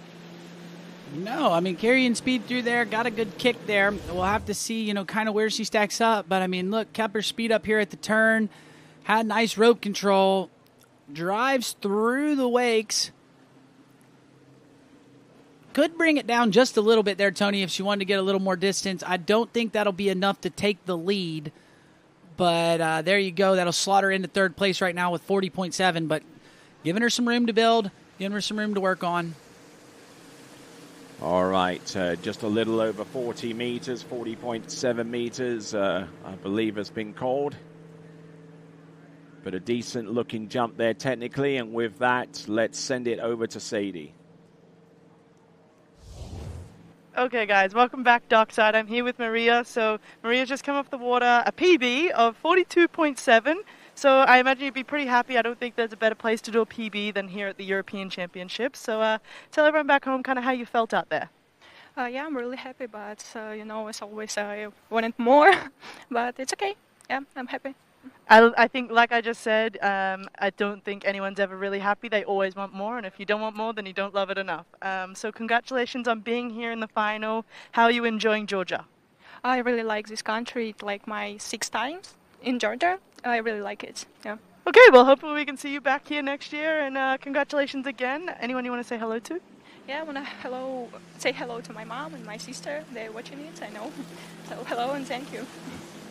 No, I mean, carrying speed through there, got a good kick there. We'll have to see, kind of where she stacks up. But, I mean, look, kept her speed up here at the turn, had nice rope control, drives through the wakes. Could bring it down just a little bit there, Tony, if she wanted to get a little more distance. I don't think that'll be enough to take the lead. But there you go. That'll slot her into third place right now with 40.7. But giving her some room to build, giving her some room to work on. All right, just a little over 40 meters, 40.7 meters, I believe has been called. But a decent looking jump there technically. And with that, let's send it over to Sadie. Okay, guys, welcome back dockside. I'm here with Maria. So Maria's just come off the water, a PB of 42.7. So I imagine you'd be pretty happy. I don't think there's a better place to do a PB than here at the European Championships. So tell everyone back home kind of how you felt out there. Yeah, I'm really happy, but, as always, I wanted more. But it's okay. Yeah, I'm happy. I think, like I just said, I don't think anyone's ever really happy. They always want more, and if you don't want more, then you don't love it enough. So congratulations on being here in the final. How are you enjoying Georgia? I really like this country. It's like my 6th time. in Georgia. I really like it. Yeah. Okay, well, hopefully we can see you back here next year, and congratulations again. Anyone you want to say hello to? Yeah, I want to say hello to my mom and my sister. They're watching it, I know. So hello and thank you.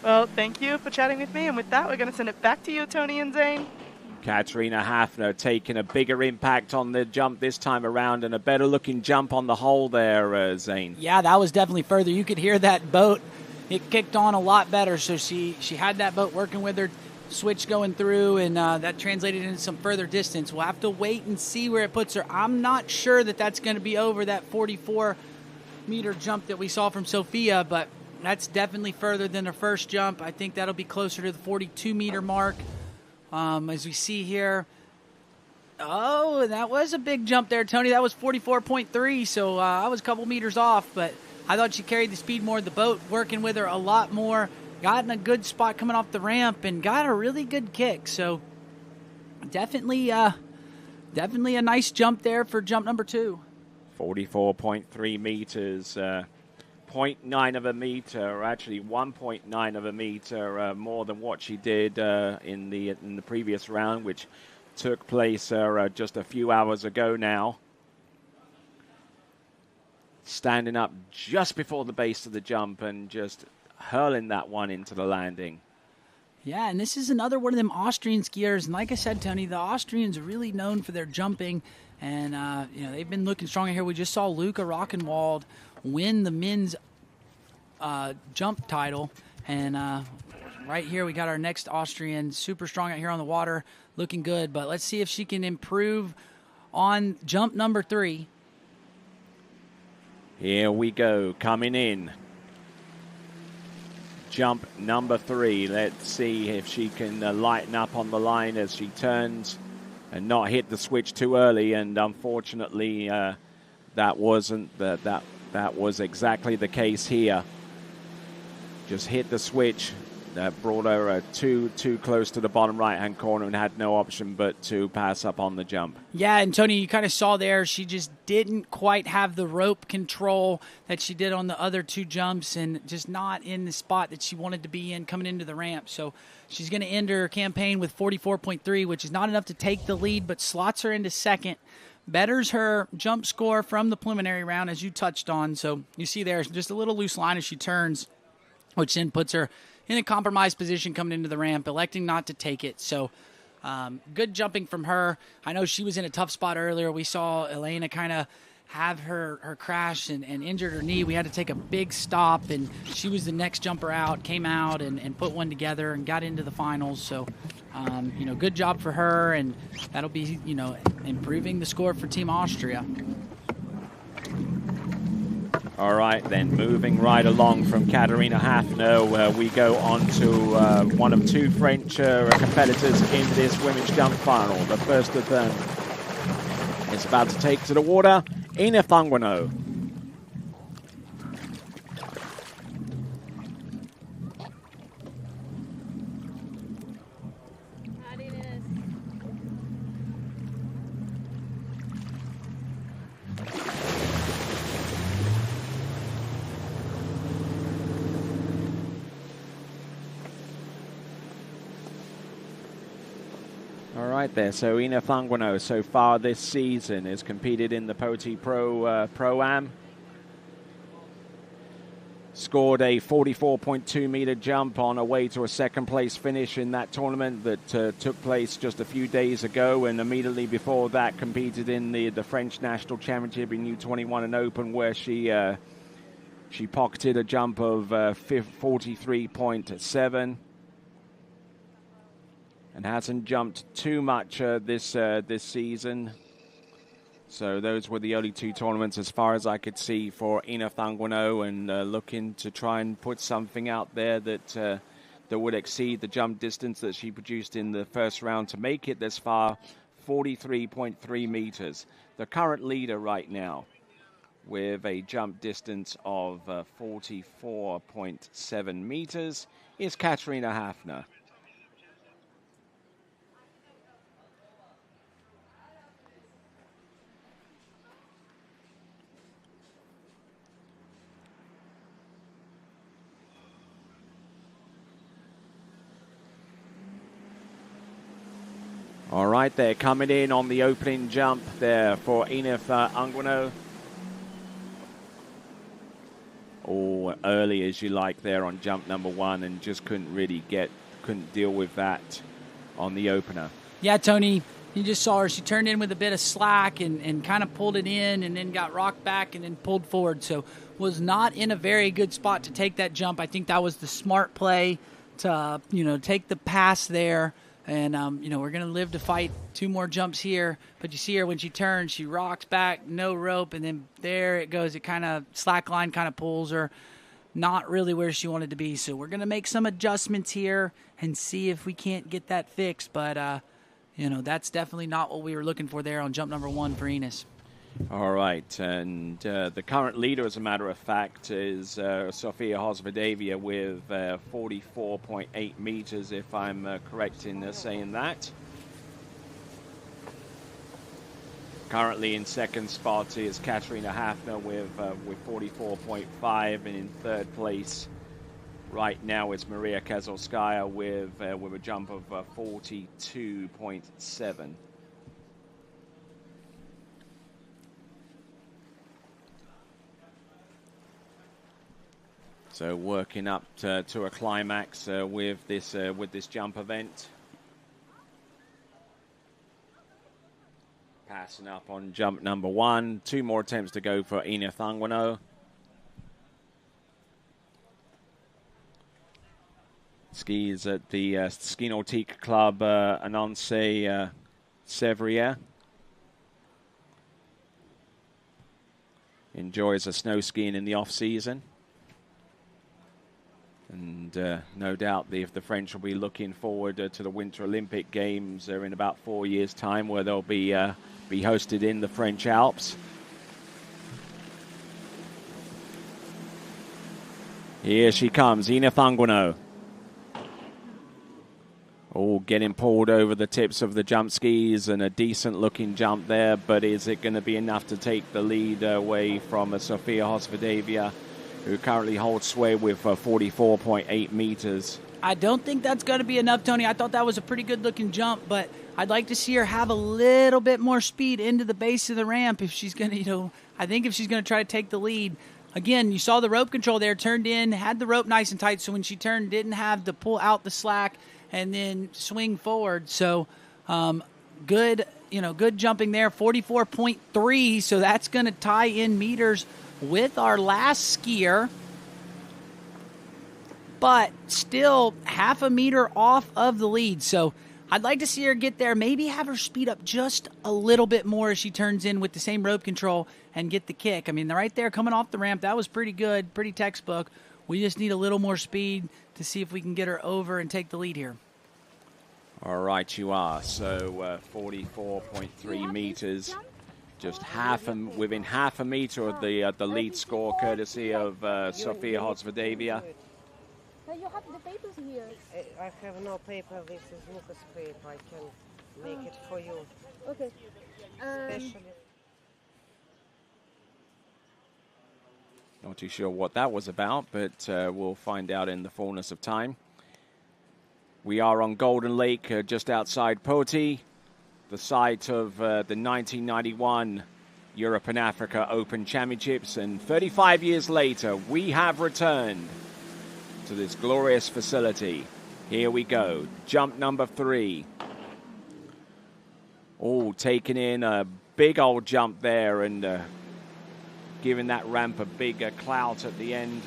Well, thank you for chatting with me, and with that, we're going to send it back to you, Tony and Zane. Katarina Hafner taking a bigger impact on the jump this time around and a better looking jump on the hole there, Zane. Yeah, that was definitely further. You could hear that boat. It kicked on a lot better, so she had that boat working with her, switch going through, and that translated into some further distance. We'll have to wait and see where it puts her. I'm not sure that that's going to be over that 44-meter jump that we saw from Sophia, but that's definitely further than her first jump. I think that'll be closer to the 42-meter mark. As we see here, oh, that was a big jump there, Tony. That was 44.3, so I was a couple meters off, but I thought she carried the speed more. The boat working with her a lot more. Got in a good spot coming off the ramp and got a really good kick. So definitely a nice jump there for jump number 2. 44.3 meters, 0.9 of a meter, or actually 1.9 of a meter more than what she did in the previous round, which took place just a few hours ago now. Standing up just before the base of the jump and just hurling that one into the landing. Yeah, and this is another one of them Austrian skiers. And like I said, Tony, the Austrians are really known for their jumping. And, they've been looking strong here. We just saw Luca Rockenwald win the men's jump title. And right here we got our next Austrian, super strong out here on the water, looking good. But let's see if she can improve on jump number 3. Here we go, coming in. Jump number 3. Let's see if she can lighten up on the line as she turns and not hit the switch too early. And unfortunately, that was exactly the case here. Just hit the switch. That brought her too close to the bottom right-hand corner and had no option but to pass up on the jump. Yeah, and Tony, you kind of saw there, she just didn't quite have the rope control that she did on the other 2 jumps and just not in the spot that she wanted to be in coming into the ramp. So she's going to end her campaign with 44.3, which is not enough to take the lead, but slots her into second. Betters her jump score from the preliminary round, as you touched on. So you see there's just a little loose line as she turns, which then puts her in a compromised position coming into the ramp, electing not to take it. So good jumping from her. I know she was in a tough spot earlier. We saw Elena kind of have her crash and injured her knee. We had to take a big stop, and she was the next jumper out, came out and put one together and got into the finals. So, good job for her, and that'll be, improving the score for Team Austria. All right, then, moving right along from Katarina Hafner, we go on to one of 2 French competitors in this women's jump final. The first of them is about to take to the water, Ina Thangwano. Right there, so Ina Thangwano so far this season has competed in the Poti Pro-Am. Scored a 44.2 meter jump on her way to a second place finish in that tournament that took place just a few days ago, and immediately before that competed in the French National Championship in U21 and Open, where she pocketed a jump of 43.7. And hasn't jumped too much this season. So those were the only 2 tournaments as far as I could see for Ina Thangwano, and looking to try and put something out there that would exceed the jump distance that she produced in the first round to make it this far, 43.3 meters. The current leader right now with a jump distance of 44.7 meters is Katarina Hafner. All right, they're coming in on the opening jump there for Enif Ungwano. Or early as you like there on jump number 1, and just couldn't deal with that on the opener. Yeah, Tony, you just saw her. She turned in with a bit of slack and kind of pulled it in and then got rocked back and then pulled forward. So was not in a very good spot to take that jump. I think that was the smart play to, take the pass there. And, we're going to live to fight 2 more jumps here. But you see her when she turns, she rocks back, no rope, and then there it goes. It kind of, slack line kind of pulls her. Not really where she wanted to be. So we're going to make some adjustments here and see if we can't get that fixed. But, that's definitely not what we were looking for there on jump number 1 for Enos. All right, and the current leader, as a matter of fact, is Sofia Hosvedavia with 44.8 meters, if I'm correct in saying that. Currently in second spot is Katarina Hafner with 44.5, and in third place right now is Maria Kazalskaya with a jump of 42.7. So working up to a climax with this jump event. Passing up on jump number 1. 2 more attempts to go for Enif Ungwano. Skis at the Ski Nautique Club Annoncé Sevrier. Enjoys a snow skiing in the off season. And no doubt the French will be looking forward to the Winter Olympic Games in about 4 years' time, where they'll be hosted in the French Alps. Here she comes, Enif Ungwano. Oh, getting pulled over the tips of the jump skis, and a decent-looking jump there, but is it going to be enough to take the lead away from Sofia Hosvedavia, who currently holds sway with 44.8 meters. I don't think that's going to be enough, Tony. I thought that was a pretty good-looking jump, but I'd like to see her have a little bit more speed into the base of the ramp if she's going to, I think if she's going to try to take the lead. Again, you saw the rope control there, turned in, had the rope nice and tight, so when she turned, didn't have to pull out the slack and then swing forward. So good jumping there, 44.3, so that's going to tie in meters with our last skier, but still half a meter off of the lead. So I'd like to see her get there, maybe have her speed up just a little bit more as she turns in with the same rope control and get the kick. I mean, right there coming off the ramp, that was pretty good, pretty textbook. We just need a little more speed to see if we can get her over and take the lead here. All right, you are. So 44.3 meters. Just within half a meter of the lead score, courtesy of Sofia Hosvedavia. You have the papers here. I have no paper. This is Lucas' paper. I can make it for you. Okay. Not too sure what that was about, but we'll find out in the fullness of time. We are on Golden Lake, just outside Poti, the site of the 1991 Europe and Africa Open Championships, and 35 years later, we have returned to this glorious facility. Here we go, jump number 3. Oh, taking in a big old jump there and giving that ramp a big clout at the end.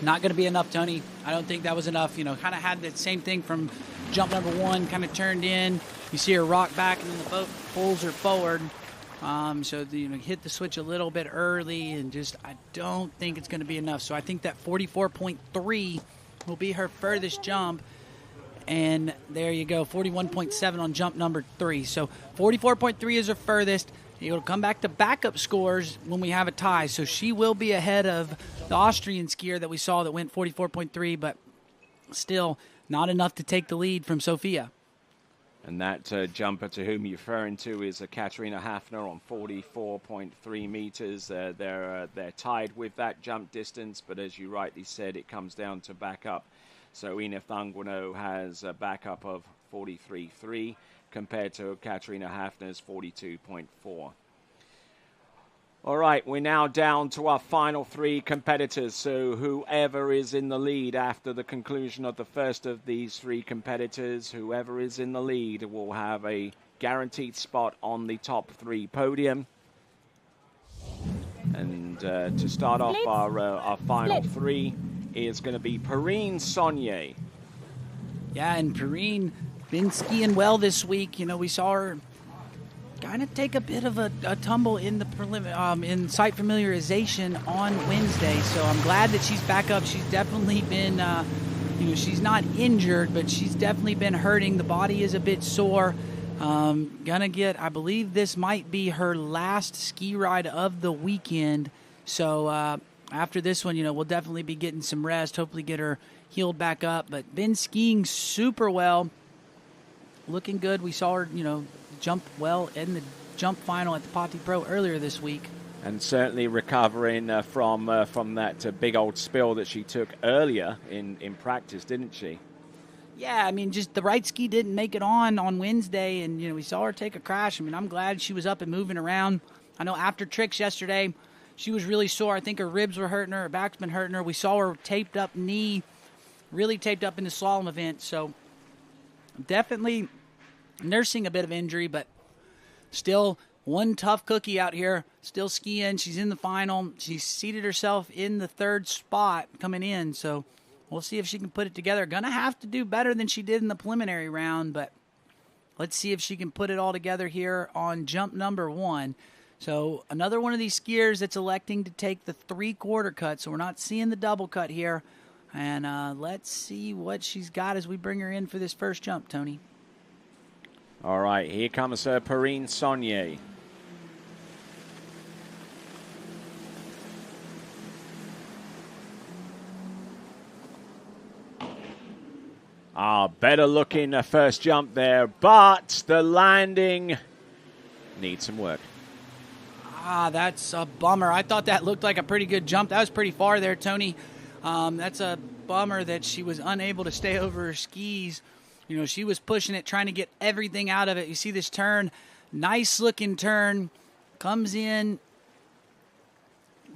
Not going to be enough, Tony. I don't think that was enough. Kind of had the same thing from jump number 1, kind of turned in. You see her rock back, and then the boat pulls her forward. So, hit the switch a little bit early, and I don't think it's going to be enough. So I think that 44.3 will be her furthest jump. And there you go, 41.7 on jump number 3. So 44.3 is her furthest. It'll come back to backup scores when we have a tie. So she will be ahead of the Austrian skier that we saw that went 44.3, but still not enough to take the lead from Sofia. And that jumper to whom you're referring to is Katarina Hafner on 44.3 meters. They're tied with that jump distance, but as you rightly said, it comes down to backup So Ina Thangwano has a backup of 43.3 compared to Katarina Hafner's 42.4. All right, we're now down to our final three competitors. So whoever is in the lead after the conclusion of the first of these three competitors, whoever is in the lead will have a guaranteed spot on the top three podium. And to start off our final three is going to be Perrine Saunier. Yeah, and Perrine been skiing well this week. You know, we saw her kind of take a bit of a tumble in the in site familiarization on Wednesday. So I'm glad that she's back up. She's definitely been, you know, she's not injured, but she's definitely been hurting. The body is a bit sore. Gonna get, I believe this might be her last ski ride of the weekend. So after this one, you know, we'll definitely be getting some rest, hopefully get her healed back up. But been skiing super well, looking good. We saw her, you know, jump well in the jump final at the Pati Pro earlier this week. And certainly recovering from that big old spill that she took earlier in practice, didn't she? Yeah, I mean, just the right ski didn't make it on Wednesday, and, you know, we saw her take a crash. I mean, I'm glad she was up and moving around. I know after tricks yesterday, she was really sore. I think her ribs were hurting her, her back's been hurting her. We saw her taped up knee, really taped up in the slalom event. So definitely nursing a bit of injury, but still one tough cookie out here, still skiing. She's in the final. She seated herself in the third spot coming in, so we'll see if she can put it together. Gonna have to do better than she did in the preliminary round, but let's see if she can put it all together here on jump number one. So another one of these skiers that's electing to take the 3/4 cut, so we're not seeing the double cut here. And let's see what she's got as we bring her in for this first jump, Tony. All right, here comes Perrine Saunier. Better looking first jump there, but the landing needs some work. That's a bummer. I thought that looked like a pretty good jump. That was pretty far there, Tony. That's a bummer that she was unable to stay over her skis. You know, she was pushing it, trying to get everything out of it. You see this turn, nice looking turn, comes in,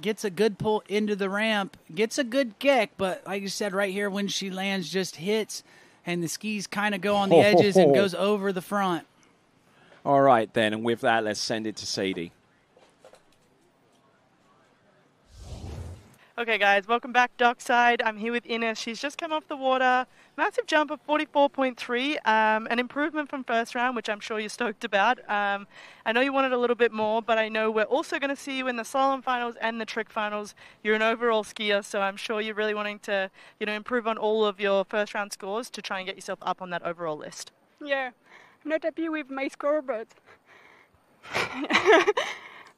gets a good pull into the ramp, gets a good kick, but like you said, right here when she lands, just hits, and the skis kind of go on the edges and goes over the front. All right, then, and with that, let's send it to Sadie. Okay, guys, welcome back dockside. I'm here with Ines. She's just come off the water. Massive jump of 44.3, an improvement from first round, which I'm sure you're stoked about. I know you wanted a little bit more, but I know we're also going to see you in the slalom finals and the trick finals. You're an overall skier, so I'm sure you're really wanting to, you know, improve on all of your first round scores to try and get yourself up on that overall list. Yeah, I'm not happy with my score, but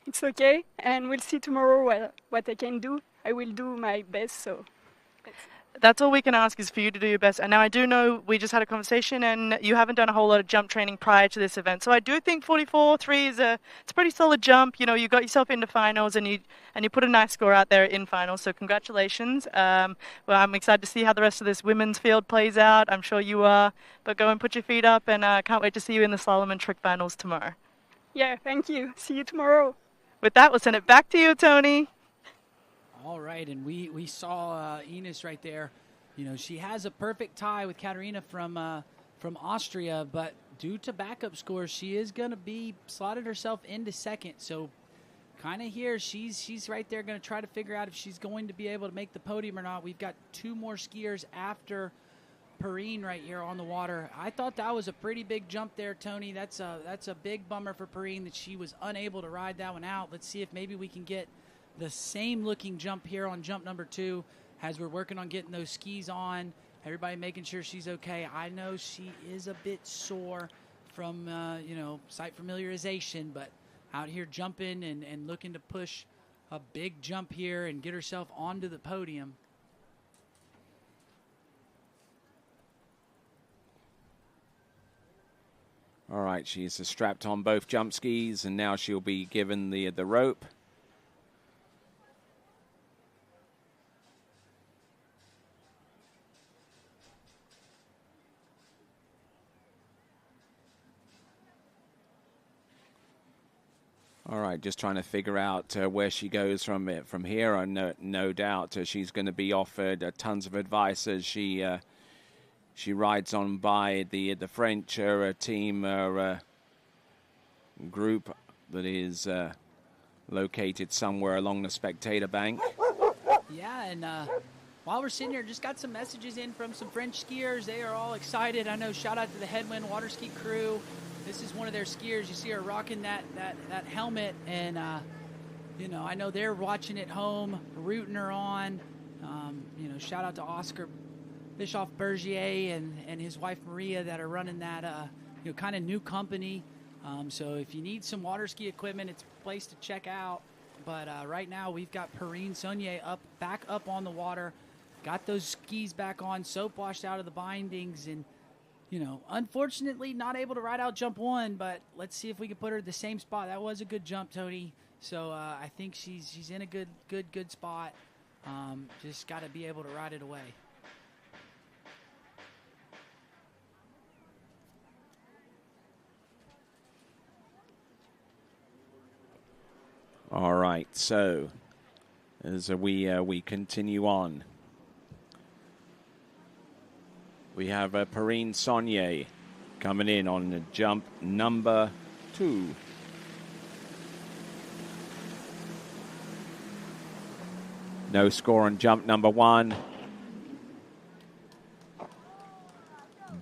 it's okay, and we'll see tomorrow what I can do. I will do my best, so that's all we can ask is for you to do your best. And now I do know we just had a conversation and you haven't done a whole lot of jump training prior to this event. So I do think 44.3 is it's a pretty solid jump. You know, you got yourself into finals and you put a nice score out there in finals. So congratulations. Well, I'm excited to see how the rest of this women's field plays out. I'm sure you are. But go and put your feet up, and can't wait to see you in the slalom and trick finals tomorrow. Yeah, thank you. See you tomorrow. With that, we'll send it back to you, Tony. All right, and we saw Ines right there. You know, she has a perfect tie with Katarina from Austria, but due to backup scores, she is going to be slotted herself into second. So kind of here, she's right there going to try to figure out if she's going to be able to make the podium or not. We've got two more skiers after Perrine right here on the water. I thought that was a pretty big jump there, Tony. That's a big bummer for Perrine that she was unable to ride that one out. Let's see if maybe we can get the same looking jump here on jump number 2 as we're working on getting those skis on. Everybody making sure she's okay. I know she is a bit sore from, site familiarization, but out here jumping and looking to push a big jump here and get herself onto the podium. All right, she's strapped on both jump skis, and now she'll be given the rope. All right, just trying to figure out where she goes from here. I no doubt she's going to be offered tons of advice as she rides on by the French team group that is located somewhere along the spectator bank. Yeah, and while we're sitting here, just got some messages in from some French skiers. They are all excited. I know, shout out to the Headwind Water Ski crew. This is one of their skiers. You see her rocking that helmet, and you know, I know they're watching at home, rooting her on. You know, shout out to Oscar Bischoff-Bergier and his wife Maria that are running that you know, kind of new company. So if you need some water ski equipment, it's a place to check out. But right now we've got Perrine Saunier back up on the water, got those skis back on, soap washed out of the bindings, and you know, unfortunately not able to ride out jump one, but let's see if we can put her at the same spot. That was a good jump, Tony. So I think she's in a good spot. Just got to be able to ride it away. All right, so as we continue on, we have Perrine Saunier coming in on jump number 2. No score on jump number 1,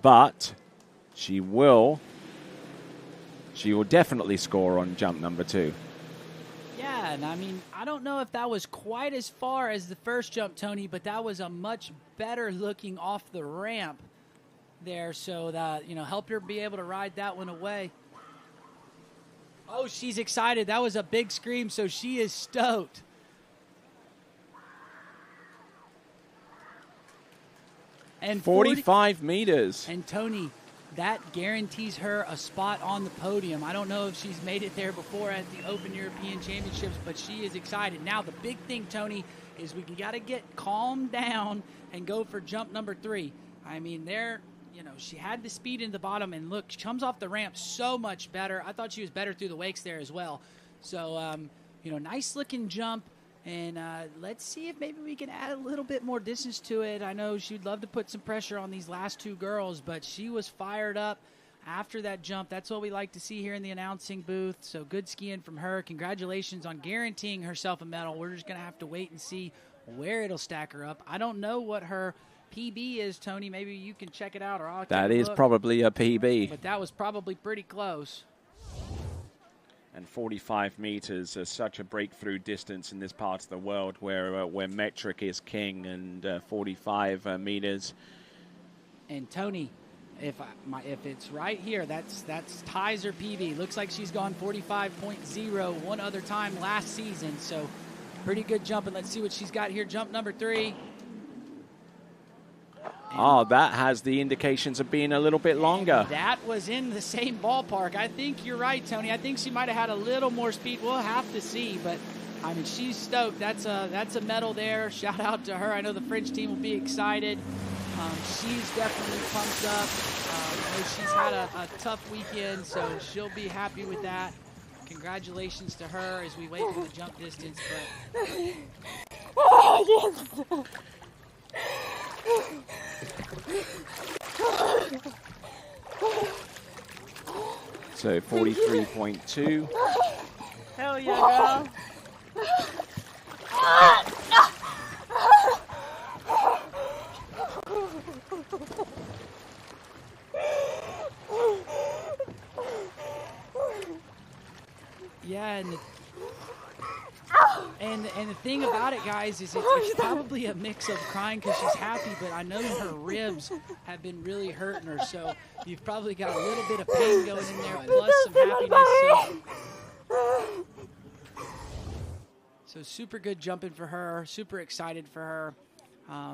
but she will definitely score on jump number 2. Yeah, and I mean, I don't know if that was quite as far as the first jump, Tony, but that was a much better looking off the ramp there, so that, you know, helped her be able to ride that one away. Oh, she's excited. That was a big scream, so she is stoked. And 45 meters. And Tony, that guarantees her a spot on the podium. I don't know if she's made it there before at the Open European Championships, but she is excited. Now, the big thing, Tony, is we got to get calmed down and go for jump number 3. I mean, you know, she had the speed in the bottom, and look, she comes off the ramp so much better. I thought she was better through the wakes there as well. So, you know, nice looking jump. And let's see if maybe we can add a little bit more distance to it. I know she'd love to put some pressure on these last 2 girls, but she was fired up after that jump. That's what we like to see here in the announcing booth. So good skiing from her. Congratulations on guaranteeing herself a medal. We're just going to have to wait and see where it'll stack her up. I don't know what her PB is, Tony. Maybe you can check it out, or I'll That is probably a PB. But that was probably pretty close. And 45 meters is such a breakthrough distance in this part of the world where metric is king, and 45 meters. And Tony, if it's right here, that's ties her PB. Looks like she's gone 45.0 one other time last season. So pretty good jump. And let's see what she's got here. Jump number 3. Oh, that has the indications of being a little bit longer. That was in the same ballpark. I think you're right, Tony. I think she might have had a little more speed. We'll have to see, but I mean, she's stoked. That's a medal there. Shout out to her. I know the French team will be excited. She's definitely pumped up. I know she's had a tough weekend, so she'll be happy with that. Congratulations to her as we wait for the jump distance. But so 43.2. Hell yeah, girl. Yeah, and the thing about it, guys, is it's probably a mix of crying because she's happy, but I know her ribs have been really hurting her, so you've probably got a little bit of pain going in there, plus some happiness. So super good jumping for her, super excited for her.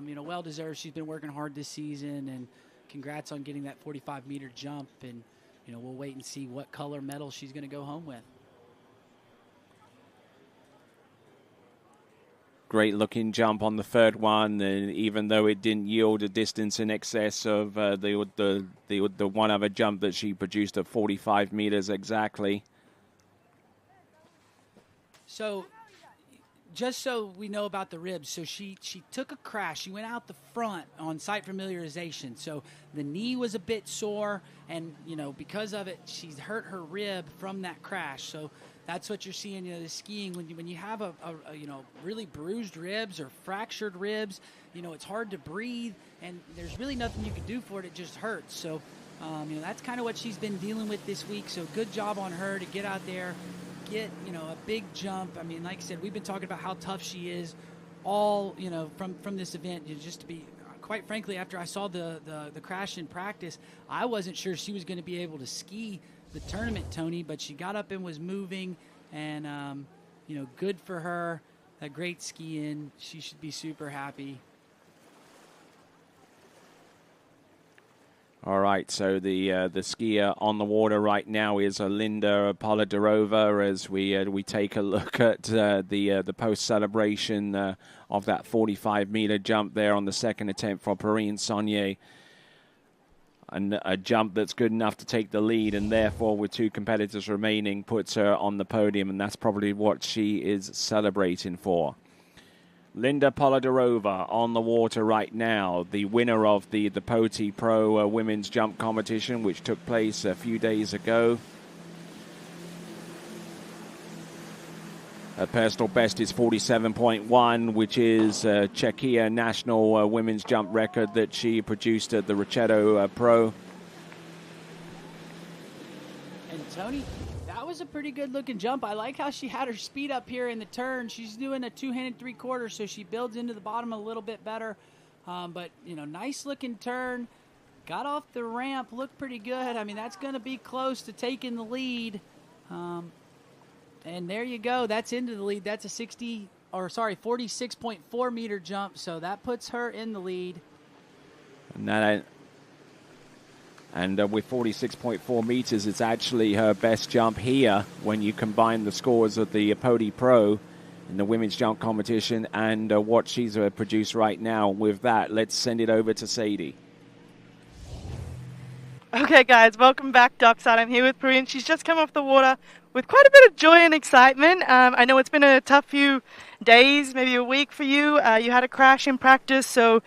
You know, well deserved. She's been working hard this season, and congrats on getting that 45-meter jump. And you know, we'll wait and see what color medal she's going to go home with. Great looking jump on the third one, and even though it didn't yield a distance in excess of the one other jump that she produced at 45 meters exactly. So just so we know about the ribs, so she took a crash. She went out the front on site familiarization. So the knee was a bit sore, and, because of it, she's hurt her rib from that crash. So that's what you're seeing, the skiing. When you have a really bruised ribs or fractured ribs, it's hard to breathe, and there's really nothing you can do for it. It just hurts. So, that's kind of what she's been dealing with this week. So good job on her to get out there, get, a big jump. I mean, like I said, we've been talking about how tough she is all, from this event. Just to be, quite frankly, after I saw the crash in practice, I wasn't sure she was going to be able to ski the tournament, Tony, but she got up and was moving, and, good for her. A great skiing. She should be super happy. All right, so the skier on the water right now is Linda Polidarova as we take a look at the post celebration of that 45-meter jump there on the second attempt for Perrine Saunier, and a jump that's good enough to take the lead, and therefore with two competitors remaining puts her on the podium, and that's probably what she is celebrating for. Linda Polidarova on the water right now, the winner of the Poti Pro women's jump competition, which took place a few days ago. Her personal best is 47.1, which is Czechia national women's jump record that she produced at the Ricciotto Pro. And Tony, that was a pretty good looking jump. I like how she had her speed up here in the turn. She's doing a two-handed three-quarter, so she builds into the bottom a little bit better. But, nice looking turn. Got off the ramp, looked pretty good. I mean, that's going to be close to taking the lead. And there you go. That's into the lead. That's a 46.4 meter jump. So that puts her in the lead. And with 46.4 meters, it's actually her best jump here when you combine the scores of the Poti Pro in the women's jump competition and what she's produced right now. With that, let's send it over to Sadie. Okay, guys, welcome back, Dockside. I'm here with Perrine. She's just come off the water with quite a bit of joy and excitement. I know it's been a tough few days, maybe a week for you. You had a crash in practice, so,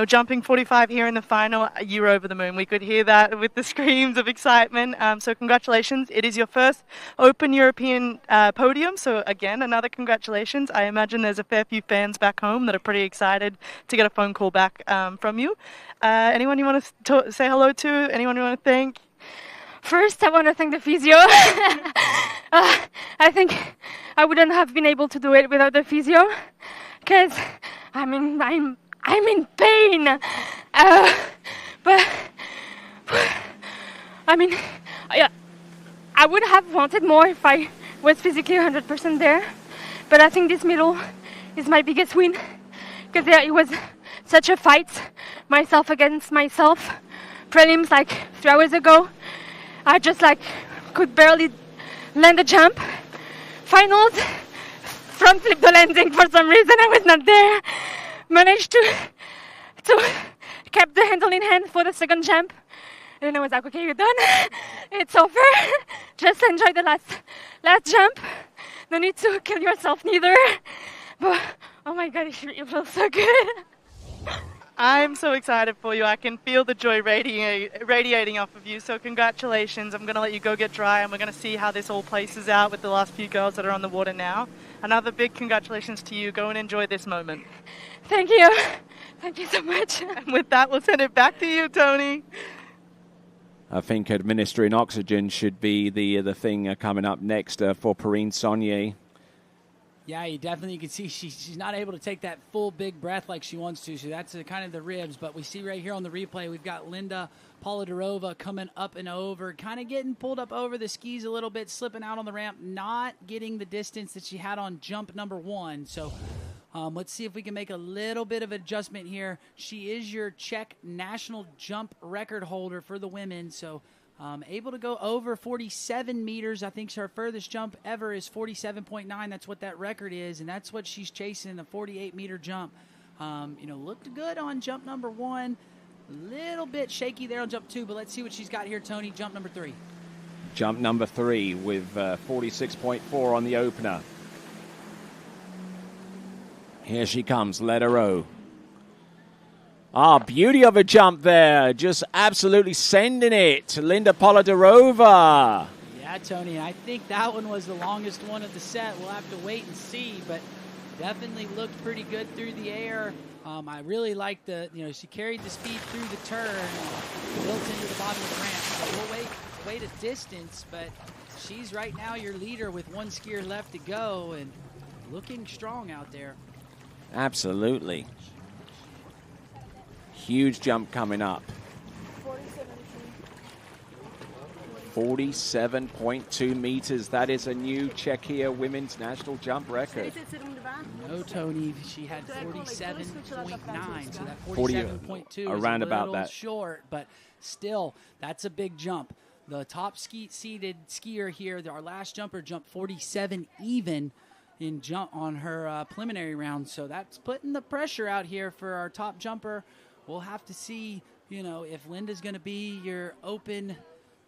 jumping 45 here in the final, you're over the moon. We could hear that with the screams of excitement. So congratulations. It is your first Open European podium, so again, another congratulations. I imagine there's a fair few fans back home that are pretty excited to get a phone call back from you. Anyone you want to say hello to? Anyone you want to thank? First, I want to thank the physio. I think I wouldn't have been able to do it without the physio, because I'm in pain. But I mean, I would have wanted more if I was physically 100% there. But I think this middle is my biggest win, because it was such a fight, myself against myself. Prelims 3 hours ago, I just could barely land a jump. Finals, front flip the landing for some reason. I was not there. Managed to keep the handle in hand for the second jump. And I was like, okay, you're done. It's over. Just enjoy the last jump. No need to kill yourself neither. But oh my God, it feels so good. I'm so excited for you. I can feel the joy radiating off of you. So congratulations. I'm going to let you go get dry, and we're going to see how this all places out with the last few girls that are on the water now. Another big congratulations to you. Go and enjoy this moment. Thank you. Thank you so much. And with that, we'll send it back to you, Tony. I think administering oxygen should be the thing coming up next for Perrine Saunier. Yeah, you can see she's not able to take that full big breath like she wants to, so that's kind of the ribs. But we see right here on the replay, we've got Linda Polidarova coming up and over, kind of getting pulled up over the skis a little bit, slipping out on the ramp, not getting the distance that she had on jump number 1. So let's see if we can make a little bit of adjustment here. She is your Czech national jump record holder for the women, so able to go over 47 meters. I think her furthest jump ever is 47.9. That's what that record is, and that's what she's chasing, the 48-meter jump. Looked good on jump number 1. Little bit shaky there on jump 2, but let's see what she's got here, Tony. Jump number 3. Jump number 3 with 46.4 on the opener. Here she comes, let her row. Ah, beauty of a jump there. Just absolutely sending it. Linda Polidarova. Yeah, Tony, I think that one was the longest one of the set. We'll have to wait and see, but definitely looked pretty good through the air. I really liked she carried the speed through the turn, built into the bottom of the ramp. So we'll wait a distance, but she's right now your leader with one skier left to go and looking strong out there. Absolutely. Huge jump coming up. 47.2 meters. That is a new Czechia women's national jump record. No, Tony, she had 47.9, so that 47.2 around is a about little that. short, but still, that's a big jump. The top seeded skier here, our last jumper, jumped 47 even in jump on her preliminary round, so that's putting the pressure out here for our top jumper. We'll have to see, if Linda's going to be your open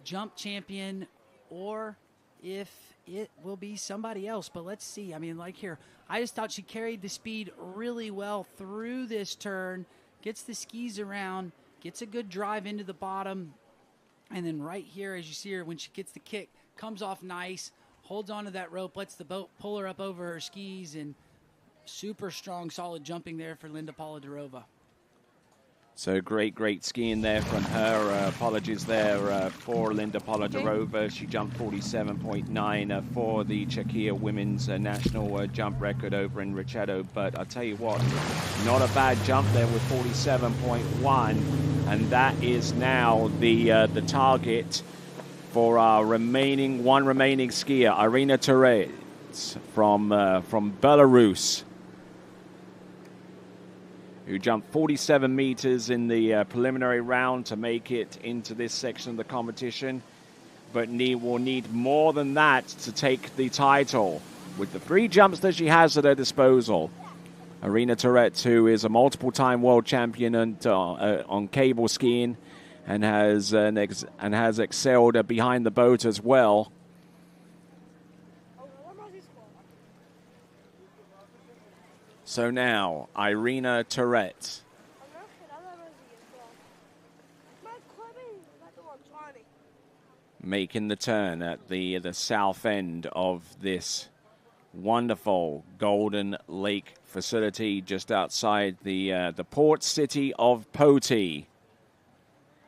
jump champion or if it will be somebody else. But let's see. I mean, like here, I just thought she carried the speed really well through this turn, gets the skis around, gets a good drive into the bottom, and then right here, as you see her, when she gets the kick, comes off nice, holds onto that rope, lets the boat pull her up over her skis, and super strong, solid jumping there for Linda Polidarova. So great skiing there from her. Apologies there for Linda Polidarova. She jumped 47.9 for the Czechia women's national jump record over in Richedo. But I'll tell you what, not a bad jump there with 47.1. And that is now the target for our remaining skier, Irina Terets from Belarus, who jumped 47 meters in the preliminary round to make it into this section of the competition, but will need more than that to take the title. With the 3 jumps that she has at her disposal, Irina Terets, who is a multiple-time world champion on cable skiing and has excelled behind the boat as well. So now, Irina Terets making the turn at the south end of this wonderful Golden Lake facility just outside the port city of Poti,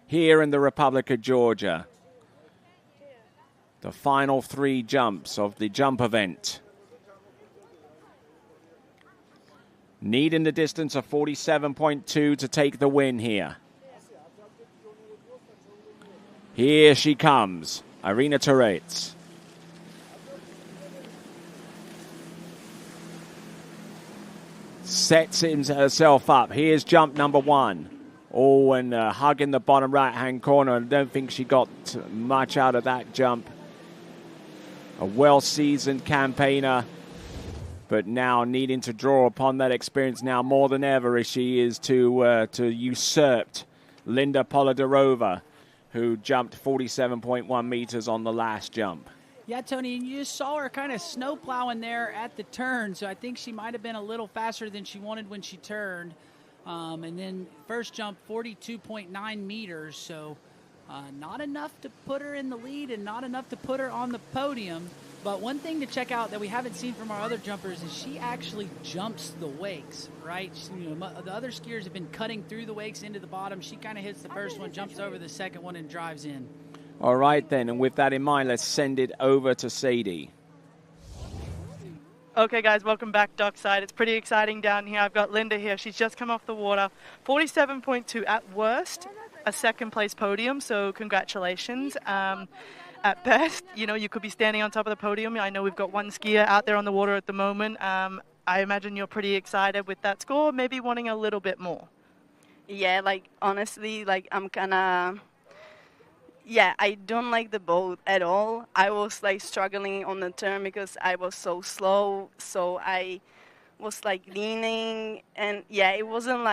here in the Republic of Georgia. The final 3 jumps of the jump event. Needing the distance of 47.2 to take the win here. Here she comes, Irina Terets. Sets herself up. Here's jump number 1. Oh, and hugging the bottom right-hand corner. I don't think she got much out of that jump. A well-seasoned campaigner, but now needing to draw upon that experience now more than ever as she is to usurp Linda Polidarova, who jumped 47.1 meters on the last jump. Yeah, Tony, and you just saw her kind of snow plowing there at the turn, so I think she might have been a little faster than she wanted when she turned. And then first jump, 42.9 meters, so not enough to put her in the lead and not enough to put her on the podium. But one thing to check out that we haven't seen from our other jumpers is she actually jumps the wakes, right? The other skiers have been cutting through the wakes into the bottom. She kind of hits the first one, jumps over the second one, and drives in. All right, then, and with that in mind, let's send it over to Sadie. Okay, guys, welcome back dockside. It's pretty exciting down here. I've got Linda here. She's just come off the water. 47.2 at worst, a second-place podium, so congratulations. At best, you could be standing on top of the podium. I know we've got one skier out there on the water at the moment. I imagine you're pretty excited with that score, maybe wanting a little bit more. Yeah, honestly, I'm kind of... Yeah, I don't like the boat at all. I was struggling on the turn because I was so slow. So I was leaning, and yeah, it wasn't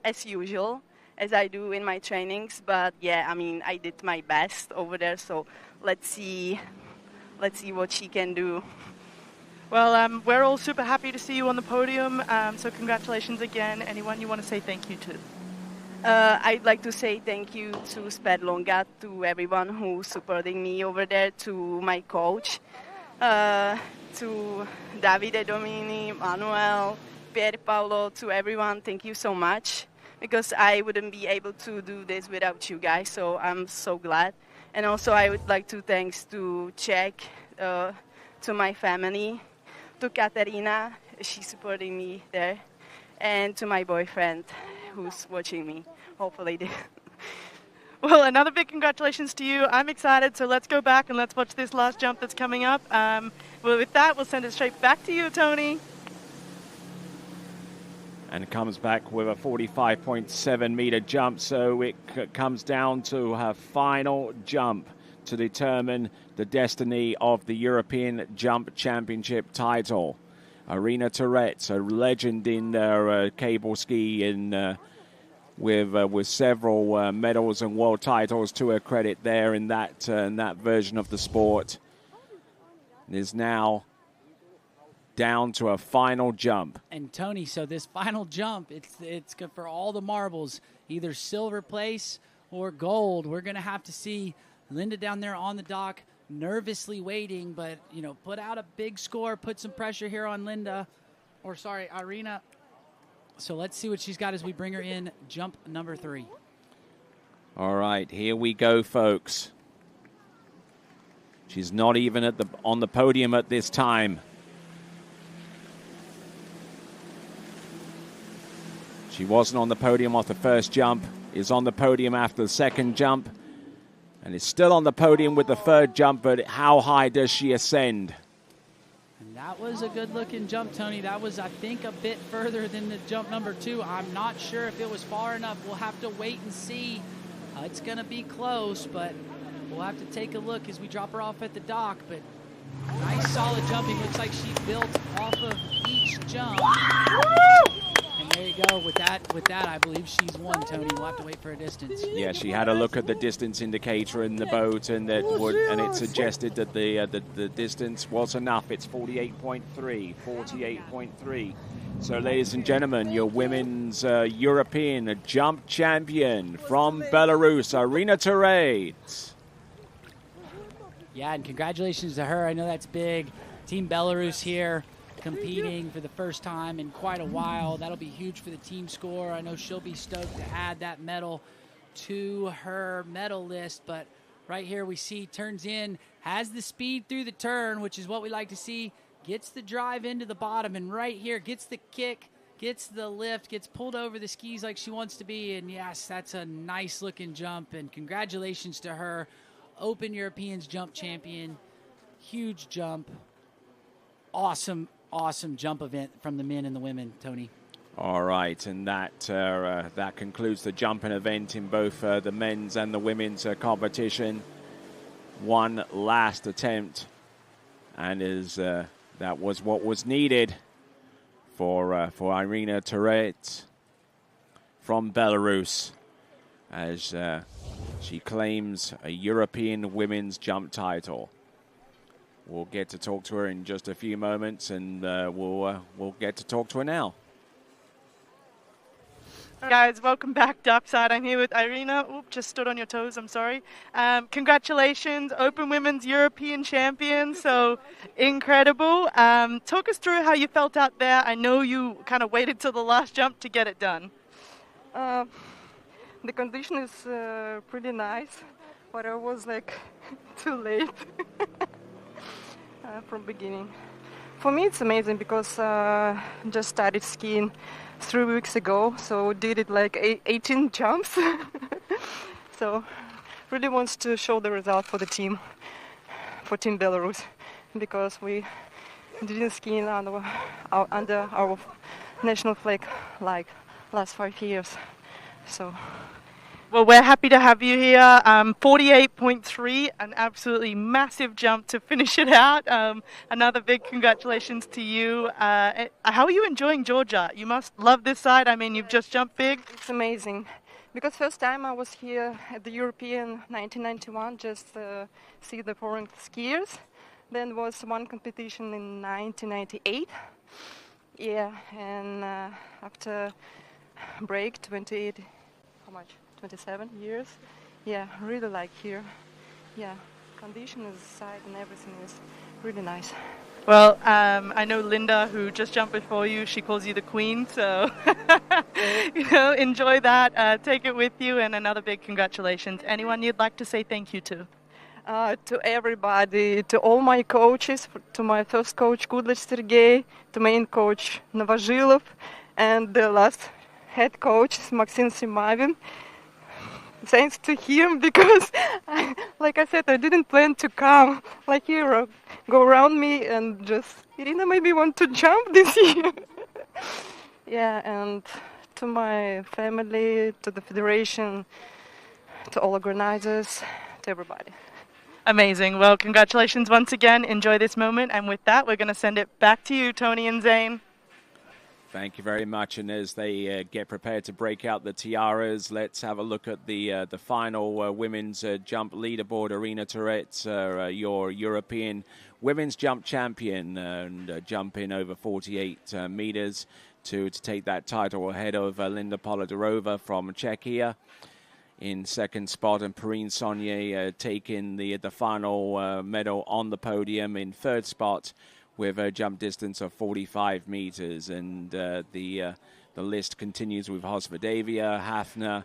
as usual as I do in my trainings. But yeah, I mean, I did my best over there. So let's see what she can do. Well, we're all super happy to see you on the podium, so congratulations again. Anyone you want to say thank you to? I'd like to say thank you to Sperlonga, to everyone who's supporting me over there, to my coach, to Davide Domini, Manuel, Pier Paolo, to everyone. Thank you so much, because I wouldn't be able to do this without you guys, so I'm so glad. And also I would like to thanks to Czech, to my family, to Katerina, she's supporting me there, and to my boyfriend who's watching me, hopefully. Well, another big congratulations to you. I'm excited, so let's go back and let's watch this last jump that's coming up. Well, with that, we'll send it straight back to you, Tony. And comes back with a 45.7 meter jump, so it comes down to her final jump to determine the destiny of the European Jump Championship title. Irina Toretz, a legend in cable ski and with several medals and world titles to her credit there in that version of the sport, is now down to a final jump. And Tony, so this final jump, it's good for all the marbles, either silver place or gold. We're going to have to see Linda down there on the dock, nervously waiting, but, you know, put out a big score, put some pressure here on Irina. So let's see what she's got as we bring her in jump number 3. All right, here we go, folks. She's not even on the podium at this time. She wasn't on the podium off the first jump, is on the podium after the second jump, and is still on the podium with the third jump, but how high does she ascend? And that was a good-looking jump, Tony. That was, I think, a bit further than the jump number 2. I'm not sure if it was far enough. We'll have to wait and see. It's going to be close, but we'll have to take a look as we drop her off at the dock. But nice, solid jumping. Looks like she built off of each jump. And there you go. With that, I believe she's won, Tony. We'll have to wait for a distance. Yeah, she had a look at the distance indicator in the boat, and it suggested that the distance was enough. It's 48.3. So, ladies and gentlemen, your women's European jump champion from Belarus, Irina Toretz. Yeah, and congratulations to her. I know that's big. Team Belarus here, competing for the first time in quite a while. That'll be huge for the team score. I know she'll be stoked to add that medal to her medal list. But right here we see turns in, has the speed through the turn, which is what we like to see, gets the drive into the bottom, and right here gets the kick, gets the lift, gets pulled over the skis like she wants to be. And yes, that's a nice looking jump, and congratulations to her. Open Europeans jump champion. Huge jump. Awesome jump event from the men and the women, Tony. All right, and that concludes the jumping event in both the men's and the women's competition. One last attempt, and that was what was needed for Irina Toretz from Belarus, as she claims a European women's jump title. We'll get to talk to her in just a few moments, and we'll get to talk to her now. Guys, welcome back dockside. I'm here with Irina. Oop, just stood on your toes, I'm sorry. Congratulations, Open Women's European Champion, so incredible. Talk us through how you felt out there. I know you kind of waited till the last jump to get it done. The condition is pretty nice, but I was like too late from beginning. For me it's amazing because I just started skiing 3 weeks ago, so did it like 18 jumps. So really wants to show the result for the team, for Team Belarus, because we didn't ski under our national flag like last 5 years. So. Well, we're happy to have you here. 48.3, an absolutely massive jump to finish it out. Another big congratulations to you. How are you enjoying Georgia? You must love this side. I mean, you've just jumped big. It's amazing. Because first time I was here at the European 1991, just see the foreign skiers. Then was one competition in 1998. Yeah, and after break, 28, how much? 27 years. Yeah, really like here. Yeah, condition is side and everything is really nice. Well, I know Linda, who just jumped before you, she calls you the queen, so enjoy that, take it with you, and another big congratulations. Anyone you'd like to say thank you to? To everybody, to all my coaches, to my first coach Kudlic Sergey, to main coach Novozhilov, and the last head coach Maxim Simavin. Thanks to him, because, like I said, I didn't plan to come. Like hero, go around me and just, Irina maybe want to jump this year. Yeah, and to my family, to the federation, to all organizers, to everybody. Amazing. Well, congratulations once again. Enjoy this moment. And with that, we're going to send it back to you, Tony and Zane. Thank you very much. And as they get prepared to break out the tiaras, let's have a look at the final women's jump leaderboard. Irina Terets, your European women's jump champion, and jumping over 48 meters to take that title ahead of Linda Polidarova from Czechia in second spot, and Perrine Saunier taking the final medal on the podium in third spot, with a jump distance of 45 meters. And the list continues with Hosvedavia, Hafner,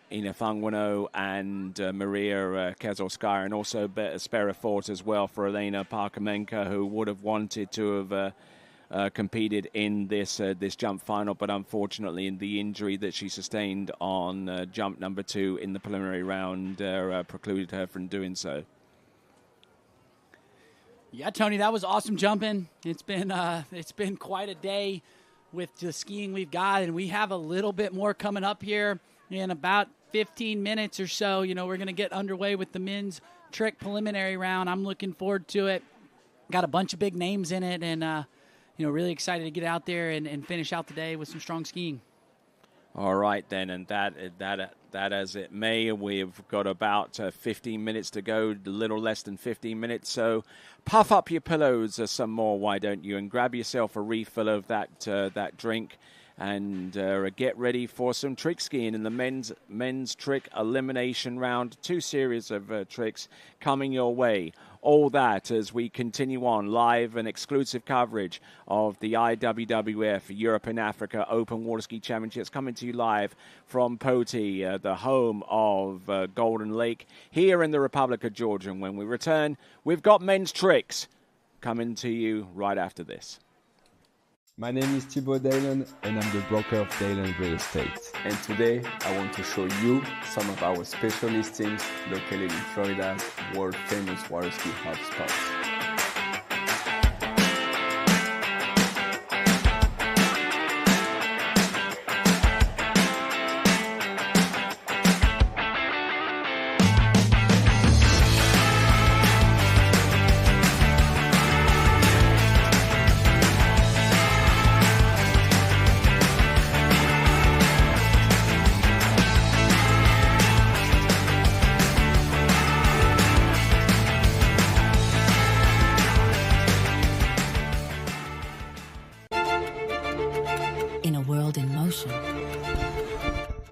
Ina Thangwano, and Maria Kezolskaya, and also Sperafort as well for Elena Parkamenko, who would have wanted to have competed in this jump final, but unfortunately in the injury that she sustained on jump number 2 in the preliminary round precluded her from doing so. Yeah, Tony, that was awesome jumping. It's been quite a day with the skiing we've got, and we have a little bit more coming up here in about 15 minutes or so. You know, we're going to get underway with the men's trick preliminary round. I'm looking forward to it. Got a bunch of big names in it, and really excited to get out there and finish out the day with some strong skiing. All right, then, and that as it may, we've got about 15 minutes to go, a little less than 15 minutes, so puff up your pillows some more, why don't you, and grab yourself a refill of that drink, and get ready for some trick skiing in the men's trick elimination round. 2 series of tricks coming your way. All that as we continue on live and exclusive coverage of the IWWF Europe and Africa Open Water Ski Championships, coming to you live from Poti, the home of Golden Lake, here in the Republic of Georgia. And when we return, we've got men's tricks coming to you right after this. My name is Thibaut Dalen, and I'm the broker of Dalen Real Estate. And today, I want to show you some of our special listings located in Florida's world-famous water ski hotspots.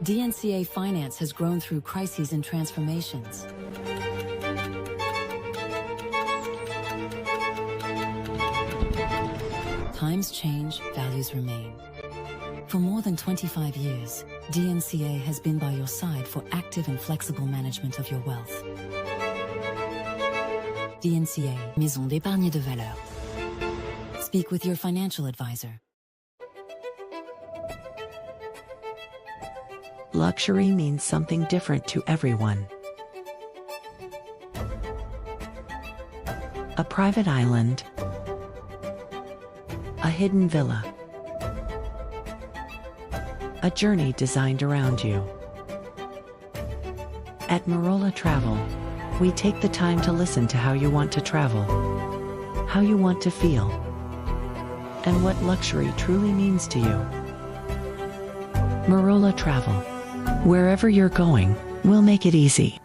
DNCA Finance has grown through crises and transformations. Times change, values remain. For more than 25 years, DNCA has been by your side for active and flexible management of your wealth. DNCA, Maison d'épargne de valeur. Speak with your financial advisor. Luxury means something different to everyone. A private island, a hidden villa, a journey designed around you. At Marola Travel, we take the time to listen to how you want to travel, how you want to feel, and what luxury truly means to you. Marola Travel. Wherever you're going, we'll make it easy.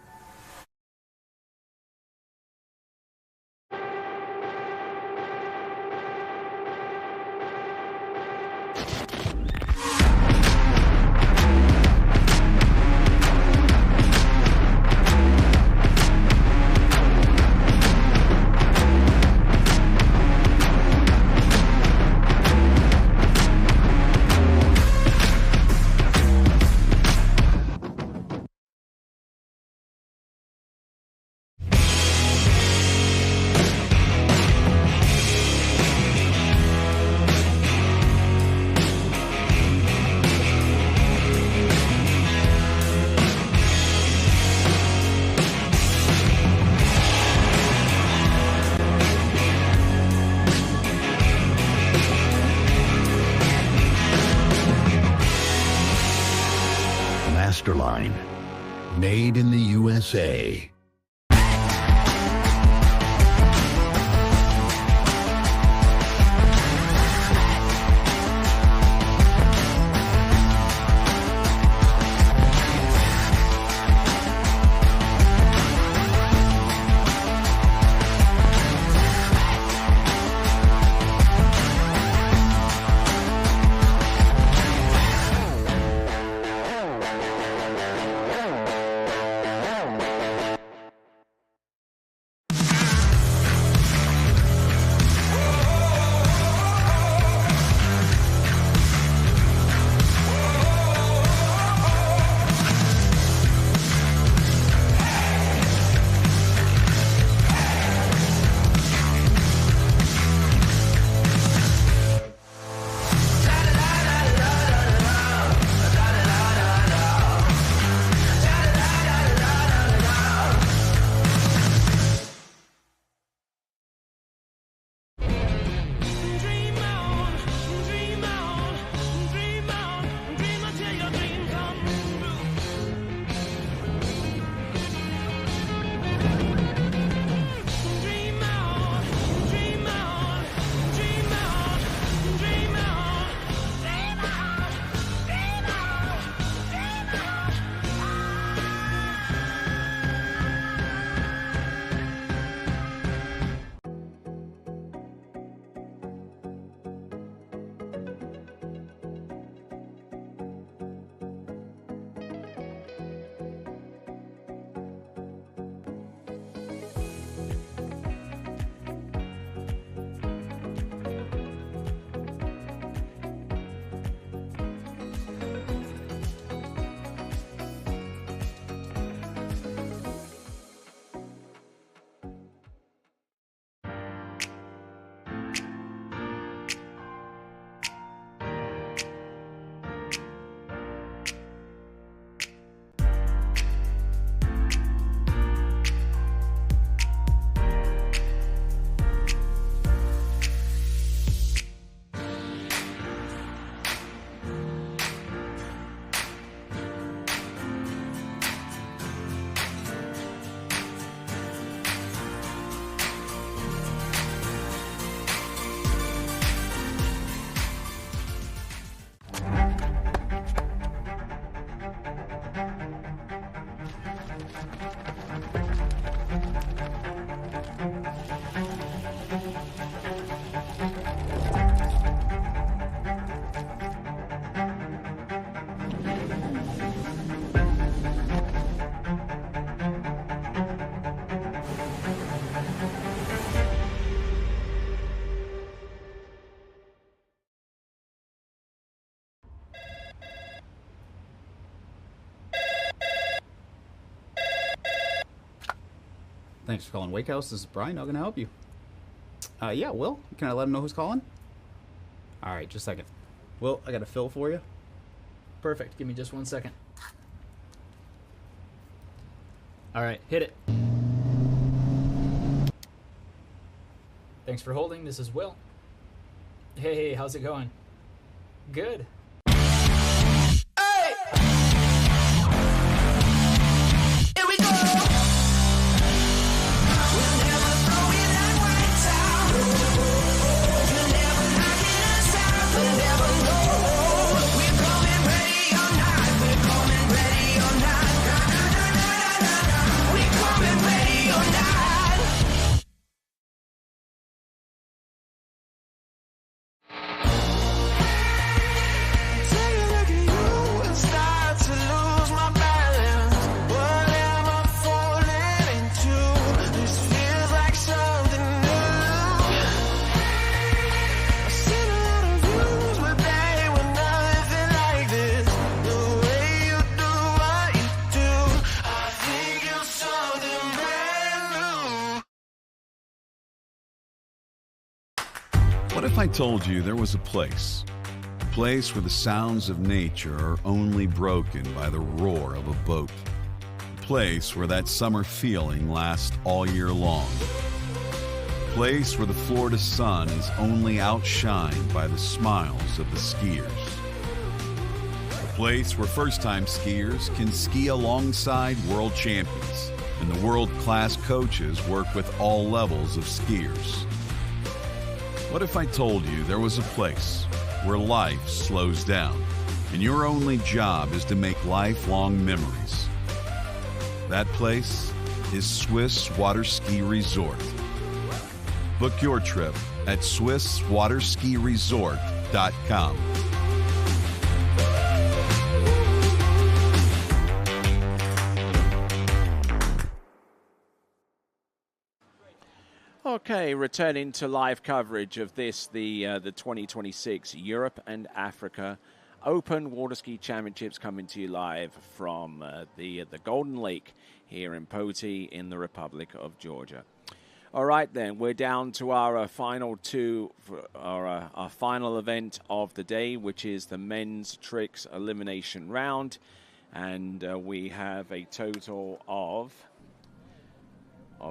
Masterline. Made in the USA. Thanks for calling Wake House. This is Brian. How can I help you? Yeah, Will. Can I let him know who's calling? All right, just a second. Will, I got a fill for you. Perfect. Give me just 1 second. All right, hit it. Thanks for holding. This is Will. Hey, how's it going? Good. What if I told you there was a place where the sounds of nature are only broken by the roar of a boat, a place where that summer feeling lasts all year long, a place where the Florida sun is only outshined by the smiles of the skiers, a place where first-time skiers can ski alongside world champions, and the world-class coaches work with all levels of skiers. What if I told you there was a place where life slows down, and your only job is to make lifelong memories? That place is Swiss Water Ski Resort. Book your trip at SwissWaterSkiResort.com. Okay, returning to live coverage of this, the 2026 Europe and Africa Open Water Ski Championships, coming to you live from the Golden Lake here in Poti in the Republic of Georgia. All right, then, we're down to our final our final event of the day, which is the men's tricks elimination round, and we have a total of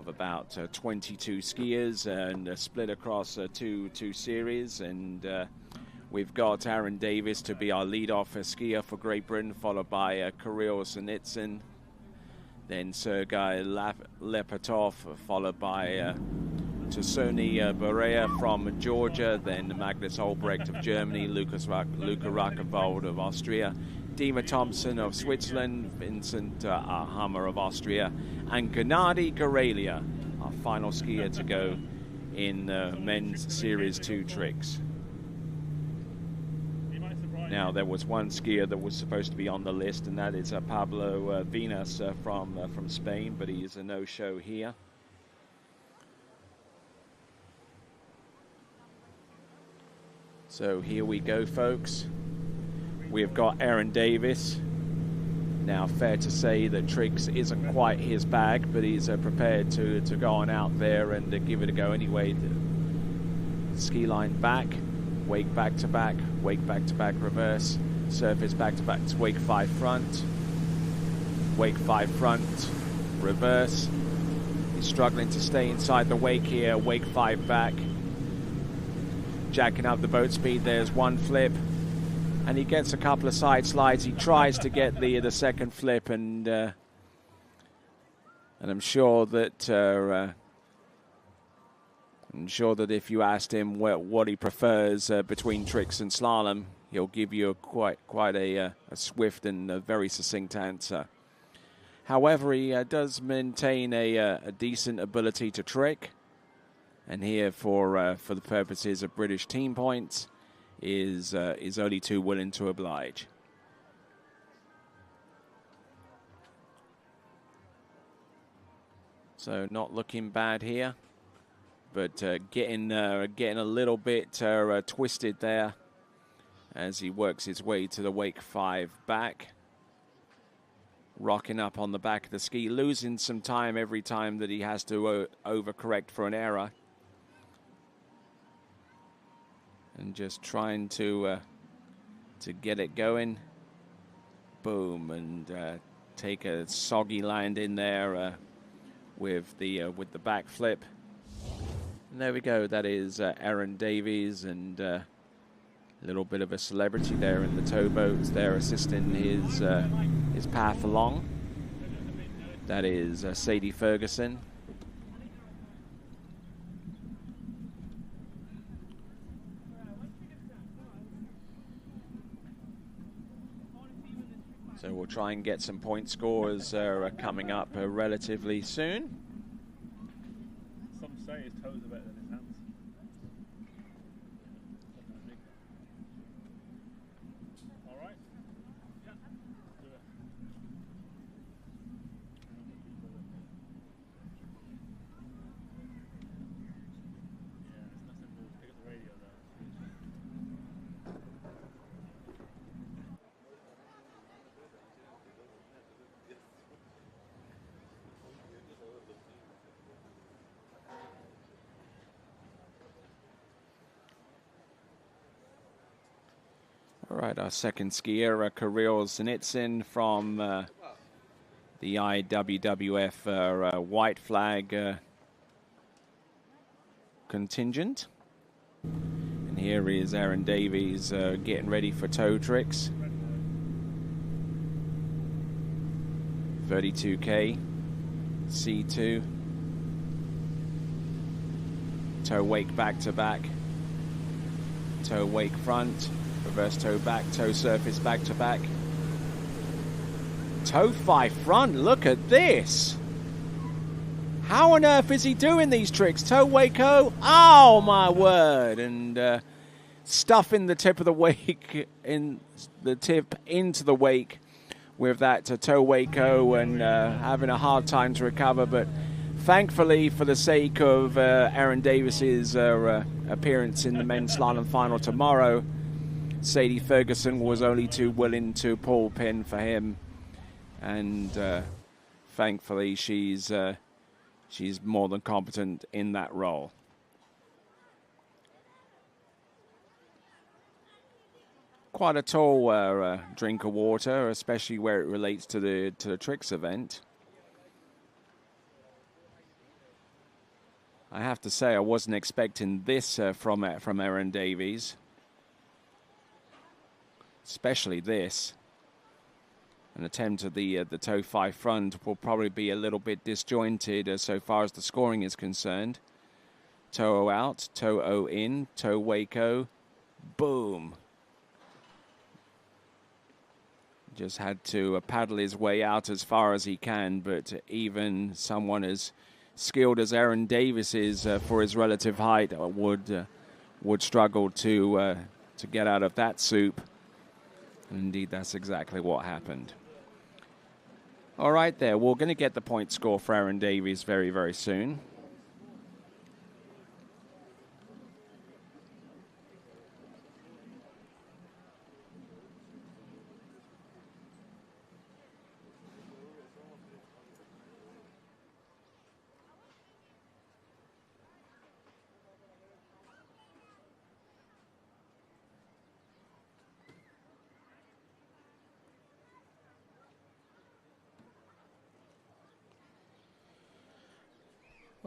about 22 skiers and split across two series, and we've got Aaron Davis to be our lead-off skier for Great Britain, followed by Kirill Sinitsyn, then Sergei Lepetov, followed by Tusoni Berea from Georgia, then Magnus Olbrecht of Germany, Luca Rackenwald of Austria, Dima Thompson of Switzerland, Vincent Hammer of Austria, and Gennady Gorelia, our final skier to go in men's Series 2 tricks. Now, there was one skier that was supposed to be on the list, and that is Pablo Vinas from Spain, but he is a no-show here. So here we go, folks. We've got Aaron Davis. Now, fair to say that tricks isn't quite his bag, but he's prepared to go on out there and give it a go anyway. The ski line back, wake back to back, wake back to back reverse, surface back to back, wake 5 front, wake 5 front, reverse. He's struggling to stay inside the wake here, wake 5 back, jacking up the boat speed. There's one flip, and he gets a couple of side slides. He tries to get the second flip, and I'm sure that if you asked him what he prefers between tricks and slalom, he'll give you quite a swift and a very succinct answer. However, he does maintain a decent ability to trick, and here for the purposes of British team points is only too willing to oblige. So not looking bad here, but getting a little bit twisted there as he works his way to the wake 5 back, rocking up on the back of the ski, losing some time every time that he has to overcorrect for an error, and just trying to get it going. Boom, and take a soggy land in there with the back flip. And there we go. That is Aaron Davies, and a little bit of a celebrity there in the towboats there, assisting his path along. That is Sadie Ferguson. So we'll try and get some point scores coming up relatively soon. Some say his toes are better than his hands. All right. Yeah. Do it. Yeah, it's not simple. Pick up the radio though. All right, our second skier, Kirill Sinitsyn from the IWWF white flag contingent. And here is Aaron Davies getting ready for toe tricks. 32K, C2. Toe wake back to back. Toe wake front. Reverse toe back. Toe surface back to back. Toe 5 front. Look at this. How on earth is he doing these tricks? Toe wake-o. Oh, my word. And stuffing the tip of the wake in the tip into the wake with that toe wake-o and having a hard time to recover. But thankfully, for the sake of Aaron Davis's appearance in the men's slalom final tomorrow, Sadie Ferguson was only too willing to pull pin for him. And thankfully, she's more than competent in that role. Quite a tall drink of water, especially where it relates to the tricks event. I have to say, I wasn't expecting this from Erin Davies, especially this. An attempt at the toe 5 front will probably be a little bit disjointed so far as the scoring is concerned. Toe O out, toe O in, toe wake-o, boom. Just had to paddle his way out as far as he can, but even someone as skilled as Aaron Davis is for his relative height would struggle to get out of that soup. Indeed, that's exactly what happened. All right, there. We're going to get the point score for Aaron Davies very, very soon.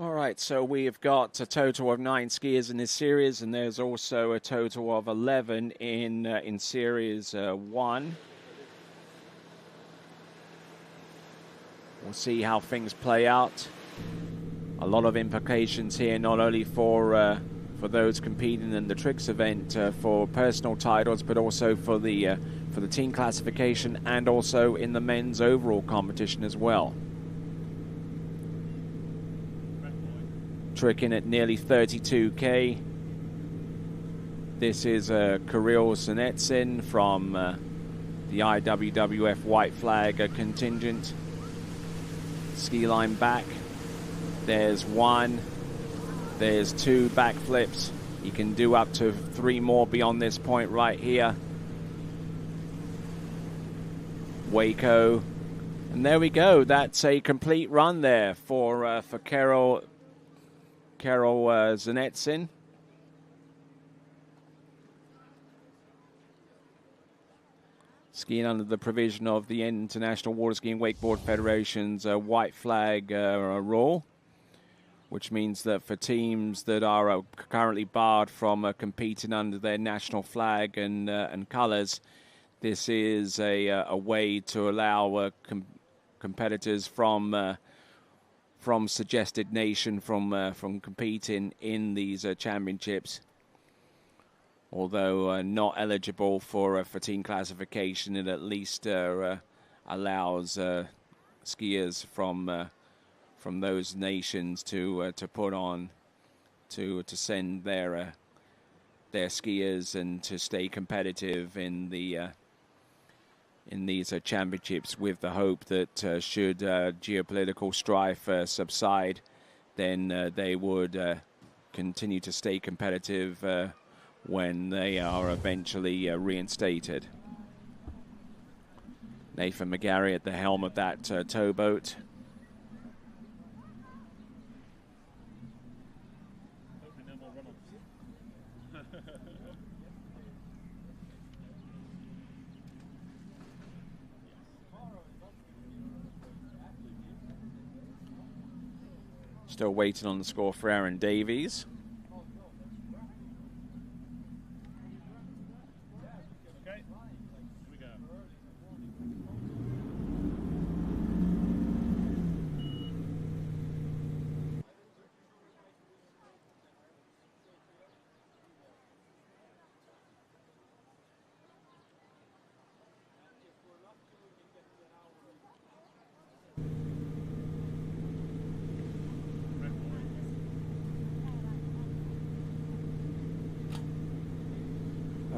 All right, so we've got a total of 9 skiers in this series, and there's also a total of 11 in Series 1. We'll see how things play out. A lot of implications here, not only for those competing in the tricks event for personal titles, but also for the team classification and also in the men's overall competition as well. Tricking at nearly 32K. This is Kirill Zanetsin from the IWWF White Flag contingent. Ski line back. There's 1. There's 2 backflips. You can do up to 3 more beyond this point right here. Wake-o. And there we go. That's a complete run there for Carol Zanetsin. Skiing under the provision of the International Water Skiing Wakeboard Federation's White Flag rule, which means that for teams that are currently barred from competing under their national flag and colours, this is a way to allow competitors from suggested nation from competing in these championships. Although not eligible for team classification, it at least allows skiers from those nations to put on to send their skiers and to stay competitive in these championships, with the hope that should geopolitical strife subside, then they would continue to stay competitive when they are eventually reinstated. Nathan McGarry at the helm of that towboat. Still waiting on the score for Aaron Davies.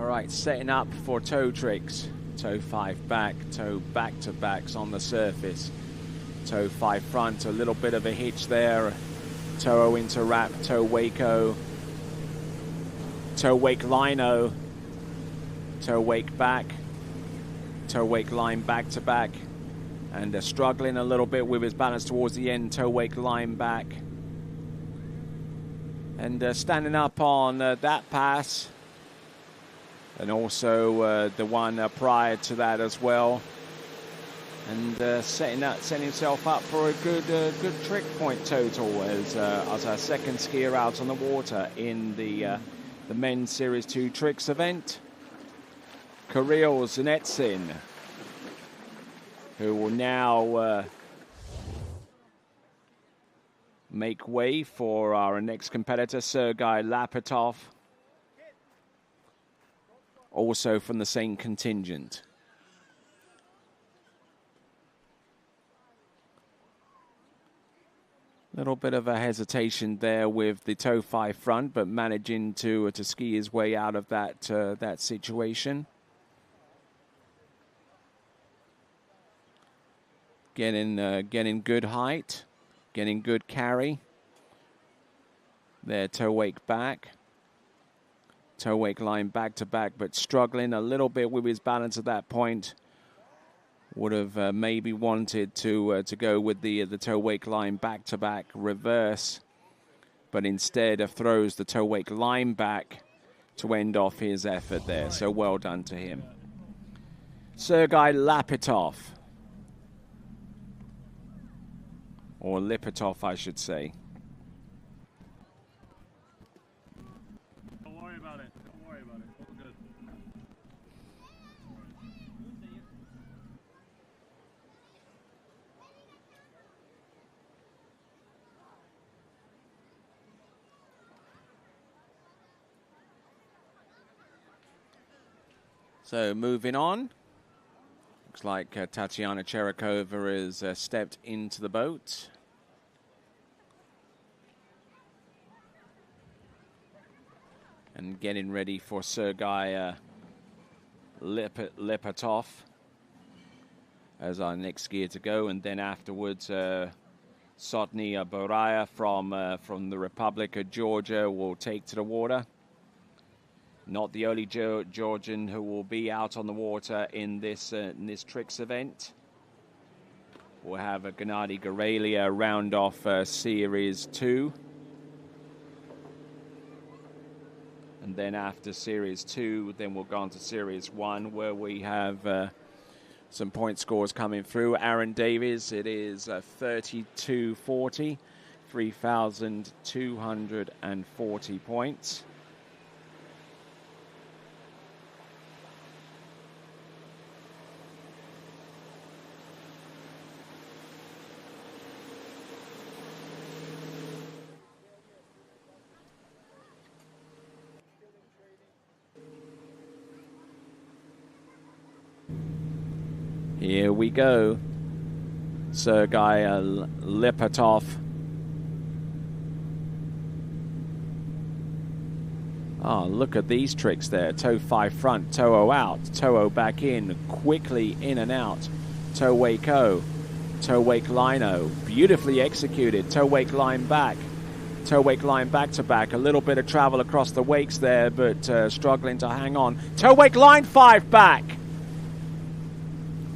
All right, setting up for toe tricks. Toe 5 back, toe back-to-backs on the surface. Toe 5 front, a little bit of a hitch there. Toe into wrap, toe wake-o. Toe wake line-o. Toe wake back. Toe wake line back-to-back. And struggling a little bit with his balance towards the end. Toe wake line back. And standing up on that pass. And also the one prior to that as well. And setting himself up for a good trick point total as our second skier out on the water in the men's Series 2 tricks event. Kirill Zanetsin, who will now make way for our next competitor, Sergei Lapitov, also from the same contingent. Little bit of a hesitation there with the toe 5 front, but managing to ski his way out of that situation. Getting good height, getting good carry. There, toe wake back. Toe wake line back to back, but struggling a little bit with his balance at that point. Would have maybe wanted to go with the toe wake line back to back reverse, but instead throws the toe wake line back to end off his effort there. So well done to him. Sergei Lapitov, or Lipitov, I should say. Don't worry about it. Don't worry about it. All good. So moving on. Looks like Tatiana Cherikova has stepped into the boat. And getting ready for Sergei Lipitov as our next skier to go. And then afterwards, Sotny Boraya from the Republic of Georgia will take to the water. Not the only Georgian who will be out on the water in this tricks event. We'll have Gennady Gorelia round off Series 2. And then after Series 2, then we'll go on to Series 1, where we have some point scores coming through. Aaron Davies, it is 3240, 3,240 points. Here we go. Sergei Lipitov. Oh, look at these tricks there. Toe 5 front, toe O out, toe O back in, quickly in and out. Toe wake O, toe wake line O. Beautifully executed. Toe wake line back. Toe wake line back to back. A little bit of travel across the wakes there, but struggling to hang on. Toe wake line 5 back.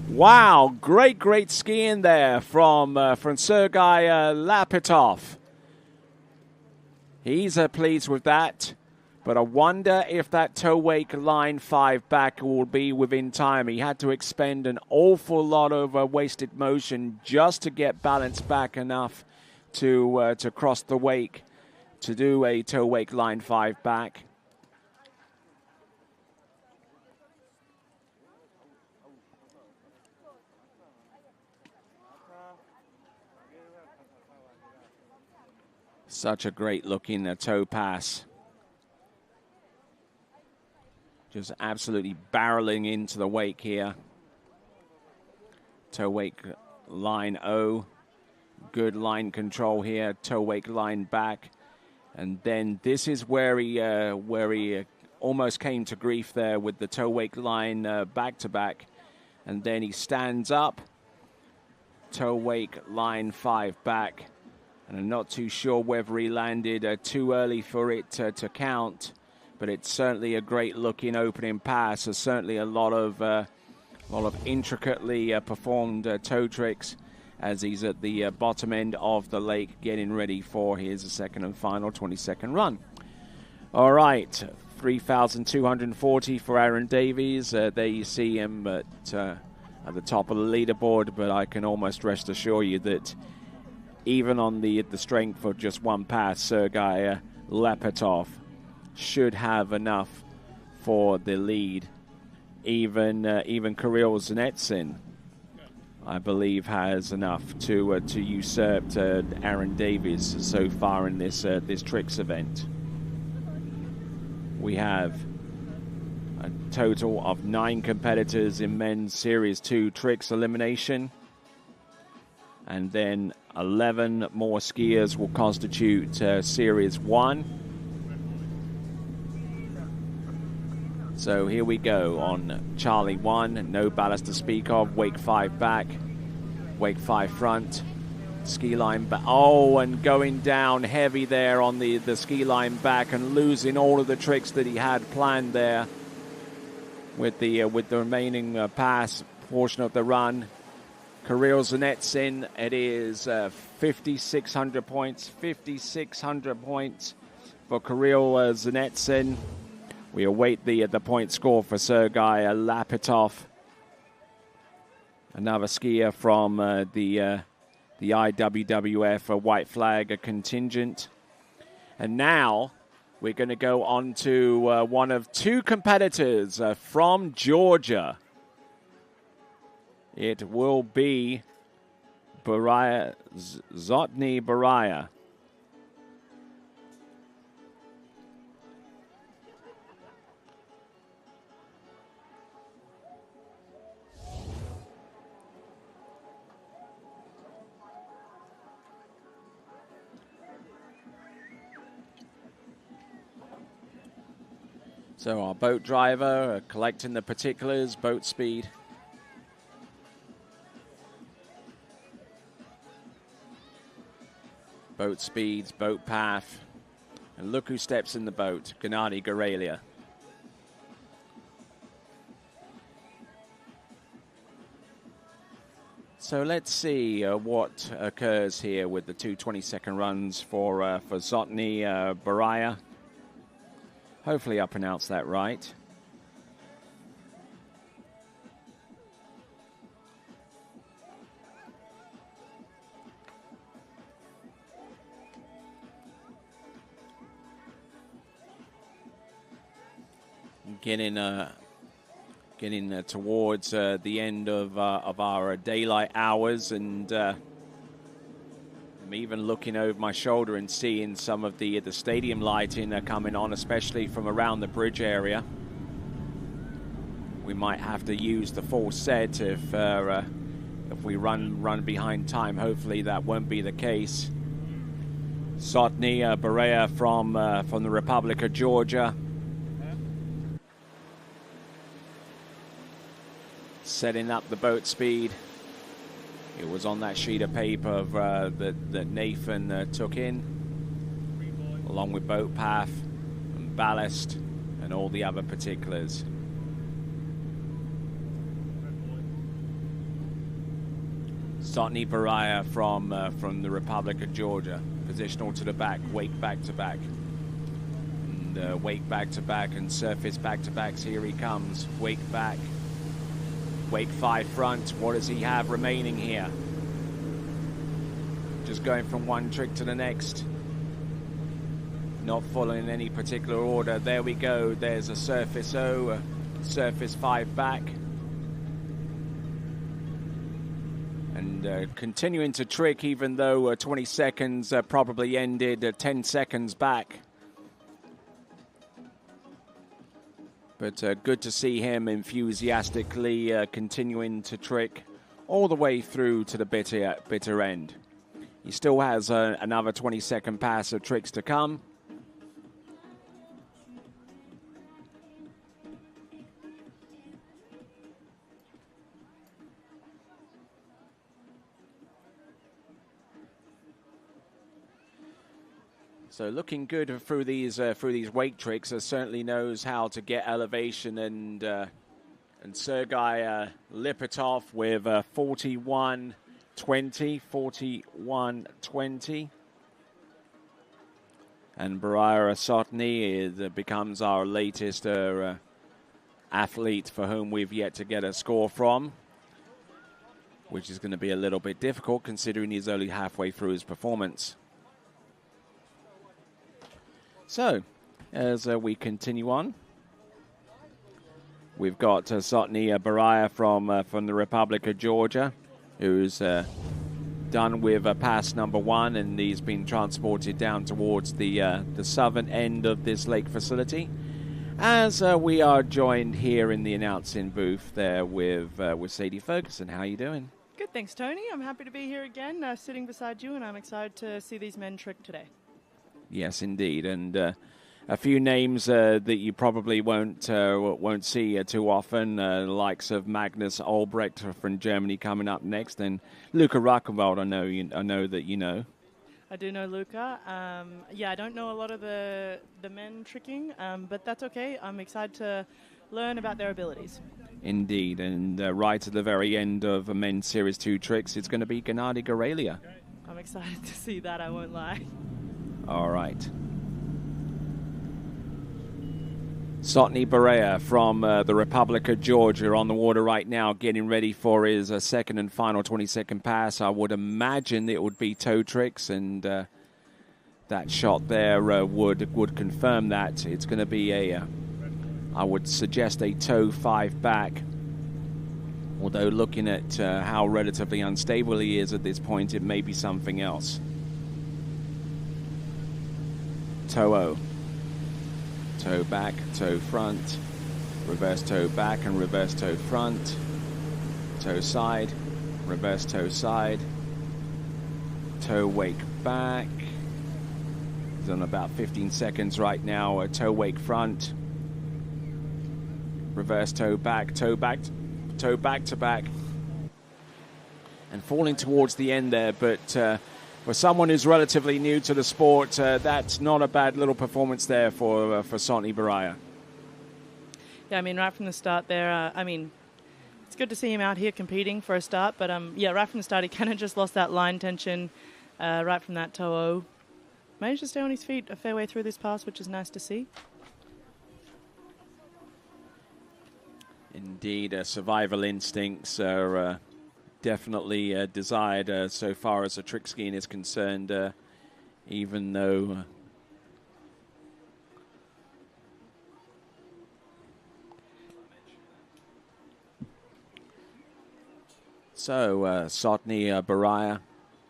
Wow, great skiing there from Sergei Lapitov. He's pleased with that, but I wonder if that toe wake line 5 back will be within time. He had to expend an awful lot of wasted motion just to get balance back enough to cross the wake, to do a toe wake line 5 back. Such a great looking toe pass. Just absolutely barreling into the wake here. Toe wake line O. Good line control here. Toe wake line back. And then this is where he almost came to grief there with the toe wake line back-to-back. And then he stands up, toe wake line 5 back. And I'm not too sure whether he landed too early for it to count. But it's certainly a great-looking opening pass. There's certainly a lot of intricately performed toe tricks as he's at the bottom end of the lake getting ready for his second and final 22nd run. All right, 3,240 for Aaron Davies. There you see him at the top of the leaderboard, but I can almost rest assure you that even on the strength of just one pass, Sergei Lepetov should have enough for the lead. Even Kirill Zanetsin, I believe, has enough to usurp Aaron Davies so far in this tricks event. We have a total of 9 competitors in men's Series 2 tricks elimination, and then 11 more skiers will constitute Series 1. So here we go on Charlie 1, no ballast to speak of, wake 5 back, wake 5 front, ski line back. Oh, and going down heavy there on the ski line back and losing all of the tricks that he had planned there with the remaining pass portion of the run. Kirill Zanetsin, it is 5,600 points, 5,600 points for Kirill Zanetsin. We await the point score for Sergei Lapitov, another skier from the IWWF White Flag contingent. And now we're going to go on to one of 2 competitors from Georgia. It will be Zotny Baraya. So our boat driver collecting the particulars, boat speed. Boat speeds, boat path. And look who steps in the boat, Gennady Gorelia. So let's see what occurs here with the 2 22nd runs for Zotny Baraya. Hopefully I pronounced that right. Getting towards the end of our daylight hours, and I'm even looking over my shoulder and seeing some of the stadium lighting coming on, especially from around the bridge area. We might have to use the full set if we run behind time. Hopefully that won't be the case. Zotny Baraya from the Republic of Georgia. Setting up the boat speed. It was on that sheet of paper that Nathan took in, along with boat path and ballast and all the other particulars. Zotny Baraya from the Republic of Georgia. Positional to the back, wake back to back. And wake back to back and surface back to backs. Here he comes. Wake back. Wake 5 front. What does he have remaining here? Just going from one trick to the next. Not following any particular order. There we go. There's a surface O, a surface 5 back. And continuing to trick, even though 20 seconds probably ended 10 seconds back. But good to see him enthusiastically continuing to trick all the way through to the bitter end. He still has another 20-second pass of tricks to come. So looking good through these wake tricks. Certainly knows how to get elevation, and Sergei Lipitov with 41.20, 41.20. And Baraya Sotny becomes our latest athlete for whom we've yet to get a score from, which is going to be a little bit difficult considering he's only halfway through his performance. So, as we continue on, we've got Sotny Baraya from the Republic of Georgia, who's done with pass number 1, and he's been transported down towards the southern end of this lake facility. As we are joined here in the announcing booth there with Sadie Ferguson. How are you doing? Good, thanks, Tony. I'm happy to be here again, sitting beside you, and I'm excited to see these men trick today. Yes, indeed, and a few names that you probably won't see too often, likes of Magnus Albrecht from Germany coming up next, and Luca Rackenwald. I know that you know. I do know Luca. Yeah, I don't know a lot of the men tricking, but that's okay. I'm excited to learn about their abilities. Indeed, and right at the very end of men's Series 2 tricks, it's going to be Gennady Gorelia. I'm excited to see that, I won't lie. All right. Sotny Baraya from the Republic of Georgia on the water right now, getting ready for his second and final 20-second pass. I would imagine it would be toe tricks, and that shot there would confirm that. It's going to be I would suggest a toe 5 back. Although looking at how relatively unstable he is at this point, it may be something else. Toe-o. Toe back, toe front, reverse toe back and reverse toe front, toe side, reverse toe side, toe wake back. He's on about 15 seconds right now. A toe wake front, reverse toe back to back, and falling towards the end there, but for someone who's relatively new to the sport, that's not a bad little performance there for Sotny Baraya. Yeah, I mean, right from the start there, it's good to see him out here competing for a start, but yeah, right from the start, he kind of just lost that line tension right from that toe-o. Managed to stay on his feet a fair way through this pass, which is nice to see. Indeed, survival instincts are definitely desired so far as the trick skiing is concerned, even though Sotny Baraya,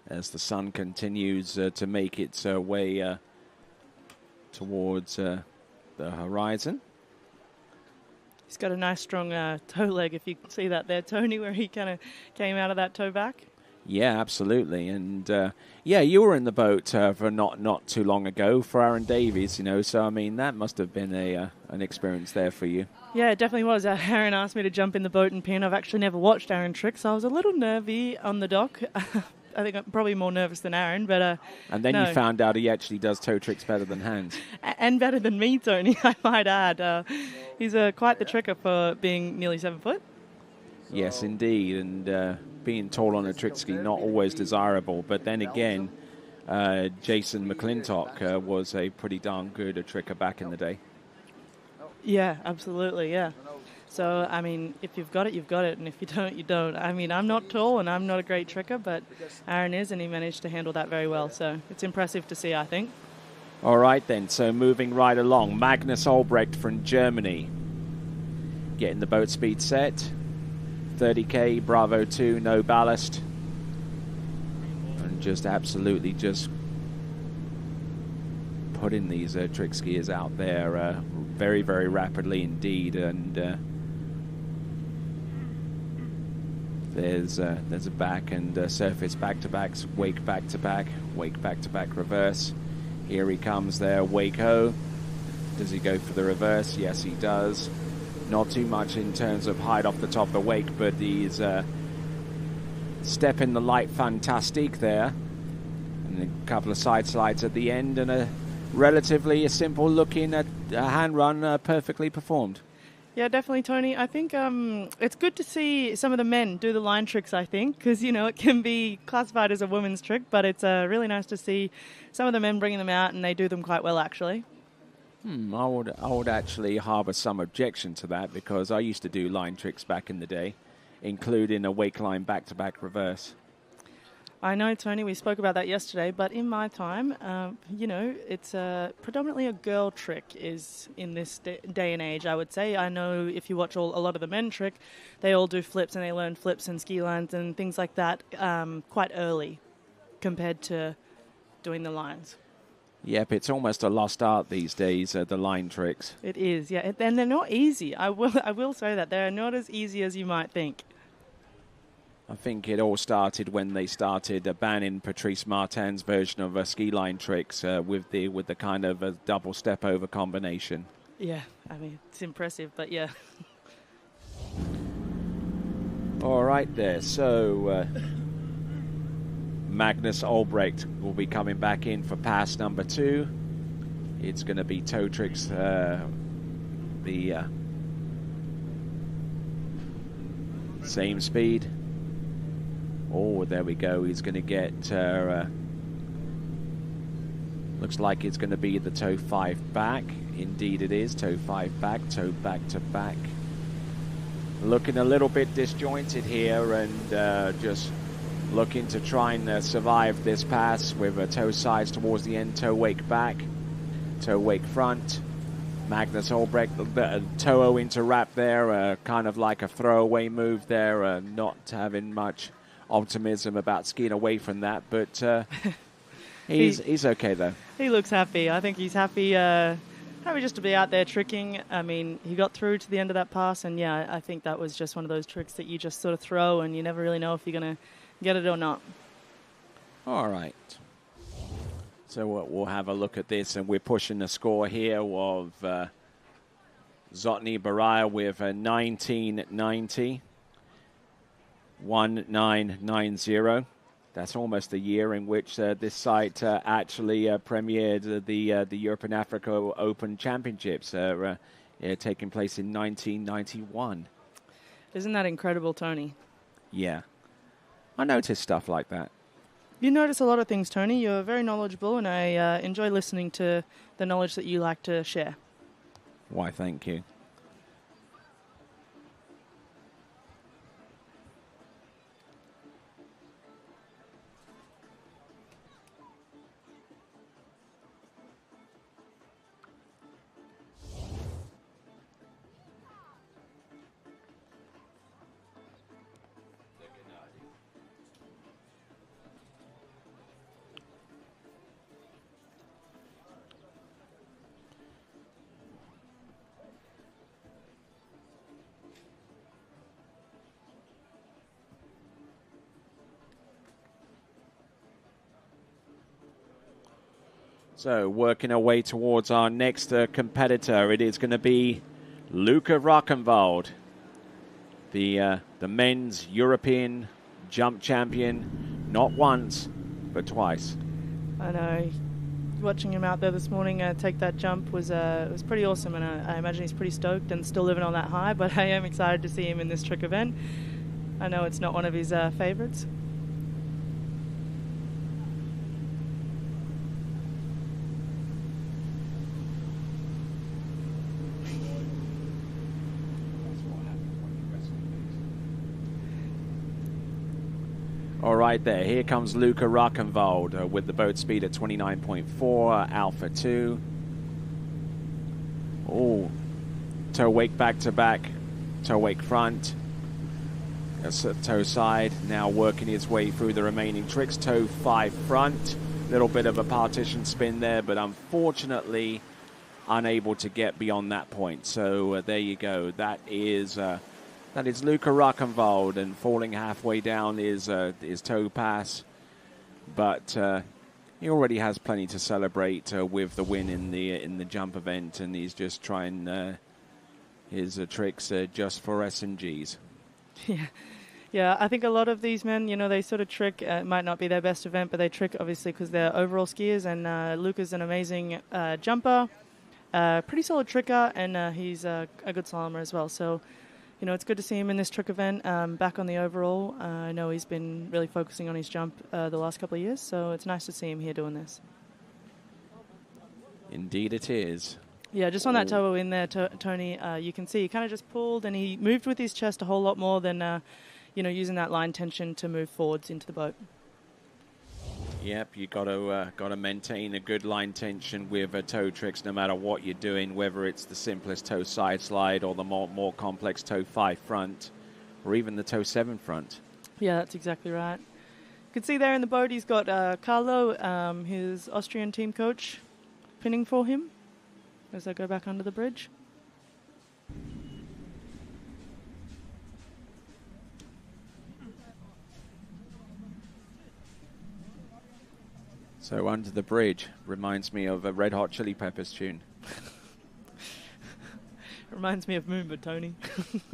as the sun continues to make its way towards the horizon. He's got a nice strong toe leg, if you can see that there, Tony, where he kind of came out of that toe back. Yeah, absolutely. And yeah, you were in the boat for not too long ago for Aaron Davies, so I mean that must have been an experience there for you. Yeah, it definitely was. Aaron asked me to jump in the boat and pin. I've actually never watched Aaron trick, so I was a little nervy on the dock. I think I'm probably more nervous than Aaron, but and then no. You found out he actually does toe tricks better than hands. And better than me, Tony, I might add. He's quite the tricker for being nearly 7 foot. Yes, indeed, and being tall on a trick ski not always desirable. But then again, Jason McClintock was a pretty darn good tricker back in the day. Yeah, absolutely, yeah. So, I mean, if you've got it, you've got it, and if you don't, you don't. I mean, I'm not tall and I'm not a great tricker, but Aaron is, and he managed to handle that very well. So it's impressive to see, I think. All right, then. So moving right along, Magnus Albrecht from Germany. Getting the boat speed set. 30K, Bravo 2, no ballast. And just absolutely just putting these trick skiers out there very, very rapidly indeed. And there's a back and surface back-to-back, wake back-to-back, wake back-to-back reverse. Here he comes there, wake-ho. Does he go for the reverse? Yes, he does. Not too much in terms of height off the top of the wake, but he's stepping the light fantastic there. And a couple of side slides at the end, and a relatively a simple looking hand run, perfectly performed. Yeah, definitely, Tony. I think it's good to see some of the men do the line tricks, I think, because, you know, it can be classified as a women's trick, but it's really nice to see some of the men bringing them out, and they do them quite well, actually. I would actually harbour some objection to that, because I used to do line tricks back in the day, including a wake line back-to-back reverse. I know, Tony, we spoke about that yesterday, but in my time, you know, it's predominantly a girl trick is in this day and age, I would say. I know if you watch a lot of the men trick, they all do flips, and they learn flips and ski lines and things like that quite early compared to doing the lines. Yep, it's almost a lost art these days, the line tricks. It is, yeah, and they're not easy. I will say that. They're not as easy as you might think. I think it all started when they started banning Patrice Martin's version of ski line tricks with the kind of a double step over combination. Yeah, I mean, it's impressive, but yeah. All right there, so Magnus Albrecht will be coming back in for pass number 2. It's going to be toe tricks, the same speed. Oh, there we go. He's going to get, looks like it's going to be the toe 5 back. Indeed it is. Toe 5 back, toe back to back. Looking a little bit disjointed here, and just looking to try and survive this pass with a toe sides towards the end, toe wake back, toe wake front. Magnus Albrecht, toe into wrap there, kind of like a throwaway move there, not having much optimism about skiing away from that, but he's okay though. He looks happy. I think he's happy just to be out there tricking. I mean, he got through to the end of that pass, and yeah, I think that was just one of those tricks that you just sort of throw, and you never really know if you're going to get it or not. All right. So we'll have a look at this, and we're pushing the score here of Zotny Baraya with a 1990. 1990. That's almost the year in which this site actually premiered the Europe and Africa Open Championships, taking place in 1991. Isn't that incredible, Tony? Yeah. I noticed stuff like that. You notice a lot of things, Tony. You're very knowledgeable, and I enjoy listening to the knowledge that you like to share. Why, thank you. So working our way towards our next competitor, it is going to be Luca Rockenwald, the men's European jump champion, not once, but twice. I know. Watching him out there this morning take that jump was pretty awesome, and I imagine he's pretty stoked and still living on that high, but I am excited to see him in this trick event. I know it's not one of his favorites. All right there, here comes Luca Rockenwald with the boat speed at 29.4, Alpha 2. Oh, toe wake back to back, toe wake front, toe side, now working his way through the remaining tricks, toe 5 front, little bit of a partition spin there, but unfortunately unable to get beyond that point. So there you go, that is Luca Rockenwald, and falling halfway down is toe pass, but he already has plenty to celebrate with the win in the jump event, and he's just trying his tricks just for S&Gs. Yeah, Yeah, I think a lot of these men, you know, they sort of trick. It might not be their best event, but they trick obviously because they're overall skiers. And Luca's an amazing jumper, pretty solid tricker, and he's a good slalomer as well. So, you know, it's good to see him in this trick event, back on the overall. I know he's been really focusing on his jump the last couple of years, so it's nice to see him here doing this. Indeed it is. Yeah, just on that toe in there, Tony, you can see he kind of just pulled, and he moved with his chest a whole lot more than, you know, using that line tension to move forwards into the boat. Yep, you got to maintain a good line tension with toe tricks, no matter what you're doing, whether it's the simplest toe side slide or the more complex toe 5 front, or even the toe 7 front. Yeah, that's exactly right. You can see there in the boat he's got Carlo, his Austrian team coach, pinning for him as they go back under the bridge. So Under the Bridge reminds me of a Red Hot Chili Peppers tune. Reminds me of Moomba, Tony.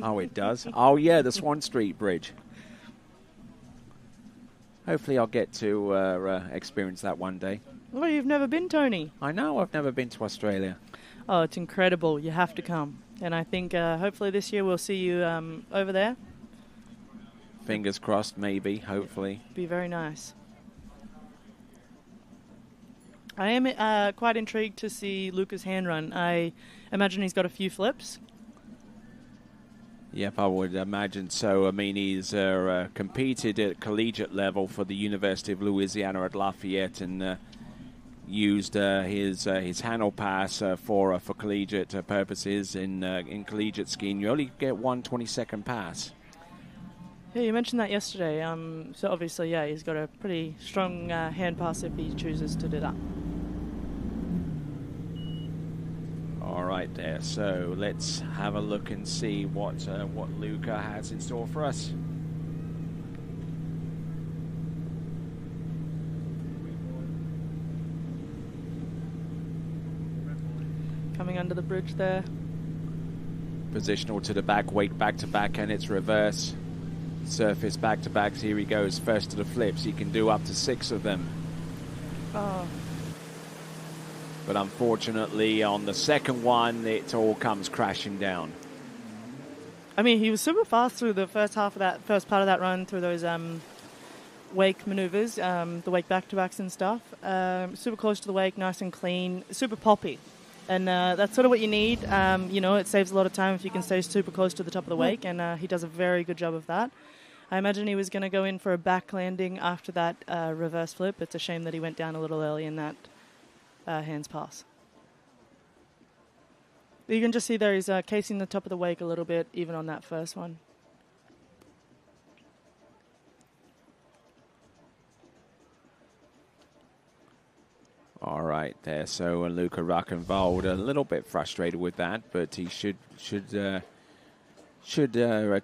Oh, it does? Oh, yeah, the Swan Street Bridge. Hopefully I'll get to experience that one day. Well, you've never been, Tony. I know, I've never been to Australia. Oh, it's incredible. You have to come. And I think hopefully this year we'll see you over there. Fingers crossed, maybe, hopefully. Be very nice. I am quite intrigued to see Luca's hand run. I imagine he's got a few flips. Yep, I would imagine so. I mean, he's competed at collegiate level for the University of Louisiana at Lafayette and used his handle pass for collegiate purposes. In collegiate skiing, you only get one 20-second pass. Yeah, you mentioned that yesterday. So obviously, yeah, he's got a pretty strong hand pass if he chooses to do that. All right, there. So let's have a look and see what Luca has in store for us. Coming under the bridge there. Positional to the back, weight back to back, and it's reverse. Surface back to back. Here he goes. First to the flips. He can do up to 6 of them. Oh. But unfortunately, on the second one, it all comes crashing down. I mean, he was super fast through the first part of that run, through those wake maneuvers, the wake back-to-backs and stuff. Super close to the wake, nice and clean, super poppy. And that's sort of what you need. You know, it saves a lot of time if you can stay super close to the top of the wake, and he does a very good job of that. I imagine he was going to go in for a back landing after that reverse flip. It's a shame that he went down a little early in that hands pass. You can just see there he's casing the top of the wake a little bit, even on that first one. All right, there. So Luca Rockenwald a little bit frustrated with that, but he should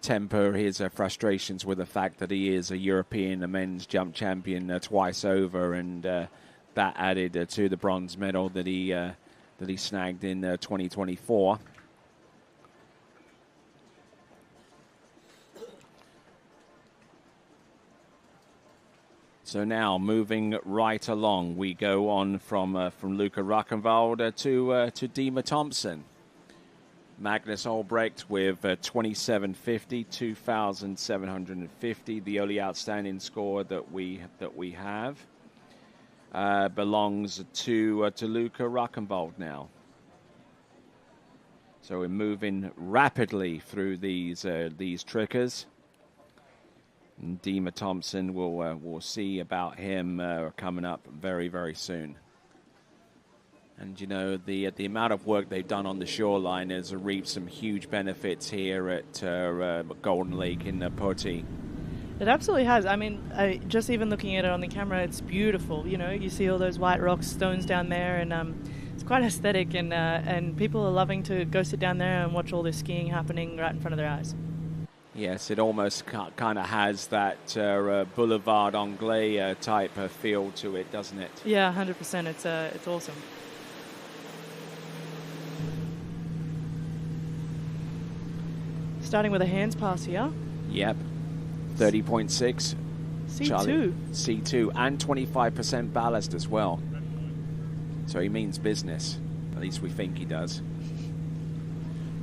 temper his frustrations with the fact that he is a European men's jump champion twice over, and that added to the bronze medal that he snagged in 2024. So now, moving right along, we go on from Luca Rockenwald to Dima Thompson. Magnus Albrecht with 2750, 2,750. The only outstanding score that we have belongs to Luca Rockenwald now. So we're moving rapidly through these trickers. And Dima Thompson, we'll see about him coming up very, very soon. And, you know, the amount of work they've done on the shoreline has reaped some huge benefits here at Golden Lake in Poti. It absolutely has. I mean, just even looking at it on the camera, it's beautiful. You know, you see all those white rocks, stones down there, and it's quite aesthetic. And people are loving to go sit down there and watch all this skiing happening right in front of their eyes. Yes, it almost kind of has that Boulevard Anglais type feel to it, doesn't it? Yeah, 100%. It's awesome. Starting with a hands pass here. Yep. 30.6. C2. C2 and 25% ballast as well. So he means business. At least we think he does.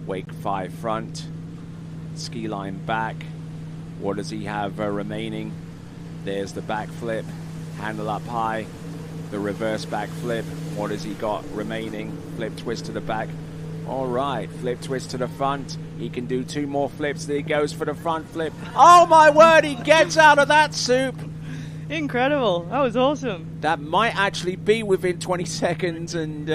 Wake 5 front. Ski line back. What does he have remaining? There's the back flip. Handle up high. The reverse back flip. What has he got remaining? Flip twist to the back. All right, flip twist to the front. He can do 2 more flips. There he goes for the front flip. Oh my word, he gets out of that soup. Incredible. That was awesome. That might actually be within 20 seconds. And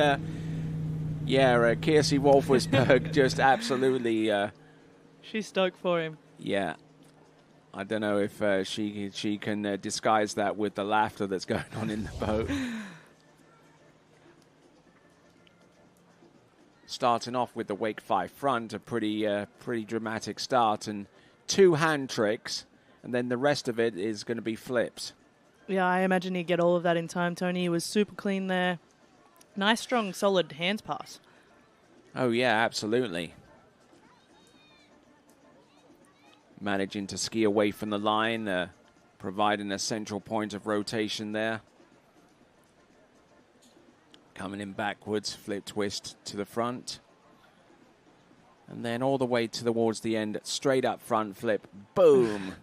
Kiersey Wolfersberg just absolutely... She's stoked for him. Yeah. I don't know if she can disguise that with the laughter that's going on in the boat. Starting off with the Wake 5 front, a pretty dramatic start, and 2 hand tricks, and then the rest of it is going to be flips. Yeah, I imagine he'd get all of that in time, Tony. He was super clean there. Nice, strong, solid hands pass. Oh, yeah, absolutely. Managing to ski away from the line, providing a central point of rotation there. Coming in backwards, flip twist to the front. And then all the way towards the end, straight up front flip, boom.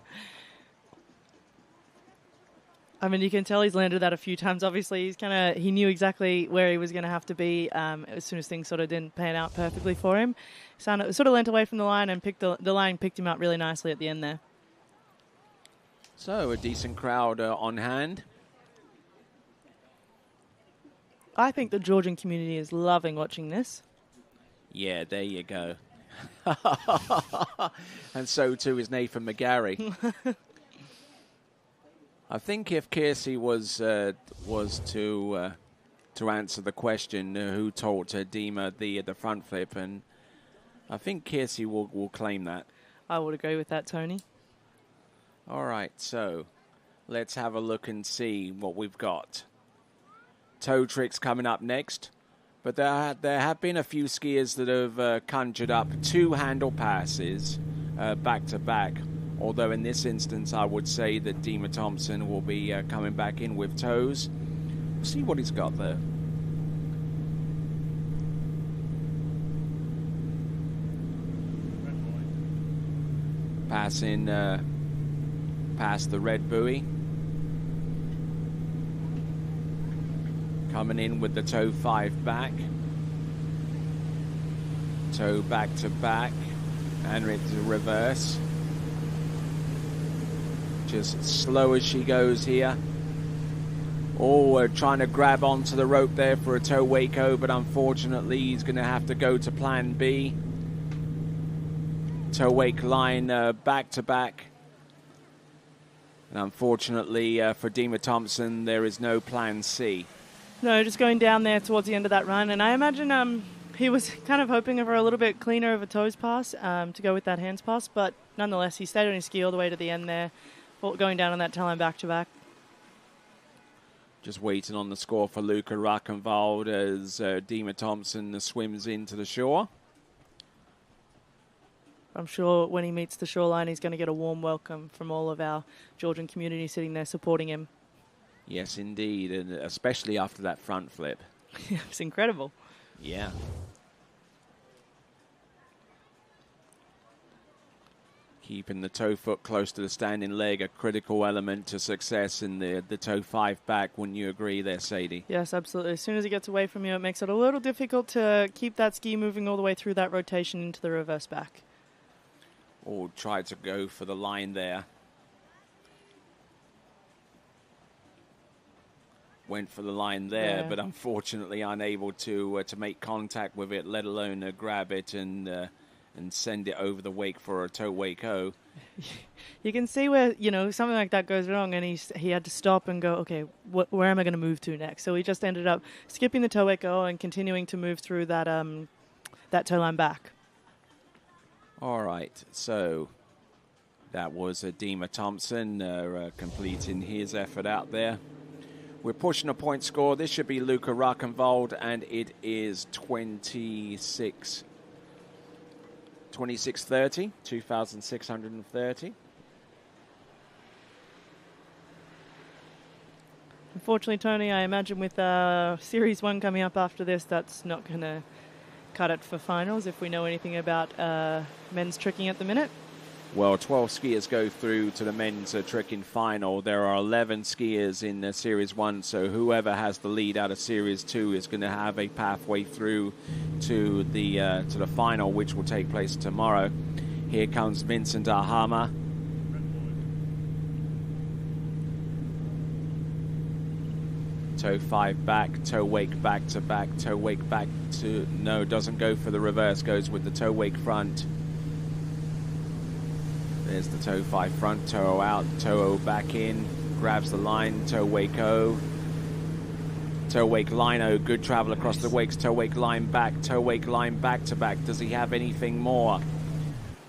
I mean, you can tell he's landed that a few times. Obviously, he knew exactly where he was going to have to be as soon as things sort of didn't pan out perfectly for him. Sort of leant away from the line and the line picked him up really nicely at the end there. So a decent crowd on hand. I think the Georgian community is loving watching this. Yeah, there you go. And so too is Nathan McGarry. I think if Kiersey was to answer the question who taught Dima the front flip, and I think Kiersey will claim that. I would agree with that, Tony. All right, so let's have a look and see what we've got. Toe tricks coming up next, but there have been a few skiers that have conjured up 2 handle passes back to back. Although in this instance, I would say that Dima Thompson will be coming back in with toes. We'll see what he's got there. Passing past the red buoy. Coming in with the toe 5 back. Toe back to back. And it's a reverse. Just slow as she goes here. Oh, trying to grab onto the rope there for a toe wake-o, but unfortunately he's going to have to go to plan B. Toe wake line back to back. And unfortunately for Dima Thompson, there is no plan C. No, just going down there towards the end of that run. And I imagine he was kind of hoping for a little bit cleaner of a toes pass to go with that hands pass. But nonetheless, he stayed on his ski all the way to the end there, going down on that tail line back to back. Just waiting on the score for Luca Rackenwald as Dima Thompson swims into the shore. I'm sure when he meets the shoreline, he's going to get a warm welcome from all of our Georgian community sitting there supporting him. Yes, indeed, and especially after that front flip. It's incredible. Yeah. Keeping the toe foot close to the standing leg, a critical element to success in the toe 5 back. Wouldn't you agree there, Sadie? Yes, absolutely. As soon as he gets away from you, it makes it a little difficult to keep that ski moving all the way through that rotation into the reverse back. Oh, tried to go for the line there. Went for the line there, Yeah. but unfortunately unable to make contact with it, let alone grab it and send it over the wake for a toe wake-o. You can see where, something like that goes wrong, and he had to stop and go, okay, where am I going to move to next? So he just ended up skipping the toe wake-o and continuing to move through that toe line back. All right, so that was Dima Thompson completing his effort out there. We're pushing a point score. This should be Luca Rackenwald, and it is 2630, 2,630. unfortunately, Tony, I imagine with Series 1 coming up after this, that's not going to cut it for finals if we know anything about men's tricking at the minute. Well, 12 skiers go through to the men's tricking final. There are 11 skiers in Series 1, so whoever has the lead out of Series 2 is going to have a pathway through to the final, which will take place tomorrow. Here comes Vincent Ahama. Toe 5 back, toe wake back to back, toe wake back to... No, doesn't go for the reverse, goes with the toe wake front. There's the toe 5 front, toe out, toe O back in, grabs the line, toe wake O. Toe wake line O, good travel across the wakes, toe wake line back to back. Does he have anything more?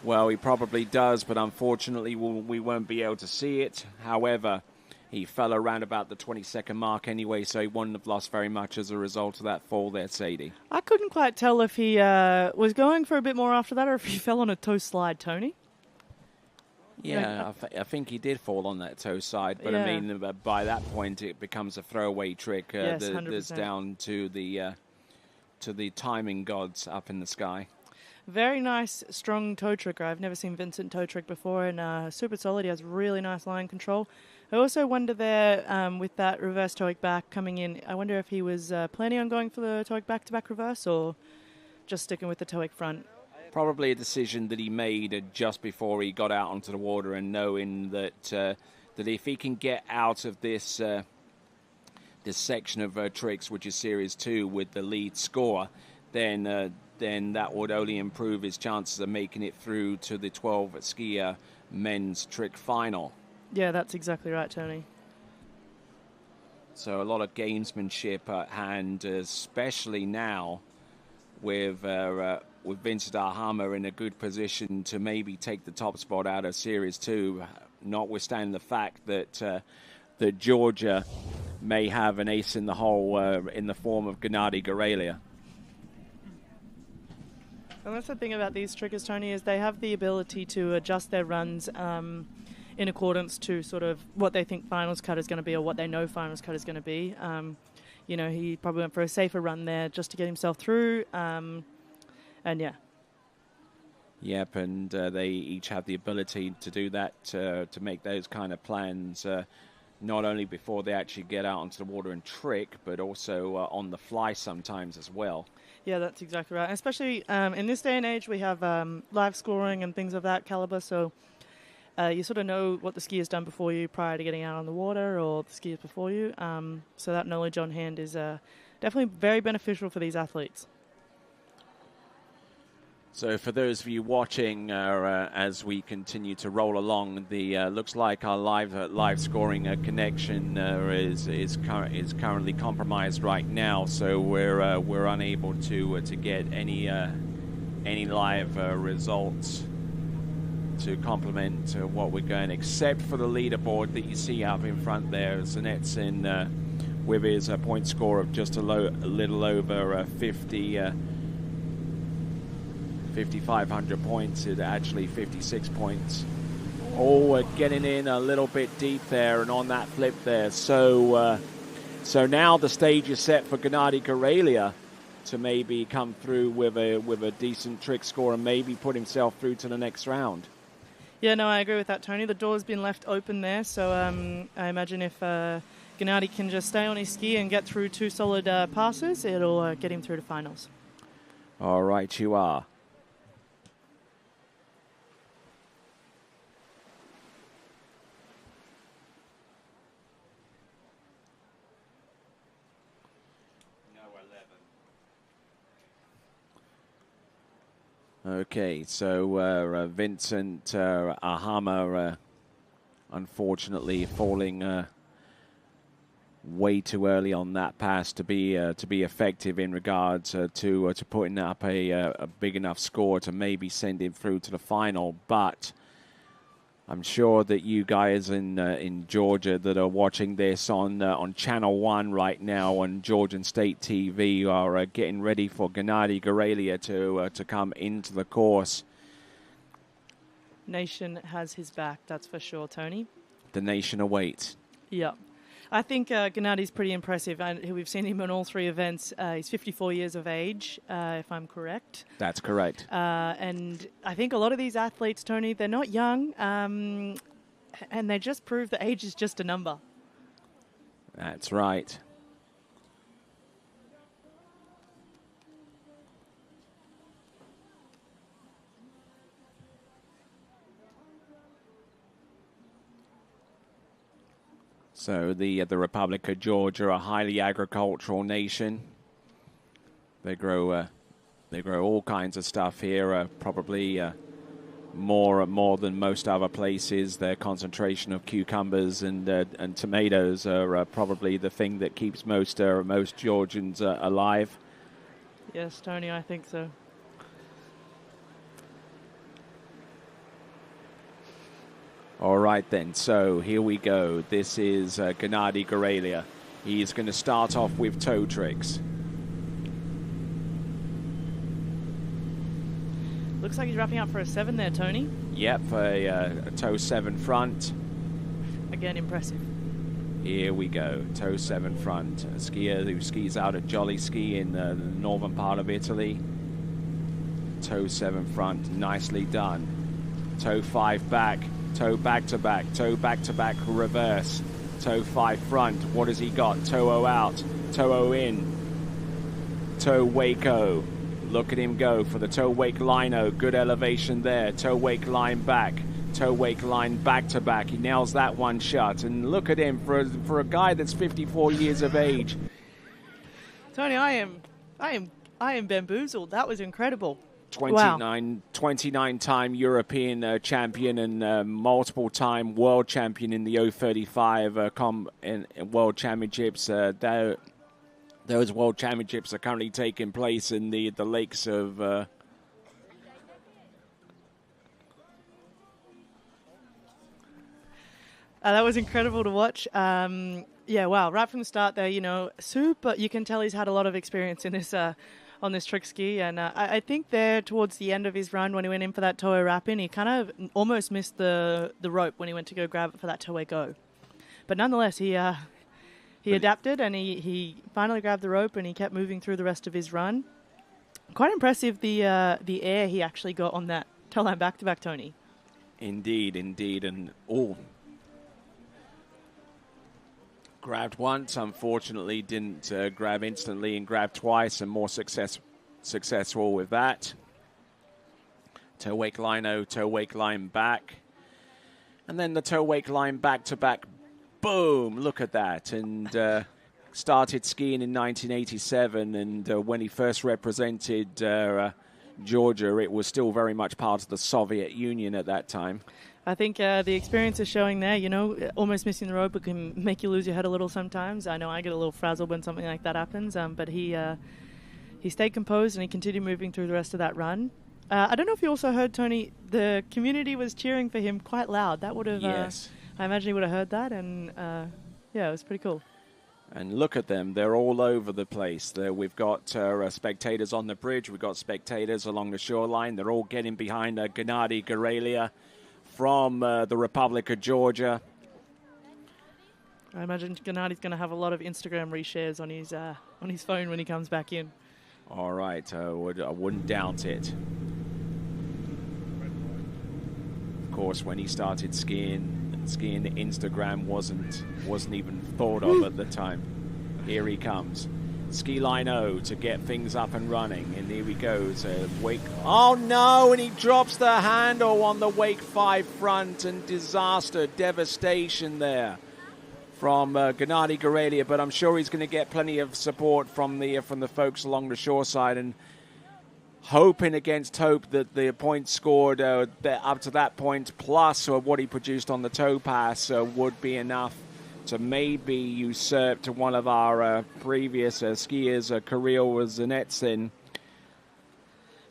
Well, he probably does, but unfortunately we won't be able to see it. However, he fell around about the 20-second mark anyway, so he wouldn't have lost very much as a result of that fall there, Sadie. I couldn't quite tell if he was going for a bit more after that or if he fell on a toe slide, Tony. Yeah, I think he did fall on that toe side, but I mean, by that point, it becomes a throwaway trick that's down to the timing gods up in the sky. Very nice, strong toe tricker. I've never seen Vincent toe trick before, and super solid. He has really nice line control. I also wonder there, with that reverse toe-wake back coming in, I wonder if he was planning on going for the toe-wake back-to-back reverse or just sticking with the toe-wake front. Probably a decision that he made just before he got out onto the water, and knowing that that if he can get out of this this section of tricks, which is Series 2, with the lead score, then that would only improve his chances of making it through to the 12 skier men's trick final. Yeah, that's exactly right, Tony. So a lot of gamesmanship at hand, especially now with Vincent Ahama in a good position to maybe take the top spot out of Series 2, notwithstanding the fact that that Georgia may have an ace in the hole in the form of Gennady Gorelia. And that's the thing about these trickers, Tony, is they have the ability to adjust their runs in accordance to sort of what they think finals cut is going to be or what they know finals cut is going to be. You know, he probably went for a safer run there just to get himself through. And yeah. Yep, and they each have the ability to do that, to make those kind of plans, not only before they actually get out onto the water and trick, but also on the fly sometimes as well. Yeah, that's exactly right. Especially in this day and age, we have live scoring and things of that caliber, so you sort of know what the skier's done before you prior to getting out on the water, or the skiers before you. So that knowledge on hand is definitely very beneficial for these athletes. So for those of you watching, as we continue to roll along, the looks like our live scoring connection is currently compromised right now. So we're unable to get any live results to complement what we're going, except for the leaderboard that you see up in front there. Zanet's in with his point score of just a little over 5,500 points. It's actually 56 points. Oh, getting in a little bit deep there and on that flip there. So now the stage is set for Gennady Gorelia to maybe come through with a decent trick score and maybe put himself through to the next round. Yeah, no, I agree with that, Tony. The door's been left open there, so I imagine if Gennady can just stay on his ski and get through two solid passes, it'll get him through to finals. All right, you are. Okay, so Vincent Ahama, unfortunately, falling way too early on that pass to be effective in regards to putting up a big enough score to maybe send him through to the final. But I'm sure that you guys in Georgia that are watching this on Channel 1 right now on Georgian State TV are getting ready for Gennady Gorelia to come into the course. Nation has his back, that's for sure, Tony. The nation awaits. Yeah. I think Gennadi's pretty impressive, and we've seen him in all three events. He's 54 years of age, if I'm correct. That's correct. And I think a lot of these athletes, Tony, they're not young, and they just prove that age is just a number. That's right. So the Republic of Georgia, a highly agricultural nation. They grow all kinds of stuff here. Probably more than most other places. Their concentration of cucumbers and tomatoes are probably the thing that keeps most Georgians alive. Yes, Tony, I think so. All right, then. So here we go. This is Gennady Gorelia. He's going to start off with toe tricks. Looks like he's wrapping up for a 7 there, Tony. Yep, a toe 7 front. Again, impressive. Here we go. Toe 7 front. A skier who skis out at Jolly Ski in the northern part of Italy. Toe 7 front. Nicely done. Toe 5 back. Toe back to back, toe back to back reverse, toe 5 front. What has he got? Toe O out, toe O in, toe wake O. Look at him go for the toe wake line O. Good elevation there. Toe wake line back, toe wake line back to back. He nails that one shut. And look at him for a guy that's 54 years of age. Tony, I am bamboozled. That was incredible. 29-time European champion and multiple-time world champion in the 035 World Championships. Those World Championships are currently taking place in the lakes of... That was incredible to watch. Yeah, wow, right from the start there, super. You can tell he's had a lot of experience in this... on this trick ski, and I think there towards the end of his run when he went in for that toe wrap in, he kind of almost missed the rope when he went to go grab it for that toe go. But nonetheless, he adapted and he finally grabbed the rope and he kept moving through the rest of his run. Quite impressive the air he actually got on that toe line back to back, Tony. Indeed, and grabbed once, unfortunately didn't grab instantly, and grabbed twice, and more successful with that. Toe wake line O, toe wake line back. And then the toe wake line back to back. Boom! Look at that. And started skiing in 1987, and when he first represented Georgia, it was still very much part of the Soviet Union at that time. I think the experience is showing there, almost missing the rope, it can make you lose your head a little sometimes. I know I get a little frazzled when something like that happens, but he stayed composed and he continued moving through the rest of that run. I don't know if you also heard, Tony, the community was cheering for him quite loud. That would have, yes. I imagine he would have heard that, and yeah, it was pretty cool. And look at them. They're all over the place. We've got spectators on the bridge. We've got spectators along the shoreline. They're all getting behind Gennady Gorelia from the Republic of Georgia. I imagine Gennady's going to have a lot of Instagram reshares on his phone when he comes back in. All right, I wouldn't doubt it. Of course, when he started skiing, Instagram wasn't even thought of at the time. Here he comes. Ski line O to get things up and running. And here he goes. Wake. Oh no! And he drops the handle on the Wake 5 front, and disaster, devastation there from Gennady Gorelia. But I'm sure he's going to get plenty of support from the folks along the shoreside, and hoping against hope that the points scored up to that point, plus what he produced on the toe pass, would be enough to maybe usurp to one of our previous skiers, Kirill Zanetsin.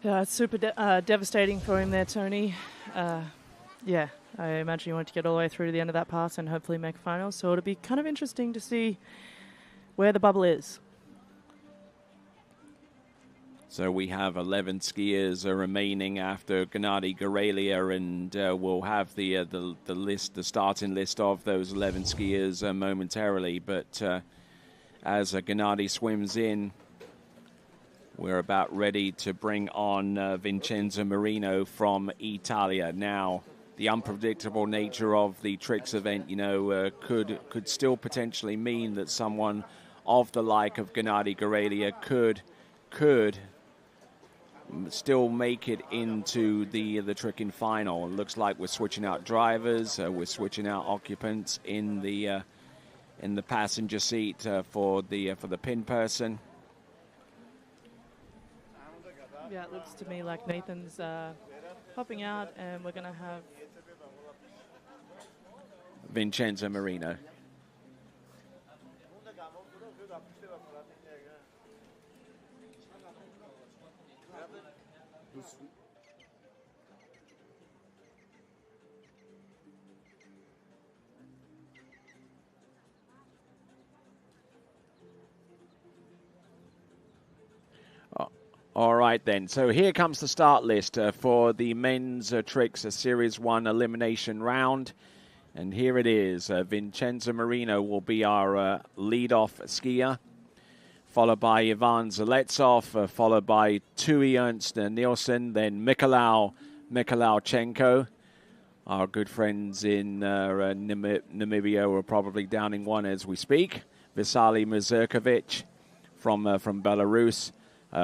Yeah, it's super devastating for him there, Tony. Yeah, I imagine he wanted to get all the way through to the end of that pass and hopefully make finals. So it'll be kind of interesting to see where the bubble is. So we have 11 skiers remaining after Gennady Gorelia, and we'll have the list, the starting list of those 11 skiers momentarily. But as Gennady swims in, we're about ready to bring on Vincenzo Marino from Italia. Now, the unpredictable nature of the tricks event, you know, could still potentially mean that someone of the like of Gennady Gorelia could still make it into the tricking final. It looks like we're switching out drivers, we're switching out occupants in the passenger seat for the pin person. Yeah, it looks to me like Nathan's popping out, and we're going to have Vincenzo Marino. All right, then. So here comes the start list for the men's tricks Series 1 elimination round. And here it is. Vincenzo Marino will be our lead-off skier, followed by Ivan Zaletsov, followed by Tui Ernst Nielsen, then Mikhailovchenko. Our good friends in Namibia are probably downing one as we speak. Visali Mazurkovic from Belarus.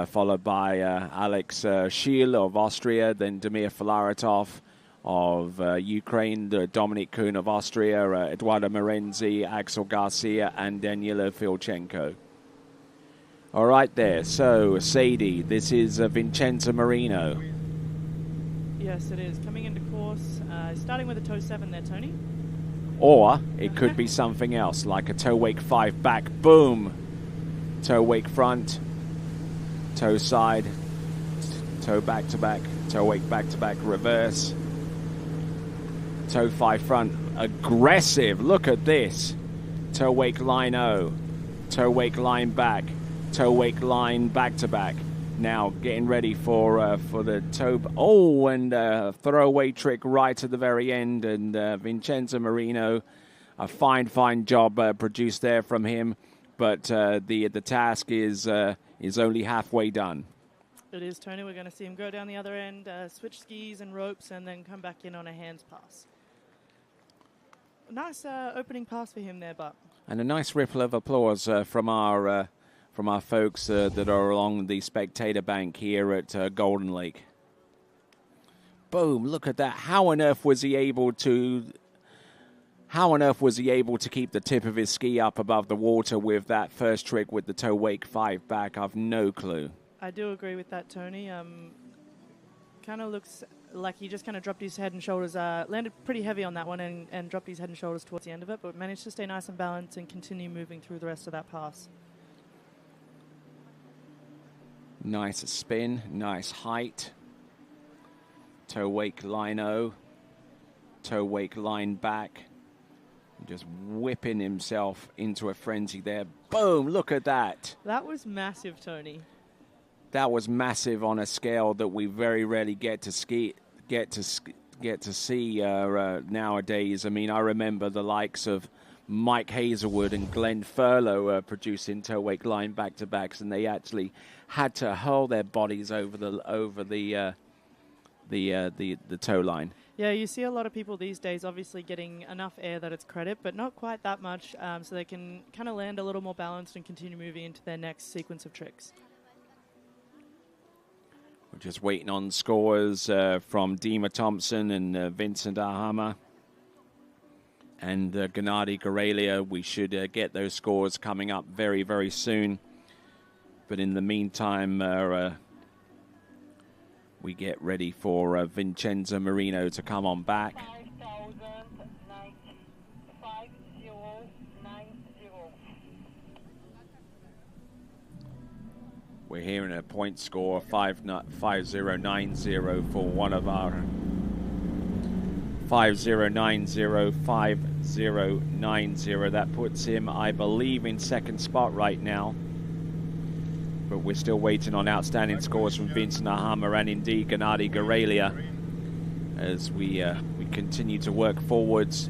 Followed by Alex Schiel of Austria, then Damir Filaretov of Ukraine, Dominik Kuhn of Austria, Eduardo Morenzi, Axel Garcia, and Danilo Filchenko. All right there. So, Sadie, this is Vincenzo Marino. Yes, it is. Coming into course, starting with a toe 7 there, Tony. Or it could be something else, like a toe wake 5 back, boom, toe wake front, toe side, toe back to back, toe wake back to back, reverse, toe 5 front, aggressive, look at this, toe wake line O, toe wake line back, toe wake line back to back. Now getting ready for the toe, and throwaway trick right at the very end, and Vincenzo Marino, a fine job produced there from him, but the task is only halfway done. It is, Tony. We're going to see him go down the other end, switch skis and ropes, and then come back in on a hands pass. Nice opening pass for him there, but. And a nice ripple of applause from our folks that are along the spectator bank here at Golden Lake. Boom! Look at that. How on earth was he able to keep the tip of his ski up above the water with that first trick with the toe wake 5 back? I've no clue. I do agree with that, Tony. Kind of looks like he just kind of dropped his head and shoulders, landed pretty heavy on that one and dropped his head and shoulders towards the end of it, but managed to stay nice and balanced and continue moving through the rest of that pass. Nice spin, nice height. Toe wake line O, toe wake line back. Just whipping himself into a frenzy there. Boom, look at that. That was massive, Tony. That was massive on a scale that we very rarely get to see nowadays. I mean, I remember the likes of Mike Hazelwood and Glenn Furlow producing toe wake line back-to-backs, and they actually had to hurl their bodies over the toe line. Yeah, you see a lot of people these days obviously getting enough air that it's credit, but not quite that much, so they can kind of land a little more balanced and continue moving into their next sequence of tricks. We're just waiting on scores from Dima Thompson and Vincent Ahama. And Gennady Gorelia, we should get those scores coming up very, very soon. But in the meantime, we get ready for Vincenzo Marino to come on back. We're hearing a point score 5090 for one of our 5090. That puts him, I believe, in second spot right now. but we're still waiting on outstanding scores from Vincent Ahama and indeed Gennady Gorelia as we continue to work forwards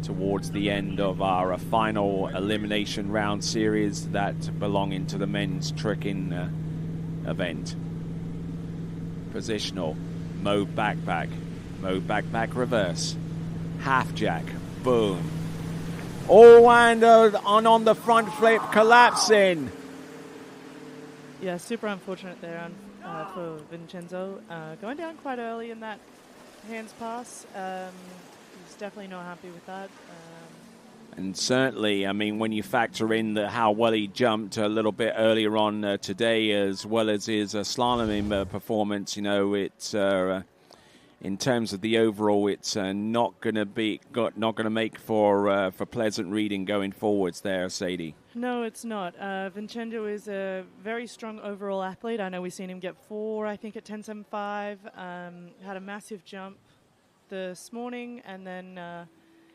towards the end of our final elimination round series that belonging to the men's tricking event. Positional, mode back, reverse, half jack, boom. Oh, and on the front flip, collapsing. Yeah, super unfortunate there for Vincenzo. Going down quite early in that hands pass. He's definitely not happy with that. And certainly, I mean, when you factor in how well he jumped a little bit earlier on today, as well as his slalom performance, you know, it's in terms of the overall, it's not going to make for pleasant reading going forwards there, Sadie. No, it's not. Vincenzo is a very strong overall athlete. I know we've seen him get 4, I think, at 10.75. Had a massive jump this morning, and then,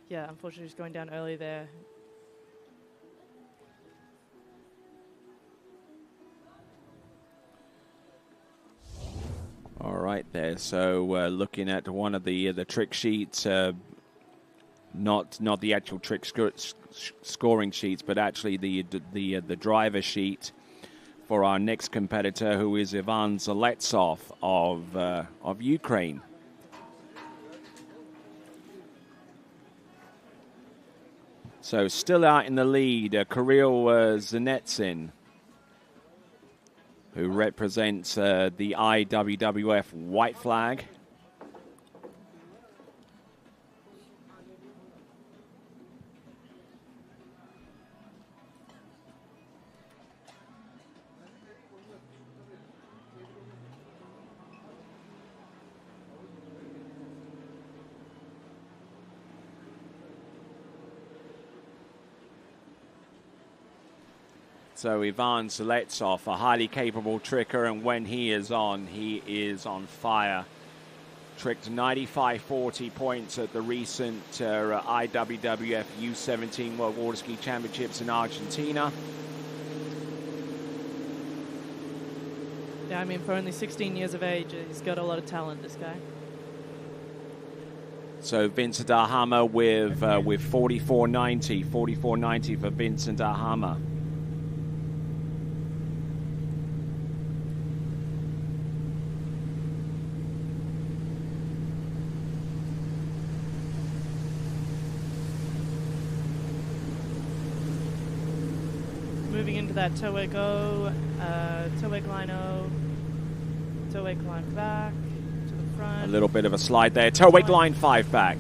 yeah, unfortunately, just going down early there. All right there. So looking at one of the trick sheets, not the actual trick scoring sheets, but actually the driver sheet for our next competitor, who is Ivan Zaletsov of Ukraine. So still out in the lead, Kirill Zanetsin, who represents the IWWF white flag. So Ivan Zaletsov, a highly capable tricker, and when he is on fire. Tricked 95.40 points at the recent IWWF U17 World Water Ski Championships in Argentina. Yeah, I mean, for only 16 years of age, he's got a lot of talent, this guy. So Vincent Ahama with 44.90 for Vincent Ahama. Moving into that toe-way go, toe-way climb O, toe-way climb back to the front. A little bit of a slide there. Toe wake line 5 back.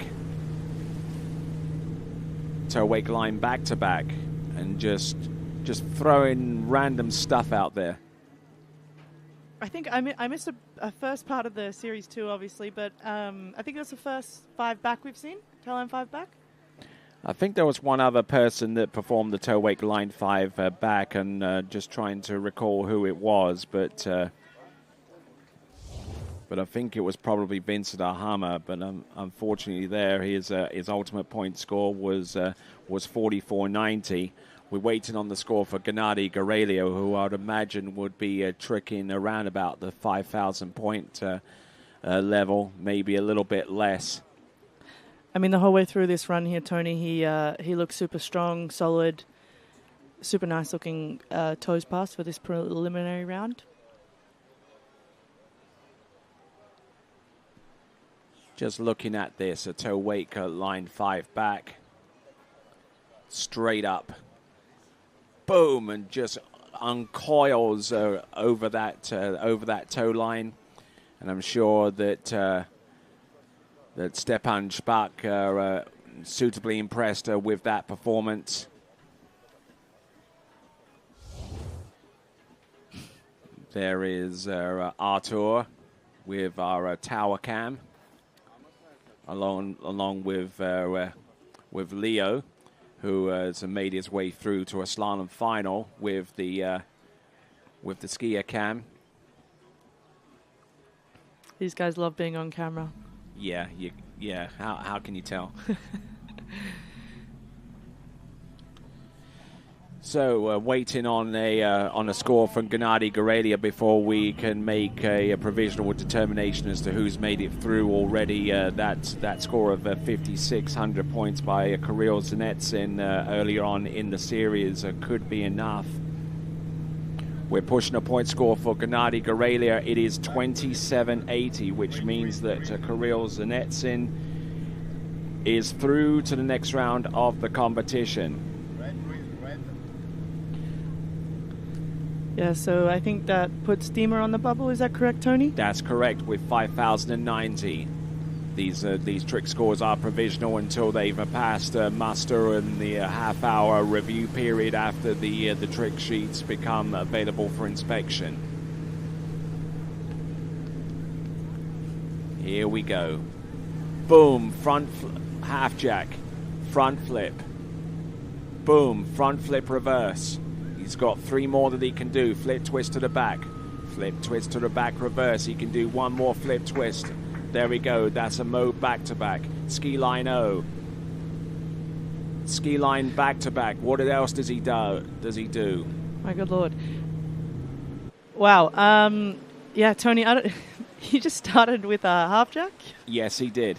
Toe wake line back to back, and just throwing random stuff out there. I think I missed a first part of the series too, obviously, but I think that's the first 5 back we've seen. Toe line 5 back. I think there was one other person that performed the toe wake line 5 back, and just trying to recall who it was, but I think it was probably Vincent Ahama. But unfortunately, there his ultimate point score was 44.90. We're waiting on the score for Gennady Gorelia, who I'd imagine would be tricking around about the 5,000 point level, maybe a little bit less. I mean, the whole way through this run here, Tony, he looks super strong, solid, super nice looking toes pass for this preliminary round. Just looking at this, a toe wake line 5 back, straight up, boom, and just uncoils over that toe line, and I'm sure that Stepan Špak are suitably impressed with that performance. There is Artur with our tower cam, along with Leo, who has made his way through to a slalom final with the skier cam. These guys love being on camera. Yeah. How can you tell? So waiting on a score from Gennady Gorelia before we can make a provisional determination as to who's made it through already. That score of 5,600 points by Kirill Zanetsin earlier on in the series could be enough. We're pushing a point score for Gennady Gorelia. It is 2780, which means that Kirill Zanetsin is through to the next round of the competition. Yeah, so I think that puts Steamer on the bubble. Is that correct, Tony? That's correct, with 5,090. These trick scores are provisional until they've passed muster and the half-hour review period after the trick sheets become available for inspection. Here we go. Boom, half jack, front flip. Boom, front flip reverse. He's got 3 more that he can do. Flip twist to the back. Flip twist to the back reverse. He can do 1 more flip twist. There we go. That's a mode back-to-back. Ski line O. Ski line back-to-back. What else does he do? My good Lord. Wow. Yeah, Tony, he just started with a half jack. Yes, he did.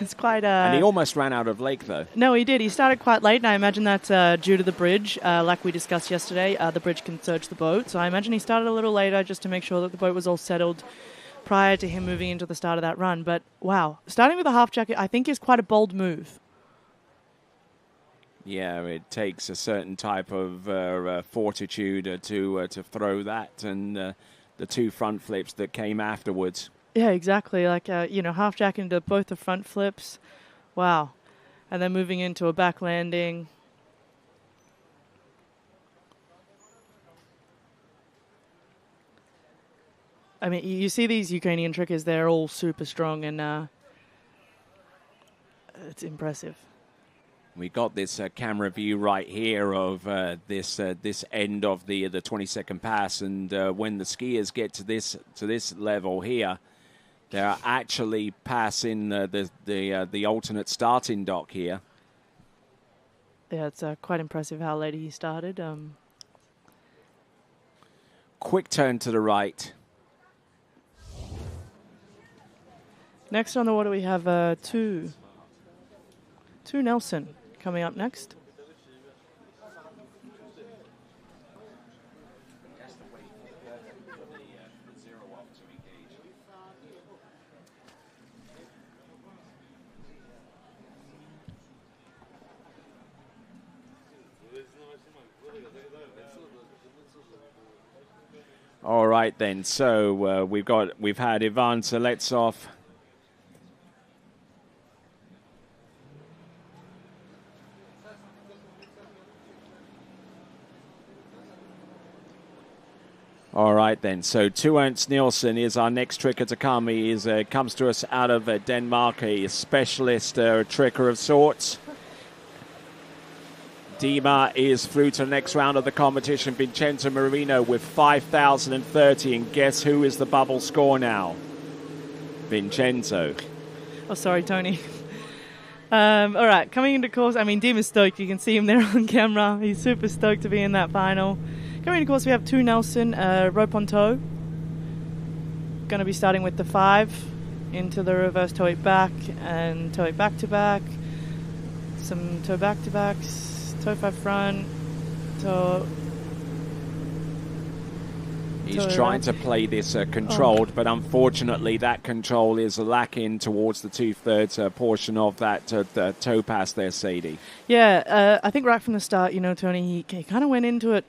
It's quite and he almost ran out of lake, though. No, he did. He started quite late, and I imagine that's due to the bridge. Like we discussed yesterday, the bridge can surge the boat. So I imagine he started a little later just to make sure that the boat was all settled prior to him moving into the start of that run. But, wow, starting with a half jacket I think is quite a bold move. Yeah, it takes a certain type of fortitude to throw that, and the 2 front flips that came afterwards. Yeah, exactly. Like, half jack into both the front flips. Wow. And then moving into a back landing. I mean, you see these Ukrainian trickers, they're all super strong, and it's impressive. We got this camera view right here of this end of the 22nd pass, and when the skiers get to this level here, they're actually passing the alternate starting dock here. Yeah, it's quite impressive how late he started. Quick turn to the right. Next on the water we have two Nelson coming up next. All right then. So we've had Ivan Seletsov. All right then. So 2 Ernst Nielsen is our next tricker to come. He comes to us out of Denmark, a specialist tricker of sorts. Dima is through to the next round of the competition. Vincenzo Marino with 5,030. And guess who is the bubble score now? Vincenzo. Oh, sorry, Tony. All right, coming into course, I mean, Dima's stoked. You can see him there on camera. He's super stoked to be in that final. Coming into course, we have 2 Nelson, rope on toe. Going to be starting with the 5 into the reverse toe it back and toe it back to back. Some toe back to backs. Toe 5 front, toe. He's trying to play this controlled, but unfortunately that control is lacking towards the 2/3 portion of that the toe pass there, Sadie. Yeah, I think right from the start, Tony, he kind of went into it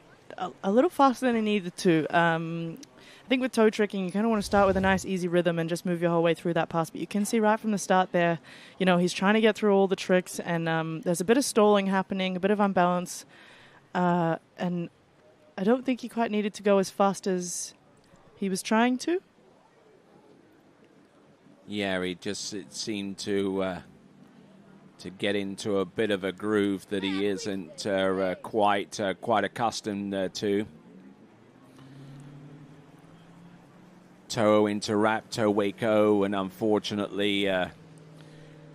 a little faster than he needed to. I think with toe tricking, you kind of want to start with a nice, easy rhythm and just move your whole way through that pass. But you can see right from the start there, he's trying to get through all the tricks, and there's a bit of stalling happening, a bit of unbalance, and I don't think he quite needed to go as fast as he was trying to. Yeah, it seemed to get into a bit of a groove that he isn't quite accustomed to. Toe into wrap, toe wake O, and unfortunately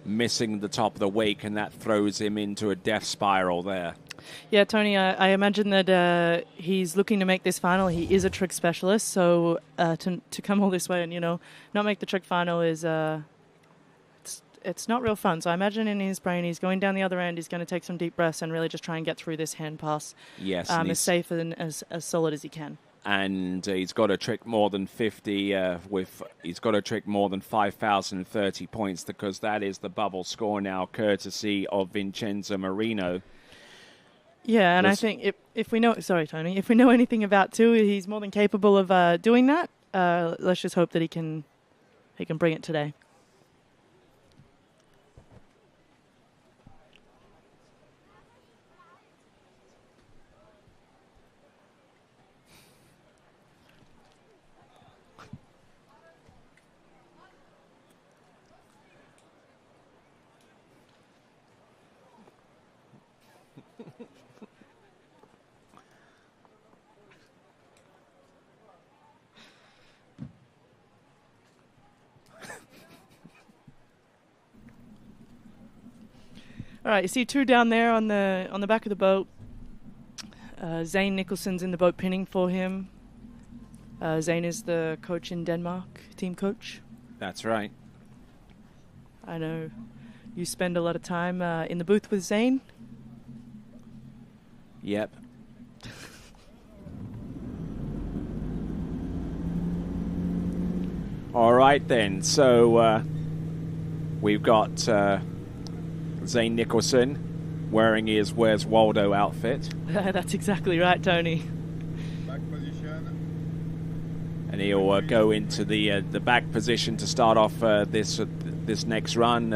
missing the top of the wake, and that throws him into a death spiral there. Yeah, Tony, I imagine that he's looking to make this final. He is a trick specialist, so to come all this way and, not make the trick final is it's not real fun. So I imagine in his brain he's going down the other end, he's going to take some deep breaths and really just try and get through this hand pass as safe and as solid as he can. And he's got to trick more than 50 he's got to trick more than 5,030 points, because that is the bubble score now, courtesy of Vincenzo Marino. Yeah, and I think if we know, sorry, Tony, if we know anything about Tu, he's more than capable of doing that. Let's just hope that he can bring it today. All right, you see Tu down there on the back of the boat. Zane Nicholson's in the boat pinning for him. Zane is the coach in Denmark, team coach. That's right. I know you spend a lot of time in the booth with Zane. Yep. All right then, so we've got Zane Nicholson wearing his Where's Waldo outfit. That's exactly right, Tony. Back position. And he'll go into the back position to start off this next run,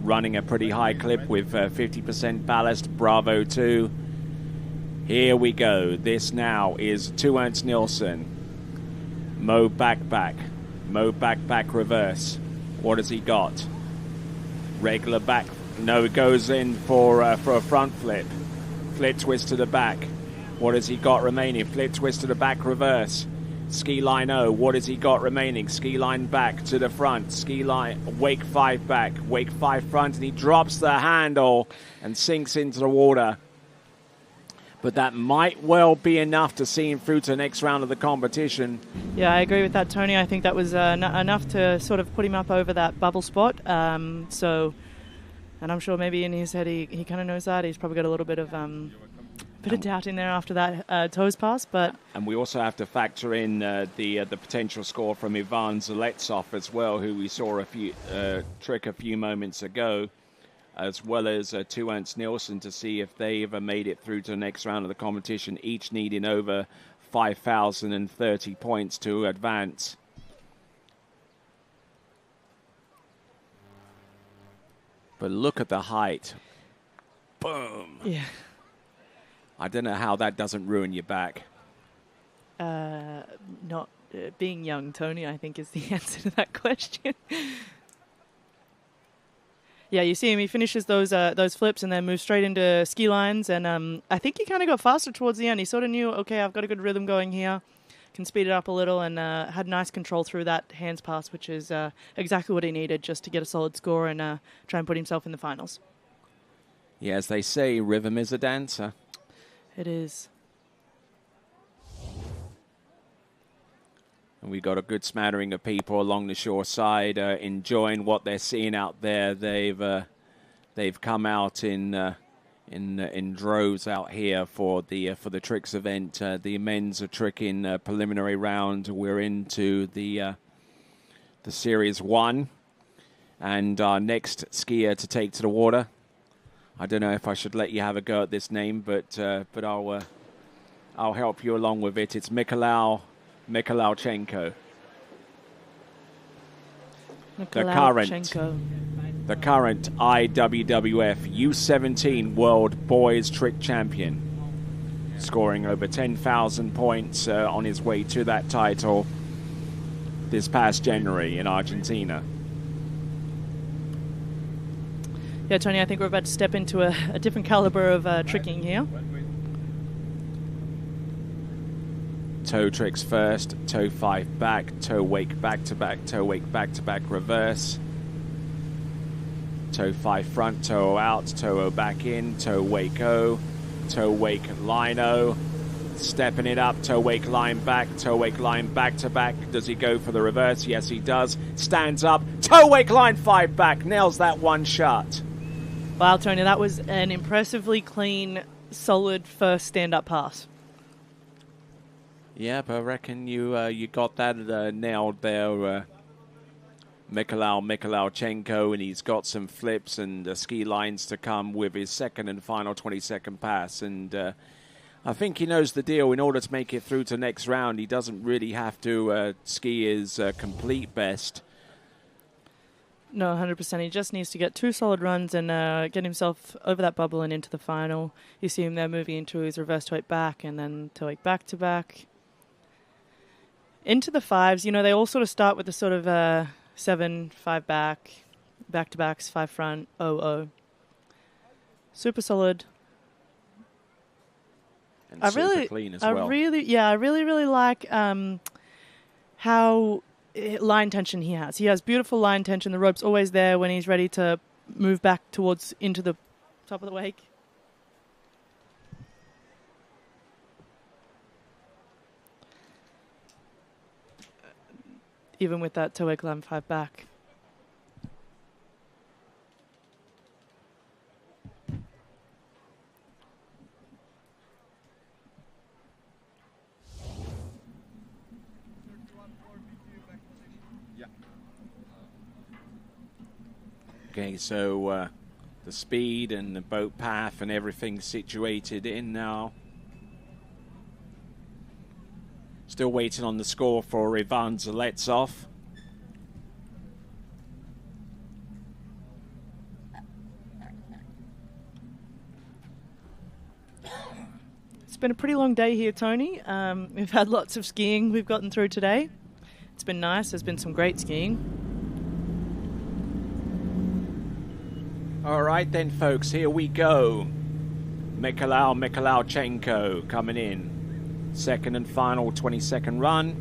running a pretty high clip with 50% ballast. Bravo 2. Here we go. This now is Tu Ernst Nielsen. Mo back. Mo back reverse. What has he got? Regular back. No, it goes in for a front flip. Flip twist to the back. What has he got remaining? Flip twist to the back reverse. Ski line O. What has he got remaining? Ski line back to the front. Ski line wake 5 back. Wake 5 front, and he drops the handle and sinks into the water. But that might well be enough to see him through to the next round of the competition. Yeah, I agree with that, Tony. I think that was enough to sort of put him up over that bubble spot. And I'm sure maybe in his head he kind of knows that. He's probably got a little bit of doubt in there after that toes pass. And we also have to factor in the potential score from Ivan Zaletsov as well, who we saw a few moments ago, as well as Tu Ernst Nielsen, to see if they ever made it through to the next round of the competition, each needing over 5,030 points to advance. But look at the height. Boom. Yeah. I don't know how that doesn't ruin your back. Not being young, Tony, I think is the answer to that question. Yeah, you see him. He finishes those flips and then moves straight into ski lines. And I think he kind of got faster towards the end. He sort of knew, okay, I've got a good rhythm going here. Can speed it up a little, and had nice control through that hands pass, which is exactly what he needed just to get a solid score and try and put himself in the finals. Yeah, as they say, rhythm is a dancer. It is. And we've got a good smattering of people along the shore side enjoying what they're seeing out there. They've come out in droves out here for the tricks event. The men's are tricking preliminary round. We're into the series 1, and our next skier to take to the water. I don't know if I should let you have a go at this name, but I'll help you along with it. It's Mikhailovchenko. The current IWWF U17 World Boys Trick Champion, scoring over 10,000 points on his way to that title this past January in Argentina. Yeah, Tony, I think we're about to step into a different caliber of tricking here. Toe tricks first, toe 5 back, toe wake back to back, toe wake back to back reverse. Toe 5 front, toe out, toe back in, toe wake O, toe wake line O. Stepping it up, toe wake line back to back. Does he go for the reverse? Yes, he does. Stands up, toe wake line 5 back, nails that one shot. Wow, Tony, that was an impressively clean, solid first stand-up pass. Yeah, but I reckon you got that nailed there, Mikhailovchenko, and he's got some flips and ski lines to come with his second and final 20-second pass, and I think he knows the deal. In order to make it through to next round, he doesn't really have to ski his complete best. No, 100%. He just needs to get 2 solid runs and get himself over that bubble and into the final. You see him there moving into his reverse toe back and then toe back to back. Into the 5s, they all sort of start with the sort of 7, 5 back to backs, 5 front, 0-0. Super solid. And super clean as well. I really like how line tension he has. He has beautiful line tension. The rope's always there when he's ready to move back towards into the top of the wake. Even with that toe wake line 5 back. Okay, so the speed and the boat path and everything situated in now. Still waiting on the score for Ivan Zaletsov. It's been a pretty long day here, Tony. We've had lots of skiing we've gotten through today. It's been nice. There's been some great skiing. All right then, folks, here we go. Mikhailovchenko coming in. Second and final 20-second run.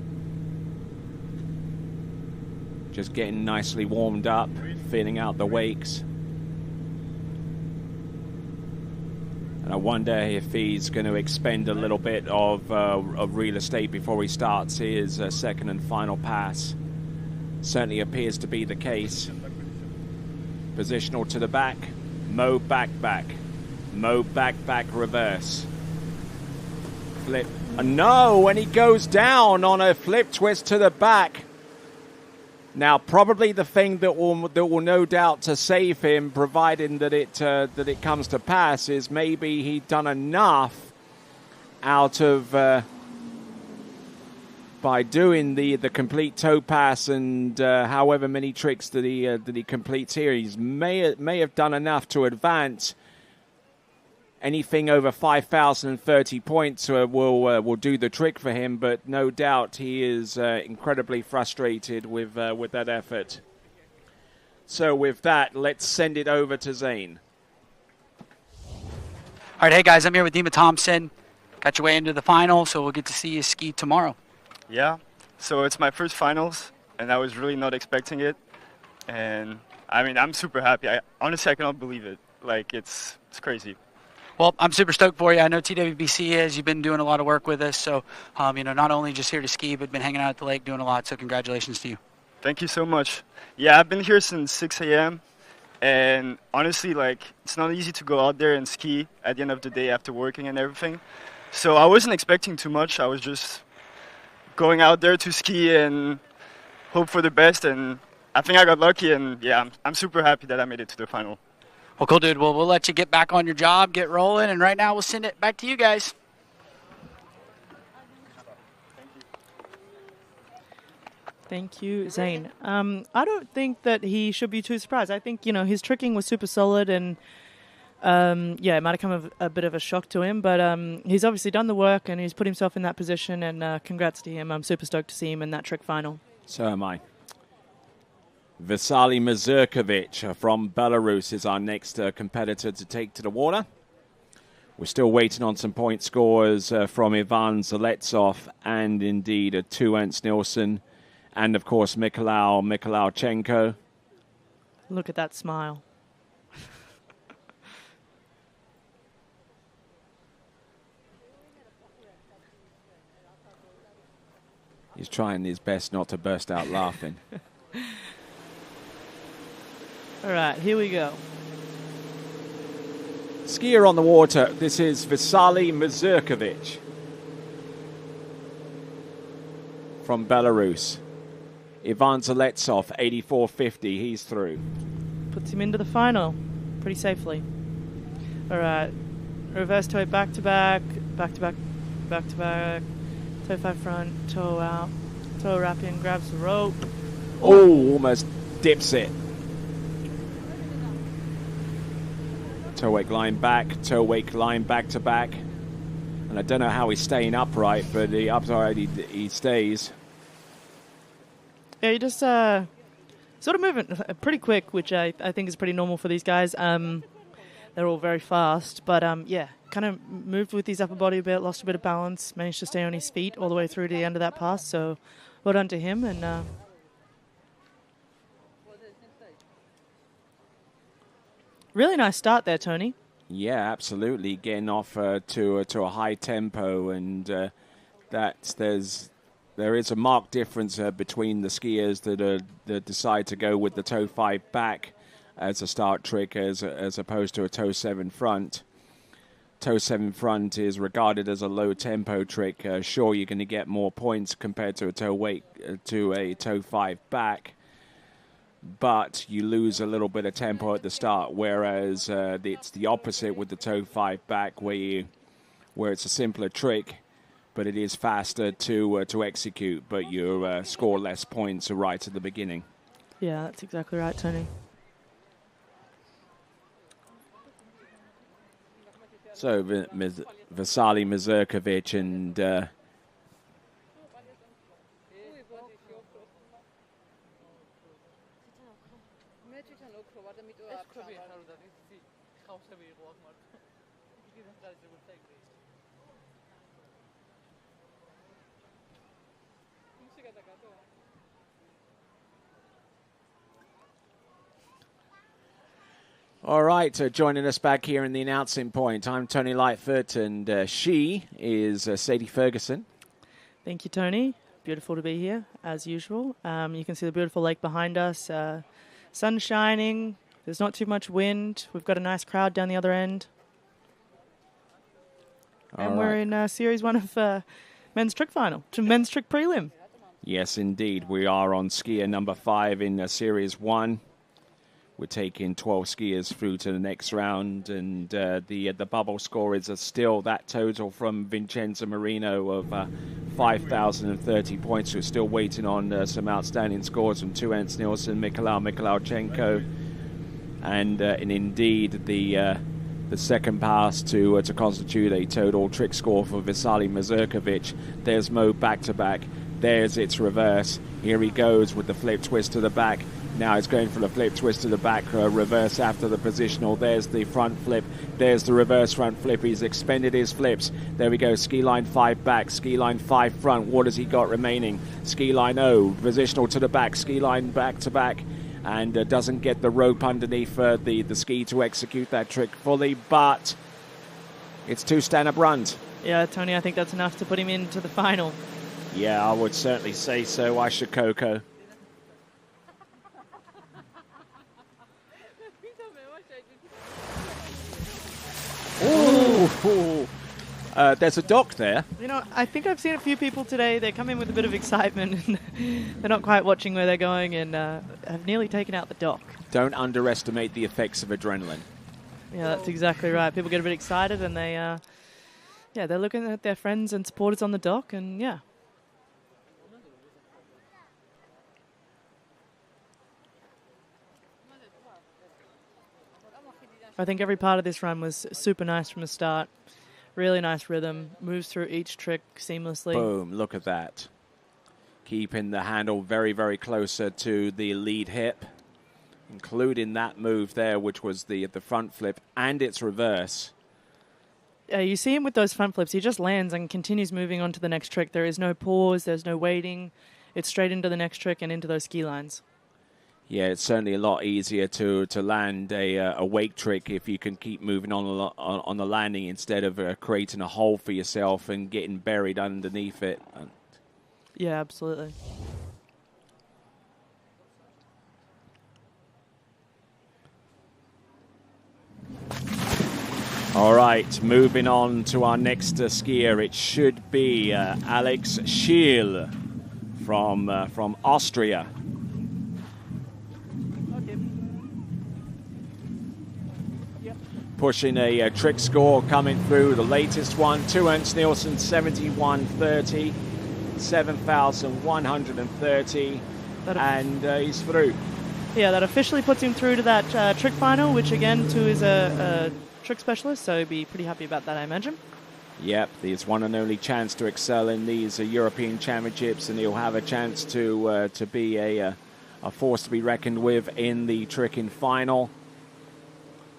Just getting nicely warmed up, feeling out the wakes. And I wonder if he's going to expend a little bit of real estate before he starts his second and final pass. Certainly appears to be the case. Positional to the back, Mo back, Mo back, reverse. Flip, no, and he goes down on a flip twist to the back. Now, probably the thing that will no doubt to save him, providing that it comes to pass, is maybe he'd done enough out of by doing the complete toe pass and however many tricks that he completes here. He may have done enough to advance. Anything over 5,030 points will do the trick for him, but no doubt he is incredibly frustrated with that effort. So with that, let's send it over to Zane. All right, hey guys, I'm here with Dima Thompson. Got your way into the final, so we'll get to see you ski tomorrow. Yeah, so it's my first finals, and I was really not expecting it. And I mean, I'm super happy. Honestly, I cannot believe it. Like, it's crazy. Well, I'm super stoked for you. I know TWBC is. You've been doing a lot of work with us, so not only just here to ski, but been hanging out at the lake doing a lot. So congratulations to you. Thank you so much. Yeah, I've been here since 6 a.m. And honestly, like, it's not easy to go out there and ski at the end of the day after working and everything. So I wasn't expecting too much. I was just going out there to ski and hope for the best, and I think I got lucky, and yeah, I'm super happy that I made it to the final. Well, cool, dude. Well, we'll let you get back on your job, get rolling, and right now we'll send it back to you guys. Thank you, Zane. I don't think that he should be too surprised. I think, his tricking was super solid, and it might have come a bit of a shock to him, but he's obviously done the work and he's put himself in that position, and congrats to him. I'm super stoked to see him in that trick final. So am I. Vasily Mazurkovic from Belarus is our next competitor to take to the water. We're still waiting on some point scores from Ivan Zaletsov and indeed Tuance Nilsson and, of course, Mikhailovchenko. Look at that smile. He's trying his best not to burst out laughing. All right, here we go. Skier on the water. This is Vitaly Mazurkovic from Belarus. Ivan Zaletsov, 84.50. He's through. Puts him into the final pretty safely. All right. Reverse toe back to back, back to back, back to back. Toe 5 front, toe out. Toe wrap in, grabs the rope. Oh, almost dips it. Toe wake line back, toe wake line back to back. And I don't know how he's staying upright, but the upright he stays. Yeah, he just sort of moving pretty quick, which I think is pretty normal for these guys. They're all very fast, but yeah, kind of moved with his upper body a bit, lost a bit of balance, managed to stay on his feet all the way through to the end of that pass. So well done to him. And really nice start there, Tony. Yeah, absolutely. Getting off to a high tempo, and there is a marked difference between the skiers that decide to go with the toe 5 back as a start trick as opposed to a toe 7 front. Toe 7 front is regarded as a low tempo trick. Sure, you're going to get more points compared to a toe 5 back, but you lose a little bit of tempo at the start, whereas it's the opposite with the toe 5 back, where it's a simpler trick, but it is faster to execute, but you score less points right at the beginning. Yeah, that's exactly right, Tony. So Vitaly Mazurkovic and all right, joining us back here in the announcing point, I'm Tony Lightfoot, and she is Sadie Ferguson. Thank you, Tony. Beautiful to be here, as usual. You can see the beautiful lake behind us. Sun shining. There's not too much wind. We've got a nice crowd down the other end. And we're in Series 1 of men's trick final, to men's trick prelim. Yes, indeed. We are on skier number 5 in Series 1. We're taking 12 skiers through to the next round, and the bubble score is still that total from Vincenzo Marino of 5,030 points. We're still waiting on some outstanding scores from Tuens Nielsen, Mikhailovchenko, and indeed the second pass to constitute a total trick score for Vitaly Mazurkovic. There's Mo back-to-back. There's its reverse. Here he goes with the flip twist to the back. Now he's going for the flip twist to the back, reverse after the positional. There's the front flip. There's the reverse front flip. He's expended his flips. There we go. Ski line 5 back. Ski line 5 front. What has he got remaining? Ski line 0. Positional to the back. Ski line back to back. And doesn't get the rope underneath the ski to execute that trick fully. But it's 2 stand-up runs. Yeah, Tony, I think that's enough to put him into the final. Yeah, I would certainly say so. Aisha Coco. Ooh. There's a dock there. You know, I think I've seen a few people today. They come in with a bit of excitement, and they're not quite watching where they're going, and have nearly taken out the dock. Don't underestimate the effects of adrenaline. Yeah, that's exactly right. People get a bit excited, and they're looking at their friends and supporters on the dock, and yeah. I think every part of this run was super nice from the start. Really nice rhythm. Moves through each trick seamlessly. Boom, look at that. Keeping the handle very, very closer to the lead hip, including that move there, which was the front flip and its reverse. You see him with those front flips. He just lands and continues moving on to the next trick. There is no pause. There's no waiting. It's straight into the next trick and into those ski lines. Yeah, it's certainly a lot easier to land a wake trick if you can keep moving on the landing instead of creating a hole for yourself and getting buried underneath it. Yeah, absolutely. All right, moving on to our next skier. It should be Alex Schiel from Austria. Pushing a trick score coming through, the latest one, 2 Ernst Nielsen 71.30, 7,130, and he's through. Yeah, that officially puts him through to that trick final, which again, too, is a trick specialist, so he'd be pretty happy about that, I imagine. Yep, his one and only chance to excel in these European Championships, and he'll have a chance to be a force to be reckoned with in the tricking final.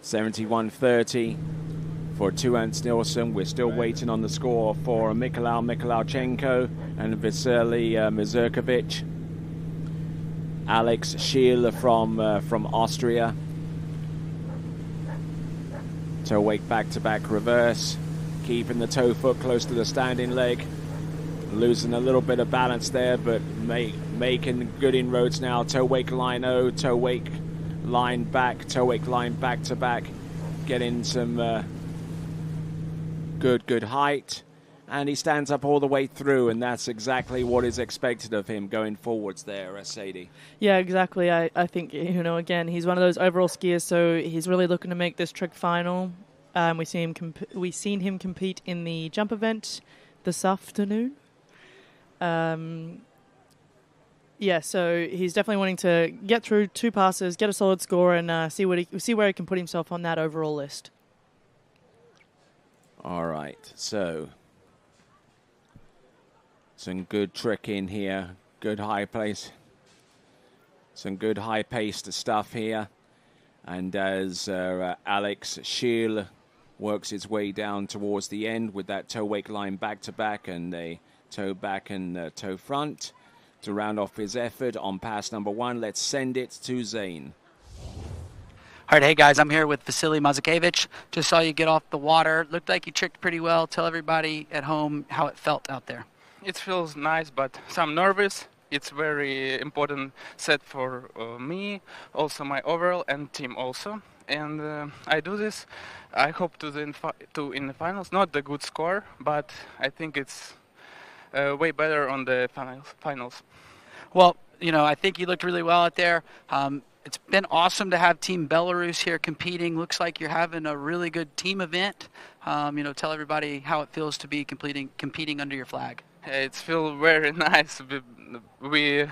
71.30 for 2 Ernst Nielsen. We're still waiting on the score for Mikhailichenko and Vasily Mazurkovic. Alex Schiel from Austria. Toe wake back-to-back reverse. Keeping the toe foot close to the standing leg. Losing a little bit of balance there, but making good inroads now. Toe wake line O, toe wake line back, toe wake line back-to-back. Getting some good height. And he stands up all the way through, and that's exactly what is expected of him going forwards there, Sadie. Yeah, exactly. I think, again, he's one of those overall skiers, so he's really looking to make this trick final. We've seen him compete in the jump event this afternoon. Yeah, so he's definitely wanting to get through 2 passes, get a solid score, and see where he can put himself on that overall list. All right, so some good tricking here, good high place, some good high-paced stuff here. And as Alex Schiel works his way down towards the end with that toe wake line back-to-back and a toe back and toe front to round off his effort on pass number 1, let's send it to Zane. All right, hey guys, I'm here with Vasily Mazurkovic. Just saw you get off the water. Looked like you tricked pretty well. Tell everybody at home how it felt out there. It feels nice, but some nervous. It's very important set for me, also my overall and team also. And I do this. I hope to in the finals. Not the good score, but I think it's way better on the finals. Well, I think you looked really well out there. It's been awesome to have Team Belarus here competing. Looks like you're having a really good team event. Tell everybody how it feels to be competing under your flag. It feels very nice. We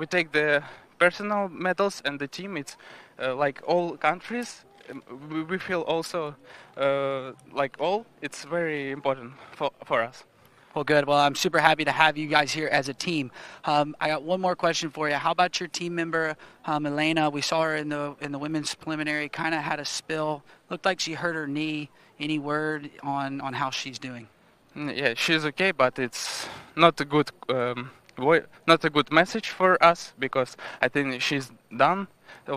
take the personal medals and the team. It's like all countries. We feel also like all. It's very important for us. Well, good. Well, I'm super happy to have you guys here as a team. I got one more question for you. How about your team member, Elena? We saw her in the women's preliminary, kind of had a spill. Looked like she hurt her knee. Any word on how she's doing? Yeah, she's okay, but it's not a good message for us because I think she's done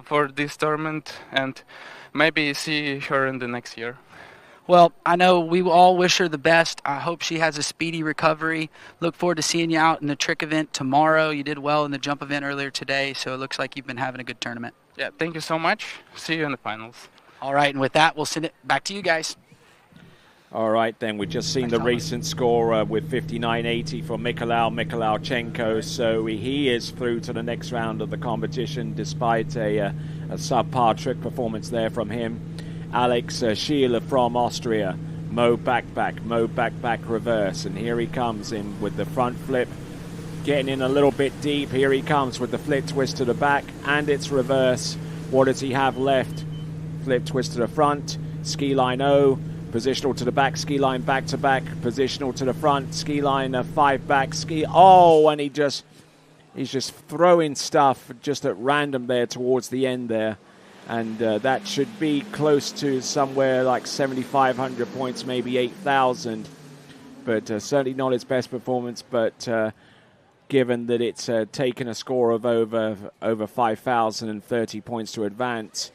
for this tournament and maybe see her in the next year. Well, I know we all wish her the best. I hope she has a speedy recovery. Look forward to seeing you out in the trick event tomorrow. You did well in the jump event earlier today, so it looks like you've been having a good tournament. Yeah, thank you so much. See you in the finals. All right, and with that, we'll send it back to you guys. All right, then we've just seen the recent score with 59.80 for Mikhailichenko, so he is through to the next round of the competition despite a subpar trick performance there from him. Alex Schiel from Austria, Mo back, reverse, and here he comes in with the front flip, getting in a little bit deep. Here he comes with the flip twist to the back, and it's reverse. What does he have left? Flip twist to the front, ski line O, positional to the back, ski line back to back, positional to the front, ski line 5 back, ski. Oh, and he's just throwing stuff just at random there towards the end there. And that should be close to somewhere like 7,500 points, maybe 8,000. But certainly not his best performance. But given that it's taken a score of over 5,030 points to advance,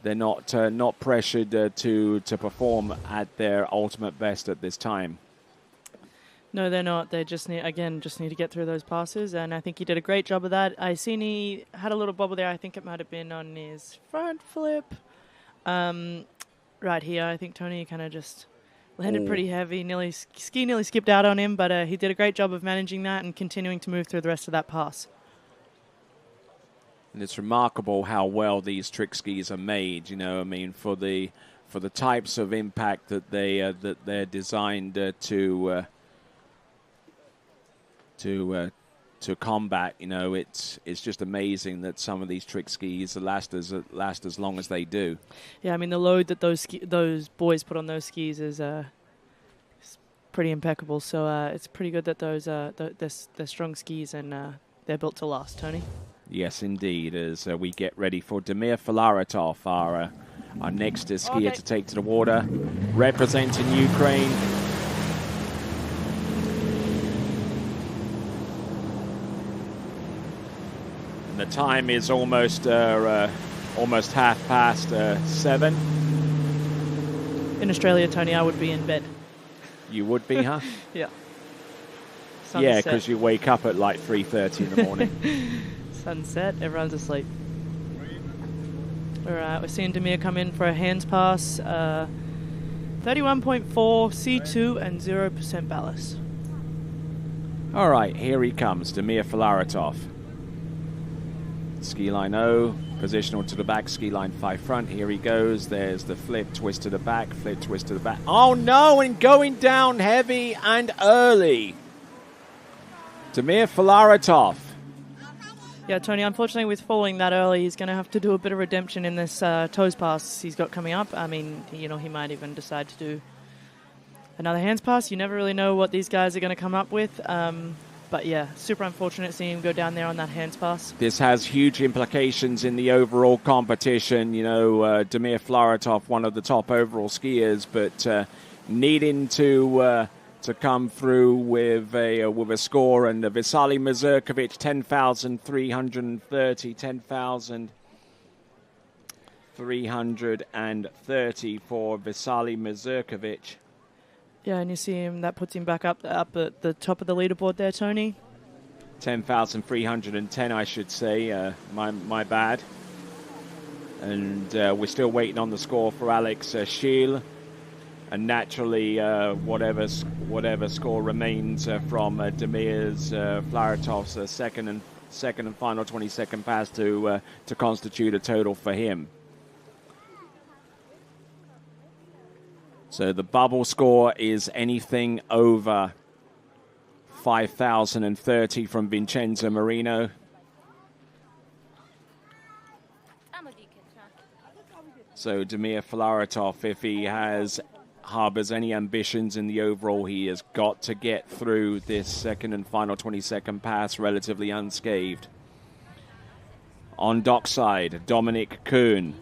they're not pressured to perform at their ultimate best at this time. No, they're not. They just need to get through those passes, and I think he did a great job of that. I seen he had a little bobble there. I think it might have been on his front flip. Right here, I think Tony kind of just landed pretty heavy. Ski nearly skipped out on him, but he did a great job of managing that and continuing to move through the rest of that pass. And it's remarkable how well these trick skis are made. You know, I mean, for the types of impact that they're designed to combat. You know, it's just amazing that some of these trick skis last as long as they do. Yeah, I mean the load that those boys put on those skis is pretty impeccable. So it's pretty good that they're strong skis and they're built to last. Tony. Yes, indeed. As we get ready for Damir Filaretov, our next skier to take to the water, representing Ukraine. The time is almost 7:30. In Australia, Tony, I would be in bed. You would be, huh? Yeah. Yeah, because you wake up at like 3:30 in the morning. Sunset, everyone's asleep. All right, we're seeing Damir come in for a hands pass. 31.4 C2 and 0% ballast. All right, here he comes, Damir Filaretov. Ski line O, positional to the back, ski line 5 front. Here he goes. There's the flip, twist to the back, flip, twist to the back. Oh no, and going down heavy and early. Damir Filaretov. Yeah, Tony, unfortunately with falling that early, he's going to have to do a bit of redemption in this toes pass he's got coming up. I mean, you know, he might even decide to do another hands pass. You never really know what these guys are going to come up with. But yeah, super unfortunate seeing him go down there on that hands pass. This has huge implications in the overall competition. You know, Damir Filaretov, one of the top overall skiers, but needing to come through with a score. And Vitaly Mazurkovic, 10,330, 10,330 for Vitaly Mazurkovic. Yeah, and you see him, that puts him back up at the top of the leaderboard there, Tony. 10,310, I should say. My bad. And we're still waiting on the score for Alex Schiel. And naturally, whatever score remains from Damir's Filaretov's second and final 20-second pass to constitute a total for him. So the bubble score is anything over 5,030 from Vincenzo Marino. So Damir Filaretov, if he harbors any ambitions in the overall, he has got to get through this second and final 20-second pass relatively unscathed. On dockside, Dominic Kuhn,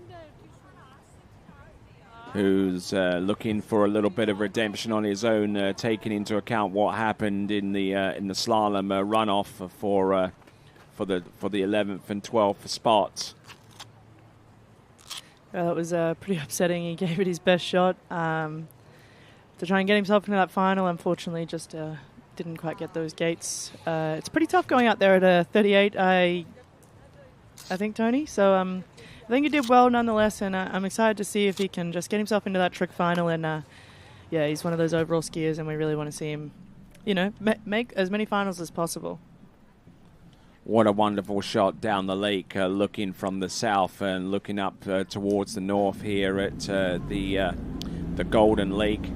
who's looking for a little bit of redemption on his own, taking into account what happened in the slalom runoff for the 11th and 12th spots. That was pretty upsetting. He gave it his best shot to try and get himself into that final. Unfortunately, just didn't quite get those gates. It's pretty tough going out there at a 38, I think, Tony. So I think he did well nonetheless, and I'm excited to see if he can just get himself into that trick final. And yeah, he's one of those overall skiers, and we really want to see him, you know, make as many finals as possible. What a wonderful shot down the lake, looking from the south and looking up towards the north here at the Golden Lake.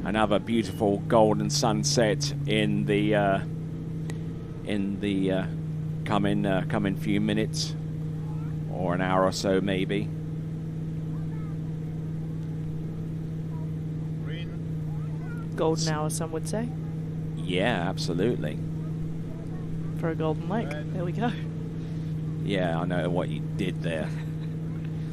Another beautiful golden sunset in the coming few minutes, or an hour or so maybe. Golden hour, some would say. Yeah, absolutely. For a golden lake. There we go. Yeah, I know what you did there.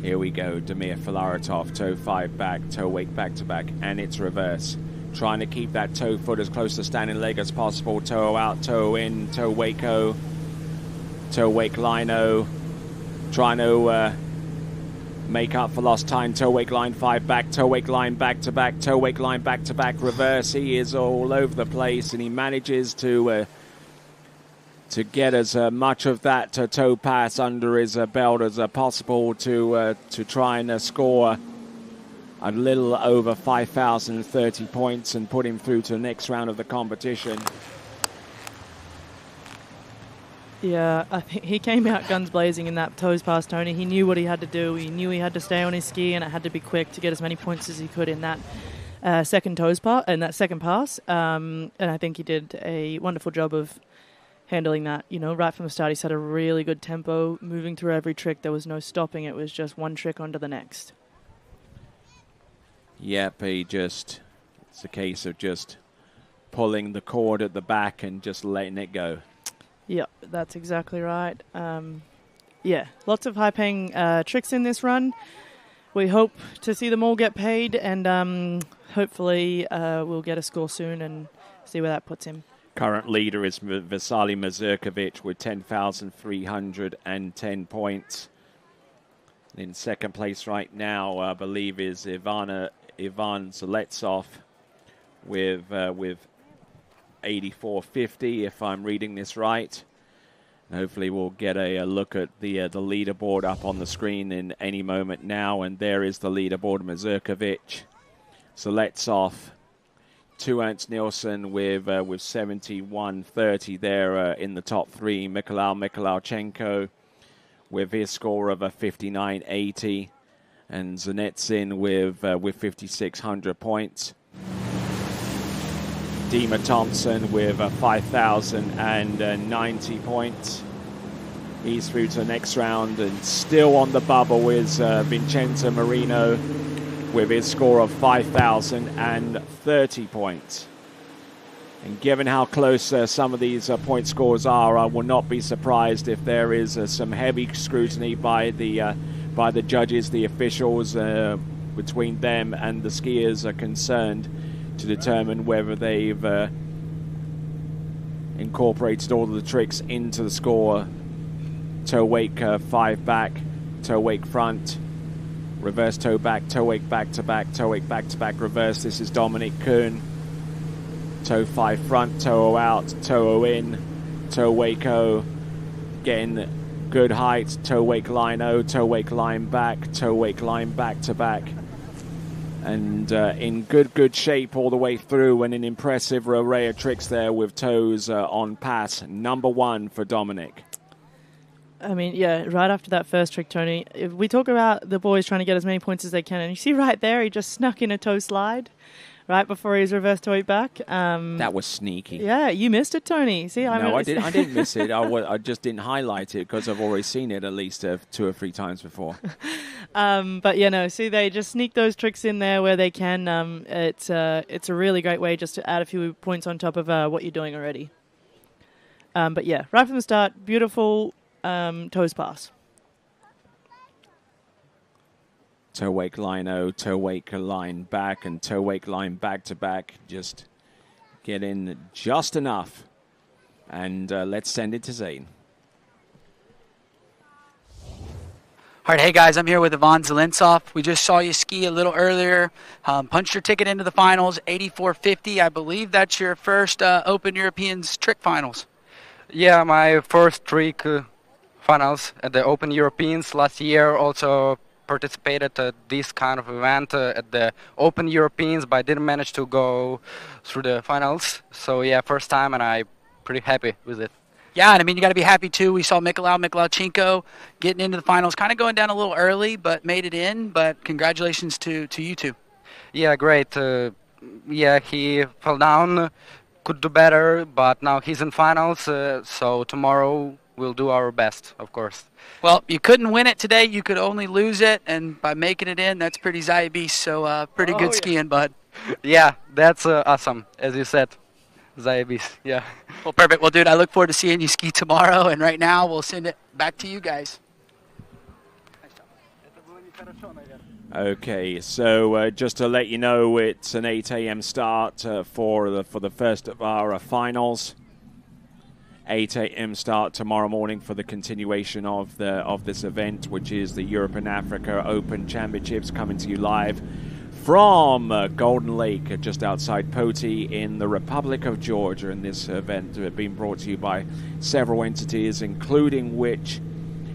Here we go. Damir Filaretov, toe 5 back, toe wake back to back, and it's reverse. Trying to keep that toe foot as close to standing leg as possible. Toe out, toe in, toe wake-o, toe wake line-o. Trying to make up for lost time. Toe wake line 5 back, toe wake line back to back, toe wake line back to back, reverse. He is all over the place, and he manages to get as much of that toe pass under his belt as possible to try and score a little over 5,030 points and put him through to the next round of the competition. Yeah, I think he came out guns blazing in that toes pass, Tony. He knew what he had to do. He knew he had to stay on his ski, and it had to be quick to get as many points as he could in that second pass. And I think he did a wonderful job of handling that. You know, right from the start, he set a really good tempo, moving through every trick. There was no stopping. It was just one trick onto the next. Yep, it's a case of just pulling the cord at the back and just letting it go. Yep, that's exactly right. Yeah, lots of high-paying tricks in this run. We hope to see them all get paid, and hopefully we'll get a score soon and see where that puts him. Current leader is Vasily Mazurkovic with 10,310 points. In second place right now, I believe, is Ivan Zaletsov with 84.50, if I'm reading this right. And hopefully we'll get a look at the leaderboard up on the screen in any moment now. And there is the leaderboard: Mazurkovic, Zaletsov, 2 Ernst Nielsen with 71.30 there in the top three. Mikhailichenko with his score of 59.80, and Zanetsin with 5,600 points. Dima Thompson with 5,090 points. He's through to the next round, and still on the bubble is Vincenzo Marino with his score of 5,030 points. And given how close some of these point scores are, I will not be surprised if there is some heavy scrutiny by the judges, the officials, between them and the skiers are concerned, to determine whether they've incorporated all of the tricks into the score. Toe wake 5 back, toe wake front, reverse toe back to back, toe wake back to back, reverse. This is Dominic Kuhn. Toe 5 front, toe out, toe in, toe wake O, getting good height, toe wake line O, toe wake line back, toe wake line back to back. And in good shape all the way through, and an impressive array of tricks there with toes on pass. Number 1 for Dominic. I mean, yeah, right after that first trick, Tony, if we talk about the boys trying to get as many points as they can, and you see right there, he just snuck in a toe slide right before his reverse toe back. That was sneaky. Yeah, you missed it, Tony. See, I didn't miss it. I just didn't highlight it because I've already seen it at least 2 or 3 times before. But yeah, no. See, they just sneak those tricks in there where they can. It's a really great way just to add a few points on top of what you're doing already. But yeah, right from the start, beautiful toes pass. Toe wake line O, toe wake line back, and toe wake line back to back. Just get in just enough. And let's send it to Zane. All right, hey guys, I'm here with Ivan Zaletsov. We just saw you ski a little earlier. Punched your ticket into the finals, 84.50. I believe that's your first Open Europeans trick finals. Yeah, my first trick finals at the Open Europeans last year. Also participated at this kind of event at the Open Europeans, but I didn't manage to go through the finals. So yeah, first time, and I'm pretty happy with it. Yeah, and I mean, you got to be happy too. We saw Mikhailichenko getting into the finals, kind of going down a little early, but made it in. But congratulations to you two. Yeah, great. Yeah, he fell down, could do better, but now he's in finals. So tomorrow we'll do our best, of course. Well, you couldn't win it today. You could only lose it, and by making it in, that's pretty Zayabis. So pretty good skiing, bud. Yeah, that's awesome, as you said. Zayabis, yeah. Well, perfect. Well, dude, I look forward to seeing you ski tomorrow, and right now we'll send it back to you guys. Okay, so just to let you know, it's an 8 a.m. start for the first of our finals. 8 a.m. start tomorrow morning for the continuation of this event, which is the Europe and Africa Open Championships, coming to you live from Golden Lake, just outside Poti in the Republic of Georgia. And this event being brought to you by several entities, including which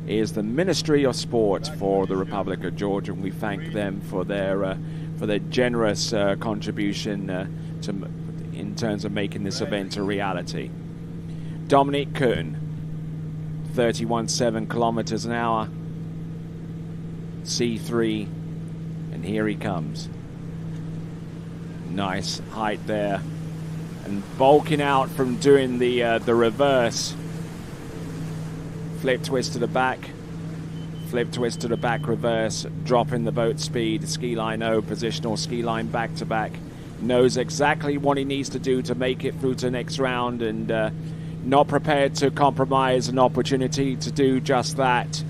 is the Ministry of Sport for the Republic of Georgia, and we thank them for their generous contribution in terms of making this event a reality. Dominic Kuhn, 31.7 kilometers an hour, C3, and here he comes. Nice height there, and bulking out from doing the reverse. Flip twist to the back, flip twist to the back reverse, dropping the boat speed, ski line O, positional ski line back to back. Knows exactly what he needs to do to make it through to the next round, and not prepared to compromise an opportunity to do just that.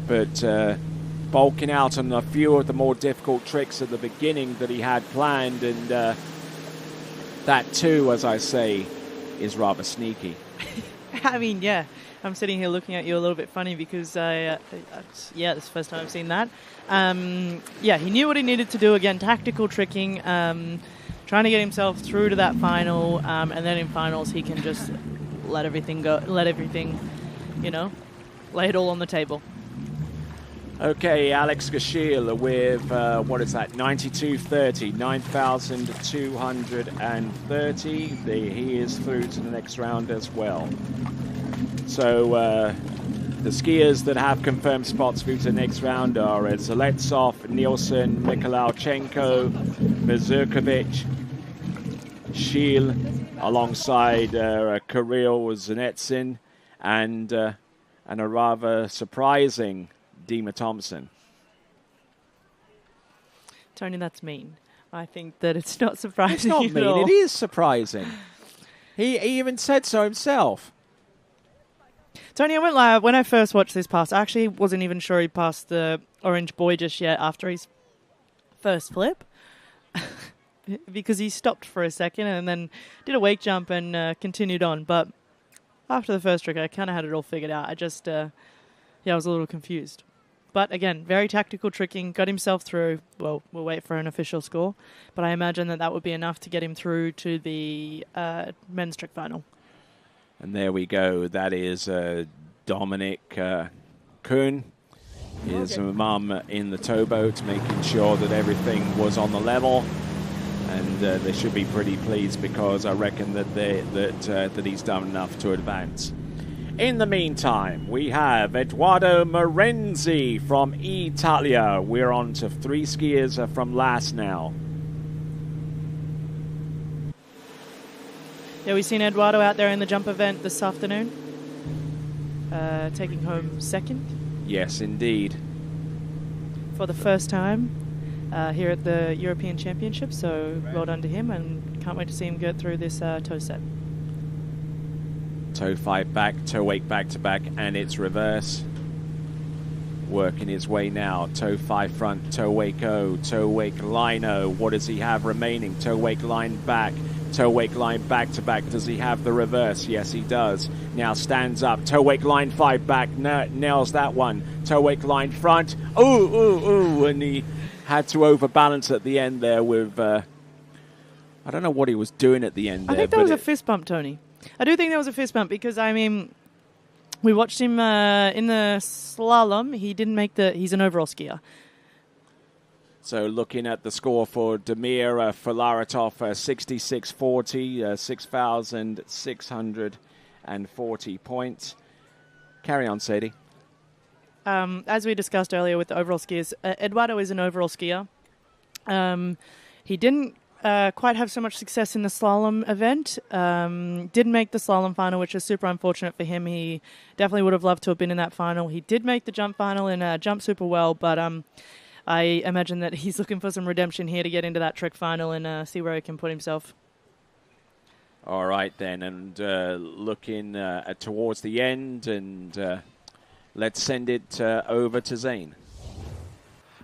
But bulking out on a few of the more difficult tricks at the beginning that he had planned, and that too, as I say, is rather sneaky. I mean, yeah. I'm sitting here looking at you a little bit funny because, yeah, this is the first time I've seen that. Yeah, he knew what he needed to do. Again, tactical tricking, trying to get himself through to that final, and then in finals he can just let everything go, lay it all on the table. Okay, Alex Gashil with, what is that, 92.30, 9,230. He is through to the next round as well. So the skiers that have confirmed spots through to the next round are Zeletsov, Nielsen, Mikhailichenko, Mazurkovic, Shil, alongside Kirill Zanetsin, and a rather surprising Dima Thompson. Tony, that's mean. I think that it's not surprising. It's not mean. At all. It is surprising. He even said so himself. Tony, I won't lie. When I first watched this pass, I actually wasn't even sure he passed the orange buoy just yet after his first flip. Because he stopped for a second and then did a wake jump and continued on. But after the first trick, I kind of had it all figured out. I just, I was a little confused. But again, very tactical tricking, got himself through. Well, we'll wait for an official score. But I imagine that would be enough to get him through to the men's trick final. And there we go. That is Dominic Kuhn. His mum in the towboat, making sure that everything was on the level. And they should be pretty pleased because I reckon that he's done enough to advance. In the meantime, we have Edoardo Marenzi from Italia. We're on to 3 skiers from last now. Yeah, we've seen Edoardo out there in the jump event this afternoon, taking home second. Yes, indeed. For the first time here at the European Championship, so well done to him, and can't wait to see him get through this toe set. Toe 5 back, toe wake back to back, and it's reverse. Working his way now. Toe 5 front, toe wake O, toe wake line O. What does he have remaining? Toe wake line back, toe wake line back to back. Does he have the reverse? Yes, he does. Now stands up. Toe wake line 5 back, nails that one. Toe wake line front. Ooh, and he had to overbalance at the end there with, I don't know what he was doing at the end there. I think that was a fist bump, Tony. I do think that was a fist bump because, I mean, we watched him in the slalom. He didn't make he's an overall skier. So looking at the score for Damir Filaretov, 66.40, 6,640 points. Carry on, Sadie. As we discussed earlier with the overall skiers, Edoardo is an overall skier. He didn't quite have so much success in the slalom event. Didn't make the slalom final, which is super unfortunate for him. He definitely would have loved to have been in that final. He did make the jump final and jumped super well, but I imagine that he's looking for some redemption here to get into that trick final and see where he can put himself. All right, then, and looking towards the end, and let's send it over to Zane.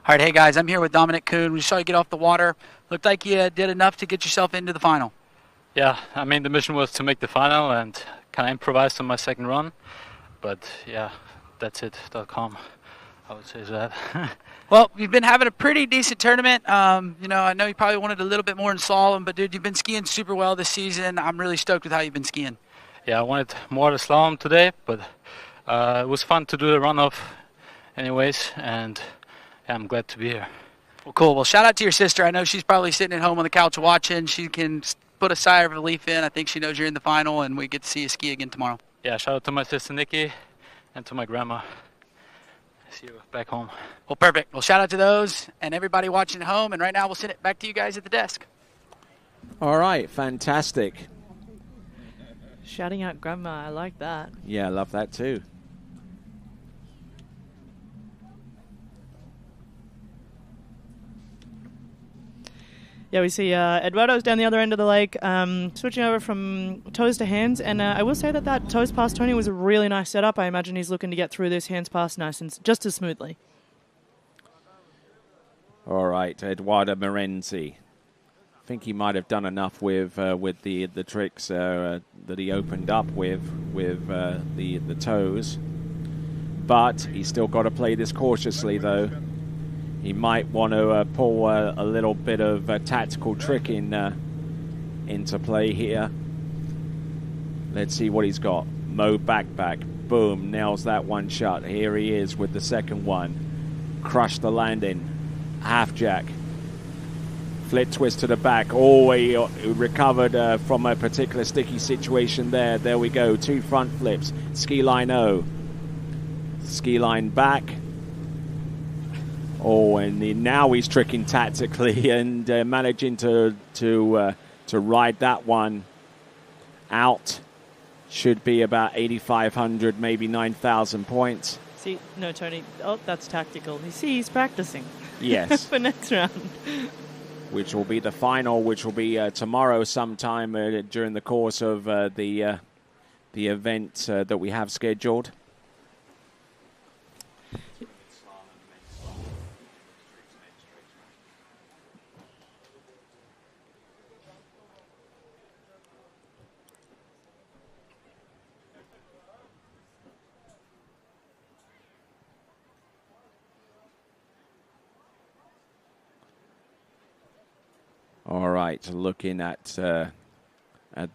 All right, hey guys, I'm here with Dominic Kuhn. We saw you get off the water. Looked like you did enough to get yourself into the final. Yeah, I mean, the mission was to make the final and kind of improvise on my second run. But yeah, that's it. .com. I would say that. Well, you've been having a pretty decent tournament. You know, I know you probably wanted a little bit more in slalom, but dude, you've been skiing super well this season. I'm really stoked with how you've been skiing. Yeah, I wanted more of the slalom today, but it was fun to do the runoff anyways, and yeah, I'm glad to be here. Well, cool. Well, shout out to your sister. I know she's probably sitting at home on the couch watching. She can put a sigh of relief in. I think she knows you're in the final, and we get to see you ski again tomorrow. Yeah, shout out to my sister Nikki and to my grandma. See you back home. Well, perfect. Well, shout out to those and everybody watching at home. And right now, we'll send it back to you guys at the desk. All right, fantastic. Shouting out grandma, I like that. Yeah, I love that too. Yeah, we see Eduardo's down the other end of the lake, switching over from toes to hands. And I will say that toes past Tony was a really nice setup. I imagine he's looking to get through this hands past nice and just as smoothly. All right, Eduardo Morenzi. I think he might have done enough with the tricks that he opened up with the toes. But he's still got to play this cautiously, though. He might want to pull a little bit of a tactical trick into play here. Let's see what he's got. Mo back. Boom, nails that one shot. Here he is with the second one. Crush the landing. Half jack. Flip twist to the back. Oh, he recovered from a particular sticky situation there. There we go. 2 front flips. Ski line O. Ski line back. Oh, and now he's tricking tactically and managing to ride that one out. Should be about 8,500, maybe 9,000 points. See, no, Tony. Oh, that's tactical. You see, he's practicing. Yes. For next round. Which will be the final, which will be tomorrow sometime during the course of the event that we have scheduled. All right, looking at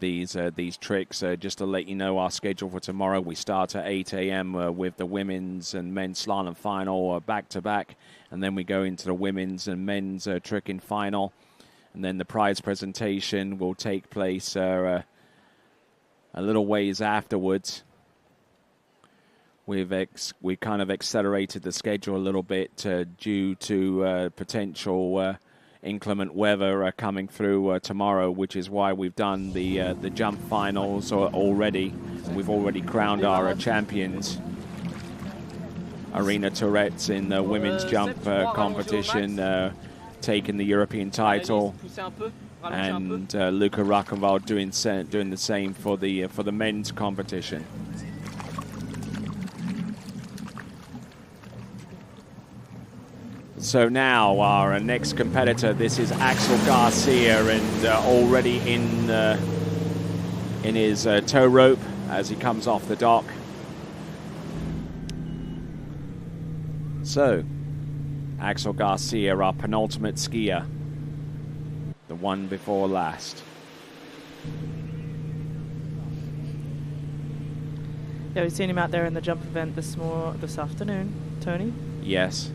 these tricks, just to let you know our schedule for tomorrow. We start at 8 a.m. With the women's and men's slalom final back-to-back, and then we go into the women's and men's tricking final, and then the prize presentation will take place a little ways afterwards. We kind of accelerated the schedule a little bit due to potential inclement weather coming through tomorrow, which is why we've done the jump finals already. We've already crowned our champions. Arena Tourette's in the women's jump competition, taking the European title, and Luca Rakoval doing the same for the men's competition. So now our next competitor, this is Axel Garcia, and already in his tow rope as he comes off the dock. So, Axel Garcia, our penultimate skier, the one before last. Yeah, we've seen him out there in the jump event this afternoon, Tony. Yes.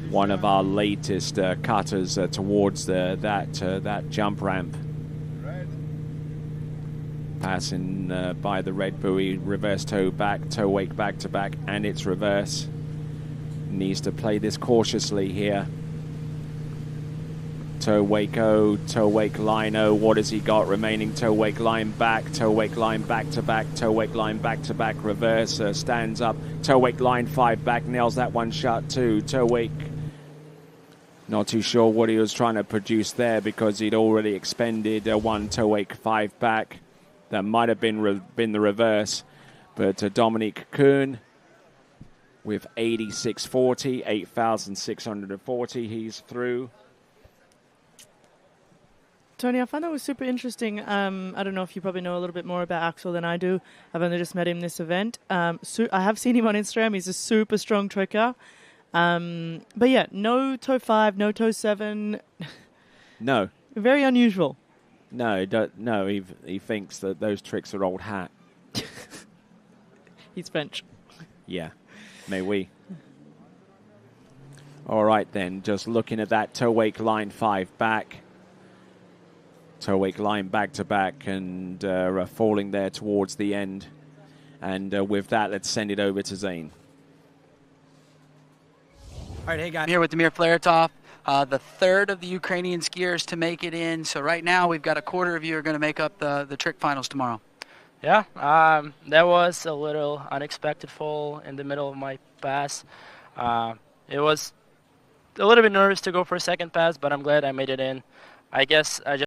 One of our latest cutters towards that jump ramp. Passing by the red buoy, reverse toe wake back to back, and it's reverse. Needs to play this cautiously here. Toe wake O, toe wake line O. What has he got remaining? Toe wake line back to back, toe wake line back to back, reverse, stands up, toe wake line 5 back, nails that one shot too. Toe wake, not too sure what he was trying to produce there because he'd already expended one toe wake 5 back. That might have been the reverse, but Dominique Kuhn with 86.40, 8,640, he's through. Tony, I found that was super interesting. I don't know if you probably know a little bit more about Axel than I do. I've only just met him this event. I have seen him on Instagram. He's a super strong trekker. But yeah, no toe 5, no toe 7. No. Very unusual. No, he thinks that those tricks are old hat. He's French. Yeah, may we. All right then, just looking at that toe wake line 5 back. Toe wake line back to back and falling there towards the end. And with that, let's send it over to Zane. All right, hey guys. I'm here with Damir Flaretov, the third of the Ukrainian skiers to make it in. So right now we've got a quarter of you are going to make up the trick finals tomorrow. Yeah, that was a little unexpected fall in the middle of my pass. It was a little bit nervous to go for a second pass, but I'm glad I made it in. I guess I just